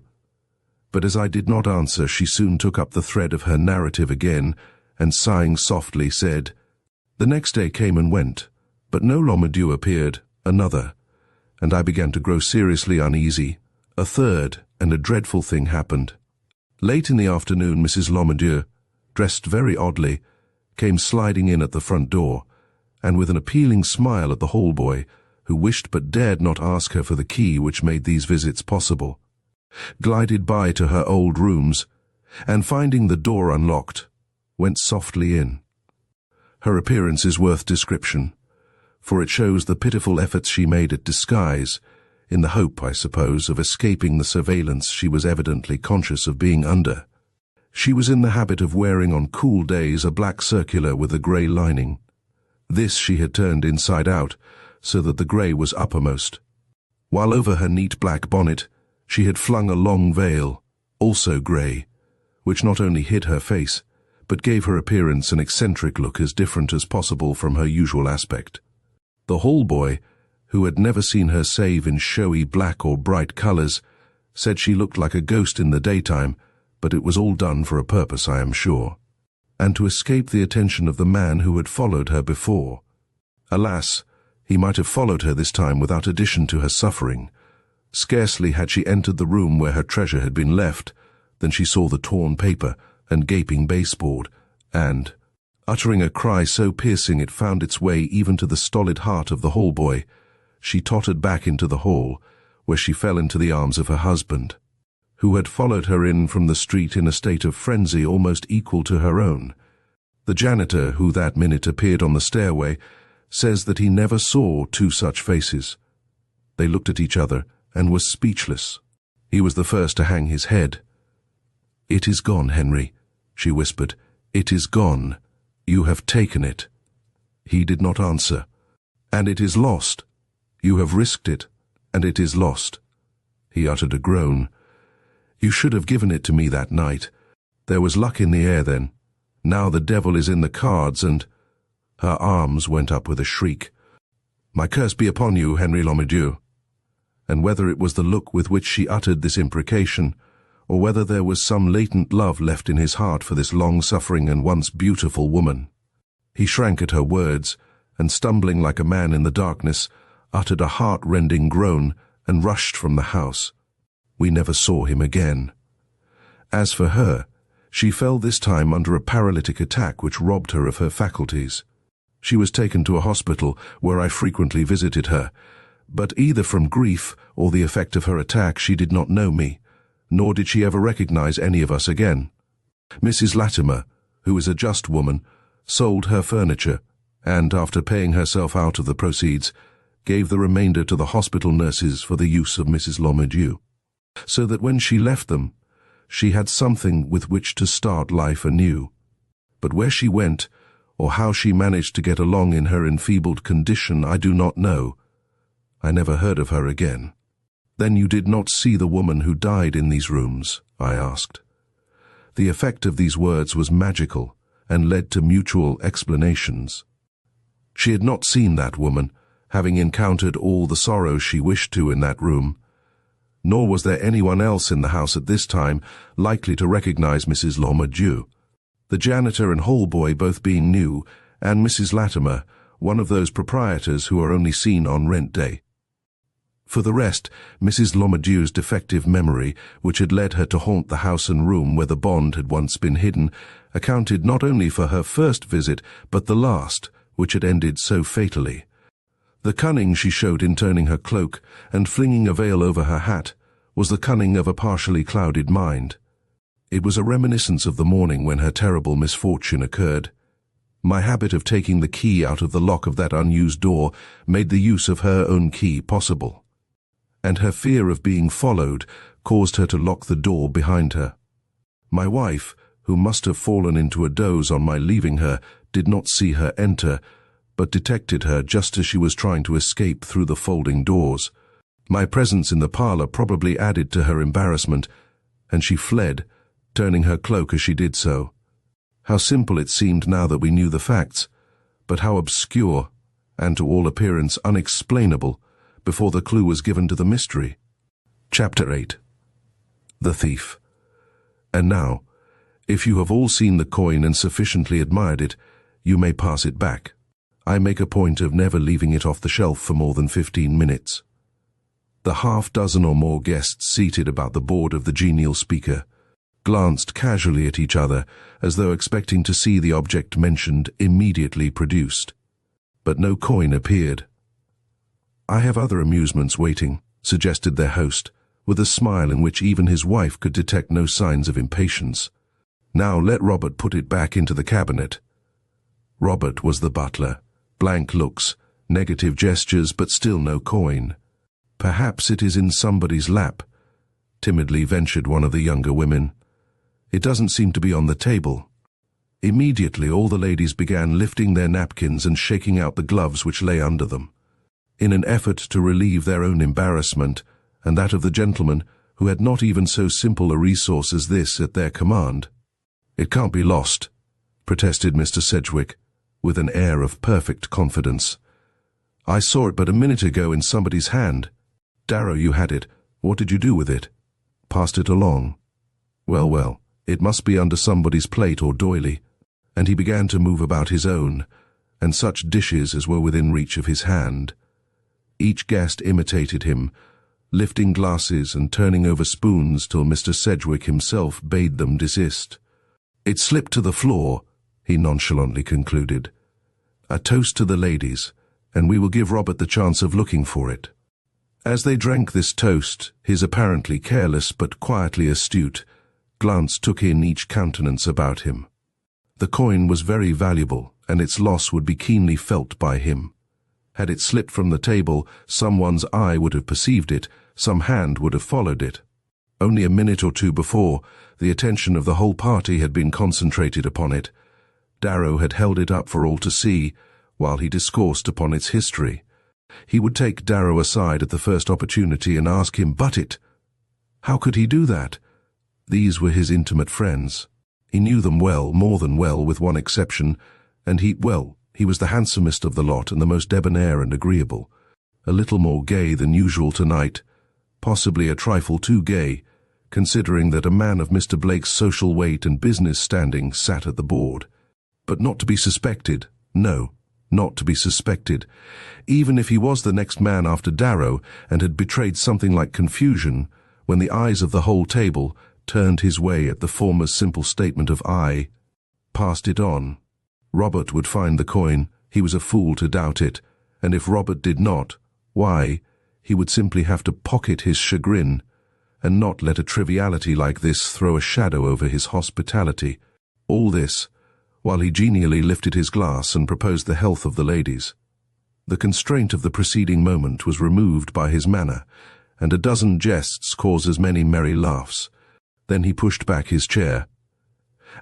But as I did not answer, she soon took up the thread of her narrative again, and sighing softly said, "The next day came and went, but no Lahomadew appeared, another, and I began to grow seriously uneasy. A third, and a dreadful thing happened. Late in the afternoon, Mrs. Lahomadew, dressed very oddly, came sliding in at the front door, and with an appealing smile at the hall-boy, who wished but dared not ask her for the key which made these visits possible, glided by to her old rooms, and finding the door unlocked, went softly in. Her appearance is worth description, for it shows the pitiful efforts she made at disguise, in the hope, I suppose, of escaping the surveillance she was evidently conscious of being under. She was in the habit of wearing on cool days a black circular with a grey lining. This she had turned inside out, so that the grey was uppermost, while over her neat black bonnet she had flung a long veil, also grey, which not only hid her face, but gave her appearance an eccentric look as different as possible from her usual aspect. The hall-boy, who had never seen her save in showy black or bright colours, said she looked like a ghost in the daytime, but it was all done for a purpose, I am sure, and to escape the attention of the man who had followed her before. Alas, he might have followed her this time without addition to her suffering. Scarcely had she entered the room where her treasure had been left, than she saw the torn paper and gaping baseboard, and, uttering a cry so piercing it found its way even to the stolid heart of the hall-boy, she tottered back into the hall, where she fell into the arms of her husband, who had followed her in from the street in a state of frenzy almost equal to her own. The janitor, who that minute appeared on the stairway, says that he never saw two such faces. They looked at each other and was speechless. He was the first to hang his head. "It is gone, Henry," she whispered. "It is gone. You have taken it." He did not answer. "And it is lost. You have risked it, and it is lost." He uttered a groan. "You should have given it to me that night. There was luck in the air then. Now the devil is in the cards, and—" Her arms went up with a shriek. "My curse be upon you, Henry Lahomadew." And whether it was the look with which she uttered this imprecation, or whether there was some latent love left in his heart for this long-suffering and once beautiful woman, he shrank at her words, and stumbling like a man in the darkness, uttered a heart-rending groan and rushed from the house. We never saw him again. As for her, she fell this time under a paralytic attack which robbed her of her faculties. She was taken to a hospital where I frequently visited her, but either from grief or the effect of her attack she did not know me, nor did she ever recognize any of us again. Mrs. Latimer, who is a just woman, sold her furniture, and, after paying herself out of the proceeds, gave the remainder to the hospital nurses for the use of Mrs. Lahomadew, so that when she left them, She had something with which to start life anew. But where she went, or how she managed to get along in her enfeebled condition, I do not know. I never heard of her again. Then you did not see the woman who died in these rooms? I asked. The effect of these words was magical and led to mutual explanations. She had not seen that woman, having encountered all the sorrow she wished to in that room. Nor was there anyone else in the house at this time likely to recognize Mrs. Lormedew. The janitor and hall boy both being new, and Mrs. Latimer, one of those proprietors who are only seen on rent day. For the rest, Mrs. Lormedew's defective memory, which had led her to haunt the house and room where the bond had once been hidden, accounted not only for her first visit, but the last, which had ended so fatally. The cunning she showed in turning her cloak and flinging a veil over her hat was the cunning of a partially clouded mind. It was a reminiscence of the morning when her terrible misfortune occurred. My habit of taking the key out of the lock of that unused door made the use of her own key possible, and her fear of being followed caused her to lock the door behind her. My wife, who must have fallen into a doze on my leaving her, did not see her enter, but detected her just as she was trying to escape through the folding doors. My presence in the parlor probably added to her embarrassment, and she fled, turning her cloak as she did so. How simple it seemed now that we knew the facts, but how obscure, and to all appearance unexplainable, before the clue was given to the mystery. Chapter 8. The Thief. And now, if you have all seen the coin and sufficiently admired it, you may pass it back. I make a point of never leaving it off the shelf for more than 15 minutes. The half-dozen or more guests seated about the board of the genial speaker glanced casually at each other as though expecting to see the object mentioned immediately produced. But no coin appeared. "I have other amusements waiting," suggested their host, with a smile in which even his wife could detect no signs of impatience. "Now let Robert put it back into the cabinet." Robert was the butler. Blank looks, negative gestures, but still no coin. "Perhaps it is in somebody's lap," timidly ventured one of the younger women. "It doesn't seem to be on the table." Immediately all the ladies began lifting their napkins and shaking out the gloves which lay under them, in an effort to relieve their own embarrassment and that of the gentlemen who had not even so simple a resource as this at their command. "It can't be lost," protested Mr. Sedgwick, with an air of perfect confidence. "I saw it but a minute ago in somebody's hand." "Darrow, you had it. What did you do with it?" "Passed it along." "Well, well, it must be under somebody's plate or doily." And he began to move about his own, and such dishes as were within reach of his hand. Each guest imitated him, lifting glasses and turning over spoons till Mr. Sedgwick himself bade them desist. "It slipped to the floor," he nonchalantly concluded. "A toast to the ladies, and we will give Robert the chance of looking for it." As they drank this toast, his apparently careless but quietly astute glance took in each countenance about him. The coin was very valuable, and its loss would be keenly felt by him. Had it slipped from the table, someone's eye would have perceived it, some hand would have followed it. Only a minute or two before, the attention of the whole party had been concentrated upon it. Darrow had held it up for all to see, while he discoursed upon its history. He would take Darrow aside at the first opportunity and ask him, "But it!" How could he do that? These were his intimate friends. He knew them well, more than well, with one exception, and he was the handsomest of the lot and the most debonair and agreeable. A little more gay than usual tonight, possibly a trifle too gay, considering that a man of Mr. Blake's social weight and business standing sat at the board. But not to be suspected, no, not to be suspected. Even if he was the next man after Darrow and had betrayed something like confusion, when the eyes of the whole table turned his way at the former's simple statement of "I," passed it on. Robert would find the coin, he was a fool to doubt it, and if Robert did not, why, he would simply have to pocket his chagrin, and not let a triviality like this throw a shadow over his hospitality. All this, while he genially lifted his glass and proposed the health of the ladies. The constraint of the preceding moment was removed by his manner, and a dozen jests caused as many merry laughs. Then he pushed back his chair.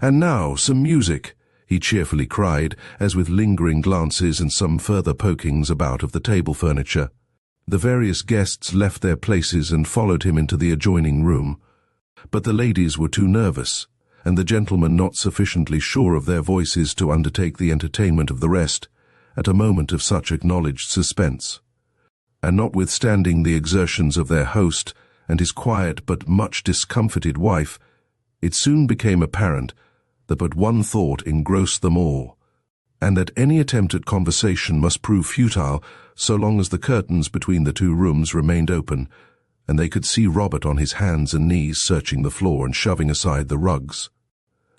"And now, some music," he cheerfully cried, as with lingering glances and some further pokings about of the table furniture, the various guests left their places and followed him into the adjoining room. But the ladies were too nervous, and the gentlemen not sufficiently sure of their voices to undertake the entertainment of the rest, at a moment of such acknowledged suspense. And notwithstanding the exertions of their host and his quiet but much discomfited wife, it soon became apparent that but one thought engrossed them all, and that any attempt at conversation must prove futile so long as the curtains between the two rooms remained open, and they could see Robert on his hands and knees searching the floor and shoving aside the rugs.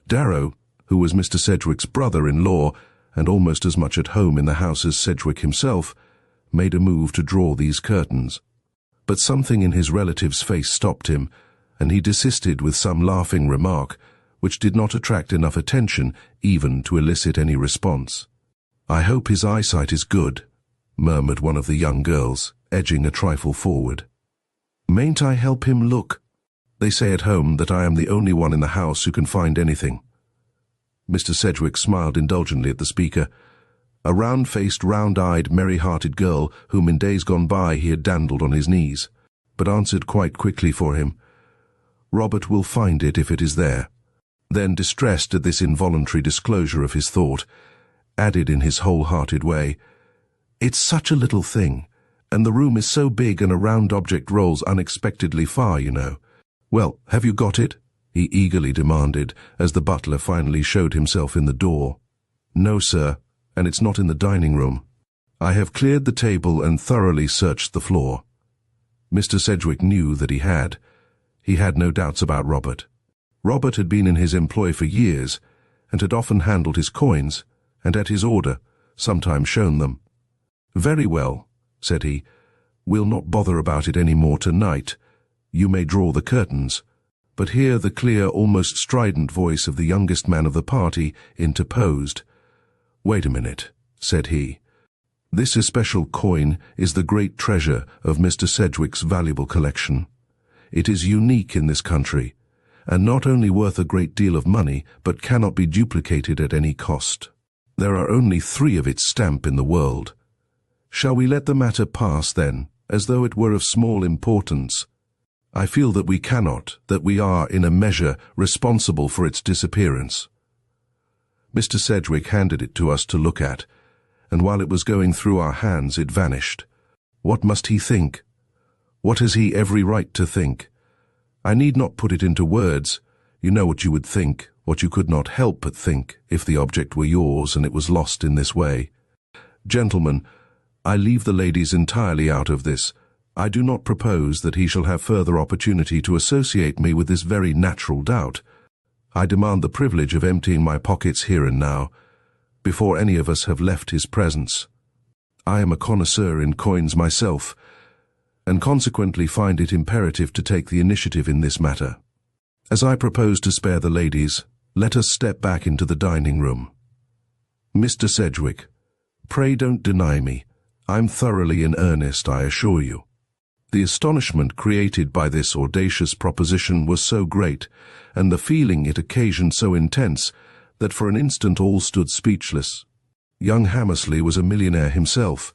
Darrow, who was Mr. Sedgwick's brother-in-law, and almost as much at home in the house as Sedgwick himself, made a move to draw these curtains. But something in his relative's face stopped him, and he desisted with some laughing remark, which did not attract enough attention even to elicit any response. "I hope his eyesight is good," murmured one of the young girls, edging a trifle forward. "Mayn't I help him look? They say at home that I am the only one in the house who can find anything." Mr. Sedgwick smiled indulgently at the speaker, a round-faced, round-eyed, merry-hearted girl whom in days gone by he had dandled on his knees, but answered quite quickly for him, "Robert will find it if it is there." Then, distressed at this involuntary disclosure of his thought, added in his whole-hearted way, "It's such a little thing, and the room is so big and a round object rolls unexpectedly far, you know. Well, have you got it?" he eagerly demanded, as the butler finally showed himself in the door. "No, sir, and it's not in the dining room. I have cleared the table and thoroughly searched the floor." Mr. Sedgwick knew that he had. He had no doubts about Robert. Robert had been in his employ for years, and had often handled his coins, and at his order, sometimes shown them. "Very well," said he, "we'll not bother about it any more tonight. You may draw the curtains." But here the clear, almost strident voice of the youngest man of the party interposed. "Wait a minute," said he. "This especial coin is the great treasure of Mr. Sedgwick's valuable collection. It is unique in this country, and not only worth a great deal of money, but cannot be duplicated at any cost. There are only 3 of its stamp in the world. Shall we let the matter pass, then, as though it were of small importance? I feel that we cannot, that we are, in a measure, responsible for its disappearance." Mr. Sedgwick handed it to us to look at, and while it was going through our hands it vanished. What must he think? What has he every right to think? I need not put it into words. You know what you would think, what you could not help but think, if the object were yours and it was lost in this way. Gentlemen, I leave the ladies entirely out of this. I do not propose that he shall have further opportunity to associate me with this very natural doubt. I demand the privilege of emptying my pockets here and now, before any of us have left his presence. I am a connoisseur in coins myself, and consequently find it imperative to take the initiative in this matter. As I propose to spare the ladies, let us step back into the dining room. Mr. Sedgwick, pray don't deny me. I'm thoroughly in earnest, I assure you." The astonishment created by this audacious proposition was so great, and the feeling it occasioned so intense, that for an instant all stood speechless. Young Hammersley was a millionaire himself,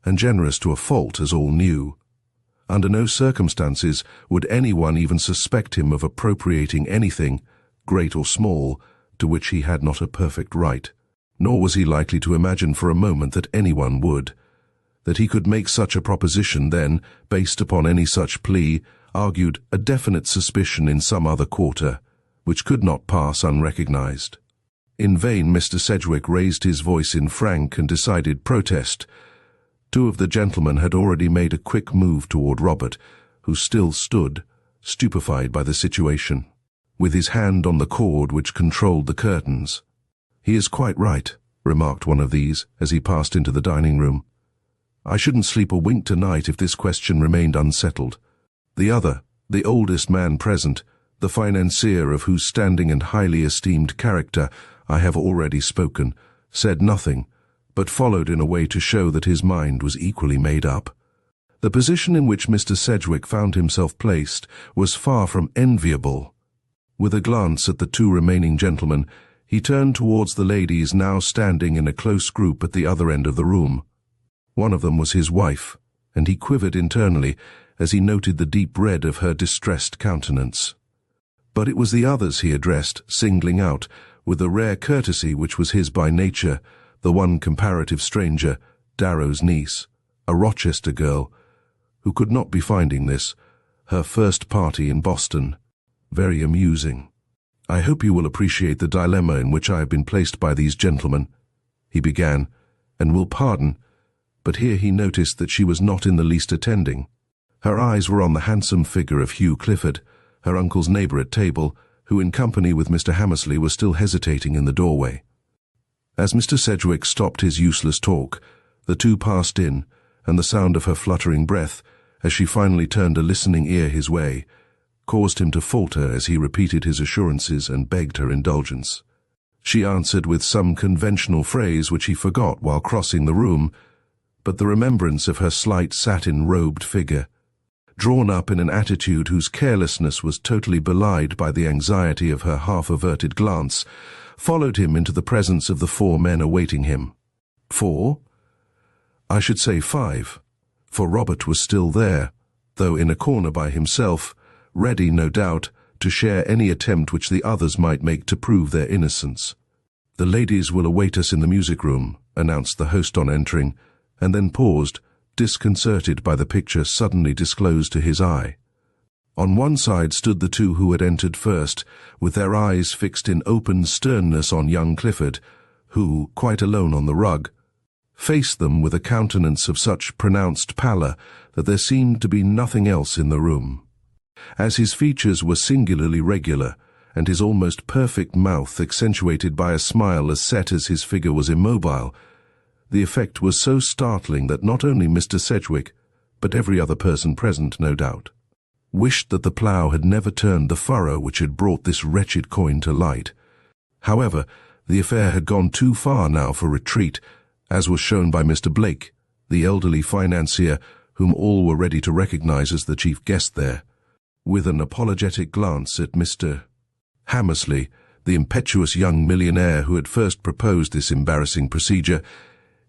and generous to a fault, as all knew. Under no circumstances would anyone even suspect him of appropriating anything, great or small, to which he had not a perfect right. Nor was he likely to imagine for a moment that anyone would. That he could make such a proposition then, based upon any such plea, argued a definite suspicion in some other quarter, which could not pass unrecognized. In vain Mr. Sedgwick raised his voice in frank and decided protest. 2 of the gentlemen had already made a quick move toward Robert, who still stood, stupefied by the situation, with his hand on the cord which controlled the curtains. "He is quite right," remarked one of these, as he passed into the dining room. "I shouldn't sleep a wink tonight if this question remained unsettled." The other, the oldest man present, the financier of whose standing and highly esteemed character I have already spoken, said nothing, but followed in a way to show that his mind was equally made up. The position in which Mr. Sedgwick found himself placed was far from enviable, With a glance at the two remaining gentlemen, he turned towards the ladies now standing in a close group at the other end of the room. One of them was his wife, and he quivered internally as he noted the deep red of her distressed countenance. But it was the others he addressed, singling out, with the rare courtesy which was his by nature, the one comparative stranger, Darrow's niece, a Rochester girl, who could not be finding this, her first party in Boston, very amusing. "I hope you will appreciate the dilemma in which I have been placed by these gentlemen," he began, "and will pardon," but here he noticed that she was not in the least attending. Her eyes were on the handsome figure of Hugh Clifford, her uncle's neighbour at table, who in company with Mr. Hammersley was still hesitating in the doorway. As Mr. Sedgwick stopped his useless talk, the two passed in, and the sound of her fluttering breath, as she finally turned a listening ear his way, caused him to falter as he repeated his assurances and begged her indulgence. She answered with some conventional phrase which he forgot while crossing the room, but the remembrance of her slight satin-robed figure, drawn up in an attitude whose carelessness was totally belied by the anxiety of her half-averted glance, followed him into the presence of the four men awaiting him. 4? I should say 5, for Robert was still there, though in a corner by himself, ready, no doubt, to share any attempt which the others might make to prove their innocence. "The ladies will await us in the music-room," announced the host on entering, and then paused, disconcerted by the picture suddenly disclosed to his eye. On one side stood the two who had entered first, with their eyes fixed in open sternness on young Clifford, who, quite alone on the rug, faced them with a countenance of such pronounced pallor that there seemed to be nothing else in the room. As his features were singularly regular, and his almost perfect mouth accentuated by a smile as set as his figure was immobile, the effect was so startling that not only Mr. Sedgwick, but every other person present, no doubt, wished that the plough had never turned the furrow which had brought this wretched coin to light. However, the affair had gone too far now for retreat, as was shown by Mr. Blake, the elderly financier whom all were ready to recognize as the chief guest there. With an apologetic glance at Mr. Hammersley, the impetuous young millionaire who had first proposed this embarrassing procedure,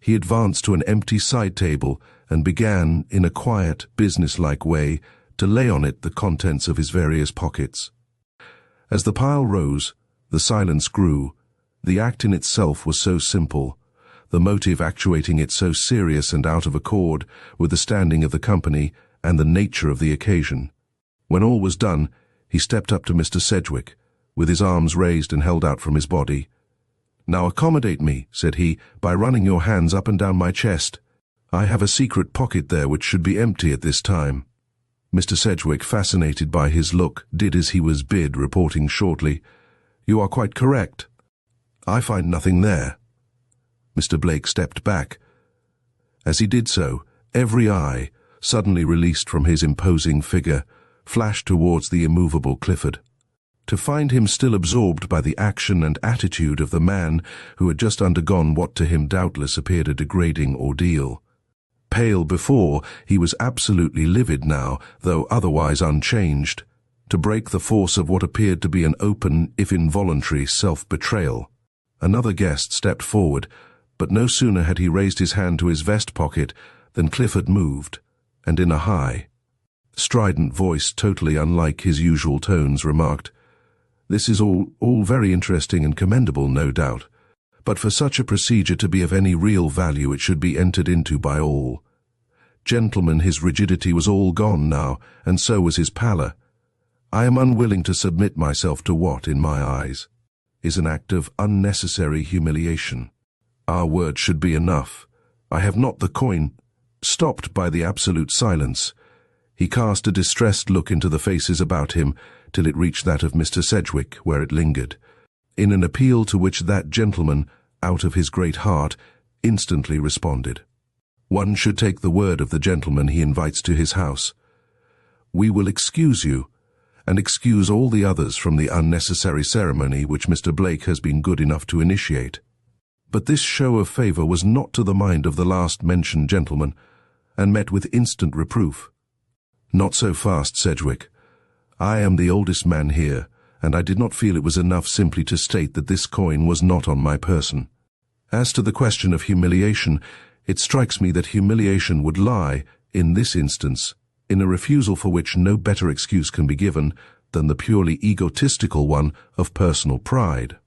he advanced to an empty side table and began, in a quiet, business-like way, to lay on it the contents of his various pockets. As the pile rose, the silence grew. The act in itself was so simple, the motive actuating it so serious and out of accord with the standing of the company and the nature of the occasion. When all was done, he stepped up to Mr. Sedgwick, with his arms raised and held out from his body. "Now accommodate me," said he, "by running your hands up and down my chest. I have a secret pocket there which should be empty at this time." Mr. Sedgwick, fascinated by his look, did as he was bid, reporting shortly, "You are quite correct. I find nothing there." Mr. Blake stepped back. As he did so, every eye, suddenly released from his imposing figure, flashed towards the immovable Clifford, to find him still absorbed by the action and attitude of the man who had just undergone what to him doubtless appeared a degrading ordeal. Pale before, he was absolutely livid now, though otherwise unchanged, to break the force of what appeared to be an open, if involuntary, self-betrayal. Another guest stepped forward, but no sooner had he raised his hand to his vest pocket than Clifford moved, and in a high, strident voice totally unlike his usual tones remarked, "This is all very interesting and commendable, no doubt, but for such a procedure to be of any real value it should be entered into by all. Gentlemen, his rigidity was all gone now, and so was his pallor. I am unwilling to submit myself to what, in my eyes, is an act of unnecessary humiliation. Our word should be enough. I have not the coin." Stopped by the absolute silence, he cast a distressed look into the faces about him till it reached that of Mr. Sedgwick, where it lingered, in an appeal to which that gentleman, out of his great heart, instantly responded. One should take the word of the gentleman he invites to his house. We will excuse you, and excuse all the others from the unnecessary ceremony which Mr. Blake has been good enough to initiate. But this show of favour was not to the mind of the last-mentioned gentleman, and met with instant reproof. "Not so fast, Sedgwick. I am the oldest man here, and I did not feel it was enough simply to state that this coin was not on my person. As to the question of humiliation, it strikes me that humiliation would lie, in this instance, in a refusal for which no better excuse can be given than the purely egotistical one of personal pride.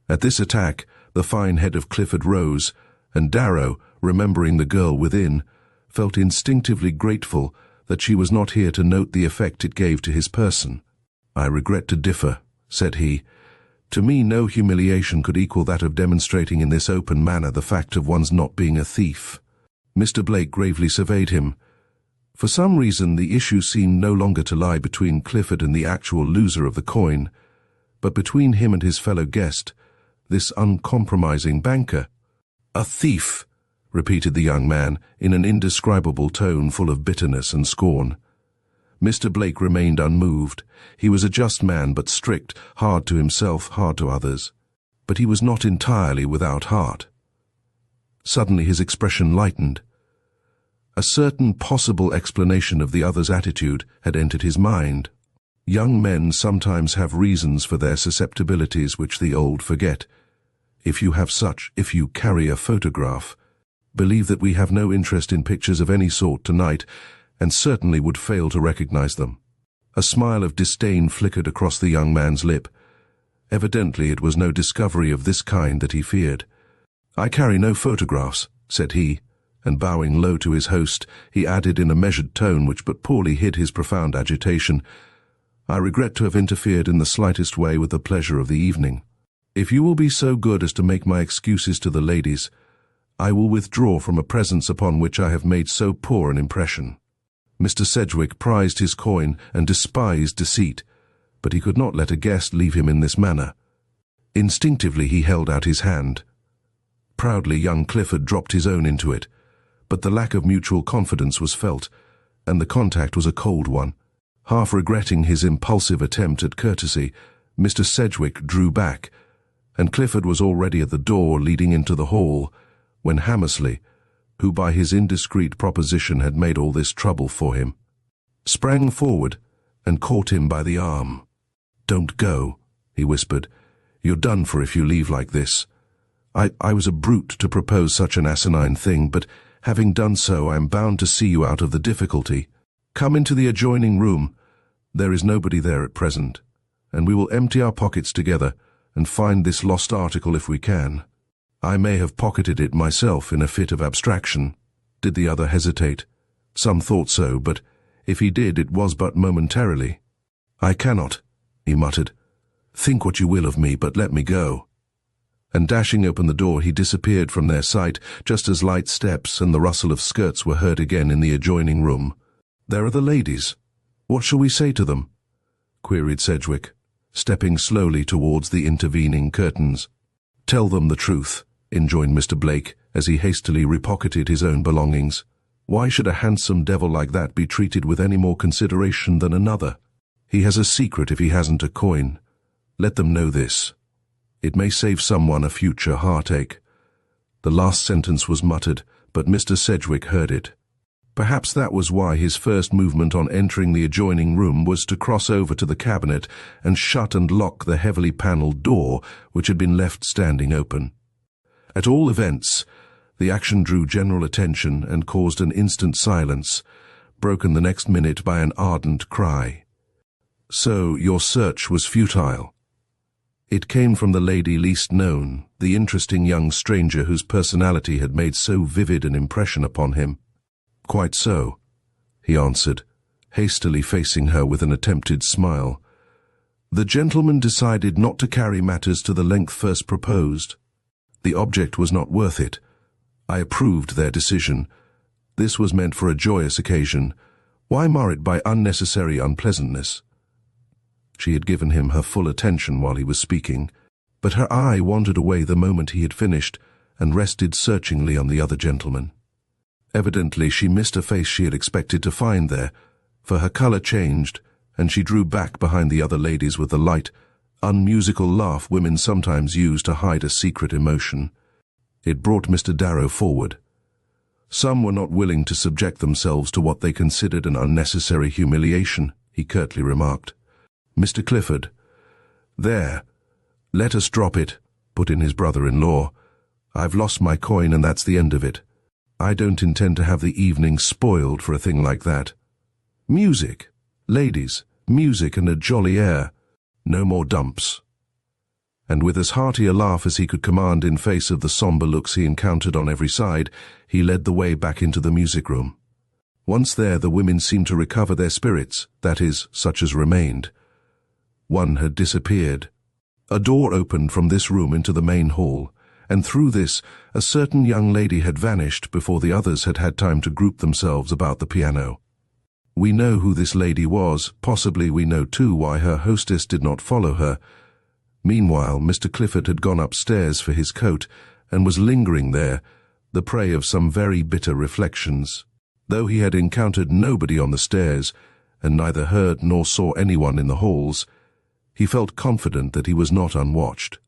At this attack, the fine head of Clifford rose, and Darrow, remembering the girl within, felt instinctively grateful that she was not here to note the effect it gave to his person. "I regret to differ," said he. "To me no humiliation could equal that of demonstrating in this open manner the fact of one's not being a thief." Mr. Blake gravely surveyed him. For some reason the issue seemed no longer to lie between Clifford and the actual loser of the coin, but between him and his fellow guest, this uncompromising banker. "A thief," repeated the young man, in an indescribable tone full of bitterness and scorn. Mr. Blake remained unmoved. He was a just man, but strict, hard to himself, hard to others. But he was not entirely without heart. Suddenly his expression lightened. A certain possible explanation of the other's attitude had entered his mind. Young men sometimes have reasons for their susceptibilities which the old forget. If you have such, if you carry a photograph, believe that we have no interest in pictures of any sort tonight, and certainly would fail to recognize them. A smile of disdain flickered across the young man's lip. Evidently it was no discovery of this kind that he feared. "I carry no photographs," said he, and bowing low to his host, he added in a measured tone which but poorly hid his profound agitation, "I regret to have interfered in the slightest way with the pleasure of the evening. If you will be so good as to make my excuses to the ladies, I will withdraw from a presence upon which I have made so poor an impression." Mr. Sedgwick prized his coin and despised deceit, but he could not let a guest leave him in this manner. Instinctively he held out his hand. Proudly young Clifford dropped his own into it, but the lack of mutual confidence was felt, and the contact was a cold one. Half regretting his impulsive attempt at courtesy, Mr. Sedgwick drew back, and Clifford was already at the door leading into the hall, when Hammersley, who by his indiscreet proposition had made all this trouble for him, sprang forward and caught him by the arm. "Don't go," he whispered. "You're done for if you leave like this. I was a brute to propose such an asinine thing, but having done so, I am bound to see you out of the difficulty. Come into the adjoining room. There is nobody there at present, and we will empty our pockets together and find this lost article if we can. I may have pocketed it myself in a fit of abstraction." Did the other hesitate? Some thought so, but if he did, it was but momentarily. "I cannot," he muttered. "Think what you will of me, but let me go." And dashing open the door, he disappeared from their sight, just as light steps and the rustle of skirts were heard again in the adjoining room. "There are the ladies. What shall we say to them?" queried Sedgwick, stepping slowly towards the intervening curtains. "Tell them the truth," enjoined Mr. Blake, as he hastily repocketed his own belongings. "Why should a handsome devil like that be treated with any more consideration than another? He has a secret if he hasn't a coin. Let them know this. It may save someone a future heartache." The last sentence was muttered, but Mr. Sedgwick heard it. Perhaps that was why his first movement on entering the adjoining room was to cross over to the cabinet and shut and lock the heavily panelled door which had been left standing open. At all events, the action drew general attention and caused an instant silence, broken the next minute by an ardent cry. "So your search was futile?" It came from the lady least known, the interesting young stranger whose personality had made so vivid an impression upon him. "Quite so," he answered, hastily facing her with an attempted smile. "The gentleman decided not to carry matters to the length first proposed. The object was not worth it. I approved their decision. This was meant for a joyous occasion. Why mar it by unnecessary unpleasantness?" She had given him her full attention while he was speaking, but her eye wandered away the moment he had finished and rested searchingly on the other gentleman. Evidently she missed a face she had expected to find there, for her colour changed, and she drew back behind the other ladies with the light, unmusical laugh women sometimes use to hide a secret emotion. It brought Mr. Darrow forward. Some were not willing to subject themselves to what they considered an unnecessary humiliation, he curtly remarked. "Mr. Clifford, "There, let us drop it," put in his brother-in-law. "I've lost my coin and that's the end of it. I don't intend to have the evening spoiled for a thing like that. Music, ladies, music and a jolly air. No more dumps." And with as hearty a laugh as he could command in face of the somber looks he encountered on every side, he led the way back into the music room. Once there, the women seemed to recover their spirits, that is, such as remained. One had disappeared. A door opened from this room into the main hall, and through this a certain young lady had vanished before the others had had time to group themselves about the piano. We know who this lady was, possibly we know too why her hostess did not follow her. Meanwhile, Mr. Clifford had gone upstairs for his coat, and was lingering there, the prey of some very bitter reflections. Though he had encountered nobody on the stairs, and neither heard nor saw anyone in the halls, he felt confident that he was not unwatched.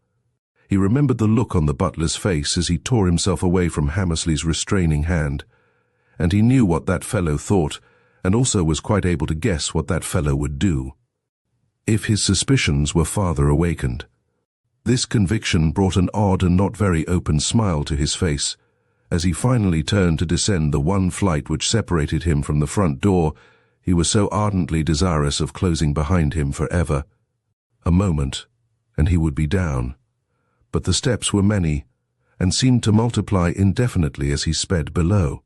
He remembered the look on the butler's face as he tore himself away from Hammersley's restraining hand, and he knew what that fellow thought, and also was quite able to guess what that fellow would do, if his suspicions were farther awakened. This conviction brought an odd and not very open smile to his face, as he finally turned to descend the one flight which separated him from the front door he was so ardently desirous of closing behind him forever. A moment, and he would be down. But the steps were many, and seemed to multiply indefinitely as he sped below.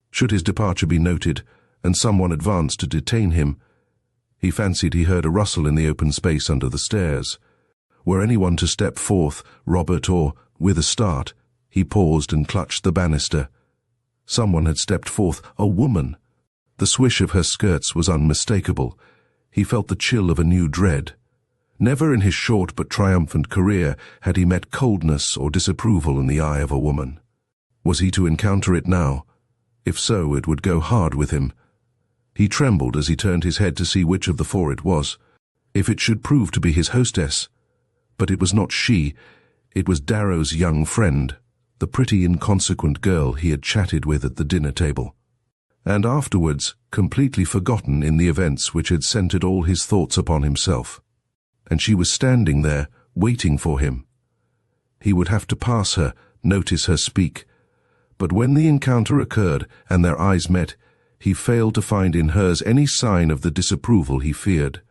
Should his departure be noted, and someone advance to detain him, he fancied he heard a rustle in the open space under the stairs. Were anyone to step forth, Robert or, with a start, he paused and clutched the banister. Someone had stepped forth, a woman. The swish of her skirts was unmistakable. He felt the chill of a new dread. Never in his short but triumphant career had he met coldness or disapproval in the eye of a woman. Was he to encounter it now? If so, it would go hard with him. He trembled as he turned his head to see which of the four it was. If it should prove to be his hostess. But it was not she, it was Darrow's young friend, the pretty inconsequent girl he had chatted with at the dinner table, and afterwards completely forgotten in the events which had centered all his thoughts upon himself. And she was standing there, waiting for him. He would have to pass her, notice her speak. But when the encounter occurred and their eyes met, he failed to find in hers any sign of the disapproval he feared,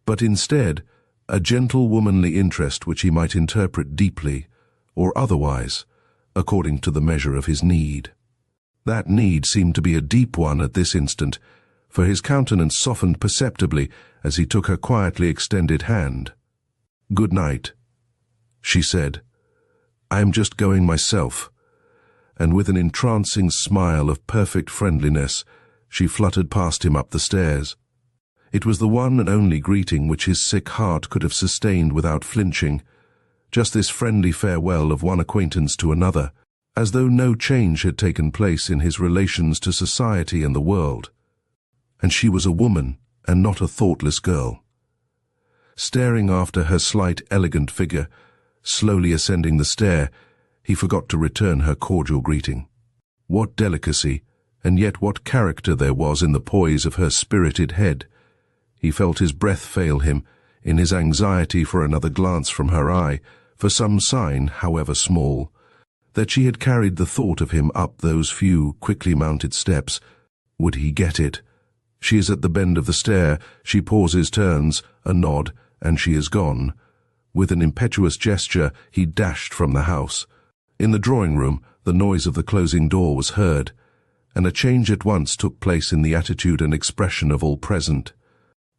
but instead a gentle womanly interest which he might interpret deeply, or otherwise, according to the measure of his need. That need seemed to be a deep one at this instant, for his countenance softened perceptibly as he took her quietly extended hand. "Good night," she said. "I am just going myself." And with an entrancing smile of perfect friendliness, she fluttered past him up the stairs. It was the one and only greeting which his sick heart could have sustained without flinching, just this friendly farewell of one acquaintance to another, as though no change had taken place in his relations to society and the world. And she was a woman, and not a thoughtless girl. Staring after her slight, elegant figure, slowly ascending the stair, he forgot to return her cordial greeting. What delicacy, and yet what character there was in the poise of her spirited head! He felt his breath fail him, in his anxiety for another glance from her eye, for some sign, however small, that she had carried the thought of him up those few quickly mounted steps. Would he get it? She is at the bend of the stair, she pauses, turns, a nod, and she is gone. With an impetuous gesture, he dashed from the house. In the drawing-room, the noise of the closing door was heard, and a change at once took place in the attitude and expression of all present.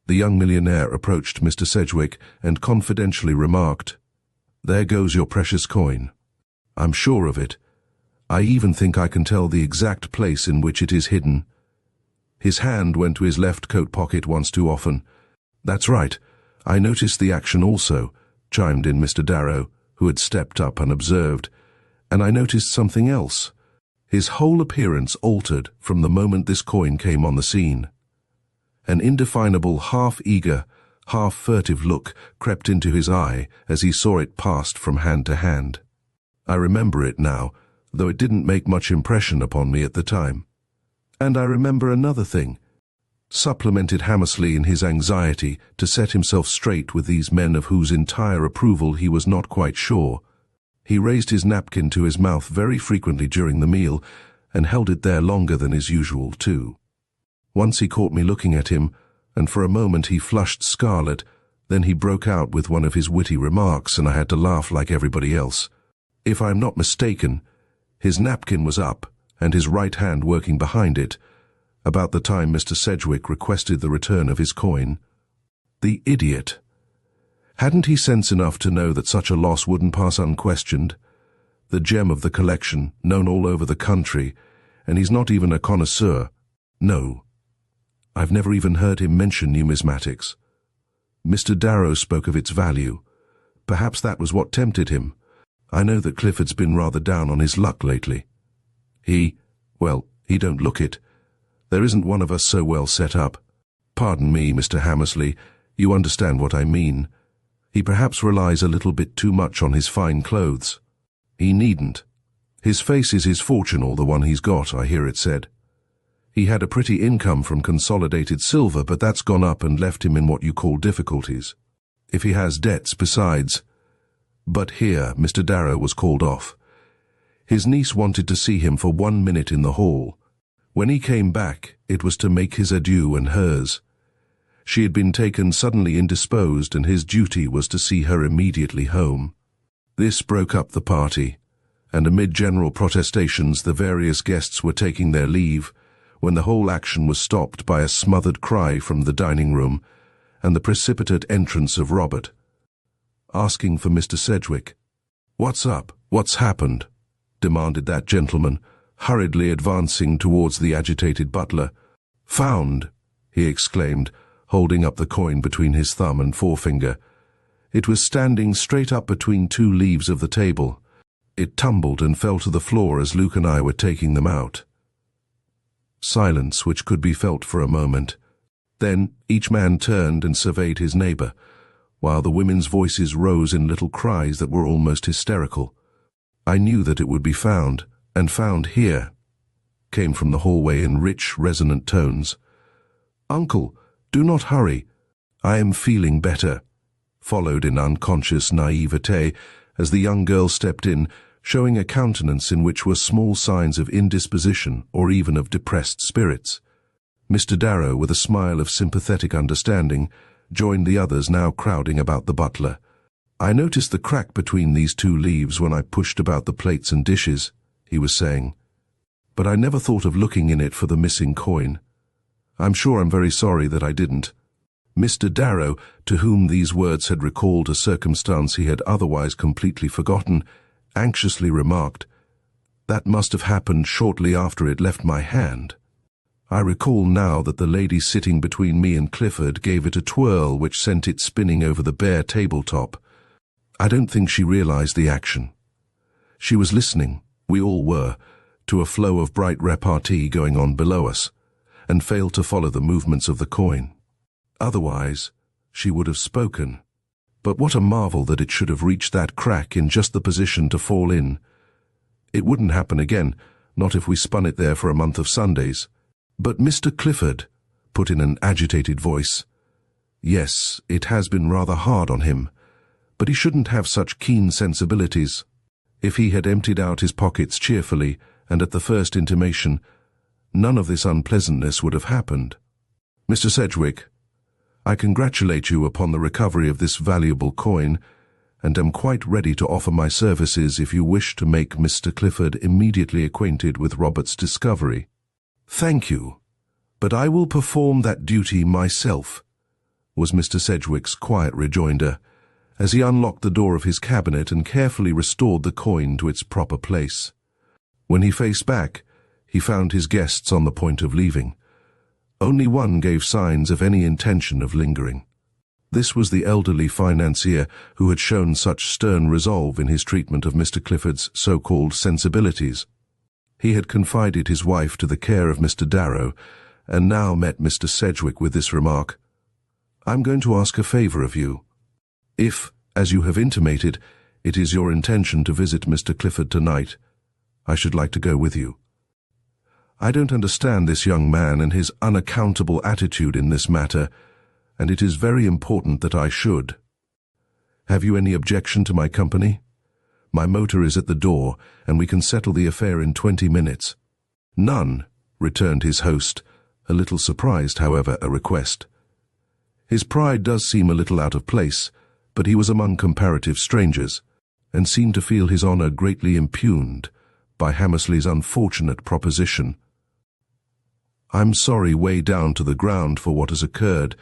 The young millionaire approached Mr. Sedgwick and confidentially remarked, "There goes your precious coin. I'm sure of it. I even think I can tell the exact place in which it is hidden." His hand went to his left coat pocket once too often. "That's right. I noticed the action also," chimed in Mr. Darrow, who had stepped up unobserved. "And I noticed something else. His whole appearance altered from the moment this coin came on the scene. An indefinable half-eager, half-furtive look crept into his eye as he saw it passed from hand to hand. I remember it now, though it didn't make much impression upon me at the time. And I remember another thing. supplemented Hammersley in his anxiety to set himself straight with these men of whose entire approval he was not quite sure. He raised his napkin to his mouth very frequently during the meal, and held it there longer than is usual, too. Once he caught me looking at him, and for a moment he flushed scarlet. Then he broke out with one of his witty remarks, and I had to laugh like everybody else. If I am not mistaken, his napkin was up, and his right hand working behind it, about the time Mr. Sedgwick requested the return of his coin. The idiot! Hadn't he sense enough to know that such a loss wouldn't pass unquestioned? The gem of the collection, known all over the country, and he's not even a connoisseur. No. I've never even heard him mention numismatics. Mr. Darrow spoke of its value. Perhaps that was what tempted him. I know that Clifford's been rather down on his luck lately. He don't look it. There isn't one of us so well set up. Pardon me, Mr. Hammersley, you understand what I mean. He perhaps relies a little bit too much on his fine clothes. He needn't. His face is his fortune, or the one he's got, I hear it said. He had a pretty income from Consolidated Silver, but that's gone up and left him in what you call difficulties. If he has debts besides. But here Mr. Darrow was called off. His niece wanted to see him for 1 minute in the hall. When he came back, it was to make his adieu and hers. She had been taken suddenly indisposed, and his duty was to see her immediately home. This broke up the party, and amid general protestations the various guests were taking their leave, when the whole action was stopped by a smothered cry from the dining room and the precipitate entrance of Robert, asking for Mr. Sedgwick. "What's up? What's happened?" demanded that gentleman, hurriedly advancing towards the agitated butler. "Found!" he exclaimed, holding up the coin between his thumb and forefinger. It was standing straight up between 2 leaves of the table. It tumbled and fell to the floor as Luke and I were taking them out. Silence which could be felt for a moment. Then each man turned and surveyed his neighbor, while the women's voices rose in little cries that were almost hysterical. I knew that it would be found, and found here, came from the hallway in rich, resonant tones. "Uncle, do not hurry. I am feeling better," followed in unconscious naivete as the young girl stepped in, showing a countenance in which were small signs of indisposition or even of depressed spirits. Mr. Darrow, with a smile of sympathetic understanding, joined the others now crowding about the butler. "I noticed the crack between these 2 leaves when I pushed about the plates and dishes," he was saying, "but I never thought of looking in it for the missing coin. I'm sure I'm very sorry that I didn't." Mr. Darrow, to whom these words had recalled a circumstance he had otherwise completely forgotten, anxiously remarked, "That must have happened shortly after it left my hand. I recall now that the lady sitting between me and Clifford gave it a twirl which sent it spinning over the bare tabletop. I don't think she realized the action. She was listening, we all were, to a flow of bright repartee going on below us, and failed to follow the movements of the coin. Otherwise, she would have spoken. But what a marvel that it should have reached that crack in just the position to fall in. It wouldn't happen again, not if we spun it there for a month of Sundays. But Mr. Clifford," put in an agitated voice. "Yes, it has been rather hard on him, but he shouldn't have such keen sensibilities. If he had emptied out his pockets cheerfully and at the first intimation, none of this unpleasantness would have happened. Mr. Sedgwick, I congratulate you upon the recovery of this valuable coin, and am quite ready to offer my services if you wish to make Mr. Clifford immediately acquainted with Robert's discovery." "Thank you, but I will perform that duty myself," was Mr. Sedgwick's quiet rejoinder, as he unlocked the door of his cabinet and carefully restored the coin to its proper place. When he faced back, he found his guests on the point of leaving. Only one gave signs of any intention of lingering. This was the elderly financier who had shown such stern resolve in his treatment of Mr. Clifford's so-called sensibilities. He had confided his wife to the care of Mr. Darrow, and now met Mr. Sedgwick with this remark, "I'm going to ask a favor of you. If, as you have intimated, it is your intention to visit Mr. Clifford tonight, I should like to go with you." I don't understand this young man and his unaccountable attitude in this matter, and it is very important that I should. Have you any objection to my company? My motor is at the door, and we can settle the affair in 20 minutes. None, returned his host, a little surprised, however, at a request. His pride does seem a little out of place, but he was among comparative strangers, and seemed to feel his honour greatly impugned by Hammersley's unfortunate proposition. I'm sorry way down to the ground for what has occurred,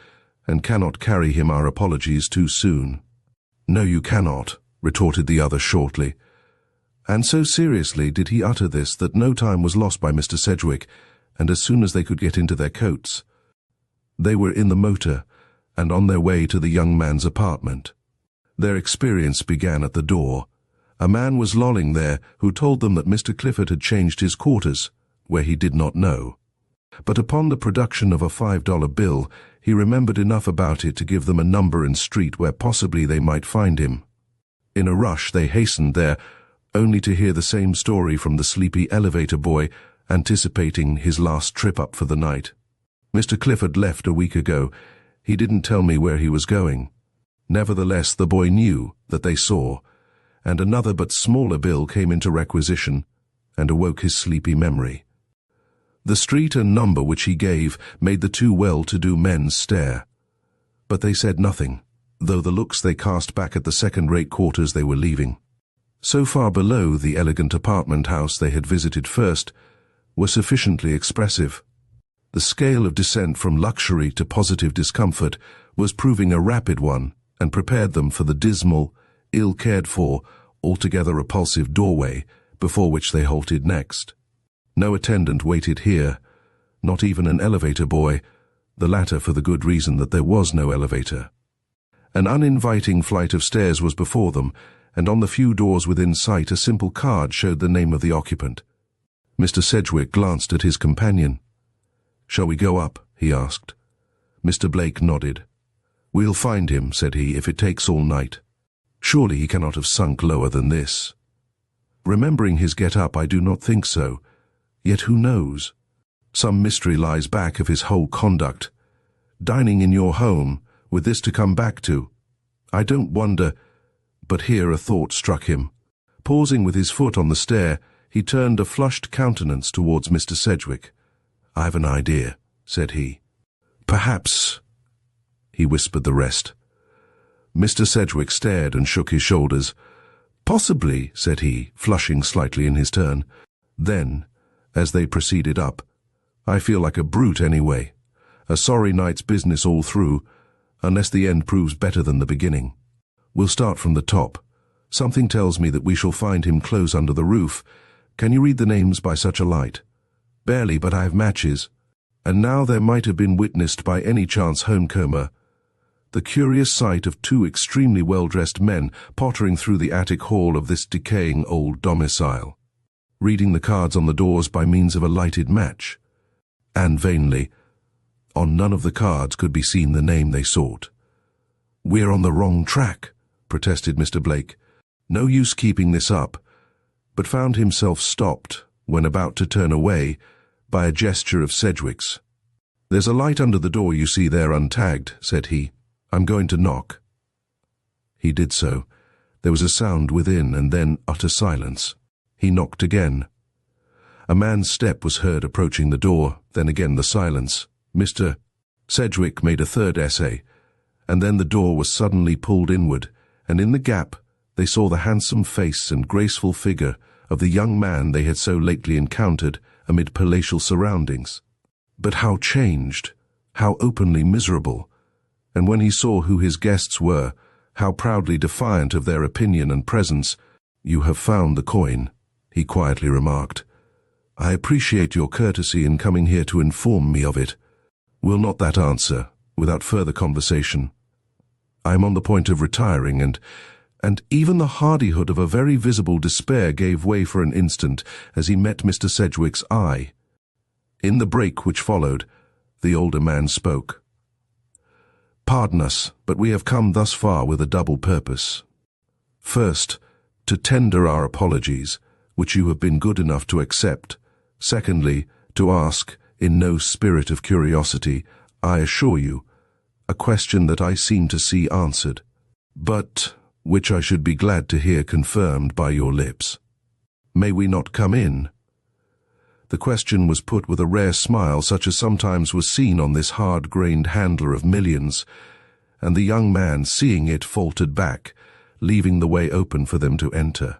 and cannot carry him our apologies too soon. No, you cannot, retorted the other shortly. And so seriously did he utter this that no time was lost by Mr. Sedgwick, and as soon as they could get into their coats, they were in the motor and on their way to the young man's apartment. Their experience began at the door. A man was lolling there who told them that Mr. Clifford had changed his quarters, where he did not know. But upon the production of a $5 bill, he remembered enough about it to give them a number and street where possibly they might find him. In a rush they hastened there, only to hear the same story from the sleepy elevator boy, anticipating his last trip up for the night. Mr. Clifford left a week ago. He didn't tell me where he was going. Nevertheless, the boy knew that they saw, and another but smaller bill came into requisition and awoke his sleepy memory. The street and number which he gave made the two well-to-do men stare. But they said nothing, though the looks they cast back at the second-rate quarters they were leaving, so far below the elegant apartment house they had visited first, were sufficiently expressive. The scale of descent from luxury to positive discomfort was proving a rapid one, and prepared them for the dismal, ill-cared-for, altogether repulsive doorway before which they halted next. No attendant waited here, not even an elevator boy, the latter for the good reason that there was no elevator. An uninviting flight of stairs was before them, and on the few doors within sight a simple card showed the name of the occupant. Mr. Sedgwick glanced at his companion. "Shall we go up?" he asked. Mr. Blake nodded. "We'll find him," said he, "if it takes all night. Surely he cannot have sunk lower than this." Remembering his get-up, I do not think so. Yet who knows? Some mystery lies back of his whole conduct. Dining in your home, with this to come back to. I don't wonder. But here a thought struck him. Pausing with his foot on the stair, he turned a flushed countenance towards Mr. Sedgwick. "I've an idea," said he. "Perhaps—" he whispered the rest. Mr. Sedgwick stared and shook his shoulders. "Possibly," said he, flushing slightly in his turn. Then, as they proceeded up, "I feel like a brute anyway. A sorry night's business all through, unless the end proves better than the beginning. We'll start from the top. Something tells me that we shall find him close under the roof. Can you read the names by such a light?" "Barely, but I have matches." And now there might have been witnessed by any chance homecomer the curious sight of two extremely well-dressed men pottering through the attic hall of this decaying old domicile, reading the cards on the doors by means of a lighted match. And vainly. On none of the cards could be seen the name they sought. "We're on the wrong track," protested Mr. Blake. No use keeping this up, but found himself stopped, when about to turn away, by a gesture of Sedgwick's. "There's a light under the door you see there untagged," said he. "I'm going to knock." He did so. There was a sound within, and then utter silence. He knocked again. A man's step was heard approaching the door, then again the silence. Mr. Sedgwick made a third essay, and then the door was suddenly pulled inward, and in the gap they saw the handsome face and graceful figure of the young man they had so lately encountered amid palatial surroundings. But how changed, how openly miserable, and when he saw who his guests were, how proudly defiant of their opinion and presence. "You have found the coin," he quietly remarked. "I appreciate your courtesy in coming here to inform me of it. Will not that answer, without further conversation? I am on the point of retiring, and even the hardihood of a very visible despair gave way for an instant as he met Mr. Sedgwick's eye. In the break which followed, the older man spoke. "Pardon us, but we have come thus far with a double purpose. First, to tender our apologies, which you have been good enough to accept. Secondly, to ask, in no spirit of curiosity, I assure you, a question that I seem to see answered, but which I should be glad to hear confirmed by your lips. May we not come in? The question was put with a rare smile such as sometimes was seen on this hard-grained handler of millions, and the young man, seeing it, faltered back, leaving the way open for them to enter.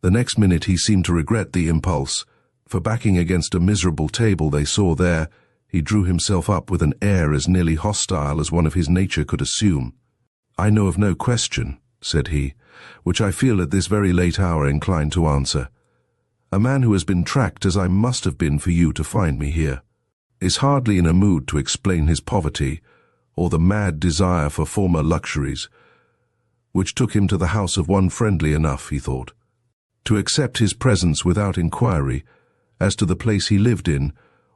The next minute he seemed to regret the impulse, for backing against a miserable table they saw there, he drew himself up with an air as nearly hostile as one of his nature could assume. "I know of no question," said he, "which I feel at this very late hour inclined to answer. A man who has been tracked as I must have been for you to find me here, is hardly in a mood to explain his poverty, or the mad desire for former luxuries, which took him to the house of one friendly enough, he thought, to accept his presence without inquiry as to the place he lived in,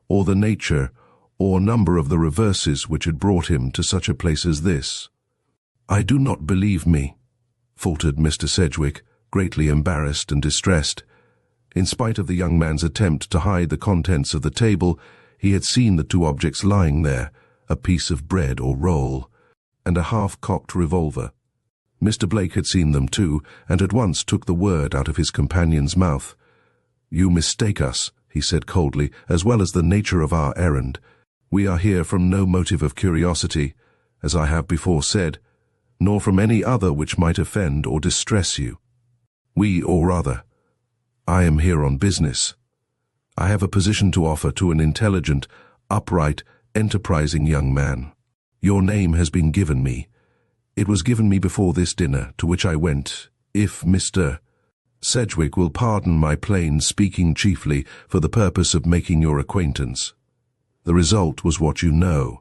or the nature or number of the reverses which had brought him to such a place as this." "I do not believe me," faltered Mr. Sedgwick, greatly embarrassed and distressed. In spite of the young man's attempt to hide the contents of the table, he had seen the two objects lying there, a piece of bread or roll, and a half-cocked revolver. Mr. Blake had seen them too, and at once took the word out of his companion's mouth. "You mistake us," he said coldly, "as well as the nature of our errand. We are here from no motive of curiosity, as I have before said, nor from any other which might offend or distress you. Or rather, I am here on business. I have a position to offer to an intelligent, upright, enterprising young man. Your name has been given me. It was given me before this dinner, to which I went, if Mr. Sedgwick will pardon my plain speaking chiefly for the purpose of making your acquaintance. The result was what you know.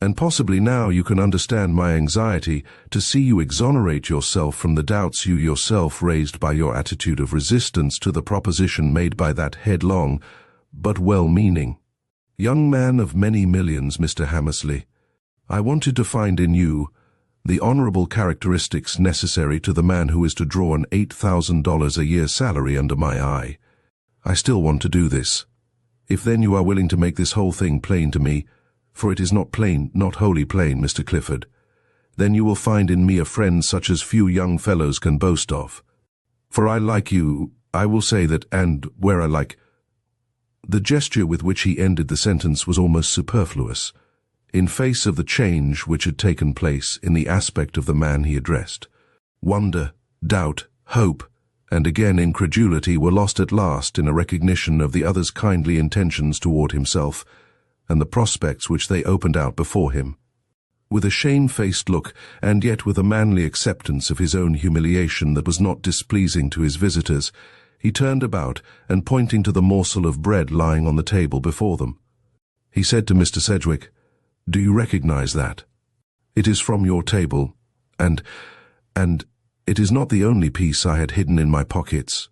And possibly now you can understand my anxiety to see you exonerate yourself from the doubts you yourself raised by your attitude of resistance to the proposition made by that headlong, but well-meaning young man of many millions, Mr. Hammersley. I wanted to find in you the honorable characteristics necessary to the man who is to draw an $8,000 a year salary under my eye. I still want to do this. If then you are willing to make this whole thing plain to me, for it is not plain, not wholly plain, Mr. Clifford, then you will find in me a friend such as few young fellows can boast of. For I like you, I will say that, and where I like—" The gesture with which he ended the sentence was almost superfluous, in face of the change which had taken place in the aspect of the man he addressed. Wonder, doubt, hope, and again incredulity were lost at last in a recognition of the other's kindly intentions toward himself, and the prospects which they opened out before him. With a shamefaced look, and yet with a manly acceptance of his own humiliation that was not displeasing to his visitors, he turned about, and pointing to the morsel of bread lying on the table before them, he said to Mr. Sedgwick, "Do you recognize that? It is from your table, and it is not the only piece I had hidden in my pockets.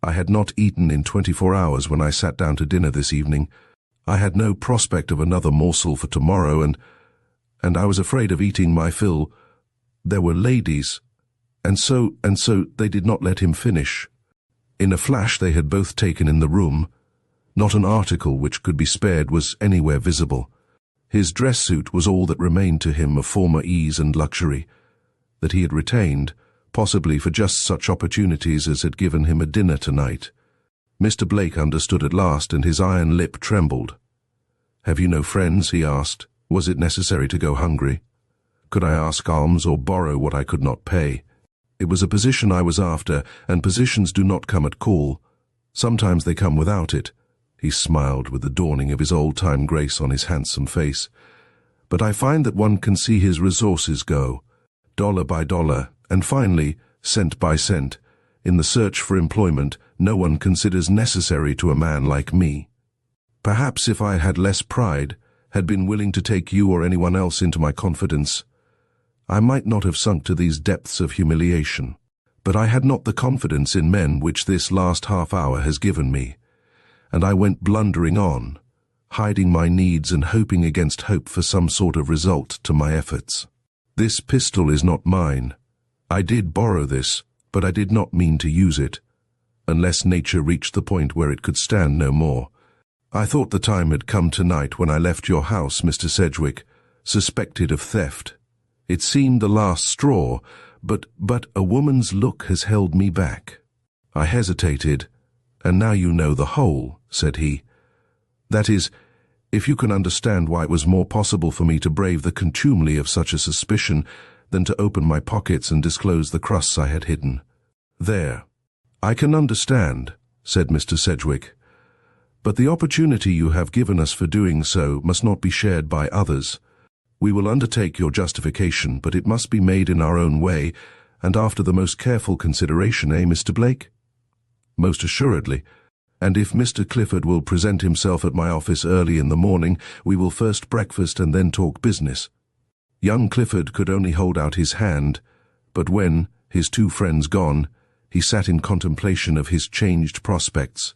I had not eaten in 24 hours when I sat down to dinner this evening. I had no prospect of another morsel for tomorrow, and I was afraid of eating my fill. There were ladies, and so they did not let him finish. In a flash they had both taken in the room. Not an article which could be spared was anywhere visible. His dress suit was all that remained to him of former ease and luxury, that he had retained, possibly for just such opportunities as had given him a dinner tonight. Mr. Blake understood at last, and his iron lip trembled. "Have you no friends?" he asked. "Was it necessary to go hungry? Could I ask alms or borrow what I could not pay? It was a position I was after, and positions do not come at call. Sometimes they come without it." He smiled with the dawning of his old-time grace on his handsome face. "But I find that one can see his resources go, dollar by dollar, and finally, cent by cent. In the search for employment, no one considers necessary to a man like me. Perhaps if I had less pride, had been willing to take you or anyone else into my confidence, I might not have sunk to these depths of humiliation. But I had not the confidence in men which this last half-hour has given me, and I went blundering on, hiding my needs and hoping against hope for some sort of result to my efforts. This pistol is not mine. I did borrow this, but I did not mean to use it, unless nature reached the point where it could stand no more. "I thought the time had come tonight when I left your house, Mr. Sedgwick, suspected of theft. It seemed the last straw, but a woman's look has held me back." I hesitated. "And now you know the whole," said he. "That is, if you can understand why it was more possible for me to brave the contumely of such a suspicion than to open my pockets and disclose the crusts I had hidden." "There. I can understand," said Mr. Sedgwick. "But the opportunity you have given us for doing so must not be shared by others. We will undertake your justification, but it must be made in our own way, and after the most careful consideration, Mr. Blake?" "Most assuredly. And if Mr. Clifford will present himself at my office early in the morning, we will first breakfast and then talk business." Young Clifford could only hold out his hand, but when, his two friends gone, he sat in contemplation of his changed prospects.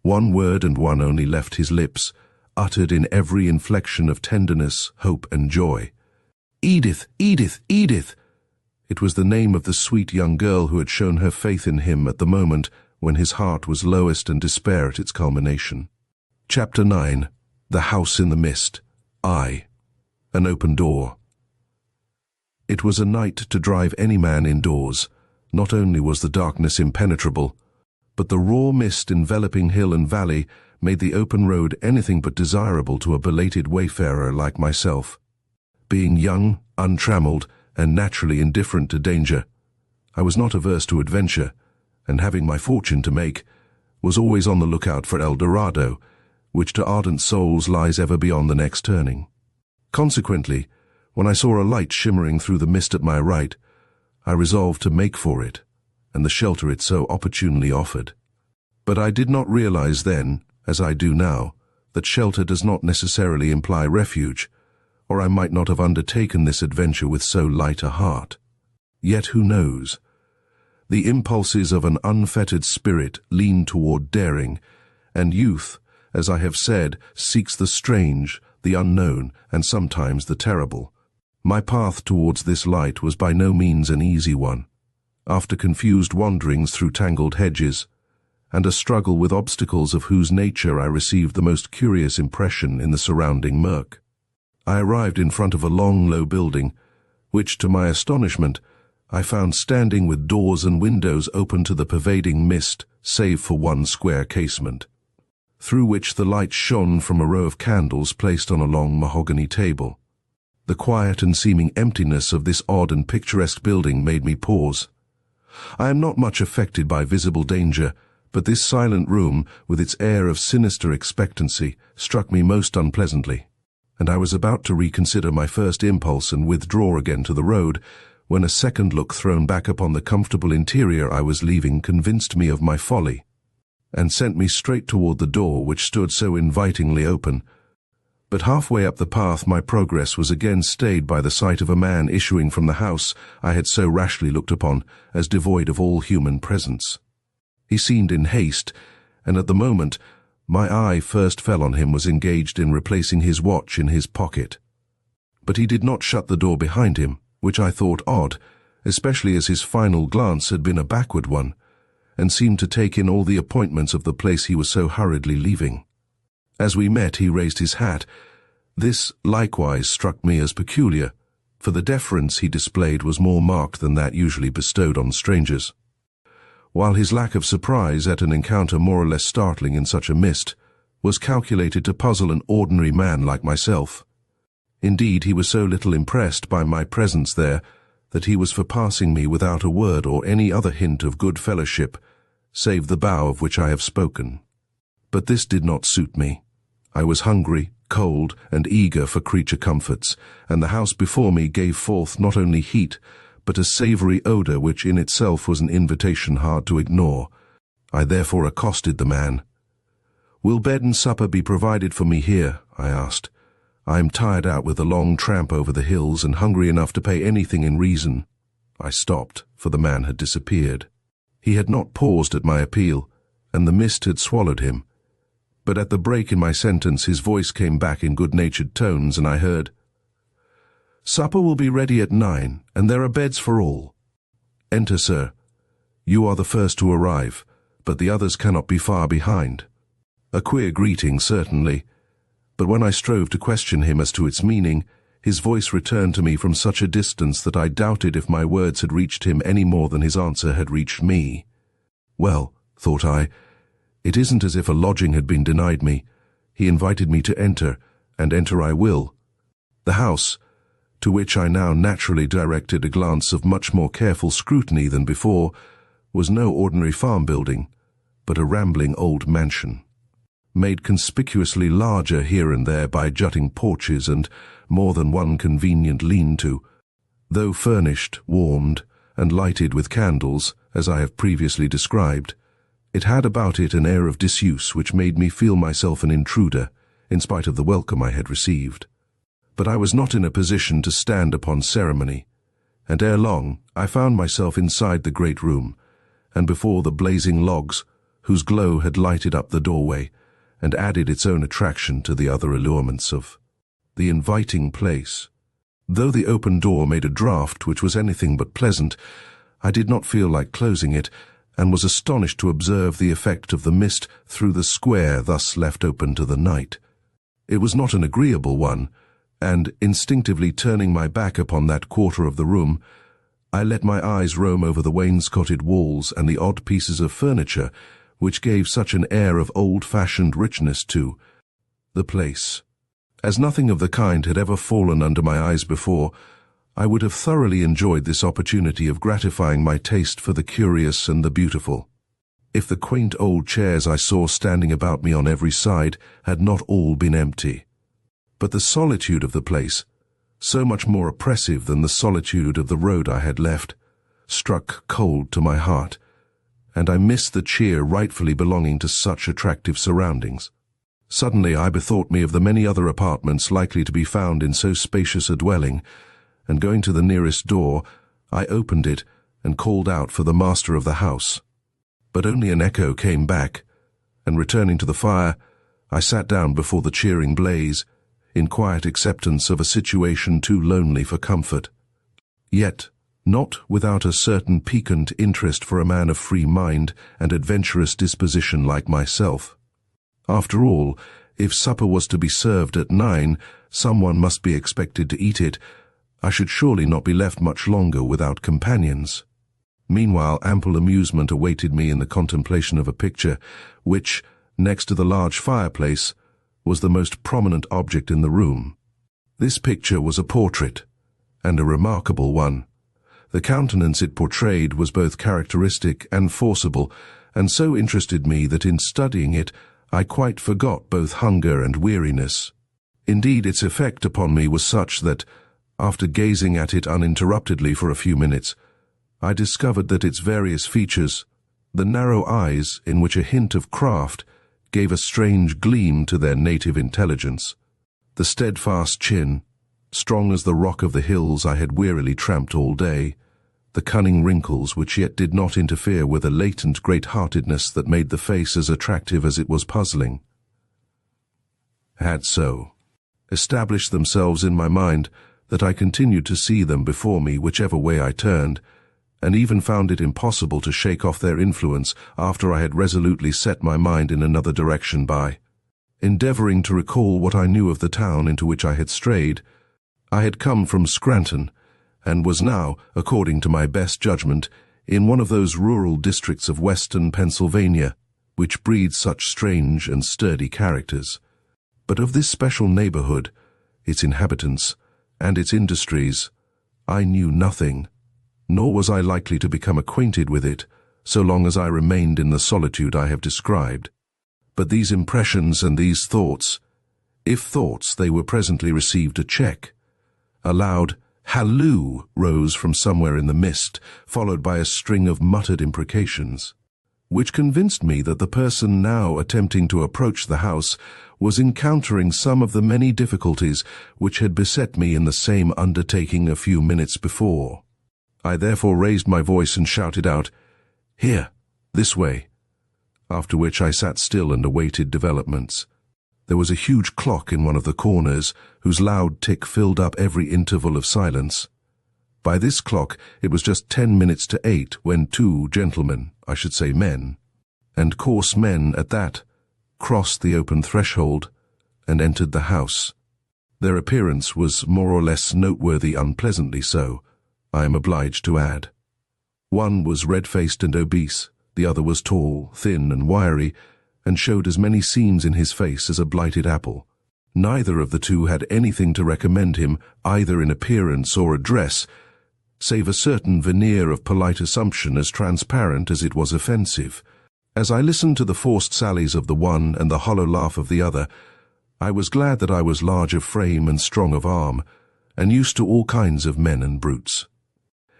One word and one only left his lips, uttered in every inflection of tenderness, hope, and joy. "Edith! Edith! Edith!" It was the name of the sweet young girl who had shown her faith in him at the moment when his heart was lowest and despair at its culmination. Chapter 9. The House in the Mist. An Open Door. It was a night to drive any man indoors. Not only was the darkness impenetrable, but the raw mist enveloping hill and valley made the open road anything but desirable to a belated wayfarer like myself. Being young, untrammeled, and naturally indifferent to danger, I was not averse to adventure, and having my fortune to make, was always on the lookout for El Dorado, which to ardent souls lies ever beyond the next turning. Consequently, when I saw a light shimmering through the mist at my right, I resolved to make for it, and the shelter it so opportunely offered. But I did not realize then, as I do now, that shelter does not necessarily imply refuge, or I might not have undertaken this adventure with so light a heart. Yet who knows? The impulses of an unfettered spirit lean toward daring, and youth, as I have said, seeks the strange, the unknown, and sometimes the terrible. My path towards this light was by no means an easy one. After confused wanderings through tangled hedges, and a struggle with obstacles of whose nature I received the most curious impression in the surrounding murk, I arrived in front of a long, low building, which, to my astonishment, I found standing with doors and windows open to the pervading mist, save for one square casement, through which the light shone from a row of candles placed on a long mahogany table. The quiet and seeming emptiness of this odd and picturesque building made me pause. I am not much affected by visible danger, but this silent room, with its air of sinister expectancy, struck me most unpleasantly, and I was about to reconsider my first impulse and withdraw again to the road, when a second look thrown back upon the comfortable interior I was leaving convinced me of my folly, and sent me straight toward the door which stood so invitingly open. But halfway up the path my progress was again stayed by the sight of a man issuing from the house I had so rashly looked upon as devoid of all human presence. He seemed in haste, and at the moment my eye first fell on him was engaged in replacing his watch in his pocket. But he did not shut the door behind him, which I thought odd, especially as his final glance had been a backward one, and seemed to take in all the appointments of the place he was so hurriedly leaving. As we met, he raised his hat. This likewise struck me as peculiar, for the deference he displayed was more marked than that usually bestowed on strangers, while his lack of surprise at an encounter more or less startling in such a mist was calculated to puzzle an ordinary man like myself. Indeed, he was so little impressed by my presence there that he was for passing me without a word or any other hint of good fellowship, save the bow of which I have spoken. But this did not suit me. I was hungry, cold, and eager for creature comforts, and the house before me gave forth not only heat, but a savory odor which in itself was an invitation hard to ignore. I therefore accosted the man. "Will bed and supper be provided for me here?" I asked. "I am tired out with a long tramp over the hills and hungry enough to pay anything in reason." I stopped, for the man had disappeared. He had not paused at my appeal, and the mist had swallowed him. But at the break in my sentence his voice came back in good-natured tones, and I heard, "Supper will be ready at 9, and there are beds for all. Enter, sir. You are the first to arrive, but the others cannot be far behind." A queer greeting, certainly, but when I strove to question him as to its meaning, his voice returned to me from such a distance that I doubted if my words had reached him any more than his answer had reached me. Well, thought I, it isn't as if a lodging had been denied me. He invited me to enter, and enter I will. The house, to which I now naturally directed a glance of much more careful scrutiny than before, was no ordinary farm building, but a rambling old mansion, made conspicuously larger here and there by jutting porches and more than one convenient lean-to. Though furnished, warmed, and lighted with candles, as I have previously described, it had about it an air of disuse which made me feel myself an intruder, in spite of the welcome I had received. But I was not in a position to stand upon ceremony, and ere long I found myself inside the great room, and before the blazing logs, whose glow had lighted up the doorway, and added its own attraction to the other allurements of the inviting place. Though the open door made a draught which was anything but pleasant, I did not feel like closing it, and was astonished to observe the effect of the mist through the square thus left open to the night. It was not an agreeable one, and, instinctively turning my back upon that quarter of the room, I let my eyes roam over the wainscoted walls and the odd pieces of furniture which gave such an air of old-fashioned richness to the place. As nothing of the kind had ever fallen under my eyes before, I would have thoroughly enjoyed this opportunity of gratifying my taste for the curious and the beautiful, if the quaint old chairs I saw standing about me on every side had not all been empty. But the solitude of the place, so much more oppressive than the solitude of the road I had left, struck cold to my heart, and I missed the cheer rightfully belonging to such attractive surroundings. Suddenly I bethought me of the many other apartments likely to be found in so spacious a dwelling, and going to the nearest door, I opened it and called out for the master of the house. But only an echo came back, and returning to the fire, I sat down before the cheering blaze, in quiet acceptance of a situation too lonely for comfort, yet not without a certain piquant interest for a man of free mind and adventurous disposition like myself. After all, if supper was to be served at 9, someone must be expected to eat it. I should surely not be left much longer without companions. Meanwhile, ample amusement awaited me in the contemplation of a picture, which, next to the large fireplace, was the most prominent object in the room. This picture was a portrait, and a remarkable one. The countenance it portrayed was both characteristic and forcible, and so interested me that in studying it I quite forgot both hunger and weariness. Indeed, its effect upon me was such that, after gazing at it uninterruptedly for a few minutes, I discovered that its various features, the narrow eyes in which a hint of craft gave a strange gleam to their native intelligence, the steadfast chin, strong as the rock of the hills I had wearily tramped all day, the cunning wrinkles which yet did not interfere with a latent great-heartedness that made the face as attractive as it was puzzling, had so established themselves in my mind that I continued to see them before me whichever way I turned, and even found it impossible to shake off their influence after I had resolutely set my mind in another direction by endeavoring to recall what I knew of the town into which I had strayed. I had come from Scranton, and was now, according to my best judgment, in one of those rural districts of western Pennsylvania, which breed such strange and sturdy characters. But of this special neighborhood, its inhabitants, and its industries, I knew nothing, nor was I likely to become acquainted with it, so long as I remained in the solitude I have described. But these impressions and these thoughts, if thoughts they were presently received a check. A loud halloo rose from somewhere in the mist, followed by a string of muttered imprecations, which convinced me that the person now attempting to approach the house was encountering some of the many difficulties which had beset me in the same undertaking a few minutes before. I therefore raised my voice and shouted out, "Here, this way," after which I sat still and awaited developments. There was a huge clock in one of the corners, whose loud tick filled up every interval of silence. By this clock it was just 10 minutes to 8 when two gentlemen, I should say men, and coarse men at that, crossed the open threshold, and entered the house. Their appearance was more or less noteworthy, unpleasantly so, I am obliged to add. One was red-faced and obese, the other was tall, thin, and wiry, and showed as many seams in his face as a blighted apple. Neither of the two had anything to recommend him, either in appearance or address, save a certain veneer of polite assumption as transparent as it was offensive. As I listened to the forced sallies of the one and the hollow laugh of the other, I was glad that I was large of frame and strong of arm, and used to all kinds of men and brutes.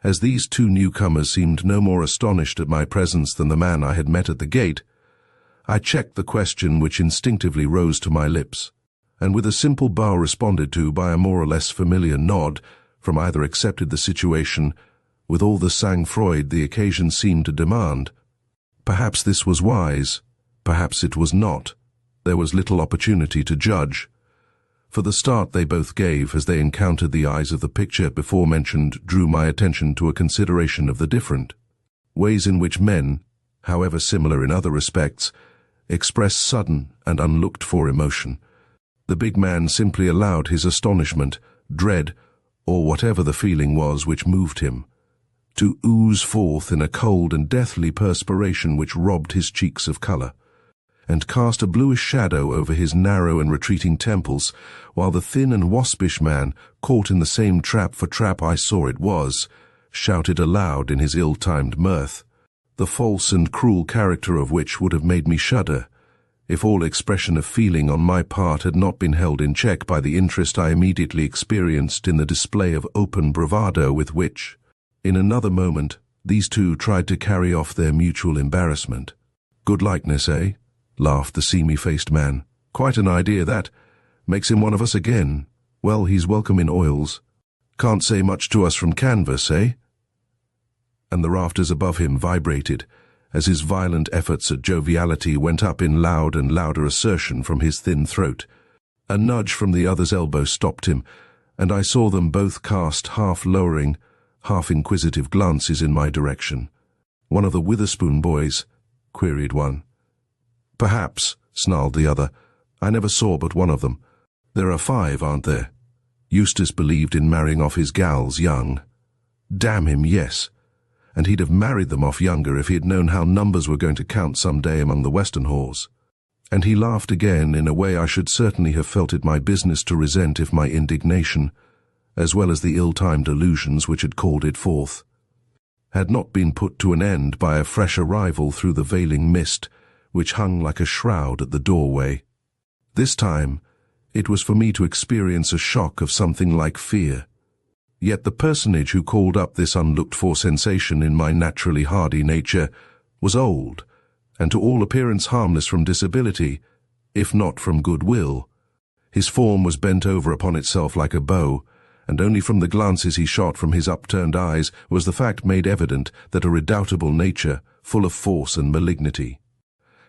As these two newcomers seemed no more astonished at my presence than the man I had met at the gate, I checked the question which instinctively rose to my lips, and with a simple bow responded to by a more or less familiar nod, from either accepted the situation with all the sang-froid the occasion seemed to demand. Perhaps this was wise, perhaps it was not. There was little opportunity to judge. For the start they both gave as they encountered the eyes of the picture before mentioned drew my attention to a consideration of the different ways in which men, however similar in other respects, express sudden and unlooked-for emotion. The big man simply allowed his astonishment, dread, or whatever the feeling was which moved him, to ooze forth in a cold and deathly perspiration which robbed his cheeks of colour, and cast a bluish shadow over his narrow and retreating temples, while the thin and waspish man, caught in the same trap for trap I saw it was, shouted aloud in his ill-timed mirth, the false and cruel character of which would have made me shudder, if all expression of feeling on my part had not been held in check by the interest I immediately experienced in the display of open bravado with which, in another moment, these two tried to carry off their mutual embarrassment. "Good likeness, eh?" laughed the seamy-faced man. "Quite an idea, that. Makes him one of us again. Well, he's welcome in oils. Can't say much to us from canvas, eh?" And the rafters above him vibrated, as his violent efforts at joviality went up in loud and louder assertion from his thin throat. A nudge from the other's elbow stopped him, and I saw them both cast half-lowering, half-inquisitive glances in my direction. "One of the Witherspoon boys?" queried one. "Perhaps," snarled the other. "I never saw but one of them. There are 5, aren't there? Eustace believed in marrying off his gals young." Damn him, yes. And he'd have married them off younger if he had known how numbers were going to count some day among the Western whores. And he laughed again in a way I should certainly have felt it my business to resent if my indignation, as well as the ill-timed allusions which had called it forth, had not been put to an end by a fresh arrival through the veiling mist which hung like a shroud at the doorway. This time, it was for me to experience a shock of something like fear. Yet the personage who called up this unlooked-for sensation in my naturally hardy nature was old, and to all appearance harmless from disability, if not from goodwill. His form was bent over upon itself like a bow, and only from the glances he shot from his upturned eyes was the fact made evident that a redoubtable nature, full of force and malignity,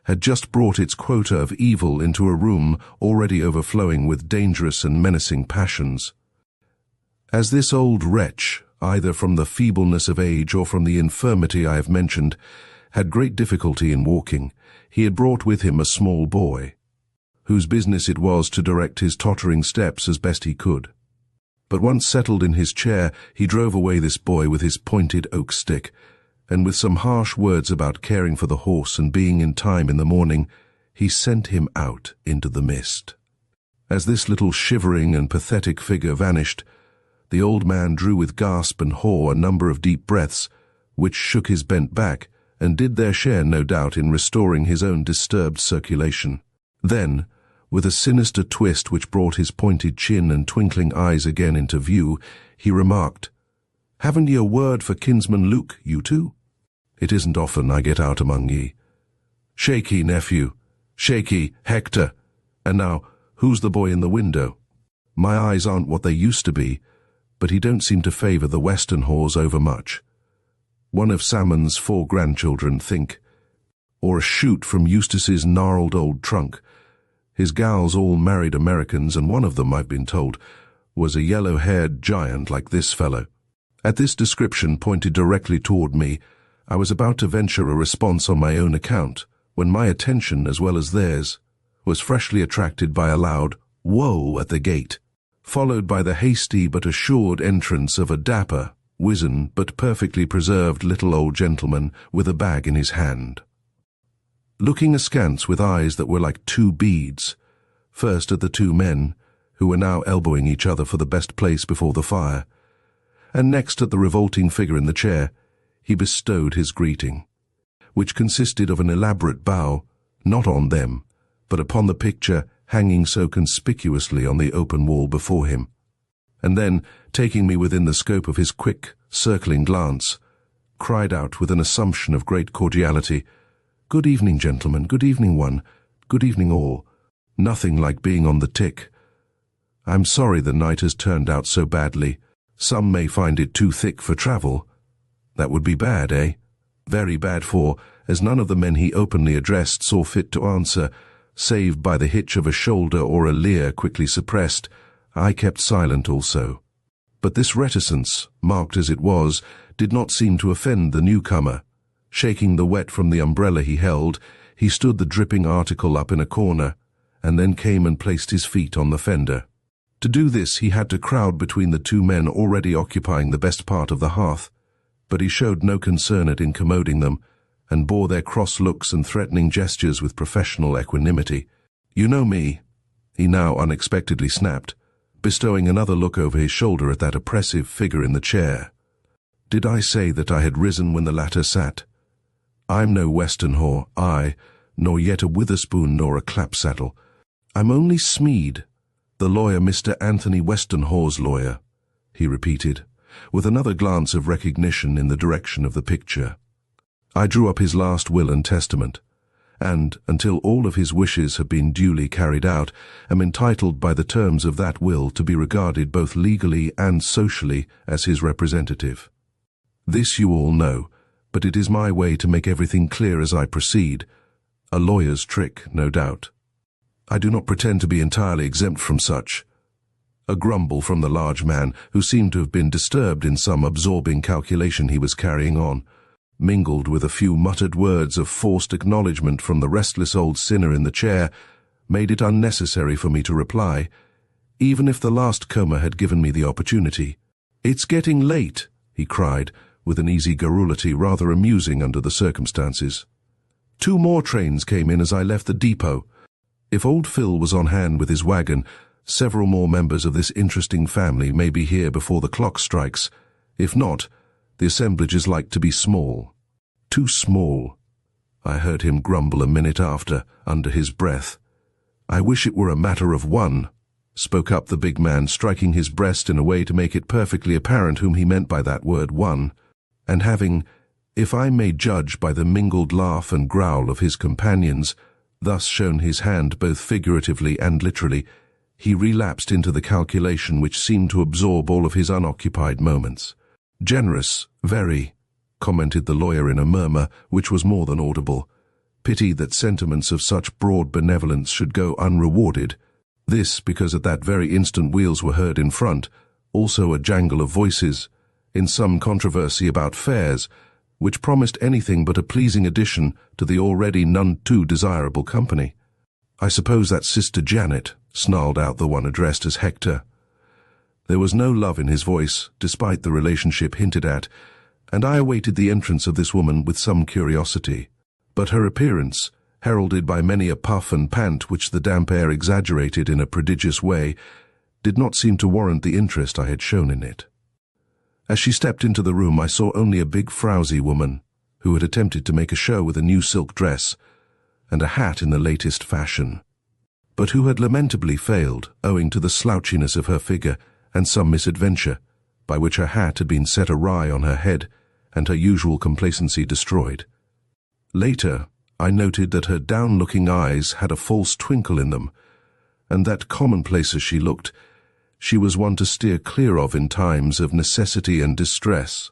had just brought its quota of evil into a room already overflowing with dangerous and menacing passions. As this old wretch, either from the feebleness of age or from the infirmity I have mentioned, had great difficulty in walking, he had brought with him a small boy, whose business it was to direct his tottering steps as best he could. But once settled in his chair, he drove away this boy with his pointed oak stick, and with some harsh words about caring for the horse and being in time in the morning, he sent him out into the mist. As this little shivering and pathetic figure vanished, the old man drew with gasp and haw a number of deep breaths, which shook his bent back, and did their share, no doubt, in restoring his own disturbed circulation. Then, with a sinister twist which brought his pointed chin and twinkling eyes again into view, he remarked, "Haven't ye a word for kinsman Luke, you two? It isn't often I get out among ye. Shaky, nephew. Shaky, Hector. And now, who's the boy in the window? My eyes aren't what they used to be, but he don't seem to favour the Western whores overmuch. One of Salmon's 4 grandchildren, think, or a shoot from Eustace's gnarled old trunk. His gals all married Americans, and one of them, I've been told, was a yellow-haired giant like this fellow." At this description pointed directly toward me, I was about to venture a response on my own account, when my attention, as well as theirs, was freshly attracted by a loud "whoa" at the gate, followed by the hasty but assured entrance of a dapper, wizen but perfectly preserved little old gentleman with a bag in his hand. Looking askance with eyes that were like two beads, first at the two men, who were now elbowing each other for the best place before the fire, and next at the revolting figure in the chair, he bestowed his greeting, which consisted of an elaborate bow, not on them, but upon the picture hanging so conspicuously on the open wall before him, and then, taking me within the scope of his quick, circling glance, cried out with an assumption of great cordiality, "Good evening, gentlemen, good evening one, good evening all. Nothing like being on the tick. I'm sorry the night has turned out so badly. Some may find it too thick for travel. That would be bad, eh? Very bad for, as none of the men he openly addressed saw fit to answer, save by the hitch of a shoulder or a leer quickly suppressed. I kept silent also. But this reticence, marked as it was, did not seem to offend the newcomer. Shaking the wet from the umbrella he held, he stood the dripping article up in a corner, and then came and placed his feet on the fender. To do this he had to crowd between the two men already occupying the best part of the hearth, but he showed no concern at incommoding them, and bore their cross looks and threatening gestures with professional equanimity. "You know me," he now unexpectedly snapped, bestowing another look over his shoulder at that oppressive figure in the chair. "Did I say that I had risen when the latter sat? I'm no western whore, nor yet a witherspoon nor a clapsaddle. I'm only Smead, the lawyer Mr. Anthony Westonhaugh's lawyer," he repeated, with another glance of recognition in the direction of the picture. "I drew up his last will and testament, and, until all of his wishes have been duly carried out, am entitled by the terms of that will to be regarded both legally and socially as his representative. This you all know, but it is my way to make everything clear as I proceed, a lawyer's trick, no doubt. I do not pretend to be entirely exempt from such." A grumble from the large man, who seemed to have been disturbed in some absorbing calculation he was carrying on, mingled with a few muttered words of forced acknowledgment from the restless old sinner in the chair, made it unnecessary for me to reply, even if the last comer had given me the opportunity. "It's getting late," he cried, with an easy garrulity rather amusing under the circumstances. "2 more trains came in as I left the depot. If old Phil was on hand with his wagon, several more members of this interesting family may be here before the clock strikes. If not, the assemblage is like to be small." "Too small," I heard him grumble a minute after, under his breath. "I wish it were a matter of 1, spoke up the big man, striking his breast in a way to make it perfectly apparent whom he meant by that word 1, and having, if I may judge by the mingled laugh and growl of his companions, thus shown his hand both figuratively and literally, he relapsed into the calculation which seemed to absorb all of his unoccupied moments. "Generous, very," commented the lawyer in a murmur which was more than audible. "Pity that sentiments of such broad benevolence should go unrewarded." This because at that very instant wheels were heard in front, also a jangle of voices, in some controversy about fares, which promised anything but a pleasing addition to the already none too desirable company. "I suppose that's Sister Janet," snarled out the one addressed as Hector. There was no love in his voice, despite the relationship hinted at, and I awaited the entrance of this woman with some curiosity. But her appearance, heralded by many a puff and pant which the damp air exaggerated in a prodigious way, did not seem to warrant the interest I had shown in it. As she stepped into the room, I saw only a big frowsy woman, who had attempted to make a show with a new silk dress, and a hat in the latest fashion, but who had lamentably failed, owing to the slouchiness of her figure and some misadventure, by which her hat had been set awry on her head and her usual complacency destroyed. Later, I noted that her down-looking eyes had a false twinkle in them, and that, commonplace as she looked, she was one to steer clear of in times of necessity and distress.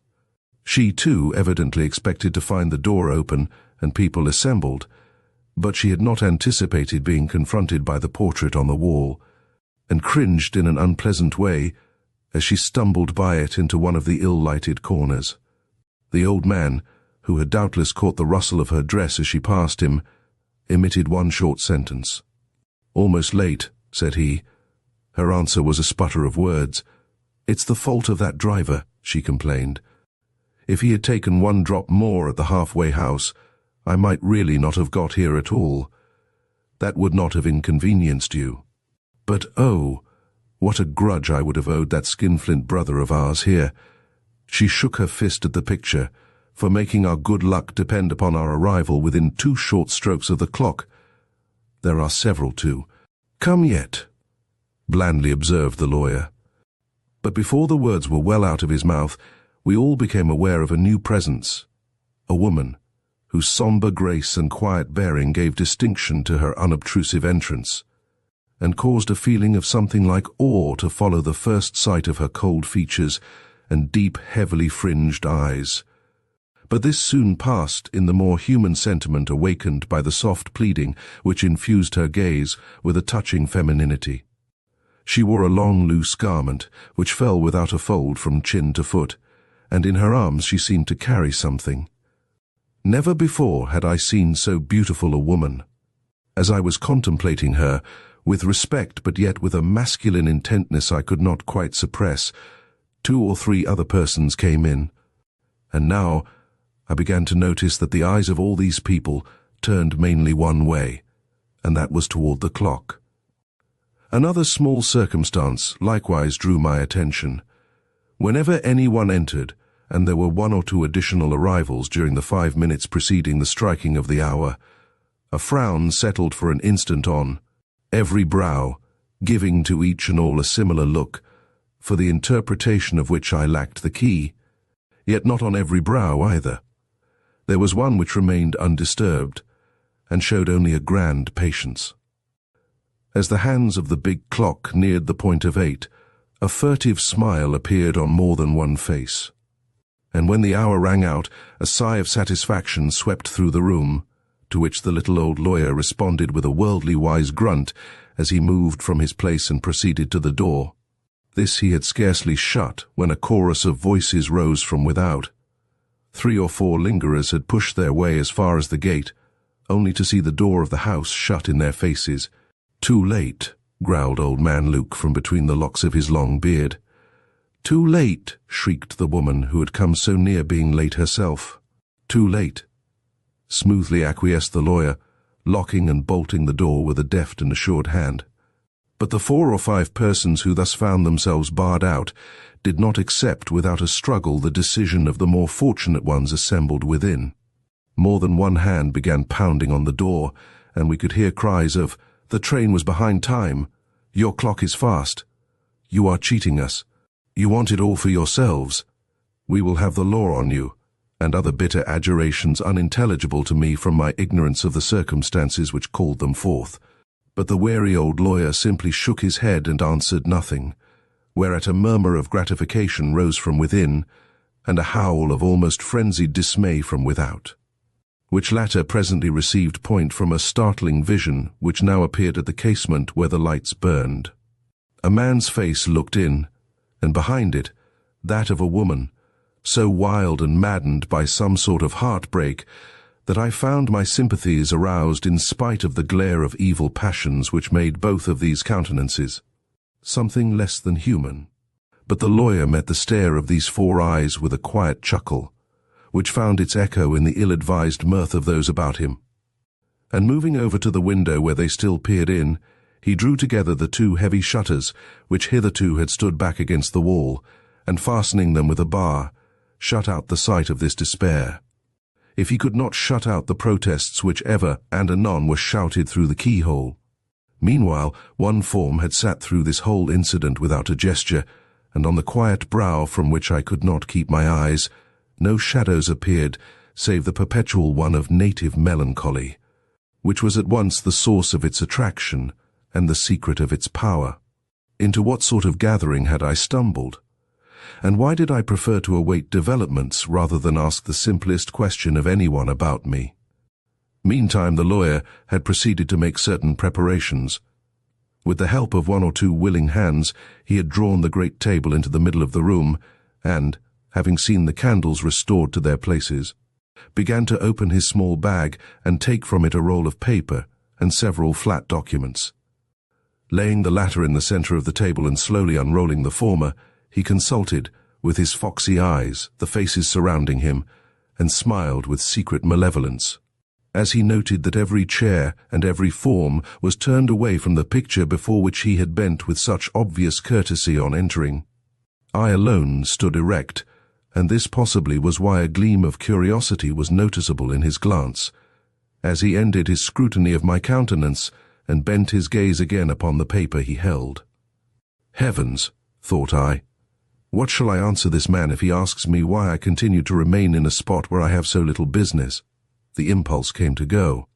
She, too, evidently expected to find the door open and people assembled, but she had not anticipated being confronted by the portrait on the wall, and cringed in an unpleasant way as she stumbled by it into one of the ill-lighted corners. The old man, who had doubtless caught the rustle of her dress as she passed him, emitted one short sentence. "Almost late," said he. Her answer was a sputter of words. "It's the fault of that driver," she complained. "If he had taken one drop more at the halfway house, I might really not have got here at all. That would not have inconvenienced you. But oh, what a grudge I would have owed that skinflint brother of ours here." She shook her fist at the picture, "for making our good luck depend upon our arrival within 2 short strokes of the clock. There are several too. Come yet," blandly observed the lawyer. But before the words were well out of his mouth, we all became aware of a new presence, a woman, whose sombre grace and quiet bearing gave distinction to her unobtrusive entrance, and caused a feeling of something like awe to follow the first sight of her cold features and deep, heavily fringed eyes. But this soon passed in the more human sentiment awakened by the soft pleading which infused her gaze with a touching femininity. She wore a long, loose garment, which fell without a fold from chin to foot, and in her arms she seemed to carry something. Never before had I seen so beautiful a woman. As I was contemplating her, with respect but yet with a masculine intentness I could not quite suppress, 2 or 3 other persons came in, and now I began to notice that the eyes of all these people turned mainly one way, and that was toward the clock. Another small circumstance likewise drew my attention. Whenever anyone entered, and there were 1 or 2 additional arrivals during the 5 minutes preceding the striking of the hour, a frown settled for an instant on every brow, giving to each and all a similar look, for the interpretation of which I lacked the key, yet not on every brow either. There was one which remained undisturbed, and showed only a grand patience. As the hands of the big clock neared the point of 8, a furtive smile appeared on more than one face. And when the hour rang out, a sigh of satisfaction swept through the room, to which the little old lawyer responded with a worldly wise grunt as he moved from his place and proceeded to the door. This he had scarcely shut when a chorus of voices rose from without. 3 or 4 lingerers had pushed their way as far as the gate, only to see the door of the house shut in their faces. "Too late," growled old man Luke from between the locks of his long beard. "Too late," shrieked the woman who had come so near being late herself. "Too late," smoothly acquiesced the lawyer, locking and bolting the door with a deft and assured hand. But the 4 or 5 persons who thus found themselves barred out did not accept without a struggle the decision of the more fortunate ones assembled within. More than one hand began pounding on the door, and we could hear cries of, "The train was behind time," "Your clock is fast," "You are cheating us," "You want it all for yourselves," "We will have the law on you," and other bitter adjurations unintelligible to me from my ignorance of the circumstances which called them forth. But the wary old lawyer simply shook his head and answered nothing, whereat a murmur of gratification rose from within, and a howl of almost frenzied dismay from without, which latter presently received point from a startling vision which now appeared at the casement where the lights burned. A man's face looked in, and behind it, that of a woman, so wild and maddened by some sort of heartbreak that I found my sympathies aroused in spite of the glare of evil passions which made both of these countenances something less than human. But the lawyer met the stare of these 4 eyes with a quiet chuckle, which found its echo in the ill-advised mirth of those about him. And moving over to the window where they still peered in, he drew together the 2 heavy shutters which hitherto had stood back against the wall, and fastening them with a bar, shut out the sight of this despair. If he could not shut out the protests which ever and anon were shouted through the keyhole. Meanwhile, one form had sat through this whole incident without a gesture, and on the quiet brow from which I could not keep my eyes, no shadows appeared save the perpetual one of native melancholy, which was at once the source of its attraction and the secret of its power. Into what sort of gathering had I stumbled? And why did I prefer to await developments rather than ask the simplest question of anyone about me? Meantime, the lawyer had proceeded to make certain preparations. With the help of 1 or 2 willing hands, he had drawn the great table into the middle of the room, and, having seen the candles restored to their places, began to open his small bag and take from it a roll of paper and several flat documents. Laying the latter in the center of the table and slowly unrolling the former, he consulted, with his foxy eyes, the faces surrounding him, and smiled with secret malevolence. As he noted that every chair and every form was turned away from the picture before which he had bent with such obvious courtesy on entering. I alone stood erect, and this possibly was why a gleam of curiosity was noticeable in his glance, as he ended his scrutiny of my countenance and bent his gaze again upon the paper he held. Heavens, thought I, what shall I answer this man if he asks me why I continue to remain in a spot where I have so little business? The impulse came to go.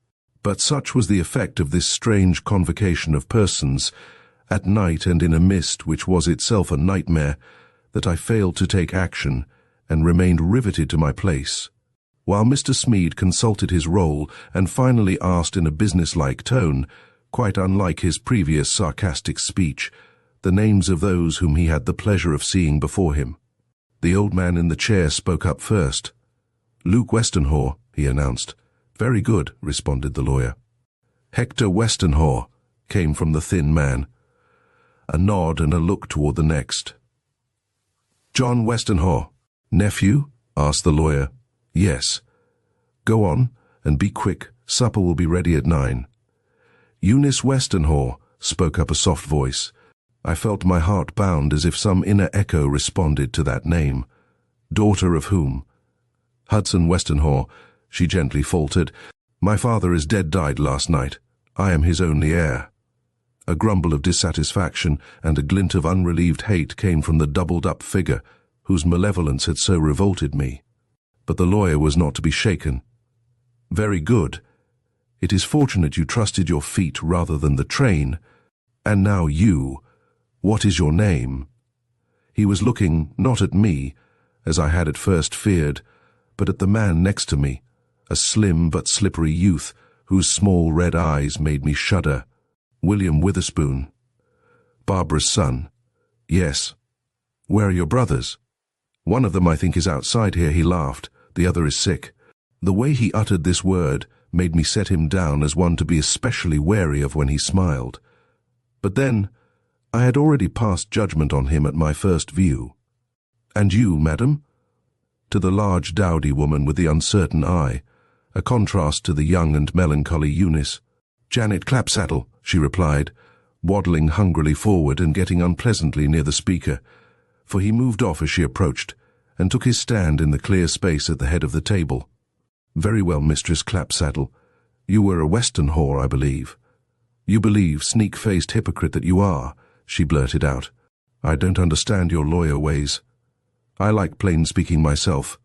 But such was the effect of this strange convocation of persons, at night and in a mist which was itself a nightmare, that I failed to take action and remained riveted to my place, while Mr. Smead consulted his roll and finally asked in a businesslike tone, quite unlike his previous sarcastic speech, the names of those whom he had the pleasure of seeing before him. The old man in the chair spoke up first. "Luke Westenhaw," he announced. "Very good," responded the lawyer. "Hector Westenhaw," came from the thin man. A nod and a look toward the next. "John Westenhaw." "Nephew?" asked the lawyer. "Yes." "Go on, and be quick. Supper will be ready at 9. "Eunice Westenhaw," spoke up a soft voice. I felt my heart bound as if some inner echo responded to that name. "Daughter of whom?" "Hudson Westenhaw," she gently faltered. "My father is died last night. I am his only heir." A grumble of dissatisfaction and a glint of unrelieved hate came from the doubled-up figure whose malevolence had so revolted me. But the lawyer was not to be shaken. "Very good. It is fortunate you trusted your feet rather than the train. And now you, what is your name?" He was looking not at me, as I had at first feared, but at the man next to me, a slim but slippery youth whose small red eyes made me shudder. "William Witherspoon." "Barbara's son." "Yes." "Where are your brothers?" "One of them I think is outside here," he laughed. "The other is sick." The way he uttered this word made me set him down as one to be especially wary of when he smiled. But then, I had already passed judgment on him at my first view. "And you, madam?" To the large dowdy woman with the uncertain eye, a contrast to the young and melancholy Eunice. "Janet Clapsaddle," she replied, waddling hungrily forward and getting unpleasantly near the speaker, for he moved off as she approached, and took his stand in the clear space at the head of the table. "Very well, Mistress Clapsaddle. You were a Westenhaw, I believe." "You believe, sneak-faced hypocrite that you are," she blurted out. "I don't understand your lawyer ways. I like plain speaking myself.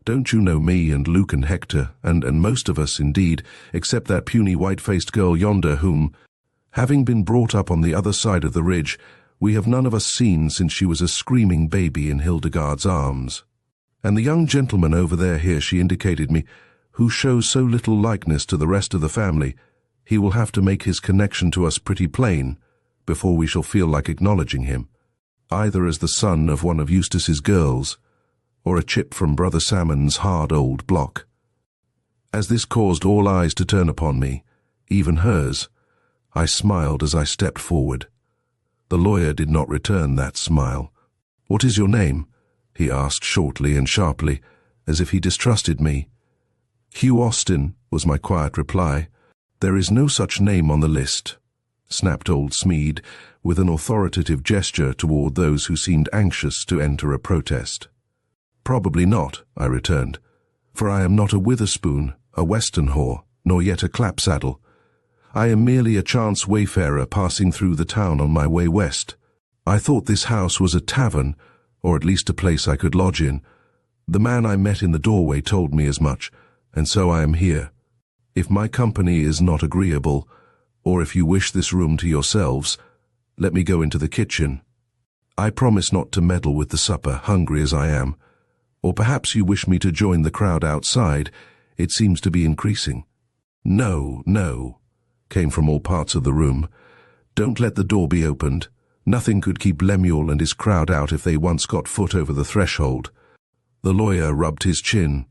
Don't you know me and Luke and Hector, and most of us, indeed, except that puny white-faced girl yonder whom, having been brought up on the other side of the ridge, we have none of us seen since she was a screaming baby in Hildegard's arms. And the young gentleman over there," here she indicated me, "who shows so little likeness to the rest of the family, he will have to make his connection to us pretty plain, before we shall feel like acknowledging him, either as the son of one of Eustace's girls, or a chip from Brother Salmon's hard old block." As this caused all eyes to turn upon me, even hers, I smiled as I stepped forward. The lawyer did not return that smile. "What is your name?" he asked shortly and sharply, as if he distrusted me. "Hugh Austin," was my quiet reply. "There is no such name on the list," snapped old Smead, with an authoritative gesture toward those who seemed anxious to enter a protest. "Probably not," I returned, "for I am not a Witherspoon, a Westenhaw, nor yet a Clapsaddle. I am merely a chance wayfarer passing through the town on my way west. I thought this house was a tavern, or at least a place I could lodge in. The man I met in the doorway told me as much, and so I am here. If my company is not agreeable, or if you wish this room to yourselves, let me go into the kitchen. I promise not to meddle with the supper, hungry as I am. Or perhaps you wish me to join the crowd outside. It seems to be increasing." "No, no," came from all parts of the room. "Don't let the door be opened. Nothing could keep Lemuel and his crowd out if they once got foot over the threshold." The lawyer rubbed his chin.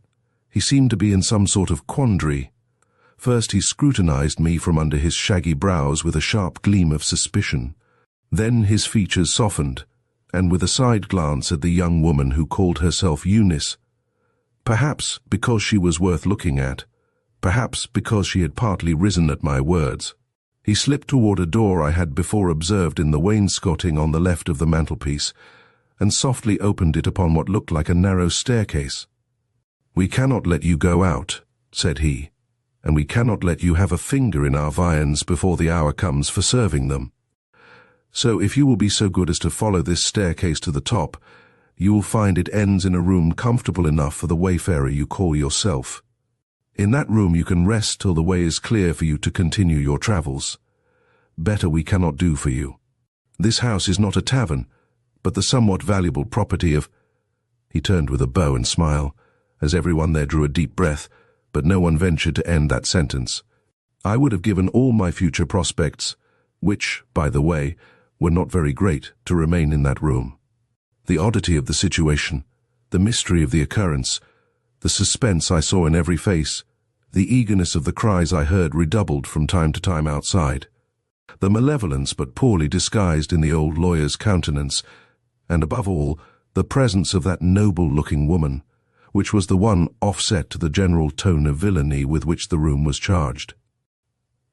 He seemed to be in some sort of quandary. First he scrutinized me from under his shaggy brows with a sharp gleam of suspicion. Then his features softened, and with a side glance at the young woman who called herself Eunice, perhaps because she was worth looking at, perhaps because she had partly risen at my words, he slipped toward a door I had before observed in the wainscoting on the left of the mantelpiece, and softly opened it upon what looked like a narrow staircase. "We cannot let you go out," said he, "and we cannot let you have a finger in our viands before the hour comes for serving them. So if you will be so good as to follow this staircase to the top, you will find it ends in a room comfortable enough for the wayfarer you call yourself. In that room you can rest till the way is clear for you to continue your travels. Better we cannot do for you. This house is not a tavern, but the somewhat valuable property of—" He turned with a bow and smile, as everyone there drew a deep breath, but no one ventured to end that sentence. I would have given all my future prospects, which, by the way, were not very great, to remain in that room. The oddity of the situation, the mystery of the occurrence, the suspense I saw in every face, the eagerness of the cries I heard redoubled from time to time outside, the malevolence but poorly disguised in the old lawyer's countenance, and above all, the presence of that noble-looking woman, which was the one offset to the general tone of villainy with which the room was charged,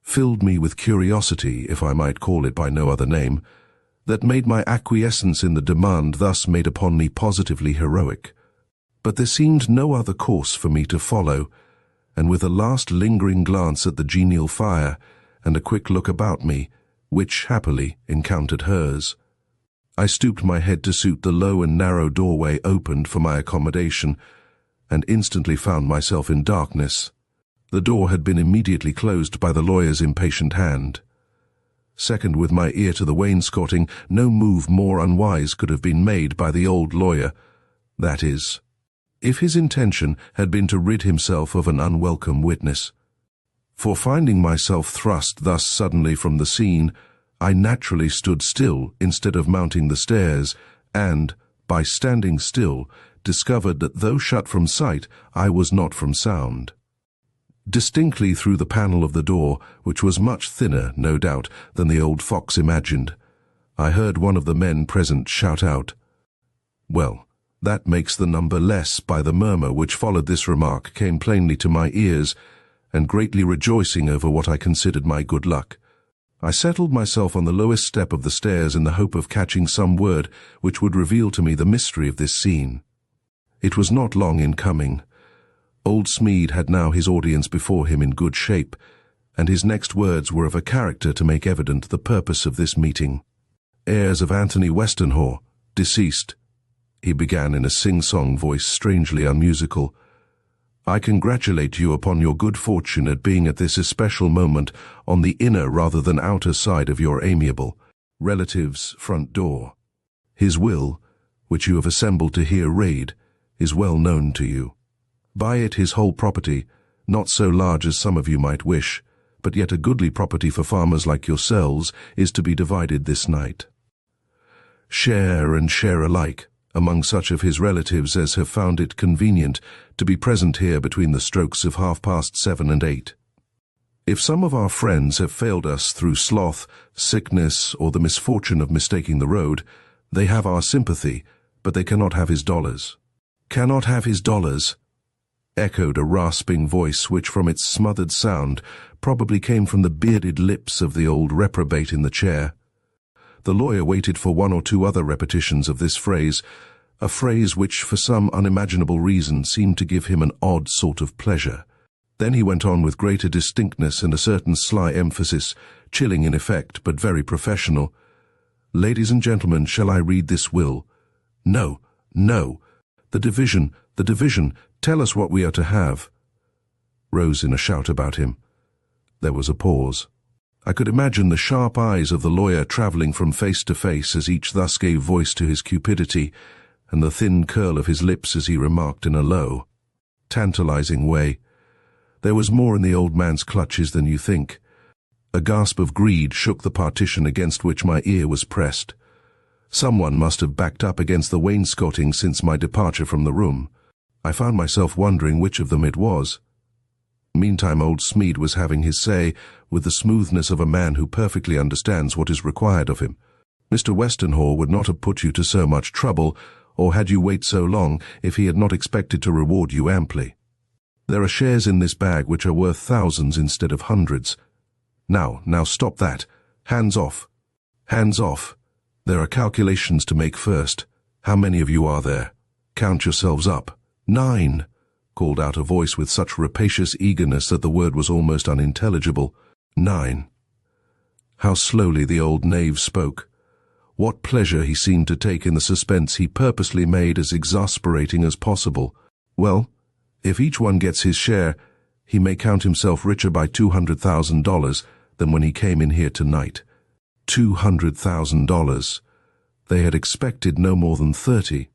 filled me with curiosity, if I might call it by no other name, that made my acquiescence in the demand thus made upon me positively heroic. But there seemed no other course for me to follow, and with a last lingering glance at the genial fire, and a quick look about me, which, happily, encountered hers, I stooped my head to suit the low and narrow doorway opened for my accommodation, and instantly found myself in darkness. The door had been immediately closed by the lawyer's impatient hand. Second, with my ear to the wainscoting, no move more unwise could have been made by the old lawyer. That is, if his intention had been to rid himself of an unwelcome witness. For finding myself thrust thus suddenly from the scene, I naturally stood still instead of mounting the stairs, and, by standing still, discovered that though shut from sight, I was not from sound. Distinctly through the panel of the door, which was much thinner, no doubt, than the old fox imagined, I heard one of the men present shout out, "Well, that makes the number less," by the murmur which followed this remark came plainly to my ears, and greatly rejoicing over what I considered my good luck, I settled myself on the lowest step of the stairs in the hope of catching some word which would reveal to me the mystery of this scene. It was not long in coming. Old Smead had now his audience before him in good shape, and his next words were of a character to make evident the purpose of this meeting. "Heirs of Anthony Westenhaw, deceased," he began in a sing-song voice strangely unmusical, "I congratulate you upon your good fortune at being at this especial moment on the inner rather than outer side of your amiable relative's front door. His will, which you have assembled to hear read, is well known to you. By it his whole property, not so large as some of you might wish, but yet a goodly property for farmers like yourselves, is to be divided this night. Share and share alike, among such of his relatives as have found it convenient to be present here between the strokes of 7:30 and 8. If some of our friends have failed us through sloth, sickness, or the misfortune of mistaking the road, they have our sympathy, but they cannot have his dollars." "Cannot have his dollars," echoed a rasping voice which from its smothered sound probably came from the bearded lips of the old reprobate in the chair. The lawyer waited for one or two other repetitions of this phrase, a phrase which for some unimaginable reason seemed to give him an odd sort of pleasure. Then he went on with greater distinctness and a certain sly emphasis, chilling in effect but very professional. "Ladies and gentlemen, shall I read this will?" "No, no. The division, tell us what we are to have," rose in a shout about him. There was a pause. I could imagine the sharp eyes of the lawyer travelling from face to face as each thus gave voice to his cupidity, and the thin curl of his lips as he remarked in a low, tantalizing way, "There was more in the old man's clutches than you think." A gasp of greed shook the partition against which my ear was pressed. Someone must have backed up against the wainscoting since my departure from the room. I found myself wondering which of them it was. Meantime, old Smead was having his say with the smoothness of a man who perfectly understands what is required of him. Mr. Westenhall would not have put you to so much trouble, or had you wait so long, if he had not expected to reward you amply. There are shares in this bag which are worth thousands instead of hundreds. Now stop that. Hands off. Hands off. There are calculations to make first. How many of you are there? Count yourselves up. 9, called out a voice with such rapacious eagerness that the word was almost unintelligible. 9. How slowly the old knave spoke. What pleasure he seemed to take in the suspense he purposely made as exasperating as possible. Well, if each one gets his share, he may count himself richer by $200,000 than when he came in here tonight. $200,000. They had expected no more than 30.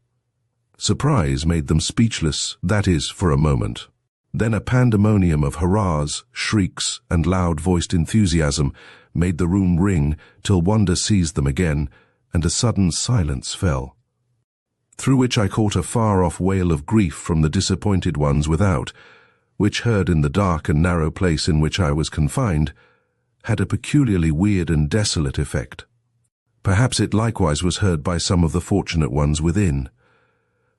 Surprise made them speechless, that is, for a moment. Then a pandemonium of hurrahs, shrieks, and loud-voiced enthusiasm made the room ring till wonder seized them again, and a sudden silence fell, through which I caught a far-off wail of grief from the disappointed ones without, which, heard in the dark and narrow place in which I was confined, had a peculiarly weird and desolate effect. Perhaps it likewise was heard by some of the fortunate ones within.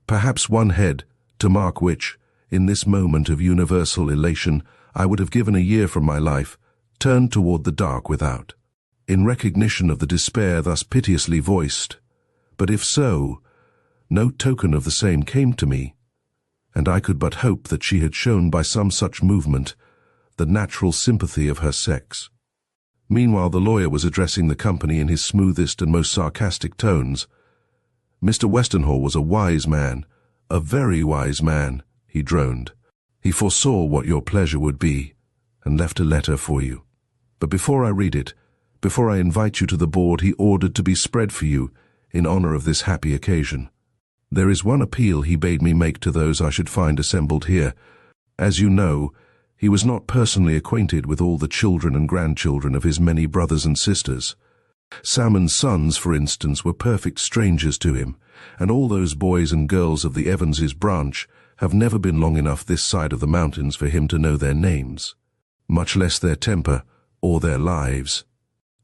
Perhaps one head, to mark which, in this moment of universal elation, I would have given a year from my life, turned toward the dark without, in recognition of the despair thus piteously voiced. But if so, no token of the same came to me, and I could but hope that she had shown by some such movement the natural sympathy of her sex. Meanwhile the lawyer was addressing the company in his smoothest and most sarcastic tones. Mr. Westenhall was a wise man, a very wise man, he droned. He foresaw what your pleasure would be, and left a letter for you. But before I read it, before I invite you to the board, he ordered to be spread for you in honor of this happy occasion. There is one appeal he bade me make to those I should find assembled here. As you know, he was not personally acquainted with all the children and grandchildren of his many brothers and sisters. Salmon's sons, for instance, were perfect strangers to him, and all those boys and girls of the Evanses branch have never been long enough this side of the mountains for him to know their names, much less their temper or their lives.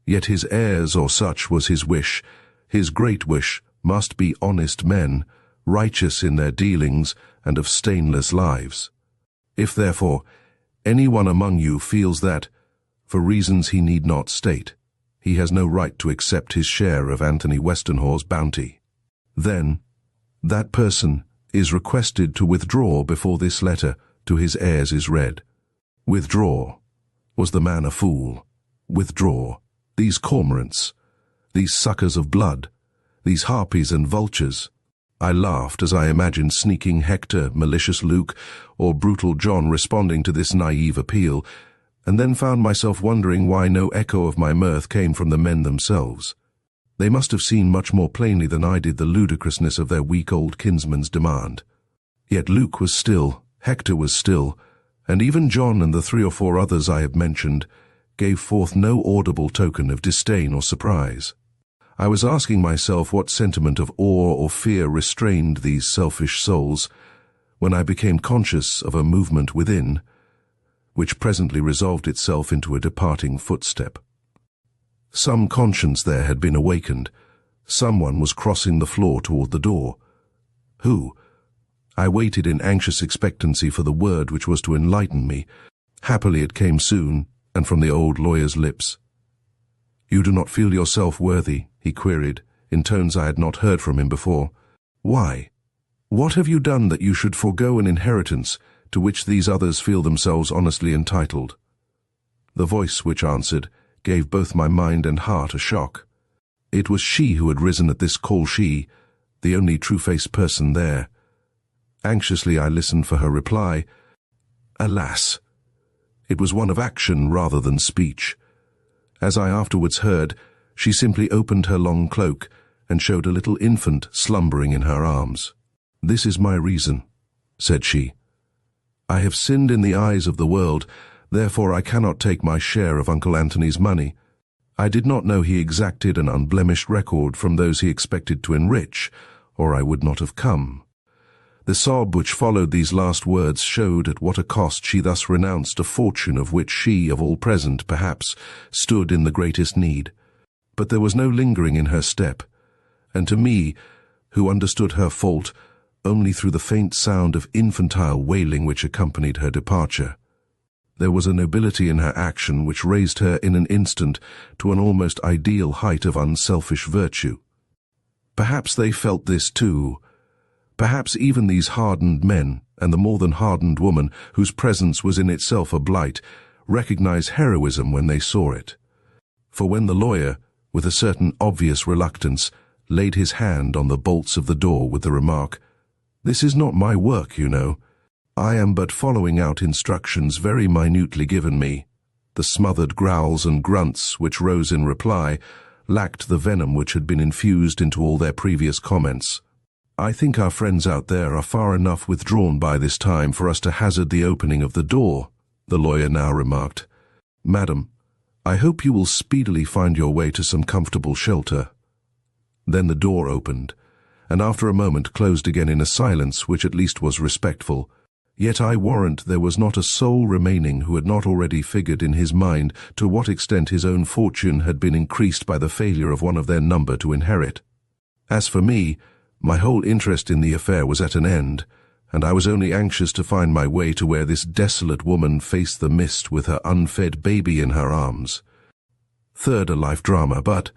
Yet his heirs or such was his wish. His great wish must be honest men, righteous in their dealings and of stainless lives. If, therefore, any one among you feels that, for reasons he need not state, he has no right to accept his share of Anthony Westenhall's bounty, then that person is requested to withdraw before this letter to his heirs is read. Withdraw. Was the man a fool? Withdraw. These cormorants, these suckers of blood, these harpies and vultures. I laughed as I imagined sneaking Hector, malicious Luke, or brutal John responding to this naive appeal, and then found myself wondering why no echo of my mirth came from the men themselves. They must have seen much more plainly than I did the ludicrousness of their weak old kinsman's demand. Yet Luke was still, Hector was still, and even John and the 3 or 4 others I have mentioned gave forth no audible token of disdain or surprise. I was asking myself what sentiment of awe or fear restrained these selfish souls, when I became conscious of a movement within, which presently resolved itself into a departing footstep. Some conscience there had been awakened. Someone was crossing the floor toward the door. Who? I waited in anxious expectancy for the word which was to enlighten me. Happily it came soon, and from the old lawyer's lips. "You do not feel yourself worthy?" he queried, in tones I had not heard from him before. "Why? What have you done that you should forego an inheritance to which these others feel themselves honestly entitled?" The voice which answered gave both my mind and heart a shock. It was she who had risen at this call, she, the only true-faced person there. Anxiously I listened for her reply. Alas! It was one of action rather than speech. As I afterwards heard, she simply opened her long cloak and showed a little infant slumbering in her arms. "This is my reason," said she. "I have sinned in the eyes of the world, therefore I cannot take my share of Uncle Antony's money. I did not know he exacted an unblemished record from those he expected to enrich, or I would not have come. The sob which followed these last words showed at what a cost she thus renounced a fortune of which she, of all present, perhaps, stood in the greatest need. But there was no lingering in her step, and to me, who understood her fault only through the faint sound of infantile wailing which accompanied her departure, there was a nobility in her action which raised her in an instant to an almost ideal height of unselfish virtue. Perhaps they felt this too. Perhaps even these hardened men, and the more than hardened woman, whose presence was in itself a blight, recognized heroism when they saw it. For when the lawyer, with a certain obvious reluctance, laid his hand on the bolts of the door with the remark, "This is not my work, you know. I am but following out instructions very minutely given me," the smothered growls and grunts which rose in reply lacked the venom which had been infused into all their previous comments. "I think our friends out there are far enough withdrawn by this time for us to hazard the opening of the door," the lawyer now remarked. "Madam, I hope you will speedily find your way to some comfortable shelter." Then the door opened, and after a moment closed again in a silence which at least was respectful. Yet I warrant there was not a soul remaining who had not already figured in his mind to what extent his own fortune had been increased by the failure of one of their number to inherit. As for me, my whole interest in the affair was at an end, and I was only anxious to find my way to where this desolate woman faced the mist with her unfed baby in her arms. Third a life drama, but,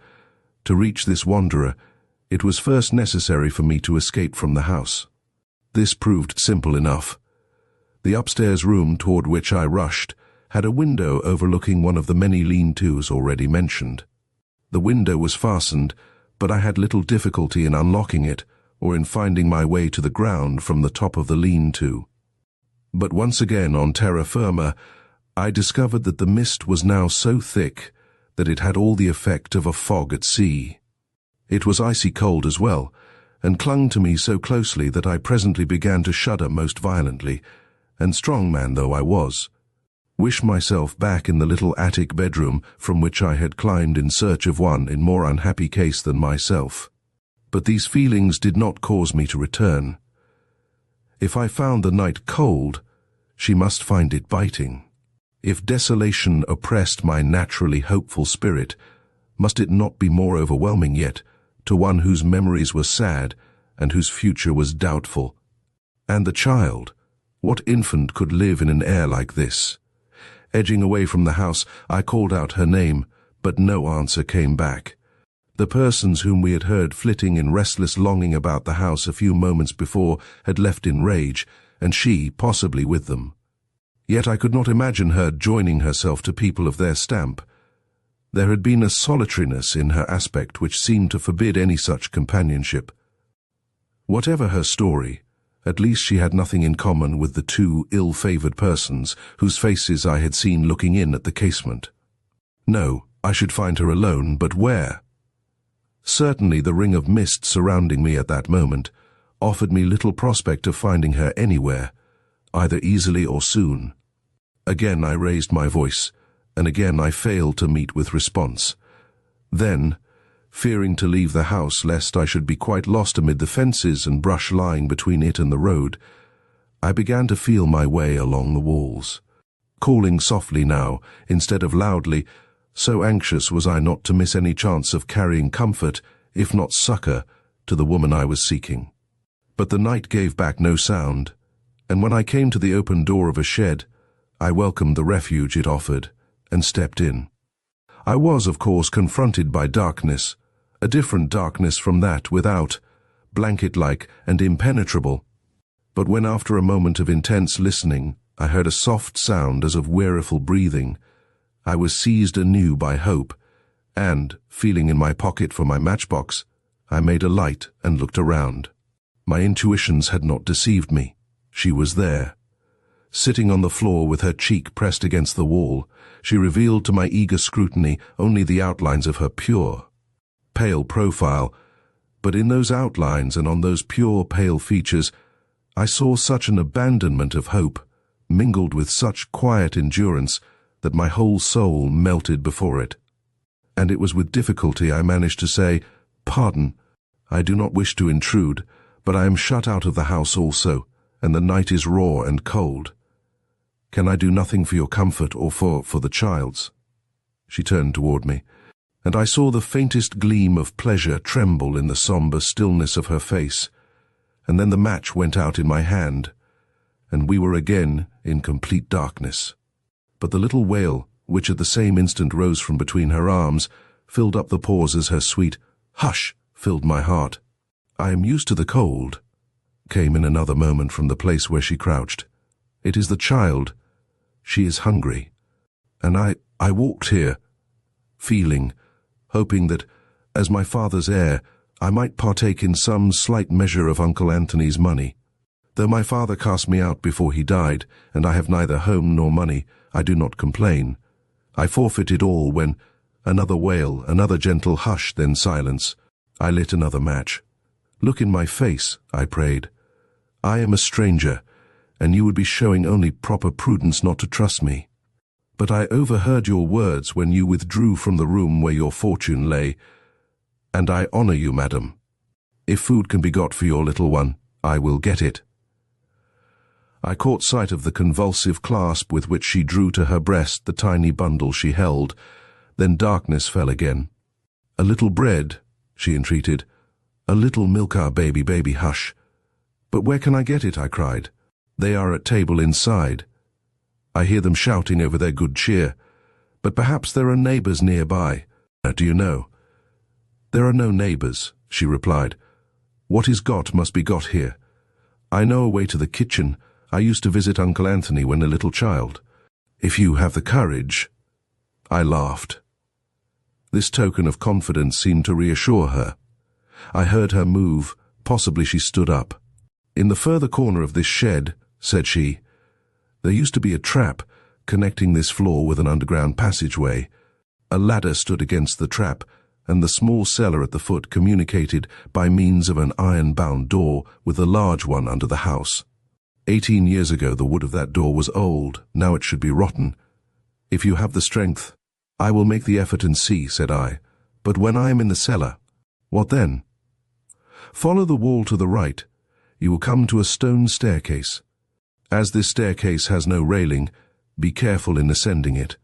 to reach this wanderer, it was first necessary for me to escape from the house. This proved simple enough. The upstairs room toward which I rushed had a window overlooking one of the many lean-tos already mentioned. The window was fastened, but I had little difficulty in unlocking it or in finding my way to the ground from the top of the lean-to. But once again on terra firma, I discovered that the mist was now so thick that it had all the effect of a fog at sea. It was icy cold as well, and clung to me so closely that I presently began to shudder most violently, and strong man though I was, wish myself back in the little attic bedroom from which I had climbed in search of one in more unhappy case than myself. But these feelings did not cause me to return. If I found the night cold, she must find it biting. If desolation oppressed my naturally hopeful spirit, must it not be more overwhelming yet to one whose memories were sad and whose future was doubtful? And the child, what infant could live in an air like this? Edging away from the house, I called out her name, but no answer came back. The persons whom we had heard flitting in restless longing about the house a few moments before had left in rage, and she possibly with them. Yet I could not imagine her joining herself to people of their stamp. There had been a solitariness in her aspect which seemed to forbid any such companionship. Whatever her story, at least she had nothing in common with the two ill-favoured persons whose faces I had seen looking in at the casement. No, I should find her alone, but where? Certainly the ring of mist surrounding me at that moment offered me little prospect of finding her anywhere, either easily or soon. Again I raised my voice, and again I failed to meet with response. Then, fearing to leave the house lest I should be quite lost amid the fences and brush lying between it and the road, I began to feel my way along the walls, calling softly now, instead of loudly, so anxious was I not to miss any chance of carrying comfort, if not succor, to the woman I was seeking. But the night gave back no sound, and when I came to the open door of a shed, I welcomed the refuge it offered, and stepped in. I was, of course, confronted by darkness, a different darkness from that without, blanket-like and impenetrable. But when after a moment of intense listening I heard a soft sound as of weariful breathing, I was seized anew by hope, and, feeling in my pocket for my matchbox, I made a light and looked around. My intuitions had not deceived me. She was there. Sitting on the floor with her cheek pressed against the wall, she revealed to my eager scrutiny only the outlines of her pure, pale profile, but in those outlines and on those pure, pale features, I saw such an abandonment of hope, mingled with such quiet endurance, that my whole soul melted before it. And it was with difficulty I managed to say, "Pardon, I do not wish to intrude, but I am shut out of the house also, and the night is raw and cold. Can I do nothing for your comfort or for the child's?" She turned toward me, and I saw the faintest gleam of pleasure tremble in the sombre stillness of her face, and then the match went out in my hand, and we were again in complete darkness. But the little wail, which at the same instant rose from between her arms, filled up the pause as her sweet "hush" filled my heart. "I am used to the cold," came in another moment from the place where she crouched. "It is the child. She is hungry. And I walked here, feeling, hoping that, as my father's heir, I might partake in some slight measure of Uncle Anthony's money. Though my father cast me out before he died, and I have neither home nor money, I do not complain. I forfeited all when another wail, another gentle hush, then silence. I lit another match. "Look in my face," I prayed. "I am a stranger, and you would be showing only proper prudence not to trust me. But I overheard your words when you withdrew from the room where your fortune lay, and I honor you, madam. If food can be got for your little one, I will get it." I caught sight of the convulsive clasp with which she drew to her breast the tiny bundle she held. Then darkness fell again. "A little bread," she entreated. "A little milk, baby, hush." "But where can I get it?" I cried. "They are at table inside. I hear them shouting over their good cheer. But perhaps there are neighbors nearby. Do you know?" "There are no neighbors," she replied. "What is got must be got here. I know a way to the kitchen. I used to visit Uncle Anthony when a little child. If you have the courage—" I laughed. This token of confidence seemed to reassure her. I heard her move. Possibly she stood up. "In the further corner of this shed," said she, "there used to be a trap connecting this floor with an underground passageway. A ladder stood against the trap, and the small cellar at the foot communicated by means of an iron-bound door with the large one under the house. 18 years ago the wood of that door was old, now it should be rotten. If you have the strength, I will make the effort and see," said I. "But when I am in the cellar, what then?" "Follow the wall to the right. You will come to a stone staircase. As this staircase has no railing, be careful in ascending it.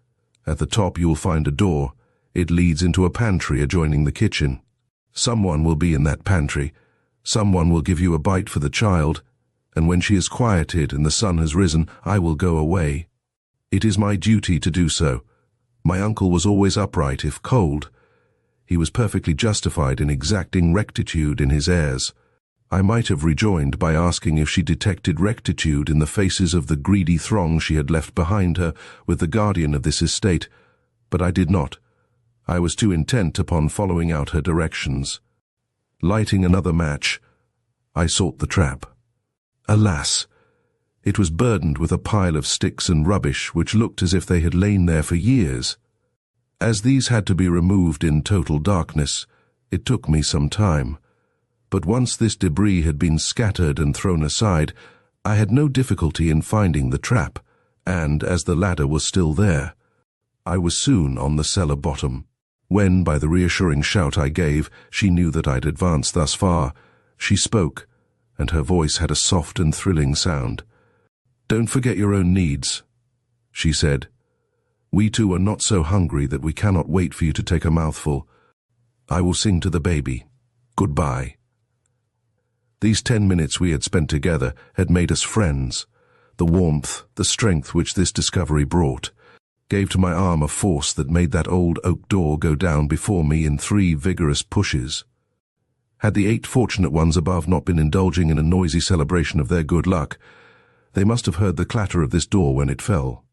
At the top you will find a door. It leads into a pantry adjoining the kitchen. Someone will be in that pantry. Someone will give you a bite for the child, and when she is quieted and the sun has risen, I will go away. It is my duty to do so. My uncle was always upright if cold. He was perfectly justified in exacting rectitude in his heirs. I might have rejoined by asking if she detected rectitude in the faces of the greedy throng she had left behind her with the guardian of this estate, but I did not. I was too intent upon following out her directions. Lighting another match, I sought the trap. Alas! It was burdened with a pile of sticks and rubbish which looked as if they had lain there for years. As these had to be removed in total darkness, it took me some time. But once this debris had been scattered and thrown aside, I had no difficulty in finding the trap, and, as the ladder was still there, I was soon on the cellar bottom. When, by the reassuring shout I gave, she knew that I'd advanced thus far, she spoke, and her voice had a soft and thrilling sound. "Don't forget your own needs," she said. "We two are not so hungry that we cannot wait for you to take a mouthful. I will sing to the baby. Goodbye." These 10 minutes we had spent together had made us friends. The warmth, the strength which this discovery brought, gave to my arm a force that made that old oak door go down before me in 3 vigorous pushes. Had the 8 fortunate ones above not been indulging in a noisy celebration of their good luck, they must have heard the clatter of this door when it fell.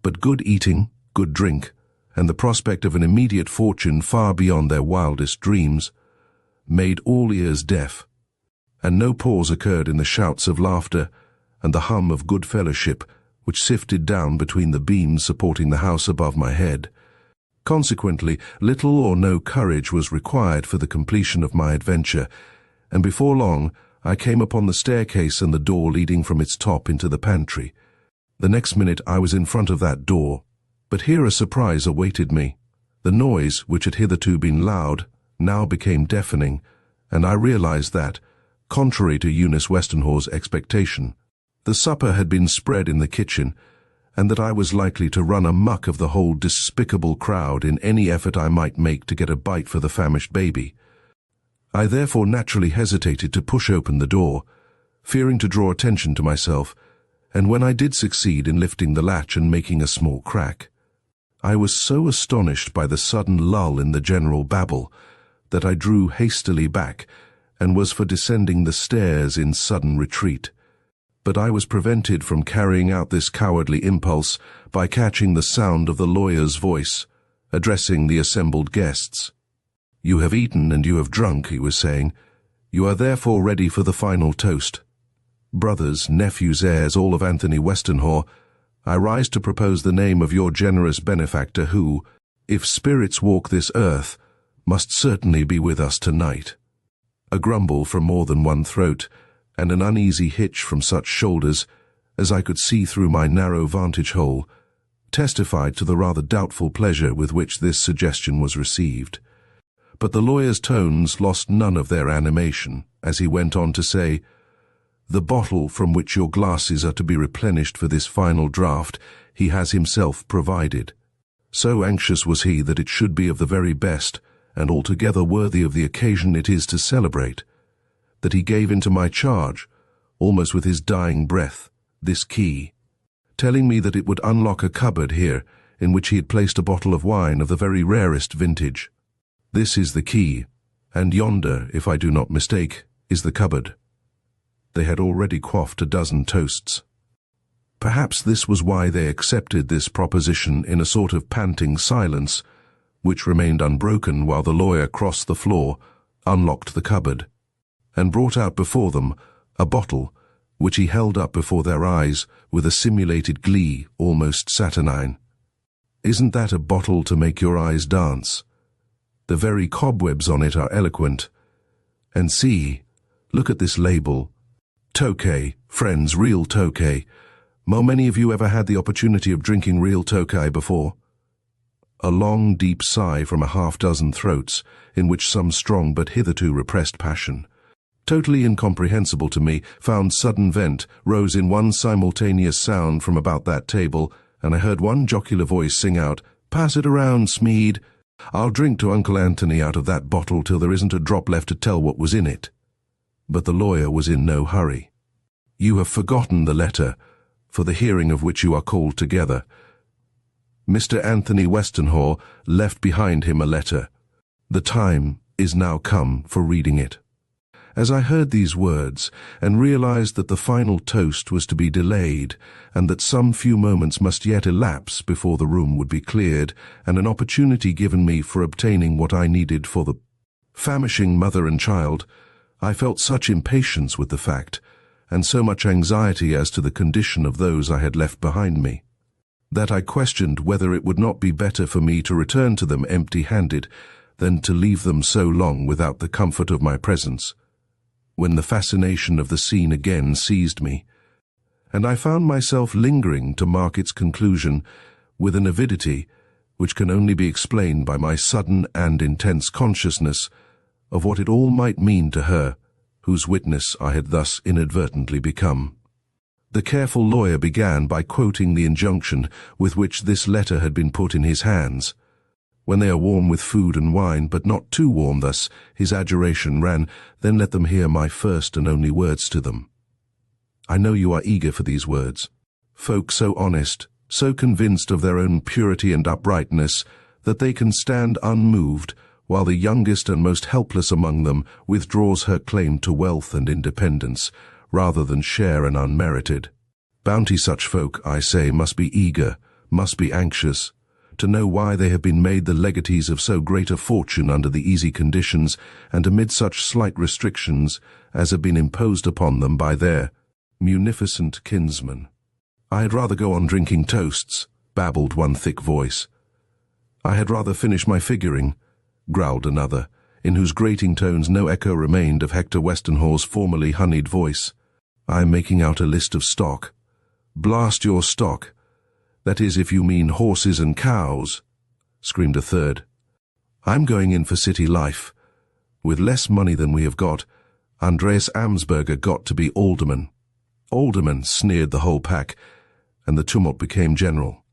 But good eating, good drink, and the prospect of an immediate fortune far beyond their wildest dreams, made all ears deaf, and no pause occurred in the shouts of laughter and the hum of good fellowship which sifted down between the beams supporting the house above my head. Consequently, little or no courage was required for the completion of my adventure, and before long I came upon the staircase and the door leading from its top into the pantry. The next minute I was in front of that door, but here a surprise awaited me. The noise, which had hitherto been loud, now became deafening, and I realized that, contrary to Eunice Westenhall's expectation. The supper had been spread in the kitchen, and that I was likely to run amuck of the whole despicable crowd in any effort I might make to get a bite for the famished baby. I therefore naturally hesitated to push open the door, fearing to draw attention to myself, and when I did succeed in lifting the latch and making a small crack, I was so astonished by the sudden lull in the general babble that I drew hastily back and was for descending the stairs in sudden retreat. But I was prevented from carrying out this cowardly impulse by catching the sound of the lawyer's voice, addressing the assembled guests. "You have eaten and you have drunk," he was saying. "You are therefore ready for the final toast. Brothers, nephews, heirs, all of Anthony Westenhall, I rise to propose the name of your generous benefactor who, if spirits walk this earth, must certainly be with us tonight." A grumble from more than one throat, and an uneasy hitch from such shoulders as I could see through my narrow vantage hole, testified to the rather doubtful pleasure with which this suggestion was received. But the lawyer's tones lost none of their animation as he went on to say, "The bottle from which your glasses are to be replenished for this final draught he has himself provided. So anxious was he that it should be of the very best, and altogether worthy of the occasion it is to celebrate, that he gave into my charge, almost with his dying breath, this key, telling me that it would unlock a cupboard here in which he had placed a bottle of wine of the very rarest vintage. This is the key, and yonder, if I do not mistake, is the cupboard." They had already quaffed a dozen toasts. Perhaps this was why they accepted this proposition in a sort of panting silence, which remained unbroken while the lawyer crossed the floor, unlocked the cupboard, and brought out before them a bottle, which he held up before their eyes with a simulated glee almost saturnine. "Isn't that a bottle to make your eyes dance? The very cobwebs on it are eloquent. And see, look at this label. Tokay, friends, real Tokay. How many of you ever had the opportunity of drinking real Tokay before?" A long, deep sigh from a half-dozen throats, in which some strong but hitherto repressed passion, totally incomprehensible to me, found sudden vent, rose in one simultaneous sound from about that table, and I heard one jocular voice sing out, "Pass it around, Smead. I'll drink to Uncle Anthony out of that bottle till there isn't a drop left to tell what was in it." But the lawyer was in no hurry. "You have forgotten the letter, for the hearing of which you are called together. Mr. Anthony Westenhall left behind him a letter. The time is now come for reading it." As I heard these words, and realized that the final toast was to be delayed, and that some few moments must yet elapse before the room would be cleared, and an opportunity given me for obtaining what I needed for the famishing mother and child, I felt such impatience with the fact, and so much anxiety as to the condition of those I had left behind me, that I questioned whether it would not be better for me to return to them empty-handed than to leave them so long without the comfort of my presence, when the fascination of the scene again seized me, and I found myself lingering to mark its conclusion with an avidity which can only be explained by my sudden and intense consciousness of what it all might mean to her, whose witness I had thus inadvertently become. The careful lawyer began by quoting the injunction with which this letter had been put in his hands. "When they are warm with food and wine, but not too warm," thus his adjuration ran, "then let them hear my first and only words to them. I know you are eager for these words. Folk so honest, so convinced of their own purity and uprightness, that they can stand unmoved, while the youngest and most helpless among them withdraws her claim to wealth and independence, rather than share an unmerited. Bounty such folk, I say, must be eager, must be anxious, to know why they have been made the legatees of so great a fortune under the easy conditions and amid such slight restrictions as have been imposed upon them by their munificent kinsmen." "I had rather go on drinking toasts," babbled one thick voice. "I had rather finish my figuring," growled another, in whose grating tones no echo remained of Hector Westenhall's formerly honeyed voice. "I am making out a list of stock." "Blast your stock. That is, if you mean horses and cows," screamed a third. "I'm going in for city life. With less money than we have got, Andreas Amsberger got to be alderman. Alderman, sneered the whole pack, and the tumult became general.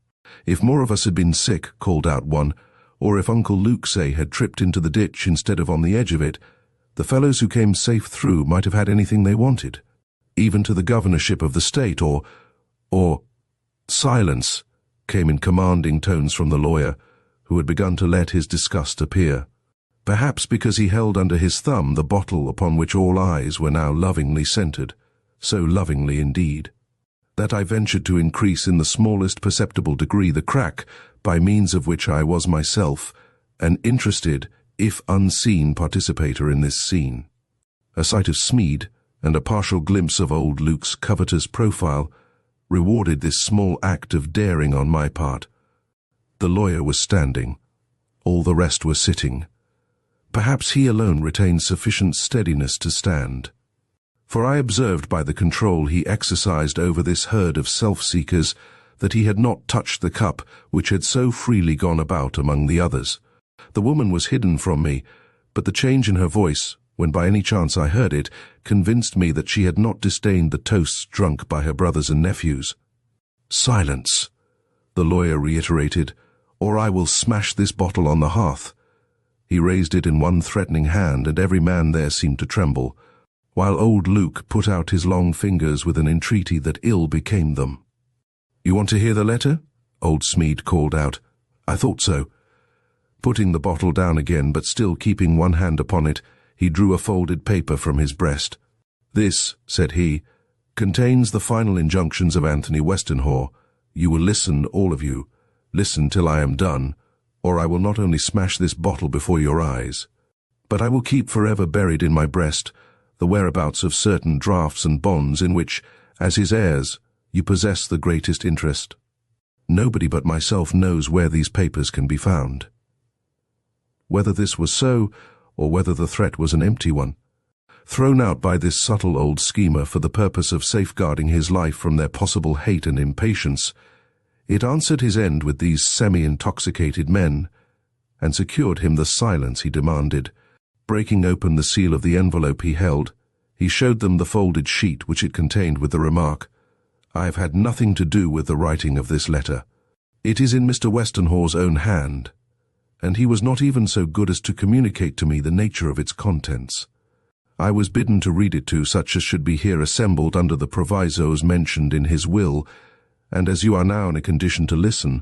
If more of us had been sick, called out one, or if Uncle Luke, say, had tripped into the ditch instead of on the edge of it, the fellows who came safe through might have had anything they wanted, even to the governorship of the state, or silence, came in commanding tones from the lawyer, who had begun to let his disgust appear. Perhaps because he held under his thumb the bottle upon which all eyes were now lovingly centered, so lovingly indeed, that I ventured to increase in the smallest perceptible degree the crack by means of which I was myself an interested, if unseen, participator in this scene. A sight of Smead and a partial glimpse of old Luke's covetous profile rewarded this small act of daring on my part. The lawyer was standing. All the rest were sitting. Perhaps he alone retained sufficient steadiness to stand. For I observed by the control he exercised over this herd of self-seekers that he had not touched the cup which had so freely gone about among the others. The woman was hidden from me, but the change in her voice, when by any chance I heard it, convinced me that she had not disdained the toasts drunk by her brothers and nephews. "Silence," the lawyer reiterated, "or I will smash this bottle on the hearth." He raised it in one threatening hand, and every man there seemed to tremble, while old Luke put out his long fingers with an entreaty that ill became them. "You want to hear the letter?" old Smead called out. "I thought so." Putting the bottle down again, but still keeping one hand upon it, he drew a folded paper from his breast. "This," said he, "contains the final injunctions of Anthony Westenhaw. You will listen, all of you. Listen till I am done, or I will not only smash this bottle before your eyes, but I will keep forever buried in my breast the whereabouts of certain drafts and bonds in which, as his heirs, you possess the greatest interest. Nobody but myself knows where these papers can be found." Whether this was so, or whether the threat was an empty one, thrown out by this subtle old schemer for the purpose of safeguarding his life from their possible hate and impatience, it answered his end with these semi-intoxicated men, and secured him the silence he demanded. Breaking open the seal of the envelope he held, he showed them the folded sheet which it contained with the remark, "I have had nothing to do with the writing of this letter. It is in Mr. Westenhaw's own hand, and he was not even so good as to communicate to me the nature of its contents. I was bidden to read it to such as should be here assembled under the provisos mentioned in his will, and as you are now in a condition to listen,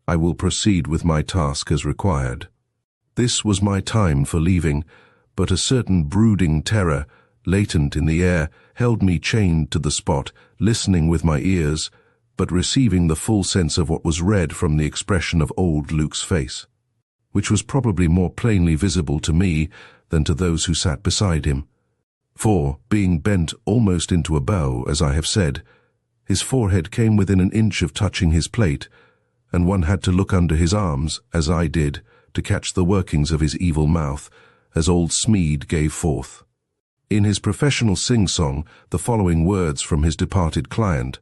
I will proceed with my task as required." This was my time for leaving, but a certain brooding terror, latent in the air, held me chained to the spot, listening with my ears, but receiving the full sense of what was read from the expression of old Luke's face, which was probably more plainly visible to me than to those who sat beside him. For, being bent almost into a bow, as I have said, his forehead came within an inch of touching his plate, and one had to look under his arms, as I did, to catch the workings of his evil mouth, as old Smead gave forth, in his professional sing-song, the following words from his departed client: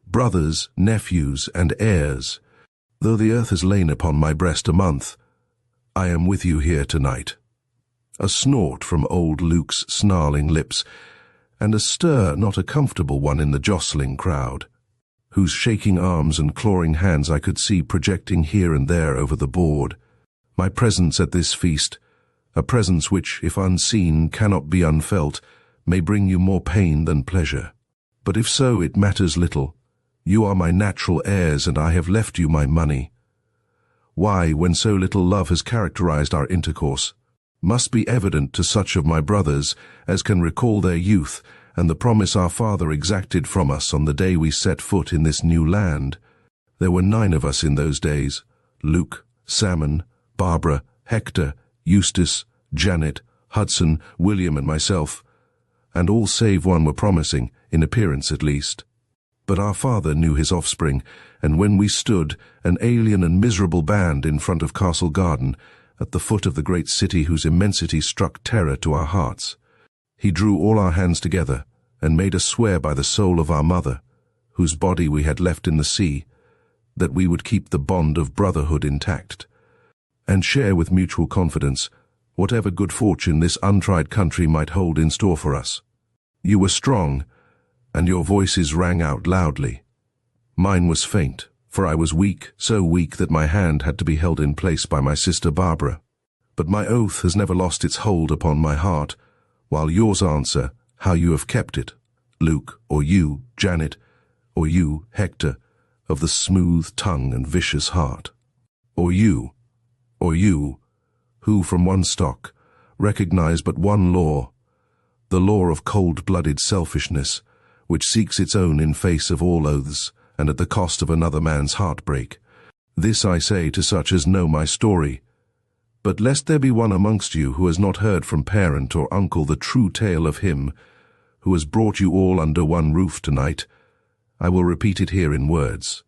"Brothers, nephews, and heirs, though the earth has lain upon my breast a month, I am with you here tonight." A snort from old Luke's snarling lips, and a stir not a comfortable one in the jostling crowd, whose shaking arms and clawing hands I could see projecting here and there over the board. My presence at this feast, a presence which, if unseen, cannot be unfelt, may bring you more pain than pleasure. But if so, it matters little. You are my natural heirs, and I have left you my money. Why, when so little love has characterized our intercourse, must be evident to such of my brothers as can recall their youth and the promise our father exacted from us on the day we set foot in this new land. There were 9 of us in those days: Luke, Salmon, Barbara, Hector, Eustace, Janet, Hudson, William, and myself, and all save one were promising, in appearance at least. But our father knew his offspring, and when we stood, an alien and miserable band in front of Castle Garden, at the foot of the great city whose immensity struck terror to our hearts, he drew all our hands together, and made us swear by the soul of our mother, whose body we had left in the sea, that we would keep the bond of brotherhood intact, and share with mutual confidence whatever good fortune this untried country might hold in store for us. You were strong, and your voices rang out loudly. Mine was faint, for I was weak, so weak that my hand had to be held in place by my sister Barbara. But my oath has never lost its hold upon my heart, while yours answer how you have kept it, Luke, or you, Janet, or you, Hector, of the smooth tongue and vicious heart. Or you, who from one stock recognize but one law, the law of cold-blooded selfishness, which seeks its own in face of all oaths and at the cost of another man's heartbreak. This I say to such as know my story. But lest there be one amongst you who has not heard from parent or uncle the true tale of him who has brought you all under one roof tonight, I will repeat it here in words,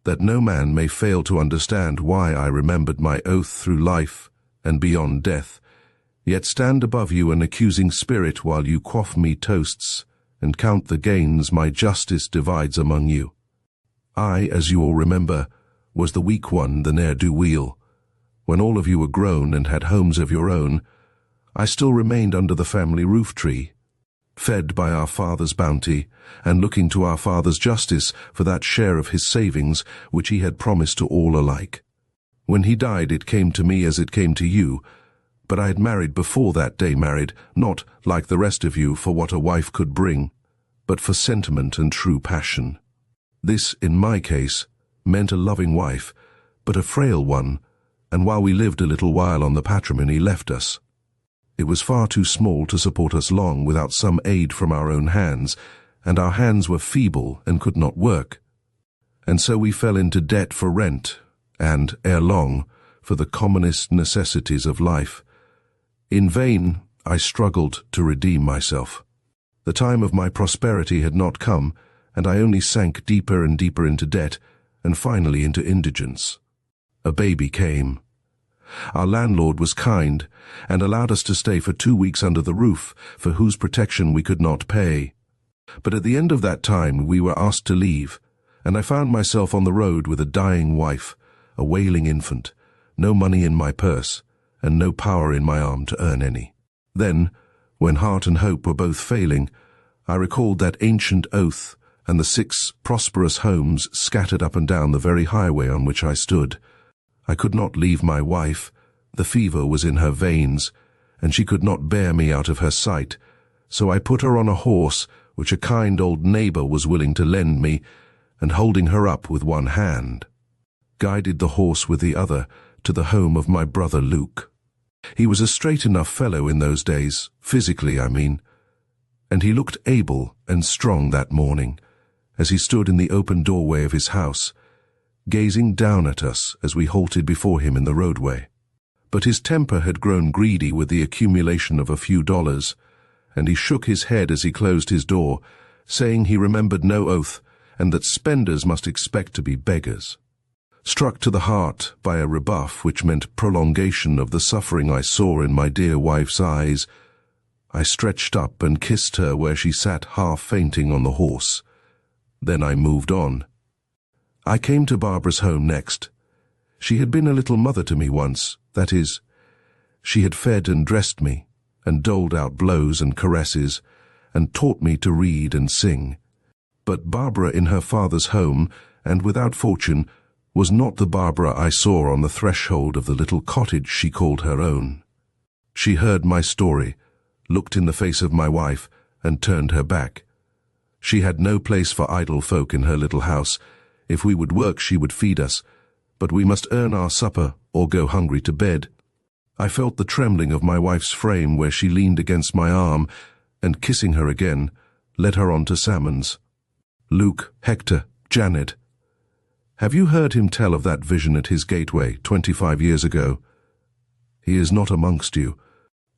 that no man may fail to understand why I remembered my oath through life and beyond death, yet stand above you an accusing spirit while you quaff me toasts and count the gains my justice divides among you. I, as you all remember, was the weak one, the ne'er-do-weel. When all of you were grown and had homes of your own, I still remained under the family roof tree, fed by our father's bounty, and looking to our father's justice for that share of his savings which he had promised to all alike. When he died, it came to me as it came to you, but I had married before that day married, not, like the rest of you, for what a wife could bring, but for sentiment and true passion. This, in my case, meant a loving wife, but a frail one, and while we lived a little while on the patrimony left us. It was far too small to support us long without some aid from our own hands, and our hands were feeble and could not work. And so we fell into debt for rent, and, ere long, for the commonest necessities of life. In vain I struggled to redeem myself. The time of my prosperity had not come, and I only sank deeper and deeper into debt, and finally into indigence. A baby came. Our landlord was kind, and allowed us to stay for 2 weeks under the roof, for whose protection we could not pay. But at the end of that time we were asked to leave, and I found myself on the road with a dying wife, a wailing infant, no money in my purse, and no power in my arm to earn any. Then, when heart and hope were both failing, I recalled that ancient oath and the 6 prosperous homes scattered up and down the very highway on which I stood. I could not leave my wife. The fever was in her veins, and she could not bear me out of her sight, so I put her on a horse which a kind old neighbor was willing to lend me, and holding her up with one hand, guided the horse with the other to the home of my brother Luke. He was a straight enough fellow in those days, physically I mean, and he looked able and strong that morning, as he stood in the open doorway of his house, gazing down at us as we halted before him in the roadway. But his temper had grown greedy with the accumulation of a few dollars, and he shook his head as he closed his door, saying he remembered no oath, and that spenders must expect to be beggars. Struck to the heart by a rebuff which meant prolongation of the suffering I saw in my dear wife's eyes, I stretched up and kissed her where she sat half fainting on the horse. Then I moved on. I came to Barbara's home next. She had been a little mother to me once, that is, she had fed and dressed me, and doled out blows and caresses, and taught me to read and sing. But Barbara in her father's home, and without fortune, was not the Barbara I saw on the threshold of the little cottage she called her own. She heard my story, looked in the face of my wife, and turned her back. She had no place for idle folk in her little house. If we would work, she would feed us, but we must earn our supper or go hungry to bed. I felt the trembling of my wife's frame where she leaned against my arm, and kissing her again, led her on to Salmon's. Luke, Hector, Janet. Have you heard him tell of that vision at his gateway 25 years ago? He is not amongst you.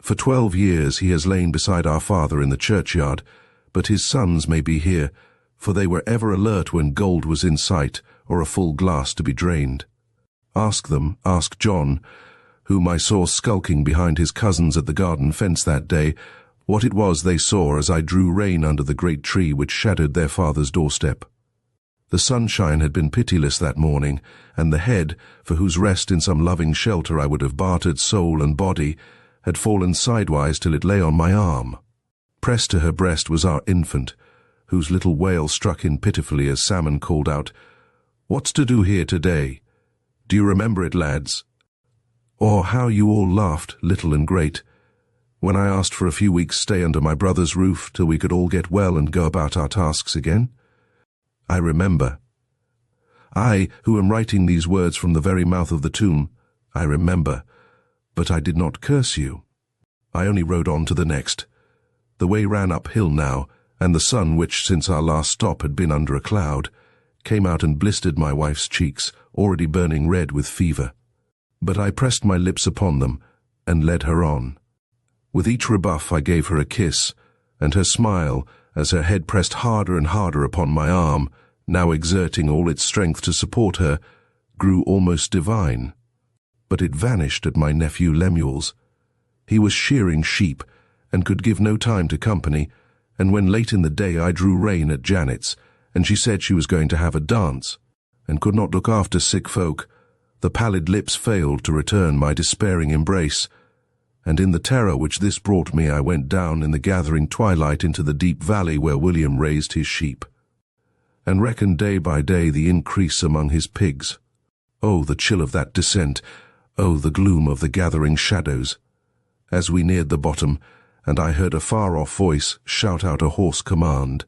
For 12 years he has lain beside our father in the churchyard, but his sons may be here, for they were ever alert when gold was in sight or a full glass to be drained. Ask them, ask John, whom I saw skulking behind his cousins at the garden fence that day, what it was they saw as I drew rein under the great tree which shadowed their father's doorstep. The sunshine had been pitiless that morning, and the head, for whose rest in some loving shelter I would have bartered soul and body, had fallen sidewise till it lay on my arm. Pressed to her breast was our infant, whose little wail struck in pitifully as Salmon called out, "What's to do here today? Do you remember it, lads? Or how you all laughed, little and great, when I asked for a few weeks' stay under my brother's roof till we could all get well and go about our tasks again? I remember. I, who am writing these words from the very mouth of the tomb, I remember, but I did not curse you. I only rode on to the next. The way ran uphill now, and the sun, which since our last stop had been under a cloud, came out and blistered my wife's cheeks, already burning red with fever. But I pressed my lips upon them, and led her on. With each rebuff I gave her a kiss, and her smile, as her head pressed harder and harder upon my arm, now exerting all its strength to support her, grew almost divine. But it vanished at my nephew Lemuel's. He was shearing sheep, and could give no time to company, and when late in the day I drew rein at Janet's, and she said she was going to have a dance, and could not look after sick folk, the pallid lips failed to return my despairing embrace, and in the terror which this brought me I went down in the gathering twilight into the deep valley where William raised his sheep, and reckoned day by day the increase among his pigs. Oh, the chill of that descent! Oh, the gloom of the gathering shadows! As we neared the bottom, and I heard a far-off voice shout out a hoarse command,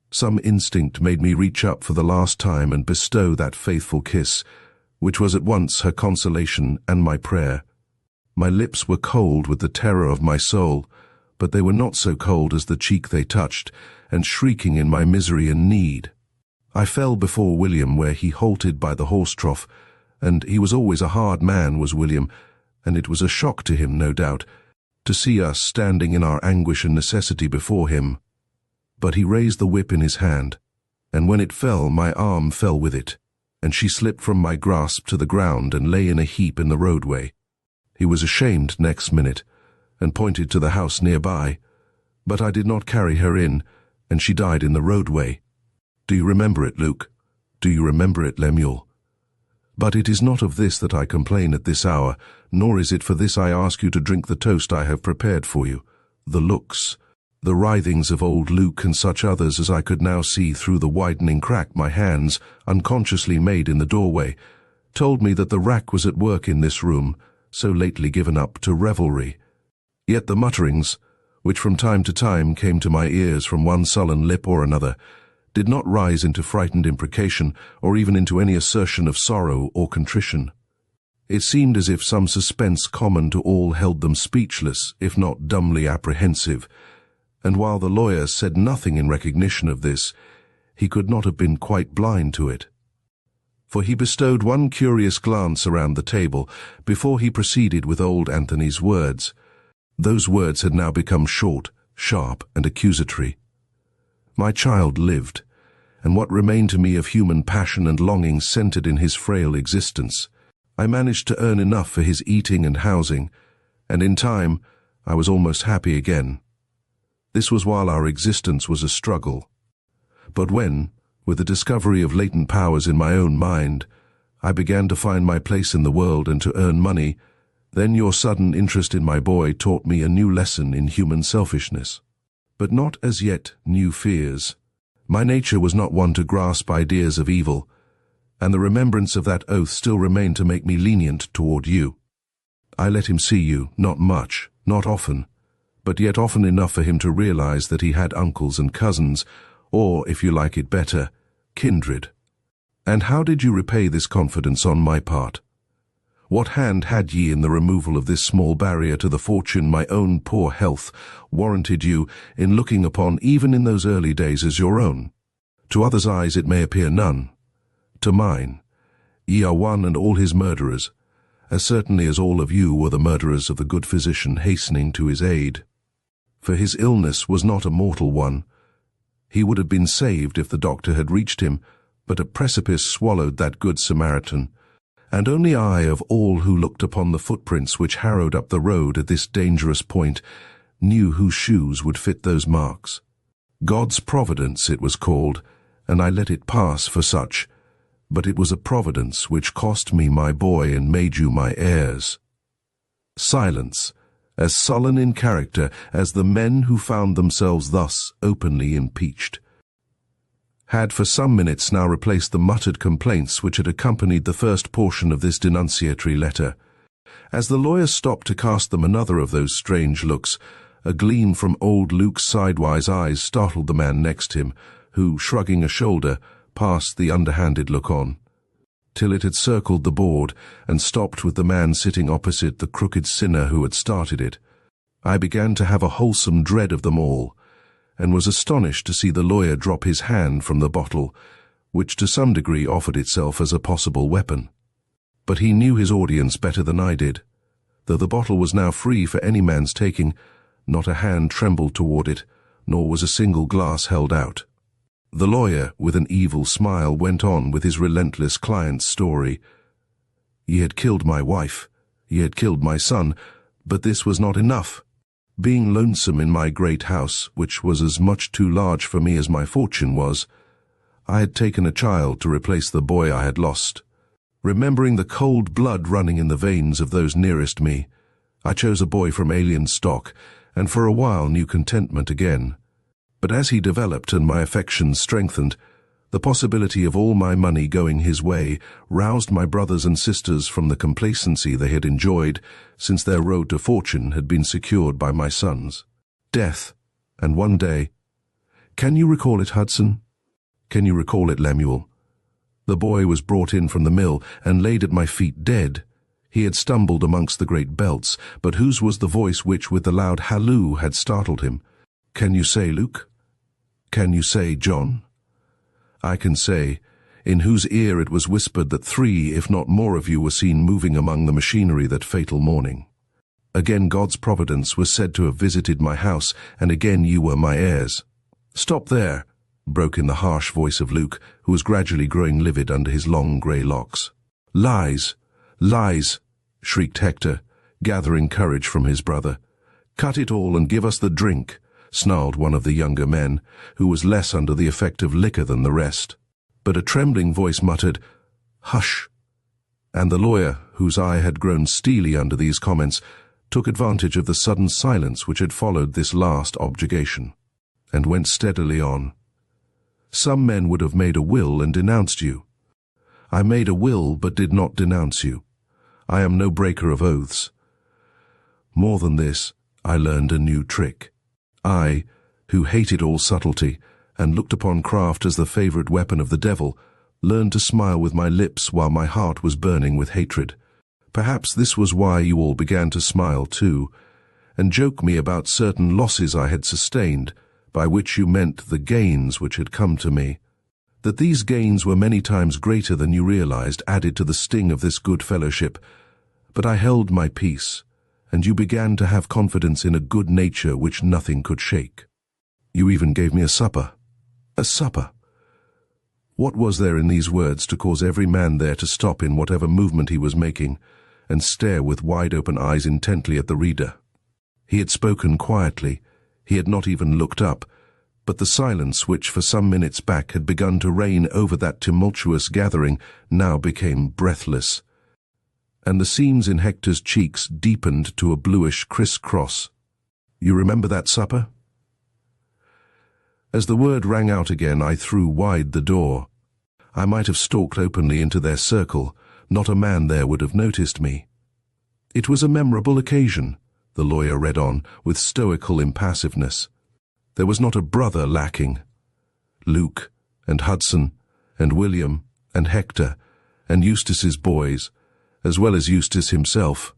some instinct made me reach up for the last time and bestow that faithful kiss, which was at once her consolation and my prayer. My lips were cold with the terror of my soul, but they were not so cold as the cheek they touched, and shrieking in my misery and need. I fell before William where he halted by the horse trough, and he was always a hard man, was William, and it was a shock to him, no doubt, to see us standing in our anguish and necessity before him. But he raised the whip in his hand, and when it fell, my arm fell with it, and she slipped from my grasp to the ground and lay in a heap in the roadway. He was ashamed next minute, and pointed to the house nearby, but I did not carry her in, and she died in the roadway. Do you remember it, Luke? Do you remember it, Lemuel? But it is not of this that I complain at this hour, nor is it for this I ask you to drink the toast I have prepared for you. The looks, the writhings of old Luke and such others as I could now see through the widening crack my hands, unconsciously made in the doorway, told me that the rack was at work in this room, so lately given up to revelry. Yet the mutterings, which from time to time came to my ears from one sullen lip or another, did not rise into frightened imprecation or even into any assertion of sorrow or contrition. It seemed as if some suspense common to all held them speechless, if not dumbly apprehensive, and while the lawyer said nothing in recognition of this, he could not have been quite blind to it. For he bestowed one curious glance around the table before he proceeded with old Anthony's words. Those words had now become short, sharp, and accusatory. My child lived, and what remained to me of human passion and longing centered in his frail existence. I managed to earn enough for his eating and housing, and in time I was almost happy again. This was while our existence was a struggle. But when, with the discovery of latent powers in my own mind, I began to find my place in the world and to earn money, then your sudden interest in my boy taught me a new lesson in human selfishness. But not as yet new fears. My nature was not one to grasp ideas of evil, and the remembrance of that oath still remained to make me lenient toward you. I let him see you, not much, not often, but yet often enough for him to realize that he had uncles and cousins, or, if you like it better, kindred. And how did you repay this confidence on my part? What hand had ye in the removal of this small barrier to the fortune my own poor health warranted you in looking upon even in those early days as your own? To others' eyes it may appear none. To mine, ye are one and all his murderers, as certainly as all of you were the murderers of the good physician hastening to his aid. For his illness was not a mortal one. He would have been saved if the doctor had reached him, but a precipice swallowed that good Samaritan, and only I, of all who looked upon the footprints which harrowed up the road at this dangerous point, knew whose shoes would fit those marks. God's providence it was called, and I let it pass for such, but it was a providence which cost me my boy and made you my heirs. Silence, as sullen in character as the men who found themselves thus openly impeached. Had for some minutes now replaced the muttered complaints which had accompanied the first portion of this denunciatory letter. As the lawyer stopped to cast them another of those strange looks, a gleam from old Luke's sidewise eyes startled the man next him, who, shrugging a shoulder, passed the underhanded look on, till it had circled the board and stopped with the man sitting opposite the crooked sinner who had started it. I began to have a wholesome dread of them all, and was astonished to see the lawyer drop his hand from the bottle, which to some degree offered itself as a possible weapon. But he knew his audience better than I did. Though the bottle was now free for any man's taking, not a hand trembled toward it, nor was a single glass held out. The lawyer, with an evil smile, went on with his relentless client's story. Ye had killed my wife, ye had killed my son, but this was not enough. Being lonesome in my great house, which was as much too large for me as my fortune was, I had taken a child to replace the boy I had lost. Remembering the cold blood running in the veins of those nearest me, I chose a boy from alien stock, and for a while knew contentment again. But as he developed and my affections strengthened, the possibility of all my money going his way roused my brothers and sisters from the complacency they had enjoyed since their road to fortune had been secured by my sons. Death, and one day— Can you recall it, Hudson? Can you recall it, Lemuel? The boy was brought in from the mill and laid at my feet dead. He had stumbled amongst the great belts, but whose was the voice which with the loud halloo had startled him? Can you say, Luke? Can you say, John? I can say, in whose ear it was whispered that 3, if not more of you were seen moving among the machinery that fatal morning. Again God's providence was said to have visited my house, and again you were my heirs. Stop there, broke in the harsh voice of Luke, who was gradually growing livid under his long grey locks. Lies! Lies! Shrieked Hector, gathering courage from his brother. Cut it all and give us the drink, snarled one of the younger men, who was less under the effect of liquor than the rest. But a trembling voice muttered, Hush! And the lawyer, whose eye had grown steely under these comments, took advantage of the sudden silence which had followed this last objurgation, and went steadily on. Some men would have made a will and denounced you. I made a will but did not denounce you. I am no breaker of oaths. More than this, I learned a new trick. I, who hated all subtlety, and looked upon craft as the favorite weapon of the devil, learned to smile with my lips while my heart was burning with hatred. Perhaps this was why you all began to smile too, and joke me about certain losses I had sustained, by which you meant the gains which had come to me. That these gains were many times greater than you realized added to the sting of this good fellowship, but I held my peace, and you began to have confidence in a good nature which nothing could shake. You even gave me a supper. A supper! What was there in these words to cause every man there to stop in whatever movement he was making, and stare with wide-open eyes intently at the reader? He had spoken quietly, he had not even looked up, but the silence which for some minutes back had begun to reign over that tumultuous gathering now became breathless, and the seams in Hector's cheeks deepened to a bluish criss-cross. You remember that supper? As the word rang out again, I threw wide the door. I might have stalked openly into their circle. Not a man there would have noticed me. It was a memorable occasion, the lawyer read on, with stoical impassiveness. There was not a brother lacking. Luke, and Hudson, and William, and Hector, and Eustace's boys, as well as Eustace himself.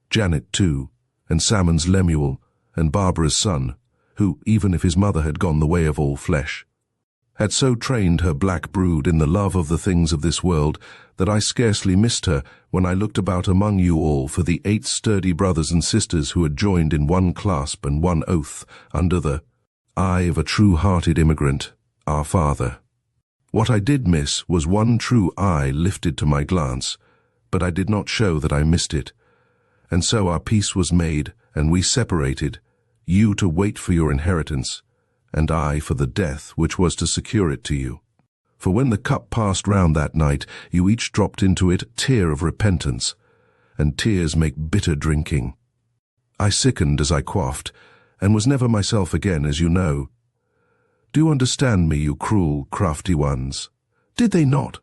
Janet, too, and Salmon's Lemuel, and Barbara's son, who, even if his mother had gone the way of all flesh, had so trained her black brood in the love of the things of this world that I scarcely missed her when I looked about among you all for the 8 sturdy brothers and sisters who had joined in one clasp and one oath under the eye of a true-hearted immigrant, our father. What I did miss was one true eye lifted to my glance, but I did not show that I missed it. And so our peace was made, and we separated, you to wait for your inheritance, and I for the death which was to secure it to you. For when the cup passed round that night, you each dropped into it a tear of repentance, and tears make bitter drinking. I sickened as I quaffed, and was never myself again, as you know. Do you understand me, you cruel, crafty ones? Did they not?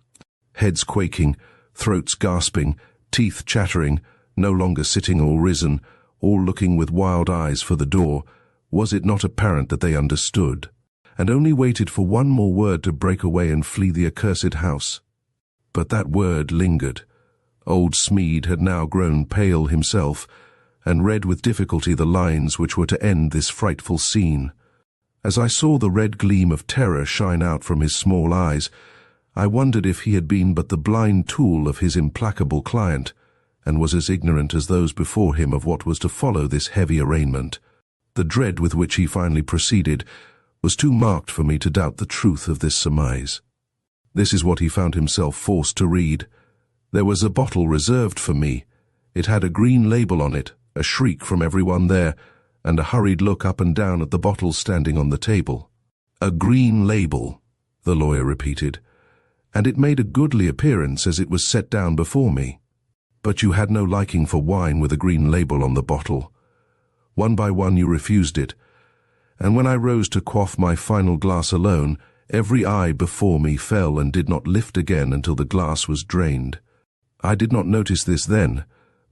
Heads quaking, throats gasping, teeth chattering, no longer sitting or risen, all looking with wild eyes for the door, was it not apparent that they understood, and only waited for one more word to break away and flee the accursed house? But that word lingered. Old Smead had now grown pale himself, and read with difficulty the lines which were to end this frightful scene. As I saw the red gleam of terror shine out from his small eyes, I wondered if he had been but the blind tool of his implacable client, and was as ignorant as those before him of what was to follow this heavy arraignment. The dread with which he finally proceeded was too marked for me to doubt the truth of this surmise. This is what he found himself forced to read. There was a bottle reserved for me. It had a green label on it, a shriek from everyone there, and a hurried look up and down at the bottle standing on the table. A green label, the lawyer repeated, and it made a goodly appearance as it was set down before me. But you had no liking for wine with a green label on the bottle. One by one you refused it, and when I rose to quaff my final glass alone, every eye before me fell and did not lift again until the glass was drained. I did not notice this then,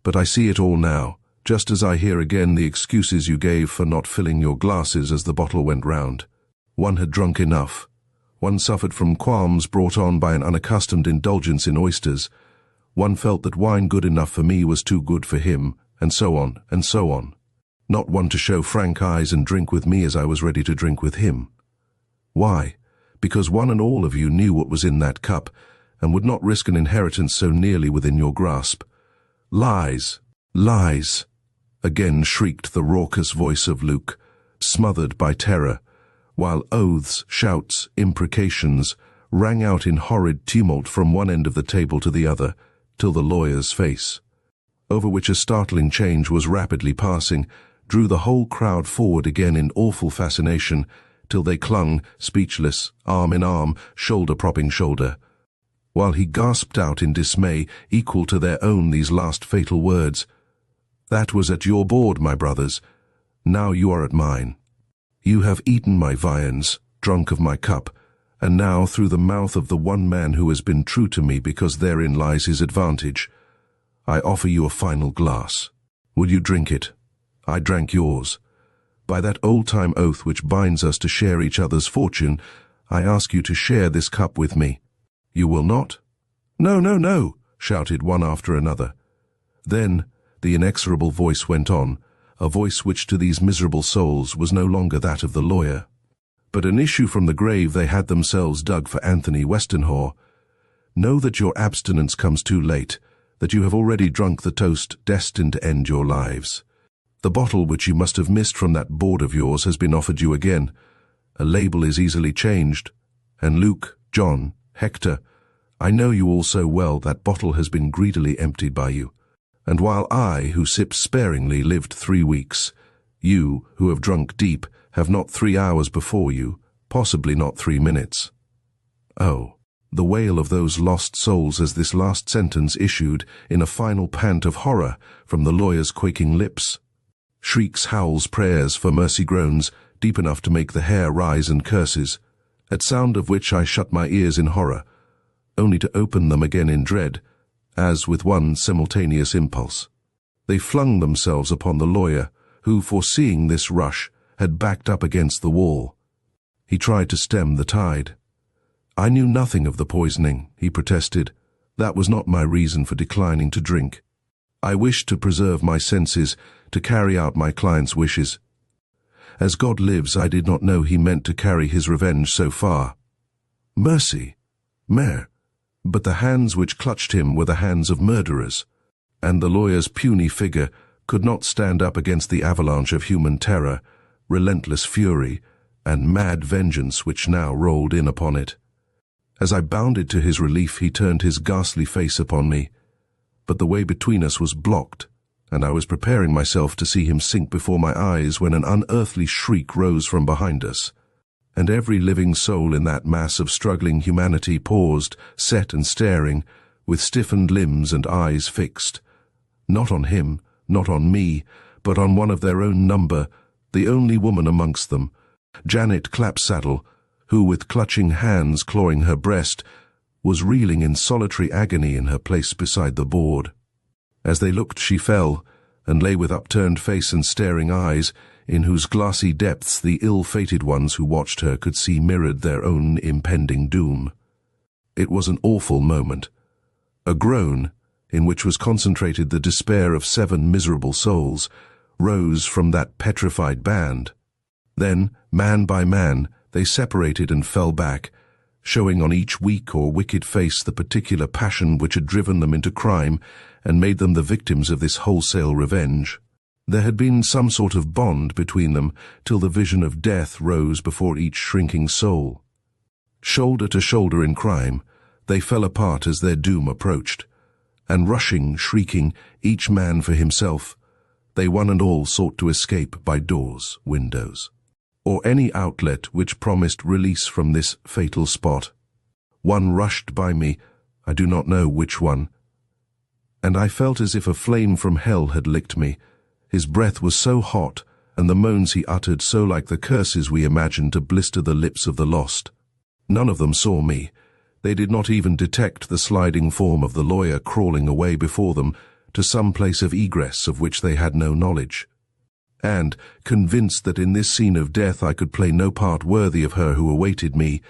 but I see it all now, just as I hear again the excuses you gave for not filling your glasses as the bottle went round. One had drunk enough. One suffered from qualms brought on by an unaccustomed indulgence in oysters. One felt that wine good enough for me was too good for him, and so on, and so on. Not one to show frank eyes and drink with me as I was ready to drink with him. Why? Because one and all of you knew what was in that cup, and would not risk an inheritance so nearly within your grasp. Lies! Lies! Again shrieked the raucous voice of Luke, smothered by terror, while oaths, shouts, imprecations rang out in horrid tumult from one end of the table to the other, till the lawyer's face, over which a startling change was rapidly passing, drew the whole crowd forward again in awful fascination, till they clung, speechless, arm in arm, shoulder propping shoulder, while he gasped out in dismay equal to their own these last fatal words. That was at your board, my brothers. Now you are at mine. You have eaten my viands, drunk of my cup, and now through the mouth of the one man who has been true to me because therein lies his advantage, I offer you a final glass. Will you drink it? I drank yours. By that old-time oath which binds us to share each other's fortune, I ask you to share this cup with me. You will not? No, no, no, shouted one after another. Then the inexorable voice went on, a voice which to these miserable souls was no longer that of the lawyer, but an issue from the grave they had themselves dug for Anthony Westenhaw. Know that your abstinence comes too late, that you have already drunk the toast destined to end your lives. The bottle which you must have missed from that board of yours has been offered you again. A label is easily changed, and Luke, John, Hector, I know you all so well that bottle has been greedily emptied by you. And while I, who sipped sparingly, lived 3 weeks, you, who have drunk deep, have not 3 hours before you, possibly not 3 minutes. Oh, the wail of those lost souls as this last sentence issued in a final pant of horror from the lawyer's quaking lips. Shrieks, howls, prayers for mercy, groans, deep enough to make the hair rise, and curses, at sound of which I shut my ears in horror, only to open them again in dread, as with one simultaneous impulse. They flung themselves upon the lawyer, who, foreseeing this rush, had backed up against the wall. He tried to stem the tide. I knew nothing of the poisoning, he protested. That was not my reason for declining to drink. I wished to preserve my senses, to carry out my client's wishes. As God lives, I did not know he meant to carry his revenge so far. Mercy! Mere! But the hands which clutched him were the hands of murderers, and the lawyer's puny figure could not stand up against the avalanche of human terror, relentless fury, and mad vengeance which now rolled in upon it. As I bounded to his relief, he turned his ghastly face upon me, but the way between us was blocked, and I was preparing myself to see him sink before my eyes when an unearthly shriek rose from behind us, and every living soul in that mass of struggling humanity paused, set and staring, with stiffened limbs and eyes fixed, not on him, not on me, but on one of their own number, the only woman amongst them, Janet Clapsaddle, who, with clutching hands clawing her breast, was reeling in solitary agony in her place beside the board. As they looked, she fell, and lay with upturned face and staring eyes, in whose glassy depths the ill-fated ones who watched her could see mirrored their own impending doom. It was an awful moment. A groan, in which was concentrated the despair of 7 miserable souls, rose from that petrified band. Then, man by man, they separated and fell back, showing on each weak or wicked face the particular passion which had driven them into crime and made them the victims of this wholesale revenge. There had been some sort of bond between them till the vision of death rose before each shrinking soul. Shoulder to shoulder in crime, they fell apart as their doom approached, and rushing, shrieking, each man for himself, they one and all sought to escape by doors, windows, or any outlet which promised release from this fatal spot. One rushed by me, I do not know which one, and I felt as if a flame from hell had licked me. His breath was so hot, and the moans he uttered so like the curses we imagined to blister the lips of the lost. None of them saw me. They did not even detect the sliding form of the lawyer crawling away before them to some place of egress of which they had no knowledge. And, convinced that in this scene of death I could play no part worthy of her who awaited me,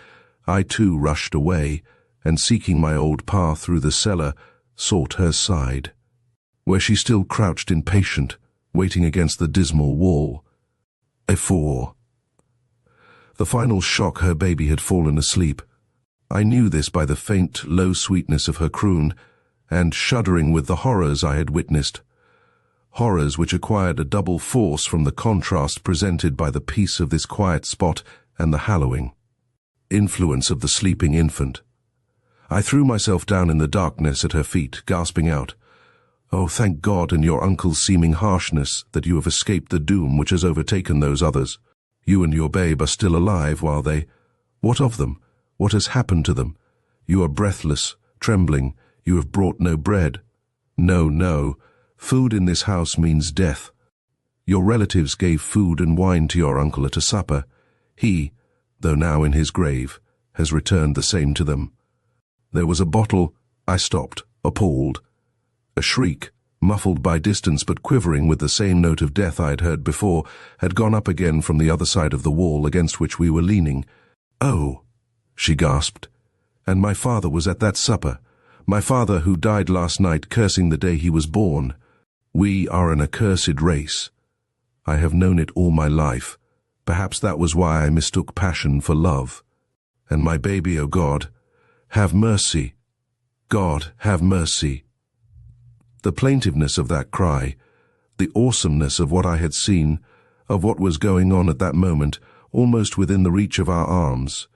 I too rushed away, and seeking my old path through the cellar, sought her side, where she still crouched impatient, waiting against the dismal wall. The final shock, her baby had fallen asleep. I knew this by the faint, low sweetness of her croon, and shuddering with the horrors I had witnessed. Horrors which acquired a double force from the contrast presented by the peace of this quiet spot and the hallowing influence of the sleeping infant. I threw myself down in the darkness at her feet, gasping out, "Oh, thank God and your uncle's seeming harshness that you have escaped the doom which has overtaken those others. You and your babe are still alive while they— What of them? What has happened to them? You are breathless, trembling. You have brought no bread. No, no. Food in this house means death. Your relatives gave food and wine to your uncle at a supper. He, though now in his grave, has returned the same to them. There was a bottle—" I stopped, appalled. A shriek, muffled by distance but quivering with the same note of death I had heard before, had gone up again from the other side of the wall against which we were leaning. "Oh," she gasped, "and my father was at that supper. My father who died last night cursing the day he was born. We are an accursed race. I have known it all my life. Perhaps that was why I mistook passion for love. And my baby, oh God, have mercy. God, have mercy." The plaintiveness of that cry, the awesomeness of what I had seen, of what was going on at that moment, almost within the reach of our arms,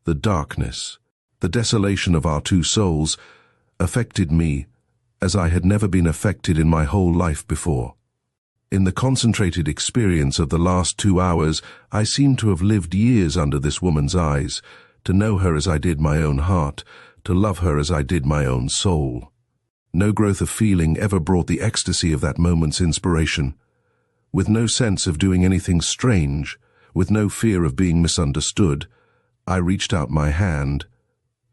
the darkness, the desolation of our two souls, affected me as I had never been affected in my whole life before. In the concentrated experience of the last 2 hours, I seemed to have lived years under this woman's eyes, to know her as I did my own heart, to love her as I did my own soul. No growth of feeling ever brought the ecstasy of that moment's inspiration. With no sense of doing anything strange, with no fear of being misunderstood, I reached out my hand,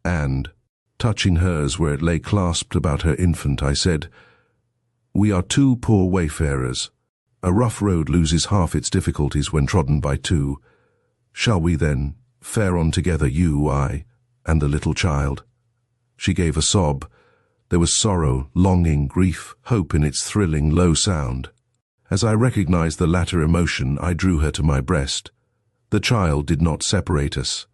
and, touching hers where it lay clasped about her infant, I said, "We are 2 poor wayfarers. A rough road loses half its difficulties when trodden by 2. Shall we, then, fare on together, you, I, and the little child?" She gave a sob. There was sorrow, longing, grief, hope in its thrilling, low sound. As I recognized the latter emotion, I drew her to my breast. The child did not separate us.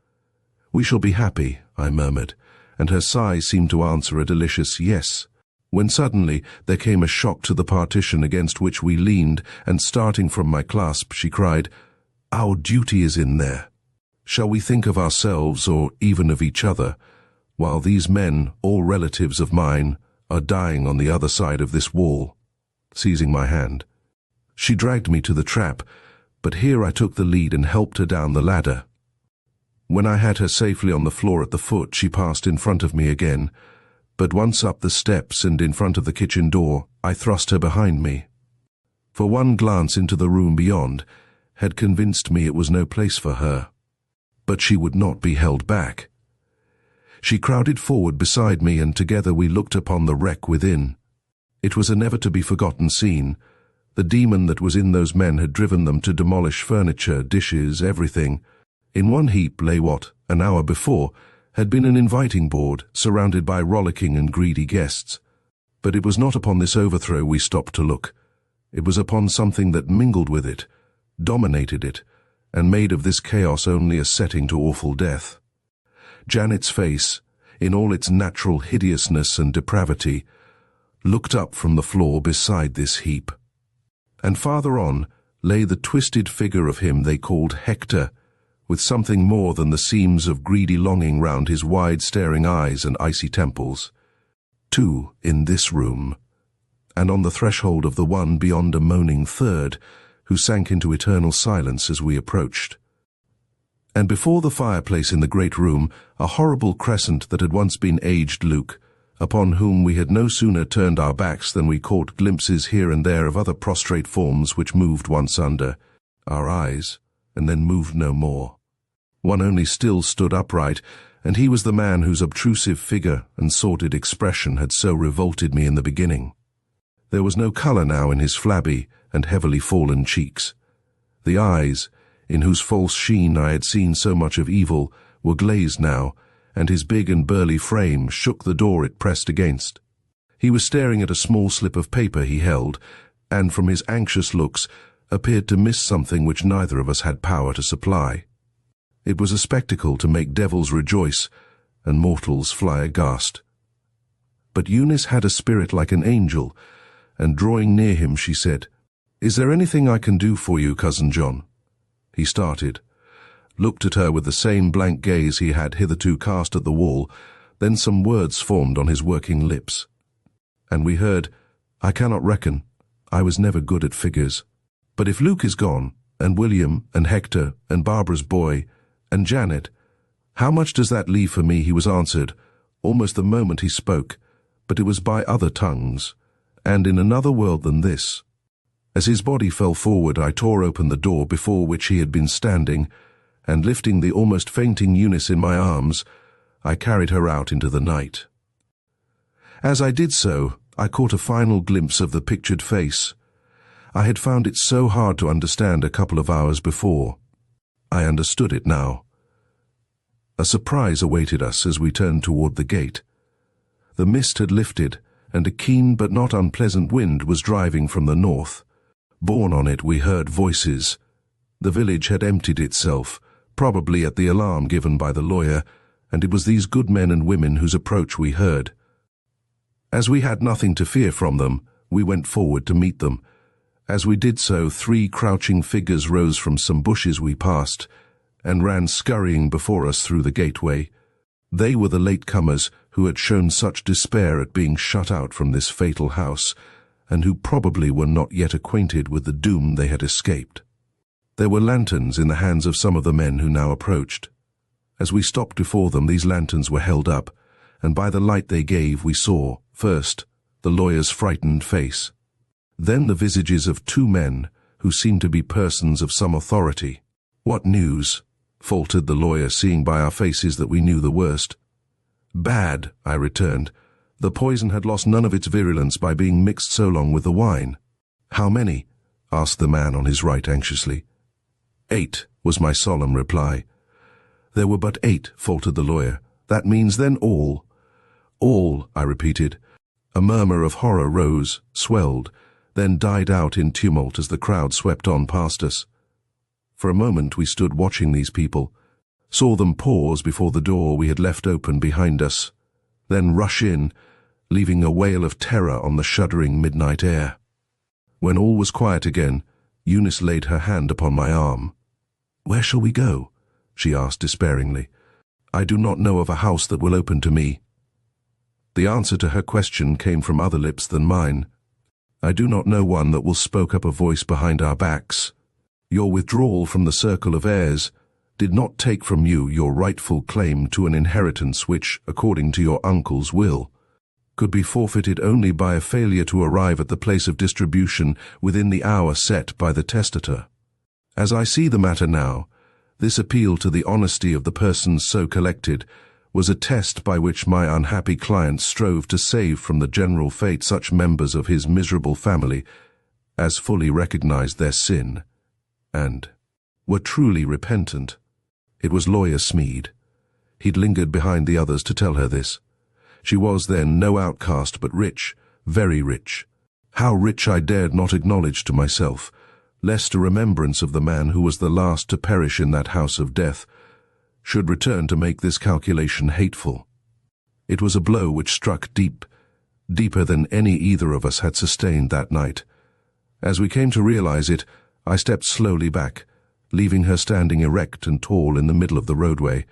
"We shall be happy," I murmured, and her sighs seemed to answer a delicious yes, when suddenly there came a shock to the partition against which we leaned, and starting from my clasp, she cried, "Our duty is in there. Shall we think of ourselves, or even of each other, while these men, all relatives of mine, are dying on the other side of this wall?" Seizing my hand, she dragged me to the trap, but here I took the lead and helped her down the ladder. When I had her safely on the floor at the foot, she passed in front of me again, but once up the steps and in front of the kitchen door, I thrust her behind me. For one glance into the room beyond had convinced me it was no place for her. But she would not be held back. She crowded forward beside me, and together we looked upon the wreck within. It was a never-to-be-forgotten scene. The demon that was in those men had driven them to demolish furniture, dishes, everything. In one heap lay what, an hour before, had been an inviting board, surrounded by rollicking and greedy guests. But it was not upon this overthrow we stopped to look. It was upon something that mingled with it, dominated it, and made of this chaos only a setting to awful death. Janet's face, in all its natural hideousness and depravity, looked up from the floor beside this heap. And farther on lay the twisted figure of him they called Hector, with something more than the seams of greedy longing round his wide staring eyes and icy temples. Two in this room, and on the threshold of the one beyond a moaning third, who sank into eternal silence as we approached. And before the fireplace in the great room, a horrible crescent that had once been aged Luke, upon whom we had no sooner turned our backs than we caught glimpses here and there of other prostrate forms which moved once under our eyes, and then moved no more. One only still stood upright, and he was the man whose obtrusive figure and sordid expression had so revolted me in the beginning. There was no colour now in his flabby and heavily fallen cheeks. The eyes, in whose false sheen I had seen so much of evil, were glazed now, and his big and burly frame shook the door it pressed against. He was staring at a small slip of paper he held, and from his anxious looks appeared to miss something which neither of us had power to supply. It was a spectacle to make devils rejoice and mortals fly aghast. But Eunice had a spirit like an angel, and drawing near him she said, "Is there anything I can do for you, Cousin John?" He started, looked at her with the same blank gaze he had hitherto cast at the wall, then some words formed on his working lips. And we heard, "I cannot reckon. I was never good at figures. But if Luke is gone, and William, and Hector, and Barbara's boy, and Janet, how much does that leave for me?" He was answered, almost the moment he spoke, but it was by other tongues, and in another world than this. As his body fell forward, I tore open the door before which he had been standing, and lifting the almost fainting Eunice in my arms, I carried her out into the night. As I did so, I caught a final glimpse of the pictured face. I had found it so hard to understand a couple of hours before. I understood it now. A surprise awaited us as we turned toward the gate. The mist had lifted, and a keen but not unpleasant wind was driving from the north. Borne on it we heard voices. The village had emptied itself, probably at the alarm given by the lawyer, and it was these good men and women whose approach we heard. As we had nothing to fear from them, we went forward to meet them. As we did so, 3 crouching figures rose from some bushes we passed, and ran scurrying before us through the gateway. They were the latecomers who had shown such despair at being shut out from this fatal house, and who probably were not yet acquainted with the doom they had escaped. There were lanterns in the hands of some of the men who now approached. As we stopped before them, these lanterns were held up, and by the light they gave we saw, first, the lawyer's frightened face, then the visages of 2 men who seemed to be persons of some authority. "What news?" faltered the lawyer, seeing by our faces that we knew the worst. "Bad," I returned. "The poison had lost none of its virulence by being mixed so long with the wine." "How many?" asked the man on his right anxiously. 8, was my solemn reply. "There were but 8, faltered the lawyer. "That means then all." "All," I repeated. A murmur of horror rose, swelled, then died out in tumult as the crowd swept on past us. For a moment we stood watching these people, saw them pause before the door we had left open behind us, then rush in, leaving a wail of terror on the shuddering midnight air. When all was quiet again, Eunice laid her hand upon my arm. "Where shall we go?" she asked despairingly. "I do not know of a house that will open to me." The answer to her question came from other lips than mine. "I do not know one that will," spoke up a voice behind our backs. "Your withdrawal from the circle of heirs did not take from you your rightful claim to an inheritance which, according to your uncle's will, could be forfeited only by a failure to arrive at the place of distribution within the hour set by the testator. As I see the matter now, this appeal to the honesty of the persons so collected was a test by which my unhappy client strove to save from the general fate such members of his miserable family as fully recognized their sin, and were truly repentant. It was Lawyer Smead. He'd lingered behind the others to tell her this. She was then no outcast but rich, very rich. How rich I dared not acknowledge to myself, lest a remembrance of the man who was the last to perish in that house of death should return to make this calculation hateful. It was a blow which struck deep, deeper than any either of us had sustained that night. As we came to realize it, I stepped slowly back, leaving her standing erect and tall in the middle of the roadway,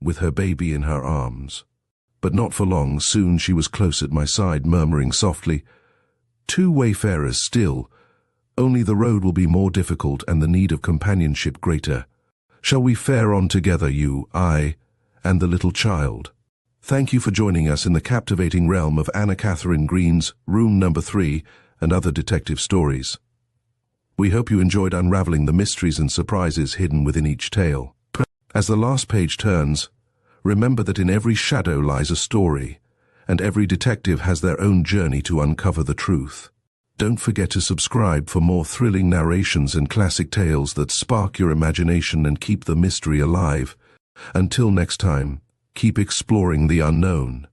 with her baby in her arms. But not for long. Soon she was close at my side, murmuring softly, "Two wayfarers still, only the road will be more difficult and the need of companionship greater. Shall we fare on together, you, I, and the little child?" Thank you for joining us in the captivating realm of Katharine Green's Room Number 3 and other detective stories. We hope you enjoyed unraveling the mysteries and surprises hidden within each tale. As the last page turns, remember that in every shadow lies a story, and every detective has their own journey to uncover the truth. Don't forget to subscribe for more thrilling narrations and classic tales that spark your imagination and keep the mystery alive. Until next time, keep exploring the unknown.